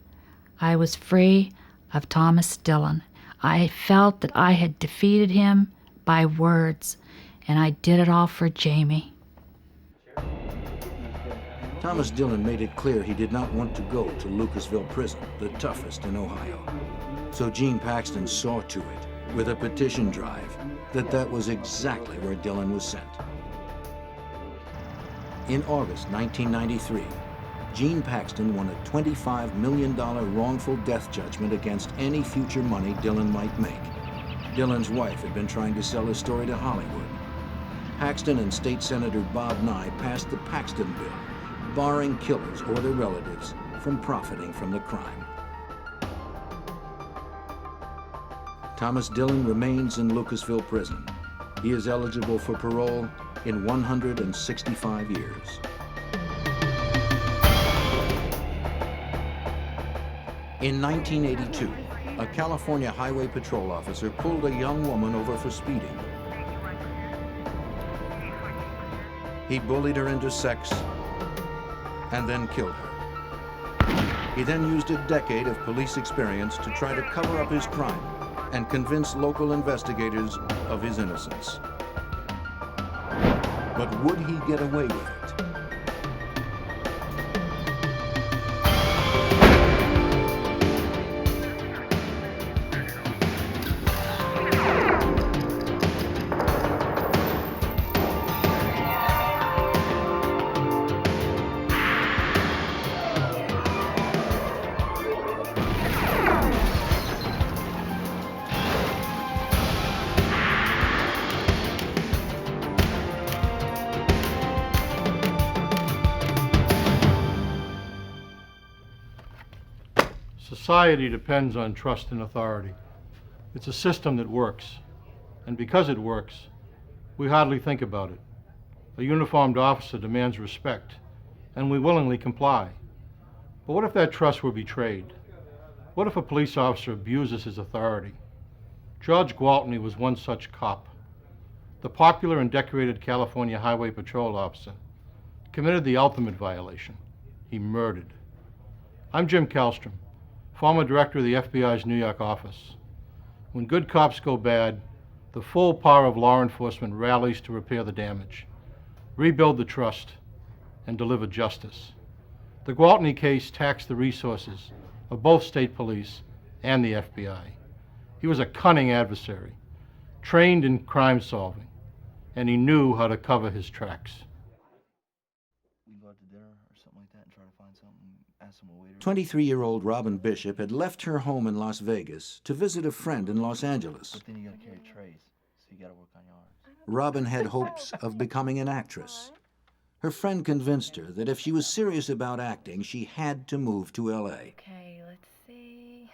I was free of Thomas Dillion. I felt that I had defeated him by words, and I did it all for Jamie. Thomas Dillion made it clear he did not want to go to Lucasville Prison, the toughest in Ohio. So Jean Paxton saw to it, with a petition drive, that was exactly where Dillion was sent. In August 1993, Jean Paxton won a $25 million wrongful death judgment against any future money Dillion might make. Dillion's wife had been trying to sell his story to Hollywood. Paxton and State Senator Bob Nye passed the Paxton Bill, barring killers or their relatives from profiting from the crime. Thomas Dillion remains in Lucasville Prison. He is eligible for parole in 165 years. In 1982, a California Highway Patrol officer pulled a young woman over for speeding. He bullied her into sex and then killed her. He then used a decade of police experience to try to cover up his crime and convince local investigators of his innocence. But would he get away with it? Society depends on trust and authority. It's a system that works. And because it works, we hardly think about it. A uniformed officer demands respect, and we willingly comply. But what if that trust were betrayed? What if a police officer abuses his authority? George Gwaltney was one such cop. The popular and decorated California Highway Patrol officer committed the ultimate violation. He murdered. I'm Jim Kallstrom, former director of the FBI's New York office. When good cops go bad, the full power of law enforcement rallies to repair the damage, rebuild the trust, and deliver justice. The Gwaltney case taxed the resources of both state police and the FBI. He was a cunning adversary, trained in crime solving, and he knew how to cover his tracks. 23-year-old Robin Bishop had left her home in Las Vegas to visit a friend in Los Angeles. But then you gotta carry trays, so you gotta work on yours. Robin had hopes of becoming an actress. Her friend convinced her that if she was serious about acting, she had to move to L.A. Okay, let's see.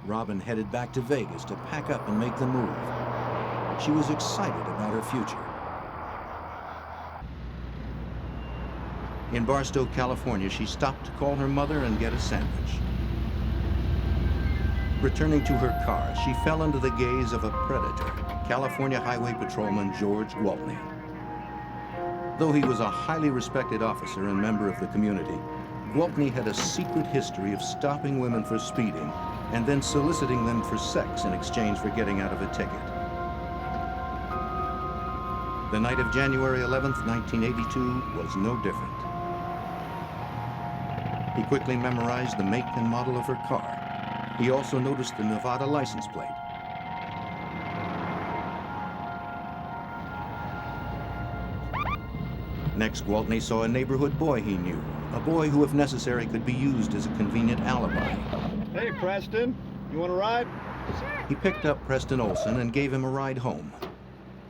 Robin headed back to Vegas to pack up and make the move. She was excited about her future. In Barstow, California, she stopped to call her mother and get a sandwich. Returning to her car, she fell under the gaze of a predator, California Highway Patrolman George Gwaltney. Though he was a highly respected officer and member of the community, Gwaltney had a secret history of stopping women for speeding and then soliciting them for sex in exchange for getting out of a ticket. The night of January 11th, 1982 was no different. He quickly memorized the make and model of her car. He also noticed the Nevada license plate. Next, Gwaltney saw a neighborhood boy he knew, a boy who, if necessary, could be used as a convenient alibi. Hey, Preston, you want a ride? He picked up Preston Olson and gave him a ride home.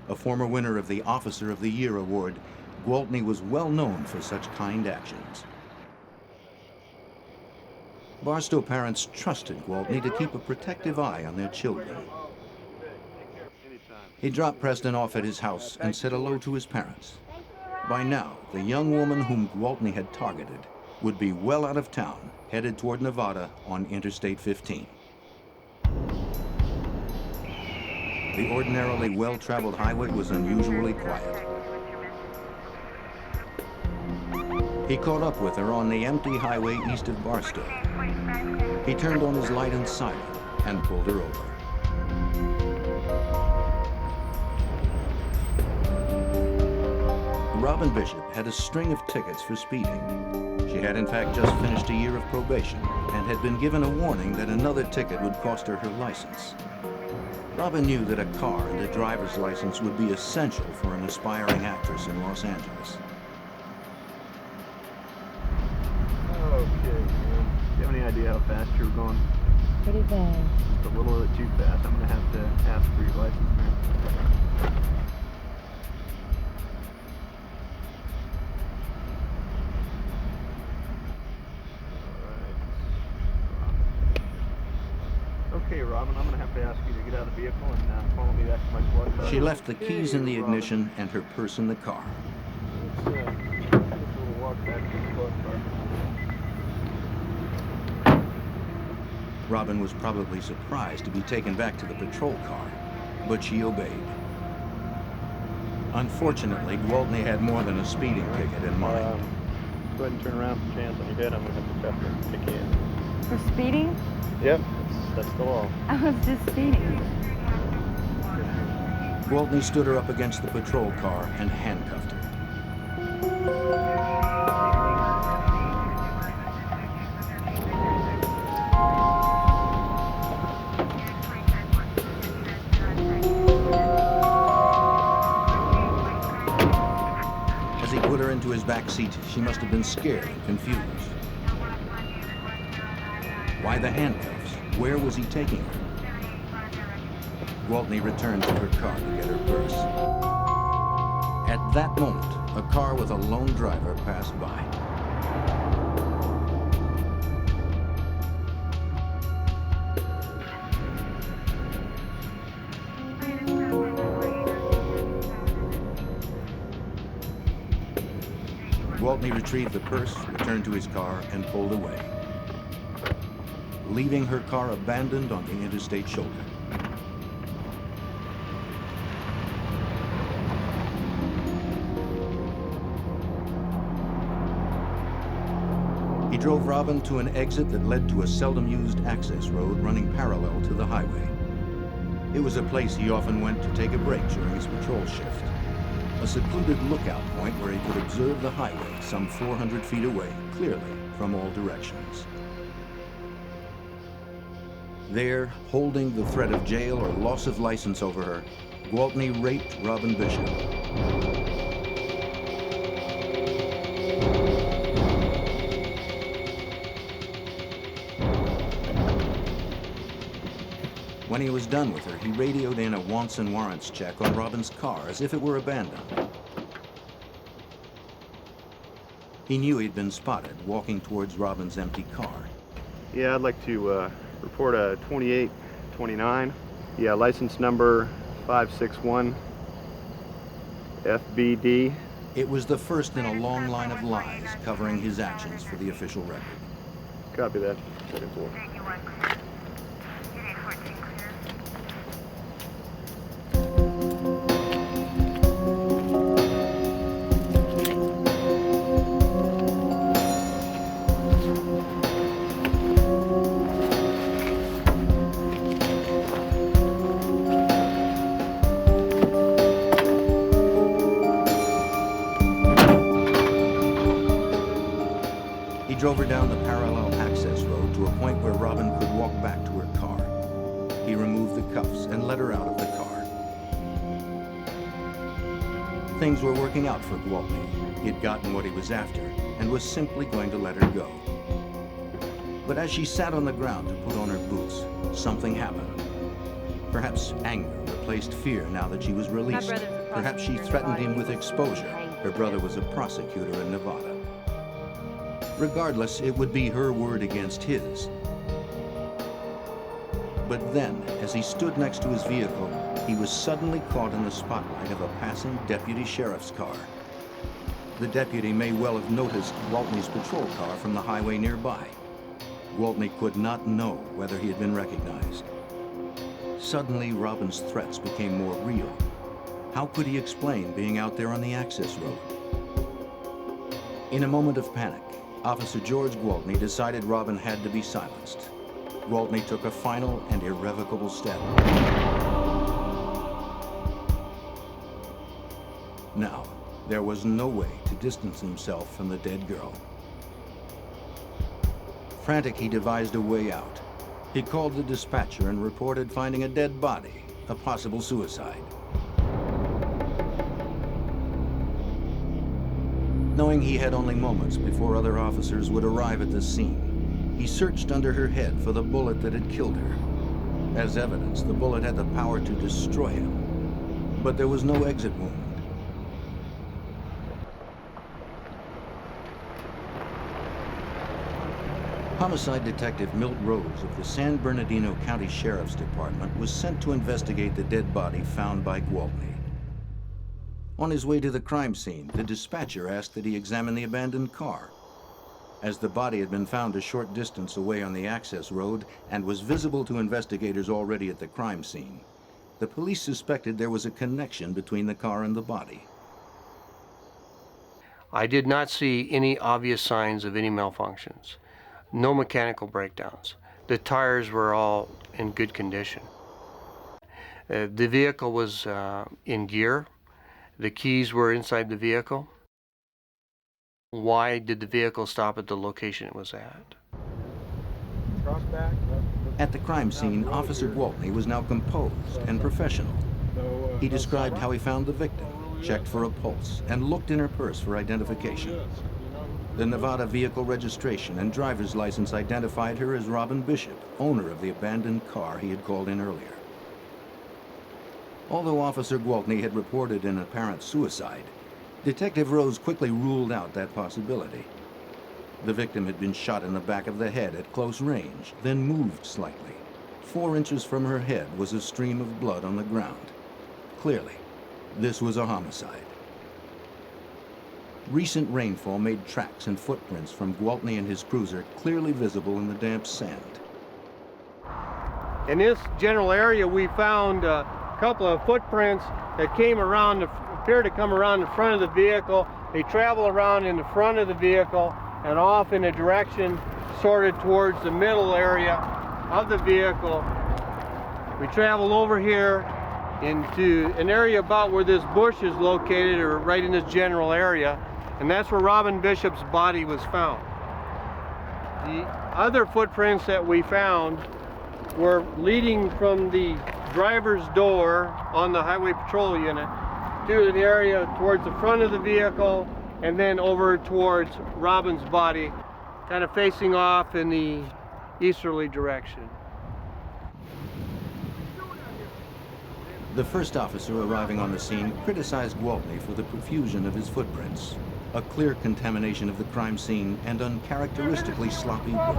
A former winner of the Officer of the Year award, Gwaltney was well known for such kind actions. Barstow parents trusted Gwaltney to keep a protective eye on their children. He dropped Preston off at his house and said hello to his parents. By now, the young woman whom Gwaltney had targeted would be well out of town, headed toward Nevada on Interstate 15. The ordinarily well-traveled highway was unusually quiet. He caught up with her on the empty highway east of Barstow. He turned on his light and siren and pulled her over. Robin Bishop had a string of tickets for speeding. She had in fact just finished a year of probation and had been given a warning that another ticket would cost her her license. Robin knew that a car and a driver's license would be essential for an aspiring actress in Los Angeles. Okay, man. Do you have any idea how fast you were going? Pretty bad. Just a little bit too fast. I'm gonna have to ask for your license, man. Okay, Robin, I'm going to have to ask you to get out of the vehicle and follow me back to my squad car. She left the keys in the ignition and her purse in the car. Let's take a little walk back to the squad car. Robin was probably surprised to be taken back to the patrol car, but she obeyed. Unfortunately, Gwaltney had more than a speeding ticket in mind. Go ahead and turn around for chance on your head. I'm going to have to cuff you and kick you in. For speeding? Yep, that's the law. I was just speeding. Gwaltney stood her up against the patrol car and handcuffed her. As he put her into his back seat, she must have been scared and confused. Why the handcuffs? Where was he taking her? Gwaltney returned to her car to get her purse. At that moment, a car with a lone driver passed by. Gwaltney retrieved the purse, returned to his car, and pulled away, leaving her car abandoned on the interstate shoulder. He drove Robin to an exit that led to a seldom-used access road running parallel to the highway. It was a place he often went to take a break during his patrol shift, a secluded lookout point where he could observe the highway some 400 feet away, clearly from all directions. There, holding the threat of jail or loss of license over her, Gwaltney raped Robin Bishop. When he was done with her, he radioed in a wants and warrants check on Robin's car as if it were abandoned. He knew he'd been spotted walking towards Robin's empty car. Yeah, I'd like to report a 2829. Yeah, license number 561 FBD. It was the first in a long line of lies covering his actions for the official record. Copy that. Second floor. Drove her down the parallel access road to a point where Robin could walk back to her car. He removed the cuffs and let her out of the car. Things were working out for Gwaltney. He'd gotten what he was after and was simply going to let her go. But as she sat on the ground to put on her boots, something happened. Perhaps anger replaced fear now that she was released. Perhaps she threatened him with exposure. Her brother was a prosecutor in Nevada. Regardless, it would be her word against his. But then, as he stood next to his vehicle, he was suddenly caught in the spotlight of a passing deputy sheriff's car. The deputy may well have noticed Gwaltney's patrol car from the highway nearby. Gwaltney could not know whether he had been recognized. Suddenly, Robin's threats became more real. How could he explain being out there on the access road? In a moment of panic, Officer George Gwaltney decided Robin had to be silenced. Gwaltney took a final and irrevocable step. Now, there was no way to distance himself from the dead girl. Frantic, he devised a way out. He called the dispatcher and reported finding a dead body, a possible suicide. Knowing he had only moments before other officers would arrive at the scene, he searched under her head for the bullet that had killed her. As evidence, the bullet had the power to destroy him, but there was no exit wound. Homicide Detective Milt Rose of the San Bernardino County Sheriff's Department was sent to investigate the dead body found by Gwaltney. On his way to the crime scene, the dispatcher asked that he examine the abandoned car. As the body had been found a short distance away on the access road and was visible to investigators already at the crime scene, the police suspected there was a connection between the car and the body. I did not see any obvious signs of any malfunctions. No mechanical breakdowns. The tires were all in good condition. The vehicle was in gear. The keys were inside the vehicle. Why did the vehicle stop at the location it was at? At the crime scene, Officer Gwaltney was now composed and professional. He described how he found the victim, checked for a pulse, and looked in her purse for identification. The Nevada vehicle registration and driver's license identified her as Robin Bishop, owner of the abandoned car he had called in earlier. Although Officer Gwaltney had reported an apparent suicide, Detective Rose quickly ruled out that possibility. The victim had been shot in the back of the head at close range, then moved slightly. 4 inches from her head was a stream of blood on the ground. Clearly, this was a homicide. Recent rainfall made tracks and footprints from Gwaltney and his cruiser clearly visible in the damp sand. In this general area, we found a couple of footprints that appear to come around the front of the vehicle. They travel around in the front of the vehicle and off in a direction sorted towards the middle area of the vehicle. We travel over here into an area about where this bush is located, or right in this general area, and that's where Robin Bishop's body was found. The other footprints that we found were leading from the driver's door on the highway patrol unit to the area towards the front of the vehicle and then over towards Robin's body, kind of facing off in the easterly direction. The first officer arriving on the scene criticized Gwaltney for the profusion of his footprints. a clear contamination of the crime scene and uncharacteristically sloppy work.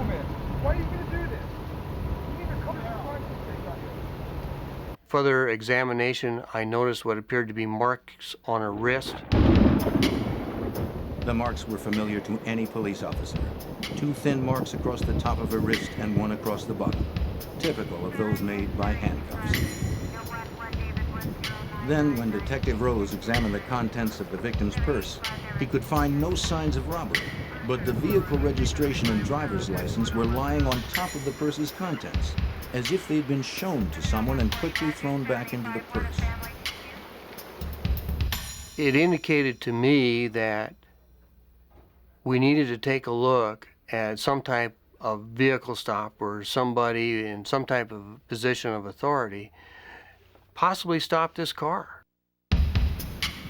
Why are you going to do this? You need to come to the crime scene. Further examination, I noticed what appeared to be marks on her wrist. The marks were familiar to any police officer. 2 thin marks across the top of her wrist and 1 across the bottom, typical of those made by handcuffs. Then, when Detective Rose examined the contents of the victim's purse, he could find no signs of robbery, but the vehicle registration and driver's license were lying on top of the purse's contents, as if they'd been shown to someone and quickly thrown back into the purse. It indicated to me that we needed to take a look at some type of vehicle stop where somebody in some type of position of authority possibly stopped this car.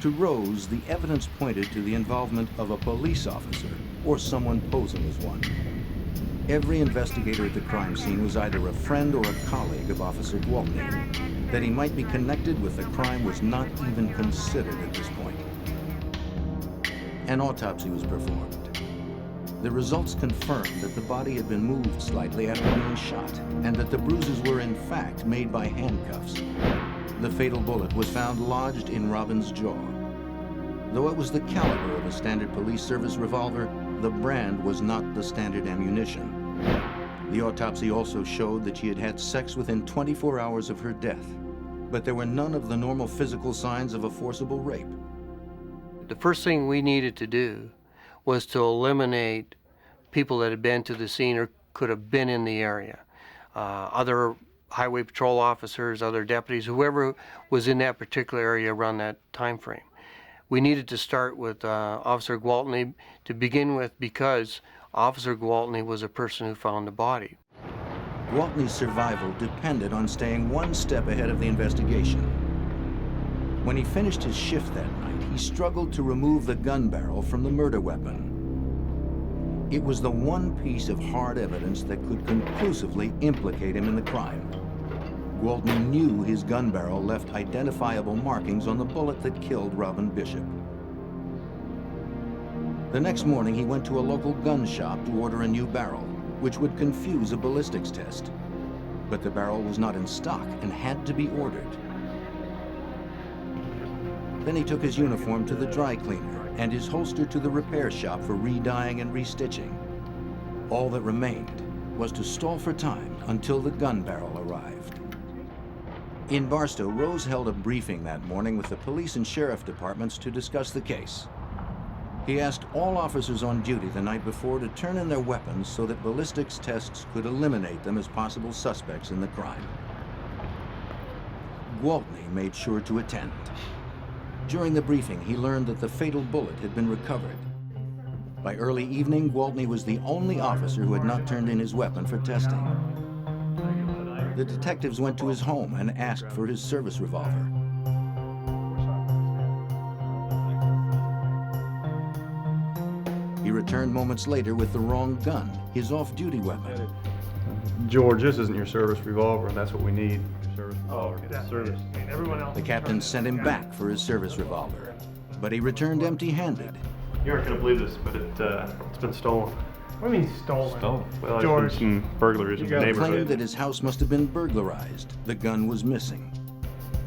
To Rose, the evidence pointed to the involvement of a police officer or someone posing as one. Every investigator at the crime scene was either a friend or a colleague of Officer Gwaltney. That he might be connected with the crime was not even considered at this point. An autopsy was performed. The results confirmed that the body had been moved slightly after being shot, and that the bruises were in fact made by handcuffs. The fatal bullet was found lodged in Robin's jaw. Though it was the caliber of a standard police service revolver, the brand was not the standard ammunition. The autopsy also showed that she had had sex within 24 hours of her death, but there were none of the normal physical signs of a forcible rape. The first thing we needed to do was to eliminate people that had been to the scene or could have been in the area. Other highway patrol officers, other deputies, whoever was in that particular area around that time frame. We needed to start with Officer Gwaltney to begin with because Officer Gwaltney was a person who found the body. Gwaltney's survival depended on staying one step ahead of the investigation. When he finished his shift that night, he struggled to remove the gun barrel from the murder weapon. It was the one piece of hard evidence that could conclusively implicate him in the crime. Gwaltney knew his gun barrel left identifiable markings on the bullet that killed Robin Bishop. The next morning, he went to a local gun shop to order a new barrel, which would confuse a ballistics test. But the barrel was not in stock and had to be ordered. Then he took his uniform to the dry cleaner and his holster to the repair shop for re-dyeing and restitching. All that remained was to stall for time until the gun barrel arrived. In Barstow, Rose held a briefing that morning with the police and sheriff departments to discuss the case. He asked all officers on duty the night before to turn in their weapons so that ballistics tests could eliminate them as possible suspects in the crime. Gwaltney made sure to attend. During the briefing, he learned that the fatal bullet had been recovered. By early evening, Gwaltney was the only officer who had not turned in his weapon for testing. The detectives went to his home and asked for his service revolver. He returned moments later with the wrong gun, his off-duty weapon. George, this isn't your service revolver, and that's what we need. Your service revolver. Yeah, service. And everyone else. The captain sent him back for his service revolver, but he returned empty-handed. You aren't going to believe this, but it's been stolen. What do you mean stolen? Stolen? Well, George, there's been some burglaries in the He neighborhood. claimed that his house must have been burglarized. The gun was missing.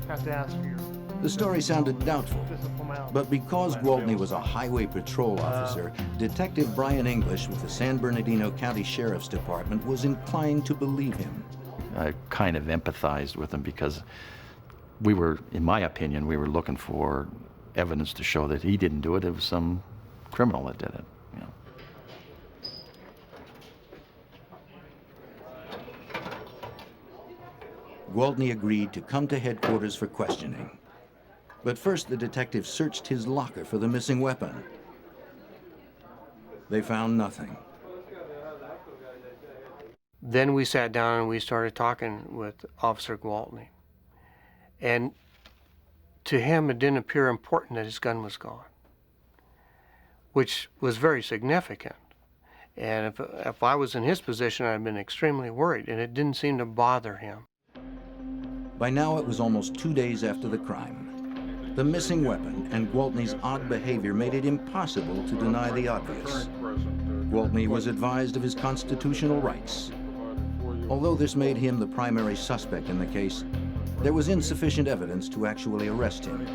have to ask for your The story sounded doubtful, physical mouth. but because Gwaltney was a highway patrol officer, Detective Brian English with the San Bernardino County Sheriff's Department was inclined to believe him. I kind of empathized with him because we were, in my opinion, we were looking for evidence to show that he didn't do it. It was some criminal that did it. You know. Gwaltney agreed to come to headquarters for questioning. But first, the detectives searched his locker for the missing weapon. They found nothing. Then we sat down and we started talking with Officer Gwaltney. And to him, it didn't appear important that his gun was gone, which was very significant. And if I was in his position, I'd have been extremely worried, and it didn't seem to bother him. By now, it was almost 2 days after the crime. The missing weapon and Gwaltney's odd behavior made it impossible to deny the obvious. Gwaltney was advised of his constitutional rights. Although this made him the primary suspect in the case, there was insufficient evidence to actually arrest him.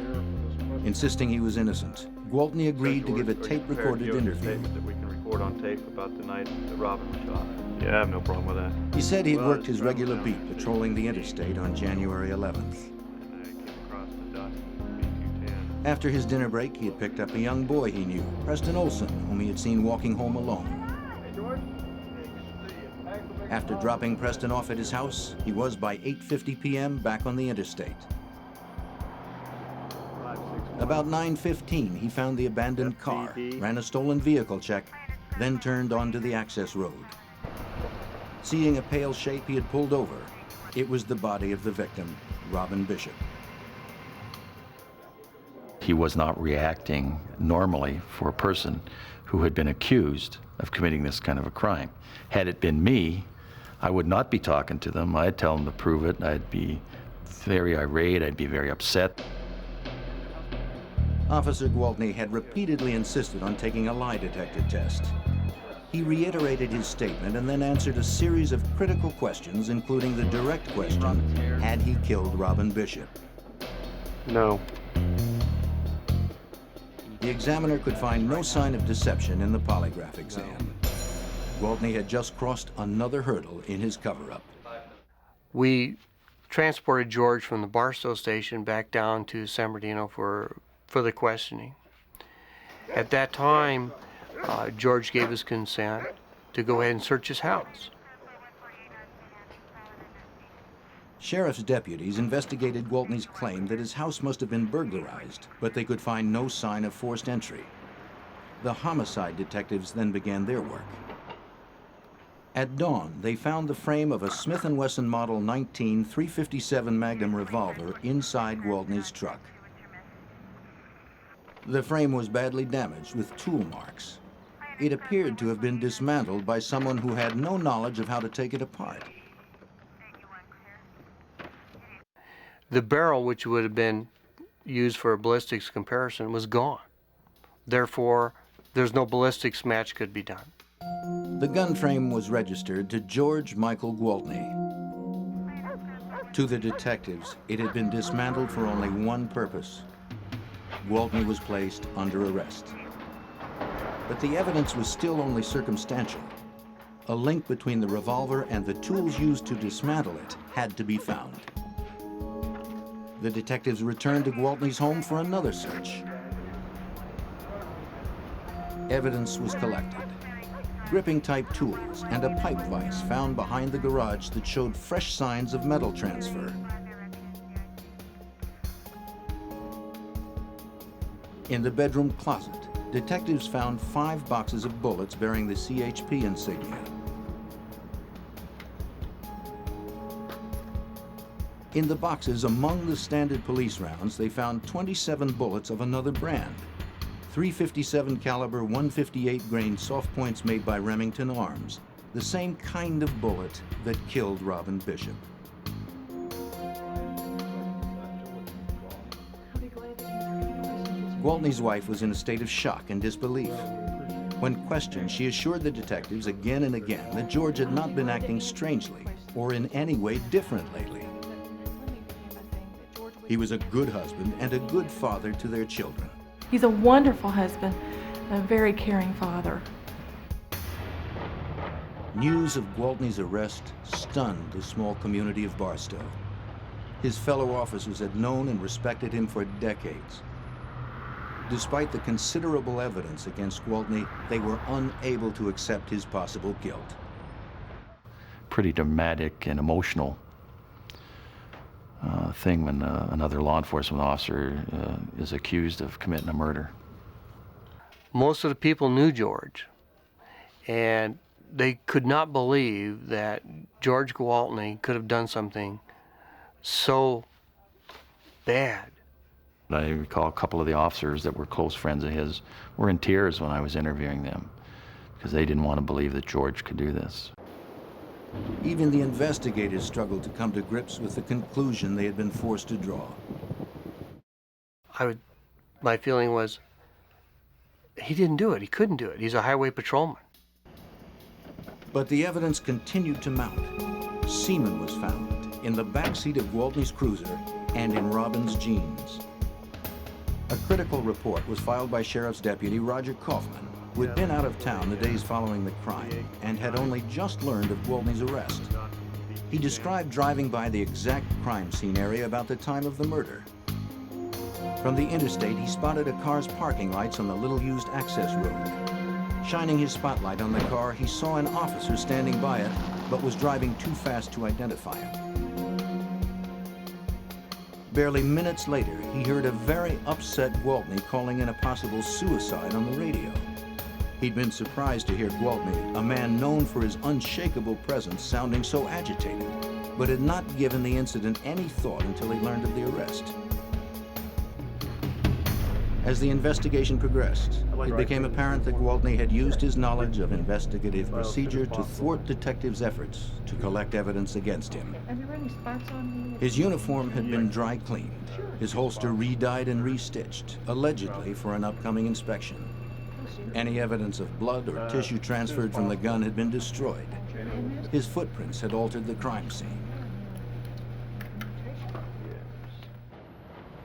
Insisting he was innocent, Gwaltney agreed to give a tape-recorded interview. That we can record on tape about the night that Robin was shot. Yeah, I have no problem with that. He said he'd worked his regular beat patrolling the interstate on January 11th. After his dinner break, he had picked up a young boy he knew, Preston Olson, whom he had seen walking home alone. After dropping Preston off at his house, he was by 8:50 p.m. back on the interstate. About 9:15, he found the abandoned car, ran a stolen vehicle check, then turned onto the access road. Seeing a pale shape, he had pulled over. It was the body of the victim, Robin Bishop. He was not reacting normally for a person who had been accused of committing this kind of a crime. Had it been me, I would not be talking to them. I'd tell them to prove it. I'd be very irate. I'd be very upset. Officer Gwaltney had repeatedly insisted on taking a lie detector test. He reiterated his statement and then answered a series of critical questions, including the direct question, had he killed Robin Bishop? No. The examiner could find no sign of deception in the polygraph exam. Gwaltney had just crossed another hurdle in his cover-up. We transported George from the Barstow station back down to San Bernardino for the questioning. At that time, George gave his consent to go ahead and search his house. Sheriff's deputies investigated Gwaltney's claim that his house must have been burglarized, but they could find no sign of forced entry. The homicide detectives then began their work. At dawn, they found the frame of a Smith & Wesson Model 19 .357 Magnum revolver inside Gwaltney's truck. The frame was badly damaged with tool marks. It appeared to have been dismantled by someone who had no knowledge of how to take it apart. The barrel, which would have been used for a ballistics comparison, was gone. Therefore, there's no ballistics match could be done. The gun frame was registered to George Michael Gwaltney. To the detectives, it had been dismantled for only one purpose. Gwaltney was placed under arrest. But the evidence was still only circumstantial. A link between the revolver and the tools used to dismantle it had to be found. The detectives returned to Gwaltney's home for another search. Evidence was collected. Gripping-type tools and a pipe vise found behind the garage that showed fresh signs of metal transfer. In the bedroom closet, detectives found 5 boxes of bullets bearing the CHP insignia. In the boxes among the standard police rounds, they found 27 bullets of another brand. 357 caliber 158 grain soft points made by Remington Arms, the same kind of bullet that killed Robin Bishop. Gwaltney's wife was in a state of shock and disbelief. When questioned, she assured the detectives again and again that George had not been acting strangely or in any way different lately. He was a good husband and a good father to their children. He's a wonderful husband, a very caring father. News of Gwaltney's arrest stunned the small community of Barstow. His fellow officers had known and respected him for decades. Despite the considerable evidence against Gwaltney, they were unable to accept his possible guilt. Pretty dramatic and emotional thing when another law enforcement officer is accused of committing a murder. Most of the people knew George, and they could not believe that George Gwaltney could have done something so bad. I recall a couple of the officers that were close friends of his were in tears when I was interviewing them because they didn't want to believe that George could do this. Even the investigators struggled to come to grips with the conclusion they had been forced to draw. my feeling was, he didn't do it. He couldn't do it. He's a highway patrolman. But the evidence continued to mount. Semen was found in the backseat of Gwaltney's cruiser and in Robin's jeans. A critical report was filed by Sheriff's Deputy Roger Kaufman, who had been out of town the days following the crime and had only just learned of Gwaltney's arrest. He described driving by the exact crime scene area about the time of the murder. From the interstate, he spotted a car's parking lights on the little-used access road. Shining his spotlight on the car, he saw an officer standing by it, but was driving too fast to identify him. Barely minutes later, he heard a very upset Gwaltney calling in a possible suicide on the radio. He'd been surprised to hear Gwaltney, a man known for his unshakable presence, sounding so agitated, but had not given the incident any thought until he learned of the arrest. As the investigation progressed, it became apparent that Gwaltney had used his knowledge of investigative procedure to thwart detectives' efforts to collect evidence against him. His uniform had been dry cleaned, his holster re-dyed and re-stitched, allegedly for an upcoming inspection. Any evidence of blood or tissue transferred from the gun had been destroyed. His footprints had altered the crime scene.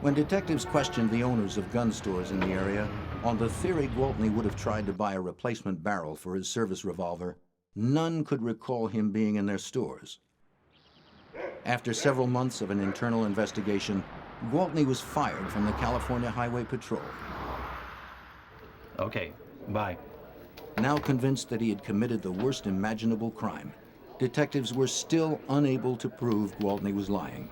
When detectives questioned the owners of gun stores in the area on the theory Gwaltney would have tried to buy a replacement barrel for his service revolver, none could recall him being in their stores. After several months of an internal investigation, Gwaltney was fired from the California Highway Patrol. Okay, bye. Now convinced that he had committed the worst imaginable crime, detectives were still unable to prove Gwaltney was lying.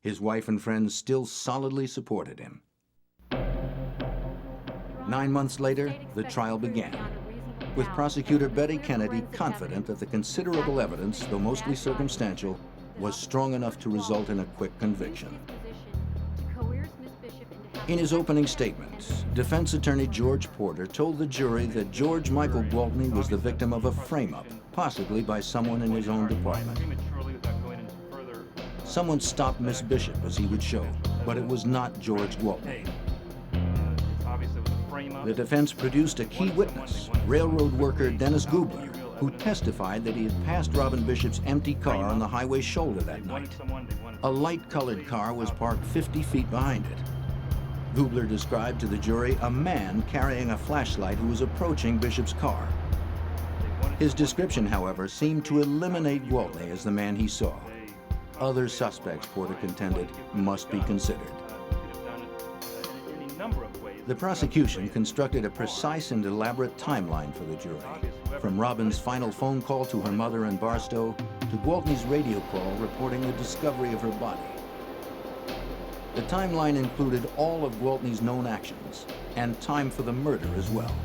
His wife and friends still solidly supported him. 9 months later, the trial began, with prosecutor Betty Kennedy confident that the considerable evidence, though mostly circumstantial, was strong enough to result in a quick conviction. In his opening statement, defense attorney George Porter told the jury that George Michael Gwaltney was the victim of a frame-up, possibly by someone in his own department. Someone stopped Miss Bishop, as he would show, but it was not George Gwaltney. The defense produced a key witness, railroad worker Dennis Goodman, who testified that he had passed Robin Bishop's empty car on the highway shoulder that night. A light-colored car was parked 50 feet behind it. Goodler described to the jury a man carrying a flashlight who was approaching Bishop's car. His description, however, seemed to eliminate Gwaltney as the man he saw. Other suspects, Porter contended, must be considered. The prosecution constructed a precise and elaborate timeline for the jury, from Robin's final phone call to her mother in Barstow to Gwaltney's radio call reporting the discovery of her body. The timeline included all of Gwaltney's known actions and time for the murder as well.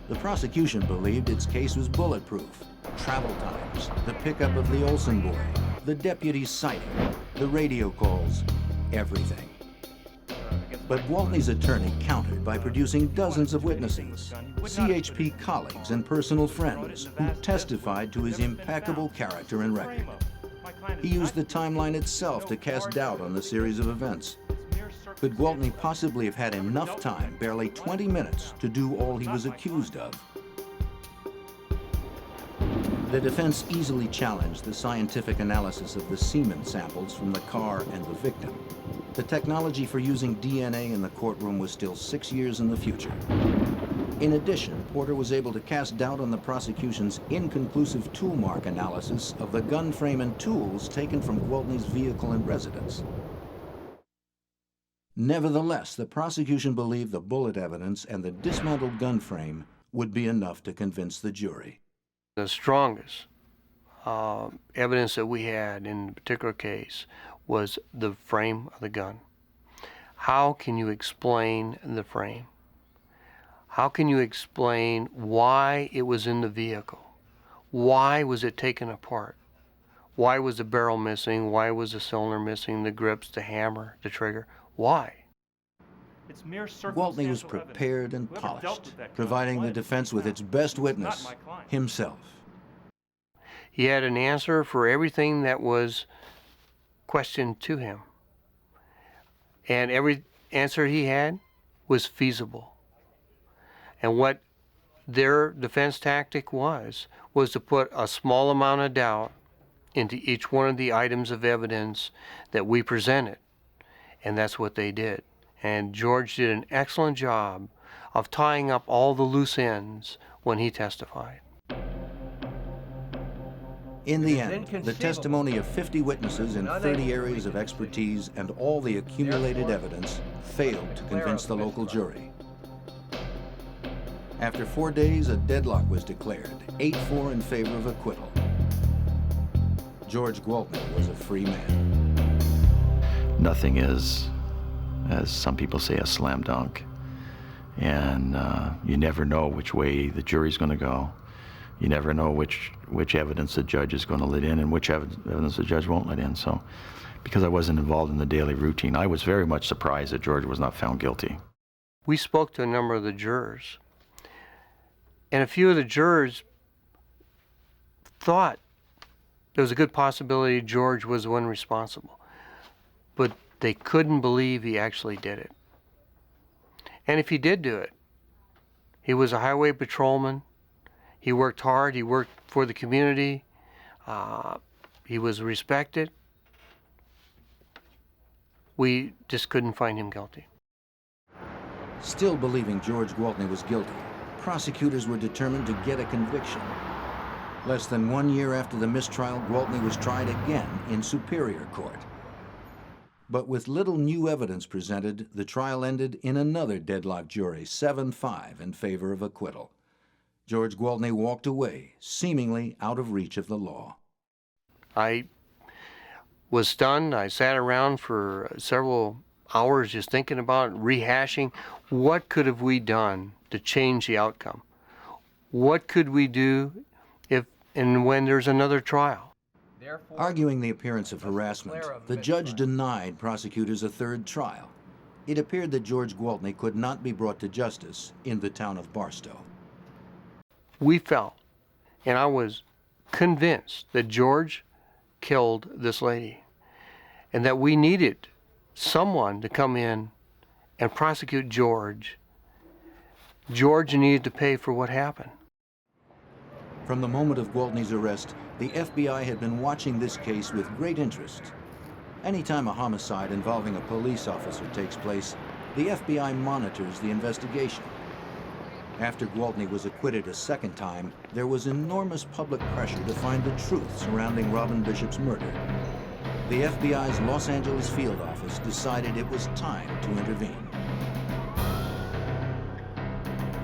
The prosecution believed its case was bulletproof. Travel times, the pickup of the Olsen boy, the deputy's sighting, the radio calls, everything. But Gwaltney's attorney countered by producing dozens of witnesses, CHP colleagues and personal friends who testified to his impeccable character and record. He used the timeline itself to cast doubt on the series of events. Could Gwaltney possibly have had enough time, barely 20 minutes, to do all he was accused of? The defense easily challenged the scientific analysis of the semen samples from the car and the victim. The technology for using DNA in the courtroom was still 6 years in the future. In addition, Porter was able to cast doubt on the prosecution's inconclusive tool mark analysis of the gun frame and tools taken from Gwaltney's vehicle and residence. Nevertheless, the prosecution believed the bullet evidence and the dismantled gun frame would be enough to convince the jury. The strongest evidence that we had in the particular case was the frame of the gun. How can you explain the frame? How can you explain why it was in the vehicle? Why was it taken apart? Why was the barrel missing? Why was the cylinder missing? The grips, the hammer, the trigger? Why? Gwaltney was prepared and polished, providing the defense with its best witness, himself. He had an answer for everything that was questioned to him. And every answer he had was feasible. And what their defense tactic was to put a small amount of doubt into each one of the items of evidence that we presented. And that's what they did. And George did an excellent job of tying up all the loose ends when he testified. In the end, the testimony of 50 witnesses in 30 areas of expertise and all the accumulated evidence failed to convince the local jury. After 4 days, a deadlock was declared, 8-4 in favor of acquittal. George Gwaltney was a free man. Nothing is, as some people say, a slam dunk. And you never know which way the jury's going to go. You never know which evidence the judge is going to let in and which evidence the judge won't let in. So, because I wasn't involved in the daily routine, I was very much surprised that George was not found guilty. We spoke to a number of the jurors, and a few of the jurors thought there was a good possibility George was the one responsible, but they couldn't believe he actually did it. And if he did do it, he was a highway patrolman. He worked hard. He worked for the community. He was respected. We just couldn't find him guilty. Still believing George Gwaltney was guilty, prosecutors were determined to get a conviction. Less than 1 year after the mistrial, Gwaltney was tried again in Superior Court. But with little new evidence presented, the trial ended in another deadlocked jury, 7-5 in favor of acquittal. George Gwaltney walked away, seemingly out of reach of the law. I was stunned. I sat around for several hours just thinking about rehashing what could have we done to change the outcome. What could we do if and when there's another trial? Arguing the appearance of harassment, the judge denied prosecutors a third trial. It appeared that George Gwaltney could not be brought to justice in the town of Barstow. We felt, and I was convinced, that George killed this lady and that we needed someone to come in and prosecute George. George needed to pay for what happened. From the moment of Gwaltney's arrest, the FBI had been watching this case with great interest. Anytime a homicide involving a police officer takes place, the FBI monitors the investigation. After Gwaltney was acquitted a second time, there was enormous public pressure to find the truth surrounding Robin Bishop's murder. The FBI's Los Angeles field office decided it was time to intervene.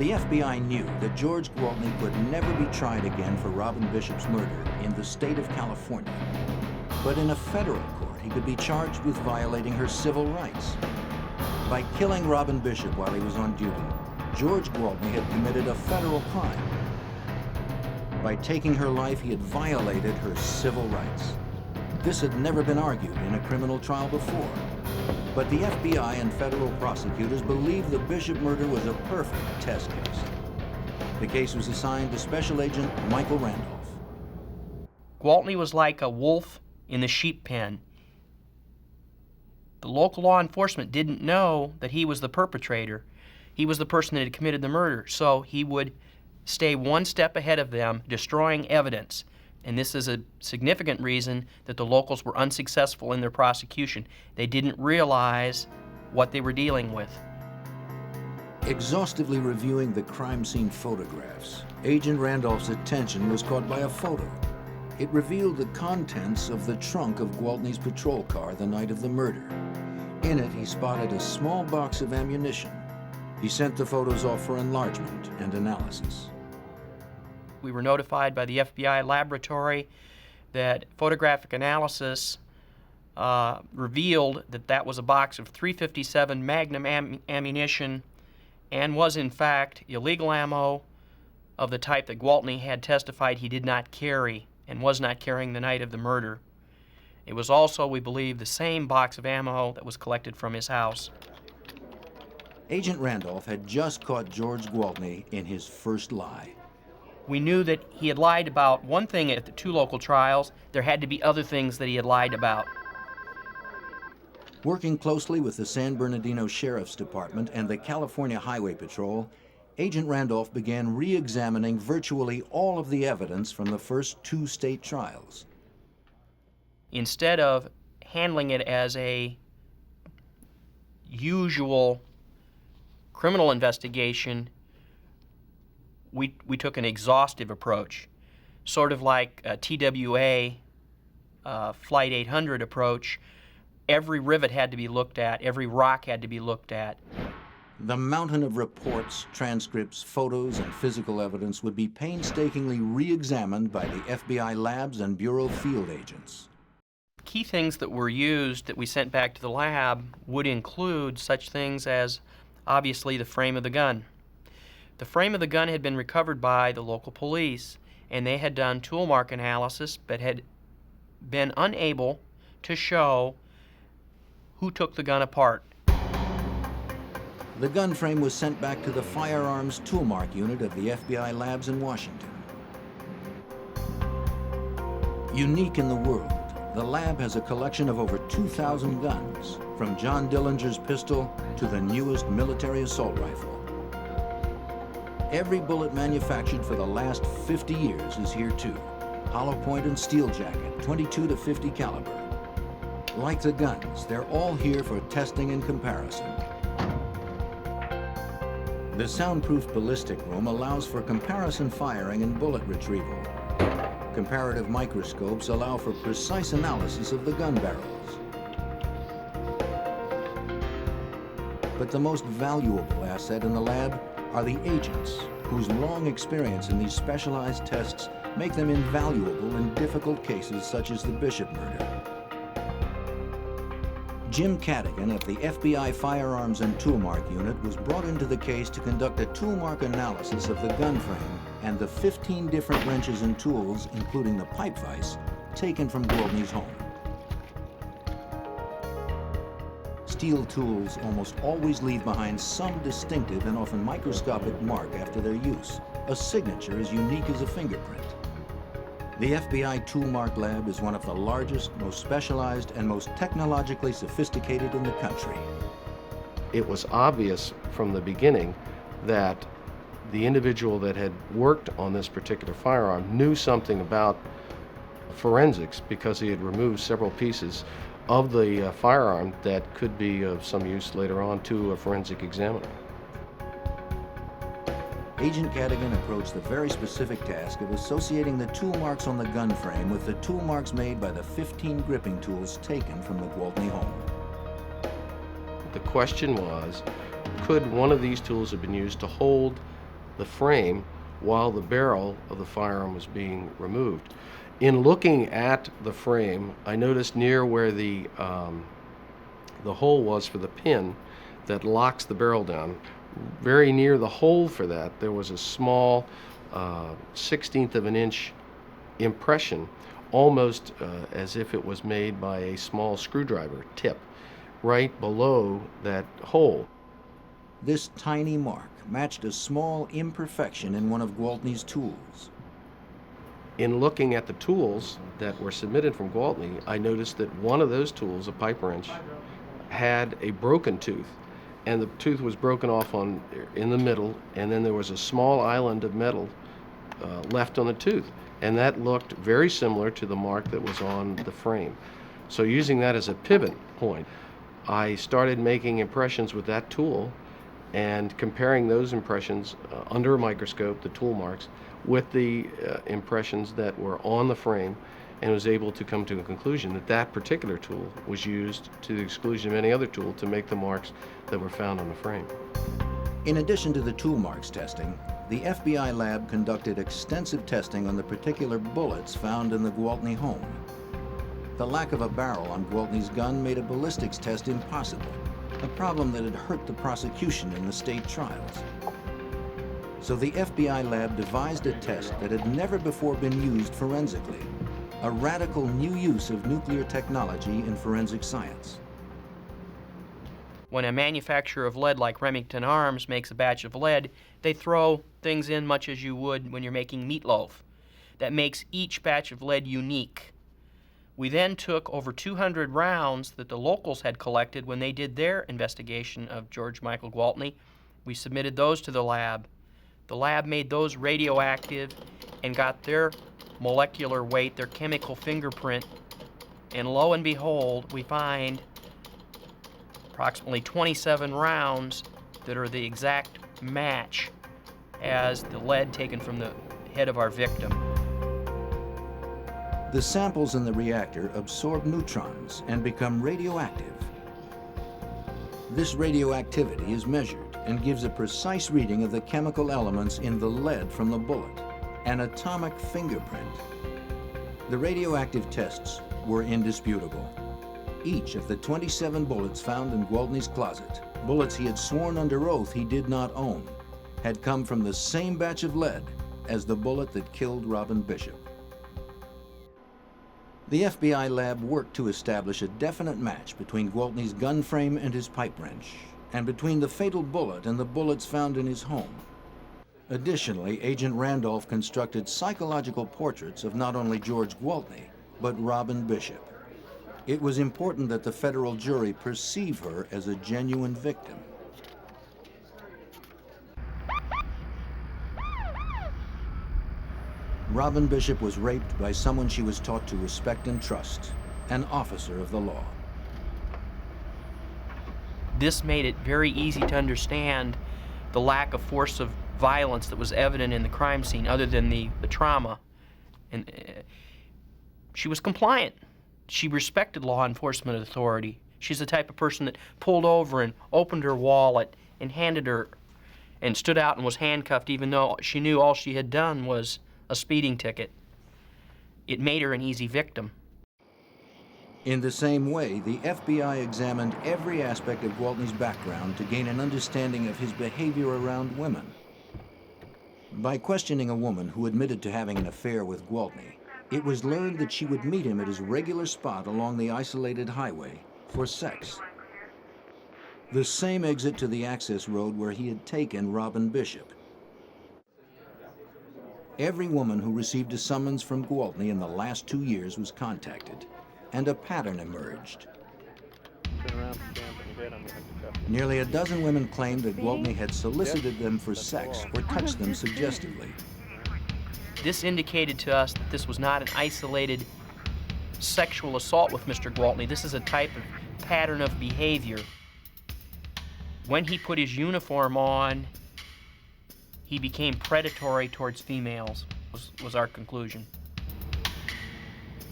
The FBI knew that George Gwaltney could never be tried again for Robin Bishop's murder in the state of California. But in a federal court, he could be charged with violating her civil rights. By killing Robin Bishop while he was on duty, George Gwaltney had committed a federal crime. By taking her life, he had violated her civil rights. This had never been argued in a criminal trial before. But the FBI and federal prosecutors believed the Bishop murder was a perfect test case. The case was assigned to Special Agent Michael Randolph. Gwaltney was like a wolf in the sheep pen. The local law enforcement didn't know that he was the perpetrator. He was the person that had committed the murder, so he would stay one step ahead of them, destroying evidence. And this is a significant reason that the locals were unsuccessful in their prosecution. They didn't realize what they were dealing with. Exhaustively reviewing the crime scene photographs, Agent Randolph's attention was caught by a photo. It revealed the contents of the trunk of Gwaltney's patrol car the night of the murder. In it, he spotted a small box of ammunition. He sent the photos off for enlargement and analysis. We were notified by the FBI laboratory that photographic analysis revealed that that was a box of .357 Magnum ammunition and was in fact illegal ammo of the type that Gwaltney had testified he did not carry and was not carrying the night of the murder. It was also, we believe, the same box of ammo that was collected from his house. Agent Randolph had just caught George Gwaltney in his first lie. We knew that he had lied about one thing at the two local trials. There had to be other things that he had lied about. Working closely with the San Bernardino Sheriff's Department and the California Highway Patrol, Agent Randolph began re-examining virtually all of the evidence from the first 2 state trials. Instead of handling it as a usual criminal investigation, we took an exhaustive approach, sort of like a TWA Flight 800 approach. Every rivet had to be looked at, every rock had to be looked at. The mountain of reports, transcripts, photos, and physical evidence would be painstakingly re-examined by the FBI labs and Bureau field agents. Key things that were used that we sent back to the lab would include such things as, obviously, the frame of the gun. The frame of the gun had been recovered by the local police, and they had done tool mark analysis, but had been unable to show who took the gun apart. The gun frame was sent back to the Firearms Tool Mark Unit of the FBI labs in Washington. Unique in the world, the lab has a collection of over 2,000 guns, from John Dillinger's pistol to the newest military assault rifle. Every bullet manufactured for the last 50 years is here too. Hollow point and steel jacket, 22 to 50 caliber. Like the guns, they're all here for testing and comparison. The soundproof ballistic room allows for comparison firing and bullet retrieval. Comparative microscopes allow for precise analysis of the gun barrels. But the most valuable asset in the lab are the agents, whose long experience in these specialized tests make them invaluable in difficult cases such as the Bishop murder. Jim Cadogan of the FBI Firearms and Tool Mark Unit was brought into the case to conduct a tool mark analysis of the gun frame and the 15 different wrenches and tools, including the pipe vise, taken from Gwaltney's home. Steel tools almost always leave behind some distinctive and often microscopic mark after their use, a signature as unique as a fingerprint. The FBI Tool Mark Lab is one of the largest, most specialized, and most technologically sophisticated in the country. It was obvious from the beginning that the individual that had worked on this particular firearm knew something about forensics because he had removed several pieces of the firearm that could be of some use later on to a forensic examiner. Agent Cadogan approached the very specific task of associating the tool marks on the gun frame with the tool marks made by the 15 gripping tools taken from the Gwaltney home. The question was, could one of these tools have been used to hold the frame while the barrel of the firearm was being removed? In looking at the frame, I noticed near where the hole was for the pin that locks the barrel down, very near the hole for that, there was a small 1/16 of an inch impression, almost as if it was made by a small screwdriver tip, right below that hole. This tiny mark matched a small imperfection in one of Gwaltney's tools. In looking at the tools that were submitted from Gwaltney, I noticed that one of those tools, a pipe wrench, had a broken tooth. And the tooth was broken off in the middle, and then there was a small island of metal left on the tooth. And that looked very similar to the mark that was on the frame. So using that as a pivot point, I started making impressions with that tool and comparing those impressions under a microscope, the tool marks, with the impressions that were on the frame, and was able to come to a conclusion that that particular tool was used to the exclusion of any other tool to make the marks that were found on the frame. In addition to the tool marks testing, the FBI lab conducted extensive testing on the particular bullets found in the Gwaltney home. The lack of a barrel on Gwaltney's gun made a ballistics test impossible, a problem that had hurt the prosecution in the state trials. So the FBI lab devised a test that had never before been used forensically, a radical new use of nuclear technology in forensic science. When a manufacturer of lead like Remington Arms makes a batch of lead, they throw things in much as you would when you're making meatloaf. That makes each batch of lead unique. We then took over 200 rounds that the locals had collected when they did their investigation of George Michael Gwaltney. We submitted those to the lab. The lab made those radioactive and got their molecular weight, their chemical fingerprint, and lo and behold, we find approximately 27 rounds that are the exact match as the lead taken from the head of our victim. The samples in the reactor absorb neutrons and become radioactive. This radioactivity is measured and gives a precise reading of the chemical elements in the lead from the bullet, an atomic fingerprint. The radioactive tests were indisputable. Each of the 27 bullets found in Gwaltney's closet, bullets he had sworn under oath he did not own, had come from the same batch of lead as the bullet that killed Robin Bishop. The FBI lab worked to establish a definite match between Gwaltney's gun frame and his pipe wrench, and between the fatal bullet and the bullets found in his home. Additionally, Agent Randolph constructed psychological portraits of not only George Gwaltney, but Robin Bishop. It was important that the federal jury perceive her as a genuine victim. Robin Bishop was raped by someone she was taught to respect and trust, an officer of the law. This made it very easy to understand the lack of force of violence that was evident in the crime scene other than the trauma. And she was compliant. She respected law enforcement authority. She's the type of person that pulled over and opened her wallet and handed her and stood out and was handcuffed even though she knew all she had done was a speeding ticket. It made her an easy victim. In the same way, the FBI examined every aspect of Gwaltney's background to gain an understanding of his behavior around women. By questioning a woman who admitted to having an affair with Gwaltney, it was learned that she would meet him at his regular spot along the isolated highway for sex. The same exit to the access road where he had taken Robin Bishop. Every woman who received a summons from Gwaltney in the last 2 years was contacted, and a pattern emerged. Nearly a dozen women claimed that Gwaltney had solicited them for sex or touched them suggestively. This indicated to us that this was not an isolated sexual assault with Mr. Gwaltney. This is a type of pattern of behavior. When he put his uniform on, he became predatory towards females, was our conclusion.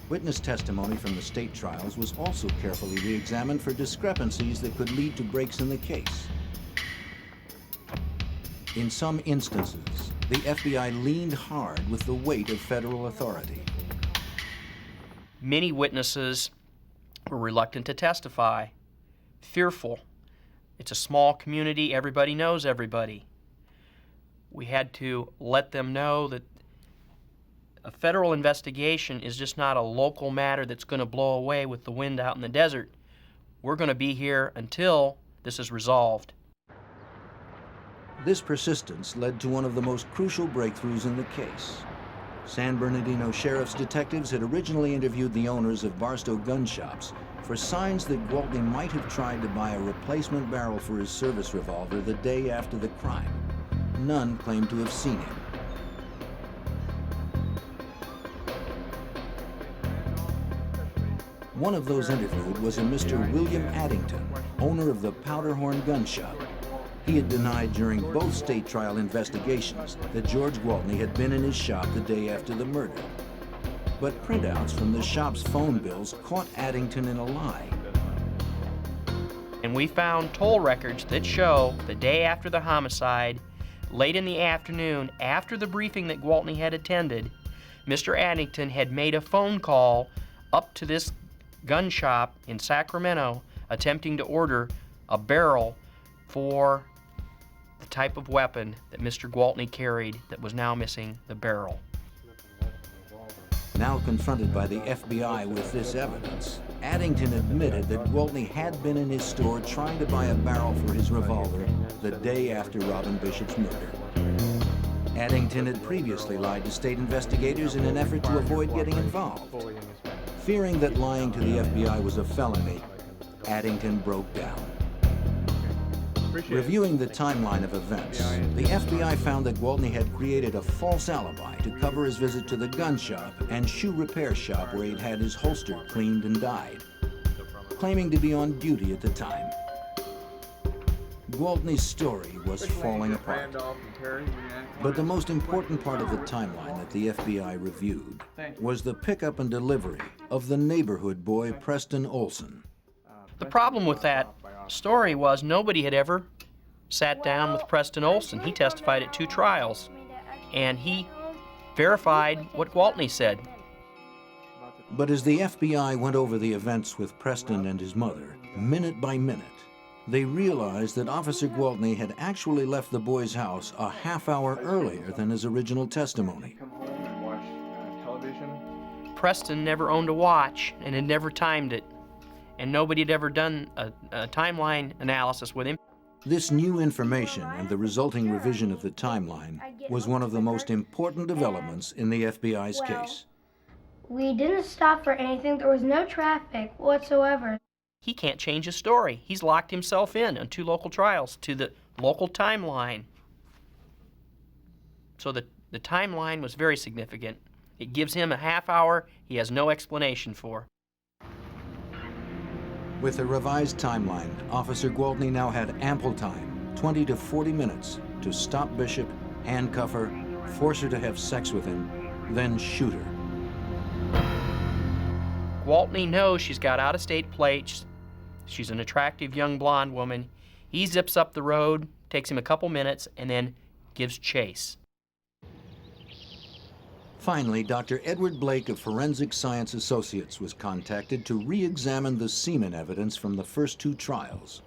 Witness testimony from the state trials was also carefully re-examined for discrepancies that could lead to breaks in the case. In some instances, the FBI leaned hard with the weight of federal authority. Many witnesses were reluctant to testify, fearful. It's a small community, everybody knows everybody. We had to let them know that a federal investigation is just not a local matter that's going to blow away with the wind out in the desert. We're going to be here until this is resolved. This persistence led to one of the most crucial breakthroughs in the case. San Bernardino Sheriff's detectives had originally interviewed the owners of Barstow gun shops for signs that Gwaltney might have tried to buy a replacement barrel for his service revolver the day after the crime. None claimed to have seen him. One of those interviewed was a Mr. William Addington, owner of the Powderhorn Gun Shop. He had denied during both state trial investigations that George Gwaltney had been in his shop the day after the murder. But printouts from the shop's phone bills caught Addington in a lie. And we found toll records that show the day after the homicide, late in the afternoon, after the briefing that Gwaltney had attended, Mr. Addington had made a phone call up to this gun shop in Sacramento attempting to order a barrel for the type of weapon that Mr. Gwaltney carried that was now missing the barrel. Now confronted by the FBI with this evidence, Addington admitted that Gwaltney had been in his store trying to buy a barrel for his revolver the day after Robin Bishop's murder. Addington had previously lied to state investigators in an effort to avoid getting involved. Fearing that lying to the FBI was a felony, Addington broke down. Reviewing the timeline of events, the FBI found that Gwaltney had created a false alibi to cover his visit to the gun shop and shoe repair shop where he'd had his holster cleaned and dyed, claiming to be on duty at the time. Gwaltney's story was falling apart. But the most important part of the timeline that the FBI reviewed was the pickup and delivery of the neighborhood boy Preston Olson. The problem with that story was nobody had ever sat down with Preston Olson. He testified at 2 trials, and he verified what Gwaltney said. But as the FBI went over the events with Preston and his mother, minute by minute, they realized that Officer Gwaltney had actually left the boy's house a half-hour earlier than his original testimony. Preston never owned a watch and had never timed it, and nobody had ever done a timeline analysis with him. This new information and the resulting revision of the timeline was one of the most important developments in the FBI's case. We didn't stop for anything. There was no traffic whatsoever. He can't change his story. He's locked himself in on 2 local trials to the local timeline. So the timeline was very significant. It gives him a half hour he has no explanation for. With a revised timeline, Officer Gwaltney now had ample time, 20 to 40 minutes, to stop Bishop, handcuff her, force her to have sex with him, then shoot her. Gwaltney knows she's got out-of-state plates. She's an attractive young blonde woman. He zips up the road, takes him a couple minutes, and then gives chase. Finally, Dr. Edward Blake of Forensic Science Associates was contacted to re-examine the semen evidence from the first 2 trials.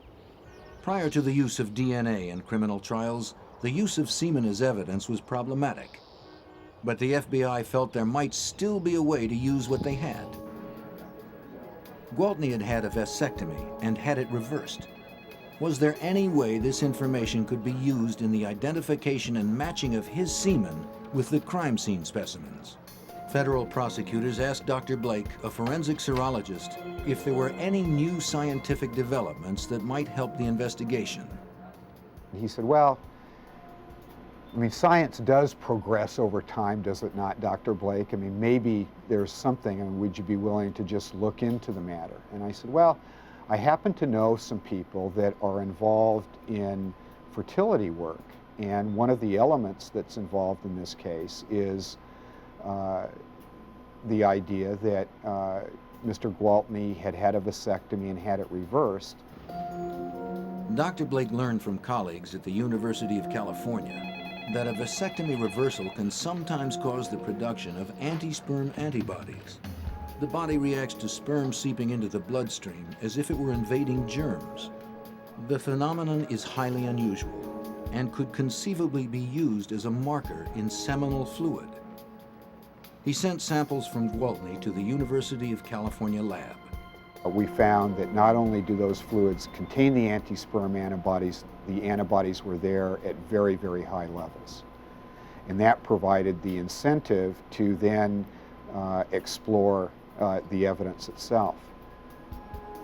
Prior to the use of DNA in criminal trials, the use of semen as evidence was problematic. But the FBI felt there might still be a way to use what they had. Gwaltney had had a vasectomy and had it reversed. Was there any way this information could be used in the identification and matching of his semen with the crime scene specimens? Federal prosecutors asked Dr. Blake, a forensic serologist, if there were any new scientific developments that might help the investigation. He said, well, I mean, science does progress over time, does it not, Dr. Blake? I mean, maybe there's something, and would you be willing to just look into the matter? And I said, well, I happen to know some people that are involved in fertility work, and one of the elements that's involved in this case is the idea that Mr. Gwaltney had had a vasectomy and had it reversed. Dr. Blake learned from colleagues at the University of California that a vasectomy reversal can sometimes cause the production of anti-sperm antibodies. The body reacts to sperm seeping into the bloodstream as if it were invading germs. The phenomenon is highly unusual and could conceivably be used as a marker in seminal fluid. He sent samples from Gwaltney to the University of California lab. We found that not only do those fluids contain the anti-sperm antibodies, the antibodies were there at very, very high levels. And that provided the incentive to then explore the evidence itself.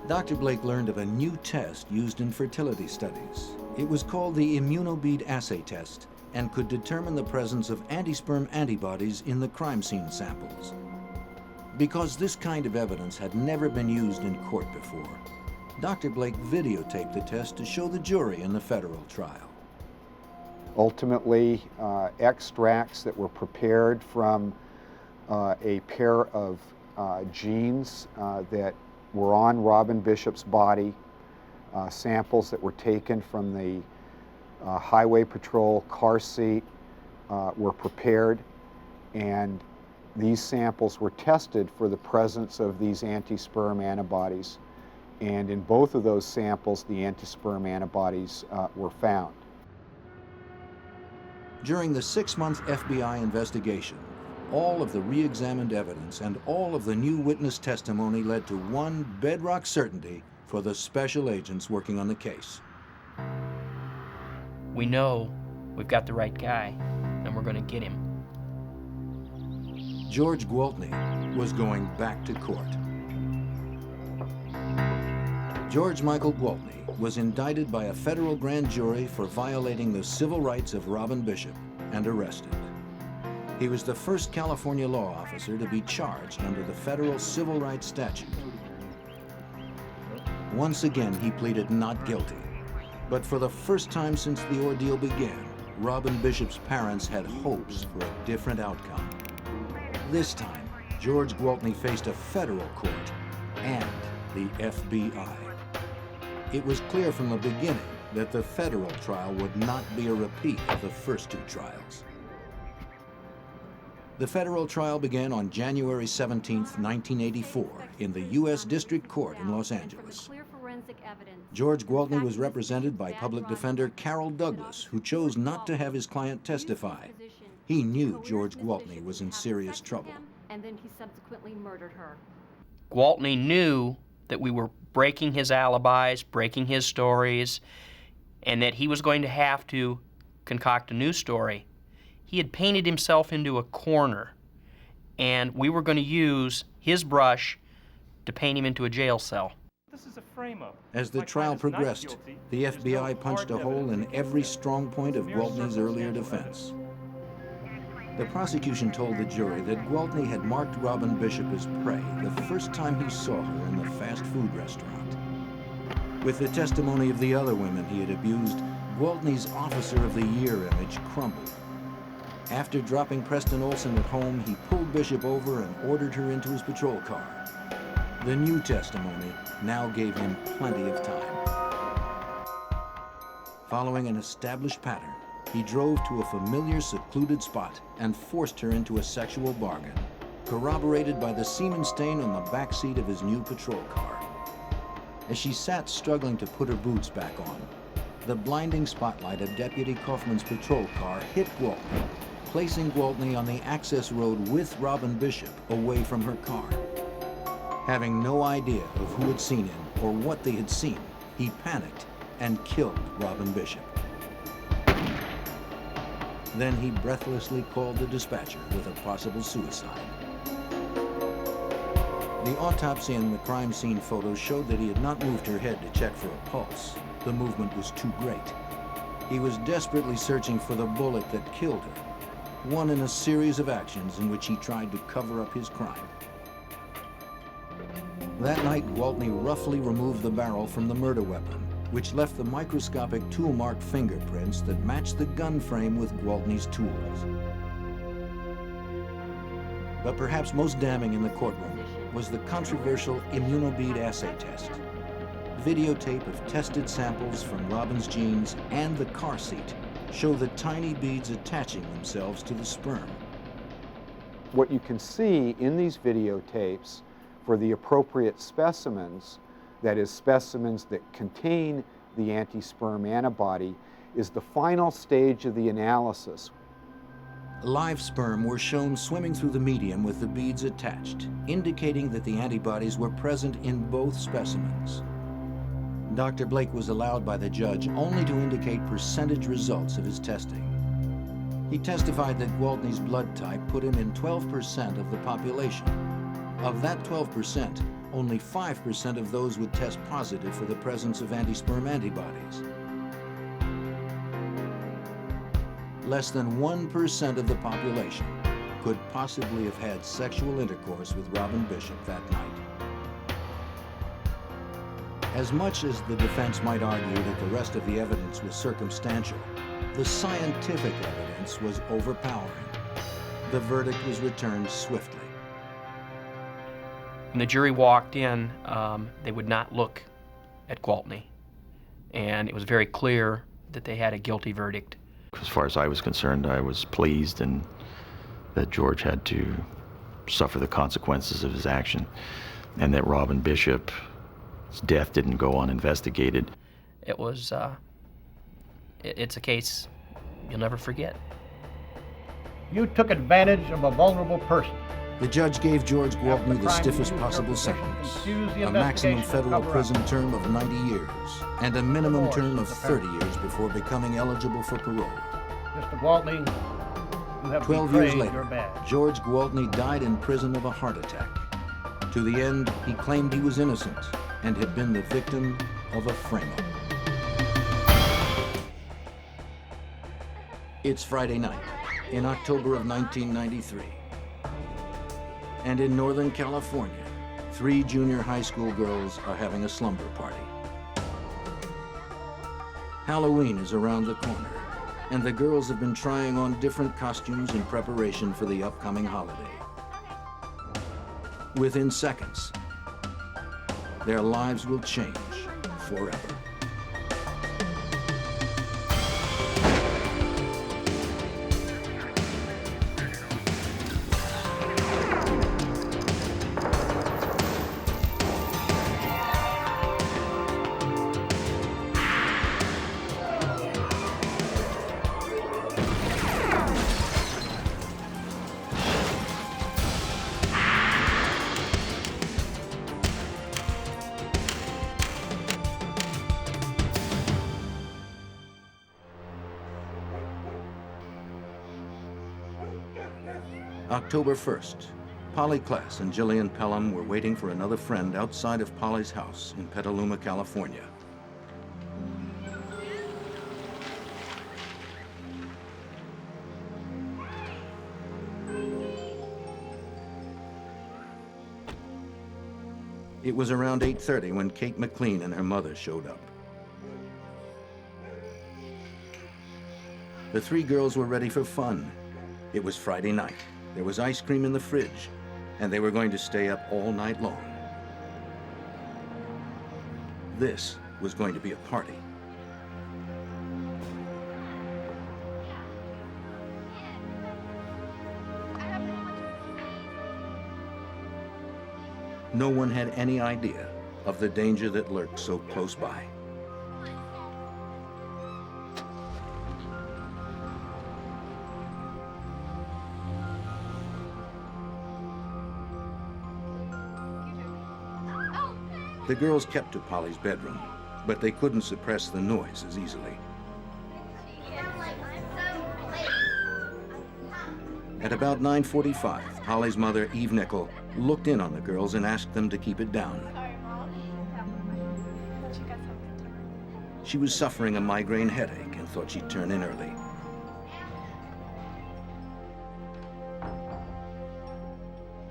Dr. Blake learned of a new test used in fertility studies. It was called the immunobead assay test and could determine the presence of anti-sperm antibodies in the crime scene samples. Because this kind of evidence had never been used in court before, Dr. Blake videotaped the test to show the jury in the federal trial. Ultimately, extracts that were prepared from a pair of genes that were on Robin Bishop's body, samples that were taken from the Highway Patrol car seat were prepared, and these samples were tested for the presence of these anti-sperm antibodies. And in both of those samples, the anti-sperm antibodies were found. During the 6-month FBI investigation, all of the re-examined evidence and all of the new witness testimony led to one bedrock certainty for the special agents working on the case. We know we've got the right guy, and we're going to get him. George Gwaltney was going back to court. George Michael Gwaltney was indicted by a federal grand jury for violating the civil rights of Robin Bishop and arrested. He was the first California law officer to be charged under the federal civil rights statute. Once again, he pleaded not guilty. But for the first time since the ordeal began, Robin Bishop's parents had hopes for a different outcome. This time, George Gwaltney faced a federal court and the FBI. It was clear from the beginning that the federal trial would not be a repeat of the first two trials. The federal trial began on January 17, 1984, in the U.S. District Court in Los Angeles. George Gwaltney was represented by public defender Carol Douglas, who chose not to have his client testify. He knew George Gwaltney was in serious trouble. And then he subsequently murdered her. Gwaltney knew that we were breaking his alibis, breaking his stories, and that he was going to have to concoct a new story. He had painted himself into a corner, and we were going to use his brush to paint him into a jail cell. This is a frame-up. As the trial progressed, the FBI punched a hole in every strong point of Gwaltney's earlier defense. The prosecution told the jury that Gwaltney had marked Robin Bishop as prey the first time he saw her in the fast food restaurant. With the testimony of the other women he had abused, Gwaltney's Officer of the Year image crumbled. After dropping Preston Olson at home, he pulled Bishop over and ordered her into his patrol car. The new testimony now gave him plenty of time. Following an established pattern, he drove to a familiar secluded spot and forced her into a sexual bargain, corroborated by the semen stain on the back seat of his new patrol car. As she sat struggling to put her boots back on, the blinding spotlight of Deputy Kaufman's patrol car hit Gwaltney, placing Gwaltney on the access road with Robin Bishop away from her car. Having no idea of who had seen him or what they had seen, he panicked and killed Robin Bishop. Then he breathlessly called the dispatcher with a possible suicide. The autopsy and the crime scene photos showed that he had not moved her head to check for a pulse. The movement was too great. He was desperately searching for the bullet that killed her, one in a series of actions in which he tried to cover up his crime. That night, Gwaltney roughly removed the barrel from the murder weapon, which left the microscopic tool-marked fingerprints that matched the gun frame with Gwaltney's tools. But perhaps most damning in the courtroom was the controversial immunobead assay test. Videotape of tested samples from Robin's jeans and the car seat show the tiny beads attaching themselves to the sperm. What you can see in these videotapes for the appropriate specimens, that is, specimens that contain the anti-sperm antibody, is the final stage of the analysis. Live sperm were shown swimming through the medium with the beads attached, indicating that the antibodies were present in both specimens. Dr. Blake was allowed by the judge only to indicate percentage results of his testing. He testified that Gwaltney's blood type put him in 12% of the population. Of that 12%, only 5% of those would test positive for the presence of anti-sperm antibodies. Less than 1% of the population could possibly have had sexual intercourse with Robin Bishop that night. As much as the defense might argue that the rest of the evidence was circumstantial, the scientific evidence was overpowering. The verdict was returned swiftly. When the jury walked in, they would not look at Gwaltney, and it was very clear that they had a guilty verdict. As far as I was concerned, I was pleased and that George had to suffer the consequences of his action, and that Robin Bishop's death didn't go uninvestigated. It was, it's a case you'll never forget. You took advantage of a vulnerable person. The judge gave George Gwaltney the stiffest possible sentence, a maximum federal prison term of 90 years and a minimum term of 30 years before becoming eligible for parole. Mr. Gwaltney, you have 12 years betrayed your later, badge. George Gwaltney died in prison of a heart attack. To the end, he claimed he was innocent, and had been the victim of a frame-up. It's Friday night in October of 1993. And in Northern California, 3 junior high school girls are having a slumber party. Halloween is around the corner, and the girls have been trying on different costumes in preparation for the upcoming holiday. Within seconds, their lives will change forever. October 1st, Polly Klass and Jillian Pelham were waiting for another friend outside of Polly's house in Petaluma, California. It was around 8:30 when Kate McLean and her mother showed up. The 3 girls were ready for fun. It was Friday night. There was ice cream in the fridge, and they were going to stay up all night long. This was going to be a party. No one had any idea of the danger that lurked so close by. The girls kept to Polly's bedroom, but they couldn't suppress the noise as easily. At about 9:45, Polly's mother, Eve Nickel, looked in on the girls and asked them to keep it down. She was suffering a migraine headache and thought she'd turn in early.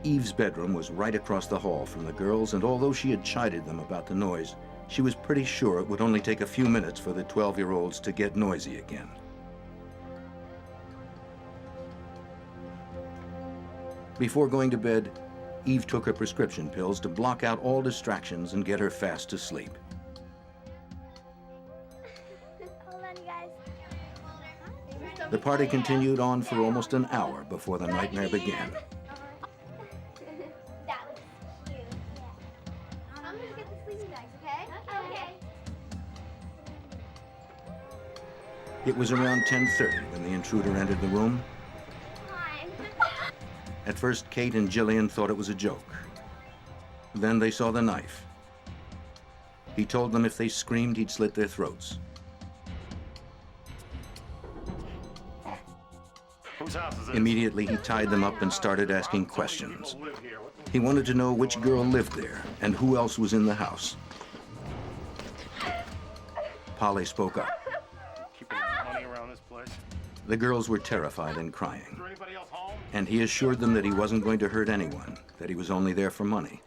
Eve's bedroom was right across the hall from the girls, and although she had chided them about the noise, she was pretty sure it would only take a few minutes for the 12-year-olds to get noisy again. Before going to bed, Eve took her prescription pills to block out all distractions and get her fast to sleep. The party continued on for almost an hour before the nightmare began. It was around 10:30 when the intruder entered the room. At first, Kate and Jillian thought it was a joke. Then they saw the knife. He told them if they screamed, he'd slit their throats. Immediately, he tied them up and started asking questions. He wanted to know which girl lived there and who else was in the house. Polly spoke up. The girls were terrified and crying, and he assured them that he wasn't going to hurt anyone, that he was only there for money.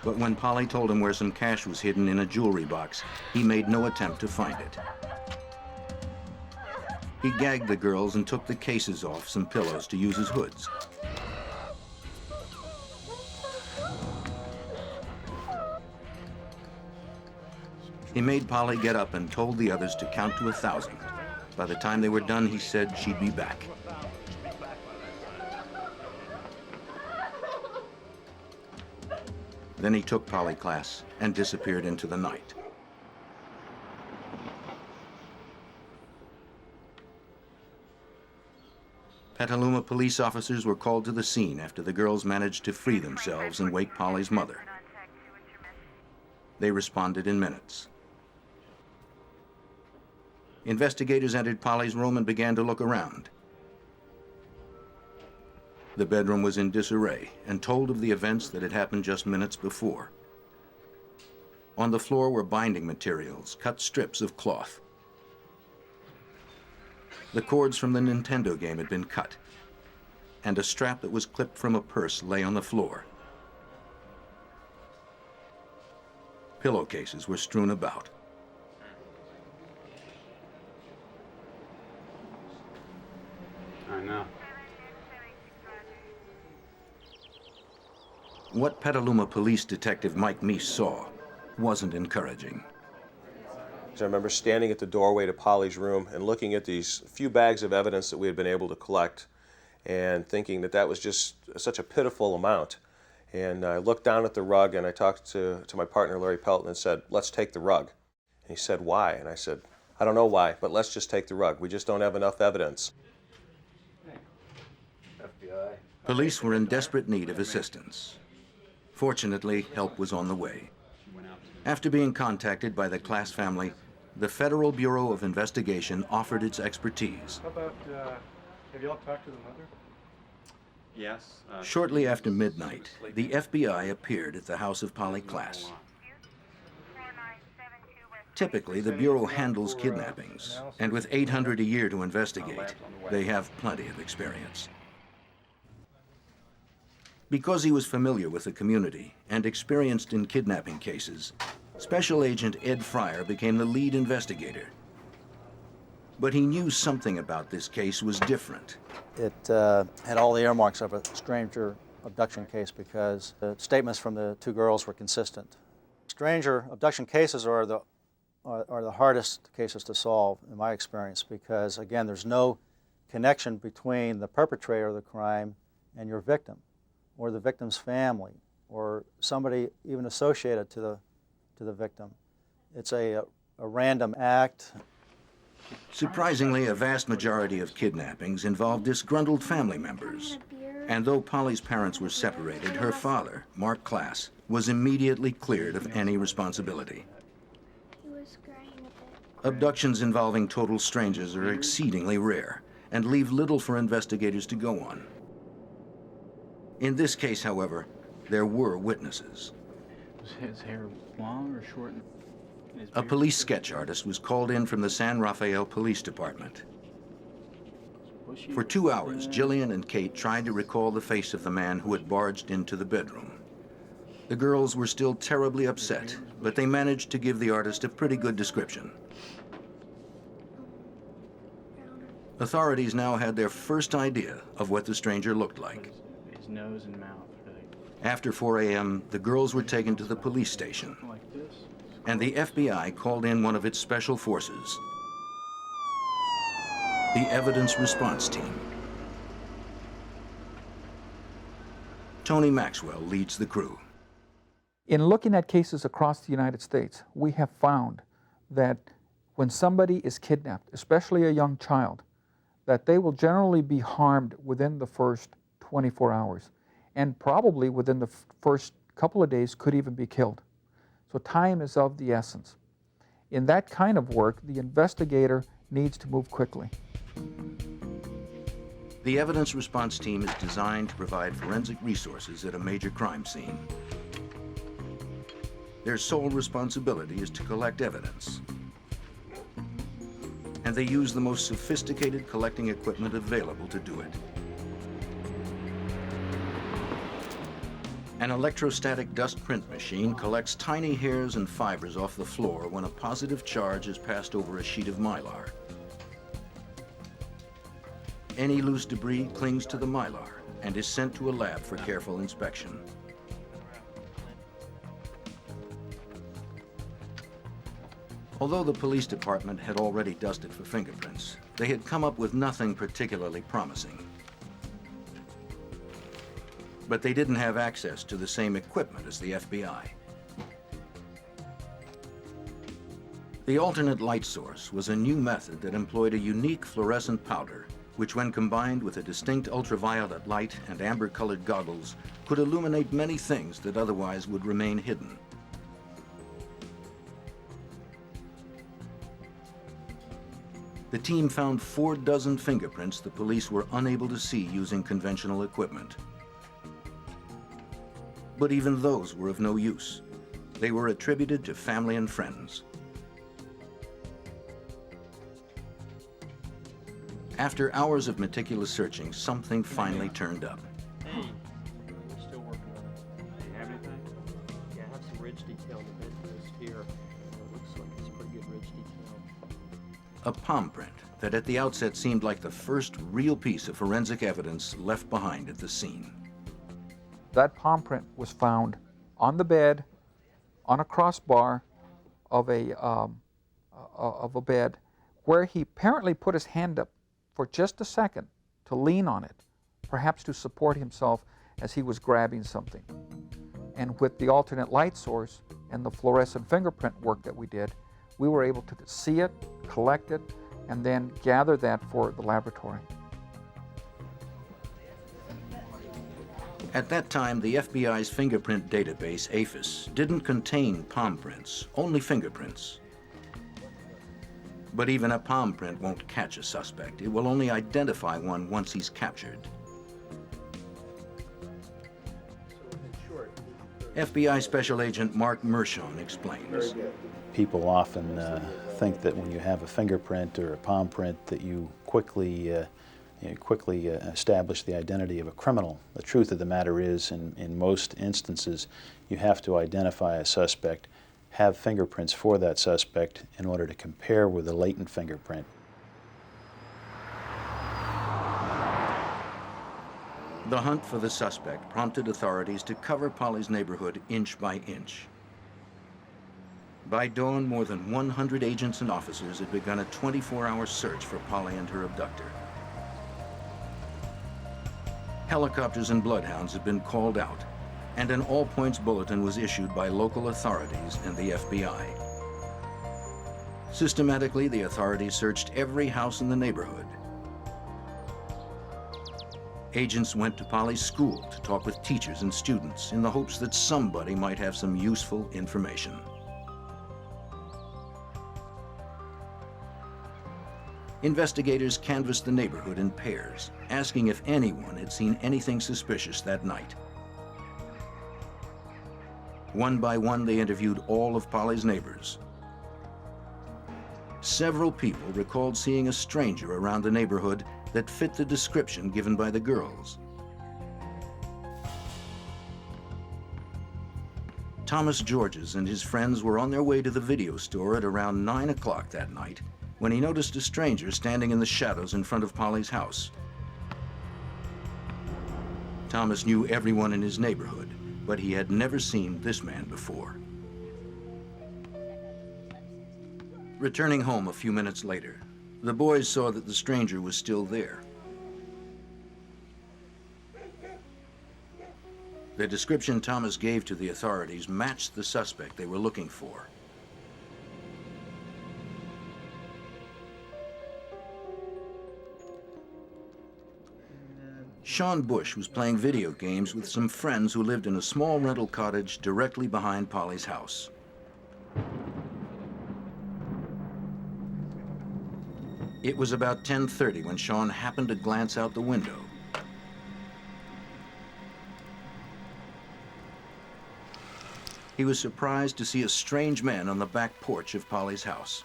But when Polly told him where some cash was hidden in a jewelry box, he made no attempt to find it. He gagged the girls and took the cases off some pillows to use as hoods. He made Polly get up and told the others to count to 1,000. By the time they were done, he said she'd be back. Then he took Polly Klass and disappeared into the night. Petaluma police officers were called to the scene after the girls managed to free themselves and wake Polly's mother. They responded in minutes. Investigators entered Polly's room and began to look around. The bedroom was in disarray and told of the events that had happened just minutes before. On the floor were binding materials, cut strips of cloth. The cords from the Nintendo game had been cut, and a strap that was clipped from a purse lay on the floor. Pillowcases were strewn about. I know. What Petaluma Police Detective Mike Meese saw wasn't encouraging. So I remember standing at the doorway to Polly's room and looking at these few bags of evidence that we had been able to collect and thinking that that was just such a pitiful amount. And I looked down at the rug and I talked to my partner, Larry Pelton, and said, let's take the rug. And he said, why? And I said, I don't know why, but let's just take the rug. We just don't have enough evidence. FBI. Police were in desperate need of assistance. Fortunately, help was on the way. After being contacted by the Class family, the Federal Bureau of Investigation offered its expertise. How about, have you all talked to the mother? Yes. Shortly after midnight, the FBI appeared at the house of Polly Klaas. Typically, the Bureau handles kidnappings, and with $800 a year to investigate, they have plenty of experience. Because he was familiar with the community and experienced in kidnapping cases, Special Agent Ed Fryer became the lead investigator. But he knew something about this case was different. It had all the earmarks of a stranger abduction case because the statements from the two girls were consistent. Stranger abduction cases are the hardest cases to solve, in my experience, because, again, there's no connection between the perpetrator of the crime and your victim, or the victim's family, or somebody even associated to the victim. It's a random act. Surprisingly, a vast majority of kidnappings involved disgruntled family members. And though Polly's parents were separated, her father, Mark Klaas, was immediately cleared of any responsibility. Abductions involving total strangers are exceedingly rare and leave little for investigators to go on. In this case, however, there were witnesses. Was his hair long or short? A police sketch artist was called in from the San Rafael Police Department. For 2 hours, Jillian and Kate tried to recall the face of the man who had barged into the bedroom. The girls were still terribly upset, but they managed to give the artist a pretty good description. Authorities now had their first idea of what the stranger looked like. His nose and mouth. After 4 a.m., the girls were taken to the police station, and the FBI called in one of its special forces, the Evidence Response Team. Tony Maxwell leads the crew. In looking at cases across the United States, we have found that when somebody is kidnapped, especially a young child, that they will generally be harmed within the first 24 hours. And probably within the first couple of days could even be killed. So time is of the essence. In that kind of work, the investigator needs to move quickly. The Evidence Response Team is designed to provide forensic resources at a major crime scene. Their sole responsibility is to collect evidence. And they use the most sophisticated collecting equipment available to do it. An electrostatic dust print machine collects tiny hairs and fibers off the floor when a positive charge is passed over a sheet of mylar. Any loose debris clings to the mylar and is sent to a lab for careful inspection. Although the police department had already dusted for fingerprints, they had come up with nothing particularly promising. But they didn't have access to the same equipment as the FBI. The alternate light source was a new method that employed a unique fluorescent powder, which when combined with a distinct ultraviolet light and amber-colored goggles, could illuminate many things that otherwise would remain hidden. The team found 4 dozen fingerprints the police were unable to see using conventional equipment. But even those were of no use. They were attributed to family and friends. After hours of meticulous searching, something finally turned up. Hey, we're still working on it. Do you have anything? Yeah, I have some ridge detail on the bedpost here. It looks like it's pretty good ridge detail. A palm print that at the outset seemed like the first real piece of forensic evidence left behind at the scene. That palm print was found on the bed, on a crossbar of a bed, where he apparently put his hand up for just a second to lean on it, perhaps to support himself as he was grabbing something. And with the alternate light source and the fluorescent fingerprint work that we did, we were able to see it, collect it, and then gather that for the laboratory. At that time, the FBI's fingerprint database, AFIS, didn't contain palm prints, only fingerprints. But even a palm print won't catch a suspect. It will only identify one once he's captured. FBI Special Agent Mark Mershon explains. People often think that when you have a fingerprint or a palm print that you quickly establish the identity of a criminal. The truth of the matter is, in most instances, you have to identify a suspect, have fingerprints for that suspect in order to compare with a latent fingerprint. The hunt for the suspect prompted authorities to cover Polly's neighborhood inch by inch. By dawn, more than 100 agents and officers had begun a 24-hour search for Polly and her abductor. Helicopters and bloodhounds had been called out, and an all-points bulletin was issued by local authorities and the FBI. Systematically, the authorities searched every house in the neighborhood. Agents went to Polly's school to talk with teachers and students in the hopes that somebody might have some useful information. Investigators canvassed the neighborhood in pairs, asking if anyone had seen anything suspicious that night. One by one, they interviewed all of Polly's neighbors. Several people recalled seeing a stranger around the neighborhood that fit the description given by the girls. Thomas Georges and his friends were on their way to the video store at around 9 o'clock that night when he noticed a stranger standing in the shadows in front of Polly's house. Thomas knew everyone in his neighborhood, but he had never seen this man before. Returning home a few minutes later, the boys saw that the stranger was still there. The description Thomas gave to the authorities matched the suspect they were looking for. Sean Bush was playing video games with some friends who lived in a small rental cottage directly behind Polly's house. It was about 10:30 when Sean happened to glance out the window. He was surprised to see a strange man on the back porch of Polly's house.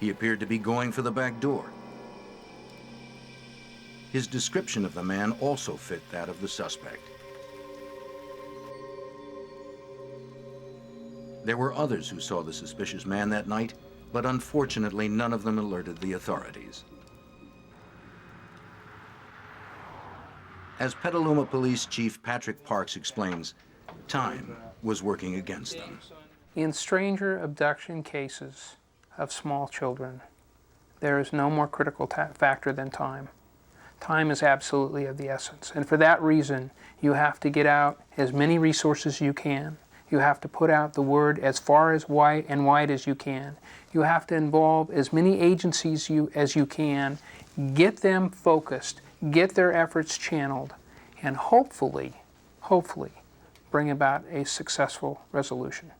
He appeared to be going for the back door. His description of the man also fit that of the suspect. There were others who saw the suspicious man that night, but unfortunately none of them alerted the authorities. As Petaluma Police Chief Patrick Parks explains, time was working against them. In stranger abduction cases of small children, there is no more critical factor than time. Time is absolutely of the essence. And for that reason, you have to get out as many resources as you can. You have to put out the word as far as wide as you can. You have to involve as many agencies as you can, get them focused, get their efforts channeled, and hopefully, bring about a successful resolution.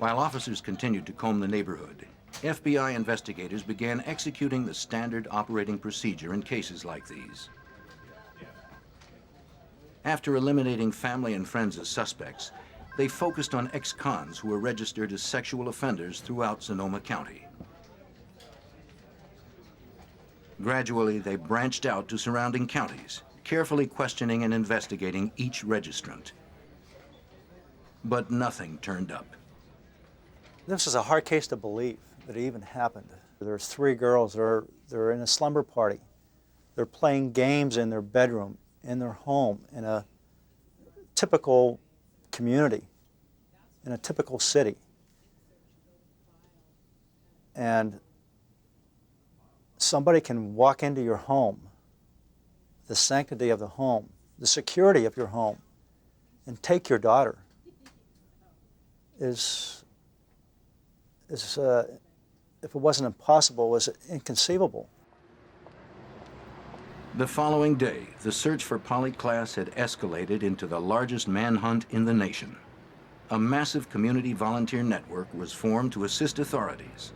While officers continued to comb the neighborhood, FBI investigators began executing the standard operating procedure in cases like these. After eliminating family and friends as suspects, they focused on ex-cons who were registered as sexual offenders throughout Sonoma County. Gradually, they branched out to surrounding counties, carefully questioning and investigating each registrant. But nothing turned up. This is a hard case to believe that it even happened. There's 3 girls, they're in a slumber party. They're playing games in their bedroom, in their home, in a typical community, in a typical city. And somebody can walk into your home, the sanctity of the home, the security of your home, and take your daughter if it wasn't impossible, was inconceivable. The following day, the search for Polly Klaas had escalated into the largest manhunt in the nation. A massive community volunteer network was formed to assist authorities.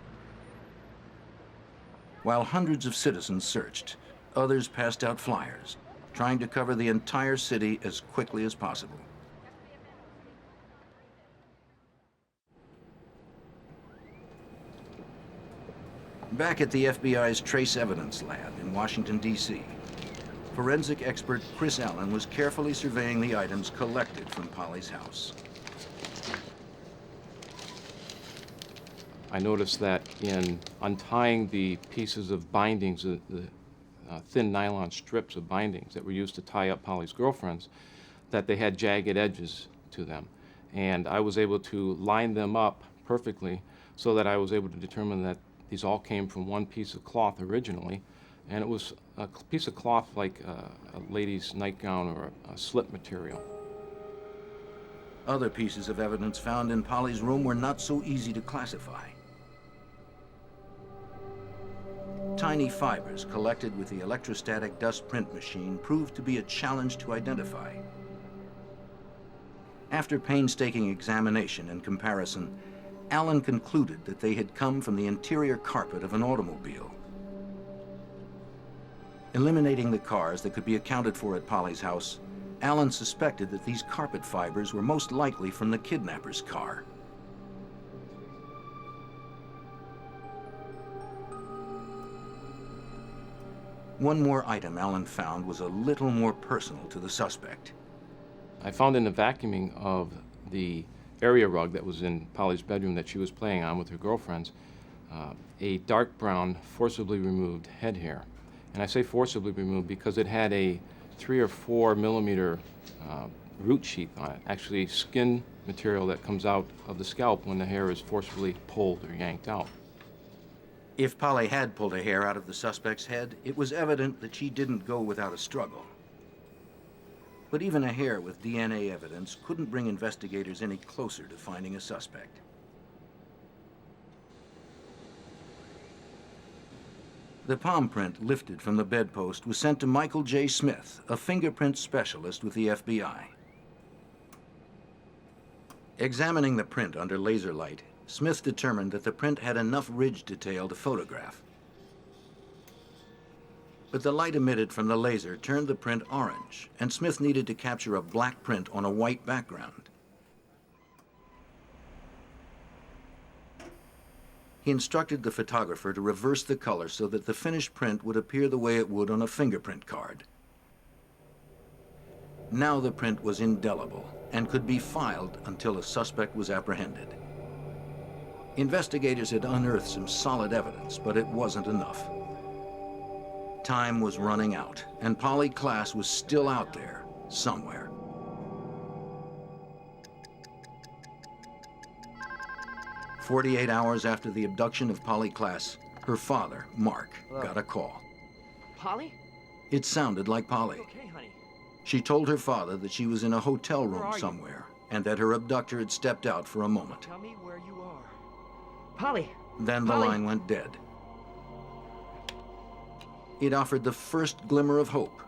While hundreds of citizens searched, others passed out flyers, trying to cover the entire city as quickly as possible. Back at the FBI's Trace Evidence Lab in Washington, D.C., forensic expert Chris Allen was carefully surveying the items collected from Polly's house. I noticed that in untying the pieces of bindings, the thin nylon strips of bindings that were used to tie up Polly's girlfriends, that they had jagged edges to them. And I was able to line them up perfectly so that I was able to determine that these all came from one piece of cloth originally, and it was a piece of cloth like a lady's nightgown or a slip material. Other pieces of evidence found in Polly's room were not so easy to classify. Tiny fibers collected with the electrostatic dust print machine proved to be a challenge to identify. After painstaking examination and comparison, Allen concluded that they had come from the interior carpet of an automobile. Eliminating the cars that could be accounted for at Polly's house, Allen suspected that these carpet fibers were most likely from the kidnapper's car. One more item Allen found was a little more personal to the suspect. I found in the vacuuming of the area rug that was in Polly's bedroom that she was playing on with her girlfriends, a dark brown, forcibly removed head hair. And I say forcibly removed because it had a 3 or 4 millimeter root sheath on it, actually skin material that comes out of the scalp when the hair is forcibly pulled or yanked out. If Polly had pulled a hair out of the suspect's head, it was evident that she didn't go without a struggle. But even a hair with DNA evidence couldn't bring investigators any closer to finding a suspect. The palm print lifted from the bedpost was sent to Michael J. Smith, a fingerprint specialist with the FBI. Examining the print under laser light, Smith determined that the print had enough ridge detail to photograph. But the light emitted from the laser turned the print orange, and Smith needed to capture a black print on a white background. He instructed the photographer to reverse the color so that the finished print would appear the way it would on a fingerprint card. Now the print was indelible and could be filed until a suspect was apprehended. Investigators had unearthed some solid evidence, but it wasn't enough. Time was running out, and Polly Klaas was still out there, somewhere. "48 hours after the abduction of Polly Klaas, her father, Mark, got a call. Polly? It sounded like Polly. Okay, honey. She told her father that she was in a hotel room somewhere, and that her abductor had stepped out for a moment. Tell me where you are. Polly! Then the Polly. line went dead. It offered the first glimmer of hope.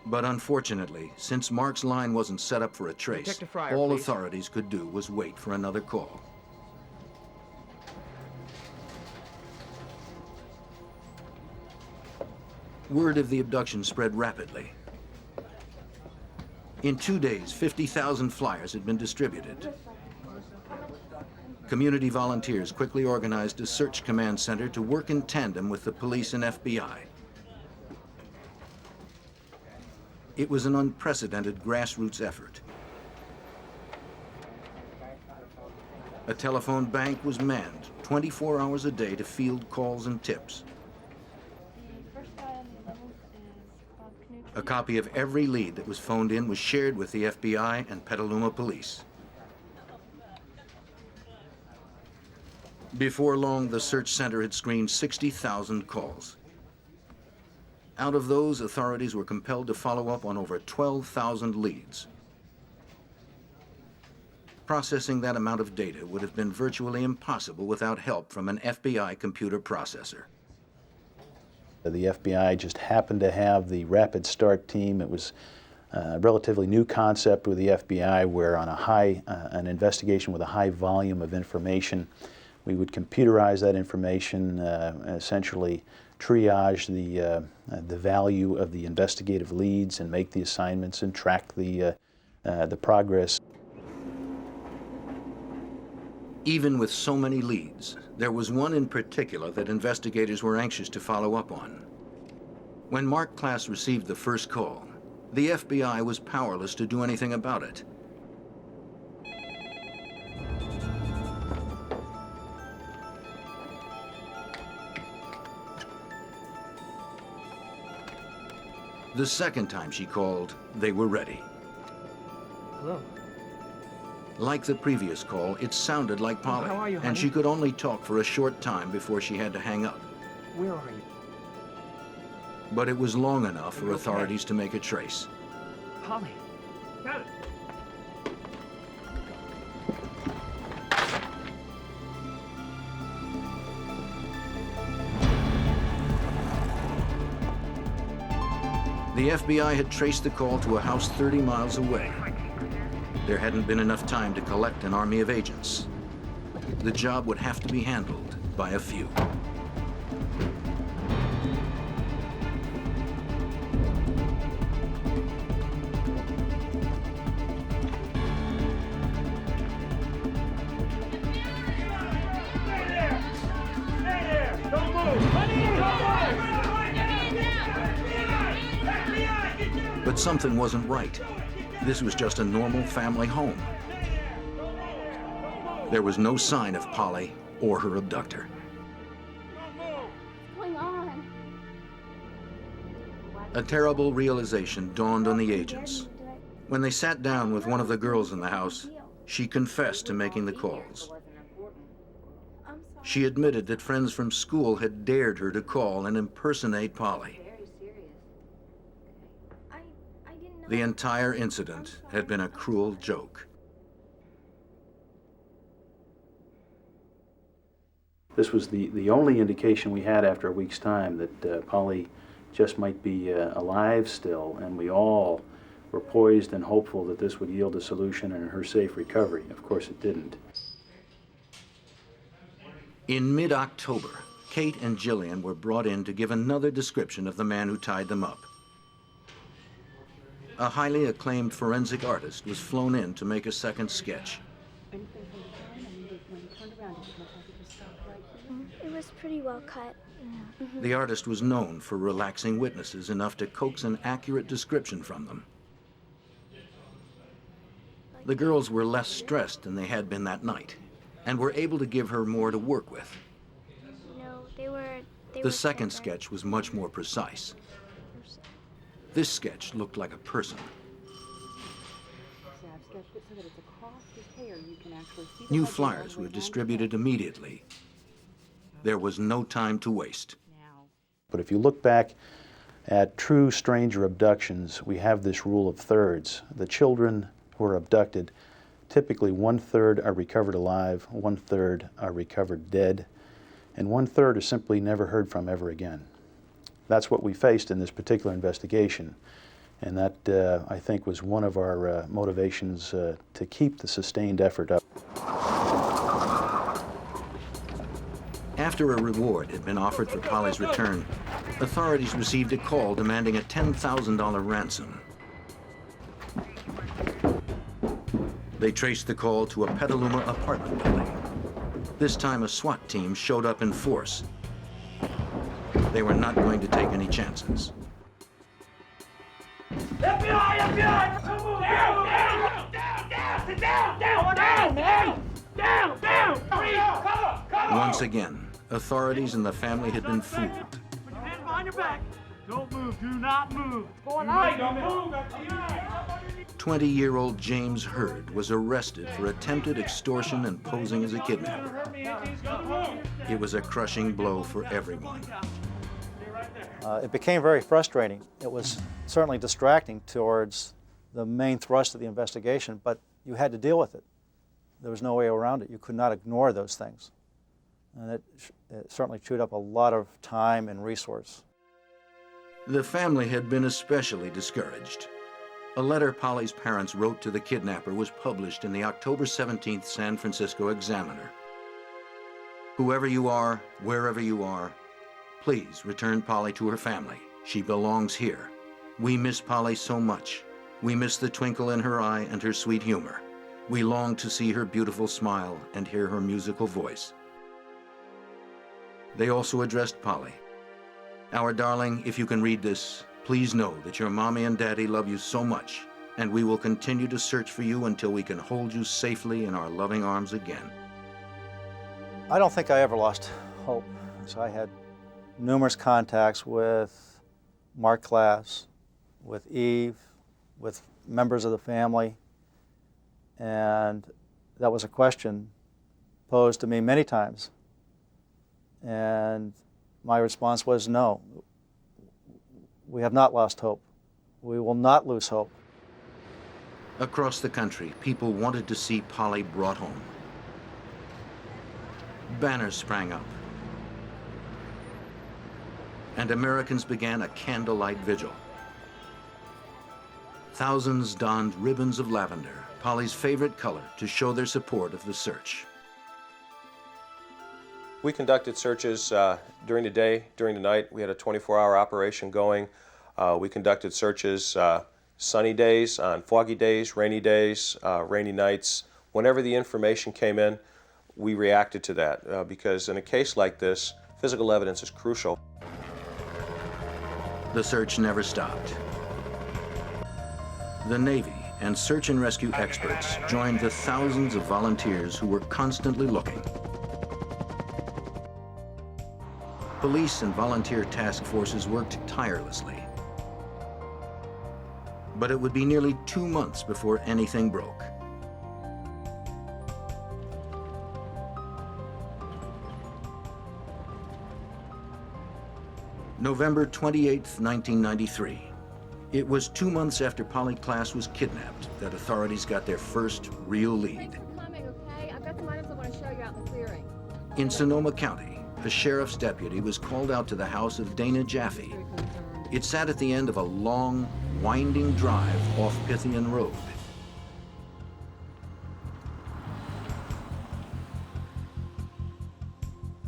But unfortunately, since Mark's line wasn't set up for a trace, Detective Fryer, all please. authorities could do was wait for another call. Word of the abduction spread rapidly. In 2 days, 50,000 flyers had been distributed. Community volunteers quickly organized a search command center to work in tandem with the police and FBI. It was an unprecedented grassroots effort. A telephone bank was manned 24 hours a day to field calls and tips. A copy of every lead that was phoned in was shared with the FBI and Petaluma police. Before long, the search center had screened 60,000 calls. Out of those, authorities were compelled to follow up on over 12,000 leads. Processing that amount of data would have been virtually impossible without help from an FBI computer processor. The FBI just happened to have the Rapid Start team. It was a relatively new concept with the FBI, where on an investigation with a high volume of information, we would computerize that information, essentially triage the value of the investigative leads and make the assignments and track the progress. Even with so many leads, there was one in particular that investigators were anxious to follow up on. When Mark Klass received the first call, the FBI was powerless to do anything about it. The second time she called, they were ready. Hello. Like the previous call, it sounded like Polly, How are you, honey? and she could only talk for a short time before she had to hang up. Where are you? But it was long enough for authorities to make a trace. Polly. Got it. The FBI had traced the call to a house 30 miles away. There hadn't been enough time to collect an army of agents. The job would have to be handled by a few. But something wasn't right. This was just a normal family home. There was no sign of Polly or her abductor. What's going on? A terrible realization dawned on the agents. When they sat down with one of the girls in the house, she confessed to making the calls. She admitted that friends from school had dared her to call and impersonate Polly. The entire incident had been a cruel joke. This was the only indication we had after a week's time that Polly just might be alive still, and we all were poised and hopeful that this would yield a solution and her safe recovery. Of course, it didn't. In mid-October, Kate and Dillion were brought in to give another description of the man who tied them up. A highly acclaimed forensic artist was flown in to make a second sketch. It was pretty well cut. The artist was known for relaxing witnesses enough to coax an accurate description from them. The girls were less stressed than they had been that night, and were able to give her more to work with. No, they were The second sketch was much more precise. This sketch looked like a person. New flyers were distributed immediately. There was no time to waste. But if you look back at true stranger abductions, we have this rule of thirds. The children who are abducted, typically 1/3 are recovered alive, 1/3 are recovered dead, and 1/3 are simply never heard from ever again. That's what we faced in this particular investigation, and that, I think, was one of our motivations to keep the sustained effort up. After a reward had been offered for Polly's return, Authorities received a call demanding a $10,000 ransom. They traced the call to a Petaluma apartment building. This time, a SWAT team showed up in force. They were not going to take any chances. FBI! FBI! Come on! Down! Down! Down! Down! Sit down! Down! Down! Man! Down! Down! Cover! Cover! Once again, authorities and the family had been fooled. Put your hands behind your back. Don't move. Do not move. What's going on? Don't move. 20-year-old James Hurd was arrested for attempted extortion and posing as a kidnapper. It was a crushing blow for everyone. It became very frustrating. It was certainly distracting towards the main thrust of the investigation, but you had to deal with it. There was no way around it. You could not ignore those things. And it certainly chewed up a lot of time and resource. The family had been especially discouraged. A letter Polly's parents wrote to the kidnapper was published in the October 17th San Francisco Examiner. Whoever you are, wherever you are, please return Polly to her family. She belongs here. We miss Polly so much. We miss the twinkle in her eye and her sweet humor. We long to see her beautiful smile and hear her musical voice. They also addressed Polly. Our darling, if you can read this, please know that your mommy and daddy love you so much, and we will continue to search for you until we can hold you safely in our loving arms again. I don't think I ever lost hope. So I had numerous contacts with Mark Class, with Eve, with members of the family, and that was a question posed to me many times. And my response was no. We have not lost hope. We will not lose hope. Across the country, people wanted to see Polly brought home. Banners sprang up, and Americans began a candlelight vigil. Thousands donned ribbons of lavender, Polly's favorite color, to show their support of the search. We conducted searches during the day, during the night. We had a 24-hour operation going. We conducted searches sunny days, on foggy days, rainy nights. Whenever the information came in, we reacted to that because in a case like this, physical evidence is crucial. The search never stopped. The Navy and search and rescue experts joined the thousands of volunteers who were constantly looking. Police and volunteer task forces worked tirelessly. But it would be nearly 2 months before anything broke. November 28th, 1993. It was 2 months after Polly Klaas was kidnapped that authorities got their first real lead. I've got some items I want to show you out in the clearing. In Sonoma County, a sheriff's deputy was called out to the house of Dana Jaffe. It sat at the end of a long, winding drive off Pythian Road.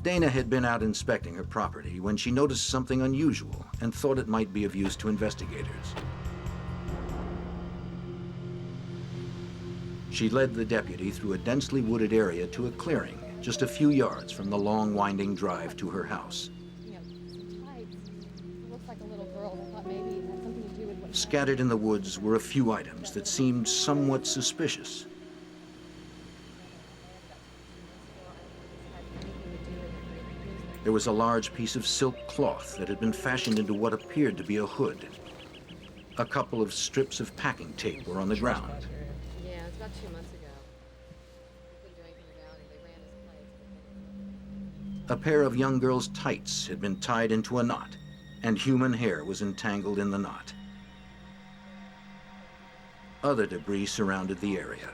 Dana had been out inspecting her property when she noticed something unusual and thought it might be of use to investigators. She led the deputy through a densely wooded area to a clearing just a few yards from the long, winding drive to her house. Scattered in the woods were a few items that seemed somewhat suspicious. There was a large piece of silk cloth that had been fashioned into what appeared to be a hood. A couple of strips of packing tape were on the ground. Yeah, it was about 2 months ago. A pair of young girl's tights had been tied into a knot, and human hair was entangled in the knot. Other debris surrounded the area.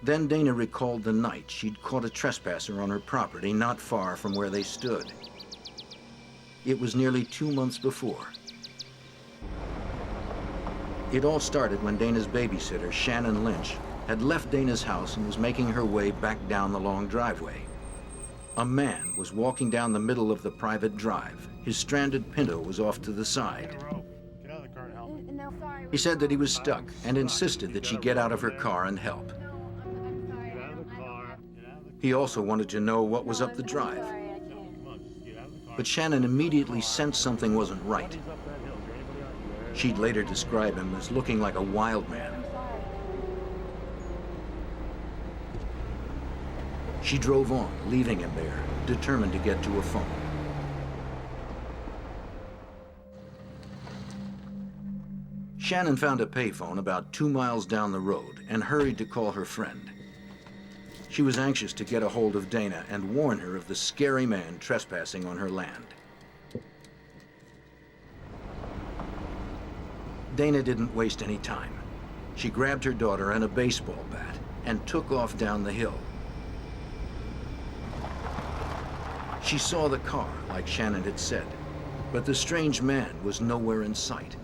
Then Dana recalled the night she'd caught a trespasser on her property not far from where they stood. It was nearly 2 months before. It all started when Dana's babysitter, Shannon Lynch, had left Dana's house and was making her way back down the long driveway. A man was walking down the middle of the private drive. His stranded Pinto was off to the side. He said that he was stuck and insisted that she get out of her car and help. He also wanted to know what was up the drive. But Shannon immediately sensed something wasn't right. She'd later describe him as looking like a wild man. She drove on, leaving him there, determined to get to a phone. Shannon found a payphone about 2 miles down the road and hurried to call her friend. She was anxious to get a hold of Dana and warn her of the scary man trespassing on her land. Dana didn't waste any time. She grabbed her daughter and a baseball bat and took off down the hill. She saw the car, like Shannon had said, but the strange man was nowhere in sight.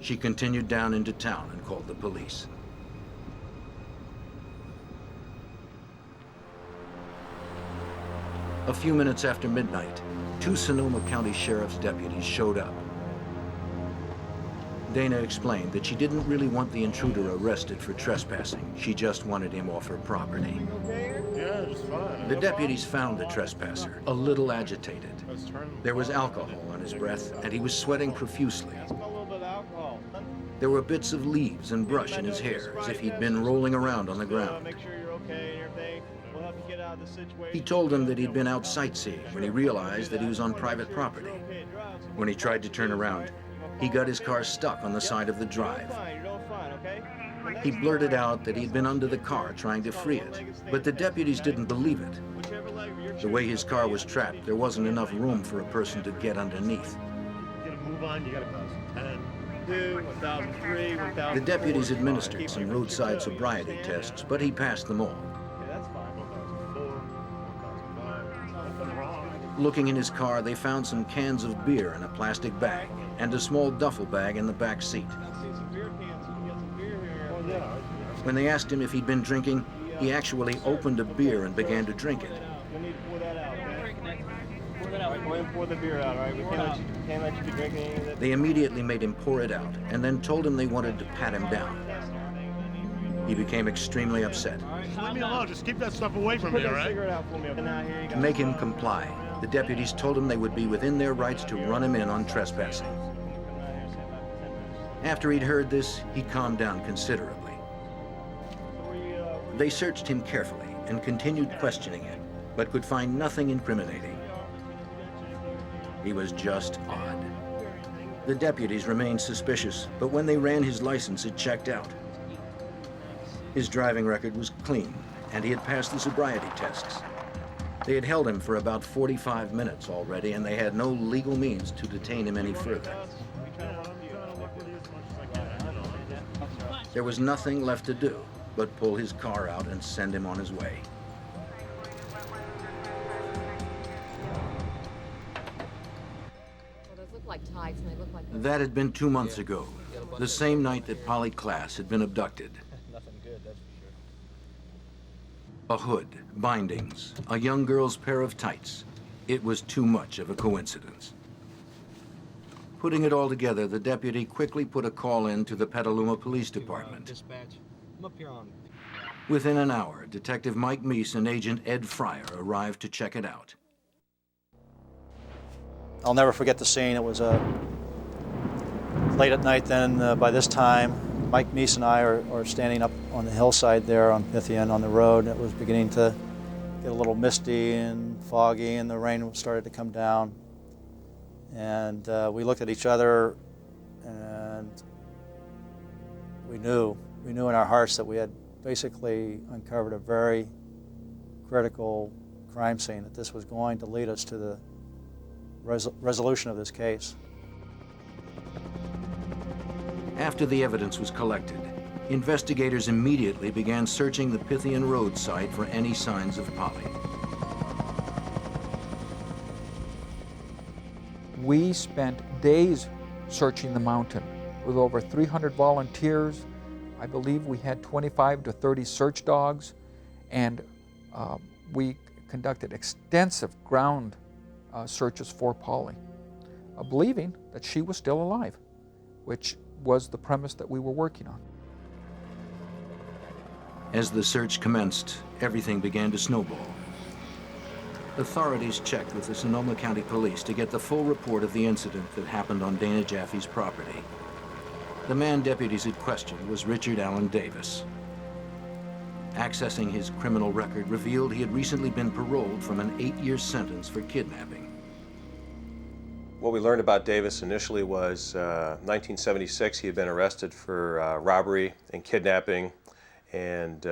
She continued down into town and called the police. A few minutes after midnight, 2 Sonoma County Sheriff's deputies showed up. Dana explained that she didn't really want the intruder arrested for trespassing. She just wanted him off her property. The deputies found the trespasser, a little agitated. There was alcohol on his breath, and he was sweating profusely. There were bits of leaves and brush in his hair, as if he'd been rolling around on the ground. He told them that he'd been out sightseeing when he realized that he was on private property. When he tried to turn around, he got his car stuck on the side of the drive. He blurted out that he'd been under the car trying to free it, but the deputies didn't believe it. The way his car was trapped, there wasn't enough room for a person to get underneath. The deputies administered some roadside sobriety tests, but he passed them all. Looking in his car, they found some cans of beer in a plastic bag and a small duffel bag in the back seat. When they asked him if he'd been drinking, he actually opened a beer and began to drink it. Pour the beer out, all right? We can't let you be drinking any of that. They immediately made him pour it out and then told him they wanted to pat him down. He became extremely upset. Leave me alone. Just keep that stuff away from me, all right? To make him comply, the deputies told him they would be within their rights to run him in on trespassing. After he'd heard this, he calmed down considerably. They searched him carefully and continued questioning him, but could find nothing incriminating. He was just odd. The deputies remained suspicious, but when they ran his license, it checked out. His driving record was clean, and he had passed the sobriety tests. They had held him for about 45 minutes already, and they had no legal means to detain him any further. There was nothing left to do but pull his car out and send him on his way. That had been 2 months ago, the same night that Polly Klaas had been abducted. A hood, bindings, a young girl's pair of tights. It was too much of a coincidence. Putting it all together, the deputy quickly put a call in to the Petaluma Police Department. Within an hour, Detective Mike Meese and Agent Ed Fryer arrived to check it out. I'll never forget the scene. It was late at night then. By this time, Mike Meese and I are standing up on the hillside there on Pythian on the road. It was beginning to get a little misty and foggy, and the rain started to come down. And we looked at each other, and we knew in our hearts that we had basically uncovered a very critical crime scene, that this was going to lead us to the resolution of this case. After the evidence was collected, investigators immediately began searching the Pythian Road site for any signs of Polly. We spent days searching the mountain with over 300 volunteers. I believe we had 25 to 30 search dogs, and we conducted extensive ground searches for Polly, believing that she was still alive, which was the premise that we were working on. As the search commenced, everything began to snowball. Authorities checked with the Sonoma County Police to get the full report of the incident that happened on Dana Jaffe's property. The man deputies had questioned was Richard Allen Davis. Accessing his criminal record revealed he had recently been paroled from an 8-year sentence for kidnapping. What we learned about Davis initially was 1976 he had been arrested for robbery and kidnapping and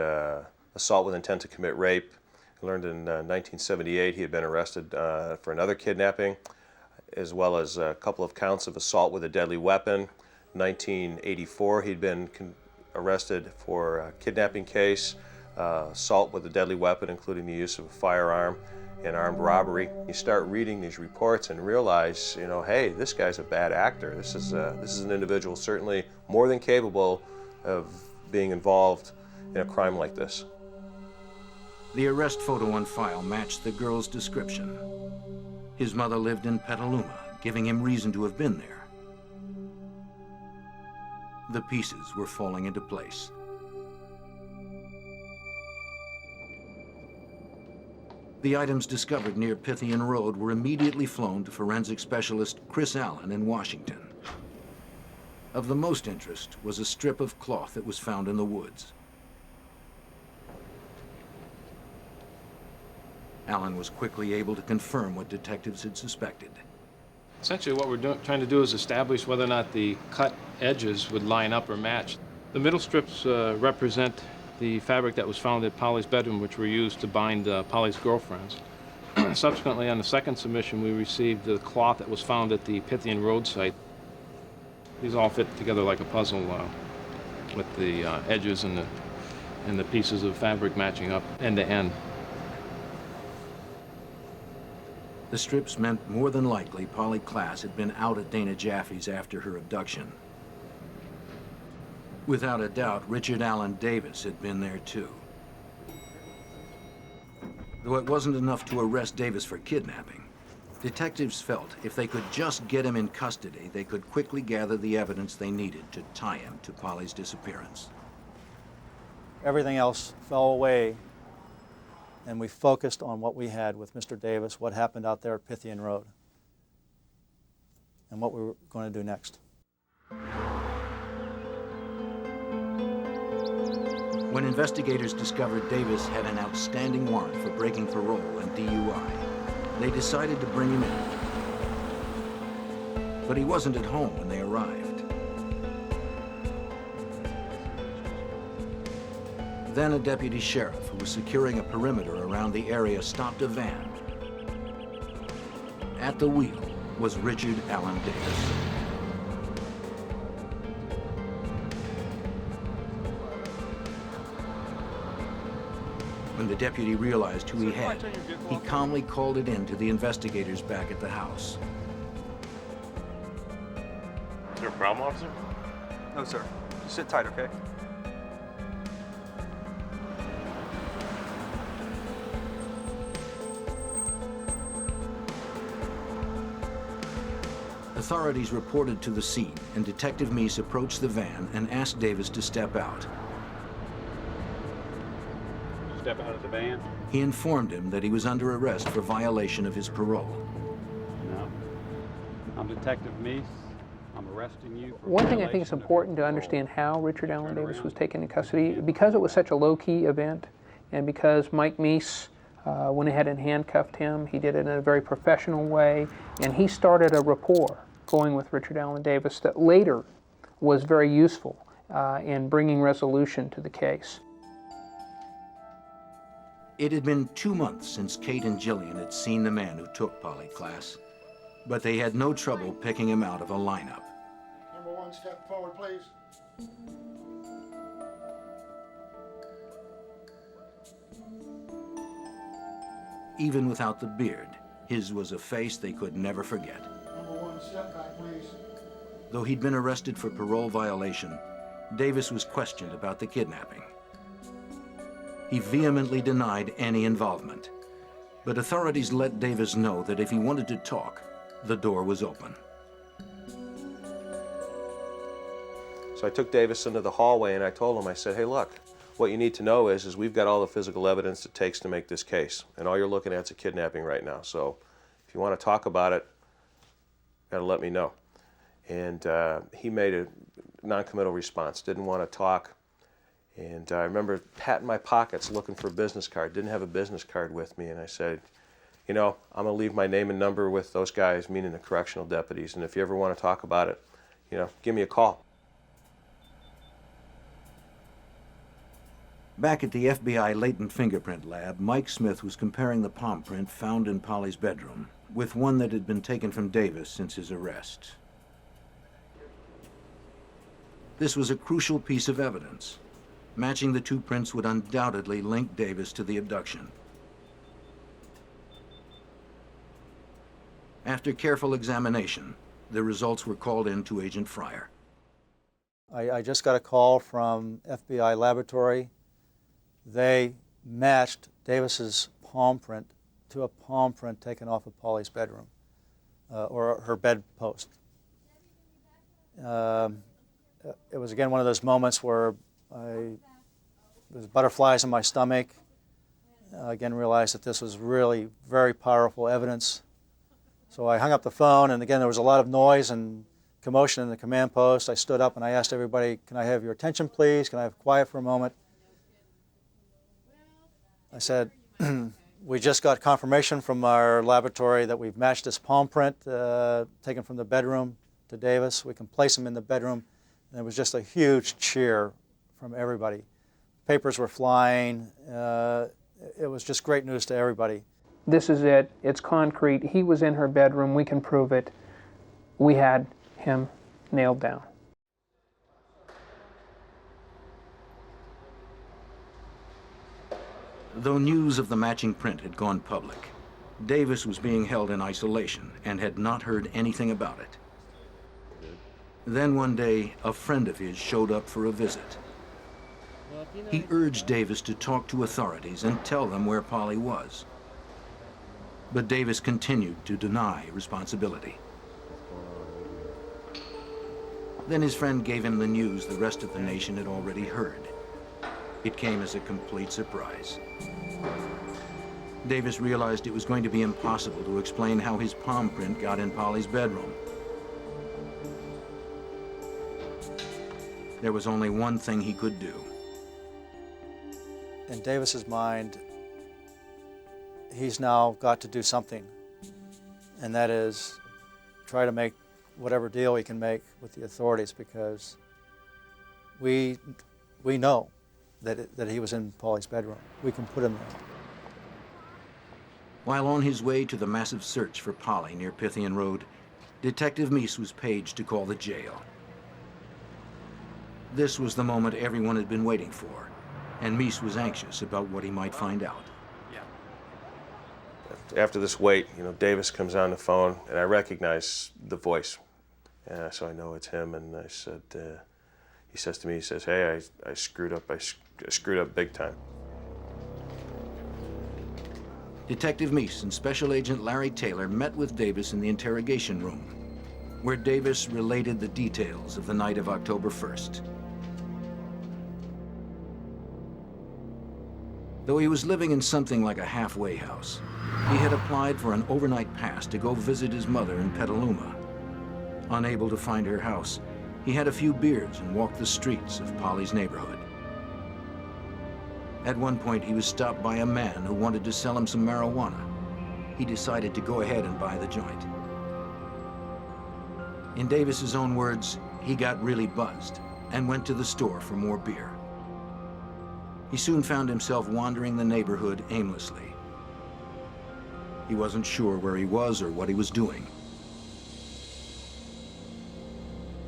assault with intent to commit rape. We learned in 1978 he had been arrested for another kidnapping, as well as a couple of counts of assault with a deadly weapon. 1984 he'd been arrested for a kidnapping case, assault with a deadly weapon, including the use of a firearm, and armed robbery. You start reading these reports and realize, you know, hey, this guy's a bad actor. This is an individual certainly more than capable of being involved in a crime like this. The arrest photo on file matched the girl's description. His mother lived in Petaluma, giving him reason to have been there. The pieces were falling into place. The items discovered near Pythian Road were immediately flown to forensic specialist Chris Allen in Washington. Of the most interest was a strip of cloth that was found in the woods. Allen was quickly able to confirm what detectives had suspected. Essentially what we're trying to do is establish whether or not the cut edges would line up or match. The middle strips represent the fabric that was found at Polly's bedroom, which were used to bind Polly's girlfriends. Subsequently, on the second submission, we received the cloth that was found at the Pythian Road site. These all fit together like a puzzle with the edges and the pieces of fabric matching up end to end. The strips meant more than likely Polly Klaas had been out at Dana Jaffe's after her abduction. Without a doubt, Richard Allen Davis had been there too. Though it wasn't enough to arrest Davis for kidnapping, detectives felt if they could just get him in custody, they could quickly gather the evidence they needed to tie him to Polly's disappearance. Everything else fell away, and we focused on what we had with Mr. Davis, what happened out there at Pythian Road, and what we were going to do next. When investigators discovered Davis had an outstanding warrant for breaking parole and DUI, they decided to bring him in. But he wasn't at home when they arrived. Then a deputy sheriff who was securing a perimeter around the area stopped a van. At the wheel was Richard Allen Davis. When the deputy realized who he had, he calmly called it in to the investigators back at the house. Is there a problem, officer? No, sir. Just sit tight, okay? Authorities reported to the scene, and Detective Meese approached the van and asked Davis to step out. Step out of the van? He informed him that he was under arrest for violation of his parole. No. I'm Detective Meese. I'm arresting you for One thing I think it's important to understand how Richard Allen Davis was taken in custody, because it was such a low-key event, and because Mike Meese went ahead and handcuffed him. He did it in a very professional way, and he started a rapport going with Richard Allen Davis that later was very useful in bringing resolution to the case. It had been 2 months since Kate and Jillian had seen the man who took Polly Klaas, but they had no trouble picking him out of a lineup. Number 1, step forward, please. Even without the beard, his was a face they could never forget. Number 1, step back, please. Though he'd been arrested for parole violation, Davis was questioned about the kidnapping. He vehemently denied any involvement. But authorities let Davis know that if he wanted to talk, the door was open. So I took Davis into the hallway and I told him, I said, hey, look, what you need to know is we've got all the physical evidence it takes to make this case. And all you're looking at is a kidnapping right now. So if you want to talk about it, you got to let me know. And he made a non-committal response, didn't want to talk. And I remember patting my pockets looking for a business card, didn't have a business card with me. And I said, you know, I'm going to leave my name and number with those guys, meaning the correctional deputies. And if you ever want to talk about it, you know, give me a call. Back at the FBI latent fingerprint lab, Mike Smith was comparing the palm print found in Polly's bedroom with one that had been taken from Davis since his arrest. This was a crucial piece of evidence. Matching the two prints would undoubtedly link Davis to the abduction. After careful examination, the results were called in to Agent Fryer. I just got a call from FBI laboratory. They matched Davis's palm print to a palm print taken off of Polly's bedroom, or her bedpost. It was again one of those moments where there's butterflies in my stomach. Again, realized that this was really very powerful evidence. So I hung up the phone, and again there was a lot of noise and commotion in the command post. I stood up and I asked everybody, "Can I have your attention, please? Can I have quiet for a moment?" I said, we just got confirmation from our laboratory that we've matched this palm print taken from the bedroom to Davis. We can place him in the bedroom. And it was just a huge cheer from everybody. Papers were flying. It was just great news to everybody. This is it. It's concrete. He was in her bedroom. We can prove it. We had him nailed down. Though news of the matching print had gone public, Davis was being held in isolation and had not heard anything about it. Then one day, a friend of his showed up for a visit. He urged Davis to talk to authorities and tell them where Polly was. But Davis continued to deny responsibility. Then his friend gave him the news the rest of the nation had already heard. It came as a complete surprise. Davis realized it was going to be impossible to explain how his palm print got in Polly's bedroom. There was only one thing he could do. In Davis's mind, he's now got to do something, and that is try to make whatever deal he can make with the authorities, because we know that he was in Polly's bedroom. We can put him there. While on his way to the massive search for Polly near Pythian Road, Detective Meese was paged to call the jail. This was the moment everyone had been waiting for, and Meese was anxious about what he might find out. After this wait, you know, Davis comes on the phone, and I recognize the voice. So I know it's him, and I said, he says to me, he says, "Hey, I screwed up. I screwed up big time." Detective Meese and Special Agent Larry Taylor met with Davis in the interrogation room, where Davis related the details of the night of October 1st. Though he was living in something like a halfway house, he had applied for an overnight pass to go visit his mother in Petaluma. Unable to find her house, he had a few beers and walked the streets of Polly's neighborhood. At one point, he was stopped by a man who wanted to sell him some marijuana. He decided to go ahead and buy the joint. In Davis's own words, he got really buzzed and went to the store for more beer. He soon found himself wandering the neighborhood aimlessly. He wasn't sure where he was or what he was doing.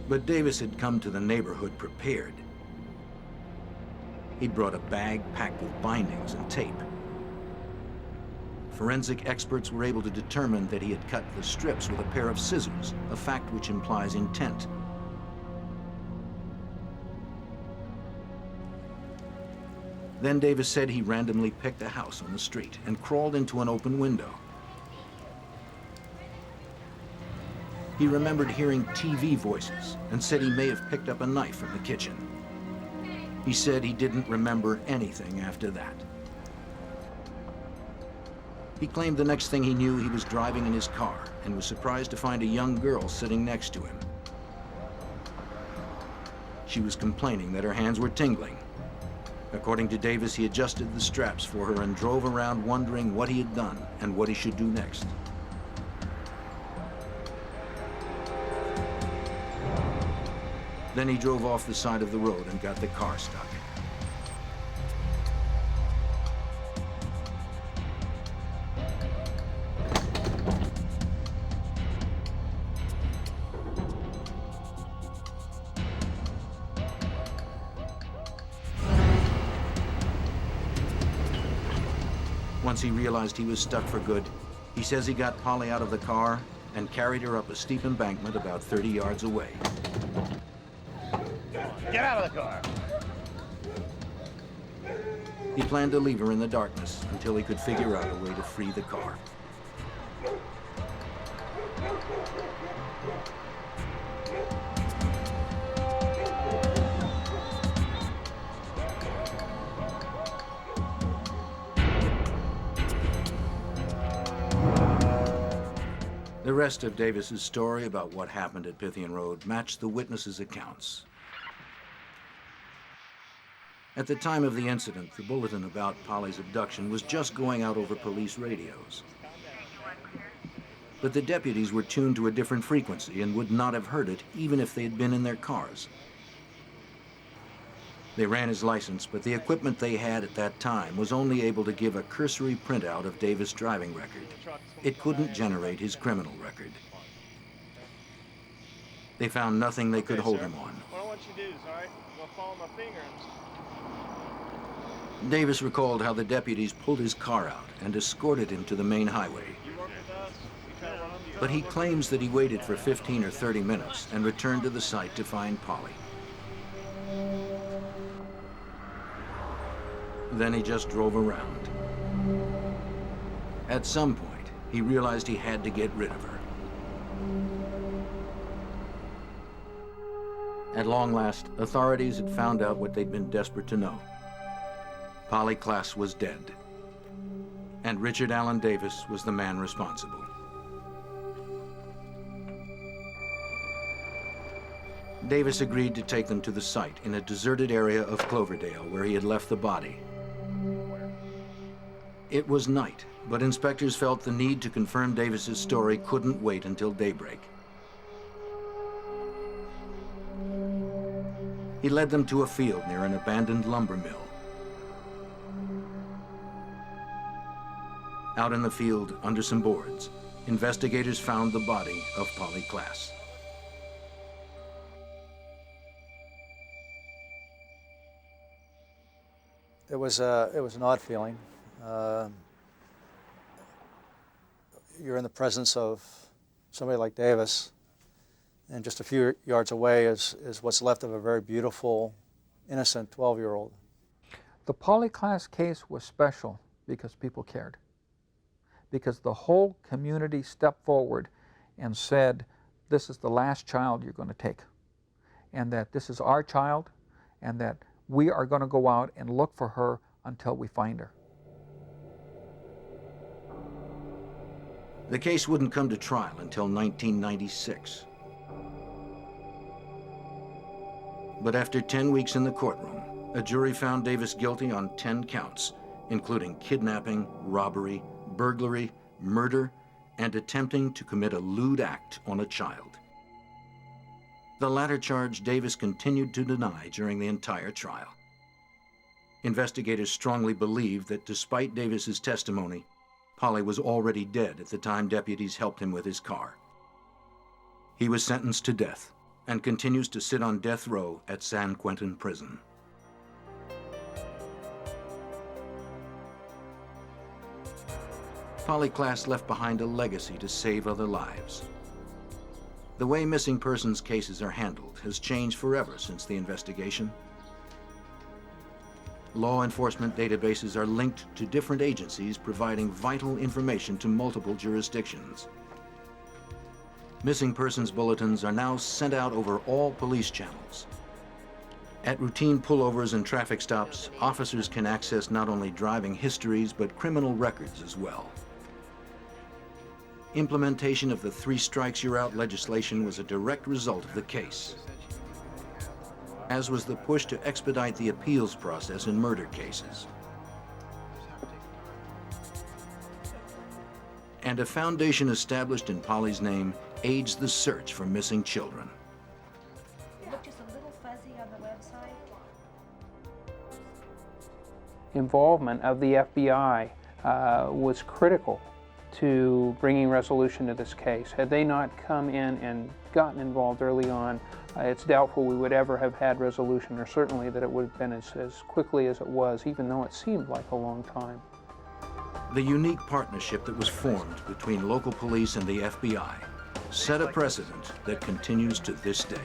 But Davis had come to the neighborhood prepared. He'd brought a bag packed with bindings and tape. Forensic experts were able to determine that he had cut the strips with a pair of scissors, a fact which implies intent. Then Davis said he randomly picked a house on the street and crawled into an open window. He remembered hearing TV voices and said he may have picked up a knife in the kitchen. He said he didn't remember anything after that. He claimed the next thing he knew, he was driving in his car and was surprised to find a young girl sitting next to him. She was complaining that her hands were tingling. According to Davis, he adjusted the straps for her and drove around wondering what he had done and what he should do next. Then he drove off the side of the road and got the car stuck. Once he realized he was stuck for good, he says he got Polly out of the car and carried her up a steep embankment about 30 yards away. Get out of the car! He planned to leave her in the darkness until he could figure out a way to free the car. The rest of Davis's story about what happened at Pythian Road matched the witnesses' accounts. At the time of the incident, the bulletin about Polly's abduction was just going out over police radios. But the deputies were tuned to a different frequency and would not have heard it even if they had been in their cars. They ran his license, but the equipment they had at that time was only able to give a cursory printout of Davis' driving record. It couldn't generate his criminal record. They found nothing they could hold him on. What I want you to do is, all right, I'm gonna follow my finger. Davis recalled how the deputies pulled his car out and escorted him to the main highway. But he claims that he waited for 15 or 30 minutes and returned to the site to find Polly. Then he just drove around. At some point, he realized he had to get rid of her. At long last, authorities had found out what they'd been desperate to know. Polly Klaas was dead, and Richard Allen Davis was the man responsible. Davis agreed to take them to the site in a deserted area of Cloverdale where he had left the body. It was night, but inspectors felt the need to confirm Davis's story couldn't wait until daybreak. He led them to a field near an abandoned lumber mill. Out in the field, under some boards, investigators found the body of Polly Klaas. It was an odd feeling. You're in the presence of somebody like Davis, and just a few yards away is what's left of a very beautiful, innocent 12-year-old. The Polly Klaas case was special because people cared. Because the whole community stepped forward and said, this is the last child you're going to take, and that this is our child, and that we are going to go out and look for her until we find her. The case wouldn't come to trial until 1996. But after 10 weeks in the courtroom, a jury found Davis guilty on 10 counts, including kidnapping, robbery, burglary, murder, and attempting to commit a lewd act on a child. The latter charge Davis continued to deny during the entire trial. Investigators strongly believed that despite Davis's testimony, Polly was already dead at the time deputies helped him with his car. He was sentenced to death and continues to sit on death row at San Quentin Prison. Polly Klaas left behind a legacy to save other lives. The way missing persons cases are handled has changed forever since the investigation. law enforcement databases are linked to different agencies providing vital information to multiple jurisdictions. Missing persons bulletins are now sent out over all police channels. At routine pullovers and traffic stops, officers can access not only driving histories, but criminal records as well. Implementation of the 3 strikes you're out legislation was a direct result of the case, as was the push to expedite the appeals process in murder cases. And a foundation established in Polly's name aids the search for missing children. It looked just a little fuzzy on the website. Involvement of the FBI was critical to bringing resolution to this case. Had they not come in and gotten involved early on, it's doubtful we would ever have had resolution, or certainly that it would have been as quickly as it was, even though it seemed like a long time. The unique partnership that was formed between local police and the FBI set a precedent that continues to this day.